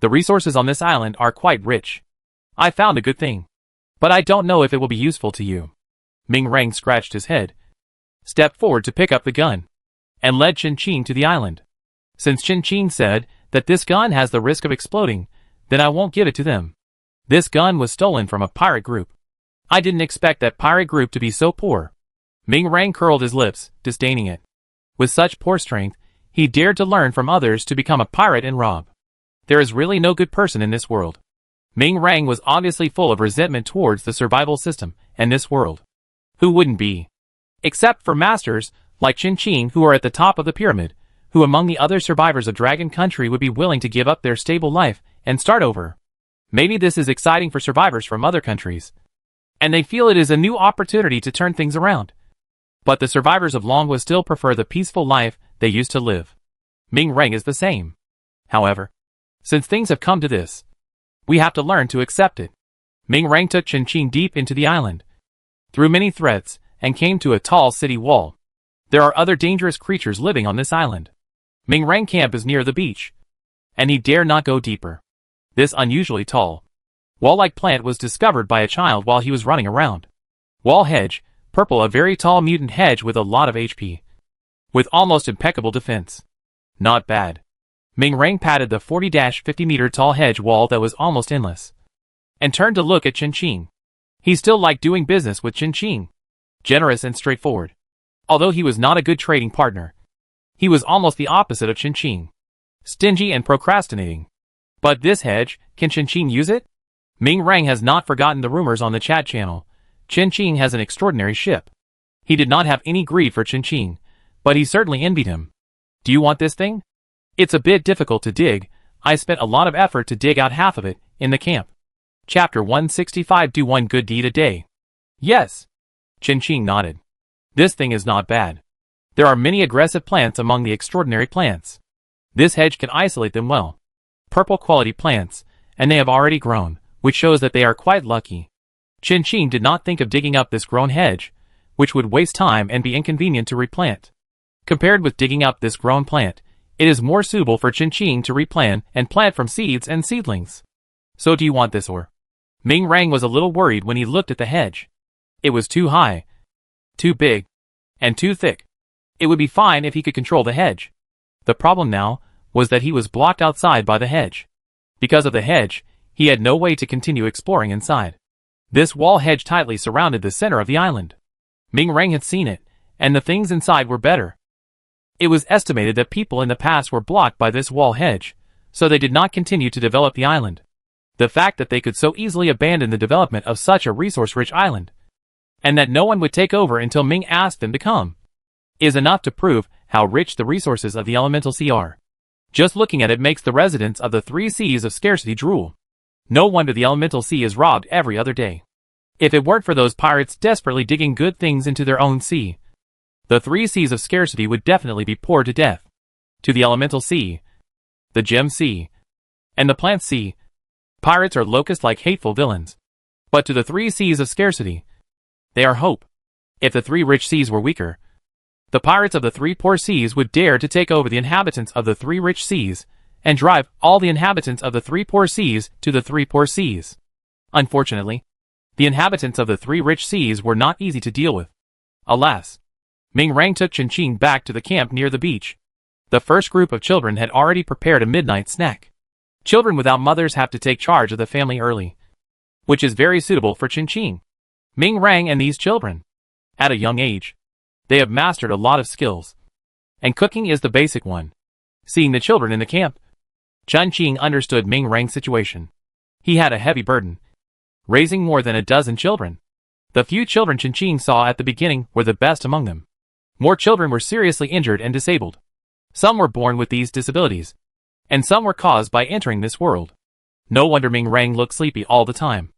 "The resources on this island are quite rich. I found a good thing, but I don't know if it will be useful to you." Ming Rang scratched his head, stepped forward to pick up the gun, and led Qin to the island. "Since Qin said that this gun has the risk of exploding, then I won't give it to them. This gun was stolen from a pirate group. I didn't expect that pirate group to be so poor." Ming Rang curled his lips, disdaining it. With such poor strength, he dared to learn from others to become a pirate and rob. There is really no good person in this world. Ming Rang was obviously full of resentment towards the survival system and this world. Who wouldn't be? Except for masters like Qin who are at the top of the pyramid, who among the other survivors of Dragon Country would be willing to give up their stable life and start over. Maybe this is exciting for survivors from other countries, and they feel it is a new opportunity to turn things around. But the survivors of Longwa still prefer the peaceful life they used to live. Ming Rang is the same. However, since things have come to this, we have to learn to accept it. Ming Rang took Qin deep into the island, through many threats, and came to a tall city wall. There are other dangerous creatures living on this island. Ming Rang camp is near the beach, and he dare not go deeper. This unusually tall, wall-like plant was discovered by a child while he was running around. Wall hedge, purple, a very tall mutant hedge with a lot of HP. With almost impeccable defense. Not bad. Ming Rang patted the 40-50 meter tall hedge wall that was almost endless, and turned to look at Chen Qing. He still liked doing business with Chen Qing. Generous and straightforward. Although he was not a good trading partner, he was almost the opposite of Chen Qing. Stingy and procrastinating. But this hedge, can Chen Qing use it? Ming Rang has not forgotten the rumors on the chat channel. Chen Qing has an extraordinary ship. He did not have any greed for Chen Qing, but he certainly envied him. Do you want this thing? It's a bit difficult to dig. I spent a lot of effort to dig out half of it, in the camp. Chapter 165. Do one good deed a day. Yes. Chen Qing nodded. This thing is not bad. There are many aggressive plants among the extraordinary plants. This hedge can isolate them well. Purple quality plants, and they have already grown, which shows that they are quite lucky. Chen Qing did not think of digging up this grown hedge, which would waste time and be inconvenient to replant. Compared with digging up this grown plant, it is more suitable for Chen Qing to replant and plant from seeds and seedlings. So do you want this or? Ming Rang was a little worried when he looked at the hedge. It was too high, too big, and too thick. It would be fine if he could control the hedge. The problem now was that he was blocked outside by the hedge. Because of the hedge, he had no way to continue exploring inside. This wall hedge tightly surrounded the center of the island. Ming Rang had seen it, and the things inside were better. It was estimated that people in the past were blocked by this wall hedge, so they did not continue to develop the island. The fact that they could so easily abandon the development of such a resource-rich island, and that no one would take over until Ming asked them to come, is enough to prove how rich the resources of the elemental sea are. Just looking at it makes the residents of the 3 seas of scarcity drool. No wonder the elemental sea is robbed every other day. If it weren't for those pirates desperately digging good things into their own sea, the 3 seas of scarcity would definitely be poor to death. To the elemental sea, the gem sea, and the plant sea, pirates are locust-like hateful villains. But to the 3 seas of scarcity, they are hope. If the 3 rich seas were weaker, the pirates of the 3 poor seas would dare to take over the inhabitants of the 3 rich seas, and drive all the inhabitants of the 3 poor seas to the 3 poor seas. Unfortunately, the inhabitants of the 3 rich seas were not easy to deal with. Alas, Ming Rang took Chen Qing back to the camp near the beach. The first group of children had already prepared a midnight snack. Children without mothers have to take charge of the family early, which is very suitable for Chen Qing. Ming Rang and these children, at a young age, they have mastered a lot of skills, and cooking is the basic one. Seeing the children in the camp, Chen Qing understood Ming Rang's situation. He had a heavy burden, raising more than a dozen children. The few children Chen Qing saw at the beginning were the best among them. More children were seriously injured and disabled. Some were born with these disabilities, and some were caused by entering this world. No wonder Ming Rang looked sleepy all the time.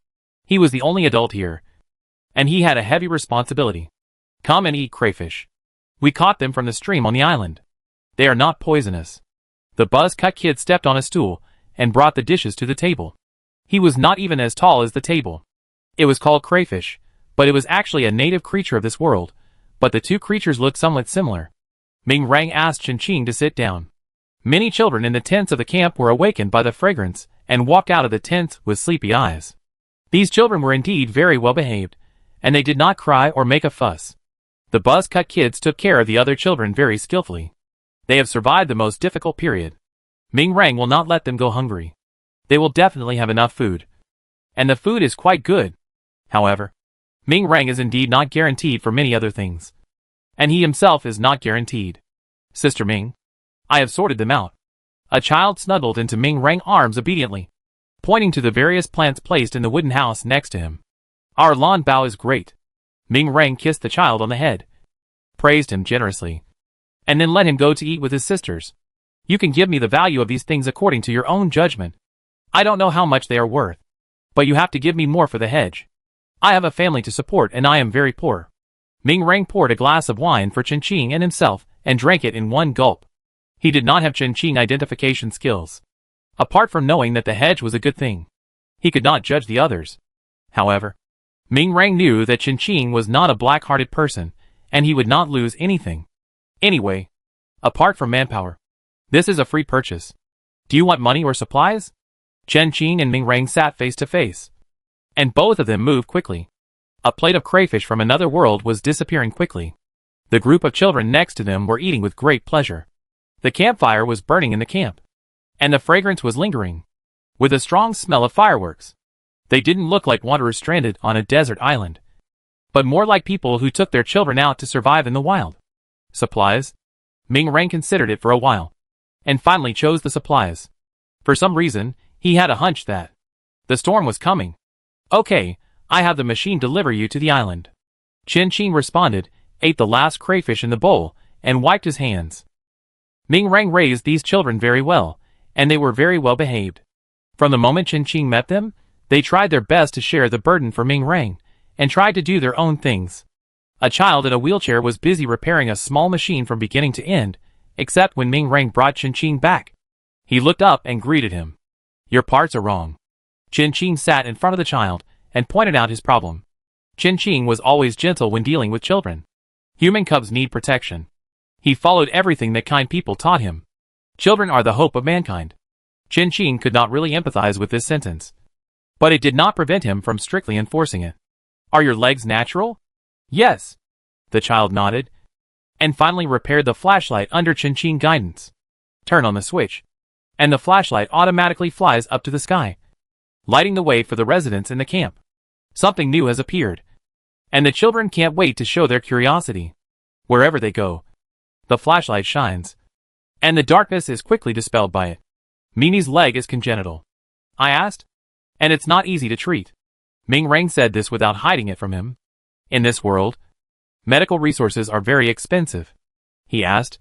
He was the only adult here, and he had a heavy responsibility. Come and eat crayfish. We caught them from the stream on the island. They are not poisonous. The buzz-cut kid stepped on a stool and brought the dishes to the table. He was not even as tall as the table. It was called crayfish, but it was actually a native creature of this world, but the 2 creatures looked somewhat similar. Ming Rang asked Chen Qing to sit down. Many children in the tents of the camp were awakened by the fragrance and walked out of the tents with sleepy eyes. These children were indeed very well behaved, and they did not cry or make a fuss. The buzz-cut kids took care of the other children very skillfully. They have survived the most difficult period. Ming Rang will not let them go hungry. They will definitely have enough food. And the food is quite good. However, Ming Rang is indeed not guaranteed for many other things. And he himself is not guaranteed. Sister Ming, I have sorted them out. A child snuggled into Ming Rang's arms obediently, pointing to the various plants placed in the wooden house next to him. Our lawn bow is great. Ming Rang kissed the child on the head, praised him generously, and then let him go to eat with his sisters. You can give me the value of these things according to your own judgment. I don't know how much they are worth, but you have to give me more for the hedge. I have a family to support and I am very poor. Ming Rang poured a glass of wine for Chen Qing and himself and drank it in one gulp. He did not have Chen Qing identification skills. Apart from knowing that the hedge was a good thing, he could not judge the others. However, Ming Rang knew that Chen Qing was not a black-hearted person, and he would not lose anything. Anyway, apart from manpower, this is a free purchase. Do you want money or supplies? Chen Qing and Ming Rang sat face to face, and both of them moved quickly. A plate of crayfish from another world was disappearing quickly. The group of children next to them were eating with great pleasure. The campfire was burning in the camp, and the fragrance was lingering, with a strong smell of fireworks. They didn't look like wanderers stranded on a desert island, but more like people who took their children out to survive in the wild. Supplies? Ming Rang considered it for a while, and finally chose the supplies. For some reason, he had a hunch that the storm was coming. Okay, I have the machine deliver you to the island. Chen Qing responded, ate the last crayfish in the bowl, and wiped his hands. Ming Rang raised these children very well, and they were very well behaved. From the moment Chen Qing met them, they tried their best to share the burden for Ming Rang, and tried to do their own things. A child in a wheelchair was busy repairing a small machine from beginning to end, except when Ming Rang brought Chen Qing back. He looked up and greeted him. Your parts are wrong. Chen Qing sat in front of the child, and pointed out his problem. Chen Qing was always gentle when dealing with children. Human cubs need protection. He followed everything that kind people taught him. Children are the hope of mankind. Chen Qing could not really empathize with this sentence, but it did not prevent him from strictly enforcing it. Are your legs natural? Yes. The child nodded, and finally repaired the flashlight under Chen Qing's guidance. Turn on the switch, and the flashlight automatically flies up to the sky, lighting the way for the residents in the camp. Something new has appeared, and the children can't wait to show their curiosity. Wherever they go, the flashlight shines, and the darkness is quickly dispelled by it. Mimi's leg is congenital, I asked, and it's not easy to treat. Ming Rang said this without hiding it from him. In this world, medical resources are very expensive, he asked,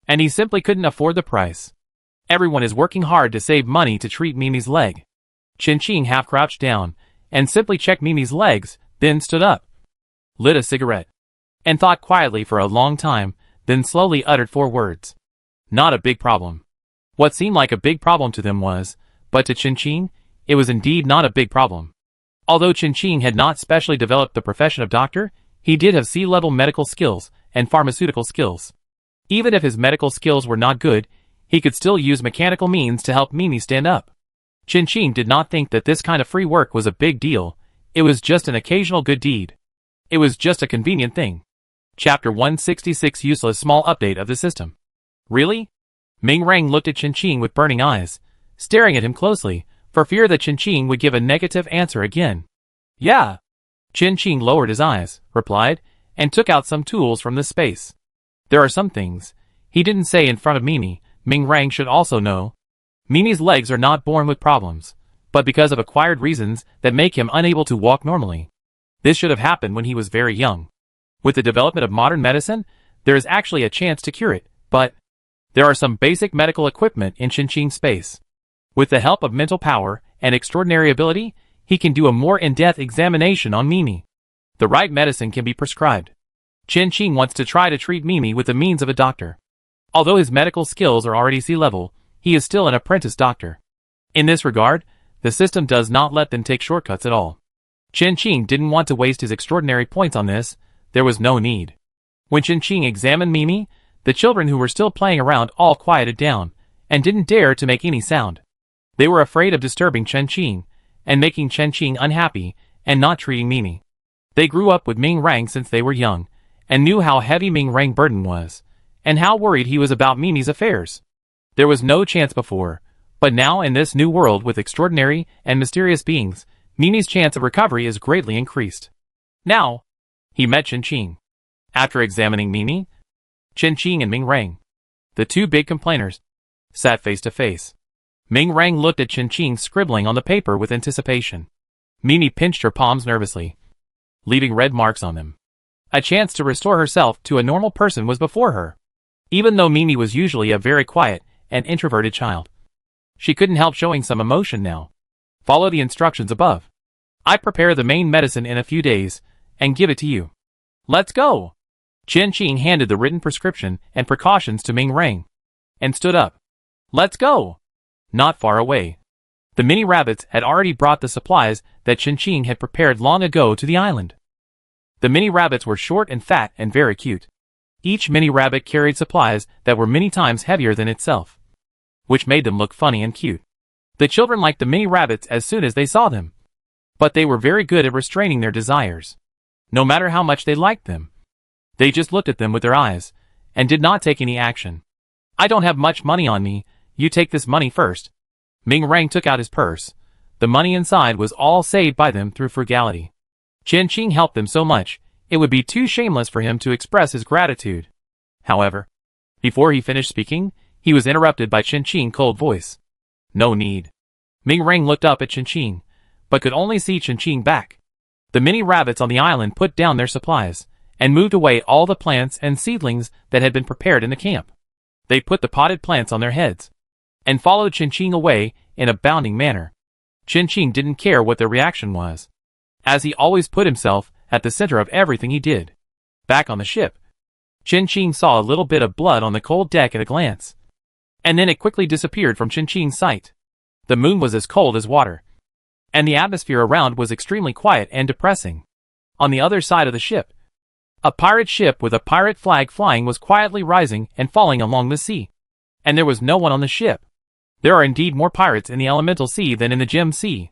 and he simply couldn't afford the price. Everyone is working hard to save money to treat Mimi's leg. Chen Qing half crouched down, and simply checked Mimi's legs, then stood up, lit a cigarette, and thought quietly for a long time, then slowly uttered 4 words. Not a big problem. What seemed like a big problem to them was, but to Chen Qing, it was indeed not a big problem. Although Chen Qing had not specially developed the profession of doctor, he did have C-level medical skills and pharmaceutical skills. Even if his medical skills were not good, he could still use mechanical means to help Mimi stand up. Chen Qing did not think that this kind of free work was a big deal. It was just an occasional good deed. It was just a convenient thing. Chapter 166 Useless Small Update of the System. Really? Ming Rang looked at Chen Qing with burning eyes, staring at him closely, for fear that Chen Qing would give a negative answer again. Yeah. Chen Qing lowered his eyes, replied, and took out some tools from the space. There are some things he didn't say in front of Mimi. Ming Rang should also know. Mimi's legs are not born with problems, but because of acquired reasons that make him unable to walk normally. This should have happened when he was very young. With the development of modern medicine, there is actually a chance to cure it, but there are some basic medical equipment in Chen Qing's space. With the help of mental power and extraordinary ability, he can do a more in-depth examination on Mimi. The right medicine can be prescribed. Chen Qing wants to try to treat Mimi with the means of a doctor. Although his medical skills are already C-level, he is still an apprentice doctor. In this regard, the system does not let them take shortcuts at all. Chen Qing didn't want to waste his extraordinary points on this. There was no need. When Chen Qing examined Mimi, the children who were still playing around all quieted down, and didn't dare to make any sound. They were afraid of disturbing Chen Qing, and making Chen Qing unhappy, and not treating Mimi. They grew up with Ming Rang since they were young, and knew how heavy Ming Rang's burden was, and how worried he was about Mimi's affairs. There was no chance before, but now in this new world with extraordinary and mysterious beings, Mimi's chance of recovery is greatly increased. Now, he met Chen Qing. After examining Mimi, Chen Qing and Ming Rang, the two big complainers, sat face to face. Ming Rang looked at Chen Qing scribbling on the paper with anticipation. Mimi pinched her palms nervously, leaving red marks on them. A chance to restore herself to a normal person was before her. Even though Mimi was usually a very quiet and introverted child, she couldn't help showing some emotion now. Follow the instructions above. I prepare the main medicine in a few days, and give it to you. Let's go! Chen Qing handed the written prescription and precautions to Ming Rang, and stood up. Let's go! Not far away, the mini rabbits had already brought the supplies that Chen Qing had prepared long ago to the island. The mini rabbits were short and fat and very cute. Each mini rabbit carried supplies that were many times heavier than itself, which made them look funny and cute. The children liked the mini rabbits as soon as they saw them, but they were very good at restraining their desires. No matter how much they liked them, they just looked at them with their eyes, and did not take any action. I don't have much money on me, you take this money first. Ming Rang took out his purse. The money inside was all saved by them through frugality. Chen Qing helped them so much, it would be too shameless for him to express his gratitude. However, before he finished speaking, he was interrupted by Chen Qing's cold voice. No need. Ming Rang looked up at Chen Qing, but could only see Chen Qing back. The mini rabbits on the island put down their supplies, and moved away all the plants and seedlings that had been prepared in the camp. They put the potted plants on their heads, and followed Chen Qing away in a bounding manner. Chen Qing didn't care what their reaction was, as he always put himself at the center of everything he did. Back on the ship, Chen Qing saw a little bit of blood on the cold deck at a glance, and then it quickly disappeared from Chen Qing's sight. The moon was as cold as water, and the atmosphere around was extremely quiet and depressing. On the other side of the ship, a pirate ship with a pirate flag flying was quietly rising and falling along the sea. And there was no one on the ship. There are indeed more pirates in the elemental sea than in the gem sea.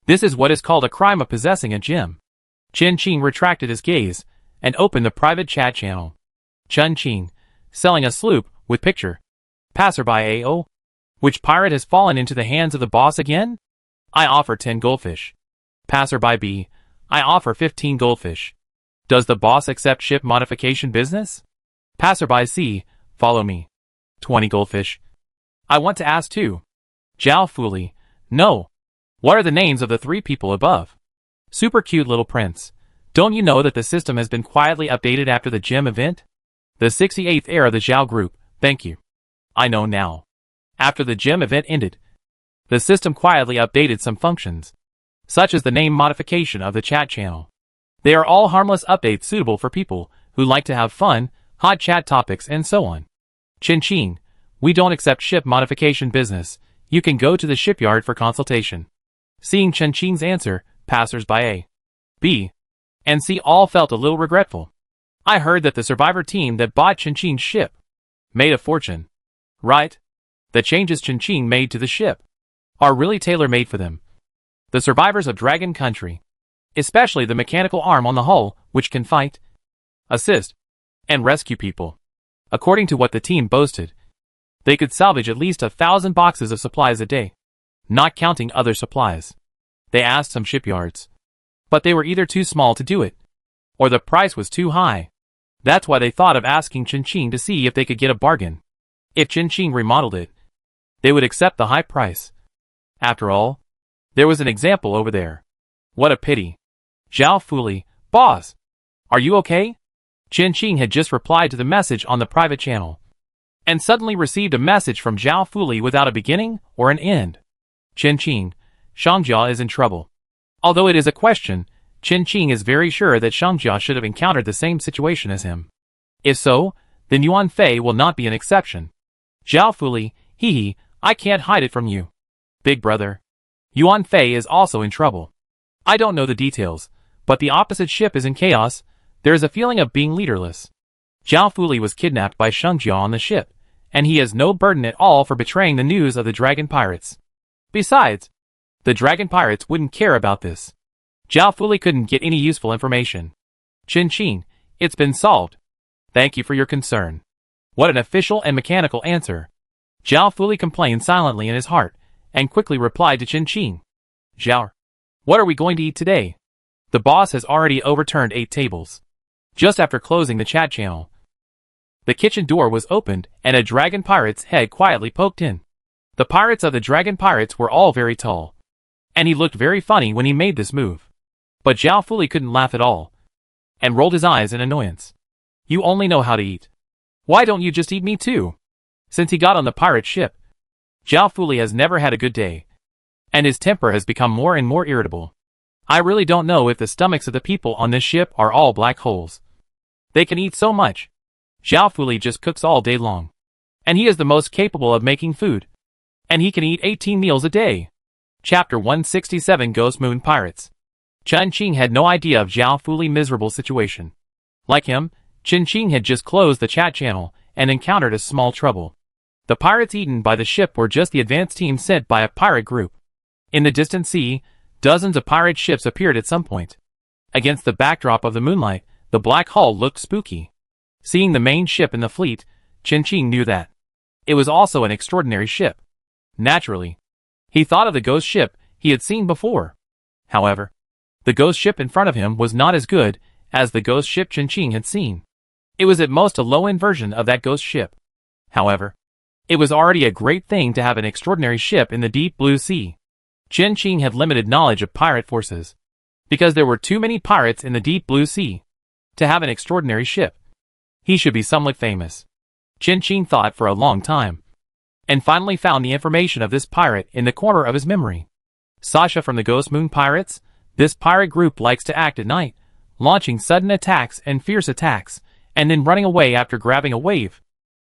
This is what is called a crime of possessing a gem. Chen Qing retracted his gaze and opened the private chat channel. Chen Qing, selling a sloop with picture. Passerby AO. Which pirate has fallen into the hands of the boss again? I offer 10 goldfish. Passerby B. I offer 15 goldfish. Does the boss accept ship modification business? Passerby C. Follow me. 20 goldfish. I want to ask too. Zhao Fuli. No. What are the names of the 3 people above? Super cute little prince. Don't you know that the system has been quietly updated after the gem event? The 68th heir of the Zhao group, thank you. I know now. After the gem event ended, the system quietly updated some functions, such as the name modification of the chat channel. They are all harmless updates suitable for people who like to have fun, hot chat topics and so on. Chen Qing, we don't accept ship modification business. You can go to the shipyard for consultation. Seeing Chen Qing's answer, passers-by A, B, and C all felt a little regretful. I heard that the survivor team that bought Chen Qing's ship made a fortune. Right? The changes Chen Qing made to the ship are really tailor-made for them. The survivors of Dragon Country, especially the mechanical arm on the hull, which can fight, assist, and rescue people. According to what the team boasted, they could salvage at least 1,000 boxes of supplies a day, not counting other supplies. They asked some shipyards, but they were either too small to do it, or the price was too high. That's why they thought of asking Chen Qing to see if they could get a bargain. If Chen Qing remodeled it, they would accept the high price. After all, there was an example over there. What a pity. Zhao Fuli, boss, are you okay? Chen Qing had just replied to the message on the private channel, and suddenly received a message from Zhao Fuli without a beginning or an end. Chen Qing, Shangjia is in trouble. Although it is a question, Chen Qing is very sure that Shangjia should have encountered the same situation as him. If so, then Yuan Fei will not be an exception. Zhao Fuli, hee, I can't hide it from you. Big brother. Yuan Fei is also in trouble. I don't know the details, but the opposite ship is in chaos. There is a feeling of being leaderless. Zhao Fuli was kidnapped by Shangjia on the ship, and he has no burden at all for betraying the news of the dragon pirates. Besides, the dragon pirates wouldn't care about this. Zhao Fuli couldn't get any useful information. Chen Qing, it's been solved. Thank you for your concern. What an official and mechanical answer. Zhao Fuli complained silently in his heart, and quickly replied to Chen Qing. Zhao, what are we going to eat today? The boss has already overturned 8 tables. Just after closing the chat channel, the kitchen door was opened and a dragon pirate's head quietly poked in. The pirates of the dragon pirates were all very tall, and he looked very funny when he made this move. But Zhao Fuli couldn't laugh at all, and rolled his eyes in annoyance. You only know how to eat. Why don't you just eat me too? Since he got on the pirate ship, Zhao Fuli has never had a good day, and his temper has become more and more irritable. I really don't know if the stomachs of the people on this ship are all black holes. They can eat so much. Zhao Fuli just cooks all day long, and he is the most capable of making food, and he can eat 18 meals a day. Chapter 167 Ghost Moon Pirates. Chen Qing had no idea of Zhao Fuli's miserable situation. Like him, Ching had just closed the chat channel and encountered a small trouble. The pirates eaten by the ship were just the advance team sent by a pirate group. In the distant sea, dozens of pirate ships appeared at some point. Against the backdrop of the moonlight, the black hull looked spooky. Seeing the main ship in the fleet, Ching knew that it was also an extraordinary ship. Naturally, he thought of the ghost ship he had seen before. However, the ghost ship in front of him was not as good as the ghost ship Ching had seen. It was at most a low-end version of that ghost ship. However, it was already a great thing to have an extraordinary ship in the deep blue sea. Ching had limited knowledge of pirate forces, because there were too many pirates in the deep blue sea to have an extraordinary ship. He should be somewhat famous. Ching thought for a long time, and finally found the information of this pirate in the corner of his memory. Sasha from the Ghost Moon Pirates. This pirate group likes to act at night, launching sudden attacks and fierce attacks, and then running away after grabbing a wave.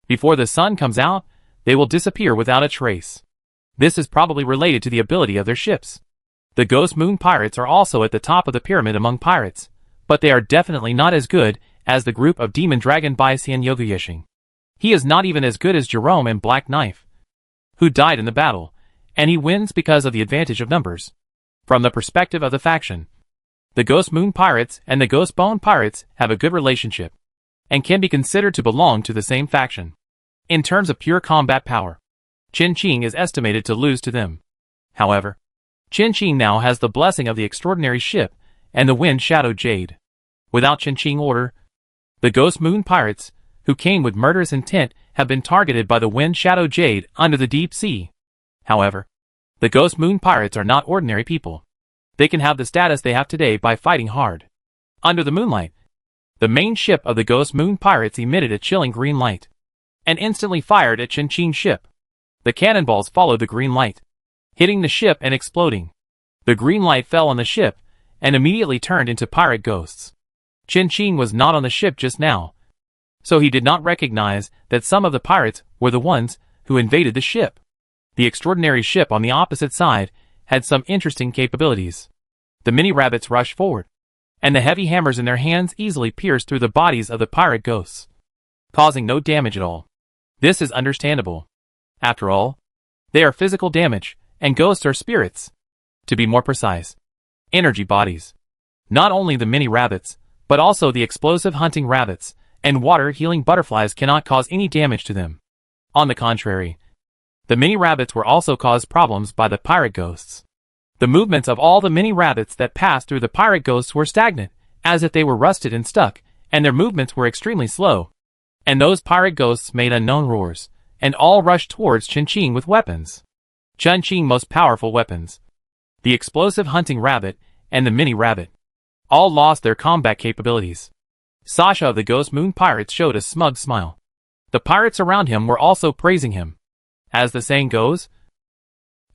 Before the sun comes out, they will disappear without a trace. This is probably related to the ability of their ships. The Ghost Moon Pirates are also at the top of the pyramid among pirates, but they are definitely not as good as the group of Demon Dragon by San Yoguyashing. He is not even as good as Jerome and Black Knife, who died in the battle, and he wins because of the advantage of numbers. From the perspective of the faction, the Ghost Moon Pirates and the Ghost Bone Pirates have a good relationship, and can be considered to belong to the same faction. In terms of pure combat power, Ching is estimated to lose to them. However, Ching now has the blessing of the extraordinary ship and the Wind Shadow Jade. Without Ching order, the Ghost Moon Pirates, who came with murderous intent, have been targeted by the Wind Shadow Jade under the deep sea. However, the Ghost Moon Pirates are not ordinary people. They can have the status they have today by fighting hard. Under the moonlight, the main ship of the Ghost Moon Pirates emitted a chilling green light, and instantly fired at Ching's ship. The cannonballs followed the green light, hitting the ship and exploding. The green light fell on the ship, and immediately turned into pirate ghosts. Ching was not on the ship just now, so he did not recognize that some of the pirates were the ones who invaded the ship. The extraordinary ship on the opposite side had some interesting capabilities. The mini-rabbits rushed forward, and the heavy hammers in their hands easily pierced through the bodies of the pirate ghosts, causing no damage at all. This is understandable. After all, they are physical damage, and ghosts are spirits. To be more precise, energy bodies. Not only the mini-rabbits, but also the explosive hunting rabbits and water-healing butterflies cannot cause any damage to them. On the contrary, the mini-rabbits were also caused problems by the pirate ghosts. The movements of all the mini-rabbits that passed through the pirate ghosts were stagnant, as if they were rusted and stuck, and their movements were extremely slow. And those pirate ghosts made unknown roars, and all rushed towards Ching with weapons. Ching's most powerful weapons, the explosive hunting rabbit and the mini-rabbit, all lost their combat capabilities. Sasha of the Ghost Moon Pirates showed a smug smile. The pirates around him were also praising him. As the saying goes,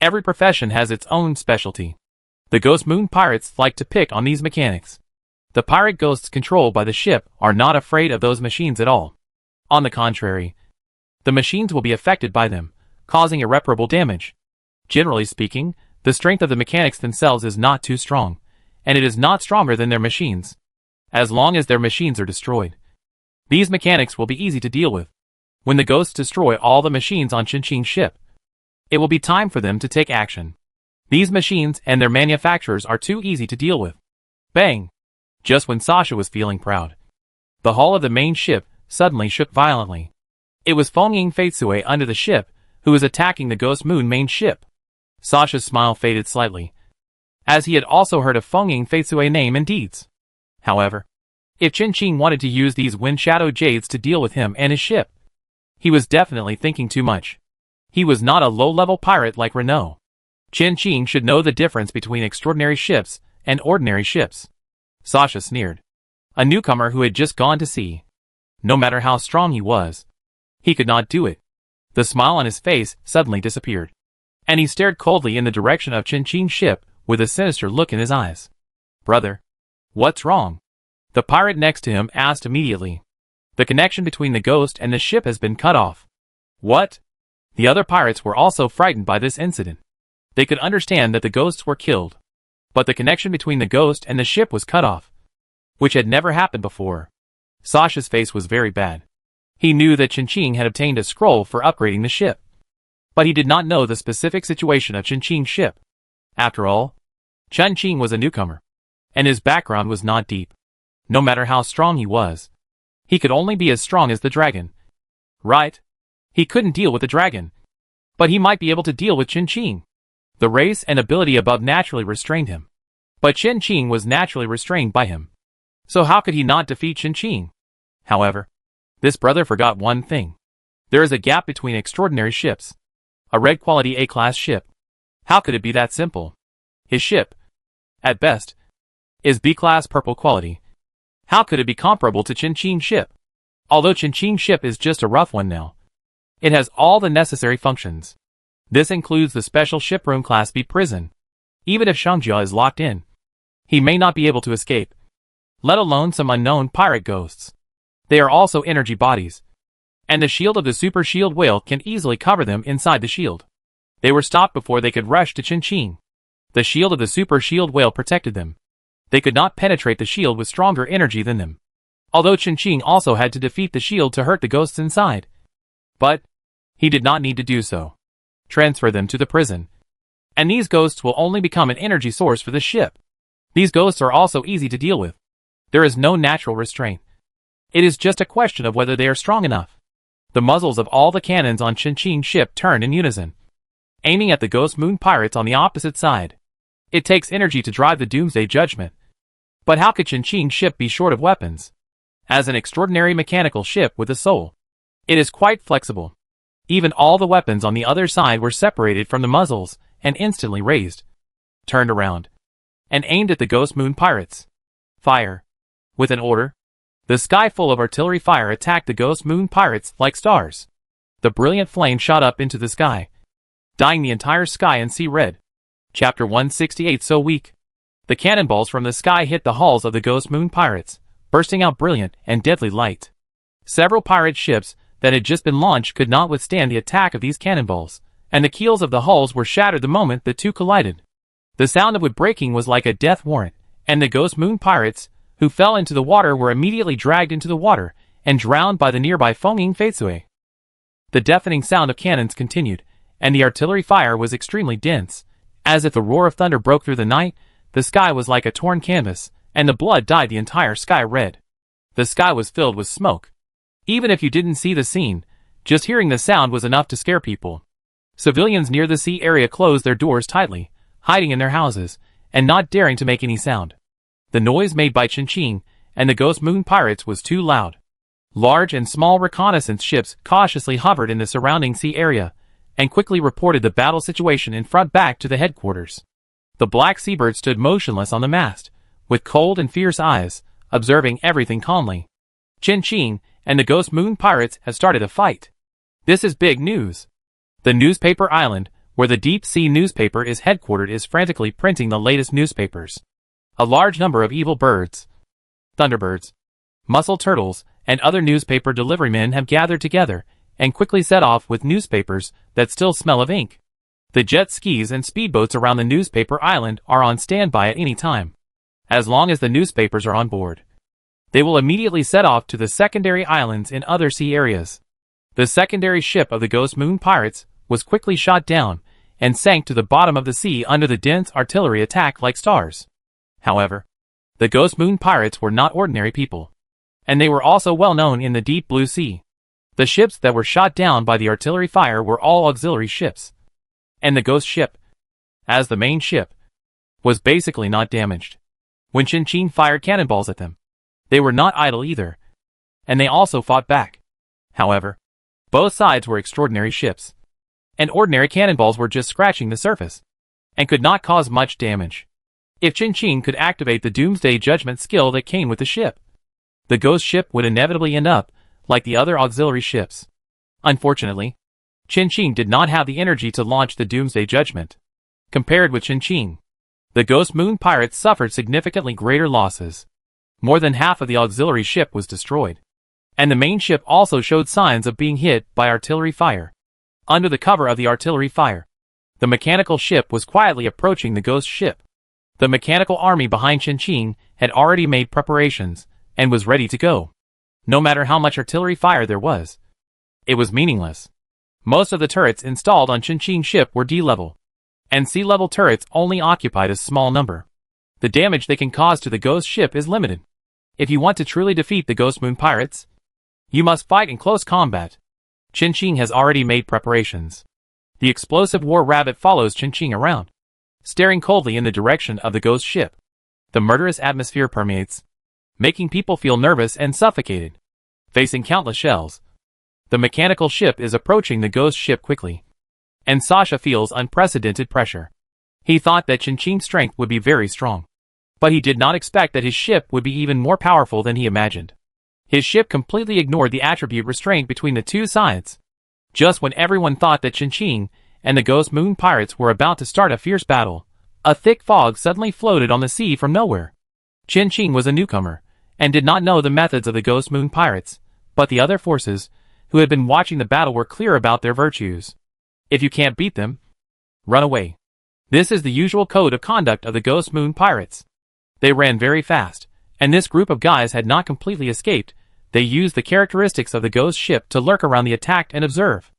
every profession has its own specialty. The Ghost Moon Pirates like to pick on these mechanics. The pirate ghosts controlled by the ship are not afraid of those machines at all. On the contrary, the machines will be affected by them, causing irreparable damage. Generally speaking, the strength of the mechanics themselves is not too strong, and it is not stronger than their machines. As long as their machines are destroyed, these mechanics will be easy to deal with. When the ghosts destroy all the machines on Ching's ship, it will be time for them to take action. These machines and their manufacturers are too easy to deal with. Bang! Just when Sasha was feeling proud, the hull of the main ship suddenly shook violently. It was Feng Feitsue under the ship, who was attacking the Ghost Moon main ship. Sasha's smile faded slightly, as he had also heard of Feng Feitsue's name and deeds. However, if Ching wanted to use these Wind Shadow Jades to deal with him and his ship, he was definitely thinking too much. He was not a low-level pirate like Renault. Ching should know the difference between extraordinary ships and ordinary ships. Sasha sneered. A newcomer who had just gone to sea. No matter how strong he was, he could not do it. The smile on his face suddenly disappeared, and he stared coldly in the direction of Ching's ship with a sinister look in his eyes. Brother, what's wrong? The pirate next to him asked immediately. The connection between the ghost and the ship has been cut off. What? The other pirates were also frightened by this incident. They could understand that the ghosts were killed, but the connection between the ghost and the ship was cut off, which had never happened before. Sasha's face was very bad. He knew that Qin had obtained a scroll for upgrading the ship. But he did not know the specific situation of Qin's ship. After all, Qin was a newcomer, and his background was not deep. No matter how strong he was, he could only be as strong as the dragon. Right? He couldn't deal with the dragon. But he might be able to deal with Qin. The race and ability above naturally restrained him. But Qin was naturally restrained by him. So how could he not defeat Qin? However, this brother forgot one thing. There is a gap between extraordinary ships. A red quality A-class ship. How could it be that simple? His ship, at best, is B-class purple quality. How could it be comparable to Qin's ship? Although Qin's ship is just a rough one now, it has all the necessary functions. This includes the special ship room class B prison. Even if Shangjia is locked in, he may not be able to escape, let alone some unknown pirate ghosts. They are also energy bodies, and the shield of the super shield whale can easily cover them inside the shield. They were stopped before they could rush to Qin. The shield of the super shield whale protected them. They could not penetrate the shield with stronger energy than them. Although Qin also had to defeat the shield to hurt the ghosts inside. But he did not need to do so. Transfer them to the prison. And these ghosts will only become an energy source for the ship. These ghosts are also easy to deal with. There is no natural restraint. It is just a question of whether they are strong enough. The muzzles of all the cannons on Qin's ship turned in unison, aiming at the Ghost Moon pirates on the opposite side. It takes energy to drive the Doomsday Judgment. But how could Qin's ship be short of weapons? As an extraordinary mechanical ship with a soul, it is quite flexible. Even all the weapons on the other side were separated from the muzzles and instantly raised, turned around, and aimed at the Ghost Moon pirates. Fire. With an order, the sky full of artillery fire attacked the Ghost Moon pirates like stars. The brilliant flame shot up into the sky, dyeing the entire sky in sea red. Chapter 168 So weak. The cannonballs from the sky hit the hulls of the Ghost Moon pirates, bursting out brilliant and deadly light. Several pirate ships that had just been launched could not withstand the attack of these cannonballs, and the keels of the hulls were shattered the moment the two collided. The sound of wood breaking was like a death warrant, and the Ghost Moon pirates, who fell into the water, were immediately dragged into the water and drowned by the nearby foaming Feitsue. The deafening sound of cannons continued, and the artillery fire was extremely dense. As if the roar of thunder broke through the night, the sky was like a torn canvas, and the blood dyed the entire sky red. The sky was filled with smoke. Even if you didn't see the scene, just hearing the sound was enough to scare people. Civilians near the sea area closed their doors tightly, hiding in their houses, and not daring to make any sound. The noise made by Qin and the Ghost Moon pirates was too loud. Large and small reconnaissance ships cautiously hovered in the surrounding sea area, and quickly reported the battle situation in front back to the headquarters. The black seabird stood motionless on the mast, with cold and fierce eyes, observing everything calmly. Qin and the Ghost Moon pirates have started a fight. This is big news. The newspaper island, where the deep sea newspaper is headquartered, is frantically printing the latest newspapers. A large number of evil birds, thunderbirds, mussel turtles, and other newspaper delivery men have gathered together and quickly set off with newspapers that still smell of ink. The jet skis and speedboats around the newspaper island are on standby at any time. As long as the newspapers are on board, they will immediately set off to the secondary islands in other sea areas. The secondary ship of the Ghost Moon pirates was quickly shot down and sank to the bottom of the sea under the dense artillery attack like stars. However, the Ghost Moon pirates were not ordinary people, and they were also well known in the deep blue sea. The ships that were shot down by the artillery fire were all auxiliary ships, and the Ghost ship, as the main ship, was basically not damaged. When Qin fired cannonballs at them, they were not idle either, and they also fought back. However, both sides were extraordinary ships, and ordinary cannonballs were just scratching the surface, and could not cause much damage. If Qin could activate the Doomsday Judgment skill that came with the ship, the Ghost ship would inevitably end up like the other auxiliary ships. Unfortunately, Qin did not have the energy to launch the Doomsday Judgment. Compared with Qin, the Ghost Moon pirates suffered significantly greater losses. More than half of the auxiliary ship was destroyed, and the main ship also showed signs of being hit by artillery fire. Under the cover of the artillery fire, the mechanical ship was quietly approaching the Ghost ship. The mechanical army behind Qin had already made preparations and was ready to go. No matter how much artillery fire there was, it was meaningless. Most of the turrets installed on Qinqing's ship were D-level, and sea-level turrets only occupied a small number. The damage they can cause to the Ghost ship is limited. If you want to truly defeat the Ghost Moon pirates, you must fight in close combat. Qinqing has already made preparations. The explosive war rabbit follows Qinqing around, staring coldly in the direction of the Ghost ship. The murderous atmosphere permeates, making people feel nervous and suffocated. Facing countless shells, the mechanical ship is approaching the Ghost ship quickly, and Sasha feels unprecedented pressure. He thought that Qinqing's strength would be very strong, but he did not expect that his ship would be even more powerful than he imagined. His ship completely ignored the attribute restraint between the two sides. Just when everyone thought that Qinqing and the Ghost Moon pirates were about to start a fierce battle, a thick fog suddenly floated on the sea from nowhere. Qinqing was a newcomer, and did not know the methods of the Ghost Moon pirates, but the other forces, who had been watching the battle, were clear about their virtues. If you can't beat them, run away. This is the usual code of conduct of the Ghost Moon pirates. They ran very fast, and this group of guys had not completely escaped. They used the characteristics of the Ghost ship to lurk around the attack and observe.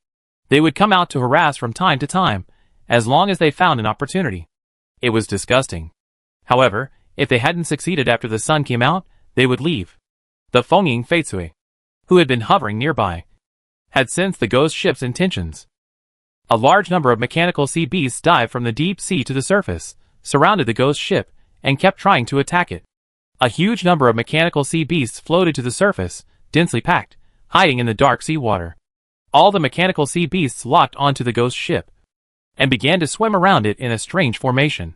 They would come out to harass from time to time, as long as they found an opportunity. It was disgusting. However, if they hadn't succeeded after the sun came out, they would leave. The Fengying Feitsui, who had been hovering nearby, had sensed the Ghost ship's intentions. A large number of mechanical sea beasts dived from the deep sea to the surface, surrounded the Ghost ship, and kept trying to attack it. A huge number of mechanical sea beasts floated to the surface, densely packed, hiding in the dark sea water. All the mechanical sea beasts locked onto the Ghost ship, and began to swim around it in a strange formation,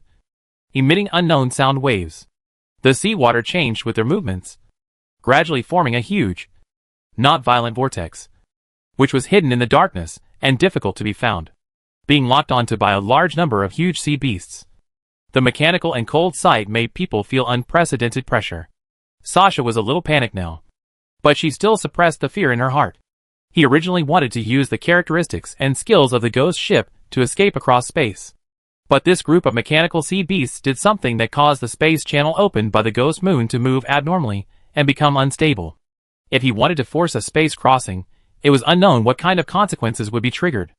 emitting unknown sound waves. The seawater changed with their movements, gradually forming a huge, not violent vortex, which was hidden in the darkness and difficult to be found, being locked onto by a large number of huge sea beasts. The mechanical and cold sight made people feel unprecedented pressure. Sasha was a little panicked now, but she still suppressed the fear in her heart. He originally wanted to use the characteristics and skills of the Ghost ship to escape across space. But this group of mechanical sea beasts did something that caused the space channel opened by the Ghost Moon to move abnormally and become unstable. If he wanted to force a space crossing, it was unknown what kind of consequences would be triggered.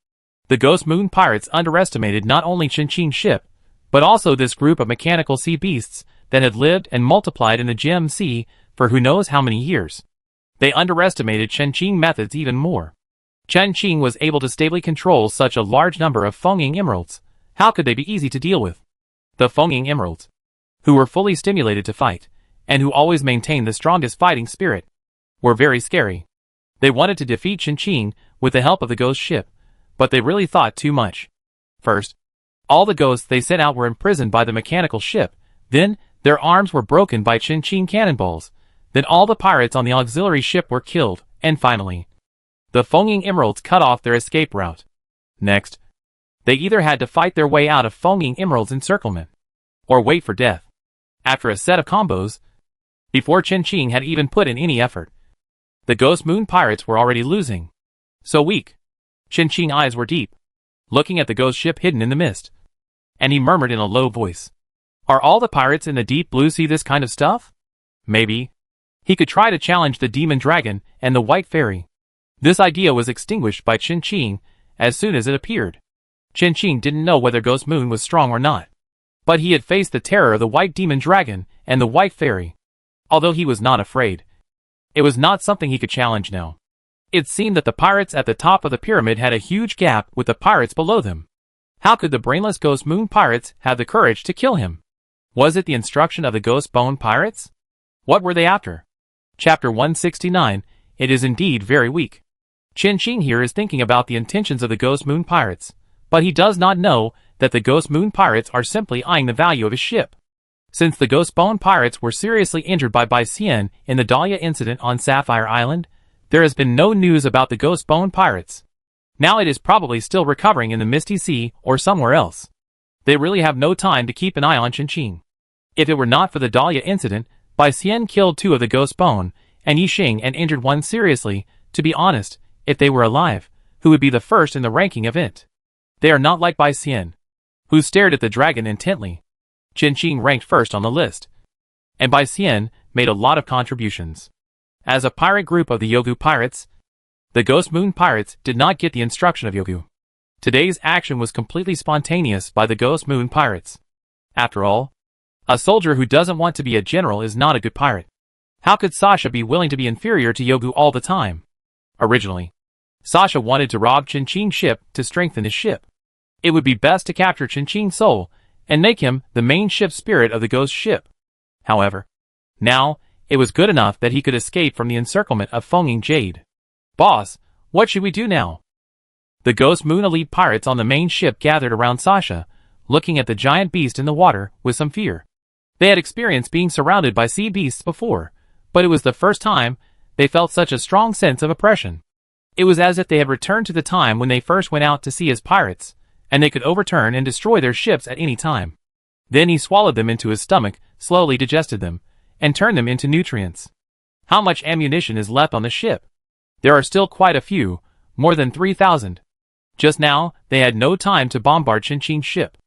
The Ghost Moon pirates underestimated not only Qinqing's ship, but also this group of mechanical sea beasts that had lived and multiplied in the Gem Sea for who knows how many years. They underestimated Qinqing's methods even more. Qinqing was able to stably control such a large number of Fengying emeralds. How could they be easy to deal with? The Fengying emeralds, who were fully stimulated to fight, and who always maintained the strongest fighting spirit, were very scary. They wanted to defeat Qinqing with the help of the Ghost ship, but they really thought too much. First, all the ghosts they sent out were imprisoned by the mechanical ship. Then, their arms were broken by Qinqing cannonballs. Then all the pirates on the auxiliary ship were killed, and finally, the Fengying emeralds cut off their escape route. Next, they either had to fight their way out of Fengying emeralds encirclement, or wait for death. After a set of combos, before Qinqing had even put in any effort, the Ghost Moon pirates were already losing. So weak. Qinqing's eyes were deep, looking at the Ghost ship hidden in the mist, and he murmured in a low voice, "Are all the pirates in the deep blue sea this kind of stuff? Maybe he could try to challenge the demon dragon and the white fairy." This idea was extinguished by Qinqing as soon as it appeared. Qinqing didn't know whether Ghost Moon was strong or not, but he had faced the terror of the white demon dragon and the white fairy. Although he was not afraid, it was not something he could challenge now. It seemed that the pirates at the top of the pyramid had a huge gap with the pirates below them. How could the brainless Ghost Moon pirates have the courage to kill him? Was it the instruction of the Ghost Bone pirates? What were they after? Chapter 169, It is indeed very weak. Qinqing here is thinking about the intentions of the Ghost Moon pirates, but he does not know that the Ghost Moon pirates are simply eyeing the value of his ship. Since the Ghost Bone pirates were seriously injured by Bai Xian in the Dahlia incident on Sapphire Island, there has been no news about the Ghost Bone pirates. Now it is probably still recovering in the Misty Sea or somewhere else. They really have no time to keep an eye on Qinqing. If it were not for the Dahlia incident, Bai Xian killed 2 of the Ghost Bone, and Yixing and injured 1 seriously. To be honest, if they were alive, who would be the first in the ranking event? They are not like Bai Xian, who stared at the dragon intently. Qinqing ranked first on the list, and Bai Xian made a lot of contributions. As a pirate group of the Yogu pirates, the Ghost Moon pirates did not get the instruction of Yogu. Today's action was completely spontaneous by the Ghost Moon pirates. After all, a soldier who doesn't want to be a general is not a good pirate. How could Sasha be willing to be inferior to Yogu all the time? Originally, Sasha wanted to rob Chin-Chin's ship to strengthen his ship. It would be best to capture Chin-Chin's soul and make him the main ship spirit of the ghost ship. However, now, it was good enough that he could escape from the encirclement of Fenging Jade. Boss, what should we do now? The Ghost Moon elite pirates on the main ship gathered around Sasha, looking at the giant beast in the water with some fear. They had experienced being surrounded by sea beasts before, but it was the first time they felt such a strong sense of oppression. It was as if they had returned to the time when they first went out to sea as pirates, and they could overturn and destroy their ships at any time. Then he swallowed them into his stomach, slowly digested them, and turned them into nutrients. How much ammunition is left on the ship? There are still quite a few, more than 3,000. Just now, they had no time to bombard Chin-Chin's ship.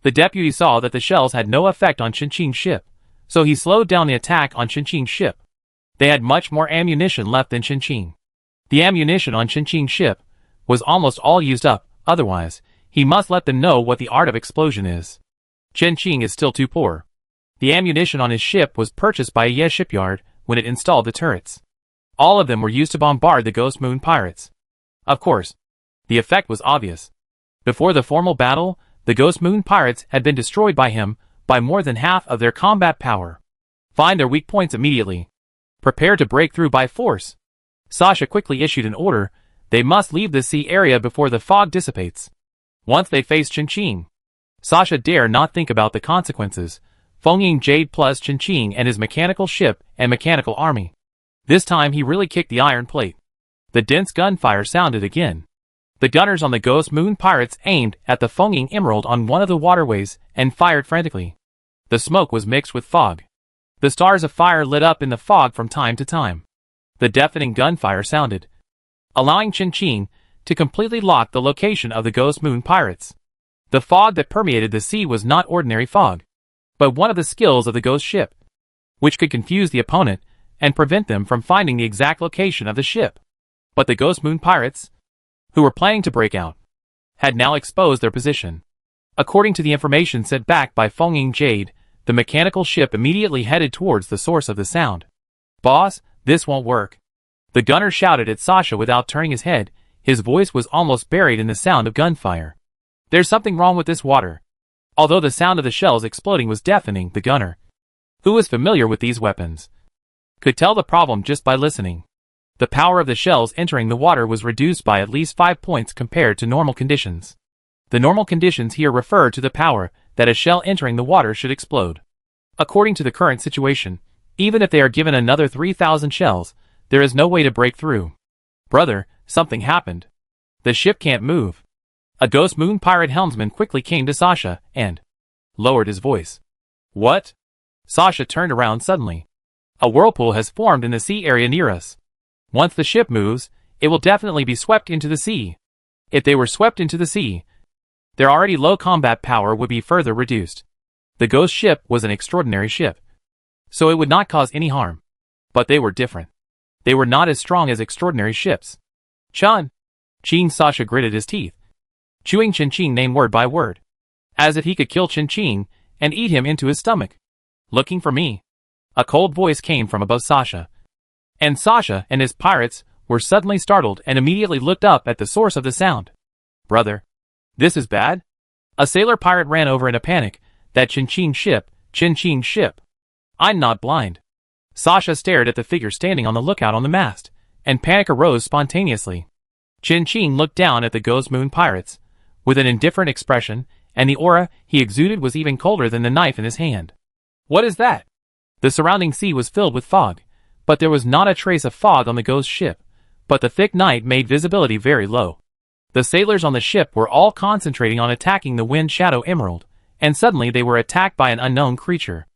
The deputy saw that the shells had no effect on Chin-Chin's ship, so he slowed down the attack on Chin-Chin's ship. They had much more ammunition left than Chin-Chin. The ammunition on Chin-Chin's ship was almost all used up, otherwise, he must let them know what the art of explosion is. Chin-Chin is still too poor. The ammunition on his ship was purchased by a Ye shipyard when it installed the turrets. All of them were used to bombard the Ghost Moon pirates. Of course, the effect was obvious. Before the formal battle, the Ghost Moon pirates had been destroyed by him by more than half of their combat power. Find their weak points immediately. Prepare to break through by force. Sasha quickly issued an order. They must leave the sea area before the fog dissipates. Once they faced Chin-Chin, Sasha dare not think about the consequences. Fenging Jade plus Chin-Chin and his mechanical ship and mechanical army. This time he really kicked the iron plate. The dense gunfire sounded again. The gunners on the Ghost Moon pirates aimed at the Fenging Emerald on one of the waterways and fired frantically. The smoke was mixed with fog. The stars of fire lit up in the fog from time to time. The deafening gunfire sounded, allowing Chin-Chin to completely lock the location of the Ghost Moon pirates. The fog that permeated the sea was not ordinary fog, but one of the skills of the ghost ship, which could confuse the opponent and prevent them from finding the exact location of the ship. But the Ghost Moon pirates, who were planning to break out, had now exposed their position. According to the information sent back by Fenging Jade, the mechanical ship immediately headed towards the source of the sound. Boss, this won't work. The gunner shouted at Sasha without turning his head. His voice was almost buried in the sound of gunfire. There's something wrong with this water. Although the sound of the shells exploding was deafening, the gunner, who was familiar with these weapons, could tell the problem just by listening. The power of the shells entering the water was reduced by at least 5 points compared to normal conditions. The normal conditions here refer to the power that a shell entering the water should explode. According to the current situation, even if they are given another 3,000 shells, there is no way to break through. Brother, something happened. The ship can't move. A Ghost Moon pirate helmsman quickly came to Sasha and lowered his voice. What? Sasha turned around suddenly. A whirlpool has formed in the sea area near us. Once the ship moves, it will definitely be swept into the sea. If they were swept into the sea, their already low combat power would be further reduced. The ghost ship was an extraordinary ship, so it would not cause any harm. But they were different. They were not as strong as extraordinary ships. Chin, Sasha gritted his teeth, chewing Chin-Chin name word by word, as if he could kill Chin-Chin and eat him into his stomach. Looking for me? A cold voice came from above Sasha. And Sasha and his pirates were suddenly startled and immediately looked up at the source of the sound. Brother, this is bad? A sailor pirate ran over in a panic. That Chin-Chin's ship. I'm not blind. Sasha stared at the figure standing on the lookout on the mast, and panic arose spontaneously. Chin-Chin looked down at the Ghost Moon pirates with an indifferent expression, and the aura he exuded was even colder than the knife in his hand. What is that? The surrounding sea was filled with fog, but there was not a trace of fog on the ghost ship, but the thick night made visibility very low. The sailors on the ship were all concentrating on attacking the Wind Shadow Emerald, and suddenly they were attacked by an unknown creature.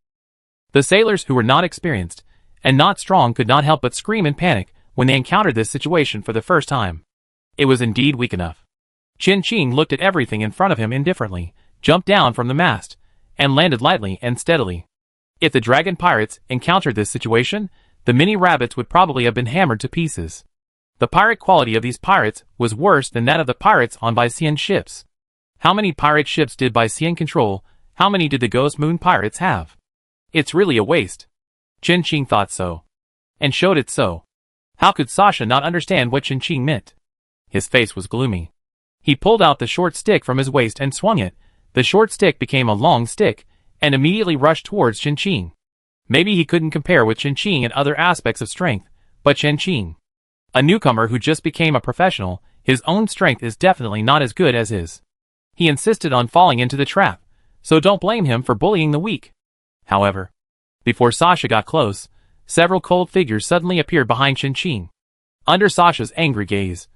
The sailors who were not experienced and not strong could not help but scream in panic when they encountered this situation for the first time. It was indeed weak enough. Chin-Chin looked at everything in front of him indifferently, jumped down from the mast, and landed lightly and steadily. If the dragon pirates encountered this situation, the mini rabbits would probably have been hammered to pieces. The pirate quality of these pirates was worse than that of the pirates on Baixian ships. How many pirate ships did Baixian control? How many did the Ghost Moon pirates have? It's really a waste. Chen Qing thought so. And showed it so. How could Sasha not understand what Chen Qing meant? His face was gloomy. He pulled out the short stick from his waist and swung it. The short stick became a long stick, and immediately rushed towards Chen Qing. Maybe he couldn't compare with Chen Qing in other aspects of strength, but Chen Qing, a newcomer who just became a professional, his own strength is definitely not as good as his. He insisted on falling into the trap, so don't blame him for bullying the weak. However, before Sasha got close, several cold figures suddenly appeared behind Chen Qing. Under Sasha's angry gaze,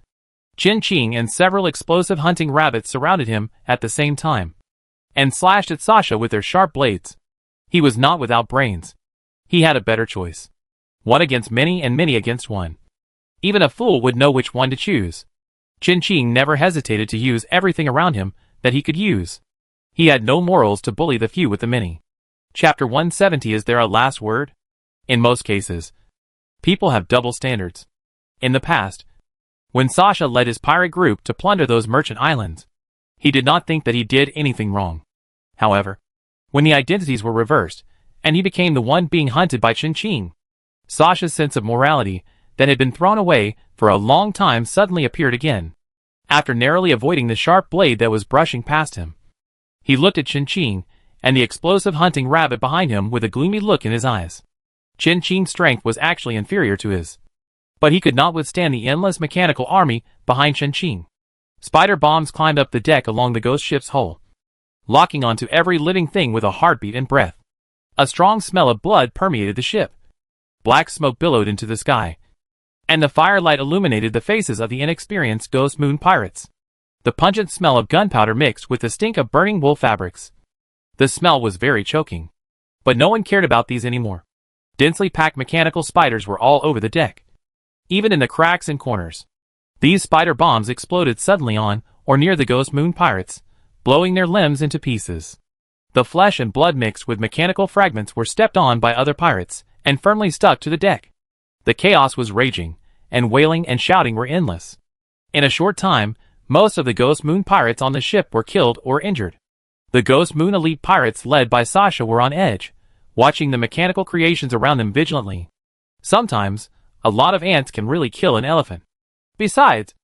Chen Qing and several explosive hunting rabbits surrounded him at the same time, and slashed at Sasha with their sharp blades. He was not without brains. He had a better choice. One against many and many against one. Even a fool would know which one to choose. Chen Qing never hesitated to use everything around him that he could use. He had no morals to bully the few with the many. Chapter 170. Is there a last word? In most cases, people have double standards. In the past, when Sasha led his pirate group to plunder those merchant islands, he did not think that he did anything wrong. However, when the identities were reversed, and he became the one being hunted by Chen Qing, Sasha's sense of morality that had been thrown away for a long time suddenly appeared again. After narrowly avoiding the sharp blade that was brushing past him, he looked at Chen Qing and the explosive hunting rabbit behind him with a gloomy look in his eyes. Chen Qing's strength was actually inferior to his, but he could not withstand the endless mechanical army behind Chen Qing. Spider bombs climbed up the deck along the ghost ship's hull, locking onto every living thing with a heartbeat and breath. A strong smell of blood permeated the ship. Black smoke billowed into the sky, and the firelight illuminated the faces of the inexperienced Ghost Moon pirates. The pungent smell of gunpowder mixed with the stink of burning wool fabrics. The smell was very choking, but no one cared about these anymore. Densely packed mechanical spiders were all over the deck, even in the cracks and corners. These spider bombs exploded suddenly on or near the Ghost Moon pirates, blowing their limbs into pieces. The flesh and blood mixed with mechanical fragments were stepped on by other pirates and firmly stuck to the deck. The chaos was raging, and wailing and shouting were endless. In a short time, most of the Ghost Moon pirates on the ship were killed or injured. The Ghost Moon elite pirates led by Sasha were on edge, watching the mechanical creations around them vigilantly. Sometimes, a lot of ants can really kill an elephant. Besides,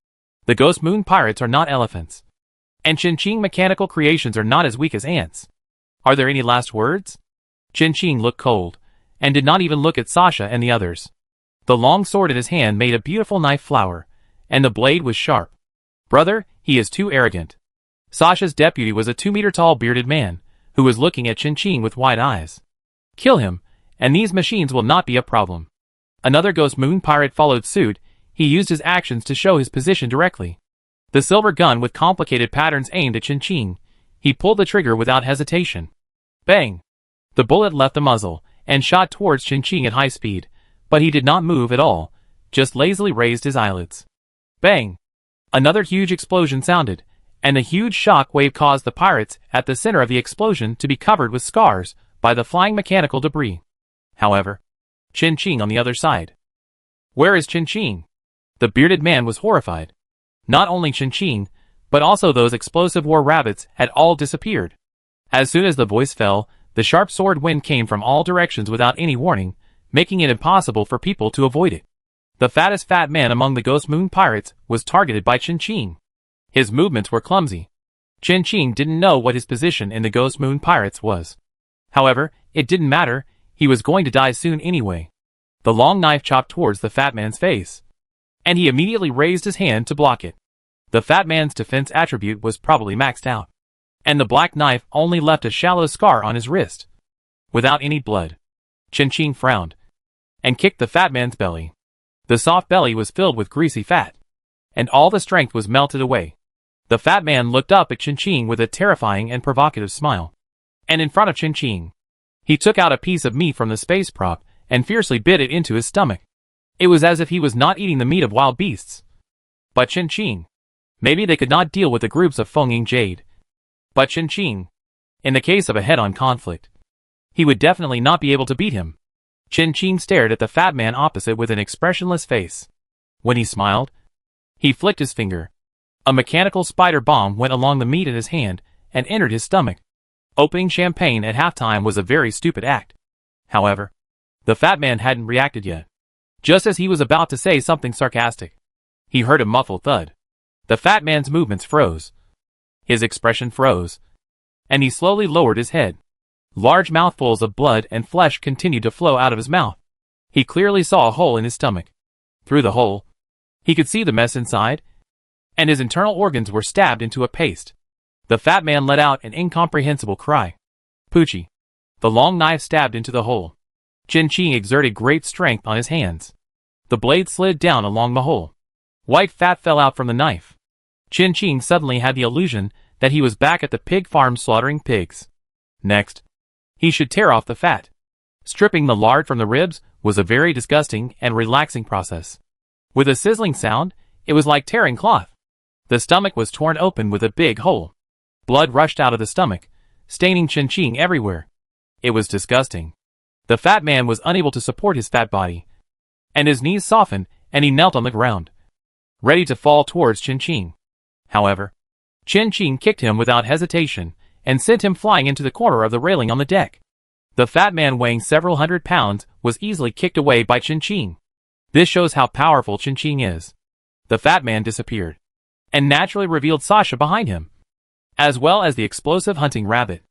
the Ghost Moon pirates are not elephants, and Chen Qing mechanical creations are not as weak as ants. Are there any last words? Chen Qing looked cold, and did not even look at Sasha and the others. The long sword in his hand made a beautiful knife flower, and the blade was sharp. Brother, he is too arrogant. Sasha's deputy was a 2-meter-tall bearded man, who was looking at Chen Qing with wide eyes. Kill him, and these machines will not be a problem. Another Ghost Moon pirate followed suit. He used his actions to show his position directly. The silver gun with complicated patterns aimed at Chen Qing. He pulled the trigger without hesitation. Bang! The bullet left the muzzle, and shot towards Chen Qing at high speed, but he did not move at all, just lazily raised his eyelids. Bang! Another huge explosion sounded, and a huge shock wave caused the pirates at the center of the explosion to be covered with scars by the flying mechanical debris. However, Chen Qing on the other side. Where is Chen Qing? The bearded man was horrified. Not only Chen Qing, but also those explosive war rabbits had all disappeared. As soon as the voice fell, the sharp sword wind came from all directions without any warning, making it impossible for people to avoid it. The fattest fat man among the Ghost Moon pirates was targeted by Chen Qing. His movements were clumsy. Chen Qing didn't know what his position in the Ghost Moon pirates was. However, it didn't matter, he was going to die soon anyway. The long knife chopped towards the fat man's face, and he immediately raised his hand to block it. The fat man's defense attribute was probably maxed out, and the black knife only left a shallow scar on his wrist, without any blood. Chen Qing frowned, and kicked the fat man's belly. The soft belly was filled with greasy fat, and all the strength was melted away. The fat man looked up at Chen Qing with a terrifying and provocative smile. And in front of Chen Qing, he took out a piece of meat from the space prop and fiercely bit it into his stomach. It was as if he was not eating the meat of wild beasts. But Chen Qing, maybe they could not deal with the groups of Fengying Jade. But Chen Qing, in the case of a head-on conflict, he would definitely not be able to beat him. Chin Ching stared at the fat man opposite with an expressionless face. When he smiled, he flicked his finger. A mechanical spider bomb went along the meat in his hand and entered his stomach. Opening champagne at halftime was a very stupid act. However, the fat man hadn't reacted yet. Just as he was about to say something sarcastic, he heard a muffled thud. The fat man's movements froze. His expression froze, and he slowly lowered his head. Large mouthfuls of blood and flesh continued to flow out of his mouth. He clearly saw a hole in his stomach. Through the hole, he could see the mess inside, and his internal organs were stabbed into a paste. The fat man let out an incomprehensible cry. Poochie. The long knife stabbed into the hole. Chin Ching exerted great strength on his hands. The blade slid down along the hole. White fat fell out from the knife. Chin Ching suddenly had the illusion that he was back at the pig farm slaughtering pigs. Next, he should tear off the fat. Stripping the lard from the ribs was a very disgusting and relaxing process. With a sizzling sound, it was like tearing cloth. The stomach was torn open with a big hole. Blood rushed out of the stomach, staining Chin Ching everywhere. It was disgusting. The fat man was unable to support his fat body, and his knees softened and he knelt on the ground, ready to fall towards Chin Ching. However, Chin Ching kicked him without hesitation and sent him flying into the corner of the railing on the deck. The fat man, weighing several hundred pounds, was easily kicked away by Chin Ching. This shows how powerful Chin Ching is. The fat man disappeared, and naturally revealed Sasha behind him, as well as the explosive hunting rabbit.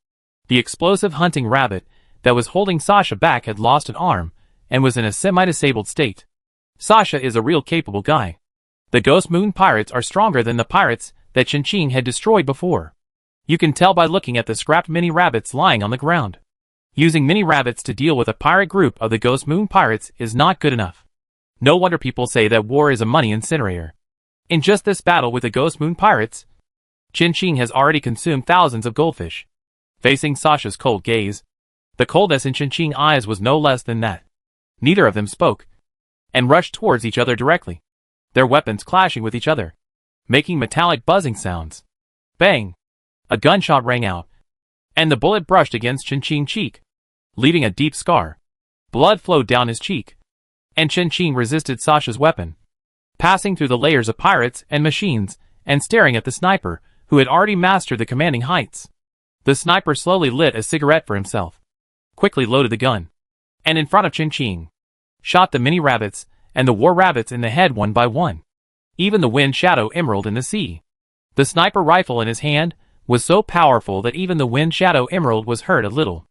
The explosive hunting rabbit that was holding Sasha back had lost an arm and was in a semi-disabled state. Sasha is a real capable guy. The Ghost Moon pirates are stronger than the pirates that Chin Ching had destroyed before. You can tell by looking at the scrapped mini rabbits lying on the ground. Using mini rabbits to deal with a pirate group of the Ghost Moon pirates is not good enough. No wonder people say that war is a money incinerator. In just this battle with the Ghost Moon pirates, Chin Ching has already consumed thousands of goldfish. Facing Sasha's cold gaze, the coldness in Chin Ching's eyes was no less than that. Neither of them spoke, and rushed towards each other directly, their weapons clashing with each other, making metallic buzzing sounds. Bang! A gunshot rang out, and the bullet brushed against Chin Ching's cheek, leaving a deep scar. Blood flowed down his cheek, and Chin Ching resisted Sasha's weapon, passing through the layers of pirates and machines, and staring at the sniper, who had already mastered the commanding heights. The sniper slowly lit a cigarette for himself, quickly loaded the gun, and in front of Chin Ching, shot the mini rabbits and the war rabbits in the head one by one. Even the wind shadow emerald in the sea. The sniper rifle in his hand was so powerful that even the wind shadow emerald was hurt a little.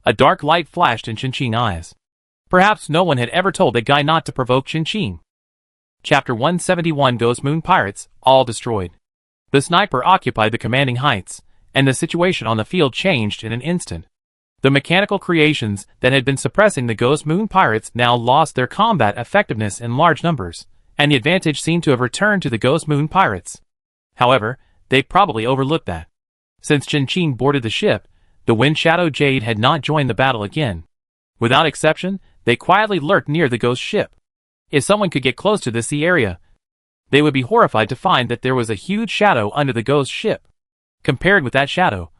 A dark light flashed in Chin Ching's eyes. Perhaps no one had ever told that guy not to provoke Chin Ching. Chapter 171. Ghost Moon Pirates, all destroyed. The sniper occupied the commanding heights, and the situation on the field changed in an instant. The mechanical creations that had been suppressing the Ghost Moon pirates now lost their combat effectiveness in large numbers, and the advantage seemed to have returned to the Ghost Moon pirates. However, they probably overlooked that. Since Chin Ching boarded the ship, the Wind Shadow Jade had not joined the battle again. Without exception, they quietly lurked near the ghost ship. If someone could get close to the sea area, they would be horrified to find that there was a huge shadow under the ghost ship. Compared with that shadow,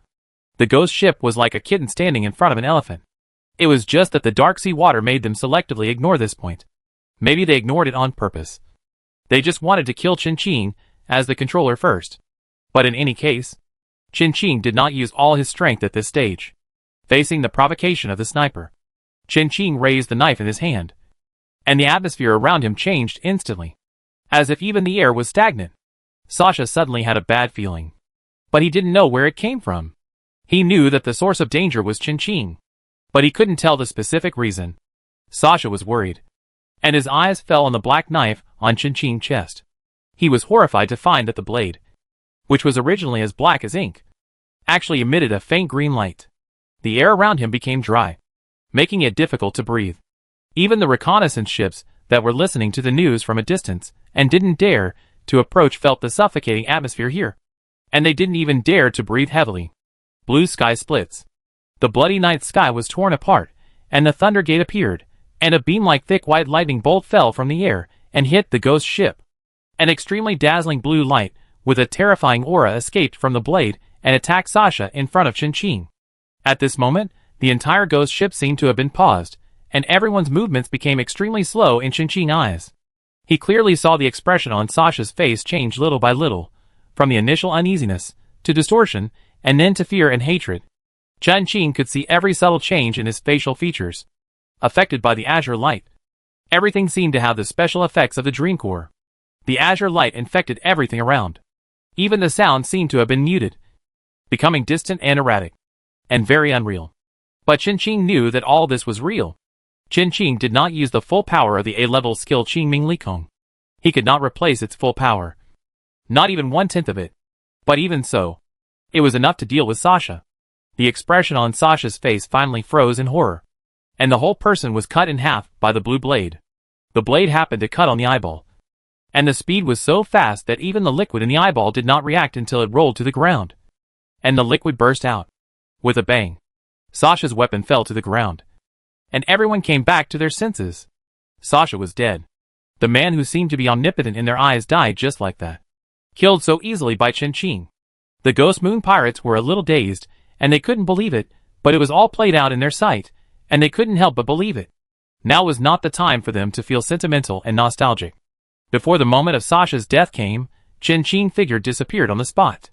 the ghost ship was like a kitten standing in front of an elephant. It was just that the dark sea water made them selectively ignore this point. Maybe they ignored it on purpose. They just wanted to kill Chin Ching as the controller first. But in any case, Chin Ching did not use all his strength at this stage. Facing the provocation of the sniper, Chin Ching raised the knife in his hand, and the atmosphere around him changed instantly, as if even the air was stagnant. Sasha suddenly had a bad feeling, but he didn't know where it came from. He knew that the source of danger was Chin Ching, but he couldn't tell the specific reason. Sasha was worried, and his eyes fell on the black knife on Chin Ching's chest. He was horrified to find that the blade, which was originally as black as ink, actually emitted a faint green light. The air around him became dry, making it difficult to breathe. Even the reconnaissance ships that were listening to the news from a distance and didn't dare to approach felt the suffocating atmosphere here, and they didn't even dare to breathe heavily. Blue sky splits. The bloody night sky was torn apart, and the thunder gate appeared, and a beam-like thick white lightning bolt fell from the air and hit the ghost ship. An extremely dazzling blue light with a terrifying aura escaped from the blade and attacked Sasha in front of Chin Ching. At this moment, the entire ghost ship seemed to have been paused, and everyone's movements became extremely slow in Qing's eyes. He clearly saw the expression on Sasha's face change little by little, from the initial uneasiness, to distortion, and then to fear and hatred. Qing could see every subtle change in his facial features, affected by the azure light. Everything seemed to have the special effects of the dream core. The azure light infected everything around. Even the sound seemed to have been muted, becoming distant and erratic, and very unreal. But Qing knew that all this was real. Qing did not use the full power of the A-level skill Qingming Likong. He could not replace its full power. Not even 1/10 of it. But even so, it was enough to deal with Sasha. The expression on Sasha's face finally froze in horror, and the whole person was cut in half by the blue blade. The blade happened to cut on the eyeball, and the speed was so fast that even the liquid in the eyeball did not react until it rolled to the ground. And the liquid burst out. With a bang, Sasha's weapon fell to the ground, and everyone came back to their senses. Sasha was dead. The man who seemed to be omnipotent in their eyes died just like that. Killed so easily by Qing. The Ghost Moon Pirates were a little dazed, and they couldn't believe it, but it was all played out in their sight, and they couldn't help but believe it. Now was not the time for them to feel sentimental and nostalgic. Before the moment of Sasha's death came, Qing figure disappeared on the spot.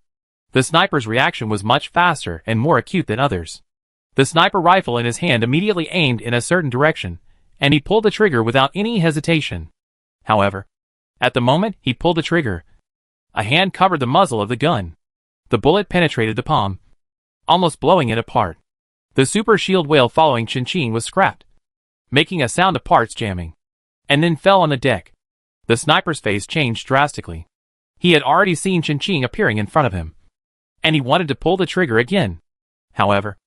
The sniper's reaction was much faster and more acute than others. The sniper rifle in his hand immediately aimed in a certain direction, and he pulled the trigger without any hesitation. However, at the moment he pulled the trigger, a hand covered the muzzle of the gun. The bullet penetrated the palm, almost blowing it apart. The super shield whale following Qing was scrapped, making a sound of parts jamming, and then fell on the deck. The sniper's face changed drastically. He had already seen Qing appearing in front of him, and he wanted to pull the trigger again. However,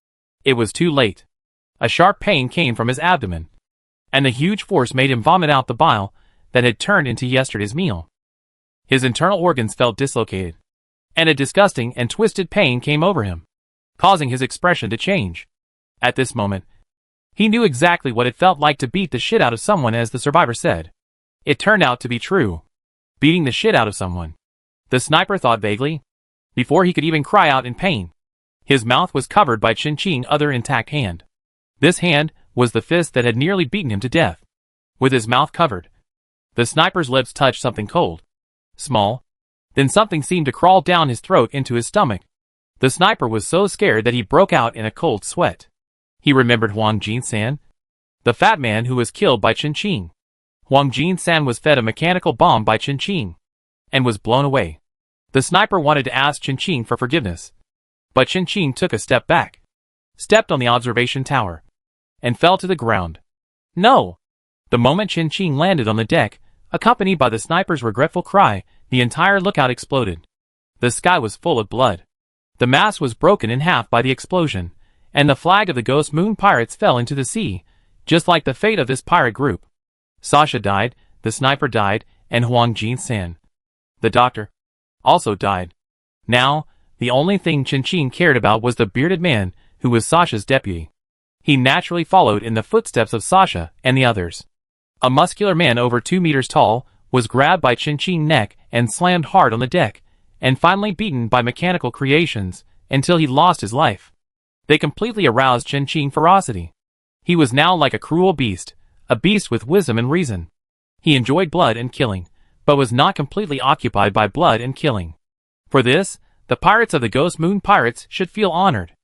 it was too late. A sharp pain came from his abdomen, and the huge force made him vomit out the bile that had turned into yesterday's meal. His internal organs felt dislocated, and a disgusting and twisted pain came over him, causing his expression to change. At this moment, he knew exactly what it felt like to beat the shit out of someone, as the survivor said. It turned out to be true. Beating the shit out of someone. The sniper thought vaguely, before he could even cry out in pain. His mouth was covered by Qing's other intact hand. This hand was the fist that had nearly beaten him to death. With his mouth covered, the sniper's lips touched something cold, small. Then something seemed to crawl down his throat into his stomach. The sniper was so scared that he broke out in a cold sweat. He remembered Huang Jin-san, the fat man who was killed by Qing. Huang Jin-san was fed a mechanical bomb by Qing, and was blown away. The sniper wanted to ask Qing for forgiveness, but Qing took a step back, stepped on the observation tower, and fell to the ground. No! The moment Qing landed on the deck, accompanied by the sniper's regretful cry, the entire lookout exploded. The sky was full of blood. The mast was broken in half by the explosion, and the flag of the Ghost Moon Pirates fell into the sea, just like the fate of this pirate group. Sasha died, the sniper died, and Huang Jin-san, the doctor, also died. Now, the only thing Qing cared about was the bearded man, who was Sasha's deputy. He naturally followed in the footsteps of Sasha and the others. A muscular man over 2 meters tall was grabbed by Qing's neck and slammed hard on the deck, and finally beaten by mechanical creations until he lost his life. They completely aroused Qing's ferocity. He was now like a cruel beast, a beast with wisdom and reason. He enjoyed blood and killing, but was not completely occupied by blood and killing. For this, the pirates of the Ghost Moon Pirates should feel honored.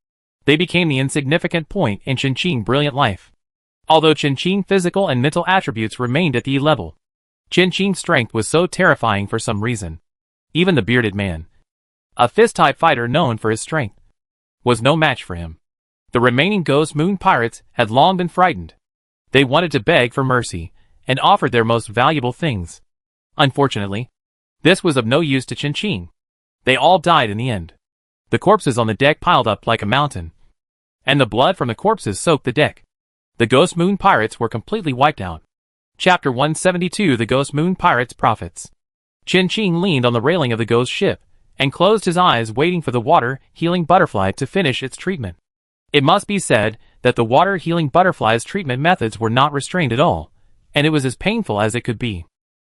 They became the insignificant point in Qing's brilliant life. Although Qing's physical and mental attributes remained at the E level, Qing's strength was so terrifying for some reason. Even the bearded man, a fist-type fighter known for his strength, was no match for him. The remaining Ghost Moon Pirates had long been frightened. They wanted to beg for mercy, and offered their most valuable things. Unfortunately, this was of no use to Qing. They all died in the end. The corpses on the deck piled up like a mountain, and the blood from the corpses soaked the deck. The Ghost Moon Pirates were completely wiped out. Chapter 172 The Ghost Moon Pirates' Prophets. Qing leaned on the railing of the ghost ship, and closed his eyes waiting for the water-healing butterfly to finish its treatment. It must be said that the water-healing butterfly's treatment methods were not restrained at all, and it was as painful as it could be.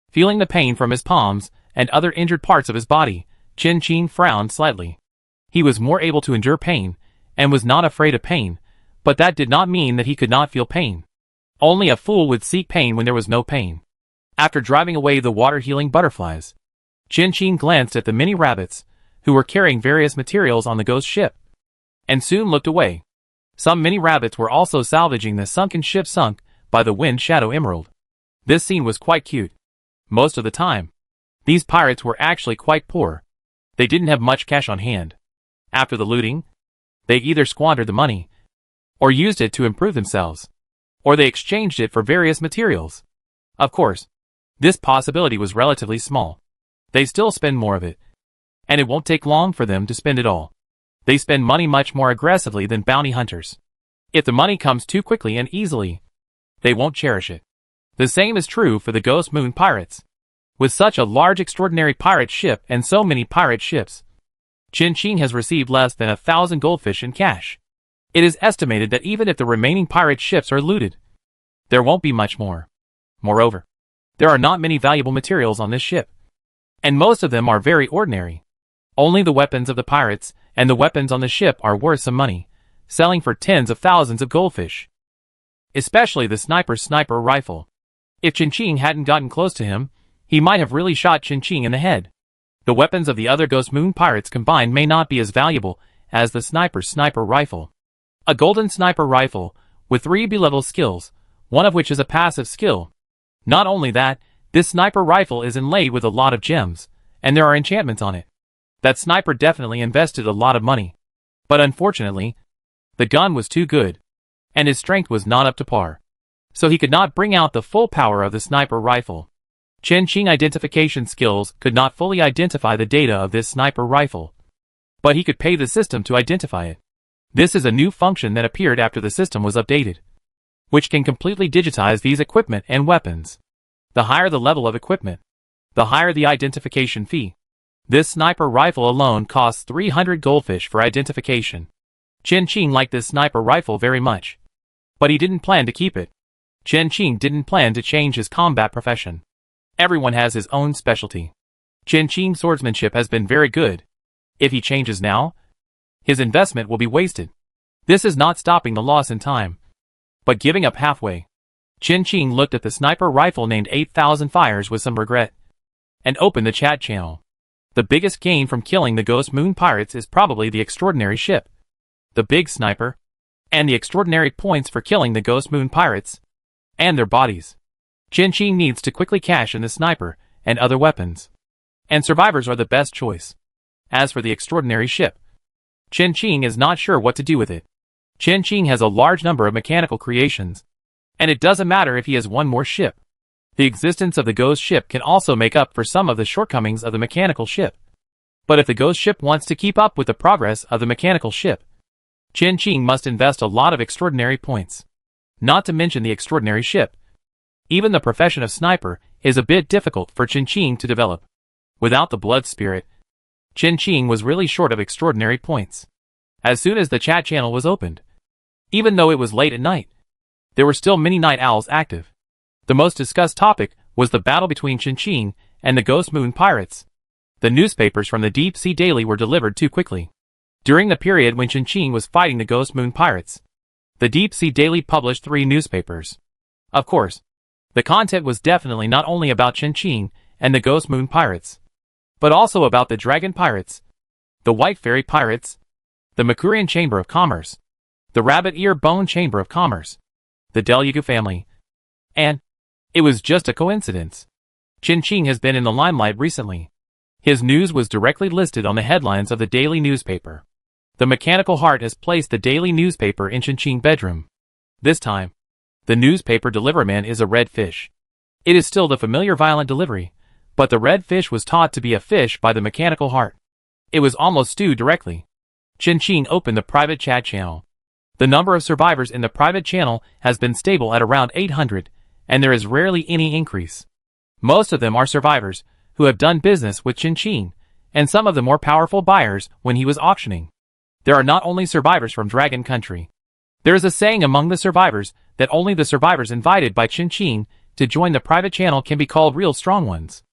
Feeling the pain from his palms and other injured parts of his body, Qing frowned slightly. He was more able to endure pain, and was not afraid of pain, but that did not mean that he could not feel pain. Only a fool would seek pain when there was no pain. After driving away the water-healing butterflies, Chin glanced at the many rabbits, who were carrying various materials on the ghost ship, and soon looked away. Some mini rabbits were also salvaging the sunken ship sunk by the wind shadow emerald. This scene was quite cute. Most of the time, these pirates were actually quite poor. They didn't have much cash on hand. After the looting, they either squandered the money, or used it to improve themselves, or they exchanged it for various materials. Of course, this possibility was relatively small. They still spend more of it, and it won't take long for them to spend it all. They spend money much more aggressively than bounty hunters. If the money comes too quickly and easily, they won't cherish it. The same is true for the Ghost Moon pirates. With such a large extraordinary pirate ship and so many pirate ships, Chin has received less than 1,000 goldfish in cash. It is estimated that even if the remaining pirate ships are looted, there won't be much more. Moreover, there are not many valuable materials on this ship, and most of them are very ordinary. Only the weapons of the pirates and the weapons on the ship are worth some money, selling for tens of thousands of goldfish. Especially the sniper rifle. If Chin hadn't gotten close to him, he might have really shot Chin in the head. The weapons of the other Ghost Moon pirates combined may not be as valuable as the sniper rifle. A golden sniper rifle, with 3 B-level skills, one of which is a passive skill. Not only that, this sniper rifle is inlaid with a lot of gems, and there are enchantments on it. That sniper definitely invested a lot of money. But unfortunately, the gun was too good, and his strength was not up to par. So he could not bring out the full power of the sniper rifle. Chin identification skills could not fully identify the data of this sniper rifle, but he could pay the system to identify it. This is a new function that appeared after the system was updated, which can completely digitize these equipment and weapons. The higher the level of equipment, the higher the identification fee. This sniper rifle alone costs 300 goldfish for identification. Chin liked this sniper rifle very much, but he didn't plan to keep it. Chin didn't plan to change his combat profession. Everyone has his own specialty. Chin swordsmanship has been very good. If he changes now, his investment will be wasted. This is not stopping the loss in time, but giving up halfway. Chin looked at the sniper rifle named 8,000 Fires with some regret, and opened the chat channel. The biggest gain from killing the Ghost Moon pirates is probably the extraordinary ship, the big sniper, and the extraordinary points for killing the Ghost Moon pirates, and their bodies. Chin needs to quickly cash in the sniper and other weapons, and survivors are the best choice. As for the extraordinary ship, Chin is not sure what to do with it. Chin has a large number of mechanical creations, and it doesn't matter if he has one more ship. The existence of the ghost ship can also make up for some of the shortcomings of the mechanical ship. But if the ghost ship wants to keep up with the progress of the mechanical ship, Chin must invest a lot of extraordinary points. Not to mention the extraordinary ship. Even the profession of sniper is a bit difficult for Chin to develop. Without the blood spirit, Chin was really short of extraordinary points. As soon as the chat channel was opened, even though it was late at night, there were still many night owls active. The most discussed topic was the battle between Chin and the Ghost Moon pirates. The newspapers from the Deep Sea Daily were delivered too quickly. During the period when Chin was fighting the Ghost Moon pirates, the Deep Sea Daily published 3 newspapers. Of course, the content was definitely not only about Chin and the Ghost Moon pirates, but also about the Dragon pirates, the White Fairy pirates, the Makurian Chamber of Commerce, the Rabbit Ear Bone Chamber of Commerce, the Delugu family, and it was just a coincidence. Chin has been in the limelight recently. His news was directly listed on the headlines of the daily newspaper. The Mechanical Heart has placed the daily newspaper in Chin's bedroom. This time, the newspaper deliveryman is a red fish. It is still the familiar violent delivery, but the red fish was taught to be a fish by the Mechanical Heart. It was almost stewed directly. Chin opened the private chat channel. The number of survivors in the private channel has been stable at around 800, and there is rarely any increase. Most of them are survivors who have done business with Chin, and some of the more powerful buyers when he was auctioning. There are not only survivors from Dragon Country. There is a saying among the survivors that only the survivors invited by Chin to join the private channel can be called real strong ones.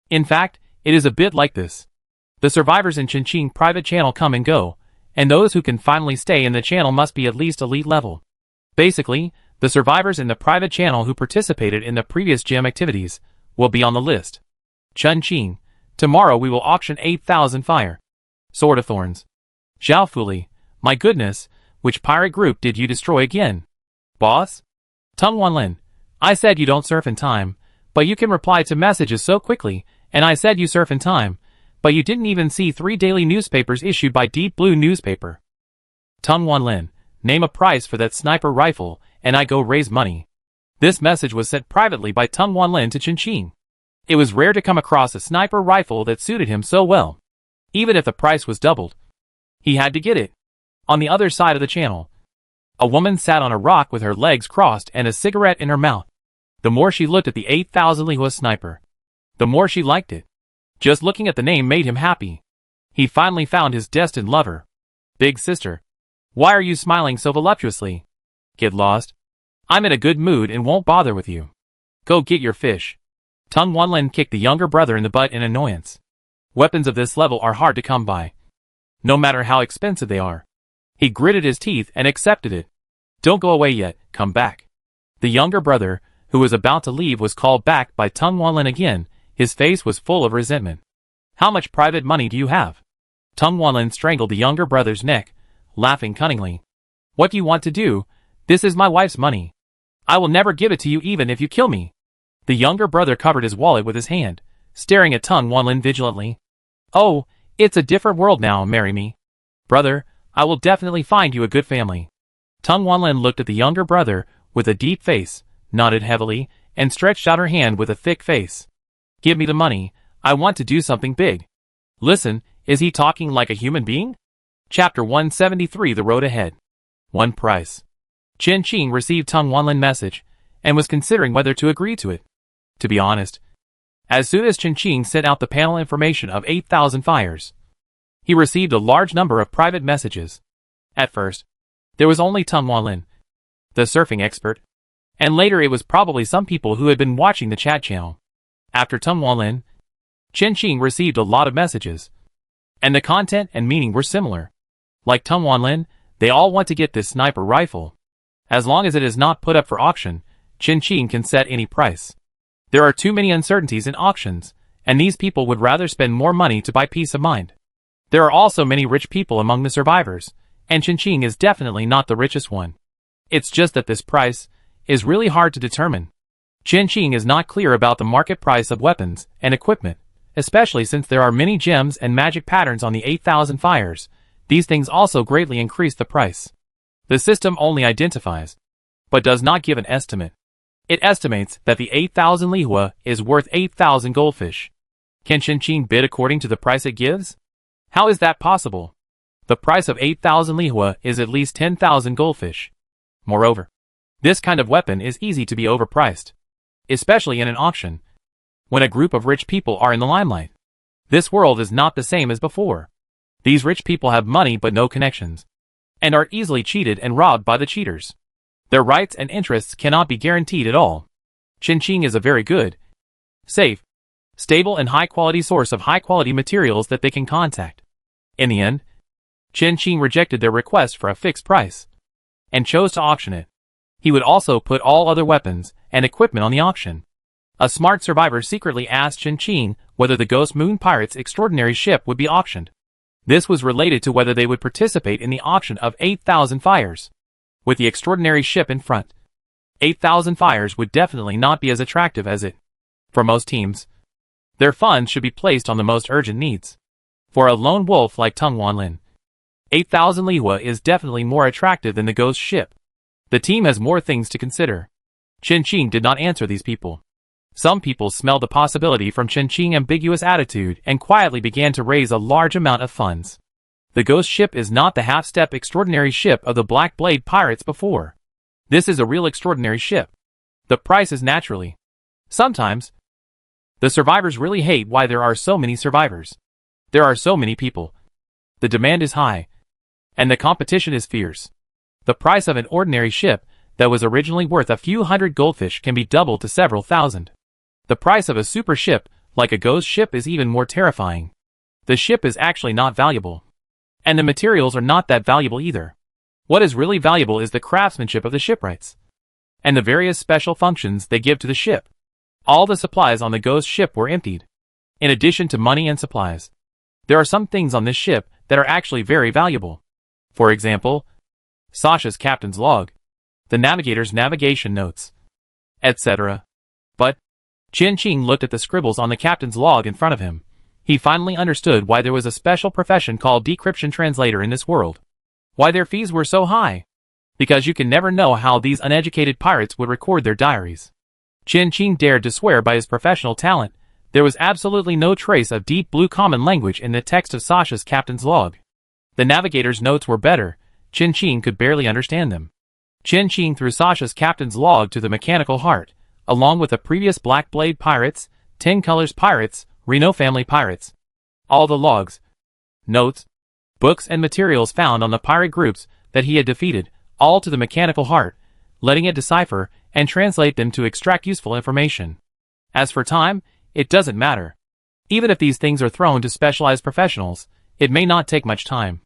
In fact, it is a bit like this. The survivors in Chin private channel come and go, and those who can finally stay in the channel must be at least elite level. Basically, The survivors in the private channel who participated in the previous gym activities will be on the list. Chun-Ching, tomorrow we will auction 8,000 fire. Sword of Thorns. Zhao Fuli, my goodness, which pirate group did you destroy again? Boss? Tung Wanlin, I said you don't surf in time, but you can reply to messages so quickly, and I said you surf in time, but you didn't even see 3 daily newspapers issued by Deep Blue Newspaper. Tung Wanlin, name a price for that sniper rifle, and I go raise money. This message was sent privately by Tung Wanlin to Chun-Ching. It was rare to come across a sniper rifle that suited him so well. Even if the price was doubled, he had to get it. On the other side of the channel, a woman sat on a rock with her legs crossed and a cigarette in her mouth. The more she looked at the 8,000 Lihua sniper, the more she liked it. Just looking at the name made him happy. He finally found his destined lover. Big sister, why are you smiling so voluptuously? Get lost. I'm in a good mood and won't bother with you. Go get your fish. Tung Wanlin kicked the younger brother in the butt in annoyance. Weapons of this level are hard to come by, no matter how expensive they are. He gritted his teeth and accepted it. Don't go away yet, come back. The younger brother, who was about to leave, was called back by Tung Wanlin again. His face was full of resentment. How much private money do you have? Tung Wanlin strangled the younger brother's neck, laughing cunningly. What do you want to do? This is my wife's money. I will never give it to you even if you kill me. The younger brother covered his wallet with his hand, staring at Tung Wanlin vigilantly. Oh, it's a different world now, marry me. Brother, I will definitely find you a good family. Tung Wanlin looked at the younger brother with a deep face, nodded heavily, and stretched out her hand with a thick face. Give me the money, I want to do something big. Listen, is he talking like a human being? Chapter 173 The Road Ahead. One price. Chun-Ching received Tung Wanlin's message, and was considering whether to agree to it. To be honest, as soon as Chun-Ching sent out the panel information of 8,000 fires, he received a large number of private messages. At first, there was only Tung Wanlin, the surfing expert, and later it was probably some people who had been watching the chat channel. After Tung Wanlin, Chun-Ching received a lot of messages, and the content and meaning were similar. Like Tung Wanlin, they all want to get this sniper rifle. As long as it is not put up for auction, Chun-Ching can set any price. There are too many uncertainties in auctions, and these people would rather spend more money to buy peace of mind. There are also many rich people among the survivors, and Chun-Ching is definitely not the richest one. It's just that this price is really hard to determine. Chun-Ching is not clear about the market price of weapons and equipment, especially since there are many gems and magic patterns on the 8,000 fires. These things also greatly increase the price. The system only identifies, but does not give an estimate. It estimates that the 8,000 Lihua is worth 8,000 goldfish. Can Chun-Ching bid according to the price it gives? How is that possible? The price of 8,000 Lihua is at least 10,000 goldfish. Moreover, this kind of weapon is easy to be overpriced, especially in an auction, when a group of rich people are in the limelight. This world is not the same as before. These rich people have money but no connections, and are easily cheated and robbed by the cheaters. Their rights and interests cannot be guaranteed at all. Chun-Ching is a very good, safe, stable and high-quality source of high-quality materials that they can contact. In the end, Chun-Ching rejected their request for a fixed price, and chose to auction it. He would also put all other weapons and equipment on the auction. A smart survivor secretly asked Chun-Ching whether the Ghost Moon Pirates' extraordinary ship would be auctioned. This was related to whether they would participate in the auction of 8,000 fires. With the extraordinary ship in front, 8,000 fires would definitely not be as attractive as it. For most teams, their funds should be placed on the most urgent needs. For a lone wolf like Tung Wanlin, 8,000 Lihua is definitely more attractive than the ghost ship. The team has more things to consider. Chun-Ching did not answer these people. Some people smelled the possibility from Chun-Ching's ambiguous attitude and quietly began to raise a large amount of funds. The ghost ship is not the half-step extraordinary ship of the Black Blade Pirates before. This is a real extraordinary ship. The price is naturally. Sometimes, the survivors really hate why there are so many survivors. There are so many people. The demand is high, and the competition is fierce. The price of an ordinary ship that was originally worth a few hundred goldfish can be doubled to several thousand. The price of a super ship, like a ghost ship, is even more terrifying. The ship is actually not valuable, and the materials are not that valuable either. What is really valuable is the craftsmanship of the shipwrights. and the various special functions they give to the ship. All the supplies on the ghost ship were emptied. In addition to money and supplies, there are some things on this ship that are actually very valuable. For example, Sasha's captain's log, the navigator's navigation notes, etc. But Chen Qing looked at the scribbles on the captain's log in front of him. He finally understood why there was a special profession called decryption translator in this world. Why their fees were so high. Because you can never know how these uneducated pirates would record their diaries. Chen Qing dared to swear by his professional talent. There was absolutely no trace of deep blue common language in the text of Sasha's captain's log. The navigator's notes were better. Chen Qing could barely understand them. Chen Qing threw Sasha's captain's log to the mechanical heart, along with the previous Black Blade pirates, 10 Colors pirates, Reno family pirates. All the logs, notes, books and materials found on the pirate groups that he had defeated, all to the mechanical heart, letting it decipher and translate them to extract useful information. As for time, it doesn't matter. Even if these things are thrown to specialized professionals, it may not take much time.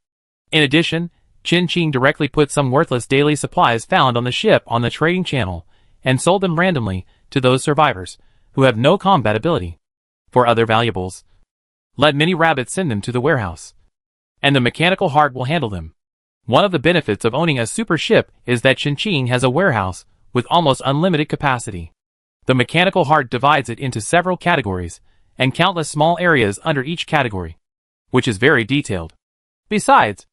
In addition, Chen Qing directly put some worthless daily supplies found on the ship on the trading channel, and sold them randomly to those survivors who have no combat ability. For other valuables, let many rabbits send them to the warehouse, and the mechanical heart will handle them. One of the benefits of owning a super ship is that Chen Qing has a warehouse with almost unlimited capacity. The mechanical heart divides it into several categories, and countless small areas under each category, which is very detailed. Besides,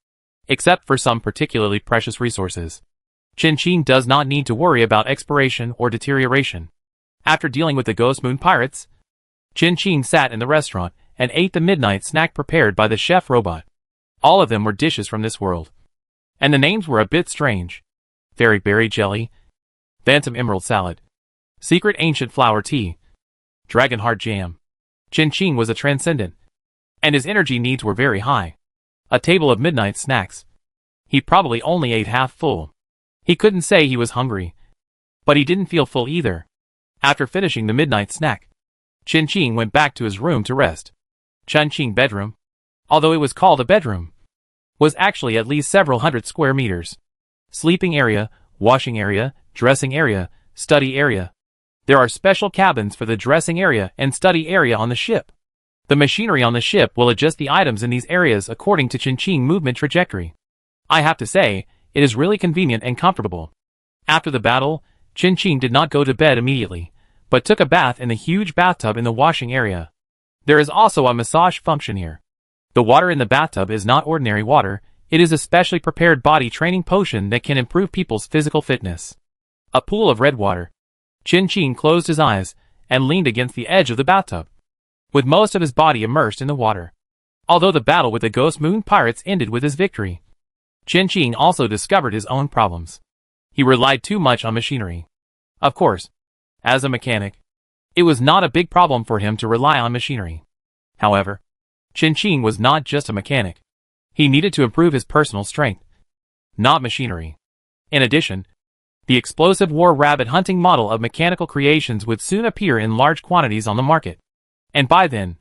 except for some particularly precious resources, Chen Qing does not need to worry about expiration or deterioration. After dealing with the Ghost Moon pirates, Chen Qing sat in the restaurant and ate the midnight snack prepared by the chef robot. All of them were dishes from this world, and the names were a bit strange. Fairy berry jelly, phantom emerald salad, secret ancient flower tea, dragon heart jam. Chen Qing was a transcendent, and his energy needs were very high. A table of midnight snacks. He probably only ate half full. He couldn't say he was hungry, but he didn't feel full either. After finishing the midnight snack, Chen Qing went back to his room to rest. Chen Qing bedroom, although it was called a bedroom, was actually at least several hundred square meters. Sleeping area, washing area, dressing area, study area. There are special cabins for the dressing area and study area on the ship. The machinery on the ship will adjust the items in these areas according to Chen Qing movement trajectory. I have to say, it is really convenient and comfortable. After the battle, Chen Qing did not go to bed immediately, but took a bath in the huge bathtub in the washing area. There is also a massage function here. The water in the bathtub is not ordinary water, it is a specially prepared body training potion that can improve people's physical fitness. A pool of red water. Chen Qing closed his eyes and leaned against the edge of the bathtub, with most of his body immersed in the water. Although the battle with the Ghost Moon pirates ended with his victory, Chen Qing also discovered his own problems. He relied too much on machinery. Of course, as a mechanic, it was not a big problem for him to rely on machinery. However, Chen Qing was not just a mechanic. He needed to improve his personal strength, not machinery. In addition, the explosive war rabbit hunting model of mechanical creations would soon appear in large quantities on the market. And by then,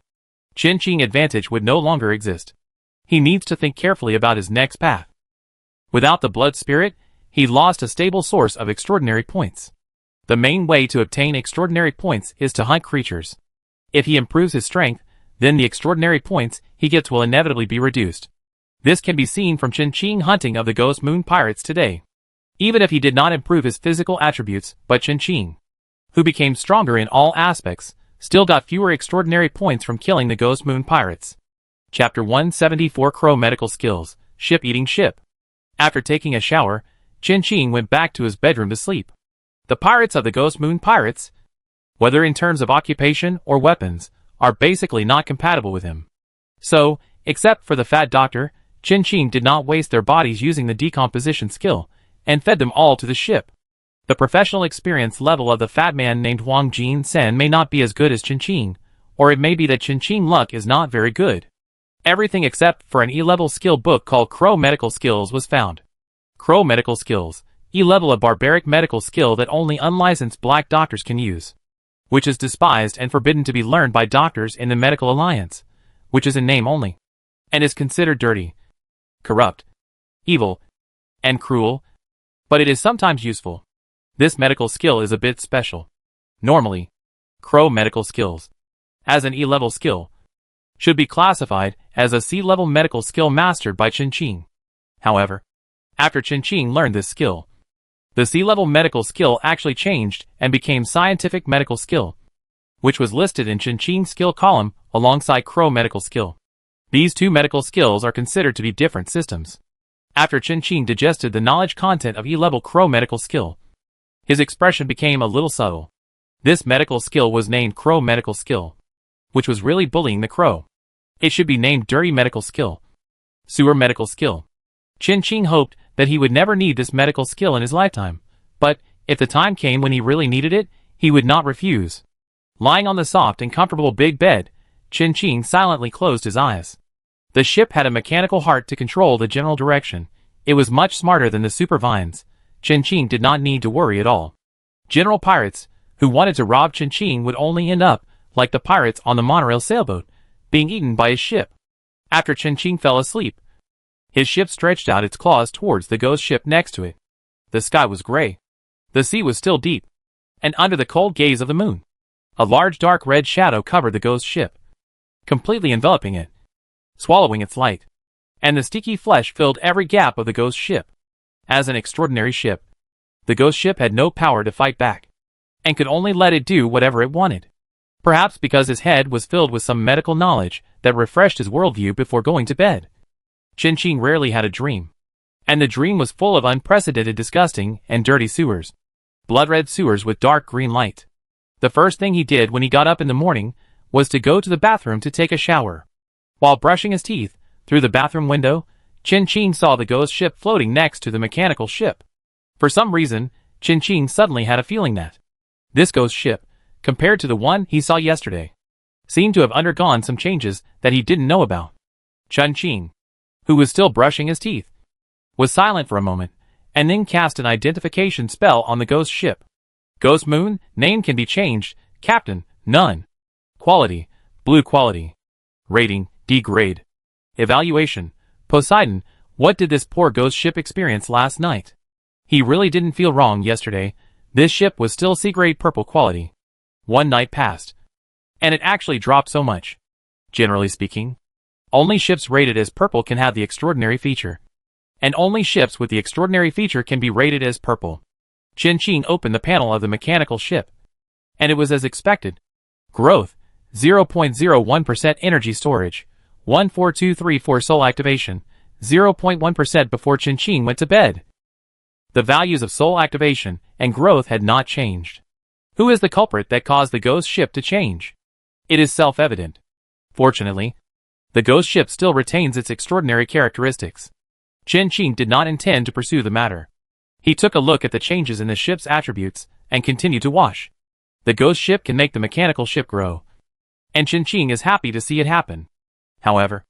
Chen Qing's advantage would no longer exist. He needs to think carefully about his next path. Without the blood spirit, he lost a stable source of extraordinary points. The main way to obtain extraordinary points is to hunt creatures. If he improves his strength, then the extraordinary points he gets will inevitably be reduced. This can be seen from Chen Qing hunting of the Ghost Moon pirates today. Even if he did not improve his physical attributes, but Chen Qing, who became stronger in all aspects, still got fewer extraordinary points from killing the Ghost Moon pirates. Chapter 174 Crow Medical Skills, Ship-Eating Ship. After taking a shower, Chen Qing went back to his bedroom to sleep. The pirates of the Ghost Moon pirates, whether in terms of occupation or weapons, are basically not compatible with him. So, except for the fat doctor, Chen Qing did not waste their bodies using the decomposition skill, and fed them all to the ship. The professional experience level of the fat man named Huang Jin Sen may not be as good as Chen Qing, or it may be that Chen Qing luck is not very good. Everything except for an E-level skill book called Crow Medical Skills was found. Crow Medical Skills, E-level, a barbaric medical skill that only unlicensed black doctors can use, which is despised and forbidden to be learned by doctors in the Medical Alliance, which is in name only, and is considered dirty, corrupt, evil, and cruel, but it is sometimes useful. This medical skill is a bit special. Normally, Crow medical skills, as an E-level skill, should be classified as a C-level medical skill mastered by Chen. However, after Chen learned this skill, the C-level medical skill actually changed and became scientific medical skill, which was listed in Chen's skill column alongside Crow medical skill. These two medical skills are considered to be different systems. After Chen digested the knowledge content of E-level Crow medical skill, his expression became a little subtle. This medical skill was named Crow medical skill, which was really bullying the Crow. It should be named Dirty medical skill, Sewer medical skill. Chen hoped that he would never need this medical skill in his lifetime, but if the time came when he really needed it, he would not refuse. Lying on the soft and comfortable big bed, Chen silently closed his eyes. The ship had a mechanical heart to control the general direction. It was much smarter than the super vines. Chen did not need to worry at all. General pirates who wanted to rob Chen would only end up like the pirates on the monorail sailboat, being eaten by his ship. After Chen fell asleep, his ship stretched out its claws towards the ghost ship next to it. The sky was gray. The sea was still deep, and under the cold gaze of the moon, a large dark red shadow covered the ghost ship, completely enveloping it, swallowing its light, and the sticky flesh filled every gap of the ghost ship. As an extraordinary ship, the ghost ship had no power to fight back, and could only let it do whatever it wanted. Perhaps because his head was filled with some medical knowledge that refreshed his worldview before going to bed. Chen rarely had a dream, and the dream was full of unprecedented, disgusting, and dirty sewers. Blood-red sewers with dark green light. The first thing he did when he got up in the morning was to go to the bathroom to take a shower. While brushing his teeth, through the bathroom window, Chen saw the ghost ship floating next to the mechanical ship. For some reason, Chen suddenly had a feeling that this ghost ship, compared to the one he saw yesterday, seemed to have undergone some changes that he didn't know about. Chen, who was still brushing his teeth, was silent for a moment, and then cast an identification spell on the ghost ship. Ghost Moon, name can be changed, Captain, none. Quality, blue quality. Rating, D grade. Evaluation, Poseidon, what did this poor ghost ship experience last night? He really didn't feel wrong yesterday. This ship was still C-grade purple quality. One night passed, and it actually dropped so much. Generally speaking, only ships rated as purple can have the extraordinary feature, and only ships with the extraordinary feature can be rated as purple. Chen opened the panel of the mechanical ship, and it was as expected. Growth, 0.01% energy storage, 14234 soul activation, 0.1% before Chen went to bed. The values of soul activation and growth had not changed. Who is the culprit that caused the ghost ship to change? It is self-evident. Fortunately, the ghost ship still retains its extraordinary characteristics. Chen did not intend to pursue the matter. He took a look at the changes in the ship's attributes and continued to wash. The ghost ship can make the mechanical ship grow, and Chen is happy to see it happen. However,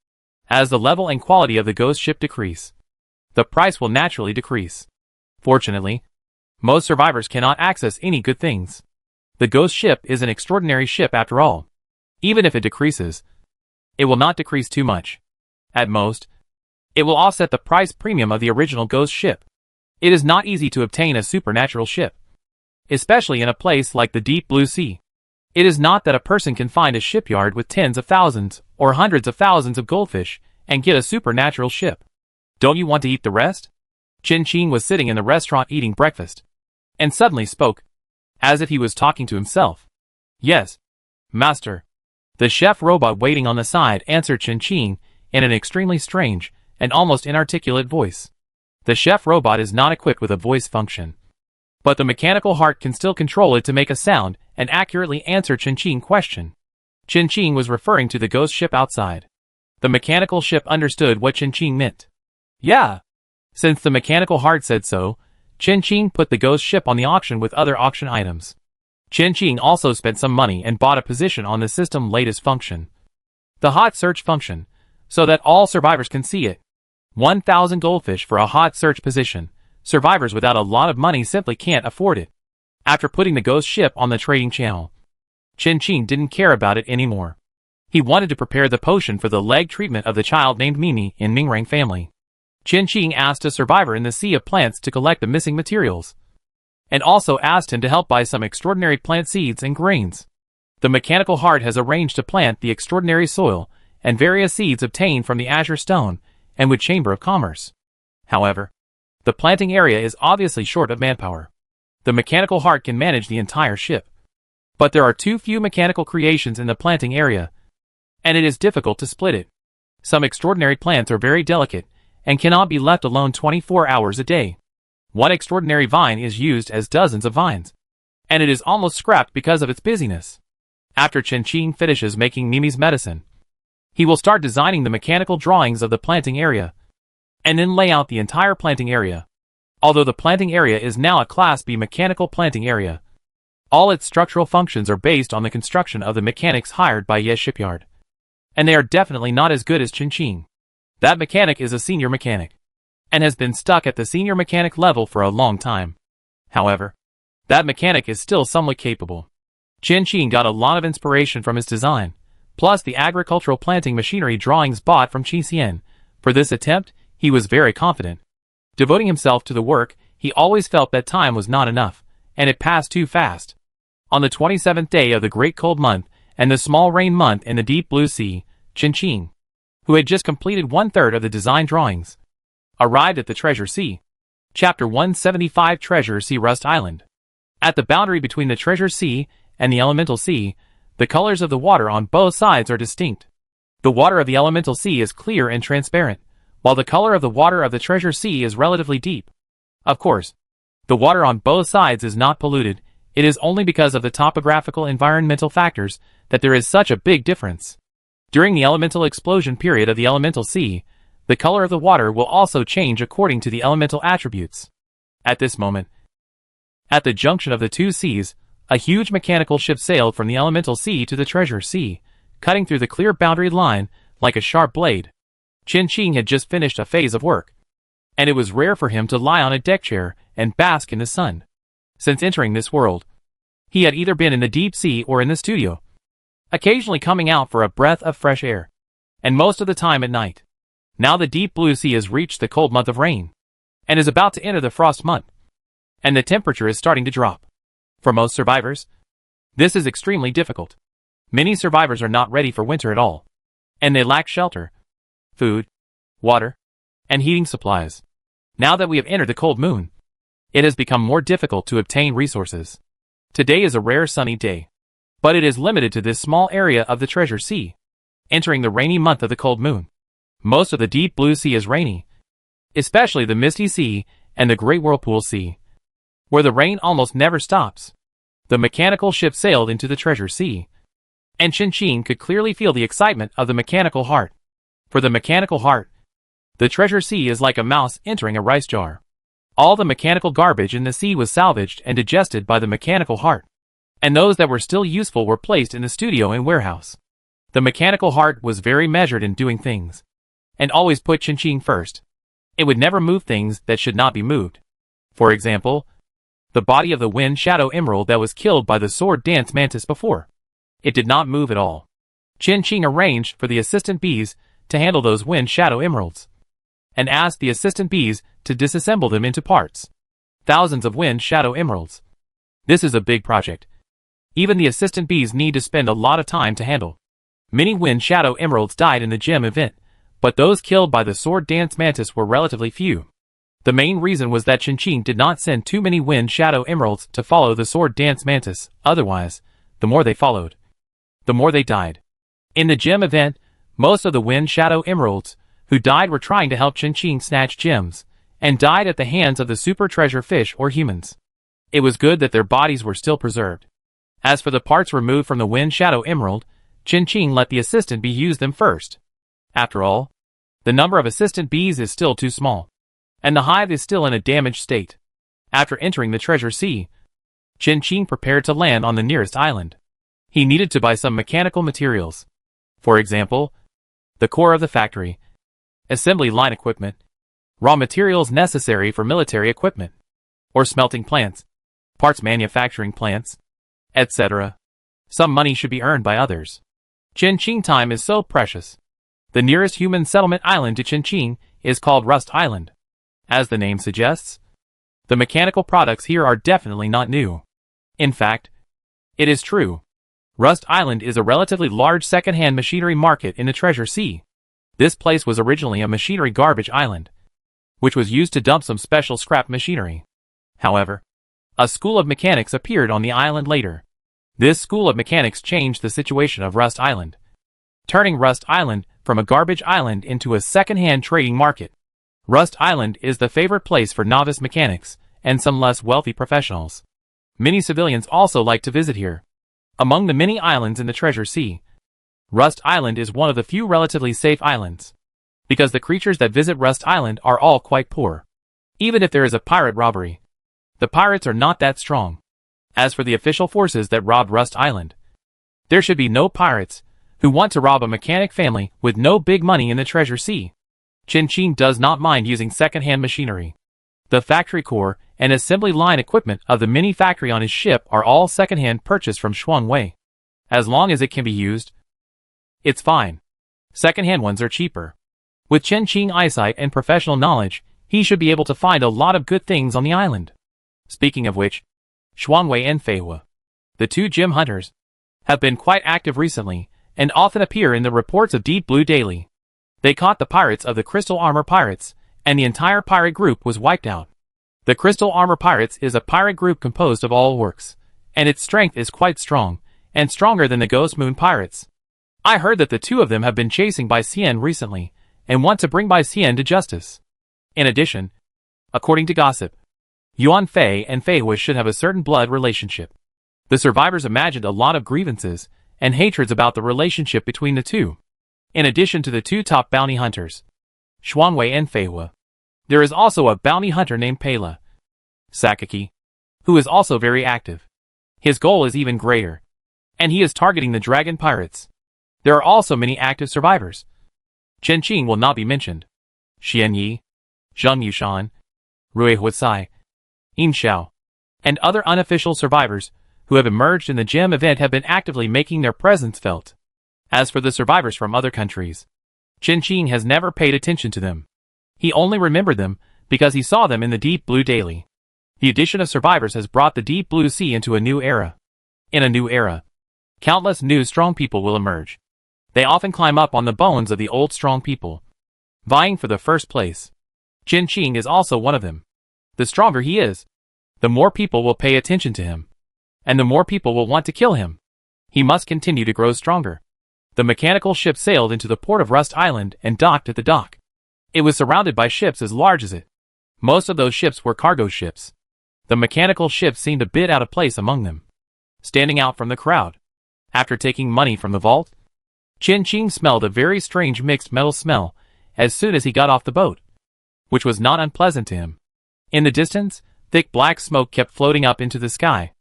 as the level and quality of the ghost ship decrease, the price will naturally decrease. Fortunately, most survivors cannot access any good things. The ghost ship is an extraordinary ship after all. Even if it decreases, it will not decrease too much. At most, it will offset the price premium of the original ghost ship. It is not easy to obtain a supernatural ship, especially in a place like the deep blue sea. It is not that a person can find a shipyard with tens of thousands or hundreds of thousands of goldfish and get a supernatural ship. Don't you want to eat the rest? Chen was sitting in the restaurant eating breakfast, and suddenly spoke, as if he was talking to himself. Yes, master. The chef robot waiting on the side answered Chen in an extremely strange and almost inarticulate voice. The chef robot is not equipped with a voice function, but the mechanical heart can still control it to make a sound and accurately answer Chen question. Chen was referring to the ghost ship outside. The mechanical ship understood what Chen meant. Yeah. Since the mechanical heart said so, Chen put the ghost ship on the auction with other auction items. Chen also spent some money and bought a position on the system's latest function, the hot search function, so that all survivors can see it. 1,000 goldfish for a hot search position. Survivors without a lot of money simply can't afford it. After putting the ghost ship on the trading channel, Chen didn't care about it anymore. He wanted to prepare the potion for the leg treatment of the child named Mimi in Mingrang family. Chen asked a survivor in the sea of plants to collect the missing materials, and also asked him to help buy some extraordinary plant seeds and grains. The mechanical heart has arranged to plant the extraordinary soil and various seeds obtained from the azure stone and wood chamber of commerce. However, the planting area is obviously short of manpower. The mechanical heart can manage the entire ship. But there are too few mechanical creations in the planting area, and it is difficult to split it. Some extraordinary plants are very delicate and cannot be left alone 24 hours a day. One extraordinary vine is used as dozens of vines, and it is almost scrapped because of its busyness. After Chen Qing finishes making Mimi's medicine, he will start designing the mechanical drawings of the planting area, and then lay out the entire planting area. Although the planting area is now a Class B mechanical planting area, all its structural functions are based on the construction of the mechanics hired by Ye Shipyard. And they are definitely not as good as Chen Qing. That mechanic is a senior mechanic, and has been stuck at the senior mechanic level for a long time. However, that mechanic is still somewhat capable. Chen Qing got a lot of inspiration from his design, plus the agricultural planting machinery drawings bought from Qi Xian. For this attempt, he was very confident. Devoting himself to the work, he always felt that time was not enough, and it passed too fast. On the 27th day of the great cold month, and the small rain month in the deep blue sea, Chen Qing, who had just completed 1/3 of the design drawings, arrived at the Treasure Sea. Chapter 175 Treasure Sea Rust Island. At the boundary between the Treasure Sea and the Elemental Sea, the colors of the water on both sides are distinct. The water of the Elemental Sea is clear and transparent, while the color of the water of the Treasure Sea is relatively deep. Of course, the water on both sides is not polluted. It is only because of the topographical environmental factors that there is such a big difference. During the elemental explosion period of the Elemental Sea, the color of the water will also change according to the elemental attributes. At this moment, at the junction of the two seas, a huge mechanical ship sailed from the Elemental Sea to the Treasure Sea, cutting through the clear boundary line like a sharp blade. Chen Qing had just finished a phase of work, and it was rare for him to lie on a deck chair and bask in the sun. Since entering this world, he had either been in the deep sea or in the studio, occasionally coming out for a breath of fresh air, and most of the time at night. Now the deep blue sea has reached the cold month of rain, and is about to enter the frost month, and the temperature is starting to drop. For most survivors, this is extremely difficult. Many survivors are not ready for winter at all, and they lack shelter, food, water, and heating supplies. Now that we have entered the cold moon, it has become more difficult to obtain resources. Today is a rare sunny day, but it is limited to this small area of the Treasure Sea. Entering the rainy month of the cold moon, most of the deep blue sea is rainy, especially the Misty Sea and the Great Whirlpool Sea, where the rain almost never stops. The mechanical ship sailed into the Treasure Sea, and Chen Qing could clearly feel the excitement of the mechanical heart. For the mechanical heart, the Treasure Sea is like a mouse entering a rice jar. All the mechanical garbage in the sea was salvaged and digested by the mechanical heart, and those that were still useful were placed in the studio and warehouse. The mechanical heart was very measured in doing things, and always put Chen Qing first. It would never move things that should not be moved. For example, the body of the wind shadow emerald that was killed by the sword dance mantis before. It did not move at all. Chen Qing arranged for the assistant bees to handle those wind shadow emeralds, and asked the assistant bees to disassemble them into parts. Thousands of wind shadow emeralds. This is a big project. Even the assistant bees need to spend a lot of time to handle. Many wind shadow emeralds died in the gem event, but those killed by the sword dance mantis were relatively few. The main reason was that Chen Qing did not send too many wind shadow emeralds to follow the sword dance mantis. Otherwise, the more they followed, the more they died. In the gem event, most of the wind shadow emeralds who died were trying to help Chen Qing snatch gems, and died at the hands of the super treasure fish or humans. It was good that their bodies were still preserved. As for the parts removed from the wind shadow emerald, Chen Qing let the assistant bee use them first. After all, the number of assistant bees is still too small, and the hive is still in a damaged state. After entering the Treasure Sea, Chen Qing prepared to land on the nearest island. He needed to buy some mechanical materials. For example, the core of the factory, assembly line equipment, raw materials necessary for military equipment, or smelting plants, parts manufacturing plants, etc. Some money should be earned by others. Chen Qing time is so precious. The nearest human settlement island to Chen Qing is called Rust Island. As the name suggests, The mechanical products here are definitely not new. In fact, it is true. Rust Island is a relatively large second-hand machinery market in the Treasure Sea. This place was originally a machinery garbage island, which was used to dump some special scrap machinery. However, a school of mechanics appeared on the island later. This school of mechanics changed the situation of Rust Island, turning Rust Island from a garbage island into a second-hand trading market. Rust Island is the favorite place for novice mechanics and some less wealthy professionals. Many civilians also like to visit here. Among the many islands in the Treasure Sea, Rust Island is one of the few relatively safe islands, because the creatures that visit Rust Island are all quite poor. Even if there is a pirate robbery, the pirates are not that strong. As for the official forces that robbed Rust Island, there should be no pirates who want to rob a mechanic family with no big money in the Treasure Sea. Chin Ching does not mind using second-hand machinery. The factory core and assembly line equipment of the mini factory on his ship are all second-hand purchased from Shuangwei. As long as it can be used, it's fine. Second-hand ones are cheaper. With Chen Qing eyesight and professional knowledge, he should be able to find a lot of good things on the island. Speaking of which, Shuangwei and Feihua, the two gem hunters, have been quite active recently and often appear in the reports of Deep Blue Daily. They caught the pirates of the Crystal Armor Pirates, and the entire pirate group was wiped out. The Crystal Armor Pirates is a pirate group composed of all orcs, and its strength is quite strong, and stronger than the Ghost Moon Pirates. I heard that the two of them have been chasing Bai Xian recently, and want to bring Bai Xian to justice. In addition, according to gossip, Yuan Fei and Feihua should have a certain blood relationship. The survivors imagined a lot of grievances and hatreds about the relationship between the two. In addition to the two top bounty hunters, Shuangwei and Feihua, there is also a bounty hunter named Pela Sakaki, who is also very active. His goal is even greater, and he is targeting the dragon pirates. There are also many active survivors. Chen Qing will not be mentioned. Xian Yi, Zheng Yushan, Rui Huasai, Yin Xiao, and other unofficial survivors who have emerged in the gem event have been actively making their presence felt. As for the survivors from other countries, Chen Qing has never paid attention to them. He only remembered them because he saw them in the Deep Blue Daily. The addition of survivors has brought the Deep Blue Sea into a new era. In a new era, countless new strong people will emerge. They often climb up on the bones of the old strong people, vying for the first place. Chen Qing is also one of them. The stronger he is, the more people will pay attention to him, and the more people will want to kill him. He must continue to grow stronger. The mechanical ship sailed into the port of Rust Island and docked at the dock. It was surrounded by ships as large as it. Most of those ships were cargo ships. The mechanical ship seemed a bit out of place among them, standing out from the crowd. After taking money from the vault, Chen Qing smelled a very strange mixed metal smell as soon as he got off the boat, which was not unpleasant to him. In the distance, thick black smoke kept floating up into the sky.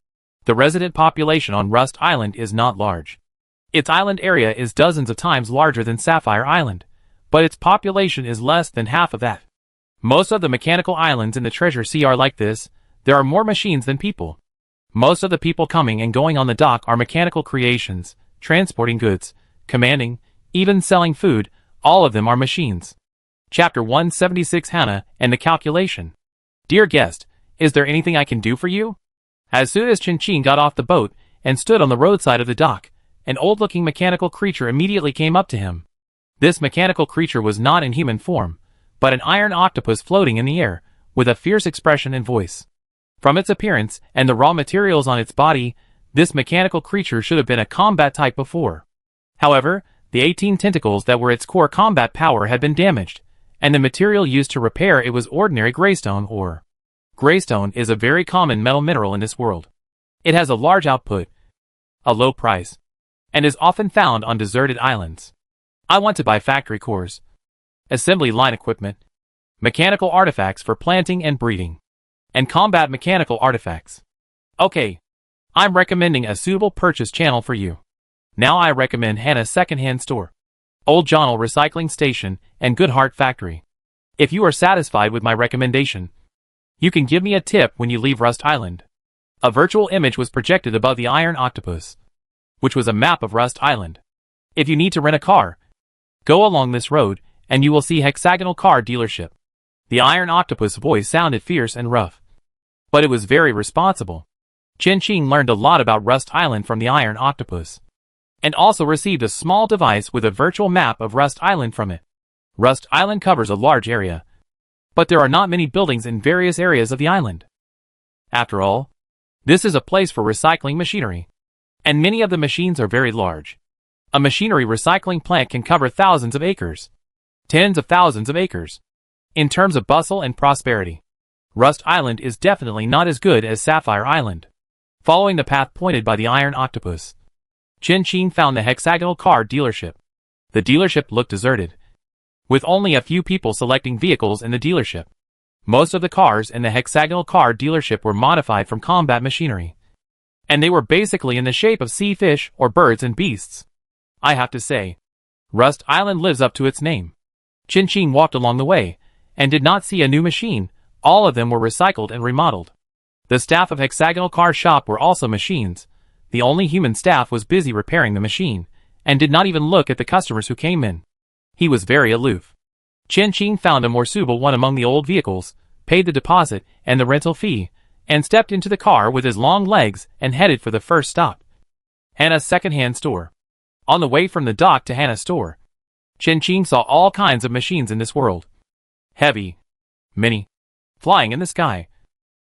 The resident population on Rust Island is not large. Its island area is dozens of times larger than Sapphire Island, but its population is less than half of that. Most of the mechanical islands in the Treasure Sea are like this. There are more machines than people. Most of the people coming and going on the dock are mechanical creations, transporting goods, commanding, even selling food. All of them are machines. Chapter 176 Hannah and the Calculation. Dear guest, is there anything I can do for you? As soon as Chen Qing got off the boat and stood on the roadside of the dock, an old-looking mechanical creature immediately came up to him. This mechanical creature was not in human form, but an iron octopus floating in the air, with a fierce expression and voice. From its appearance and the raw materials on its body, this mechanical creature should have been a combat type before. However, the 18 tentacles that were its core combat power had been damaged, and the material used to repair it was ordinary greystone ore. Greystone is a very common metal mineral in this world. It has a large output, a low price, and is often found on deserted islands. I want to buy factory cores, assembly line equipment, mechanical artifacts for planting and breeding, and combat mechanical artifacts. Okay, I'm recommending a suitable purchase channel for you. Now I recommend Hannah's secondhand store, Old Johnal Recycling Station, and Good Heart Factory. If you are satisfied with my recommendation, you can give me a tip when you leave Rust Island. A virtual image was projected above the iron octopus, which was a map of Rust Island. If you need to rent a car, go along this road, and you will see Hexagonal Car Dealership. The iron octopus voice sounded fierce and rough. but it was very responsible. Chin-Ching learned a lot about Rust Island from the Iron Octopus, and also received a small device with a virtual map of Rust Island from it. Rust Island covers a large area, but there are not many buildings in various areas of the island. After all, this is a place for recycling machinery, and many of the machines are very large. A machinery recycling plant can cover thousands of acres, tens of thousands of acres. In terms of bustle and prosperity, Rust Island is definitely not as good as Sapphire Island. Following the path pointed by the Iron Octopus, Chin-Ching found the hexagonal car dealership. The dealership looked deserted, with only a few people selecting vehicles in the dealership. Most of the cars in the hexagonal car dealership were modified from combat machinery, and they were basically in the shape of sea fish or birds and beasts. I have to say, Rust Island lives up to its name. Chin-Ching walked along the way, and did not see a new machine. All of them were recycled and remodeled. The staff of hexagonal car shop were also machines. The only human staff was busy repairing the machine, and did not even look at the customers who came in. He was very aloof. Chin-Ching found a more suitable one among the old vehicles, paid the deposit and the rental fee, and stepped into the car with his long legs and headed for the first stop, Hannah's second-hand store. On the way from the dock to Hannah's store, Chin-Ching saw all kinds of machines in this world. Heavy, mini, flying in the sky,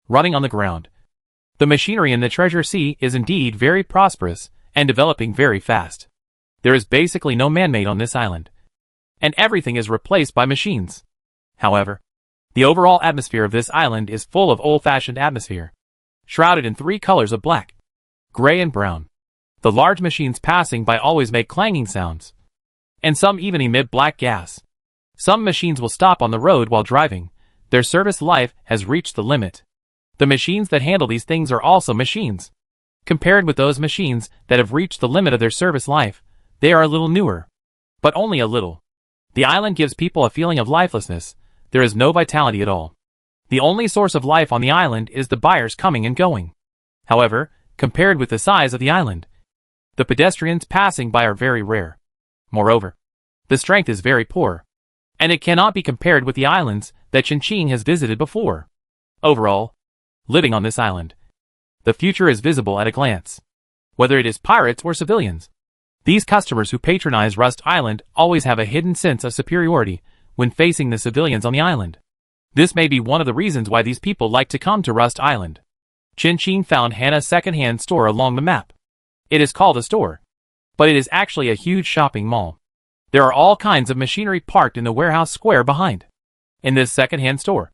running on the ground. The machinery in the Treasure Sea is indeed very prosperous and developing very fast. There is basically no man-made on this island, and everything is replaced by machines. However, the overall atmosphere of this island is full of old-fashioned atmosphere, shrouded in three colors of black, gray and brown. The large machines passing by always make clanging sounds, and some even emit black gas. Some machines will stop on the road while driving. Their service life has reached the limit. The machines that handle these things are also machines. Compared with those machines that have reached the limit of their service life, they are a little newer, but only a little. The island gives people a feeling of lifelessness. There is no vitality at all. The only source of life on the island is the buyers coming and going. However, compared with the size of the island, the pedestrians passing by are very rare. Moreover, the strength is very poor, and it cannot be compared with the islands that Chin-Ching has visited before. Overall, living on this island, the future is visible at a glance. Whether it is pirates or civilians, these customers who patronize Rust Island always have a hidden sense of superiority when facing the civilians on the island. This may be one of the reasons why these people like to come to Rust Island. Chin-Ching found Hannah's second-hand store along the map. It is called a store, but it is actually a huge shopping mall. There are all kinds of machinery parked in the warehouse square behind. In this second-hand store,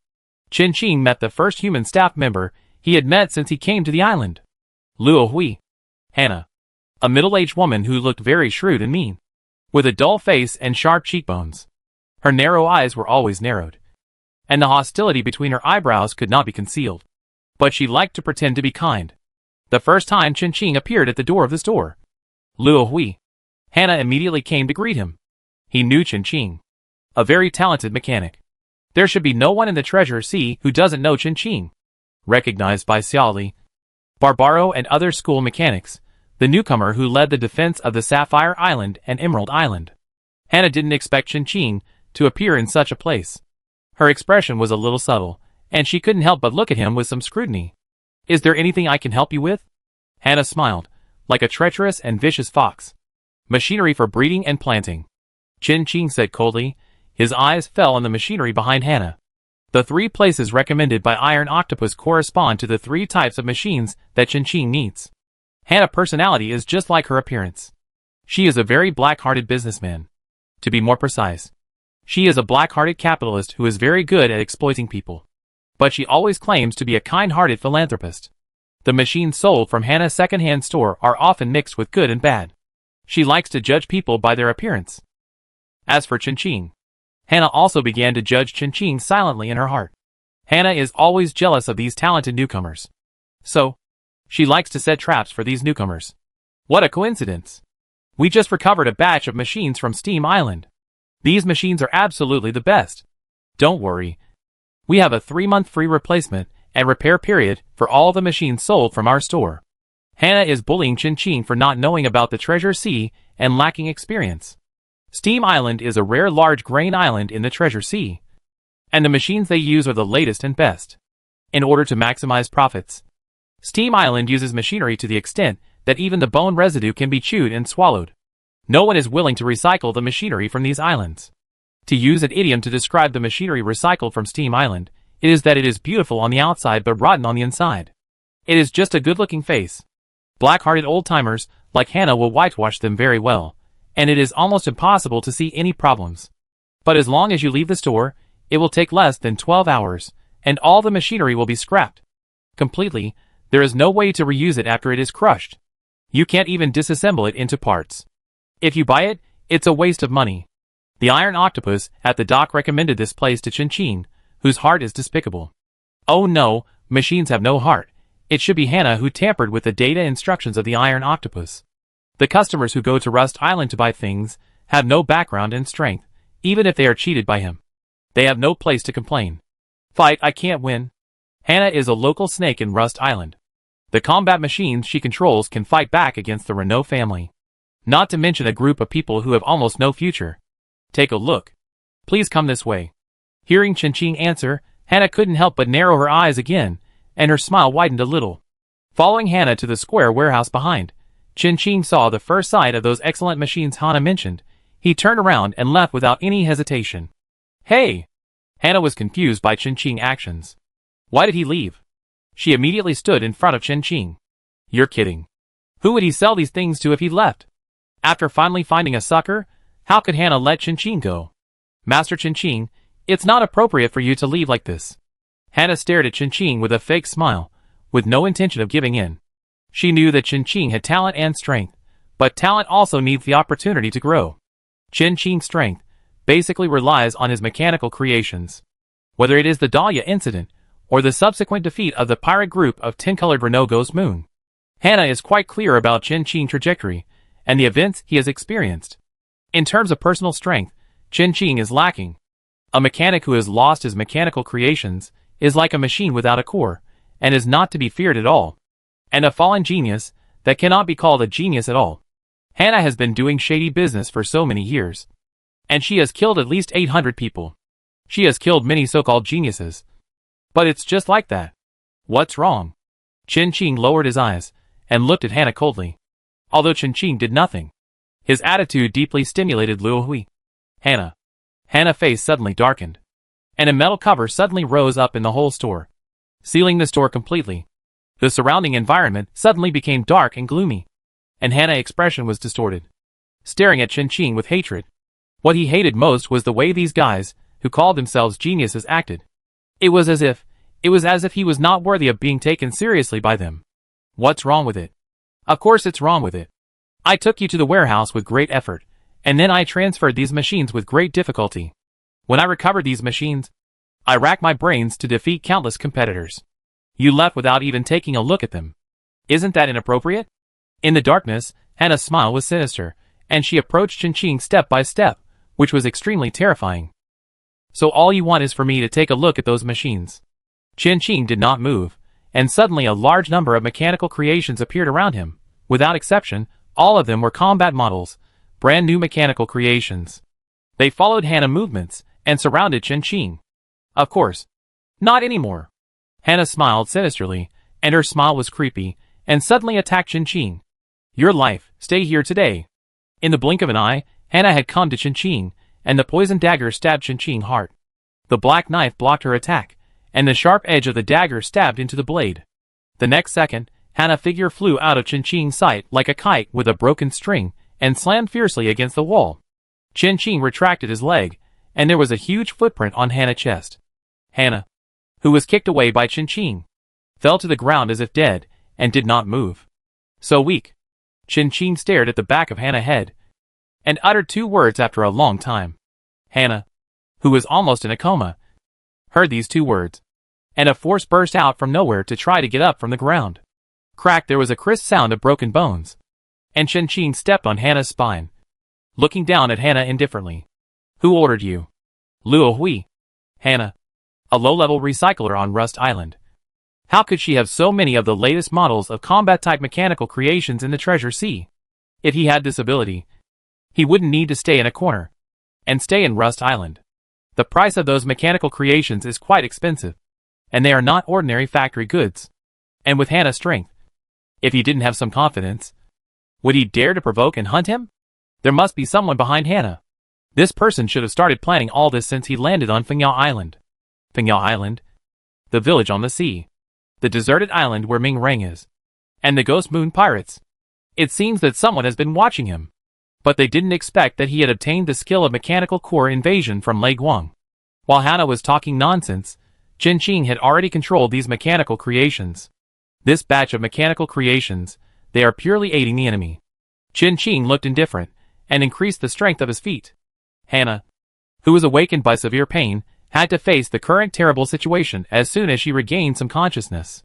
Chin-Ching met the first human staff member he had met since he came to the island. Luo Hui. Hannah, a middle-aged woman who looked very shrewd and mean, with a dull face and sharp cheekbones. Her narrow eyes were always narrowed, and the hostility between her eyebrows could not be concealed. But she liked to pretend to be kind. The first time Chin-Ching appeared at the door of the store, Luo Hui, Hannah immediately came to greet him. He knew Chin-Ching, a very talented mechanic. There should be no one in the Treasure Sea who doesn't know Chin-Ching. Recognized by Xiaoli, Barbaro and other school mechanics, the newcomer who led the defense of the Sapphire Island and Emerald Island, Hannah didn't expect Chin-Ching to appear in such a place. Her expression was a little subtle, and she couldn't help but look at him with some scrutiny. "Is there anything I can help you with?" Hannah smiled, like a treacherous and vicious fox. "Machinery for breeding and planting," Chin-Ching said coldly. His eyes fell on the machinery behind Hannah. The 3 places recommended by Iron Octopus correspond to the 3 types of machines that Chin-Ching needs. Hannah's personality is just like her appearance. She is a very black-hearted businessman. To be more precise, she is a black-hearted capitalist who is very good at exploiting people. But she always claims to be a kind-hearted philanthropist. The machines sold from Hannah's second-hand store are often mixed with good and bad. She likes to judge people by their appearance. As for Chin-Ching, Hannah also began to judge Chin-Ching silently in her heart. Hannah is always jealous of these talented newcomers. So, she likes to set traps for these newcomers. What a coincidence! We just recovered a batch of machines from Steam Island. These machines are absolutely the best. Don't worry. We have a 3-month free replacement and repair period for all the machines sold from our store. Hannah is bullying Chin-Ching for not knowing about the Treasure Sea and lacking experience. Steam Island is a rare large grain island in the Treasure Sea, and the machines they use are the latest and best. in order to maximize profits. Steam Island uses machinery to the extent that even the bone residue can be chewed and swallowed. No one is willing to recycle the machinery from these islands. To use an idiom to describe the machinery recycled from Steam Island, it is that it is beautiful on the outside but rotten on the inside. It is just a good-looking face. Black-hearted old-timers like Hannah will whitewash them very well, and it is almost impossible to see any problems. But as long as you leave the store, it will take less than 12 hours, and all the machinery will be scrapped. Completely, there is no way to reuse it after it is crushed. You can't even disassemble it into parts. If you buy it, it's a waste of money. The Iron Octopus at the dock recommended this place to Chin, whose heart is despicable. Oh no, machines have no heart. It should be Hannah who tampered with the data instructions of the Iron Octopus. The customers who go to Rust Island to buy things have no background and strength, even if they are cheated by him. They have no place to complain. Fight, I can't win. Hannah is a local snake in Rust Island. The combat machines she controls can fight back against the Renault family. Not to mention a group of people who have almost no future. Take a look. Please come this way. Hearing Chin answer, Hannah couldn't help but narrow her eyes again, and her smile widened a little. Following Hannah to the square warehouse behind, Chin saw the first sight of those excellent machines Hannah mentioned. He turned around and left without any hesitation. Hey! Hannah was confused by Chin actions. Why did he leave? She immediately stood in front of Chin. You're kidding. Who would he sell these things to if he left? After finally finding a sucker, how could Hannah let Chin go? Master Chin, it's not appropriate for you to leave like this. Hannah stared at Chin with a fake smile, with no intention of giving in. She knew that Chin had talent and strength, but talent also needs the opportunity to grow. Chin's strength basically relies on his mechanical creations. Whether it is the Dahlia incident, or the subsequent defeat of the pirate group of 10-colored Renault Ghost Moon, Hannah is quite clear about Chin's trajectory, and the events he has experienced. In terms of personal strength, Chin is lacking. A mechanic who has lost his mechanical creations is like a machine without a core, and is not to be feared at all. And a fallen genius that cannot be called a genius at all. Hannah has been doing shady business for so many years. And she has killed at least 800 people. She has killed many so-called geniuses. But it's just like that. What's wrong? Chin lowered his eyes, and looked at Hannah coldly. Although Chin did nothing. His attitude deeply stimulated Luo Hui. Hannah. Hannah's face suddenly darkened. And a metal cover suddenly rose up in the whole store, sealing the store completely. The surrounding environment suddenly became dark and gloomy. And Hannah's expression was distorted, staring at Chin with hatred. What he hated most was the way these guys, who called themselves geniuses, acted. It was as if he was not worthy of being taken seriously by them. What's wrong with it? Of course it's wrong with it. I took you to the warehouse with great effort, and then I transferred these machines with great difficulty. When I recovered these machines, I racked my brains to defeat countless competitors. You left without even taking a look at them. Isn't that inappropriate? In the darkness, Hannah's smile was sinister, and she approached Chin step by step, which was extremely terrifying. So all you want is for me to take a look at those machines. Chin did not move, and suddenly a large number of mechanical creations appeared around him. Without exception, all of them were combat models, brand new mechanical creations. They followed Hannah's movements, and surrounded Chin. Of course. Not anymore. Hannah smiled sinisterly, and her smile was creepy, and suddenly attacked Chin. Your life, stay here today. In the blink of an eye, Hannah had come to Chin, and the poisoned dagger stabbed Chin's heart. The black knife blocked her attack, and the sharp edge of the dagger stabbed into the blade. The next second, Hannah's figure flew out of Chin's sight like a kite with a broken string, and slammed fiercely against the wall. Chin retracted his leg, and there was a huge footprint on Hannah's chest. Hannah, who was kicked away by Chin, fell to the ground as if dead, and did not move. So weak. Chin stared at the back of Hannah's head, and uttered two words after a long time. Hannah, who was almost in a coma, heard these two words, and a force burst out from nowhere to try to get up from the ground. Crack, there was a crisp sound of broken bones, and Chin stepped on Hannah's spine, looking down at Hannah indifferently. Who ordered you? Luo Hui. Hannah, a low-level recycler on Rust Island. How could she have so many of the latest models of combat-type mechanical creations in the Treasure Sea? If he had this ability, he wouldn't need to stay in a corner, and stay in Rust Island. The price of those mechanical creations is quite expensive. and they are not ordinary factory goods. And with Hannah's strength, if he didn't have some confidence, would he dare to provoke and hunt him? There must be someone behind Hannah. This person should have started planning all this since he landed on Fengyao Island. Fengyao Island? The village on the sea. The deserted island where Ming Rang is. And the Ghost Moon Pirates. It seems that someone has been watching him. But they didn't expect that he had obtained the skill of mechanical core invasion from Lei Guang. While Hannah was talking nonsense, Chen Qing had already controlled these mechanical creations. This batch of mechanical creations, they are purely aiding the enemy. Chen Qing looked indifferent, and increased the strength of his feet. Hannah, who was awakened by severe pain, had to face the current terrible situation as soon as she regained some consciousness.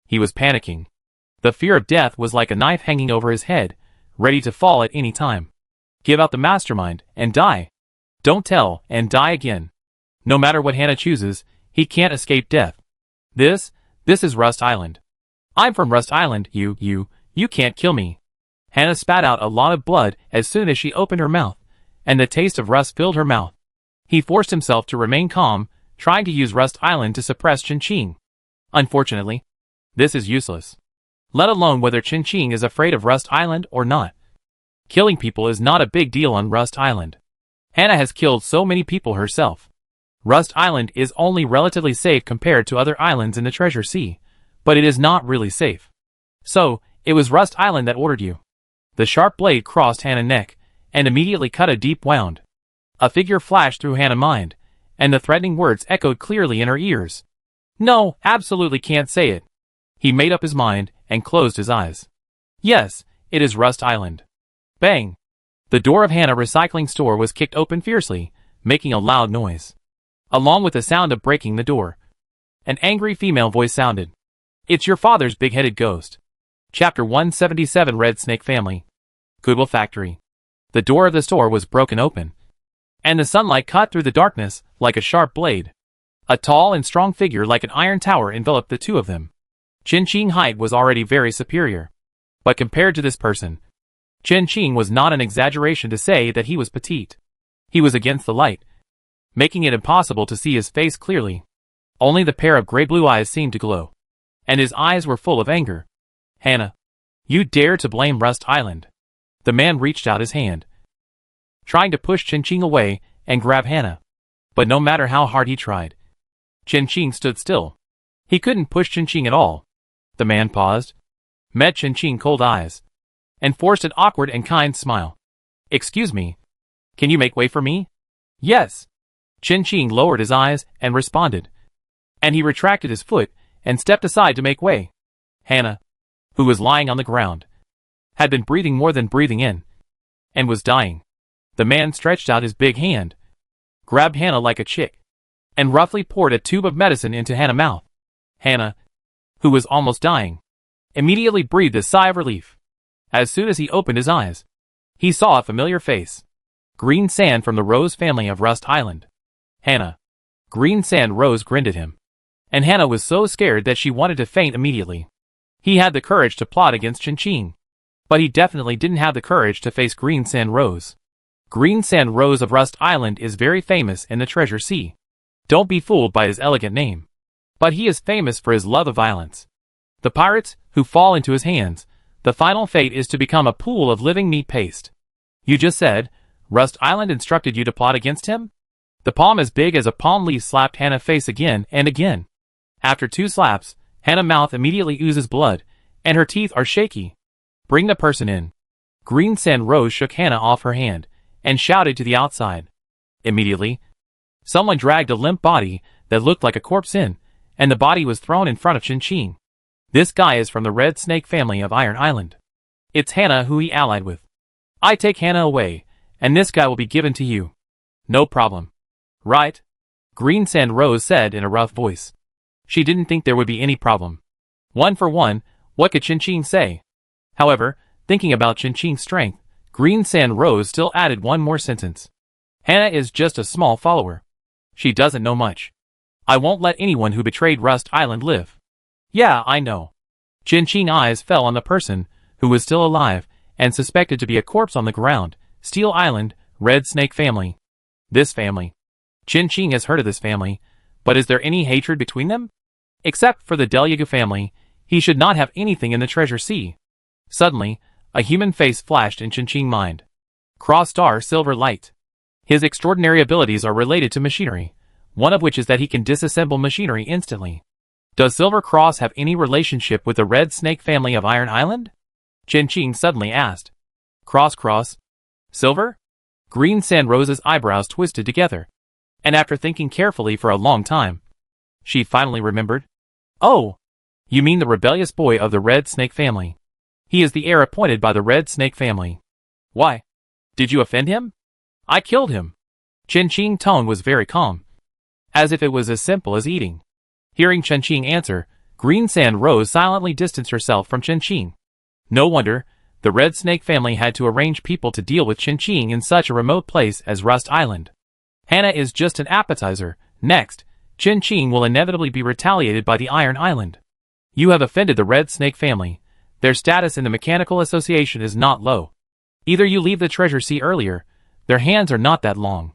He was panicking. The fear of death was like a knife hanging over his head, ready to fall at any time. Give out the mastermind, and die. Don't tell, and die again. No matter what Hannah chooses, he can't escape death. This is Rust Island. I'm from Rust Island, you can't kill me. Hannah spat out a lot of blood as soon as she opened her mouth, and the taste of rust filled her mouth. He forced himself to remain calm, trying to use Rust Island to suppress Chen Qing. Unfortunately, this is useless. Let alone whether Chen Qing is afraid of Rust Island or not. Killing people is not a big deal on Rust Island. Hannah has killed so many people herself. Rust Island is only relatively safe compared to other islands in the Treasure Sea, but it is not really safe. So, it was Rust Island that ordered you. The sharp blade crossed Hannah's neck, and immediately cut a deep wound. A figure flashed through Hannah's mind, and the threatening words echoed clearly in her ears. No, absolutely can't say it. He made up his mind, and closed his eyes. Yes, it is Rust Island. Bang! The door of Hannah's recycling store was kicked open fiercely, making a loud noise. Along with the sound of breaking the door, an angry female voice sounded. It's your father's big-headed ghost. Chapter 177 Red Snake Family. Goodwill Factory. The door of the store was broken open, and the sunlight cut through the darkness like a sharp blade. A tall and strong figure like an iron tower enveloped the two of them. Chen Qing's height was already very superior. But compared to this person, Chen Qing was not an exaggeration to say that he was petite. He was against the light, making it impossible to see his face clearly. Only the pair of gray-blue eyes seemed to glow, and his eyes were full of anger. Hannah, you dare to blame Rust Island? The man reached out his hand, trying to push Chen Qing away and grab Hannah. But no matter how hard he tried, Chen Qing stood still. He couldn't push Chen Qing at all. The man paused, met Chen Qing's cold eyes, and forced an awkward and kind smile. Excuse me, can you make way for me? Yes. Chen Qing lowered his eyes and responded, and he retracted his foot and stepped aside to make way. Hannah, who was lying on the ground, had been breathing more than breathing in, and was dying. The man stretched out his big hand, grabbed Hannah like a chick, and roughly poured a tube of medicine into Hannah's mouth. Hannah, who was almost dying, immediately breathed a sigh of relief. As soon as he opened his eyes, he saw a familiar face. Green Sand from the Rose family of Rust Island. Hannah. Green Sand Rose grinned at him, and Hannah was so scared that she wanted to faint immediately. He had the courage to plot against Chen Qing, but he definitely didn't have the courage to face Green Sand Rose. Green Sand Rose of Rust Island is very famous in the Treasure Sea. Don't be fooled by his elegant name. But he is famous for his love of violence. The pirates who fall into his hands, the final fate is to become a pool of living meat paste. You just said, Rust Island instructed you to plot against him? The palm as big as a palm leaf slapped Hannah's face again and again. After 2 slaps, Hannah's mouth immediately oozes blood, and her teeth are shaky. Bring the person in. Green Sand Rose shook Hannah off her hand, and shouted to the outside. Immediately, someone dragged a limp body that looked like a corpse in, and the body was thrown in front of Chen Qing. This guy is from the Red Snake family of Iron Island. It's Hannah who he allied with. I take Hannah away, and this guy will be given to you. No problem. Right? Green Sand Rose said in a rough voice. She didn't think there would be any problem. One for one, what could Chen Qing say? However, thinking about Chen Qing's strength, Green Sand Rose still added one more sentence. Hannah is just a small follower. She doesn't know much. I won't let anyone who betrayed Rust Island live. Yeah, I know. Chen Qing's eyes fell on the person who was still alive and suspected to be a corpse on the ground. Steel Island, Red Snake family. This family. Chen Qing has heard of this family, but is there any hatred between them? Except for the Deliagu family, he should not have anything in the treasure sea. Suddenly, a human face flashed in Chin-Ching's mind. Cross Star Silver Light. His extraordinary abilities are related to machinery, one of which is that he can disassemble machinery instantly. Does Silver Cross have any relationship with the Red Snake family of Iron Island? Chin-Ching suddenly asked. Cross? Silver? Green Sand Rose's eyebrows twisted together. And after thinking carefully for a long time, she finally remembered. Oh! You mean the rebellious boy of the Red Snake family. He is the heir appointed by the Red Snake family. Why? Did you offend him? I killed him. Chin-Ching's tone was very calm, as if it was as simple as eating. Hearing Chin-Ching answer, Green Sand Rose silently distanced herself from Chin-Ching. No wonder, the Red Snake family had to arrange people to deal with Chin-Ching in such a remote place as Rust Island. Hannah is just an appetizer. Next, Chin-Ching will inevitably be retaliated by the Iron Island. You have offended the Red Snake family. Their status in the Mechanical Association is not low. Either you leave the treasure sea earlier, their hands are not that long.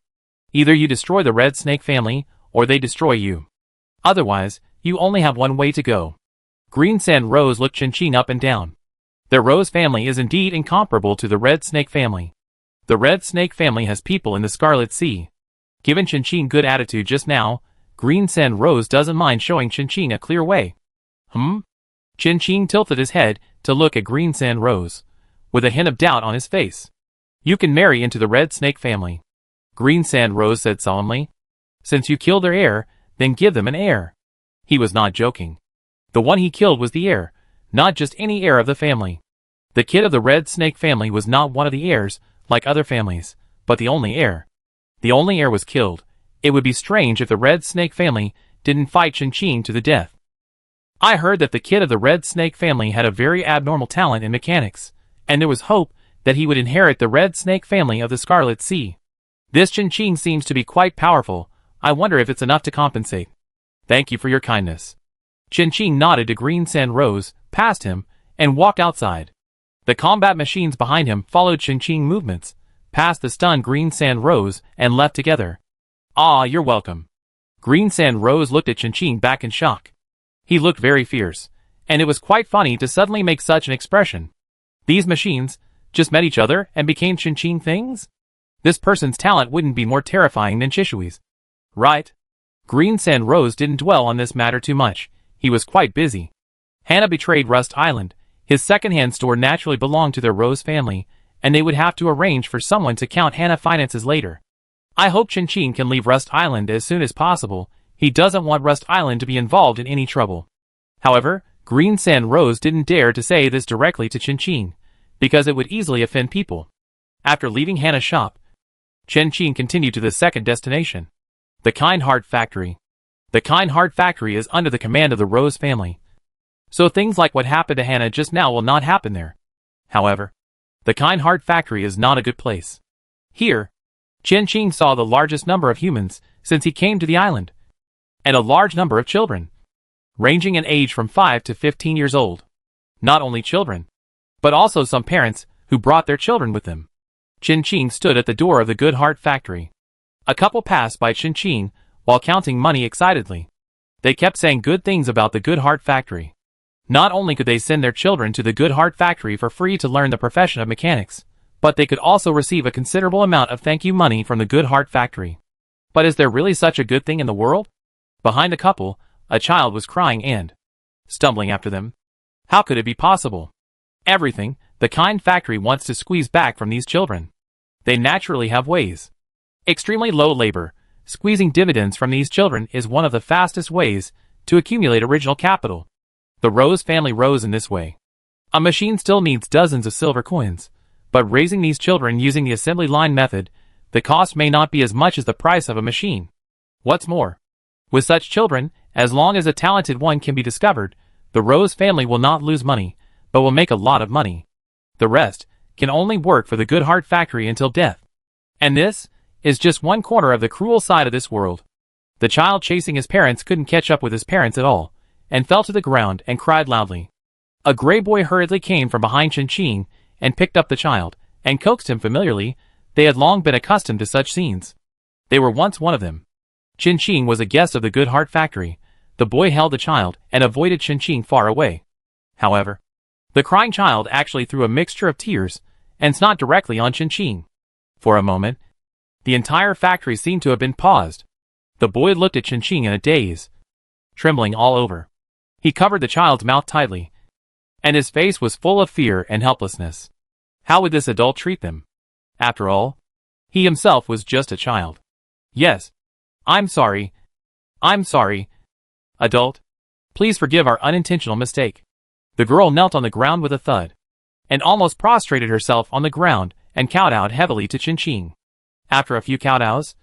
Either you destroy the Red Snake family, or they destroy you. Otherwise, you only have one way to go. Green Sand Rose looked Chin-Ching up and down. Their Rose family is indeed incomparable to the Red Snake family. The Red Snake family has people in the Scarlet Sea. Given Chin-Ching good attitude just now, Green Sand Rose doesn't mind showing Chin-Ching a clear way. Chin-Ching tilted his head to look at Green Sand Rose, with a hint of doubt on his face. You can marry into the Red Snake family. Green Sand Rose said solemnly. Since you killed their heir, then give them an heir. He was not joking. The one he killed was the heir, not just any heir of the family. The kid of the Red Snake family was not one of the heirs, like other families, but the only heir. The only heir was killed. It would be strange if the Red Snake family didn't fight Chin-Ching to the death. I heard that the kid of the Red Snake family had a very abnormal talent in mechanics, and there was hope that he would inherit the Red Snake family of the Scarlet Sea. This Chin-Ching seems to be quite powerful. I wonder if it's enough to compensate. Thank you for your kindness. Chin-Ching nodded to Green Sand Rose, passed him, and walked outside. The combat machines behind him followed Chin-Ching's movements, passed the stunned Green Sand Rose, and left together. Ah, you're welcome. Green Sand Rose looked at Chin-Ching back in shock. He looked very fierce, and it was quite funny to suddenly make such an expression. These machines just met each other and became Chin-Ching things? This person's talent wouldn't be more terrifying than Chishui's. Right? Green Sand Rose didn't dwell on this matter too much. He was quite busy. Hannah betrayed Rust Island. His second-hand store naturally belonged to their Rose family, and they would have to arrange for someone to count Hannah finances later. I hope Chin-Ching can leave Rust Island as soon as possible. He doesn't want Rust Island to be involved in any trouble. However, Green Sand Rose didn't dare to say this directly to Chin-Ching, because it would easily offend people. After leaving Hannah's shop, Chin-Ching continued to the second destination, the Kind Heart Factory. The Kind Heart Factory is under the command of the Rose family, so things like what happened to Hannah just now will not happen there. However, the Kind Heart Factory is not a good place. Here, Chin-Ching saw the largest number of humans since he came to the island, and a large number of children, ranging in age from 5 to 15 years old. Not only children, but also some parents who brought their children with them. Chin-Ching stood at the door of the Good Heart Factory. A couple passed by Chin-Ching while counting money excitedly. They kept saying good things about the Good Heart Factory. Not only could they send their children to the Good Heart Factory for free to learn the profession of mechanics, but they could also receive a considerable amount of thank you money from the Good Heart Factory. But is there really such a good thing in the world? Behind the couple, a child was crying and stumbling after them. How could it be possible? Everything the Kind Factory wants to squeeze back from these children. They naturally have ways. Extremely low labor. Squeezing dividends from these children is one of the fastest ways to accumulate original capital. The Rose family rose in this way. A machine still needs dozens of silver coins, but raising these children using the assembly line method, the cost may not be as much as the price of a machine. What's more, with such children, as long as a talented one can be discovered, the Rose family will not lose money, but will make a lot of money. The rest can only work for the Good Heart Factory until death. And this is just one corner of the cruel side of this world. The child chasing his parents couldn't catch up with his parents at all, and fell to the ground and cried loudly. A gray boy hurriedly came from behind Chin-Ching and picked up the child, and coaxed him familiarly. They had long been accustomed to such scenes. They were once one of them. Chin-Ching was a guest of the Good Heart Factory. The boy held the child and avoided Qingqing far away. However, the crying child actually threw a mixture of tears and snot directly on Qingqing. For a moment, the entire factory seemed to have been paused. The boy looked at Qingqing in a daze, trembling all over. He covered the child's mouth tightly, and his face was full of fear and helplessness. How would this adult treat them? After all, he himself was just a child. Yes. I'm sorry. I'm sorry. Adult, please forgive our unintentional mistake. The girl knelt on the ground with a thud, and almost prostrated herself on the ground and kowtowed heavily to Qingqing. After a few kowtows,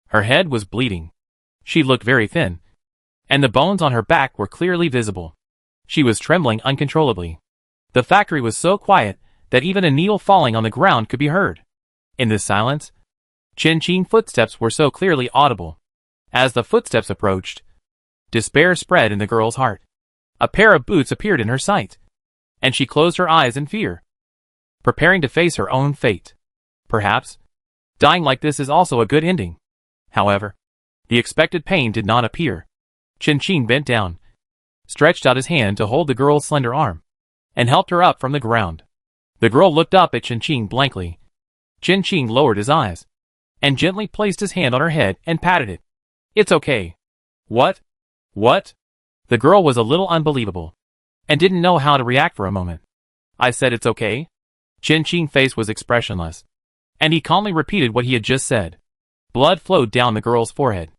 her head was bleeding. She looked very thin, and the bones on her back were clearly visible. She was trembling uncontrollably. The factory was so quiet that even a needle falling on the ground could be heard. In this silence, Qingqing's footsteps were so clearly audible. As the footsteps approached, despair spread in the girl's heart. A pair of boots appeared in her sight, and she closed her eyes in fear, preparing to face her own fate. Perhaps, dying like this is also a good ending. However, the expected pain did not appear. Qingqing bent down, stretched out his hand to hold the girl's slender arm, and helped her up from the ground. The girl looked up at Qingqing blankly. Qingqing lowered his eyes, and gently placed his hand on her head and patted it. It's okay. What? What? The girl was a little unbelievable, and didn't know how to react for a moment. I said it's okay? Qingqing's face was expressionless, and he calmly repeated what he had just said. Blood flowed down the girl's forehead.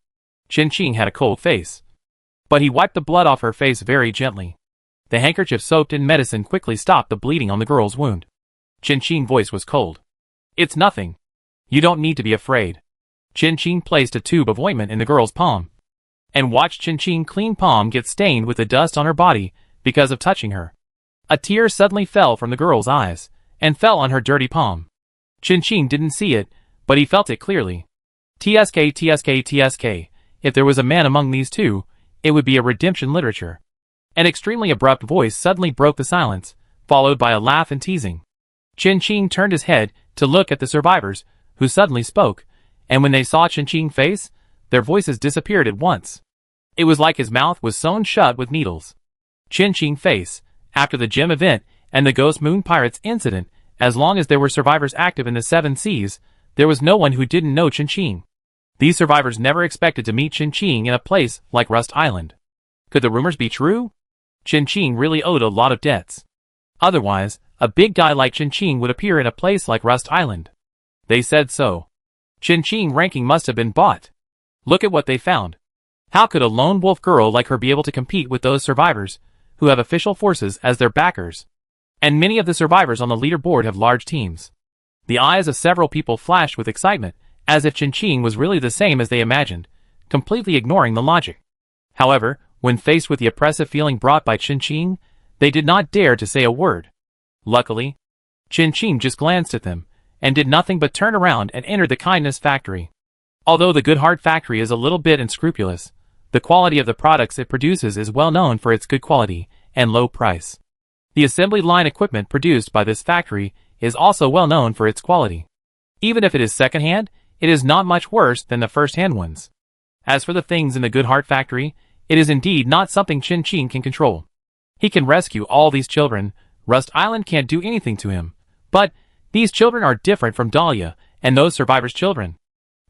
Qingqing had a cold face, but he wiped the blood off her face very gently. The handkerchief soaked in medicine quickly stopped the bleeding on the girl's wound. Qingqing's voice was cold. It's nothing. You don't need to be afraid. Qingqing placed a tube of ointment in the girl's palm, and watched Qingqing's clean palm get stained with the dust on her body because of touching her. A tear suddenly fell from the girl's eyes, and fell on her dirty palm. Qingqing didn't see it, but he felt it clearly. TSK, TSK, TSK. If there was a man among these two, it would be a redemption literature. An extremely abrupt voice suddenly broke the silence, followed by a laugh and teasing. Qingqing turned his head to look at the survivors, who suddenly spoke, and when they saw Qingqing's face, their voices disappeared at once. It was like his mouth was sewn shut with needles. Qingqing's face, after the gem event and the Ghost Moon Pirates incident, as long as there were survivors active in the Seven Seas, there was no one who didn't know Qingqing. These survivors never expected to meet Qingqing in a place like Rust Island. Could the rumors be true? Qingqing really owed a lot of debts. Otherwise, a big guy like Qingqing would appear in a place like Rust Island. They said so. Qingqing's ranking must have been bought. Look at what they found. How could a lone wolf girl like her be able to compete with those survivors, who have official forces as their backers? And many of the survivors on the leaderboard have large teams. The eyes of several people flashed with excitement, as if Qingqing was really the same as they imagined, completely ignoring the logic. However, when faced with the oppressive feeling brought by Qingqing, they did not dare to say a word. Luckily, Qingqing just glanced at them, and did nothing but turn around and enter the kindness factory. Although the Good Heart factory is a little bit unscrupulous, the quality of the products it produces is well known for its good quality and low price. The assembly line equipment produced by this factory is also well known for its quality. Even if it is second-hand, it is not much worse than the first-hand ones. As for the things in the Good Heart factory, it is indeed not something Qingqing can control. He can rescue all these children. Rust Island can't do anything to him. But these children are different from Dahlia and those survivors' children.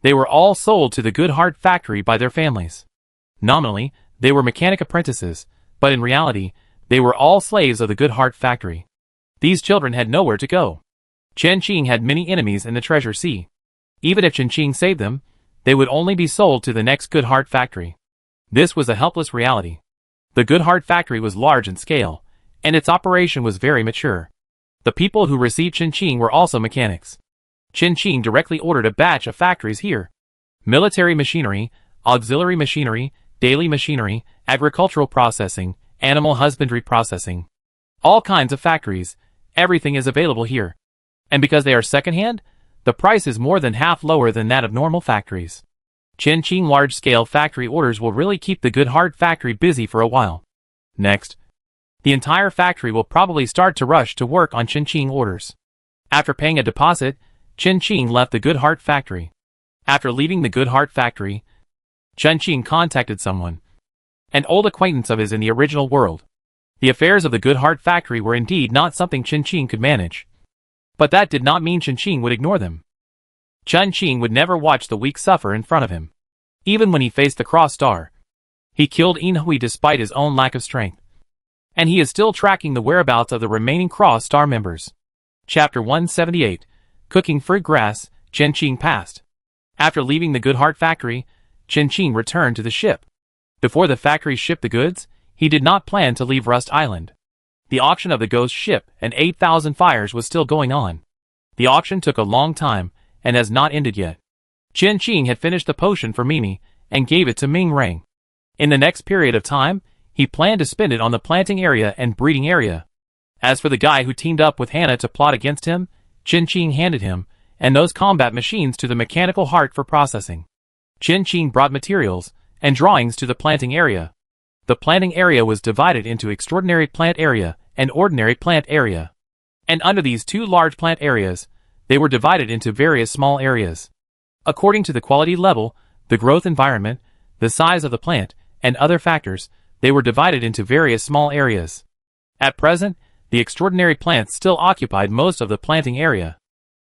They were all sold to the Good Heart factory by their families. Nominally, they were mechanic apprentices, but in reality, they were all slaves of the Good Heart factory. These children had nowhere to go. Qingqing had many enemies in the Treasure Sea. Even if Qingqing saved them, they would only be sold to the next Good Heart factory. This was a helpless reality. The Good Heart factory was large in scale, and its operation was very mature. The people who received Qingqing were also mechanics. Qingqing directly ordered a batch of factories here. Military machinery, auxiliary machinery, daily machinery, agricultural processing, animal husbandry processing. All kinds of factories, everything is available here. And because they are second-hand, the price is more than half lower than that of normal factories. Qingqing large-scale factory orders will really keep the Good Heart factory busy for a while. Next, the entire factory will probably start to rush to work on Qingqing orders. After paying a deposit, Qingqing left the Good Heart factory. After leaving the Good Heart factory, Qingqing contacted someone. an old acquaintance of his in the original world. The affairs of the Good Heart Factory were indeed not something Chen Qing could manage. But that did not mean Chen Qing would ignore them. Chen Qing would never watch the weak suffer in front of him. Even when he faced the Cross Star, he killed Yin Hui despite his own lack of strength. And he is still tracking the whereabouts of the remaining Cross Star members. Chapter 178, Cooking Fruit Grass, Chen Qing passed. After leaving the Good Heart Factory, Chen Qing returned to the ship. Before the factory shipped the goods, he did not plan to leave Rust Island. The auction of the ghost ship and 8,000 fires was still going on. The auction took a long time, and has not ended yet. Chen Qing had finished the potion for Mimi, and gave it to Ming Rang. In the next period of time, he planned to spend it on the planting area and breeding area. As for the guy who teamed up with Hannah to plot against him, Chen Qing handed him, and those combat machines to the mechanical heart for processing. Chen Qing brought materials and drawings to the planting area. The planting area was divided into extraordinary plant area and ordinary plant area. And under these two large plant areas, they were divided into various small areas. According to the quality level, the growth environment, the size of the plant, and other factors, they were divided into various small areas. At present, the extraordinary plants still occupied most of the planting area.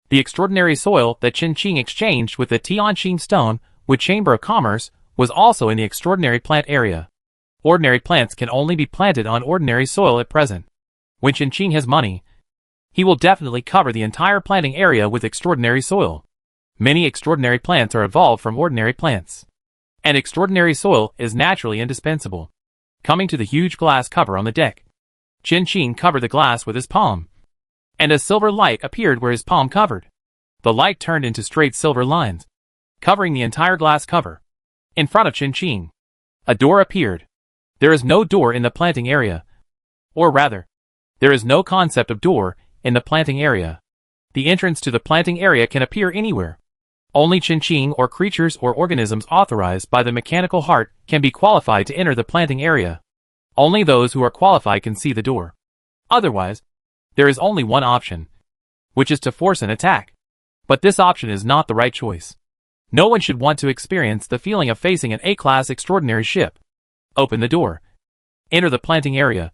The extraordinary soil that Chen Qing exchanged with the Tianqing stone with Chamber of Commerce was also in the extraordinary plant area. Ordinary plants can only be planted on ordinary soil at present. When Chen Qing has money, he will definitely cover the entire planting area with extraordinary soil. Many extraordinary plants are evolved from ordinary plants. And extraordinary soil is naturally indispensable. Coming to the huge glass cover on the deck, Chen Qing covered the glass with his palm. And a silver light appeared where his palm covered. The light turned into straight silver lines, covering the entire glass cover. In front of Chen Qing, a door appeared. There is no door in the planting area. Or rather, there is no concept of door in the planting area. The entrance to the planting area can appear anywhere. Only Chen Qing or creatures or organisms authorized by the mechanical heart can be qualified to enter the planting area. Only those who are qualified can see the door. Otherwise, there is only one option, which is to force an attack. But this option is not the right choice. No one should want to experience the feeling of facing an A-class extraordinary ship. Open the door. Enter the planting area.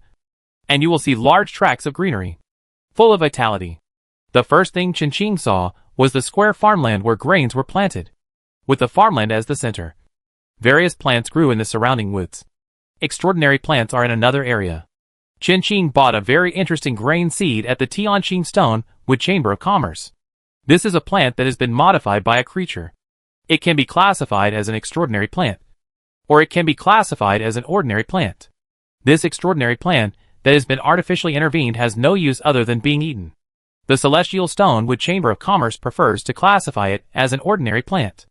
And you will see large tracts of greenery, full of vitality. The first thing Chen Qing saw was the square farmland where grains were planted, with the farmland as the center. Various plants grew in the surrounding woods. Extraordinary plants are in another area. Chen Qing bought a very interesting grain seed at the Tianqing stone with Chamber of Commerce. This is a plant that has been modified by a creature. It can be classified as an extraordinary plant, or it can be classified as an ordinary plant. This extraordinary plant that has been artificially intervened has no use other than being eaten. The celestial stone with Chamber of Commerce prefers to classify it as an ordinary plant.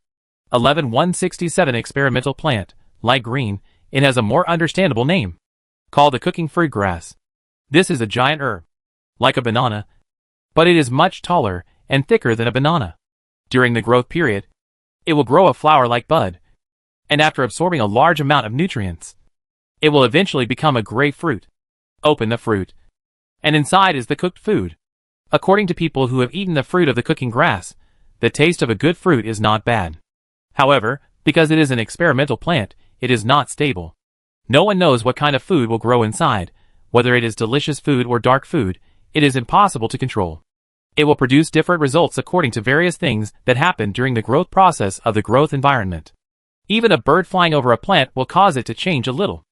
11167 Experimental plant, light green, it has a more understandable name, called the cooking fruit grass. This is a giant herb, like a banana, but it is much taller and thicker than a banana. During the growth period, it will grow a flower-like bud, and after absorbing a large amount of nutrients, it will eventually become a gray fruit. Open the fruit, and inside is the cooked food. According to people who have eaten the fruit of the cooking grass, the taste of a good fruit is not bad. However, because it is an experimental plant, it is not stable. No one knows what kind of food will grow inside, whether it is delicious food or dark food, it is impossible to control. It will produce different results according to various things that happen during the growth process of the growth environment. Even a bird flying over a plant will cause it to change a little.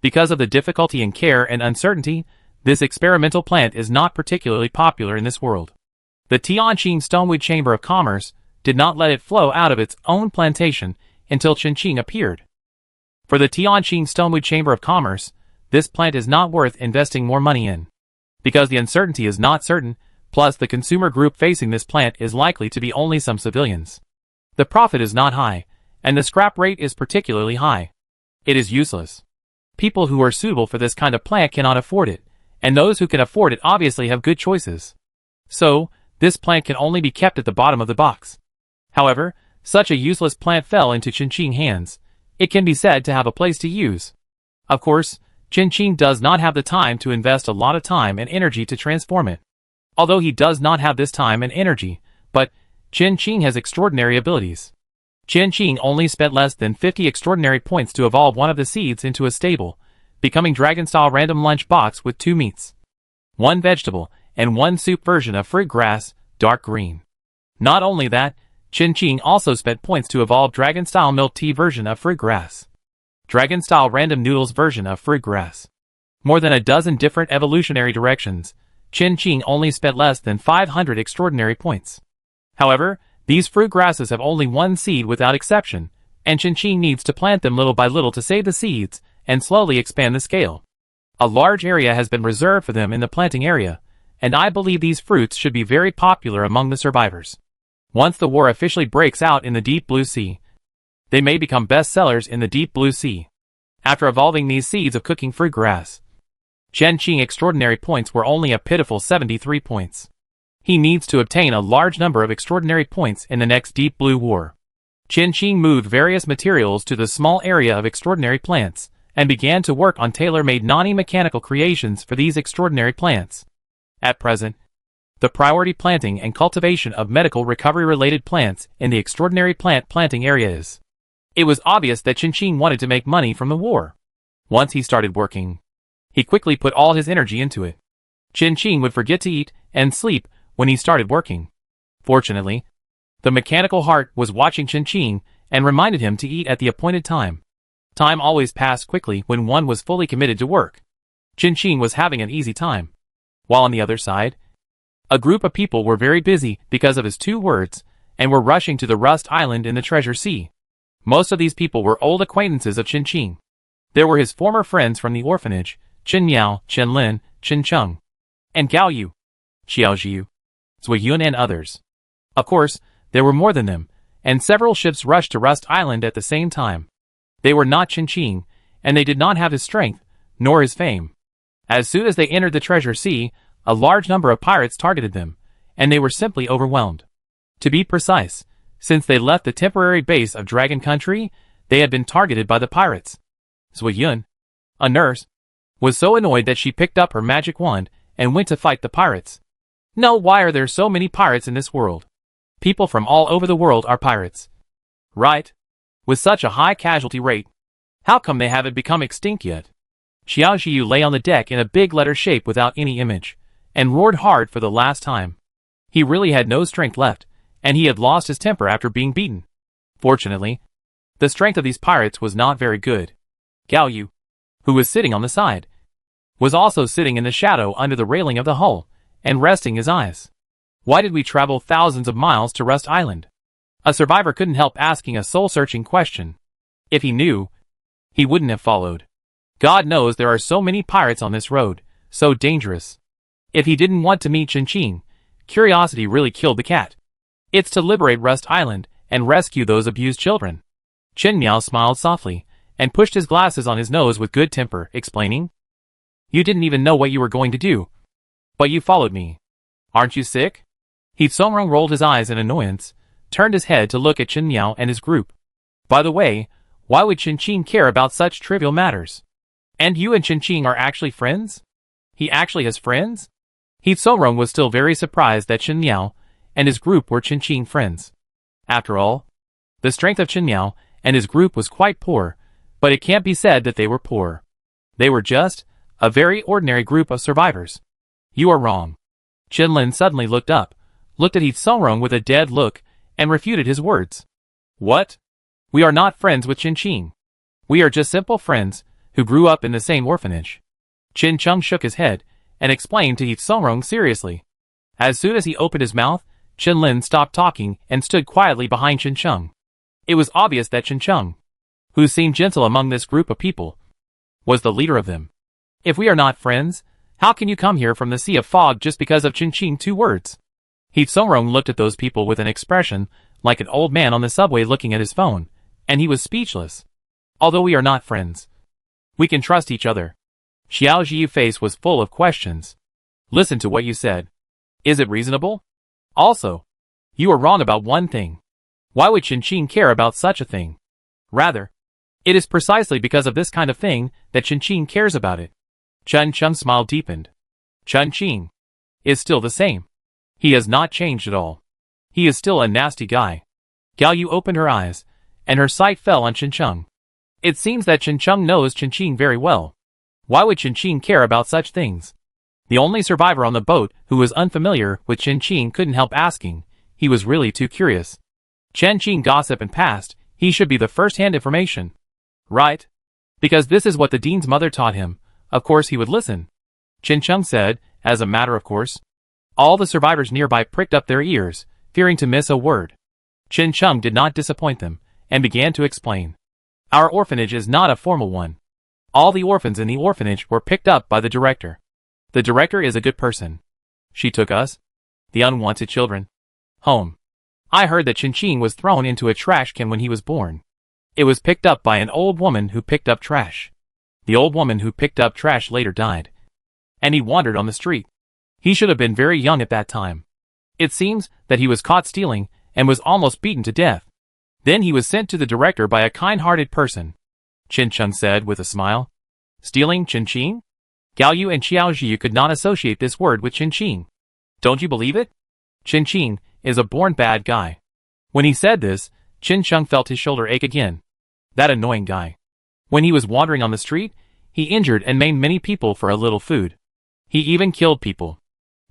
Because of the difficulty in care and uncertainty, this experimental plant is not particularly popular in this world. The Tianqing Stonewood Chamber of Commerce did not let it flow out of its own plantation until Chen Qing appeared. For the Tianqing Stonewood Chamber of Commerce, this plant is not worth investing more money in. Because the uncertainty is not certain, plus the consumer group facing this plant is likely to be only some civilians. The profit is not high, and the scrap rate is particularly high. It is useless. People who are suitable for this kind of plant cannot afford it, and those who can afford it obviously have good choices. So, this plant can only be kept at the bottom of the box. However, such a useless plant fell into Chen Qing's hands. It can be said to have a place to use. Of course, Chen Qing does not have the time to invest a lot of time and energy to transform it. Although he does not have this time and energy, but Chen Qing has extraordinary abilities. Chen Qing only spent less than 50 extraordinary points to evolve one of the seeds into a stable, becoming Dragon-style random lunch box with 2 meats, 1 vegetable, and 1 soup version of fruit grass, dark green. Not only that, Chen Qing also spent points to evolve Dragon-style milk tea version of fruit grass, Dragon-style random noodles version of fruit grass. More than a dozen different evolutionary directions, Chen Qing only spent less than 500 extraordinary points. However, these fruit grasses have only 1 seed without exception, and Chen Qing needs to plant them little by little to save the seeds and slowly expand the scale. A large area has been reserved for them in the planting area, and I believe these fruits should be very popular among the survivors. Once the war officially breaks out in the Deep Blue Sea, they may become bestsellers in the Deep Blue Sea. After evolving these seeds of cooking fruit grass, Chen Qing extraordinary points were only a pitiful 73 points. He needs to obtain a large number of extraordinary points in the next Deep Blue War. Chen Qing moved various materials to the small area of extraordinary plants, and began to work on tailor-made non-mechanical creations for these extraordinary plants. At present, the priority planting and cultivation of medical recovery-related plants in the extraordinary plant planting area is. It was obvious that Chen Qing wanted to make money from the war. Once he started working, he quickly put all his energy into it. Chen Qing would forget to eat and sleep when he started working. Fortunately, the mechanical heart was watching Chen Qing and reminded him to eat at the appointed time. Time always passed quickly when one was fully committed to work. Chen Qing was having an easy time. While on the other side, a group of people were very busy because of his 2 words, and were rushing to the Rust Island in the Treasure Sea. Most of these people were old acquaintances of Chen Qing. There were his former friends from the orphanage, Chen Miao, Chen Lin, Chen Cheng, and Gao Yu, Xiao Jiu, Zui Yun and others. Of course, there were more than them, and several ships rushed to Rust Island at the same time. They were not Chen Qing, and they did not have his strength, nor his fame. As soon as they entered the Treasure Sea, a large number of pirates targeted them, and they were simply overwhelmed. To be precise, since they left the temporary base of Dragon Country, they had been targeted by the pirates. Zui Yun, a nurse, was so annoyed that she picked up her magic wand and went to fight the pirates. No, why are there so many pirates in this world? People from all over the world are pirates. Right? With such a high casualty rate, how come they haven't become extinct yet? Xiao Jiu lay on the deck in a big letter shape without any image, and roared hard for the last time. He really had no strength left, and he had lost his temper after being beaten. Fortunately, the strength of these pirates was not very good. Gao Yu, who was sitting on the side, was also sitting in the shadow under the railing of the hull, and resting his eyes. Why did we travel thousands of miles to Rust Island? A survivor couldn't help asking a soul-searching question. If he knew, he wouldn't have followed. God knows there are so many pirates on this road, so dangerous. If he didn't want to meet Chen Qing, curiosity really killed the cat. It's to liberate Rust Island and rescue those abused children. Chen Miao smiled softly, and pushed his glasses on his nose with good temper, explaining, "You didn't even know what you were going to do. But you followed me. Aren't you sick?" He Songrong rolled his eyes in annoyance, turned his head to look at Chen Miao and his group. By the way, why would Chen Qing care about such trivial matters? And you and Chen Qing are actually friends? He actually has friends? He Songrong was still very surprised that Chen Miao and his group were Chen Qing friends. After all, the strength of Chen Miao and his group was quite poor, but it can't be said that they were poor. They were just a very ordinary group of survivors. You are wrong. Chen Lin suddenly looked up, looked at He Songrong with a dead look, and refuted his words. What? We are not friends with Chen Qing. We are just simple friends who grew up in the same orphanage. Chen Cheng shook his head and explained to He Songrong seriously. As soon as he opened his mouth, Chen Lin stopped talking and stood quietly behind Chen Cheng. It was obvious that Chen Cheng, who seemed gentle among this group of people, was the leader of them. If we are not friends, how can you come here from the sea of fog just because of Chen Qing 2 words? He Songrong looked at those people with an expression like an old man on the subway looking at his phone, and he was speechless. Although we are not friends, we can trust each other. Xiao Jiu's face was full of questions. Listen to what you said. Is it reasonable? Also, you are wrong about one thing. Why would Chen Qing care about such a thing? Rather, it is precisely because of this kind of thing that Chen Qing cares about it. Chen Cheng's smile deepened. Chen Qing is still the same. He has not changed at all. He is still a nasty guy. Gao Yu opened her eyes, and her sight fell on Ching. It seems that Ching knows Ching very well. Why would Ching care about such things? The only survivor on the boat who was unfamiliar with Ching couldn't help asking. He was really too curious. Ching gossiped and passed. He should be the first-hand information. Right? Because this is what the dean's mother taught him. Of course he would listen. Ching said, as a matter of course. All the survivors nearby pricked up their ears, fearing to miss a word. Ching did not disappoint them, and began to explain. Our orphanage is not a formal one. All the orphans in the orphanage were picked up by the director. The director is a good person. She took us, the unwanted children, home. I heard that Ching was thrown into a trash can when he was born. It was picked up by an old woman who picked up trash. The old woman who picked up trash later died. And he wandered on the street. He should have been very young at that time. It seems that he was caught stealing and was almost beaten to death. Then he was sent to the director by a kind-hearted person. Ching said with a smile. Stealing Ching? Gao Yu and Xiao Zhi could not associate this word with Ching. Don't you believe it? Ching is a born bad guy. When he said this, Ching felt his shoulder ache again. That annoying guy. When he was wandering on the street, he injured and maimed many people for a little food. He even killed people.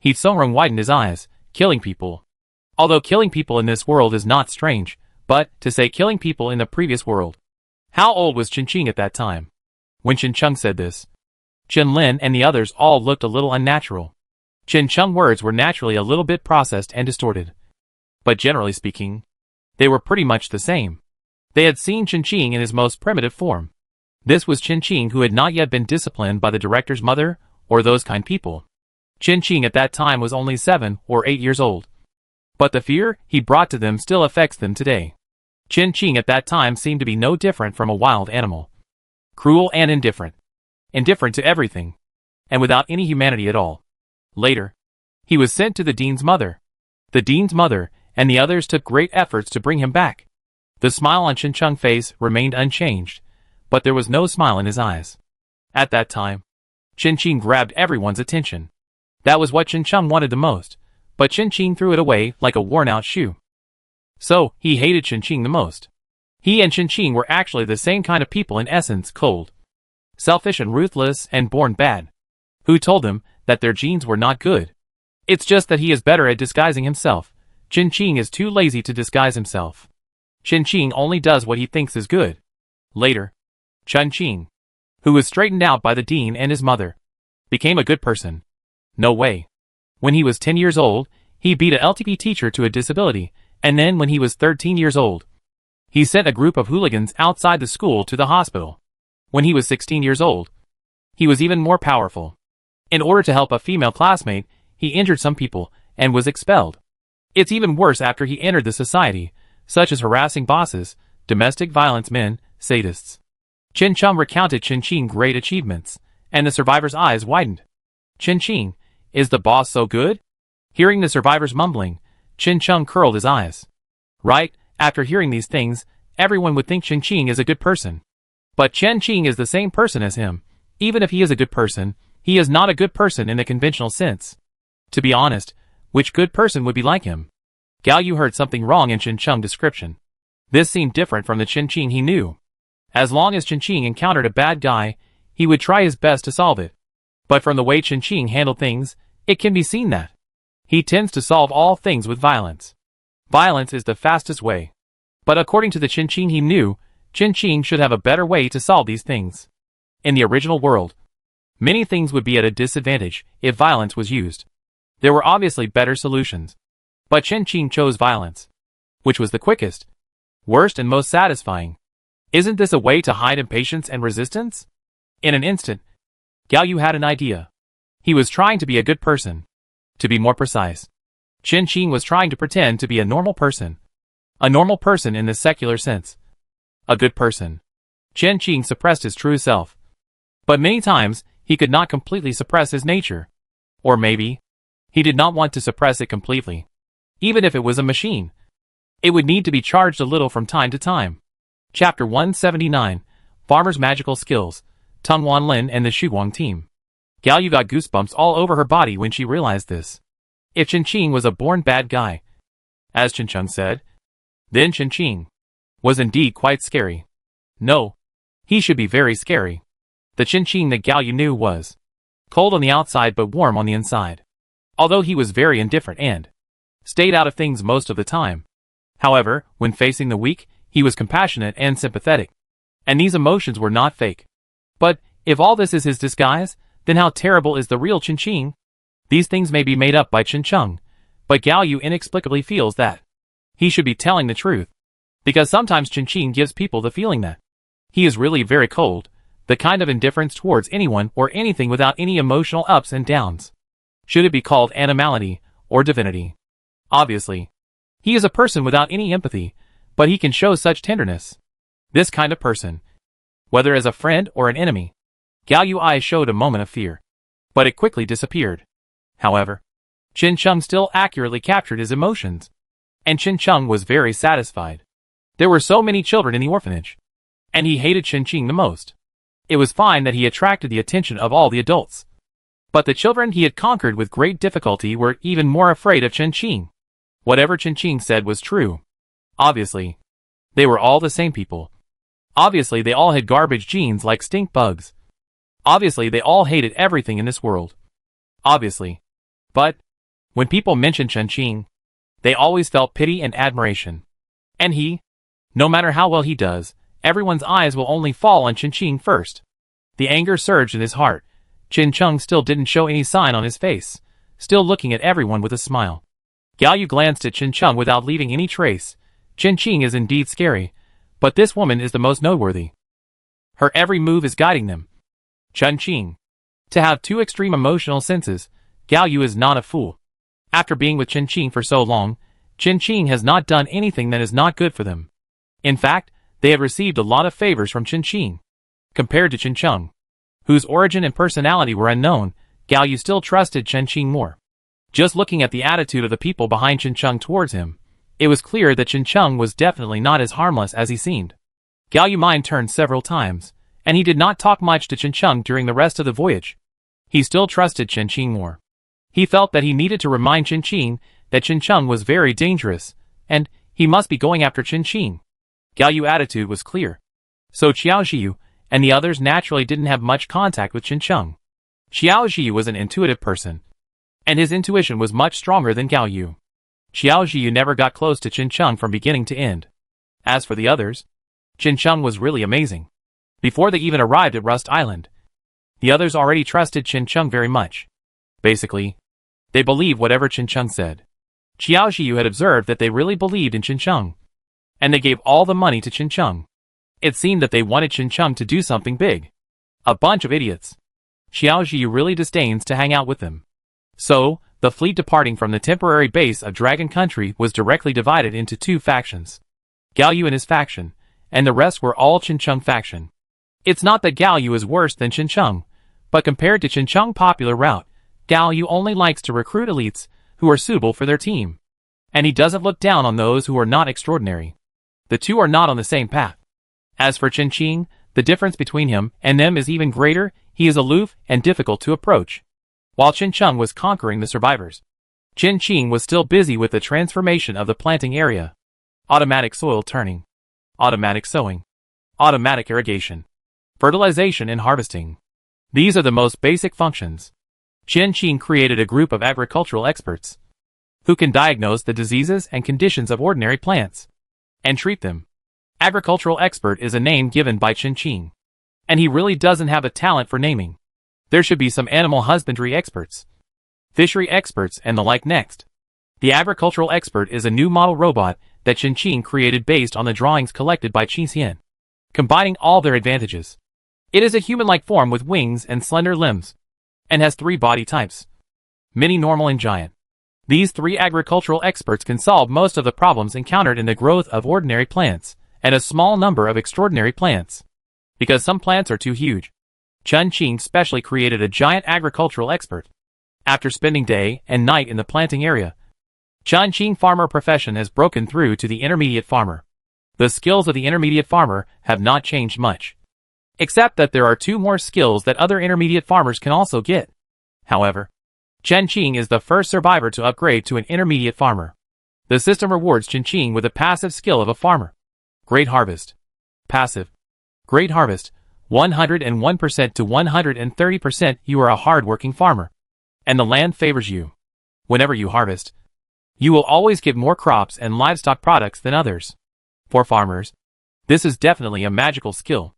Songrong widened his eyes, killing people. Although killing people in this world is not strange, but to say killing people in the previous world. How old was Ching at that time? When Ching said this, Chen Lin and the others all looked a little unnatural. Ching words were naturally a little bit processed and distorted. But generally speaking, they were pretty much the same. They had seen Ching in his most primitive form. This was Ching who had not yet been disciplined by the director's mother or those kind people. Ching at that time was only 7 or 8 years old. But the fear he brought to them still affects them today. Ching at that time seemed to be no different from a wild animal. Cruel and indifferent. Indifferent to everything. And without any humanity at all. Later, he was sent to the dean's mother. The dean's mother and the others took great efforts to bring him back. The smile on Ching's face remained unchanged, but there was no smile in his eyes. At that time, Ching grabbed everyone's attention. That was what Ching wanted the most, but Ching threw it away like a worn-out shoe. So, he hated Ching the most. He and Ching were actually the same kind of people in essence, cold, selfish and ruthless and born bad. Who told them that their genes were not good? It's just that he is better at disguising himself. Ching is too lazy to disguise himself. Ching only does what he thinks is good. Later, Ching, who was straightened out by the dean and his mother, became a good person. No way. When he was 10 years old, he beat a LTP teacher to a disability, and then when he was 13 years old, he sent a group of hooligans outside the school to the hospital. When he was 16 years old, he was even more powerful. In order to help a female classmate, he injured some people and was expelled. It's even worse after he entered the society, such as harassing bosses, domestic violence men, sadists. Ching recounted Ching's great achievements, and the survivor's eyes widened. Ching, is the boss so good? Hearing the survivor's mumbling, Ching curled his eyes. Right, after hearing these things, everyone would think Ching is a good person. But Ching is the same person as him. Even if he is a good person, he is not a good person in the conventional sense. To be honest, which good person would be like him? Gao Yu heard something wrong in Ching's description. This seemed different from the Ching he knew. As long as Ching encountered a bad guy, he would try his best to solve it. But from the way Ching handled things, it can be seen that he tends to solve all things with violence. Violence is the fastest way. But according to the Ching he knew, Ching should have a better way to solve these things. In the original world, many things would be at a disadvantage if violence was used. There were obviously better solutions. But Ching chose violence, which was the quickest, worst and most satisfying. Isn't this a way to hide impatience and resistance? In an instant, Gao Yu had an idea. He was trying to be a good person. To be more precise, Ching was trying to pretend to be a normal person. A normal person in the secular sense. A good person. Ching suppressed his true self. But many times, he could not completely suppress his nature. Or maybe, he did not want to suppress it completely. Even if it was a machine, it would need to be charged a little from time to time. Chapter 179, Farmer's Magical Skills, Tung Wanlin and the Shuguang team. Gao Yu got goosebumps all over her body when she realized this. If Ching was a born bad guy, as Ching said, then Ching was indeed quite scary. No, he should be very scary. The Qinqing that Gao Yu knew was cold on the outside but warm on the inside. Although he was very indifferent and stayed out of things most of the time. However, when facing the weak, he was compassionate and sympathetic. And these emotions were not fake. But, if all this is his disguise, then how terrible is the real Qinqing? These things may be made up by Qincheng, but Gao Yu inexplicably feels that he should be telling the truth. Because sometimes Qinqing gives people the feeling that he is really very cold, the kind of indifference towards anyone or anything without any emotional ups and downs. Should it be called animality or divinity? Obviously. He is a person without any empathy, but he can show such tenderness. This kind of person, whether as a friend or an enemy. Gao Yu's eyes showed a moment of fear, but it quickly disappeared. However, Qincheng still accurately captured his emotions, and Qincheng was very satisfied. There were so many children in the orphanage, and he hated Qinqing the most. It was fine that he attracted the attention of all the adults, but the children he had conquered with great difficulty were even more afraid of Qinqing. Whatever Qinqing said was true. Obviously, they were all the same people. Obviously, they all had garbage genes like stink bugs. Obviously, they all hated everything in this world. Obviously. But, when people mentioned Qinqing, they always felt pity and admiration. And he, no matter how well he does, everyone's eyes will only fall on Qinqing first. The anger surged in his heart. Qincheng still didn't show any sign on his face, still looking at everyone with a smile. Gao Yu glanced at Qincheng without leaving any trace. Qinqing is indeed scary, but this woman is the most noteworthy. Her every move is guiding them. Qinqing. To have two extreme emotional senses, Gao Yu is not a fool. After being with Qinqing for so long, Qinqing has not done anything that is not good for them. In fact, they had received a lot of favors from Qinqing. Compared to Qincheng, whose origin and personality were unknown, Gao Yu still trusted Qinqing more. Just looking at the attitude of the people behind Qincheng towards him, it was clear that Qincheng was definitely not as harmless as he seemed. Gao Yu's mind turned several times, and he did not talk much to Qincheng during the rest of the voyage. He still trusted Qinqing more. He felt that he needed to remind Qinqing that Qincheng was very dangerous, and he must be going after Qinqing. Gao Yu's attitude was clear. So Qiao Zhiyu and the others naturally didn't have much contact with Qincheng. Qiao Zhiyu was an intuitive person, and his intuition was much stronger than Gao Yu. Qiao Zhiyu never got close to Qincheng from beginning to end. As for the others, Qincheng was really amazing. Before they even arrived at Rust Island, the others already trusted Qincheng very much. Basically, they believed whatever Qincheng said. Qiao Zhiyu had observed that they really believed in Qincheng, and they gave all the money to Qincheng. It seemed that they wanted Qincheng to do something big. A bunch of idiots. Qiao Zhiyu really disdains to hang out with them. So, the fleet departing from the temporary base of Dragon Country was directly divided into two factions. Gao Yu and his faction, and the rest were all Qincheng faction. It's not that Gao Yu is worse than Qincheng, but compared to Qincheng's popular route, Gao Yu only likes to recruit elites who are suitable for their team. And he doesn't look down on those who are not extraordinary. The two are not on the same path. As for Qinqing, the difference between him and them is even greater. He is aloof and difficult to approach. While Qincheng was conquering the survivors, Qinqing was still busy with the transformation of the planting area. Automatic soil turning, automatic sowing, automatic irrigation, fertilization and harvesting. These are the most basic functions. Qinqing created a group of agricultural experts who can diagnose the diseases and conditions of ordinary plants and treat them. Agricultural expert is a name given by Qinqing, and he really doesn't have a talent for naming. There should be some animal husbandry experts, fishery experts and the like next. The agricultural expert is a new model robot that Qinqing created based on the drawings collected by Qi Xian, combining all their advantages. It is a human-like form with wings and slender limbs, and has 3 body types: mini, normal and giant. These 3 agricultural experts can solve most of the problems encountered in the growth of ordinary plants, and a small number of extraordinary plants. Because some plants are too huge, Qinqing specially created a giant agricultural expert. After spending day and night in the planting area, Qinqing farmer profession has broken through to the intermediate farmer. The skills of the intermediate farmer have not changed much, except that there are 2 more skills that other intermediate farmers can also get. However, Qinqing is the first survivor to upgrade to an intermediate farmer. The system rewards Qinqing with a passive skill of a farmer. Great harvest. Passive. Great harvest. 101% to 130%. You are a hard-working farmer, and the land favors you. Whenever you harvest, you will always get more crops and livestock products than others. For farmers, this is definitely a magical skill.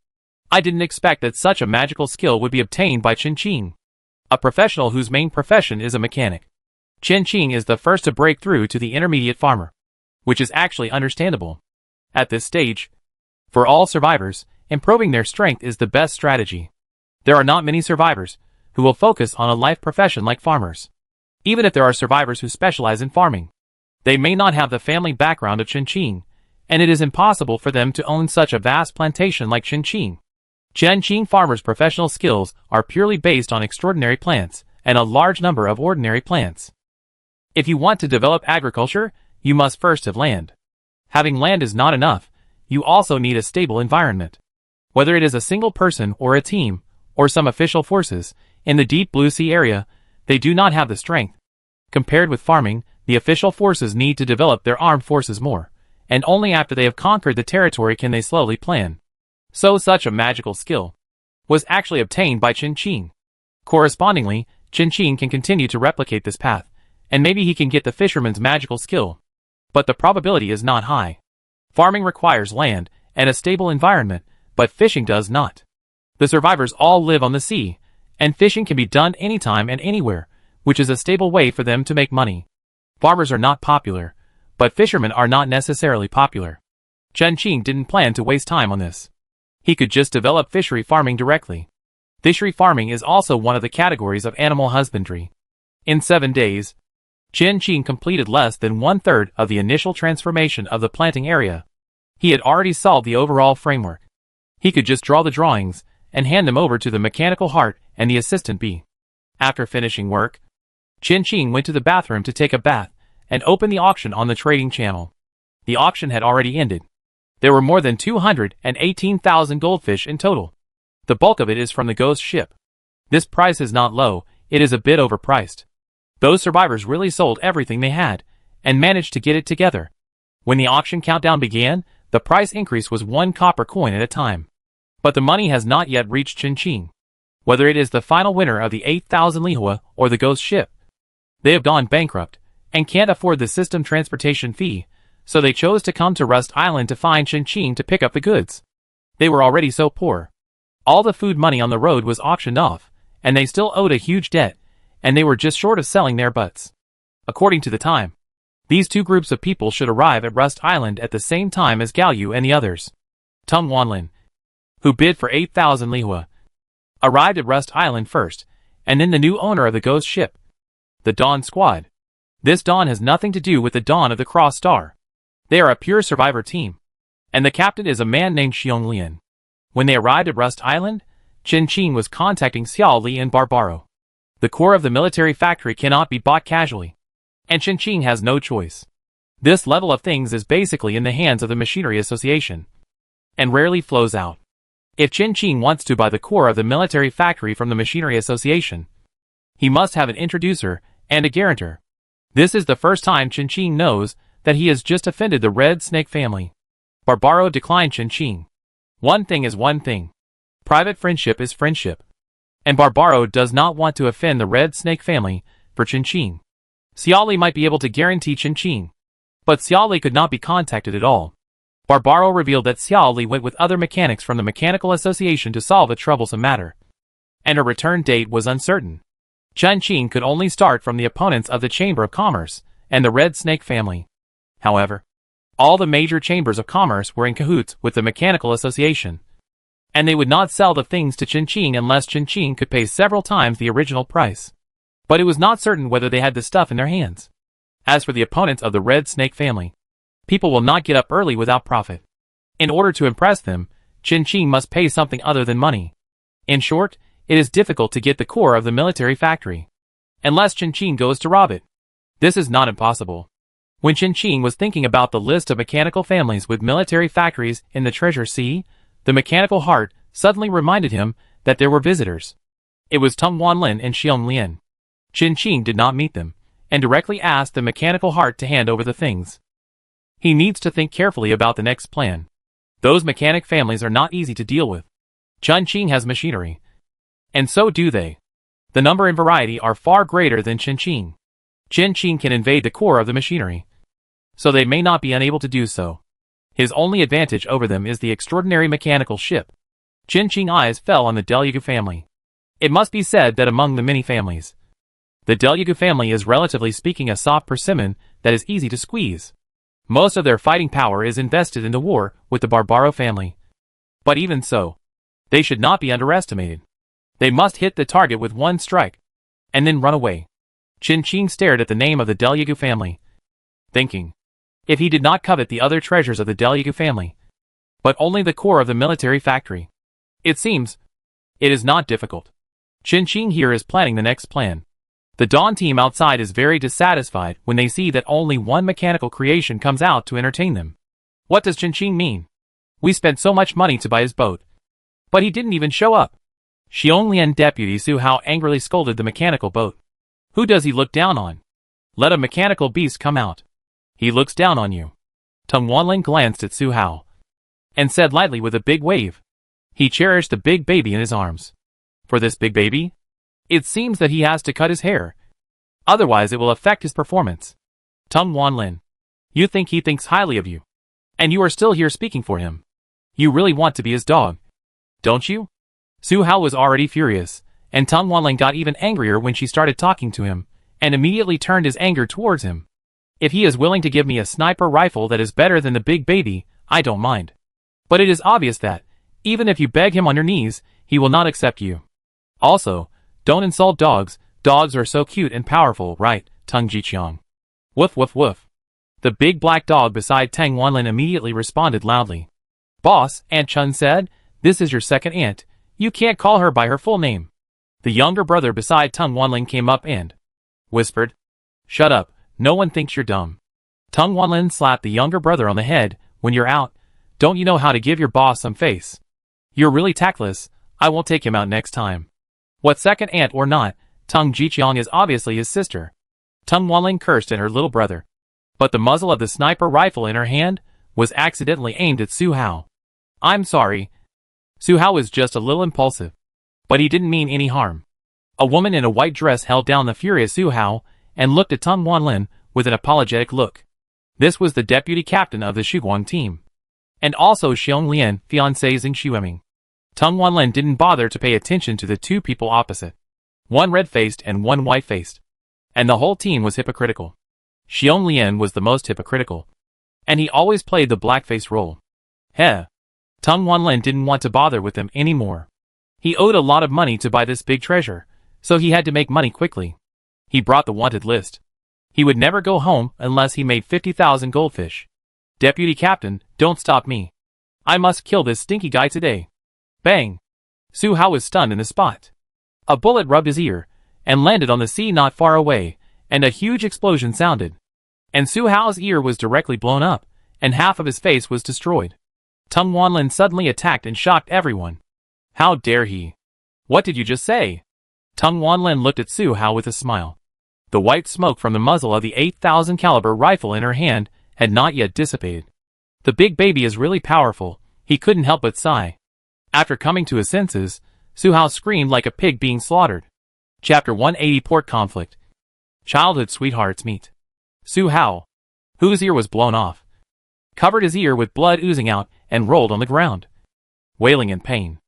I didn't expect that such a magical skill would be obtained by Chen Qing, a professional whose main profession is a mechanic. Chen Qing is the first to break through to the intermediate farmer, which is actually understandable. At this stage, for all survivors, improving their strength is the best strategy. There are not many survivors who will focus on a life profession like farmers. Even if there are survivors who specialize in farming, they may not have the family background of Chen Qing, and it is impossible for them to own such a vast plantation like Chen Qing. Chen Qing farmers' professional skills are purely based on extraordinary plants and a large number of ordinary plants. If you want to develop agriculture, you must first have land. Having land is not enough, you also need a stable environment. Whether it is a single person or a team, or some official forces, in the deep blue sea area, they do not have the strength. Compared with farming, the official forces need to develop their armed forces more, and only after they have conquered the territory can they slowly plan. So such a magical skill was actually obtained by Chen Qing. Correspondingly, Chen Qing can continue to replicate this path, and maybe he can get the fisherman's magical skill. But the probability is not high. Farming requires land and a stable environment, but fishing does not. The survivors all live on the sea, and fishing can be done anytime and anywhere, which is a stable way for them to make money. Farmers are not popular, but fishermen are not necessarily popular. Chen Qing didn't plan to waste time on this. He could just develop fishery farming directly. Fishery farming is also one of the categories of animal husbandry. In 7 days, Chen Qing completed less than 1/3 of the initial transformation of the planting area. He had already solved the overall framework. He could just draw the drawings and hand them over to the mechanical heart and the assistant bee. After finishing work, Chen Qing went to the bathroom to take a bath and opened the auction on the trading channel. The auction had already ended. There were more than 218,000 goldfish in total. The bulk of it is from the ghost ship. This price is not low, it is a bit overpriced. Those survivors really sold everything they had, and managed to get it together. When the auction countdown began, the price increase was 1 copper coin at a time. But the money has not yet reached Chen Qing. Whether it is the final winner of the 8,000 lihua or the ghost ship, they have gone bankrupt, and can't afford the system transportation fee, so they chose to come to Rust Island to find Chen Qing to pick up the goods. They were already so poor. All the food money on the road was auctioned off, and they still owed a huge debt, and they were just short of selling their butts. According to the time, these two groups of people should arrive at Rust Island at the same time as Gao Yu and the others. Tung Wanlin, who bid for 8,000 lihua, arrived at Rust Island first, and then the new owner of the ghost ship, the Dawn Squad. This Dawn has nothing to do with the Dawn of the Cross Star. They are a pure survivor team, and the captain is a man named Xiong Lian. When they arrived at Rust Island, Chen Qing was contacting Xiao Li and Barbaro. The core of the military factory cannot be bought casually, and Chen Qing has no choice. This level of things is basically in the hands of the Machinery Association, and rarely flows out. If Chen Qing wants to buy the core of the military factory from the Machinery Association, he must have an introducer and a guarantor. This is the first time Chen Qing knows that he has just offended the Red Snake family. Barbaro declined Chen Qing. One thing is one thing. Private friendship is friendship. And Barbaro does not want to offend the Red Snake family for Chen Qing. Xiao Li might be able to guarantee Chen Qing, but Xiao Li could not be contacted at all. Barbaro revealed that Xiao Li went with other mechanics from the Mechanical Association to solve a troublesome matter, and her return date was uncertain. Chen Qing could only start from the opponents of the Chamber of Commerce and the Red Snake family. However, all the major chambers of commerce were in cahoots with the Mechanical Association, and they would not sell the things to Chen Qing unless Chen Qing could pay several times the original price. But it was not certain whether they had the stuff in their hands. As for the opponents of the Red Snake family, people will not get up early without profit. In order to impress them, Chen Qing must pay something other than money. In short, it is difficult to get the core of the military factory, unless Chen Qing goes to rob it. This is not impossible. When Chen Qing was thinking about the list of mechanical families with military factories in the Treasure Sea, the mechanical heart suddenly reminded him that there were visitors. It was Tung Wanlin and Xiong Lian. Chen Qing did not meet them, and directly asked the mechanical heart to hand over the things. He needs to think carefully about the next plan. Those mechanic families are not easy to deal with. Chun-Ching has machinery. And so do they. The number and variety are far greater than Chun-Ching. Chun-Ching can invade the core of the machinery, so they may not be unable to do so. His only advantage over them is the extraordinary mechanical ship. Chun-Ching's eyes fell on the Deluge family. It must be said that among the many families, the Deluge family is relatively speaking a soft persimmon that is easy to squeeze. Most of their fighting power is invested in the war with the Barbaro family. But even so, they should not be underestimated. They must hit the target with one strike, and then run away. Chun-Ching stared at the name of the Deluge family, thinking, if he did not covet the other treasures of the Deluge family, but only the core of the military factory. It seems, it is not difficult. Chun-Ching here is planning the next plan. The Dawn team outside is very dissatisfied when they see that only one mechanical creation comes out to entertain them. What does Chun-Ching mean? We spent so much money to buy his boat, but he didn't even show up. Xionglian Deputy Su Hao angrily scolded the mechanical boat. Who does he look down on? Let a mechanical beast come out. He looks down on you. Tung Wanlin glanced at Su Hao and said lightly with a big wave. He cherished the big baby in his arms. For this big baby? It seems that he has to cut his hair. Otherwise it will affect his performance. Tung Wanlin, you think he thinks highly of you. And you are still here speaking for him. You really want to be his dog, don't you? Su Hao was already furious, and Tung Wanlin got even angrier when she started talking to him, and immediately turned his anger towards him. If he is willing to give me a sniper rifle that is better than the big baby, I don't mind. But it is obvious that, even if you beg him on your knees, he will not accept you. Also, don't insult dogs. Dogs are so cute and powerful, right, Tung Jiqiang? Woof woof woof. The big black dog beside Tang Wanlin immediately responded loudly. Boss, Aunt Chun said, this is your second aunt. You can't call her by her full name. The younger brother beside Tung Wanlin came up and whispered, shut up, no one thinks you're dumb. Tung Wanlin slapped the younger brother on the head. When you're out, don't you know how to give your boss some face? You're really tactless. I won't take him out next time. What second aunt or not, Tung Jiqiang is obviously his sister. Tung Wanlin cursed at her little brother. But the muzzle of the sniper rifle in her hand was accidentally aimed at Su Hao. I'm sorry. Su Hao was just a little impulsive. But he didn't mean any harm. A woman in a white dress held down the furious Su Hao and looked at Tung Wanlin with an apologetic look. This was the deputy captain of the Shuguang team. And also Xionglian, fiancé Xing Xueming. Tung Wanlin didn't bother to pay attention to the two people opposite. One red-faced and one white-faced. And the whole team was hypocritical. Xionglian was the most hypocritical. And he always played the blackface role. Heh. Tung Wanlin didn't want to bother with them anymore. He owed a lot of money to buy this big treasure, so he had to make money quickly. He brought the wanted list. He would never go home unless he made 50,000 goldfish. Deputy Captain, don't stop me. I must kill this stinky guy today. Bang! Su Hao was stunned in the spot. A bullet rubbed his ear, and landed on the sea not far away, and a huge explosion sounded. And Su Hao's ear was directly blown up, and half of his face was destroyed. Tung Wanlin suddenly attacked and shocked everyone. How dare he? What did you just say? Tung Wanlin looked at Su Hao with a smile. The white smoke from the muzzle of the 8,000 caliber rifle in her hand had not yet dissipated. The big baby is really powerful, he couldn't help but sigh. After coming to his senses, Su Hao screamed like a pig being slaughtered. Chapter 180 Port Conflict. Childhood sweethearts meet. Su Hao, whose ear was blown off, covered his ear with blood oozing out and rolled on the ground, wailing in pain.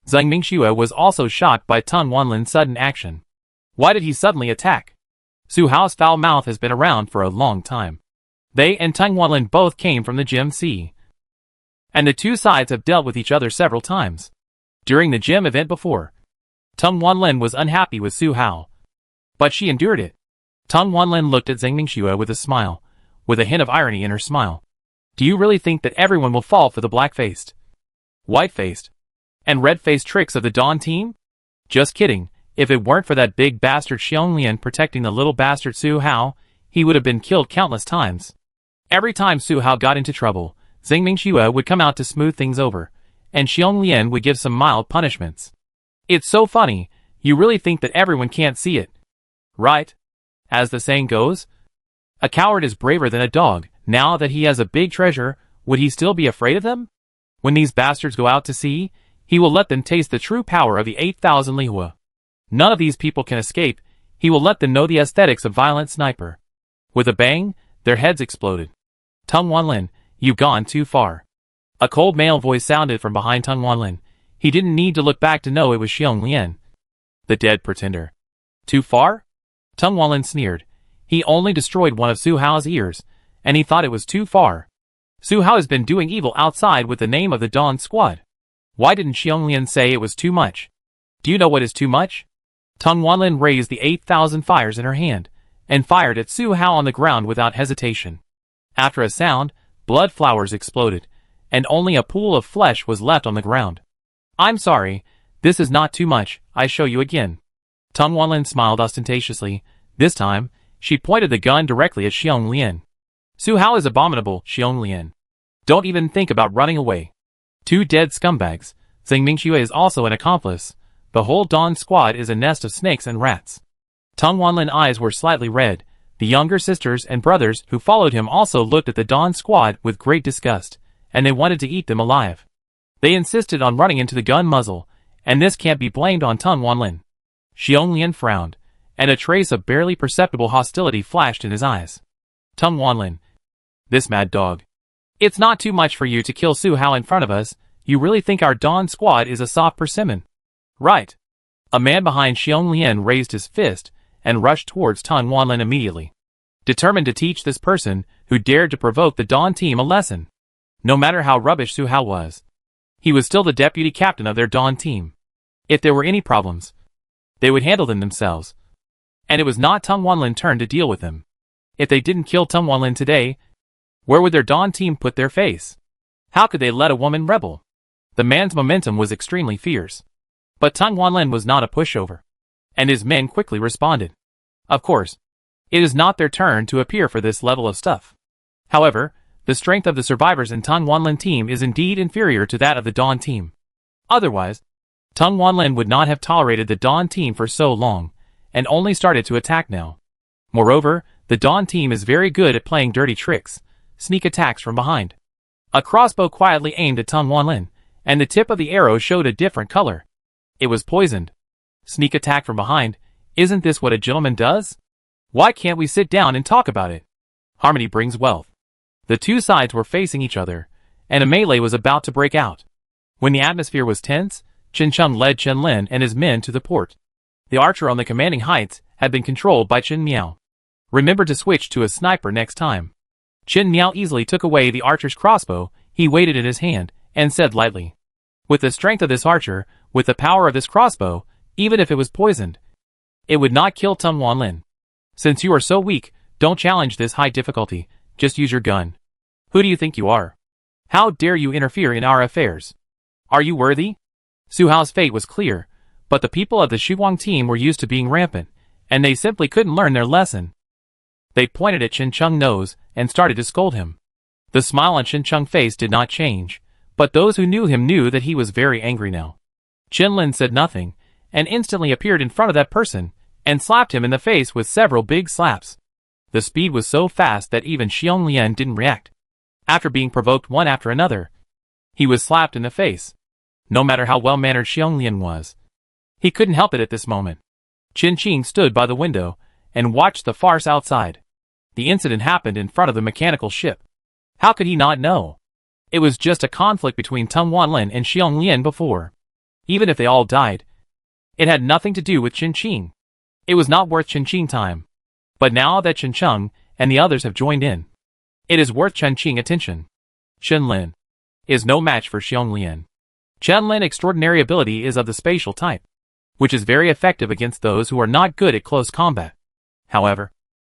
Zhang Mingxue was also shocked by Tung Wanlin's sudden action. Why did he suddenly attack? Su Hao's foul mouth has been around for a long time. They and Tung Wanlin both came from the Gem Sea. And the two sides have dealt with each other several times. During the gym event before, Tung Wanlin was unhappy with Su Hao. But she endured it. Tung Wanlin looked at Zhang Mingxue with a smile, with a hint of irony in her smile. Do you really think that everyone will fall for the black-faced, white-faced, and red-faced tricks of the Dawn team? Just kidding. If it weren't for that big bastard Xionglian protecting the little bastard Su Hao, he would have been killed countless times. Every time Su Hao got into trouble, Zhang Mingxue would come out to smooth things over, and Xionglian would give some mild punishments. It's so funny, you really think that everyone can't see it, right? As the saying goes, a coward is braver than a dog. Now that he has a big treasure, would he still be afraid of them? When these bastards go out to sea, he will let them taste the true power of the 8,000 lihua. None of these people can escape. He will let them know the aesthetics of violent sniper. With a bang, their heads exploded. Tung Wanlin, you've gone too far. A cold male voice sounded from behind Tung Wanlin. He didn't need to look back to know it was Xiong Lian, the dead pretender. Too far? Tung Wanlin sneered. He only destroyed one of Su Hao's ears, and he thought it was too far. Su Hao has been doing evil outside with the name of the Dawn Squad. Why didn't Xiong Lian say it was too much? Do you know what is too much? Tung Wanlin raised the 8,000 fires in her hand, and fired at Su Hao on the ground without hesitation. After a sound, blood flowers exploded, and only a pool of flesh was left on the ground. I'm sorry, this is not too much, I show you again. Tung Wanlin smiled ostentatiously. This time, she pointed the gun directly at Xiong Lian. Su Hao is abominable, Xiong Lian. Don't even think about running away. Two dead scumbags. Zhang Mingxue is also an accomplice. The whole Dawn Squad is a nest of snakes and rats. Tung Wanlin's eyes were slightly red. The younger sisters and brothers who followed him also looked at the Dawn Squad with great disgust, and they wanted to eat them alive. They insisted on running into the gun muzzle, and this can't be blamed on Tung Wanlin. Xiong Lian frowned, and a trace of barely perceptible hostility flashed in his eyes. Tung Wanlin. This mad dog. It's not too much for you to kill Su Hao in front of us. You really think our Dawn Squad is a soft persimmon? Right. A man behind Xiong Lian raised his fist and rushed towards Tung Wanlin immediately, determined to teach this person who dared to provoke the Dawn team a lesson. No matter how rubbish Su Hao was, he was still the deputy captain of their Dawn team. If there were any problems, they would handle them themselves. And it was not Tung Wanlin's turn to deal with them. If they didn't kill Tung Wanlin today, where would their Dawn team put their face? How could they let a woman rebel? The man's momentum was extremely fierce. But Tung Wanlin was not a pushover, and his men quickly responded. Of course, it is not their turn to appear for this level of stuff. However, the strength of the survivors in Tung Wanlin team is indeed inferior to that of the Dawn team. Otherwise, Tung Wanlin would not have tolerated the Dawn team for so long, and only started to attack now. Moreover, the Dawn team is very good at playing dirty tricks, sneak attacks from behind. A crossbow quietly aimed at Tung Wanlin, and the tip of the arrow showed a different color. It was poisoned. Sneak attack from behind. Isn't this what a gentleman does? Why can't we sit down and talk about it? Harmony brings wealth. The two sides were facing each other, and a melee was about to break out. When the atmosphere was tense, Chen Cheng led Chen Lin and his men to the port. The archer on the commanding heights had been controlled by Chen Miao. Remember to switch to a sniper next time. Chen Miao easily took away the archer's crossbow. He weighed it in his hand, and said lightly, with the strength of this archer, with the power of this crossbow, even if it was poisoned, it would not kill Tung Wanlin. Since you are so weak, don't challenge this high difficulty, just use your gun. Who do you think you are? How dare you interfere in our affairs? Are you worthy? Su Hao's fate was clear, but the people of the Shuguang team were used to being rampant, and they simply couldn't learn their lesson. They pointed at Chen Cheng's nose and started to scold him. The smile on Chen Cheng's face did not change, but those who knew him knew that he was very angry now. Chen Lin said nothing, and instantly appeared in front of that person, and slapped him in the face with several big slaps. The speed was so fast that even Xiong Lian didn't react. After being provoked one after another, he was slapped in the face. No matter how well-mannered Xiong Lian was, he couldn't help it at this moment. Qin Qing stood by the window, and watched the farce outside. The incident happened in front of the mechanical ship. How could he not know? It was just a conflict between Tung Wanlin and Xiong Lian before. Even if they all died, it had nothing to do with Qin Qing. It was not worth Qin Qing time. But now that Chen Cheng and the others have joined in, it is worth Chen Qing attention. Chen Lin is no match for Xiong Lian. Chen Lin's extraordinary ability is of the spatial type, which is very effective against those who are not good at close combat. However,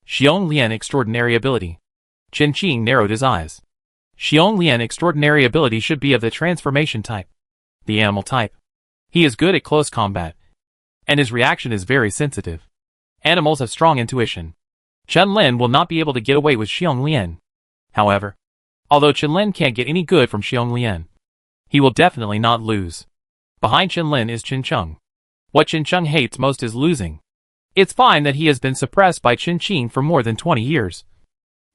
Xiong Lian's extraordinary ability. Qin Qing narrowed his eyes. Xiong Lian's extraordinary ability should be of the transformation type, the animal type. He is good at close combat, and his reaction is very sensitive. Animals have strong intuition. Chen Lin will not be able to get away with Xiong Lian. However, although Chen Lin can't get any good from Xiong Lian, he will definitely not lose. Behind Chen Lin is Qin Cheng. What Qin Cheng hates most is losing. It's fine that he has been suppressed by Qin Qing for more than 20 years.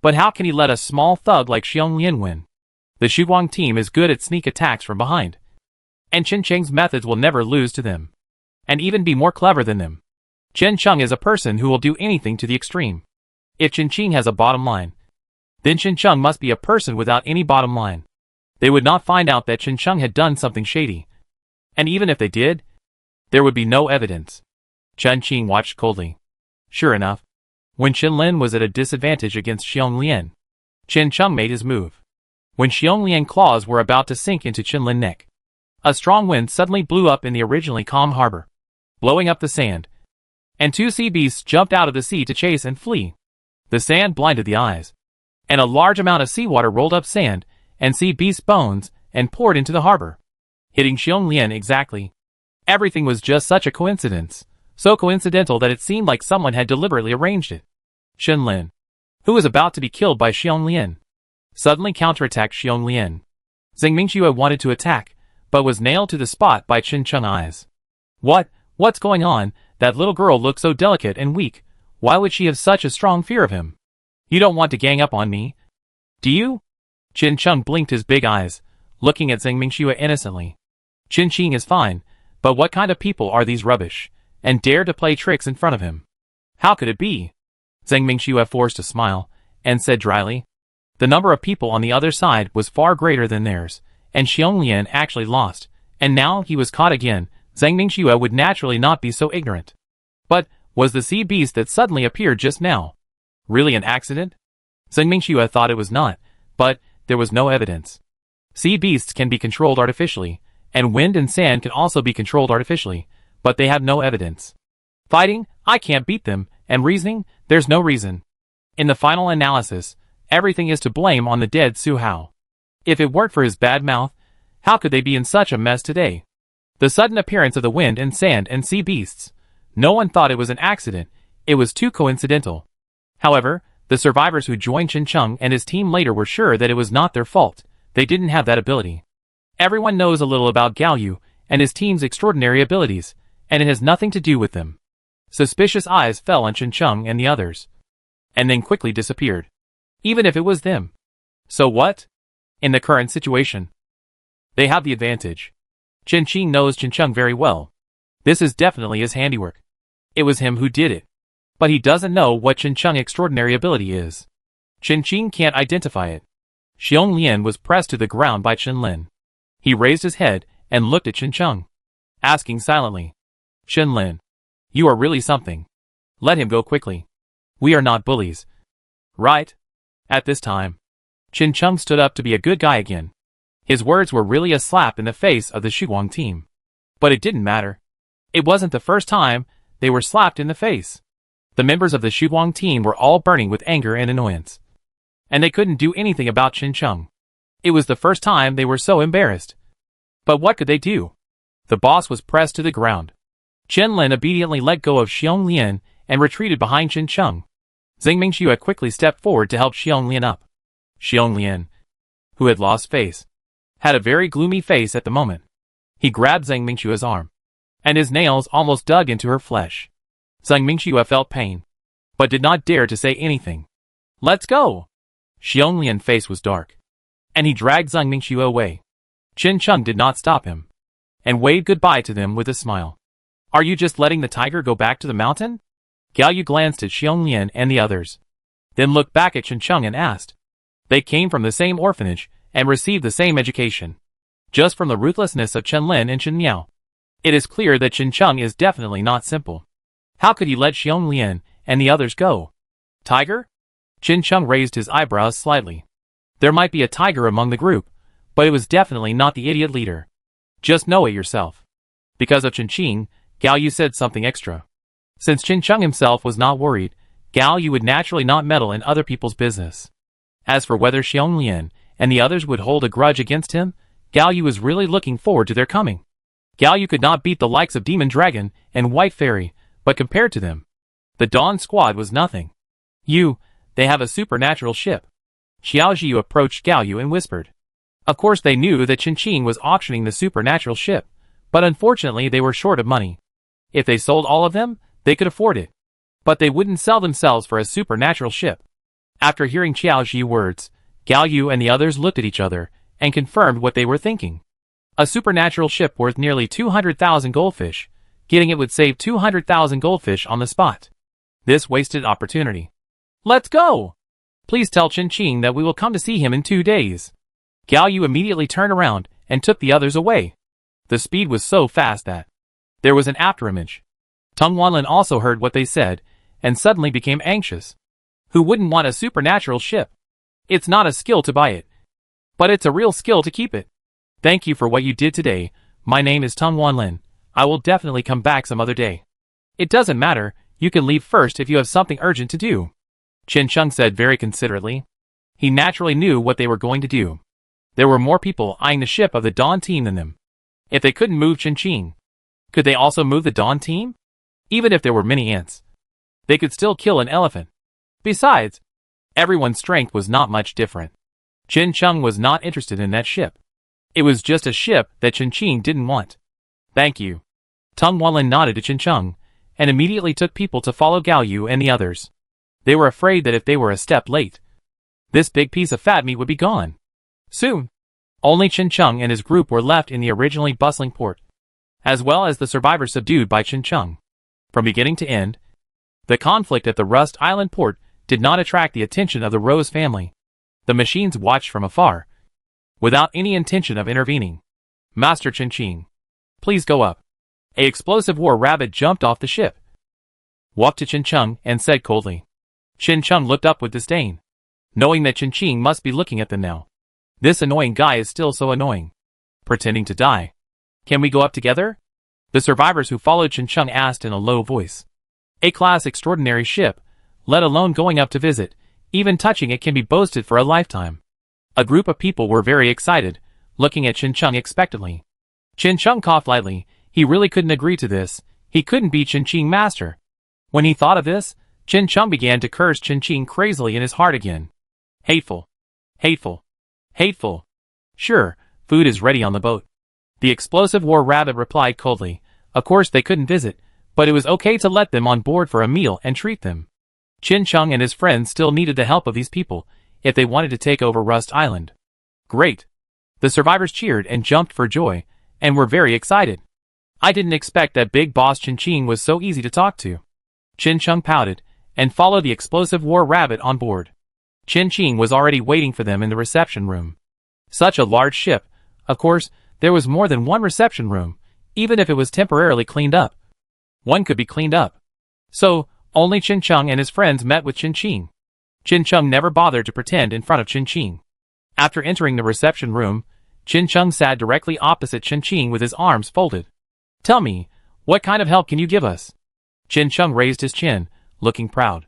But how can he let a small thug like Xiong Lian win? The Shuguang team is good at sneak attacks from behind. And Chen Cheng's methods will never lose to them. And even be more clever than them. Chen Cheng is a person who will do anything to the extreme. If Chen Cheng has a bottom line, then Chen Cheng must be a person without any bottom line. They would not find out that Chen Cheng had done something shady. And even if they did, there would be no evidence. Chen Cheng watched coldly. Sure enough, when Chen Lin was at a disadvantage against Xiong Lian, Chen Cheng made his move. When Xiong Lian's claws were about to sink into Chen Lin's neck, a strong wind suddenly blew up in the originally calm harbor, blowing up the sand. And two sea beasts jumped out of the sea to chase and flee. The sand blinded the eyes. And a large amount of seawater rolled up sand and sea beast bones and poured into the harbor, hitting Xiong Lian exactly. Everything was just such a coincidence, so coincidental that it seemed like someone had deliberately arranged it. Chen Lin, who was about to be killed by Xiong Lian, suddenly counterattacked Xiong Lian. Zheng Mingxue wanted to attack, but was nailed to the spot by Chen Cheng's eyes. What's going on? That little girl looked so delicate and weak. Why would she have such a strong fear of him? You don't want to gang up on me, do you? Chen Cheng blinked his big eyes, looking at Zheng Mingxue innocently. Chen Cheng is fine, but what kind of people are these rubbish, and dare to play tricks in front of him? How could it be? Zheng Mingxue forced a smile, and said dryly. The number of people on the other side was far greater than theirs, and Xiong Lian actually lost, and now he was caught again. Zheng Mingxue would naturally not be so ignorant. But, was the sea beast that suddenly appeared just now really an accident? Zheng Mingxue thought it was not, but there was no evidence. Sea beasts can be controlled artificially, and wind and sand can also be controlled artificially, but they have no evidence. Fighting, I can't beat them, and reasoning, there's no reason. In the final analysis, everything is to blame on the dead Su Hao. If it weren't for his bad mouth, how could they be in such a mess today? The sudden appearance of the wind and sand and sea beasts. No one thought it was an accident, it was too coincidental. However, the survivors who joined Chen Cheng and his team later were sure that it was not their fault, they didn't have that ability. Everyone knows a little about Gao Yu and his team's extraordinary abilities, and it has nothing to do with them. Suspicious eyes fell on Chen Cheng and the others, and then quickly disappeared. Even if it was them. So what? In the current situation, they have the advantage. Chen Cheng knows Chen Cheng very well. This is definitely his handiwork. It was him who did it. But he doesn't know what Chen Cheng's extraordinary ability is. Chen Cheng can't identify it. Xiong Lian was pressed to the ground by Chen Lin. He raised his head and looked at Chen Cheng, asking silently, Chen Lin, you are really something. Let him go quickly. We are not bullies. Right? At this time, Chen Cheng stood up to be a good guy again. His words were really a slap in the face of the Shuguang team. But it didn't matter. It wasn't the first time they were slapped in the face. The members of the Shuguang team were all burning with anger and annoyance. And they couldn't do anything about Chen Cheng. It was the first time they were so embarrassed. But what could they do? The boss was pressed to the ground. Chen Lin obediently let go of Xiong Lian and retreated behind Chen Cheng. Zheng Mingxue quickly stepped forward to help Xiong Lian up. Xiong Lian, who had lost face, had a very gloomy face at the moment. He grabbed Zheng Mingxue's arm, and his nails almost dug into her flesh. Zheng Mingxue felt pain, but did not dare to say anything. Let's go! Xiong Lian's face was dark, and he dragged Zheng Mingxue away. Chen Cheng did not stop him, and waved goodbye to them with a smile. Are you just letting the tiger go back to the mountain? Gao Yu glanced at Xiong Lian and the others, then looked back at Chen Cheng and asked. They came from the same orphanage, and received the same education. Just from the ruthlessness of Chen Lin and Chen Miao, it is clear that Chen Cheng is definitely not simple. How could he let Xiong Lian and the others go? Tiger? Chen Cheng raised his eyebrows slightly. There might be a tiger among the group, but it was definitely not the idiot leader. Just know it yourself. Because of Chen Cheng, Gao Yu said something extra. Since Chen Cheng himself was not worried, Gao Yu would naturally not meddle in other people's business. As for whether Xiong Lian and the others would hold a grudge against him, Gao Yu was really looking forward to their coming. Gao Yu could not beat the likes of Demon Dragon and White Fairy, but compared to them, the Dawn Squad was nothing. They have a supernatural ship. Xiao Zhiyu approached Gao Yu and whispered. Of course they knew that Chen Cheng was auctioning the supernatural ship, but unfortunately they were short of money. If they sold all of them, they could afford it. But they wouldn't sell themselves for a supernatural ship. After hearing Xiao Zhiyu's words, Gao Yu and the others looked at each other, and confirmed what they were thinking. A supernatural ship worth nearly 200,000 goldfish. Getting it would save 200,000 goldfish on the spot. This wasted opportunity. Let's go! Please tell Qin that we will come to see him in 2 days. Gao Yu immediately turned around and took the others away. The speed was so fast that there was an afterimage. Tang Wanlin also heard what they said and suddenly became anxious. Who wouldn't want a supernatural ship? It's not a skill to buy it, but it's a real skill to keep it. Thank you for what you did today. My name is Tang Wanlin. I will definitely come back some other day. It doesn't matter, you can leave first if you have something urgent to do. Qin Sheng said very considerately. He naturally knew what they were going to do. There were more people eyeing the ship of the Dawn team than them. If they couldn't move Qin, could they also move the Dawn team? Even if there were many ants, they could still kill an elephant. Besides, everyone's strength was not much different. Qin Sheng was not interested in that ship. It was just a ship that Qin didn't want. Thank you. Tang Wanlin nodded to Qin Sheng, and immediately took people to follow Gao Yu and the others. They were afraid that if they were a step late, this big piece of fat meat would be gone. Soon, only Qin Sheng and his group were left in the originally bustling port, as well as the survivors subdued by Qin Sheng. From beginning to end, the conflict at the Rust Island port did not attract the attention of the Rose family. The machines watched from afar, without any intention of intervening. Master Qin, please go up. A explosive war rabbit jumped off the ship, walked to Qin Sheng and said coldly. Qin Sheng looked up with disdain, knowing that Qin must be looking at them now. This annoying guy is still so annoying. Pretending to die. Can we go up together? The survivors who followed Qin Sheng asked in a low voice. A-class extraordinary ship, let alone going up to visit, even touching it can be boasted for a lifetime. A group of people were very excited, looking at Qin Sheng expectantly. Qin Sheng coughed lightly. He really couldn't agree to this. He couldn't be Qin master. When he thought of this, Qin Sheng began to curse Qin crazily in his heart again. Hateful. Hateful. Hateful. Sure, food is ready on the boat. The explosive war rabbit replied coldly. Of course they couldn't visit, but it was okay to let them on board for a meal and treat them. Qin Sheng and his friends still needed the help of these people if they wanted to take over Rust Island. Great. The survivors cheered and jumped for joy, and were very excited. I didn't expect that big boss Qin was so easy to talk to. Qin Sheng pouted, and followed the explosive war rabbit on board. Qin was already waiting for them in the reception room. Such a large ship, of course, there was more than one reception room, even if it was temporarily cleaned up. One could be cleaned up. So, only Qin Sheng and his friends met with Qin. Qin Sheng never bothered to pretend in front of Qin. After entering the reception room, Qin Sheng sat directly opposite Qin with his arms folded. Tell me, what kind of help can you give us? Qin Sheng raised his chin, looking proud.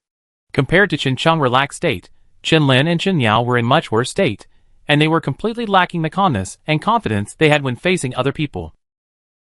Compared to Qin Sheng's relaxed state, Qin Lin and Qin Yao were in much worse state, and they were completely lacking the calmness and confidence they had when facing other people.